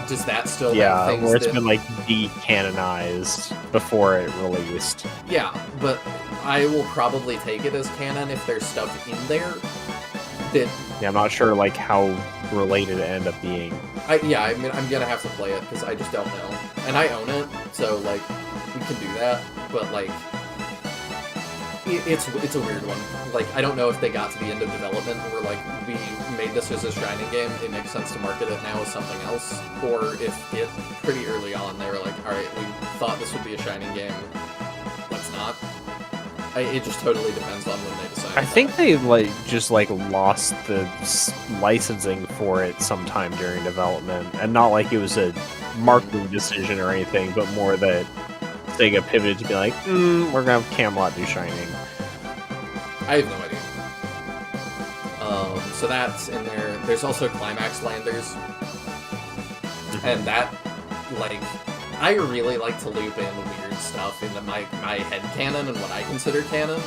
Does that still have things where it's that... been like de-canonized before it released. Yeah, but I will probably take it as canon if there's stuff in there that... Yeah, I'm not sure like how related it ended up being. I mean, I'm gonna have to play it, because I just don't know. And I own it, so, like, we can do that, but, like, it's a weird one. Like, I don't know if they got to the end of development and were like, we made this as a Shining game, it makes sense to market it now as something else, or if it, pretty early on, they were like, alright, we thought this would be a Shining game, let's not. It just totally depends on when they decide. I think they just lost the licensing for it sometime during development, and not like it was a marketing decision or anything, but more that Sega pivoted to be like, we're gonna have Camelot do Shining. I have no idea. So that's in there. There's also Climax Landers, and that, like, I really like to loop in weird stuff into my headcanon and what I consider canon.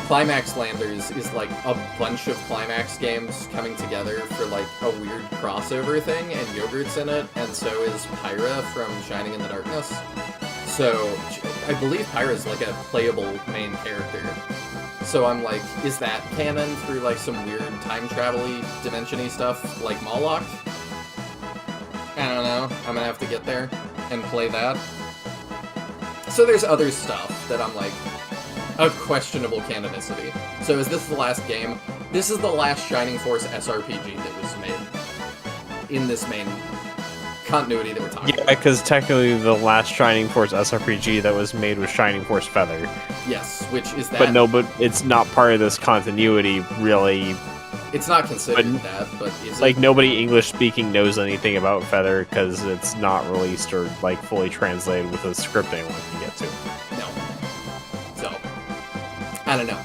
Climax Landers is like a bunch of Climax games coming together for like a weird crossover thing, and Yogurt's in it, and so is Pyra from Shining in the Darkness. So I believe Pyra's like a playable main character. So I'm like, is that canon through like some weird time travel-y, dimension-y stuff like Moloch? I don't know. I'm gonna have to get there and play that. So there's other stuff that I'm like, of questionable canonicity. So is this the last game? This is the last Shining Force SRPG that was made in this main continuity that we're talking about. Yeah, because technically the last Shining Force SRPG that was made was Shining Force Feather. Yes, which is that... But it's not part of this continuity, really. It's not considered that, but is like, it? nobody English-speaking knows anything about Feather, because it's not released or, like, fully translated with a script anyone can get to. No. So, I don't know.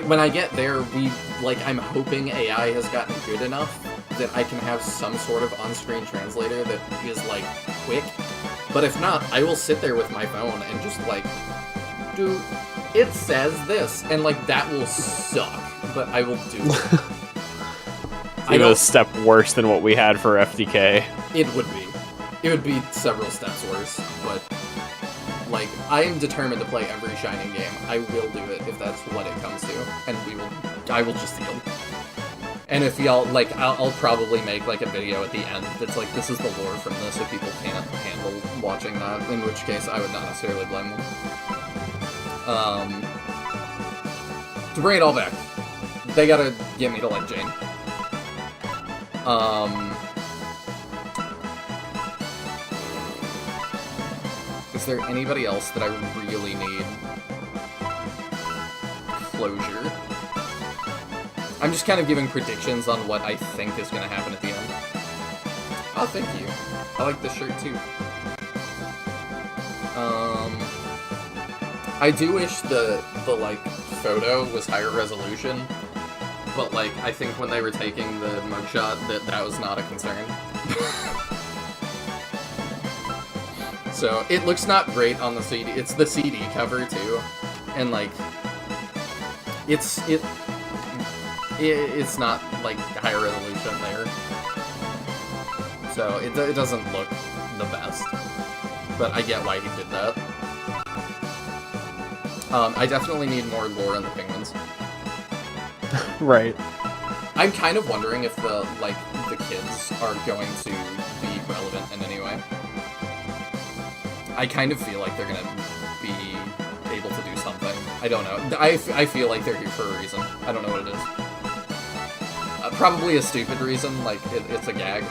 When I get there, I'm hoping AI has gotten good enough that I can have some sort of on-screen translator that is, like, quick. But if not, I will sit there with my phone and just, like, dude, it says this, and, like, that will suck, but I will do it. Even a step worse than what we had for FDK. It would be. It would be several steps worse, but, like, I am determined to play every Shining game. I will do it if that's what it comes to, and I will just yield. And if y'all, like, I'll probably make, like, a video at the end that's like, this is the lore from this if people can't handle watching that, in which case I would not necessarily blame them. To bring it all back, they gotta get me to like Jane. Is there anybody else that I really need closure? I'm just kind of giving predictions on what I think is going to happen at the end. Oh, thank you. I like this shirt too. I do wish the like photo was higher resolution, but like I think when they were taking the mugshot that was not a concern. So it looks not great on the CD. It's the CD cover too, and like it's not like higher resolution there, so it doesn't look the best. but I get why he did that. I definitely need more lore on the penguins. Right. I'm kind of wondering if the kids are going to be relevant in any way. I kind of feel like they're gonna be able to do something. I don't know. I feel like they're here for a reason. I don't know what it is. Probably a stupid reason, like it's a gag,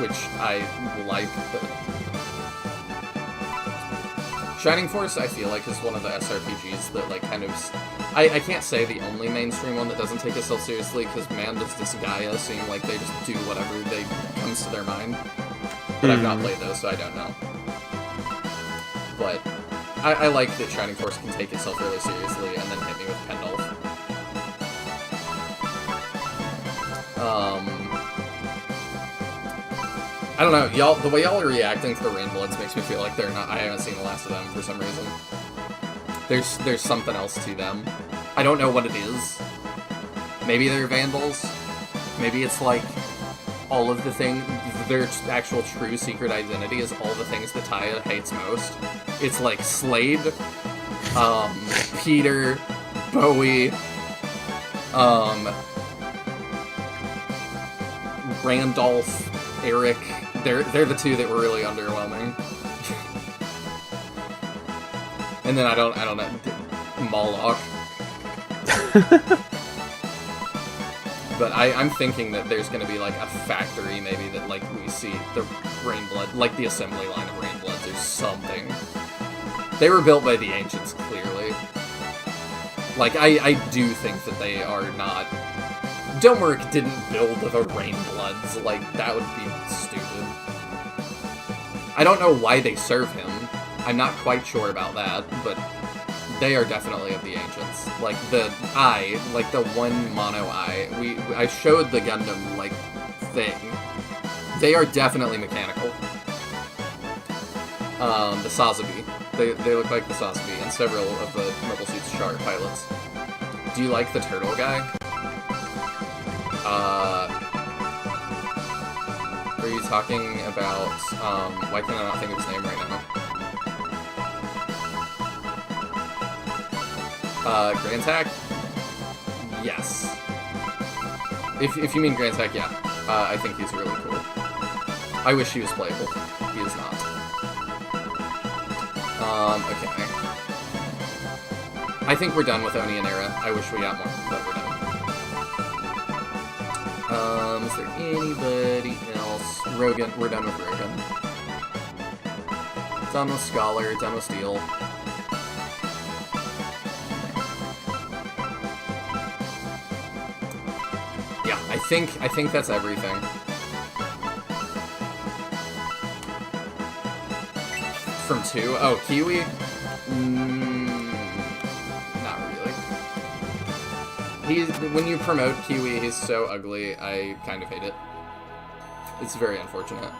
which I like, but... Shining Force, I feel like, is one of the SRPGs that, like, kind of... I can't say the only mainstream one that doesn't take itself seriously, because man, does this Gaia seem like they just do whatever comes to their mind. But I've not played those, so I don't know. But I like that Shining Force can take itself really seriously and then hit me with Pendulp. I don't know, y'all. The way y'all are reacting to the Rainbloods makes me feel like they're not. I haven't seen the last of them for some reason. There's something else to them. I don't know what it is. Maybe they're Vandals. Maybe it's like all of the things. Their actual true secret identity is all the things that Taya hates most. It's like Slade, Peter, Bowie, Randolph, Eric. They're the two that were really underwhelming. And then I don't know, Moloch. But I'm thinking that there's gonna be like a factory maybe that like we see the Rainblood, like the assembly line of Rainbloods or something. They were built by the Ancients, clearly. Like I do think that they are not. Domeric didn't build the Rainbloods, like, that would be stupid. I don't know why they serve him. I'm not quite sure about that, but they are definitely of the Ancients. Like, the eye, like the one mono eye, I showed the Gundam, like, thing. They are definitely mechanical. The Sazabi. They look like the Sazabi, and several of the Mobile Suit Char pilots. Do you like the turtle guy? Are you talking about, why can I not think of his name right now? Grantak? Yes. If you mean Grantak, yeah. I think he's really cool. I wish he was playable. He is not. Okay. I think we're done with Oni and Era. I wish we got more, but we're done. Is there anybody else? Rogan, we're done with Rogan. Done with Scholar, done with Steel. Yeah, I think that's everything. From 2? Oh, Kiwi? Not really. When you promote Kiwi, he's so ugly, I kind of hate it. It's very unfortunate.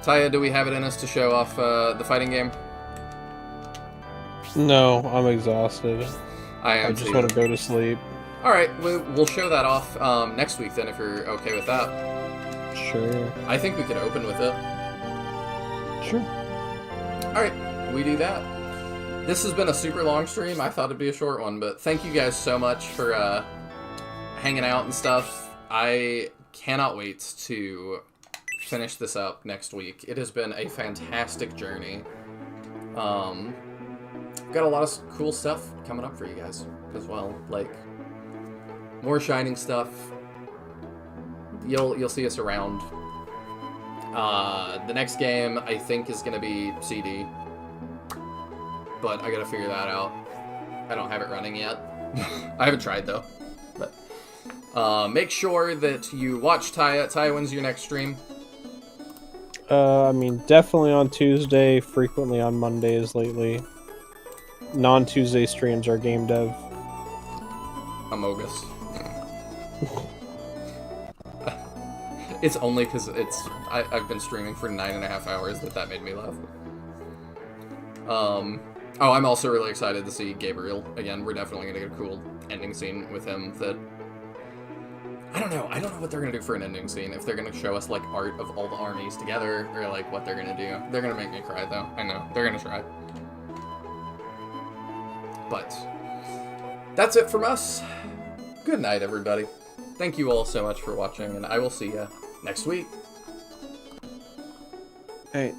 Taya, do we have it in us to show off the fighting game? No, I'm exhausted. I just want to go to sleep. Alright, we'll show that off next week then, if you're okay with that. Sure. I think we could open with it. Sure. Alright, we do that. This has been a super long stream. I thought it'd be a short one, but thank you guys so much for hanging out and stuff. I cannot wait to finish this up next week. It has been a fantastic journey. Got a lot of cool stuff coming up for you guys as well. Like, more Shining stuff. You'll see us around. The next game, I think, is going to be CD. But I gotta figure that out. I don't have it running yet. I haven't tried, though. But make sure that you watch Taya. Taya, when's your next stream? I mean, definitely on Tuesday, frequently on Mondays lately. Non-Tuesday streams are game dev. Amogus. It's only because I've been streaming for 9.5 hours that made me laugh. Oh, I'm also really excited to see Gabriel again. We're definitely gonna get a cool ending scene with him that I don't know. I don't know what they're gonna do for an ending scene. If they're gonna show us like art of all the armies together, or like what they're gonna do. They're gonna make me cry though. I know. They're gonna try. But that's it from us. Good night, everybody. Thank you all so much for watching, and I will see you next week. Hey,